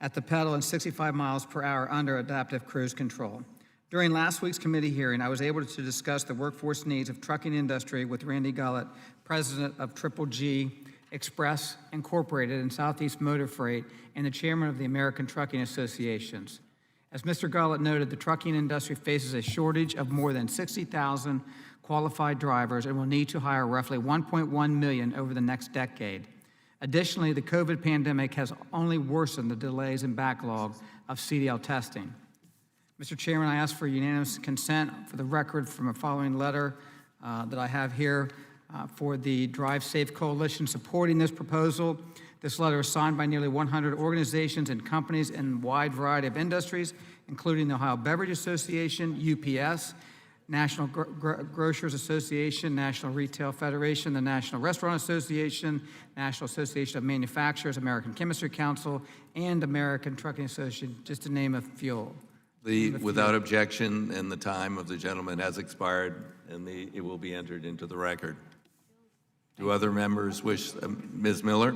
at the pedal and 65 miles per hour under adaptive cruise control. During last week's committee hearing, I was able to discuss the workforce needs of trucking industry with Randy Gullett, president of Triple G Express Incorporated and Southeast Motor Freight, and the chairman of the American Trucking Associations. As Mr. Gullett noted, the trucking industry faces a shortage of more than 60,000 qualified drivers and will need to hire roughly 1.1 million over the next decade. Additionally, the COVID pandemic has only worsened the delays and backlog of CDL testing. Mr. Chairman, I ask for unanimous consent for the record from a following letter that I have here for the Drive Safe Coalition supporting this proposal. This letter is signed by nearly 100 organizations and companies in a wide variety of industries, including the Ohio Beverage Association, UPS, National Grocers Association, National Retail Federation, the National Restaurant Association, National Association of Manufacturers, American Chemistry Council, and American Trucking Association, just to name a few. Without objection, and the time of the gentleman has expired, and it will be entered into the record. Do other members wish, Ms. Miller?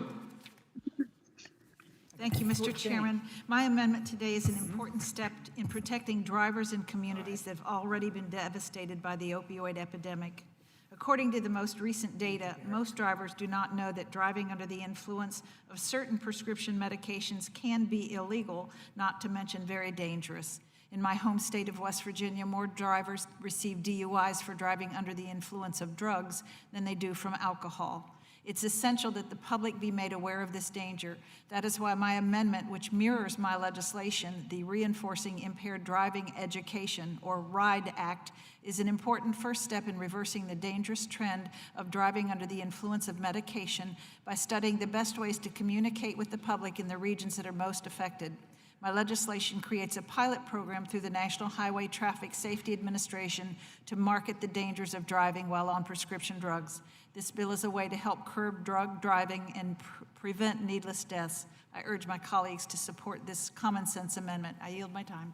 Thank you, Mr. Chairman. My amendment today is an important step in protecting drivers in communities that have already been devastated by the opioid epidemic. According to the most recent data, most drivers do not know that driving under the influence of certain prescription medications can be illegal, not to mention very dangerous. In my home state of West Virginia, more drivers receive DUIs for driving under the influence of drugs than they do from alcohol. It's essential that the public be made aware of this danger. That is why my amendment, which mirrors my legislation, the Reinforcing Impaired Driving Education, or RIDE Act, is an important first step in reversing the dangerous trend of driving under the influence of medication by studying the best ways to communicate with the public in the regions that are most affected. My legislation creates a pilot program through the National Highway Traffic Safety Administration to market the dangers of driving while on prescription drugs. This bill is a way to help curb drug driving and prevent needless deaths. I urge my colleagues to support this common sense amendment. I yield my time.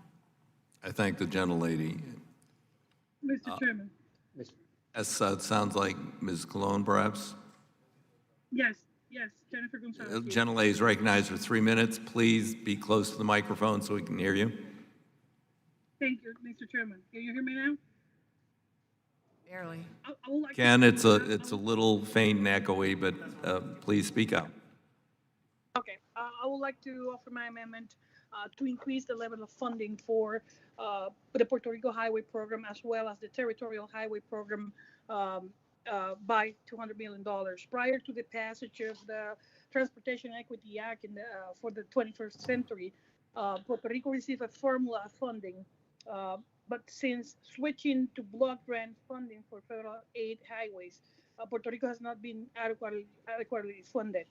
I thank the gentlelady. Mr. Chairman. Yes, sounds like Ms. Colon, perhaps? Yes, Jennifer Gonzalez. Gentlelady is recognized for 3 minutes. Please be close to the microphone so we can hear you. Thank you, Mr. Chairman. Can you hear me now? Barely. I would like Ken, it's a little faint and echoey, but please speak up. Okay, I would like to offer my amendment to increase the level of funding for the Puerto Rico Highway Program as well as the Territorial Highway Program by $200 million. Prior to the passage of the Transportation Equity Act for the 21st century, Puerto Rico received a formula funding, but since switching to block grant funding for federal aid highways, Puerto Rico has not been adequately funded.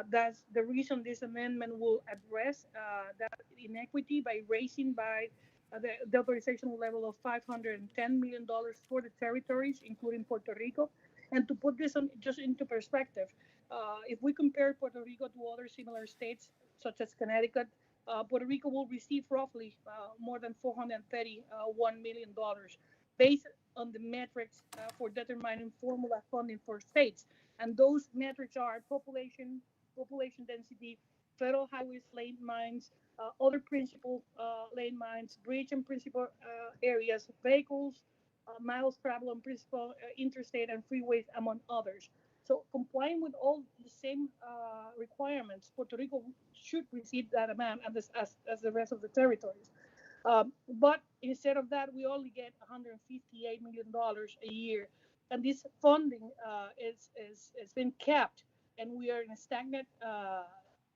That's the reason this amendment will address that inequity by raising the authorization level of $510 million for the territories, including Puerto Rico. And to put this just into perspective, if we compare Puerto Rico to other similar states, such as Connecticut, Puerto Rico will receive roughly more than $431 million based on the metrics for determining formula funding for states. And those metrics are population density, federal highways, lane mines, other principal lane mines, bridge and principal areas, vehicles, miles traveled on principal interstate and freeways, among others. So complying with all the same requirements, Puerto Rico should receive that amount as the rest of the territories. But instead of that, we only get $158 million a year. And this funding is been capped, and we are in a stagnant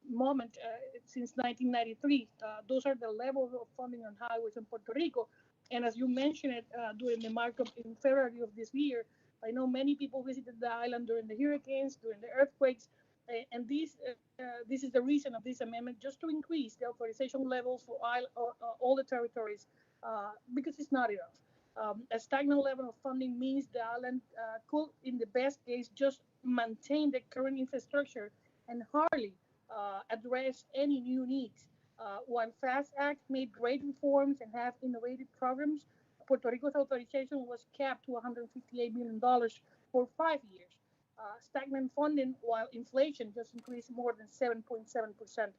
moment since 1993. Those are the levels of funding on highways in Puerto Rico. And as you mentioned it during the markup in February of this year, I know many people visited the island during the hurricanes, during the earthquakes, and this is the reason of this amendment, just to increase the authorization levels for all the territories, because it's not enough. A stagnant level of funding means the island could, in the best case, just maintain the current infrastructure and hardly address any new needs. While FAST Act made great reforms and have innovative programs, Puerto Rico's authorization was capped to $158 million for 5 years. Stagnant funding, while inflation just increased more than 7.7%.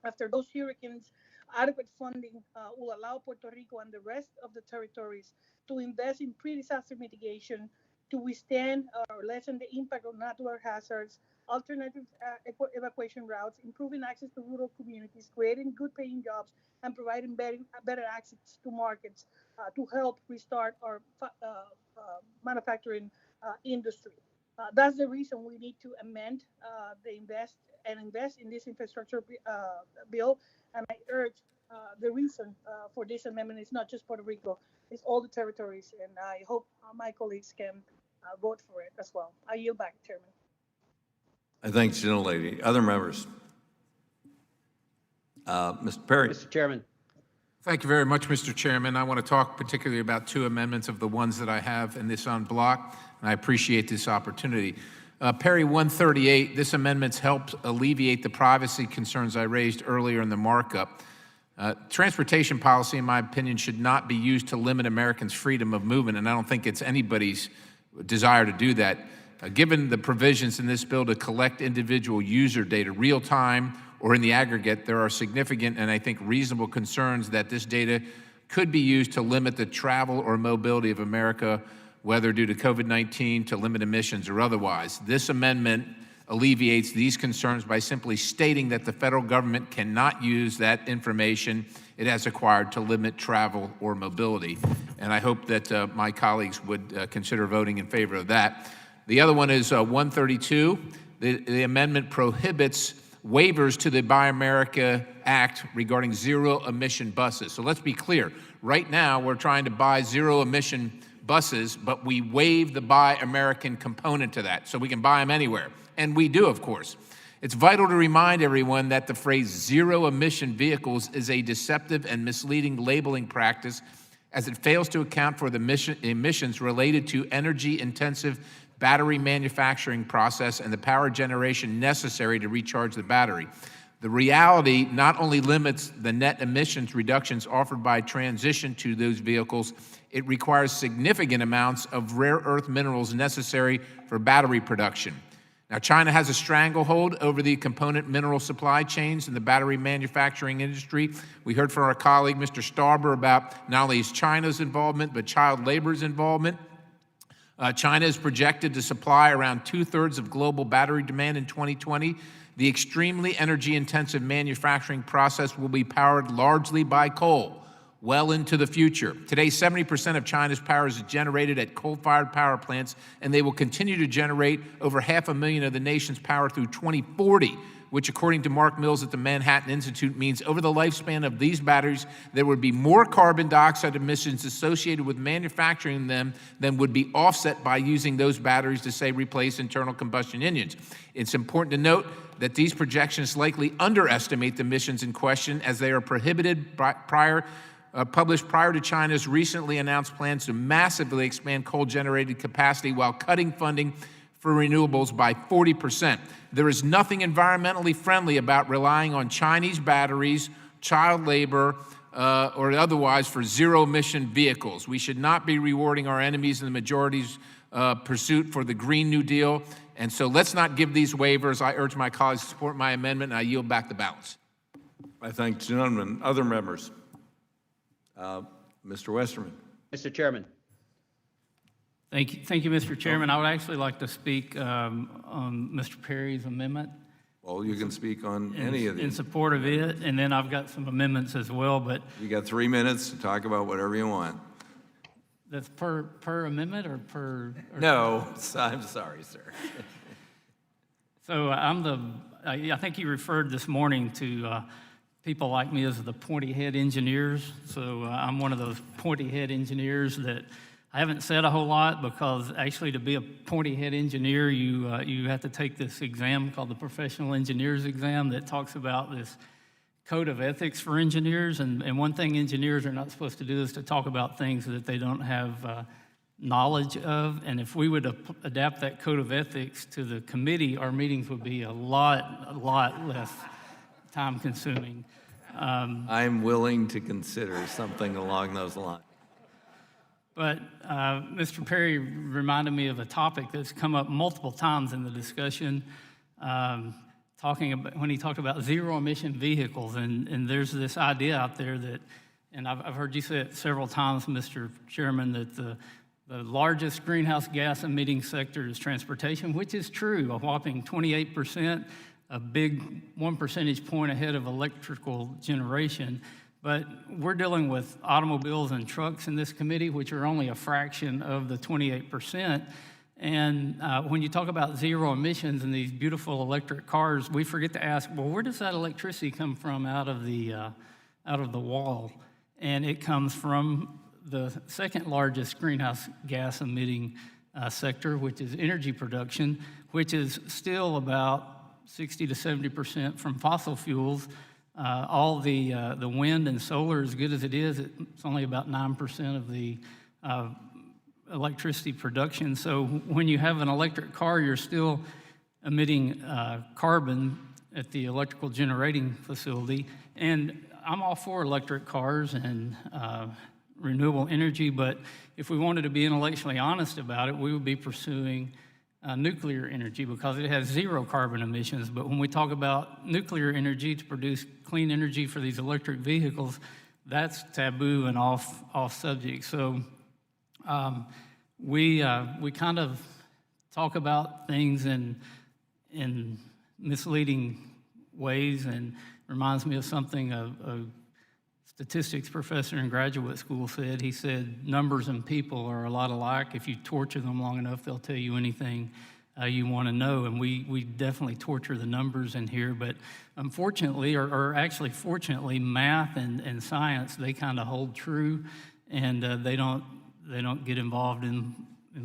After those hurricanes, adequate funding will allow Puerto Rico and the rest of the territories to invest in pre-disaster mitigation, to withstand or lessen the impact of natural hazards, alternative evacuation routes, improving access to rural communities, creating good paying jobs, and providing better access to markets to help restart our manufacturing industry. That's the reason we need to amend invest in this infrastructure bill. And I urge the reason for this amendment is not just Puerto Rico, it's all the territories. And I hope my colleagues can vote for it as well. I yield back, Chairman. I thank the gentlelady. Other members? Mr. Perry. Mr. Chairman. Thank you very much, Mr. Chairman. I want to talk particularly about two amendments of the ones that I have in this en bloc, and I appreciate this opportunity. Perry 138, this amendment helps alleviate the privacy concerns I raised earlier in the markup. Transportation policy, in my opinion, should not be used to limit Americans' freedom of movement, and I don't think it's anybody's desire to do that. Given the provisions in this bill to collect individual user data real time or in the aggregate, there are significant and I think reasonable concerns that this data could be used to limit the travel or mobility of America, whether due to COVID-19, to limit emissions, or otherwise. This amendment alleviates these concerns by simply stating that the federal government cannot use that information it has acquired to limit travel or mobility. And I hope that my colleagues would consider voting in favor of that. The other one is 132. The amendment prohibits waivers to the Buy America Act regarding zero-emission buses. So let's be clear. Right now, we're trying to buy zero-emission buses, but we waive the Buy American component to that, so we can buy them anywhere. And we do, of course. It's vital to remind everyone that the phrase zero-emission vehicles is a deceptive and misleading labeling practice, as it fails to account for the emissions related to energy-intensive battery manufacturing process and the power generation necessary to recharge the battery. The reality not only limits the net emissions reductions offered by transition to those vehicles, it requires significant amounts of rare earth minerals necessary for battery production. Now, China has a stranglehold over the component mineral supply chains in the battery manufacturing industry. We heard from our colleague, Mr. Starber, about not only China's involvement, but child labor's involvement. China is projected to supply around 2/3 of global battery demand in 2020. The extremely energy-intensive manufacturing process will be powered largely by coal well into the future. Today, 70% of China's power is generated at coal-fired power plants, and they will continue to generate over 500,000 of the nation's power through 2040, which, according to Mark Mills at the Manhattan Institute, means over the lifespan of these batteries, there would be more carbon dioxide emissions associated with manufacturing them than would be offset by using those batteries to, say, replace internal combustion engines. It's important to note that these projections likely underestimate the emissions in question, as they are published prior to China's recently announced plans to massively expand coal-generated capacity while cutting funding for renewables by 40%. There is nothing environmentally friendly about relying on Chinese batteries, child labor, or otherwise for zero-emission vehicles. We should not be rewarding our enemies in the majority's pursuit for the Green New Deal. And so let's not give these waivers. I urge my colleagues to support my amendment, and I yield back the balance. I thank the gentleman. Other members? Mr. Westerman. Mr. Chairman. Thank you, Mr. Chairman. I would actually like to speak on Mr. Perry's amendment. Well, you can speak on any of In these. support of it, and then I've got some amendments as well, but You got 3 minutes to talk about whatever you want. that's per amendment or per? No, I'm sorry, sir. So I think you referred this morning to people like me as the pointy head engineers. So I'm one of those pointy head engineers that I haven't said a whole lot, because actually to be a pointy head engineer, you have to take this exam called the Professional Engineers Exam that talks about this code of ethics for engineers. And one thing engineers are not supposed to do is to talk about things that they don't have knowledge of. And if we would adapt that code of ethics to the committee, our meetings would be a lot less time consuming. I'm willing to consider something along those lines. But Mr. Perry reminded me of a topic that's come up multiple times in the discussion, when he talked about zero emission vehicles. And there's this idea out there that, and I've heard you say it several times, Mr. Chairman, that the largest greenhouse gas emitting sector is transportation, which is true, a whopping 28%, a big 1 percentage point ahead of electrical generation. But we're dealing with automobiles and trucks in this committee, which are only a fraction of the 28%. And when you talk about zero emissions and these beautiful electric cars, we forget to ask, well, where does that electricity come from out of the wall? And it comes from the second largest greenhouse gas emitting sector, which is energy production, which is still about 60 to 70% from fossil fuels. All the wind and solar, as good as it is, it's only about 9% of the electricity production. So when you have an electric car, you're still emitting carbon at the electrical generating facility. And I'm all for electric cars and renewable energy, but if we wanted to be intellectually honest about it, we would be pursuing nuclear energy, because it has zero carbon emissions. But when we talk about nuclear energy to produce clean energy for these electric vehicles, that's taboo and off subject. So we kind of talk about things in misleading ways, and reminds me of something a statistics professor in graduate school said. He said, numbers and people are a lot alike. If you torture them long enough, they'll tell you anything you want to know. And we definitely torture the numbers in here. But unfortunately, or actually fortunately, math and science, they kind of hold true, and they don't get involved in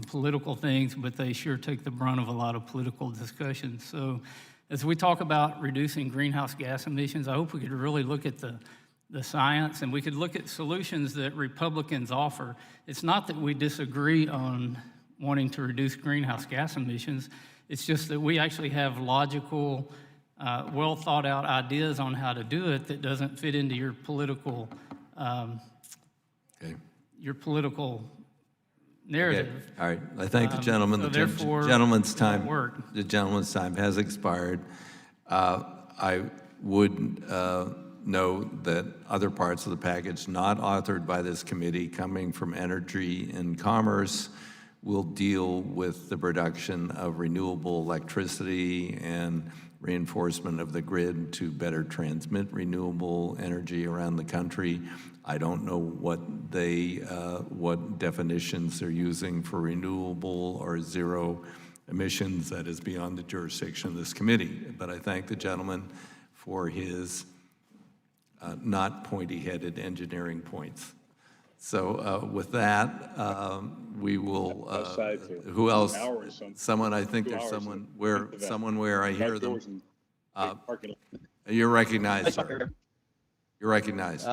political things, but they sure take the brunt of a lot of political discussions. So as we talk about reducing greenhouse gas emissions, I hope we could really look at the science, and we could look at solutions that Republicans offer. It's not that we disagree on wanting to reduce greenhouse gas emissions. It's just that we actually have logical, well thought out ideas on how to do it that doesn't fit into your political narrative. Okay. All right. I thank the gentleman. So The therefore, gentleman's it won't time. work. The gentleman's time has expired. I would note that other parts of the package not authored by this committee, coming from Energy and Commerce, will deal with the production of renewable electricity and reinforcement of the grid to better transmit renewable energy around the country. I don't know what definitions they're using for renewable or zero emissions. That is beyond the jurisdiction of this committee. But I thank the gentleman for his not pointy-headed engineering points. So with that, we will, who else? Someone, I think there's someone where I hear them. You're recognized, sir. You're recognized.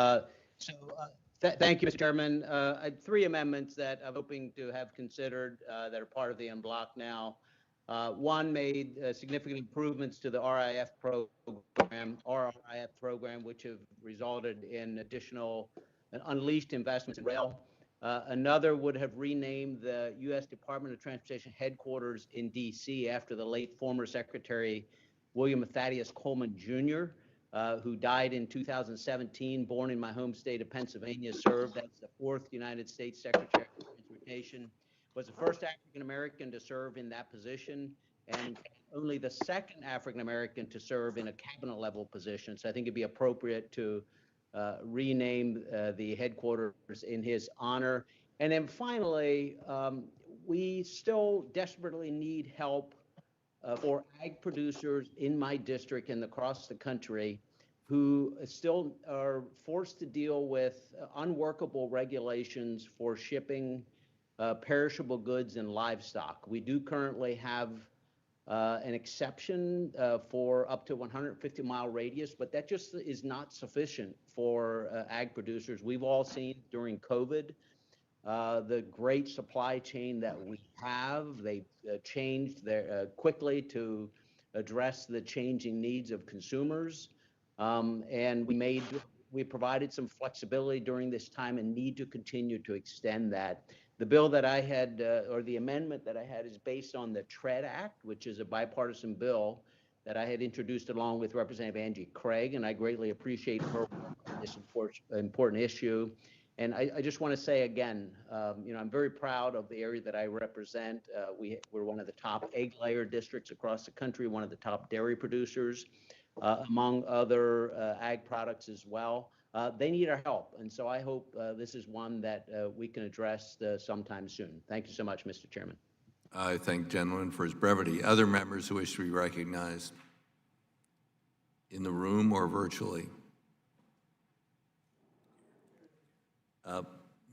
Thank you, Mr. Chairman. I had 3 amendments that I'm hoping to have considered that are part of the en bloc now. One made significant improvements to the RIF program, which have resulted in additional and unleashed investments in rail. Another would have renamed the U.S. Department of Transportation headquarters in D.C. after the late former Secretary William Thaddeus Coleman Jr., who died in 2017, born in my home state of Pennsylvania, served as the 4th United States Secretary of Transportation. was the first African American to serve in that position, and only the second African American to serve in a cabinet level position. So I think it'd be appropriate to rename the headquarters in his honor. And then finally, we still desperately need help for ag producers in my district and across the country who still are forced to deal with unworkable regulations for shipping perishable goods and livestock. We do currently have an exception for up to 150-mile radius, but that just is not sufficient for ag producers. We've all seen during COVID the great supply chain that we have. They changed their quickly to address the changing needs of consumers, and we provided some flexibility during this time and need to continue to extend that. The bill that I had, or the amendment that I had, is based on the TREAD Act, which is a bipartisan bill that I had introduced along with Representative Angie Craig, and I greatly appreciate her work on this important issue. And I just want to say again, I'm very proud of the area that I represent. We're one of the top egg layer districts across the country, one of the top dairy producers, among other ag products as well. They need our help, and so I hope this is one that we can address sometime soon. Thank you so much, Mr. Chairman. I thank the gentleman for his brevity. Other members who wish to be recognized in the room or virtually?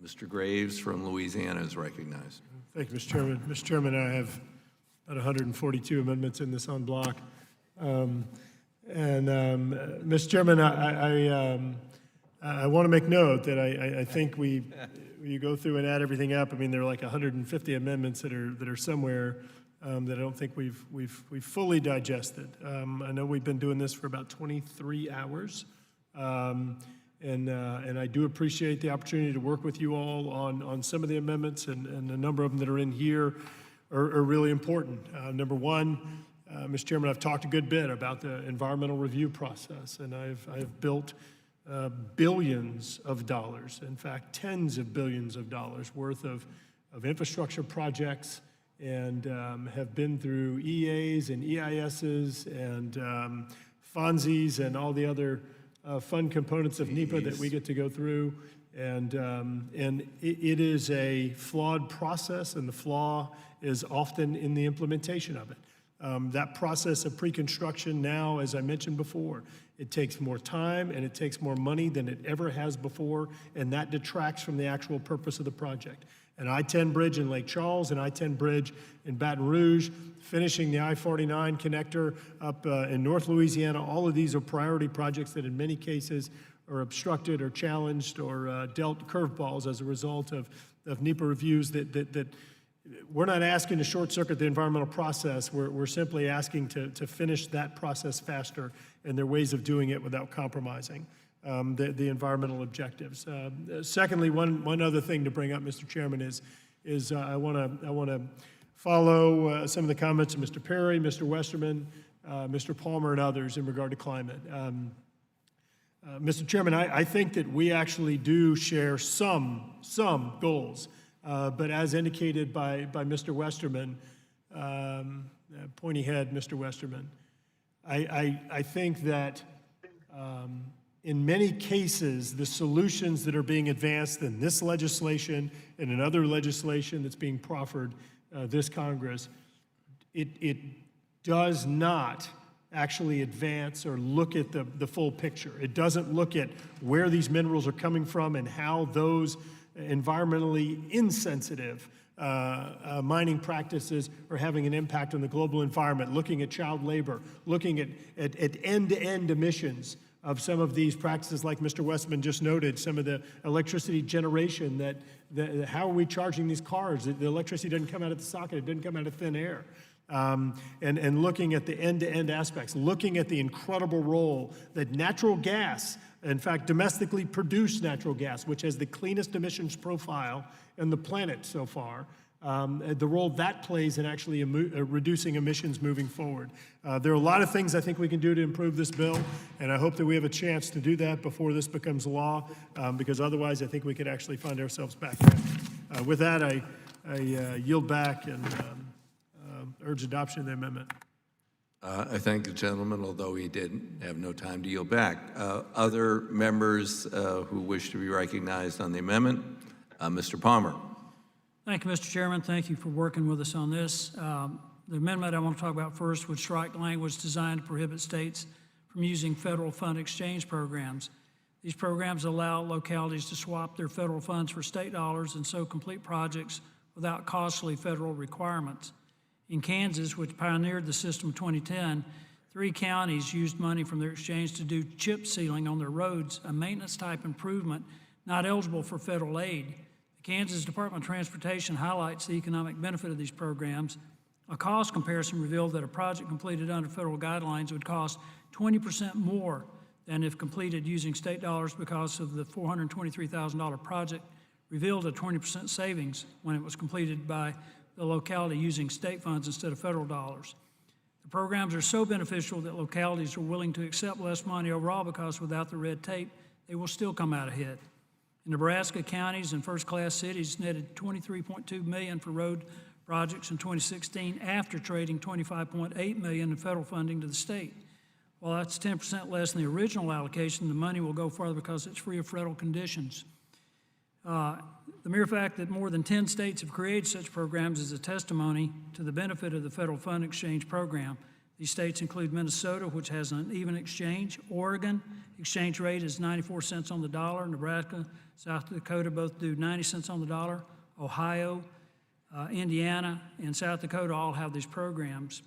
Mr. Graves from Louisiana is recognized. Thank you, Mr. Chairman. Mr. Chairman, I have about 142 amendments in this en bloc. Mr. Chairman, I want to make note that I think you go through and add everything up. I mean, there are like 150 amendments that are somewhere that I don't think we've fully digested. I know we've been doing this for about 23 hours. And I do appreciate the opportunity to work with you all on some of the amendments, and a number of them that are in here are really important. Number one, Mr. Chairman, I've talked a good bit about the environmental review process, and I've built billions of dollars, in fact, tens of billions of dollars worth of infrastructure projects, and have been through EAs and EISs and FONSIs and all the other fun components of NEPA that we get to go through. And it is a flawed process, and the flaw is often in the implementation of it. That process of pre-construction now, as I mentioned before, it takes more time and it takes more money than it ever has before, and that detracts from the actual purpose of the project. An I-10 bridge in Lake Charles, an I-10 bridge in Baton Rouge, finishing the I-49 connector up in North Louisiana, all of these are priority projects that in many cases are obstructed or challenged or dealt curveballs as a result of NEPA reviews that we're not asking to short circuit the environmental process. We're simply asking to finish that process faster, and there are ways of doing it without compromising the environmental objectives. Secondly, one other thing to bring up, Mr. Chairman, is I want to follow some of the comments of Mr. Perry, Mr. Westerman, Mr. Palmer, and others in regard to climate. Mr. Chairman, I think that we actually do share some goals. But as indicated by Mr. Westerman, pointy head Mr. Westerman, I think that in many cases, the solutions that are being advanced in this legislation and in other legislation that's being proffered this Congress, it does not actually advance or look at the full picture. It doesn't look at where these minerals are coming from and how those environmentally insensitive mining practices are having an impact on the global environment, looking at child labor, looking at end-to-end emissions of some of these practices, like Mr. Westman just noted, some of the electricity generation how are we charging these cars? The electricity doesn't come out of the socket, it doesn't come out of thin air. And looking at the end-to-end aspects, looking at the incredible role that natural gas, in fact, domestically produced natural gas, which has the cleanest emissions profile in the planet so far, the role that plays in actually reducing emissions moving forward. There are a lot of things I think we can do to improve this bill, and I hope that we have a chance to do that before this becomes law, because otherwise I think we could actually find ourselves back there. With that, yield back and urge adoption of the amendment. I thank the gentleman, although he did have no time to yield back. Other members who wish to be recognized on the amendment? Mr. Palmer. Thank you, Mr. Chairman. Thank you for working with us on this. The amendment I want to talk about first would strike language designed to prohibit states from using federal fund exchange programs. These programs allow localities to swap their federal funds for state dollars and so complete projects without costly federal requirements. In Kansas, which pioneered the system in 2010, 3 counties used money from their exchange to do chip sealing on their roads, a maintenance type improvement not eligible for federal aid. The Kansas Department of Transportation highlights the economic benefit of these programs. A cost comparison revealed that a project completed under federal guidelines would cost 20% more than if completed using state dollars because of the $423,000 project revealed a 20% savings when it was completed by the locality using state funds instead of federal dollars. The programs are so beneficial that localities are willing to accept less money overall because without the red tape, they will still come out ahead. In Nebraska, counties and first-class cities netted $23.2 million for road projects in 2016 after trading $25.8 million in federal funding to the state. While that's 10% less than the original allocation, the money will go farther because it's free of federal conditions. The mere fact that more than 10 states have created such programs is a testimony to the benefit of the federal fund exchange program. These states include Minnesota, which has an even exchange. Oregon, exchange rate is 94 cents on the dollar. Nebraska, South Dakota both do 90 cents on the dollar. Ohio, Indiana, and South Dakota all have these programs.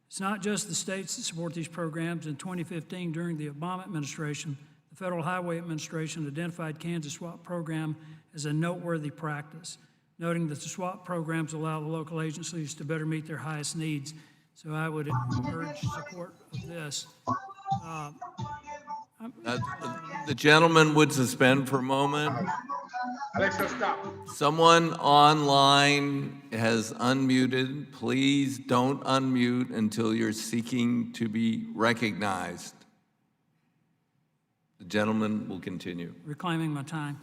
It's not just the states that support these programs. In 2015, during the Obama administration, the Federal Highway Administration identified Kansas SWAP program as a noteworthy practice, noting that the SWAP programs allow the local agencies to better meet their highest needs. So I would urge support of this. The gentleman would suspend for a moment. Alexa, stop. Someone online has unmuted. Please don't unmute until you're seeking to be recognized. The gentleman will continue. Reclaiming my time.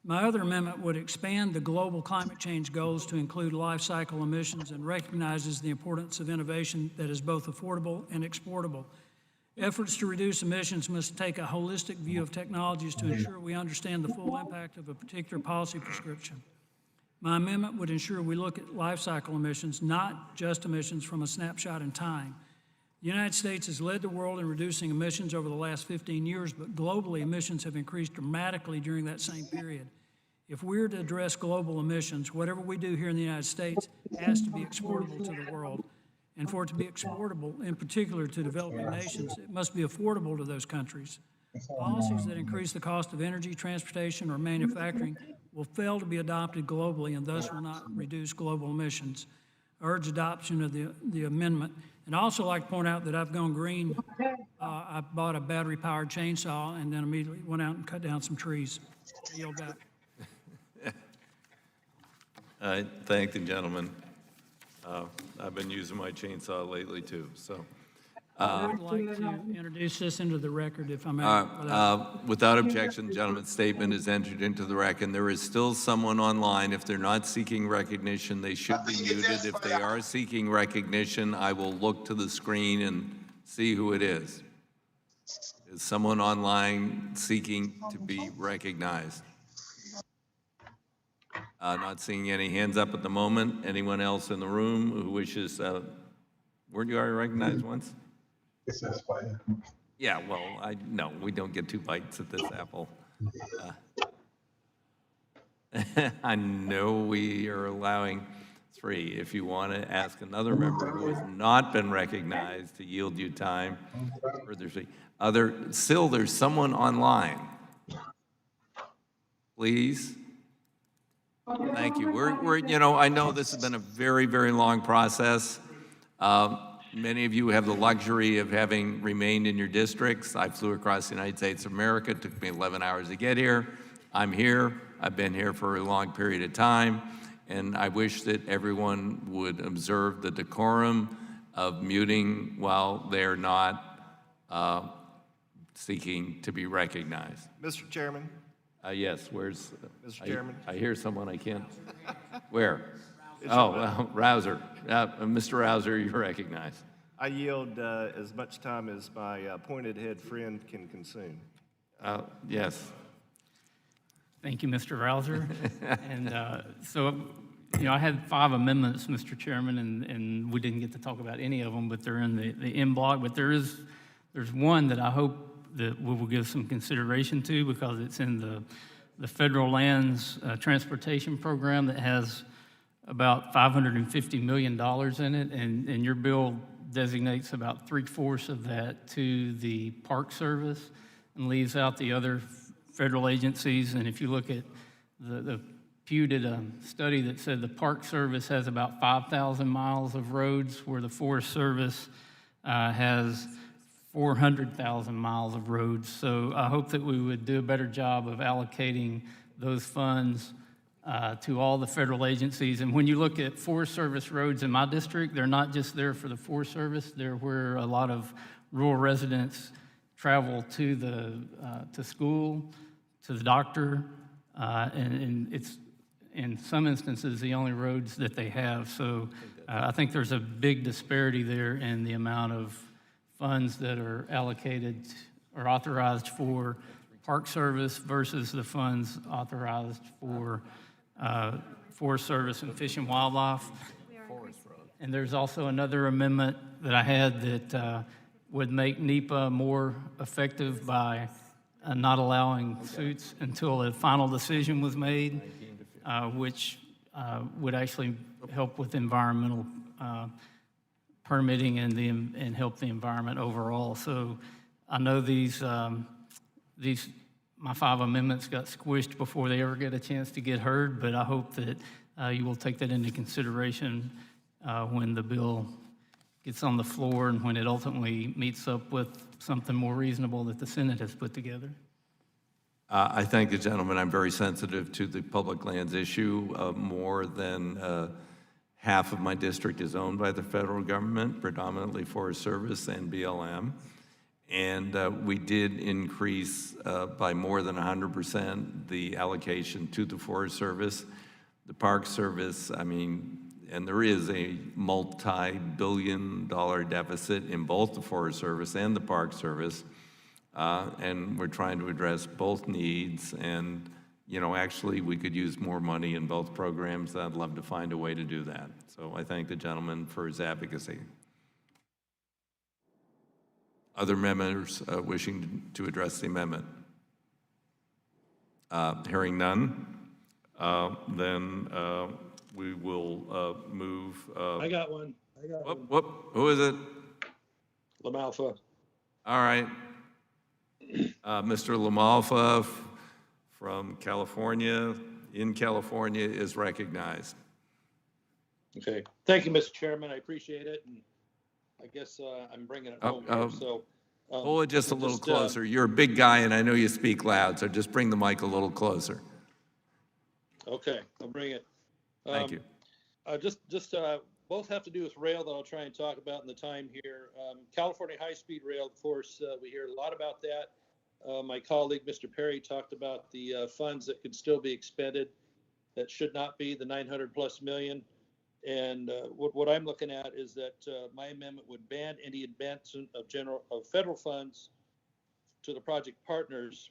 My other amendment would expand the global climate change goals to include life cycle emissions and recognizes the importance of innovation that is both affordable and exportable. Efforts to reduce emissions must take a holistic view of technologies to ensure we understand the full impact of a particular policy prescription. My amendment would ensure we look at life cycle emissions, not just emissions from a snapshot in time. The United States has led the world in reducing emissions over the last 15 years, but globally emissions have increased dramatically during that same period. If we're to address global emissions, whatever we do here in the United States has to be exportable to the world. And for it to be exportable, in particular to developing nations, it must be affordable to those countries. Policies that increase the cost of energy, transportation, or manufacturing will fail to be adopted globally and thus will not reduce global emissions. I urge adoption of the amendment. And I also like to point out that I've gone green. I bought a battery-powered chainsaw and then immediately went out and cut down some trees. I yield back. I thank the gentleman. I've been using my chainsaw lately too, so. I would like to introduce this into the record if I may. Without objection, the gentleman's statement is entered into the record. There is still someone online. If they're not seeking recognition, they should be muted. If they are seeking recognition, I will look to the screen and see who it is. Is someone online seeking to be recognized? Not seeing any hands up at the moment. Anyone else in the room who wishes, weren't you already recognized once? Yeah, well, no, we don't get 2 bites at this apple. I know we are allowing 3. If you want to ask another member who has not been recognized to yield you time, further speak. Still, there's someone online. Please. Thank you. I know this has been a very, very long process. Many of you have the luxury of having remained in your districts. I flew across the United States of America. It took me 11 hours to get here. I'm here. I've been here for a long period of time. And I wish that everyone would observe the decorum of muting while they're not seeking to be recognized. Mr. Chairman. Yes, where's? Mr. Chairman. I hear someone I can't. Where? Oh, well, Rouser. Mr. Rouser, you're recognized. I yield as much time as my pointed head friend can consume. Yes. Thank you, Mr. Rouser. And so, you know, I had 5 amendments, Mr. Chairman, and we didn't get to talk about any of them, but they're in the in block. But there's one that I hope that we will give some consideration to because it's in the federal lands transportation program that has about $550 million in it, and your bill designates about 3/4 of that to the Park Service and leaves out the other federal agencies. And if you look at the Pew did a study that said the Park Service has about 5,000 miles of roads, where the Forest Service has 400,000 miles of roads. So I hope that we would do a better job of allocating those funds to all the federal agencies. And when you look at Forest Service roads in my district, they're not just there for the Forest Service, they're where a lot of rural residents travel to school, to the doctor, and it's in some instances the only roads that they have. So I think there's a big disparity there in the amount of funds that are allocated or authorized for Park Service versus the funds authorized for Forest Service and Fish and Wildlife. And there's also another amendment that I had that would make NEPA more effective by not allowing suits until a final decision was made, which would actually help with environmental permitting and help the environment overall. So I know my 5 amendments got squished before they ever get a chance to get heard, but I hope that you will take that into consideration when the bill gets on the floor and when it ultimately meets up with something more reasonable that the Senate has put together. I thank the gentleman. I'm very sensitive to the public lands issue. More than half of my district is owned by the federal government, predominantly Forest Service and BLM. And we did increase by more than 100% the allocation to the Forest Service. The Park Service, I mean, and there is a multi-billion-dollar deficit in both the Forest Service and the Park Service. And we're trying to address both needs. And, you know, actually, we could use more money in both programs. I'd love to find a way to do that. So I thank the gentleman for his advocacy. Other members wishing to address the amendment? Hearing none, then we will move. I got one. Who is it? LaMalfa. All right. Mr. LaMalfa from California, in California, is recognized. Okay. Thank you, Mr. Chairman. I appreciate it. And I guess I'm bringing it home here. So hold it just a little closer. You're a big guy, and I know you speak loud, so just bring the mic a little closer. Okay, I'll bring it. Thank you. Both have to do with rail that I'll try and talk about in the time here. California high-speed rail, of course, we hear a lot about that. My colleague, Mr. Perry, talked about the funds that could still be expended that should not be the 900+ million. And what I'm looking at is that my amendment would ban any advancement of federal funds to the project partners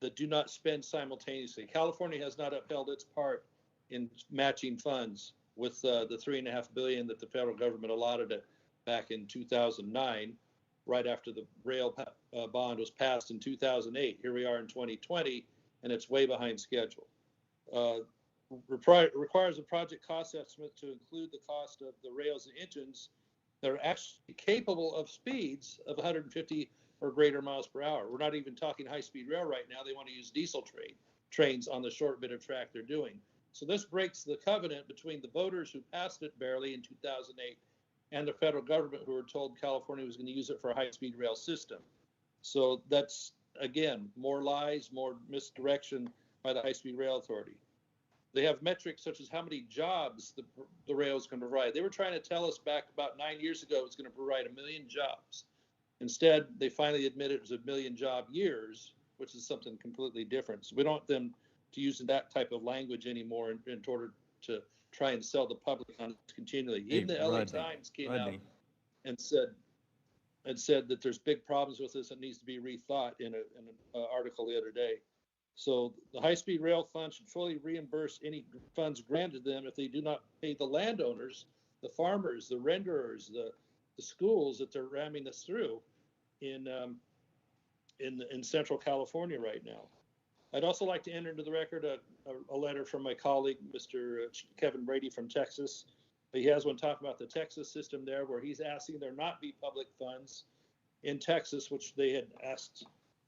that do not spend simultaneously. California has not upheld its part in matching funds with the $3.5 billion that the federal government allotted it back in 2009, right after the rail bond was passed in 2008. Here we are in 2020, and it's way behind schedule. Requires a project cost estimate to include the cost of the rails and engines that are actually capable of speeds of 150 or greater miles per hour. We're not even talking high-speed rail right now. They want to use diesel trains on the short bit of track they're doing. So this breaks the covenant between the voters who passed it barely in 2008 and the federal government, who were told California was going to use it for a high-speed rail system. So that's, again, more lies, more misdirection by the High-Speed Rail Authority. They have metrics such as how many jobs the rails can provide. They were trying to tell us back about 9 years ago it was going to provide 1 million jobs. Instead, they finally admitted it was 1 million job years, which is something completely different. So we don't want them to use that type of language anymore in order to try and sell the public on this continually. Even the LA Times came out and said that there's big problems with this and needs to be rethought in an article the other day. So the high-speed rail fund should fully reimburse any funds granted them if they do not pay the landowners, the farmers, the renderers, the schools that they're ramming this through in Central California right now. I'd also like to enter into the record a letter from my colleague, Mr. Kevin Brady from Texas. He has one talking about the Texas system there, where he's asking there not be public funds in Texas, which they had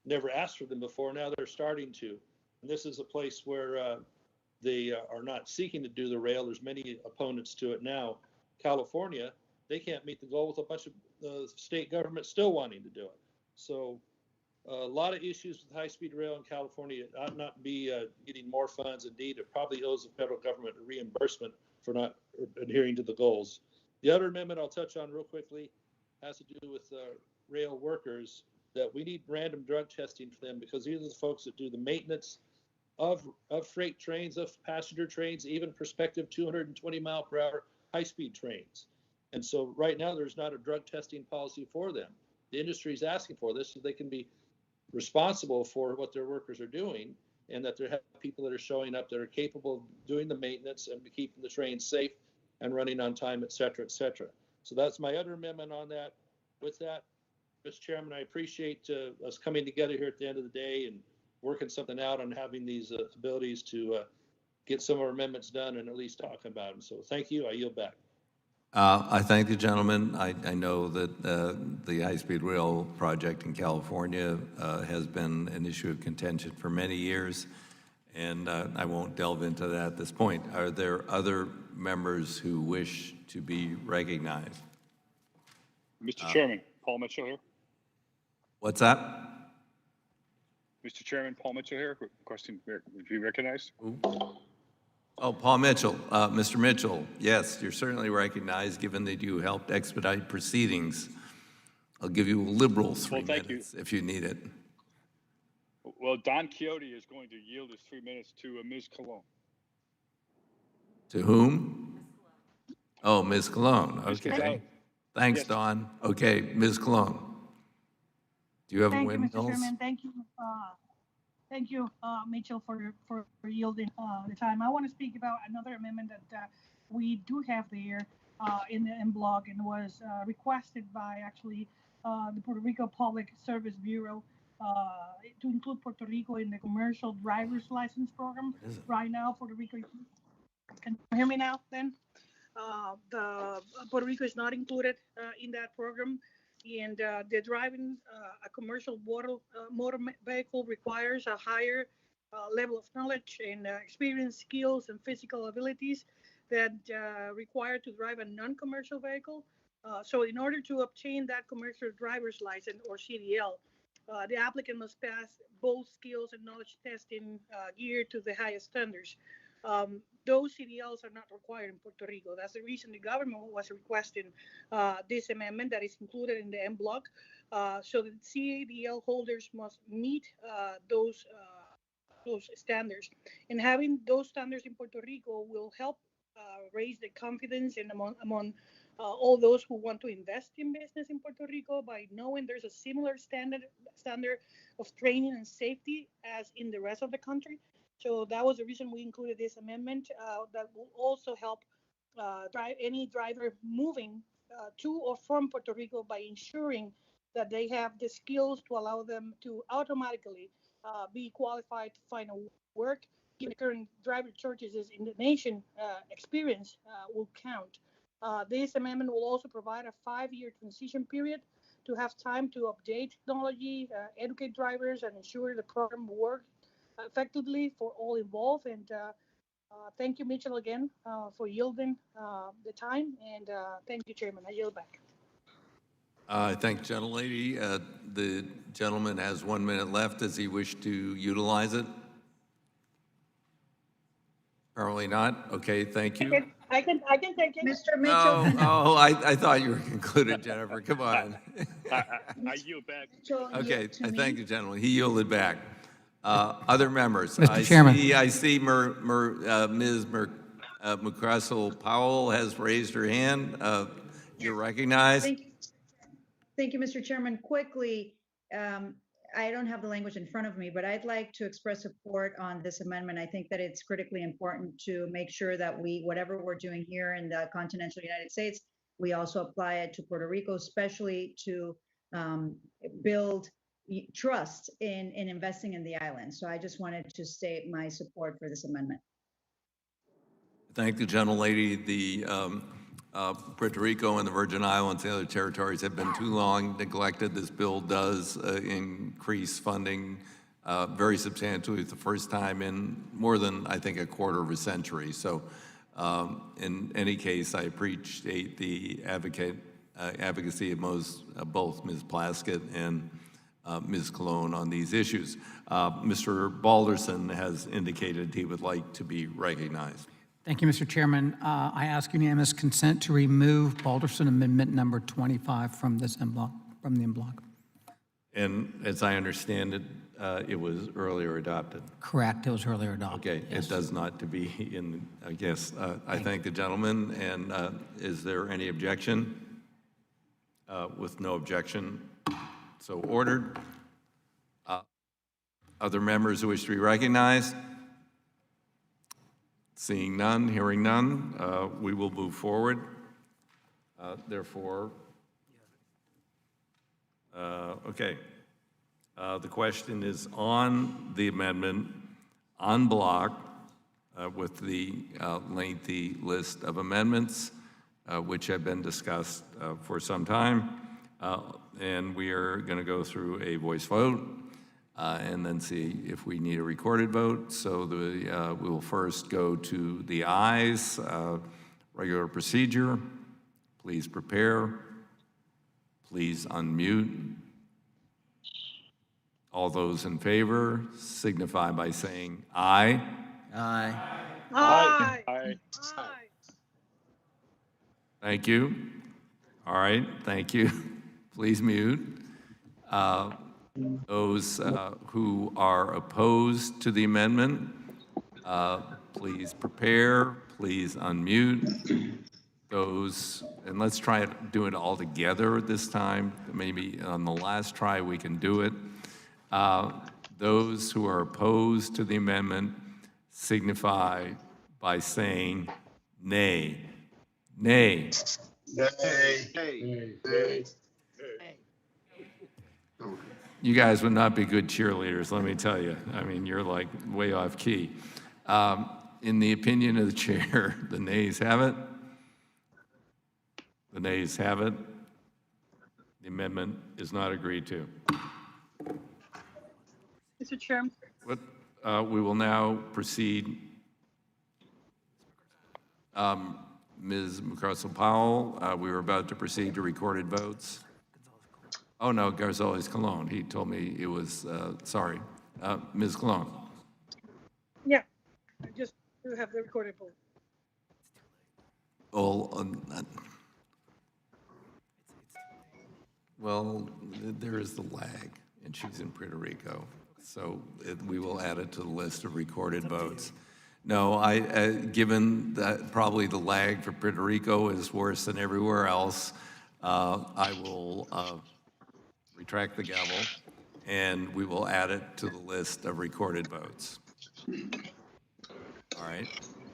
never asked for them before. Now they're starting to. And this is a place where they are not seeking to do the rail. There's many opponents to it now. California, they can't meet the goal with a bunch of state governments still wanting to do it. So a lot of issues with high-speed rail in California. It ought not be getting more funds. Indeed, it probably owes the federal government a reimbursement for not adhering to the goals. The other amendment I'll touch on real quickly has to do with rail workers, that we need random drug testing for them, because these are the folks that do the maintenance of freight trains, of passenger trains, even prospective 220-mile-per-hour high-speed trains. And so right now there's not a drug testing policy for them. The industry is asking for this so they can be responsible for what their workers are doing, and that there have people that are showing up that are capable of doing the maintenance and keeping the trains safe and running on time, et cetera, et cetera. So that's my other amendment on that. With that, Mr. Chairman, I appreciate us coming together here at the end of the day and working something out on having these abilities to get some of our amendments done and at least talk about them. So thank you. I yield back. I thank the gentleman. I know that the high-speed rail project in California has been an issue of contention for many years, and I won't delve into that at this point. Are there other members who wish to be recognized? Mr. Chairman, Paul Mitchell here. What's that? Mr. Chairman, Paul Mitchell here, requesting to be recognized. Oh, Paul Mitchell. Mr. Mitchell, yes, you're certainly recognized, given that you helped expedite proceedings. I'll give you a liberal 3 minutes if you need it. Well, Don Quixote is going to yield his 3 minutes to Ms. Cologne. To whom? Oh, Ms. Cologne. Ms. Okay. Cologne. Thanks, Yes. Don. Okay, Ms. Cologne. Do you have Thank you, windmills? Mr. Chairman. Thank you, Mitchell, for yielding the time. I want to speak about another amendment that we do have there in the M block, and was requested by actually the Puerto Rico Public Service Bureau to include Puerto Rico in the commercial driver's license program. Right now, Puerto Rico, can you hear me now then? The Puerto Rico is not included in that program, and the driving a commercial motor vehicle requires a higher level of knowledge and experience, skills, and physical abilities that required to drive a non-commercial vehicle. So in order to obtain that commercial driver's license, or CDL, the applicant must pass both skills and knowledge testing geared to the highest standards. Those CDLs are not required in Puerto Rico. That's the reason the government was requesting this amendment that is included in the M block. So the CDL holders must meet those standards. And having those standards in Puerto Rico will help raise the confidence among all those who want to invest in business in Puerto Rico, by knowing there's a similar standard of training and safety as in the rest of the country. So that was the reason we included this amendment that will also help any driver moving to or from Puerto Rico, by ensuring that they have the skills to allow them to automatically be qualified to find a work. Given the current driver shortages in the nation, experience will count. This amendment will also provide a 5-year transition period to have time to update technology, educate drivers, and ensure the program will work effectively for all involved. And thank you, Mitchell, again for yielding the time. And thank you, Chairman. I yield back. I thank the gentlelady. The gentleman has 1 minute left. Does he wish to utilize it? Apparently not. Okay, thank you. I can take it. Mr. Oh, I thought you were concluded, Jennifer. Come on. I yield back. Okay, I thank the gentleman. He yielded back. Other members? Mr. Chairman. I see Ms. Mucrasel Powell has raised her hand. You're recognized. Thank you, Mr. Chairman. Quickly, I don't have the language in front of me, but I'd like to express support on this amendment. I think that it's critically important to make sure that whatever we're doing here in the continental United States, we also apply it to Puerto Rico, especially to build trust in investing in the island. So I just wanted to state my support for this amendment. Thank the gentlelady. The Puerto Rico and the Virgin Islands and the other territories have been too long neglected. This bill does increase funding very substantially. It's the first time in more than, I think, a quarter of a century. So in any case, I appreciate the advocacy of both Ms. Plaskett and Ms. Colon on these issues. Mr. Balderson has indicated he would like to be recognized. Thank you, Mr. Chairman. I ask unanimous consent to remove Balderson Amendment number 25 from this en bloc, from the en bloc. And as I understand it, it was earlier adopted. Correct, it was earlier adopted. Okay, yes. It does not to be in, I guess. I thank the gentleman, and is there any objection? With no objection, so ordered. Other members who wish to be recognized? Seeing none, hearing none, we will move forward. Therefore, okay. The question is on the amendment en bloc with the lengthy list of amendments which have been discussed for some time. And we are going to go through a voice vote and then see if we need a recorded vote. So we will first go to the ayes, regular procedure. Please prepare. Please unmute. All those in favor signify by saying aye. Aye. Aye. Aye. Thank you. All right, thank you. Please mute. Those who are opposed to the amendment, please prepare, please unmute. Those, and let's try to do it all together this time. Maybe on the last try we can do it. Those who are opposed to the amendment signify by saying nay. Nay. Nay. You guys would not be good cheerleaders, let me tell you. I mean, you're like way off key. In the opinion of the chair, the nays have it. The nays have it. The amendment is not agreed to. Mr. Chairman. We will now proceed. Ms. Mucrasel-Powell, we were about to proceed to recorded votes. Oh, no, Garzales-Colon. He told me it was, sorry. Ms. Colon. Yeah, I just do have the recorded vote. Well, there is the lag, and she's in Puerto Rico. So we will add it to the list of recorded votes. No, given that probably the lag for Puerto Rico is worse than everywhere else, I will retract the gavel, and we will add it to the list of recorded votes. All right.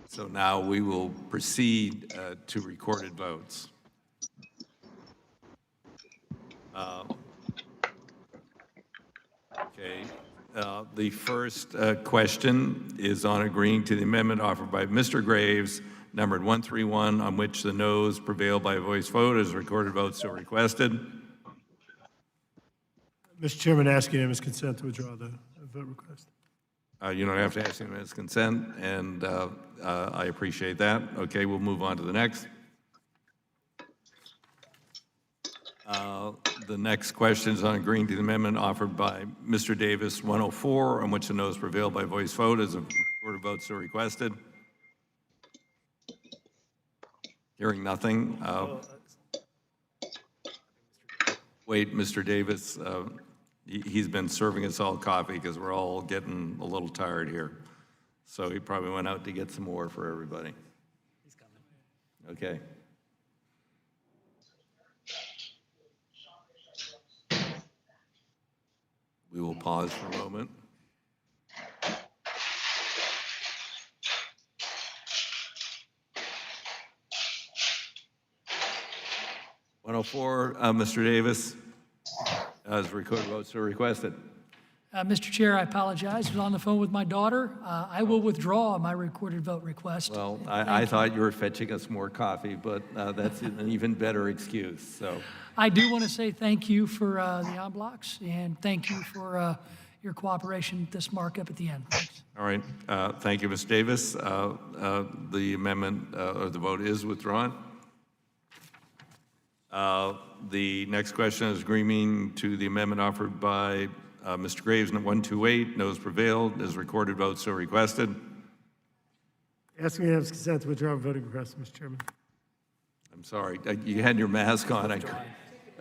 So now we will proceed to recorded votes. Okay. The first question is on agreeing to the amendment offered by Mr. Graves, numbered 131, on which the noes prevail by voice vote as recorded votes so requested. Mr. Chairman, ask unanimous consent to withdraw the vote request. You don't have to ask unanimous consent, and I appreciate that. Okay, we'll move on to the next. The next question is on agreeing to the amendment offered by Mr. Davis, 104, on which the noes prevail by voice vote as a recorded vote so requested. Hearing nothing. Wait, Mr. Davis, he's been serving us all coffee because we're all getting a little tired here. So he probably went out to get some more for everybody. Okay. We will pause for a moment. Mr. Davis, as recorded votes are requested. Mr. Chair, I apologize. I was on the phone with my daughter. I will withdraw my recorded vote request. Well, I thought you were fetching us more coffee, but that's an even better excuse, so. I do want to say thank you for the en blocs, and thank you for your cooperation with this markup at the end. Thanks. All right, thank you, Ms. Davis. The amendment, or the vote is withdrawn. The next question is agreeing to the amendment offered by Mr. Graves, 128, noes prevailed, as recorded vote so requested. Asking unanimous consent to withdraw voting request, Mr. Chairman. I'm sorry, you had your mask on.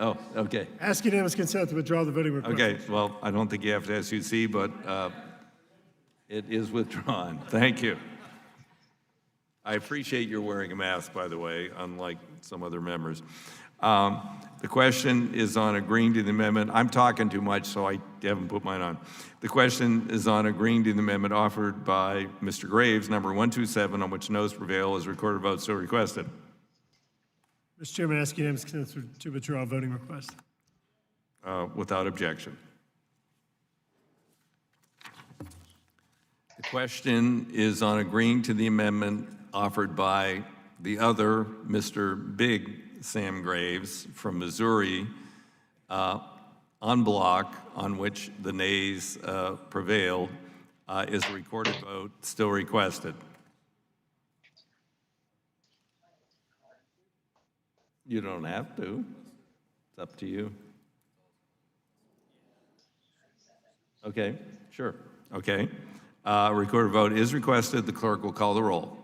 Oh, okay. Asking unanimous consent to withdraw the voting request. Okay, well, I don't think you have to SUC, but it is withdrawn. Thank you. I appreciate your wearing a mask, by the way, unlike some other members. The question is on agreeing to the amendment. I'm talking too much, so I haven't put mine on. The question is on agreeing to the amendment offered by Mr. Graves, number 127, on which noes prevail, as recorded vote so requested. Mr. Chairman, asking unanimous consent to withdraw voting request. Without objection. The question is on agreeing to the amendment offered by the other Mr. Big Sam Graves from Missouri, en bloc, on which the nays prevailed, is a recorded vote still requested. You don't have to. It's up to you. Okay, sure. Okay. Recorded vote is requested. The clerk will call the roll.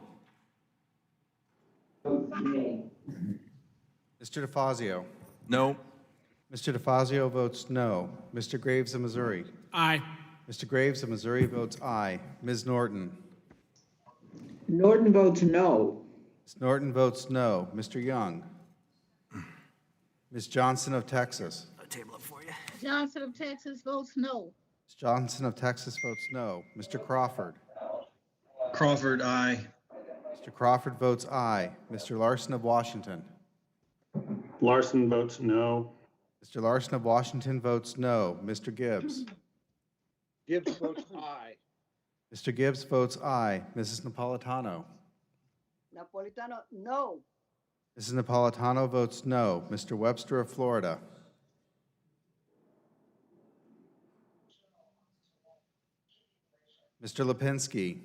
Mr. DeFazio. No. Mr. DeFazio votes no. Mr. Graves of Missouri. Aye. Mr. Graves of Missouri votes aye. Ms. Norton. Norton votes no. Ms. Norton votes no. Mr. Young. Ms. Johnson of Texas. I'll table it for you. Johnson of Texas votes no. Ms. Johnson of Texas votes no. Mr. Crawford. Crawford, aye. Mr. Crawford votes aye. Mr. Larson of Washington. Larson votes no. Mr. Larson of Washington votes no. Mr. Gibbs. Gibbs votes aye. Mr. Gibbs votes aye. Mrs. Napolitano. Napolitano, no. Mrs. Napolitano votes no. Mr. Webster of Florida. Mr. Lipinski.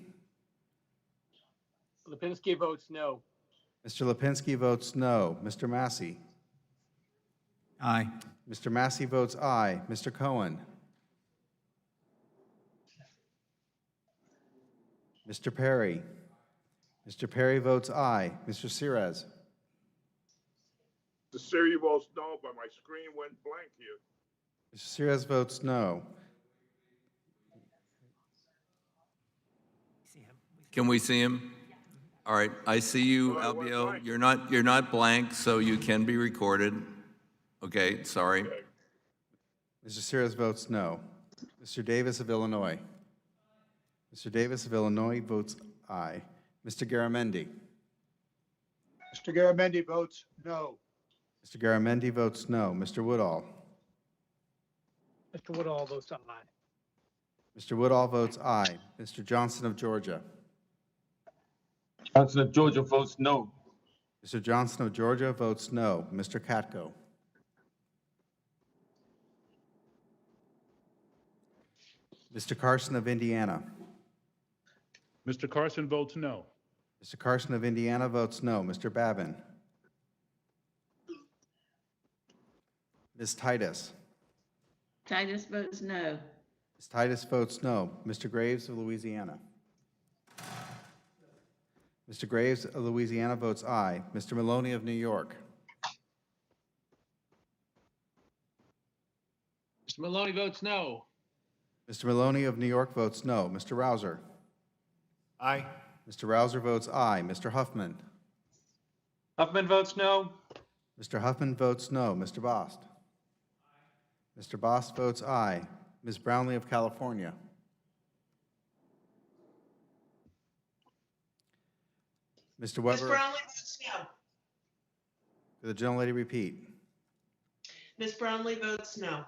Lipinski votes no. Mr. Lipinski votes no. Mr. Massey. Aye. Mr. Massey votes aye. Mr. Cohen. Mr. Perry. Mr. Perry votes aye. Mr. Sirez. The Siri votes no, but my screen went blank here. Mr. Sirez votes no. Can we see him? All right, I see you, Albio. You're not blank, so you can be recorded. Okay, sorry. Mr. Sirez votes no. Mr. Davis of Illinois. Mr. Davis of Illinois votes aye. Mr. Garamendi. Mr. Garamendi votes no. Mr. Garamendi votes no. Mr. Woodall. Mr. Woodall votes aye. Mr. Woodall votes aye. Mr. Johnson of Georgia. Johnson of Georgia votes no. Mr. Johnson of Georgia votes no. Mr. Katko. Mr. Carson of Indiana. Mr. Carson votes no. Mr. Carson of Indiana votes no. Mr. Babin. Ms. Titus. Titus votes no. Ms. Titus votes no. Mr. Graves of Louisiana. Mr. Graves of Louisiana votes aye. Mr. Maloney of New York. Mr. Maloney votes no. Mr. Maloney of New York votes no. Mr. Rouser. Aye. Mr. Rouser votes aye. Mr. Huffman. Huffman votes no. Mr. Huffman votes no. Mr. Bost? Mr. Bost votes aye. Ms. Brownlee of California? Mr. Weber? Ms. Brownlee votes no. Could the gentlelady repeat? Ms. Brownlee votes no.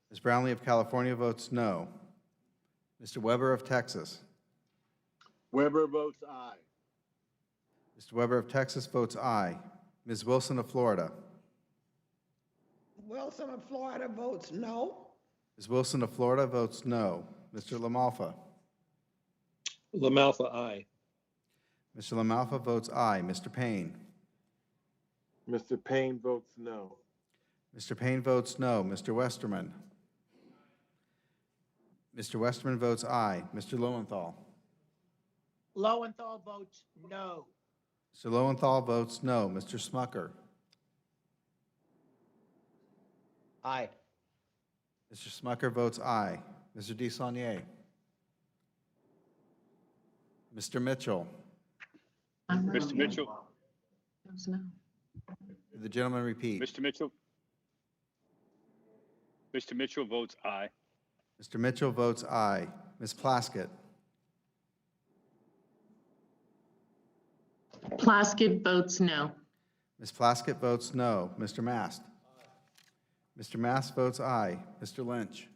Ms. Brownlee of California votes no. Mr. Weber of Texas? Weber votes aye. Mr. Weber of Texas votes aye. Ms. Wilson of Florida? Wilson of Florida votes no. Ms. Wilson of Florida votes no. Mr. LaMalfa? LaMalfa, aye. Mr. LaMalfa votes aye. Mr. Payne? Mr. Payne votes no. Mr. Payne votes no. Mr. Westerman? Mr. Westerman votes aye. Mr. Lowenthal? Lowenthal votes no. Mr. Lowenthal votes no. Mr. Smucker? Aye. Mr. Smucker votes aye. Mr. DeSaulnier? Mr. Mitchell? Mr. Mitchell. Did the gentleman repeat? Mr. Mitchell. Mr. Mitchell votes aye. Mr. Mitchell votes aye. Ms. Plaskett? Plaskett votes no. Ms. Plaskett votes no. Mr. Mast? Mr. Mast votes aye. Mr. Lynch?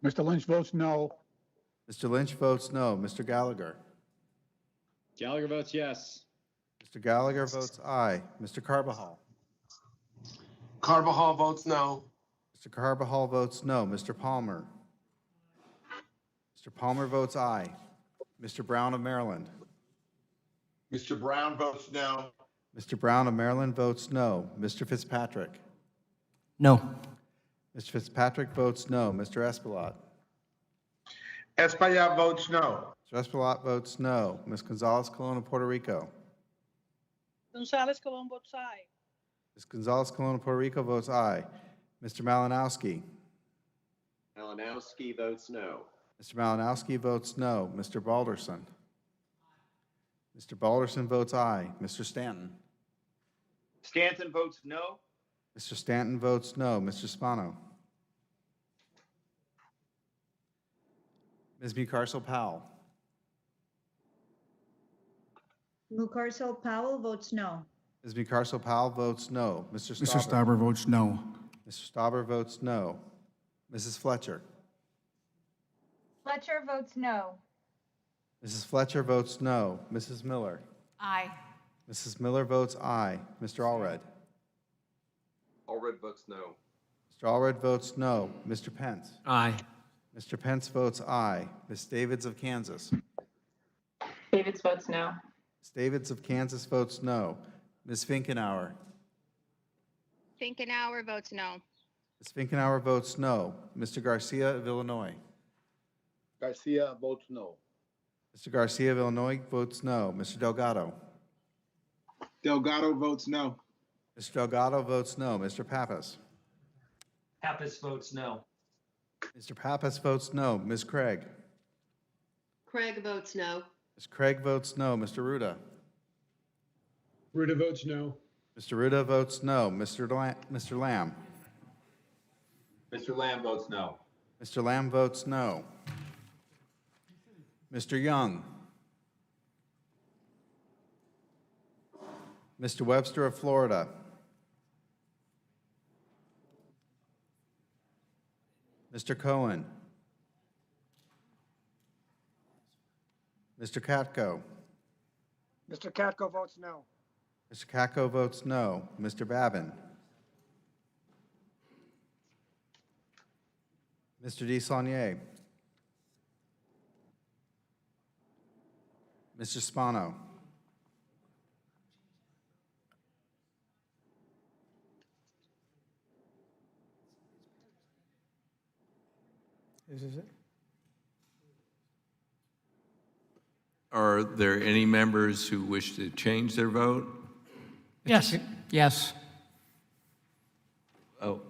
Mr. Lynch votes no. Mr. Lynch votes no. Mr. Gallagher? Gallagher votes yes. Mr. Gallagher votes aye. Mr. Carbajal? Carbajal votes no. Mr. Carbajal votes no. Mr. Palmer? Mr. Palmer votes aye. Mr. Brown of Maryland? Mr. Brown votes no. Mr. Brown of Maryland votes no. Mr. Fitzpatrick? No. Mr. Fitzpatrick votes no. Mr. Espaillat? Espaillat votes no. Mr. Espaillat votes no. Ms. Gonzalez Colon of Puerto Rico? Gonzalez Colon votes aye. Ms. Gonzalez Colon of Puerto Rico votes aye. Mr. Malinowski? Malinowski votes no. Mr. Malinowski votes no. Mr. Balderson? Mr. Balderson votes aye. Mr. Stanton? Stanton votes no. Mr. Stanton votes no. Mr. Spano? Ms. Mucarsel-Powell? Mucarsel Powell votes no. Ms. Mucarsel-Powell votes no. Mr. Stauber? Mr. Stauber votes no. Mr. Stauber votes no. Mrs. Fletcher? Fletcher votes no. Mrs. Fletcher votes no. Mrs. Miller? Aye. Mrs. Miller votes aye. Mr. Allred? Allred votes no. Mr. Allred votes no. Mr. Pence? Aye. Mr. Pence votes aye. Ms. Davids of Kansas? Davids votes no. Ms. Davids of Kansas votes no. Ms. Finkenauer? Finkenauer votes no. Ms. Finkenauer votes no. Mr. Garcia of Illinois? Garcia votes no. Mr. Garcia of Illinois votes no. Mr. Delgado? Delgado votes no. Mr. Delgado votes no. Mr. Pappas? Pappas votes no. Mr. Pappas votes no. Ms. Craig? Craig votes no. Ms. Craig votes no. Mr. Ruda? Ruda votes no. Mr. Ruda votes no. Mr. Lamb? Mr. Lamb votes no. Mr. Lamb votes no. Mr. Young? Mr. Webster of Florida? Mr. Cohen? Mr. Katko? Mr. Katko votes no. Mr. Katko votes no. Mr. Babin? Mr. DeSaulnier? Mr. Spano? This is it? Are there any members who wish to change their vote? Yes. Yes. Oh,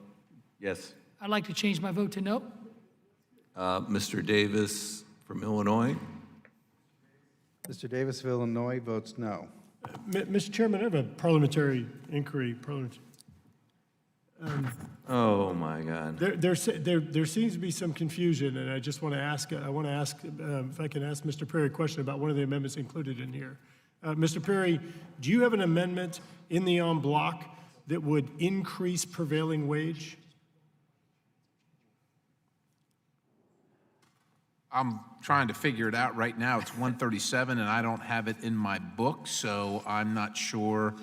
yes. I'd like to change my vote to no. Mr. Davis from Illinois? Mr. Davis of Illinois votes no. Mr. Chairman, I have a parliamentary inquiry. Oh, my God. There seems to be some confusion, and I just want to ask, if I can ask Mr. Perry a question about one of the amendments included in here. Mr. Perry, do you have an amendment in the en bloc that would increase prevailing wage? I'm trying to figure it out right now. It's 137, and I don't have it in my book, so I'm not sure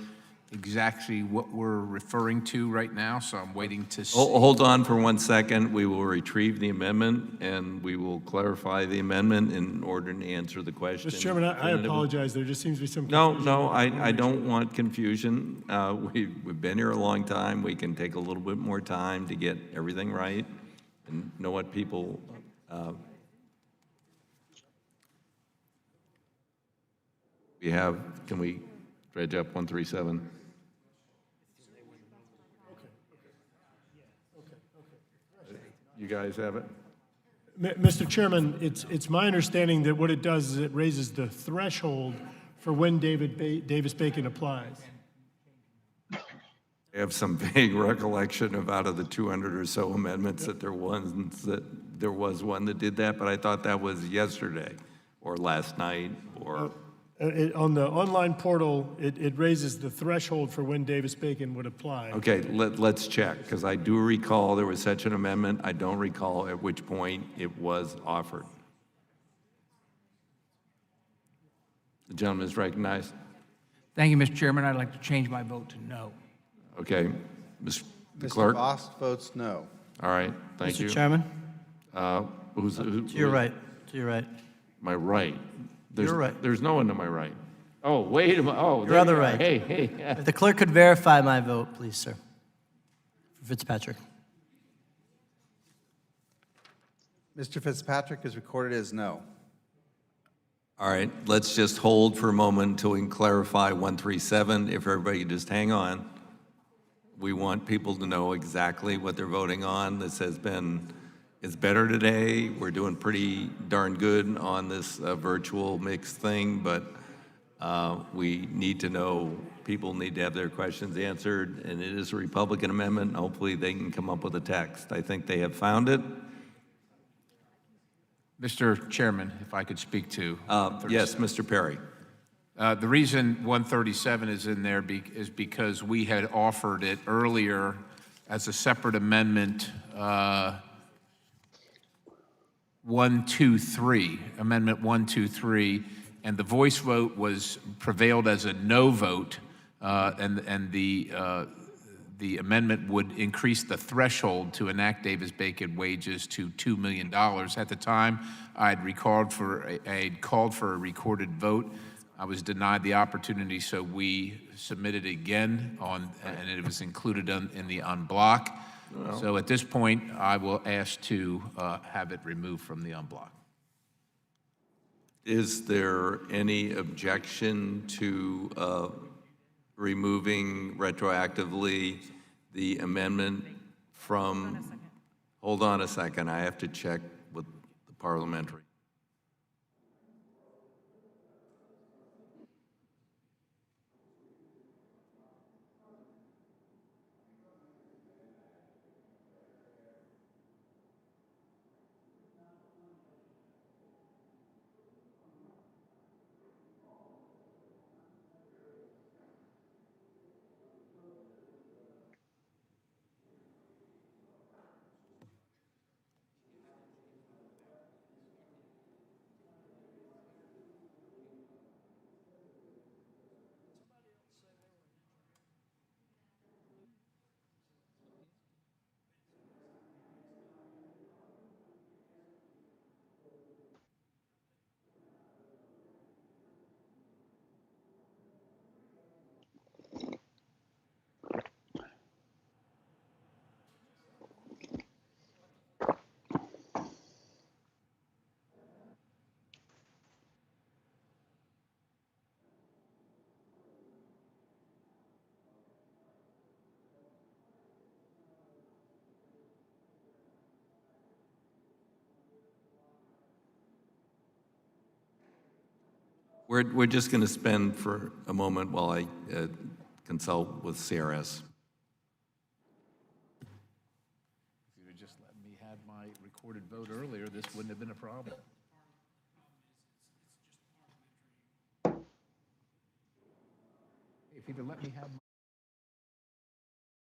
exactly what we're referring to right now, so I'm waiting to see. Hold on for 1 second. We will retrieve the amendment, and we will clarify the amendment in order to answer the question. Mr. Chairman, I apologize. There just seems to be some No, confusion. no, I don't want confusion. We've been here a long time. We can take a little bit more time to get everything right and know what people, we have. Can we dredge up 137? You guys have it? Mr. Chairman, it's my understanding that what it does is it raises the threshold for when Davis-Bacon applies. I have some vague recollection of out of the 200 or so amendments that there was one that did that, but I thought that was yesterday or last night or. On the online portal, it raises the threshold for when Davis-Bacon would apply. Okay, let's check, because I do recall there was such an amendment. I don't recall at which point it was offered. The gentleman is recognized. Thank you, Mr. Chairman. I'd like to change my vote to no. Okay, the Mr. clerk? Voss votes no. All right, thank you. Mr. Chairman? To your right. To your right. My right. Your right. There's no one to my right. Oh, wait a minute. Oh, Your there other you are. right. Hey. If the clerk could verify my vote, please, sir. For Fitzpatrick. Mr. Fitzpatrick is recorded as no. All right, let's just hold for a moment until we can clarify 137. If everybody could just hang on. We want people to know exactly what they're voting on. This has been, it's better today. We're doing pretty darn good on this virtual mixed thing, but we need to know, people need to have their questions answered, and it is a Republican amendment. Hopefully they can come up with a text. I think they have found it. Mr. Chairman, if I could speak to. Yes, Mr. Perry. The reason 137 is in there is because we had offered it earlier as a separate amendment, 123, Amendment 123, and the voice vote was prevailed as a no vote, and the amendment would increase the threshold to enact Davis-Bacon wages to $2 million. At the time, I had called for a recorded vote. I was denied the opportunity, so we submitted again and it was included in the en bloc. Well. So at this point, I will ask to have it removed from the en bloc. Is there any objection to removing retroactively the amendment from? Hold on a second. I have to check with the parliamentary. We're just going to spend for a moment while I consult with CRS. If you'd have just let me have my recorded vote earlier, this wouldn't have been a problem. If you'd have let me have my